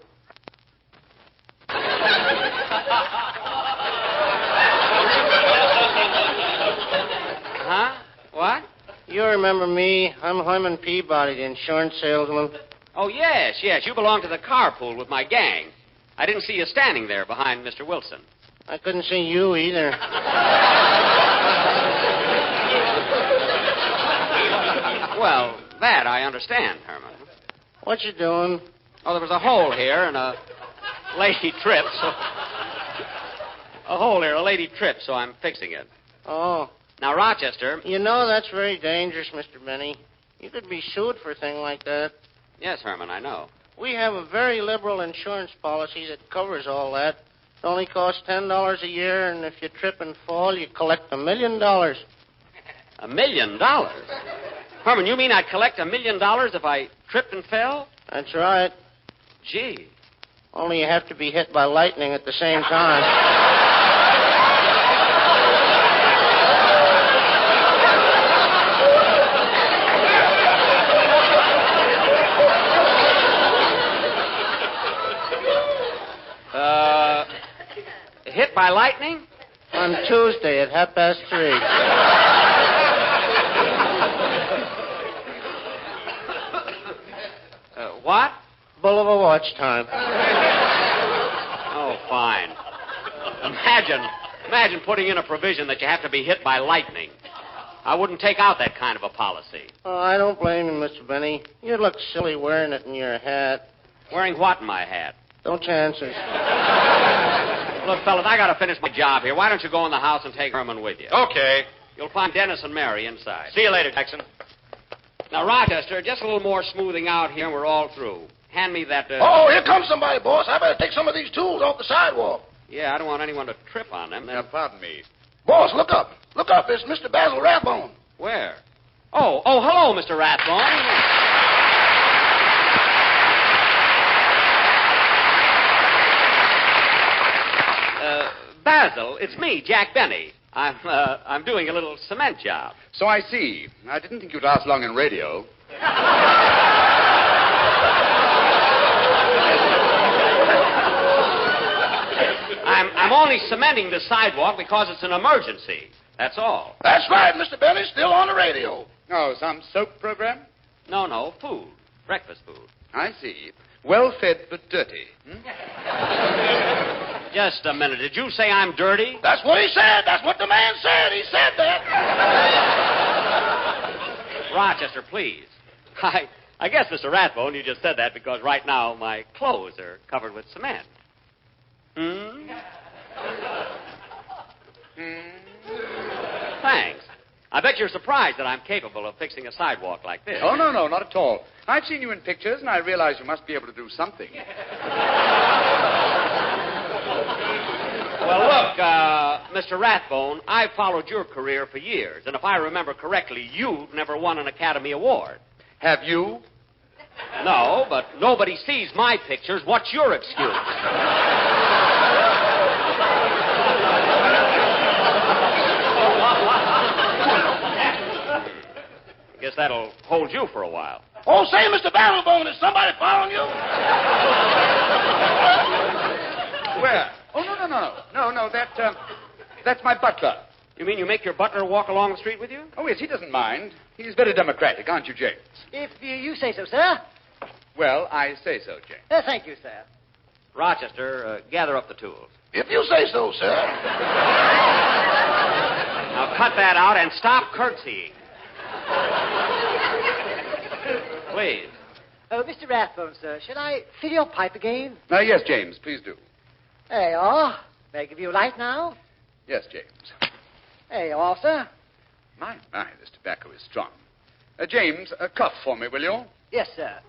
Huh? What? You remember me. I'm Hyman Peabody, the insurance salesman. Oh, yes. You belong to the carpool with my gang. I didn't see you standing there behind Mr. Wilson. I couldn't see you either. Well, that I understand, Herman. What you doing? Oh, there was a hole here and a lady tripped, so... A hole here, a lady tripped, so I'm fixing it. Oh. Now, Rochester... You know that's very dangerous, Mr. Benny. You could be sued for a thing like that. Yes, Herman, I know. We have a very liberal insurance policy that covers all that. It only costs $10 a year, and if you trip and fall, you collect $1 million. $1 million? Herman, you mean I'd collect $1 million if I tripped and fell? That's right. Gee. Only you have to be hit by lightning at the same time. hit by lightning? On Tuesday at 3:30. What? Bull of a watch time. Oh, fine. Imagine putting in a provision that you have to be hit by lightning. I wouldn't take out that kind of a policy. Oh, I don't blame you, Mr. Benny. You look silly wearing it in your hat. Wearing what in my hat? Don't you answer. Look, fellas, I got to finish my job here. Why don't you go in the house and take Herman with you? Okay. You'll find Dennis and Mary inside. See you later, Jackson. Now, Rochester, just a little more smoothing out here, and we're all through. Hand me that... Oh, here comes somebody, boss. I better take some of these tools off the sidewalk. Yeah, I don't want anyone to trip on them. Now, pardon me. Boss, look up. Look up. It's Mr. Basil Rathbone. Where? Oh, hello, Mr. Rathbone. Basil, it's me, Jack Benny. I'm doing a little cement job. So I see. I didn't think you'd last long in radio. I'm only cementing the sidewalk because it's an emergency. That's all. That's right, Mr. Benny. Still on the radio. Oh, some soap program? No, food. Breakfast food. I see. Well-fed but dirty. Just a minute. Did you say I'm dirty? That's what he said. That's what the man said. He said that. Rochester, please. I guess, Mr. Rathbone, you just said that because right now my clothes are covered with cement. Thanks. I bet you're surprised that I'm capable of fixing a sidewalk like this. Oh, no, not at all. I've seen you in pictures, and I realize you must be able to do something. Well, look, Mr. Rathbone, I've followed your career for years, and if I remember correctly, you've never won an Academy Award. Have you? No, but nobody sees my pictures. What's your excuse? I guess that'll hold you for a while. Oh, say, Mr. Battlebone, is somebody following you? Where? Oh, no. That's my butler. You mean you make your butler walk along the street with you? Oh, yes, he doesn't mind. He's very democratic, aren't you, James? If you say so, sir. Well, I say so, James. Thank you, sir. Rochester, gather up the tools. If you say so, sir. Now cut that out and stop curtsying. Please. Oh, Mr. Rathbone, sir, should I fill your pipe again? Yes, James, please do. There you are. May I give you a light now? Yes, James. There you are, sir. My, this tobacco is strong. James, cough for me, will you? Yes, sir.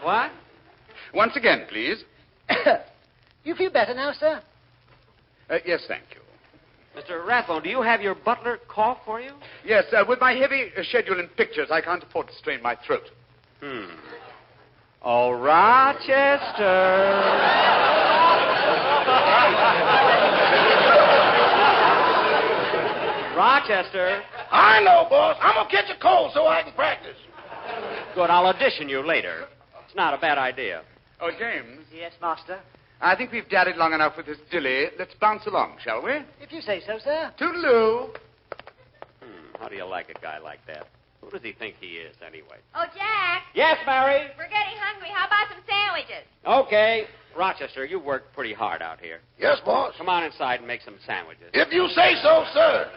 What? Once again, please. You feel better now, sir? Yes, thank you. Mr. Rathbone, do you have your butler cough for you? Yes, with my heavy schedule in pictures, I can't afford to strain my throat. Oh, Rochester. Rochester. I know, boss. I'm going to catch a cold so I can practice. Good, I'll audition you later. It's not a bad idea. Oh, James. Yes, master. I think we've daddied long enough with this dilly. Let's bounce along, shall we? If you say so, sir. Toodaloo. How do you like a guy like that? Who does he think he is, anyway? Oh, Jack. Yes, Mary? We're getting hungry. How about some sandwiches? Okay. Rochester, you worked pretty hard out here. Yes, boss. Come on inside and make some sandwiches. If you say so, sir.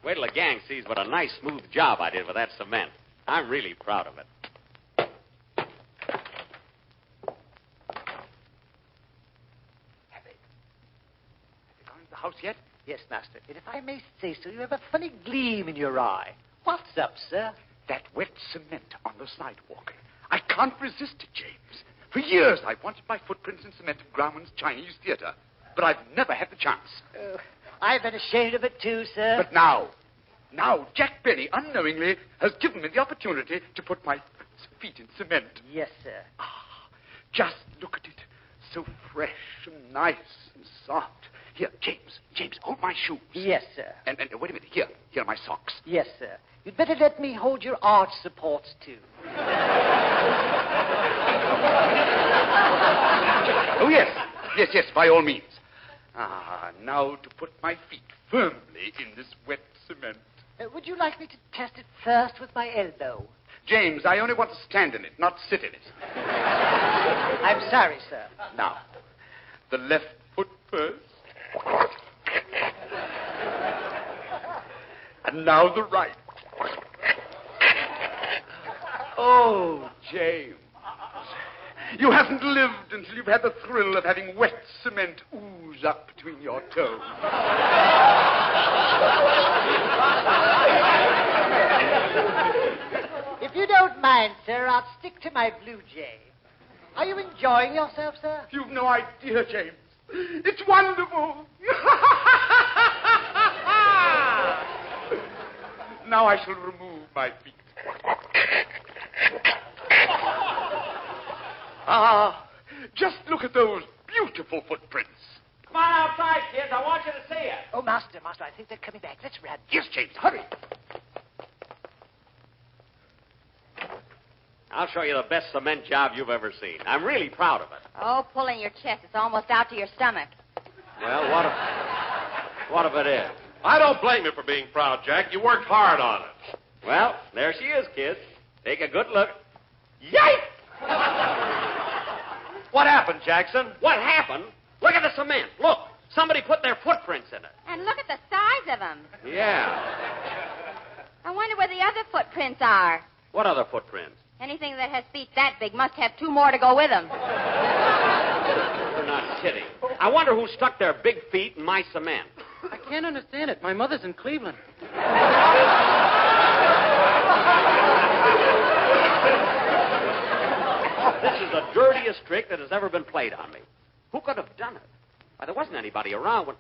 Wait till the gang sees what a nice, smooth job I did with that cement. I'm really proud of it. Have they gone to the house yet? Yes, master. And if I may say so, you have a funny gleam in your eye. What's up, sir? That wet cement on the sidewalk. I can't resist it, James. For years, I've wanted my footprints in cement at Grauman's Chinese Theater, but I've never had the chance. I've been ashamed of it, too, sir. But now, Jack Benny unknowingly has given me the opportunity to put my feet in cement. Yes, sir. Just look at it. So fresh and nice and soft. Here, James, hold my shoes. Yes, sir. And wait a minute. Here are my socks. Yes, sir. You'd better let me hold your arch supports, too. Oh, yes. Yes, by all means. Ah, now to put my feet firmly in this wet cement. Would you like me to test it first with my elbow? James, I only want to stand in it, not sit in it. I'm sorry, sir. Now, the left foot first. And now the right. Oh, James. You haven't lived until you've had the thrill of having wet cement ooze up between your toes. If you don't mind, sir, I'll stick to my blue jay. Are you enjoying yourself, sir? You've no idea, James. It's wonderful. Now I shall remove my feet. Ah, just look at those beautiful footprints. Come on outside, kids. I want you to see it. Oh, Master, I think they're coming back. Let's run. Yes, James, hurry. I'll show you the best cement job you've ever seen. I'm really proud of it. Oh, pulling your chest. It's almost out to your stomach. Well, what if it is? I don't blame you for being proud, Jack. You worked hard on it. Well, there she is, kids. Take a good look. Yikes! What happened, Jackson? What happened? Look at the cement. Look. Somebody put their footprints in it. And look at the size of them. Yeah. I wonder where the other footprints are. What other footprints? Anything that has feet that big must have two more to go with them. You're not kidding. I wonder who stuck their big feet in my cement. I can't understand it. My mother's in Cleveland. This is the dirtiest trick that has ever been played on me. Who could have done it? Why, there wasn't anybody around when...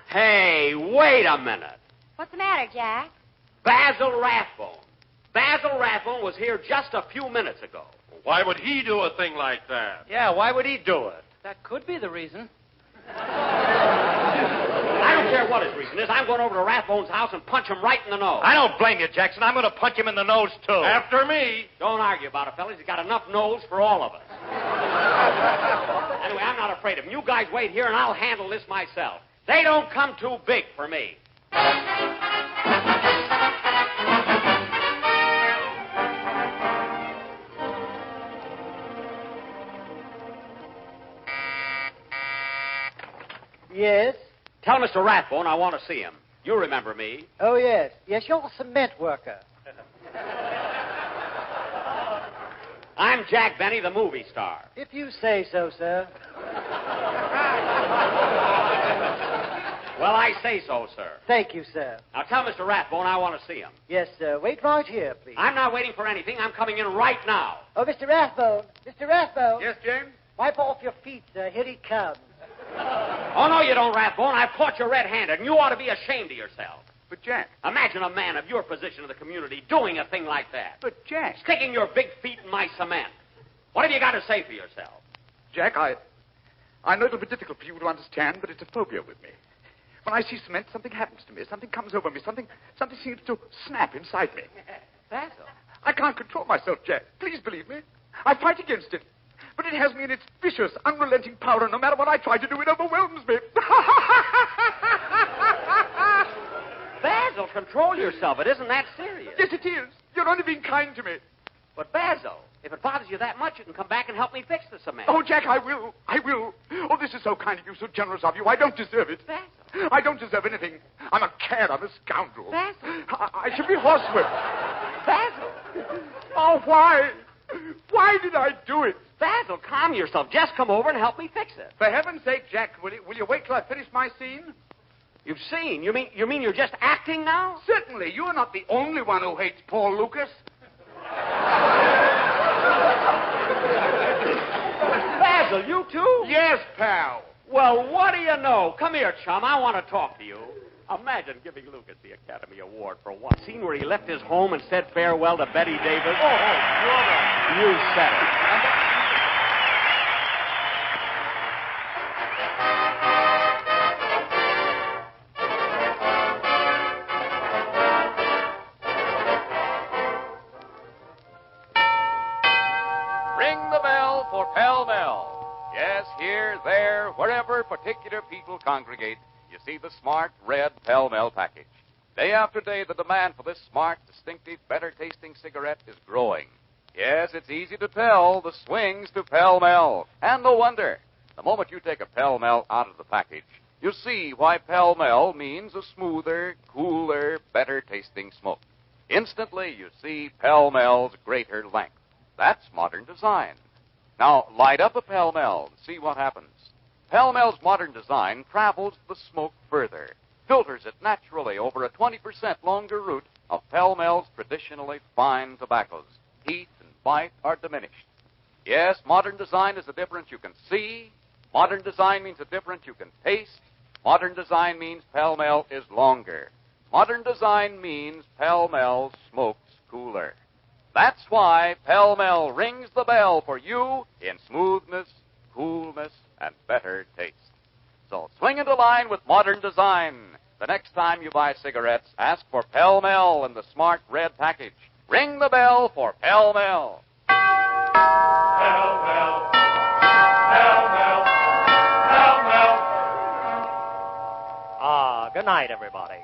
Hey, wait a minute. What's the matter, Jack? Basil Rathbone. Basil Rathbone was here just a few minutes ago. Why would he do a thing like that? Yeah, why would he do it? That could be the reason. I don't care what his reason is. I'm going over to Rathbone's house and punch him right in the nose. I don't blame you, Jackson. I'm going to punch him in the nose, too. After me. Don't argue about it, fellas. He's got enough nose for all of us. Anyway, I'm not afraid of him. You guys wait here, and I'll handle this myself. They don't come too big for me. Yes? Tell Mr. Rathbone I want to see him. You remember me. Oh, yes. Yes, you're a cement worker. I'm Jack Benny, the movie star. If you say so, sir. Well, I say so, sir. Thank you, sir. Now tell Mr. Rathbone I want to see him. Yes, sir. Wait right here, please. I'm not waiting for anything. I'm coming in right now. Oh, Mr. Rathbone. Mr. Rathbone. Yes, James? Wipe off your feet, sir. Here he comes. Oh, no, you don't, Rathbone. I've caught you red-handed, and you ought to be ashamed of yourself. But, Jack. Imagine a man of your position in the community doing a thing like that. But, Jack. Sticking your big feet in my cement. What have you got to say for yourself? Jack, I know it'll be difficult for you to understand, but it's a phobia with me. When I see cement, something happens to me. Something comes over me. Something seems to snap inside me. Basil. I can't control myself, Jack. Please believe me. I fight against it. But it has me in its vicious, unrelenting power, and no matter what I try to do, it overwhelms me. Basil, control yourself. It isn't that serious. Yes, it is. You're only being kind to me. But, Basil, if it bothers you that much, you can come back and help me fix the cement. Oh, Jack, I will. Oh, this is so kind of you, so generous of you. I don't deserve it. Basil. I don't deserve anything. I'm a cad. I'm a scoundrel. Basil. I should be horsewhipped. Basil. Oh, why? Why did I do it? Basil, calm yourself. Just come over and help me fix it. For heaven's sake, Jack, will you wait till I finish my scene? You've seen? You mean you're just acting now? Certainly. You're not the only one who hates Paul Lucas. Basil, you too? Yes, pal. Well, what do you know? Come here, chum. I want to talk to you. Imagine giving Lucas the Academy Award for one scene where he left his home and said farewell to Betty Davis. Oh, brother. You said it. Ring the bell for pell-mell. Yes, here, there, wherever particular people congregate, you see the smart red pell-mell package. Day after day, the demand for this smart, distinctive, better-tasting cigarette is growing. Yes, it's easy to tell the swings to pell-mell. And no wonder. The moment you take a pell-mell out of the package, you see why pell-mell means a smoother, cooler, better-tasting smoke. Instantly, you see pell-mell's greater length. That's modern design. Now, light up a pell-mell and see what happens. Pell-mell's modern design travels the smoke further, filters it naturally over a 20% longer route of pell-mell's traditionally fine tobaccos. Heat and bite are diminished. Yes, modern design is a difference you can see. Modern design means a difference you can taste. Modern design means pell-mell is longer. Modern design means pell-mell smokes cooler. That's why pell-mell rings the bell for you in smoothness, coolness, and better taste. So swing into line with modern design. The next time you buy cigarettes, ask for pell-mell in the smart red package. Ring the bell for pell-mell. Pell-mell, pell-mell, pell-mell. Good night, everybody.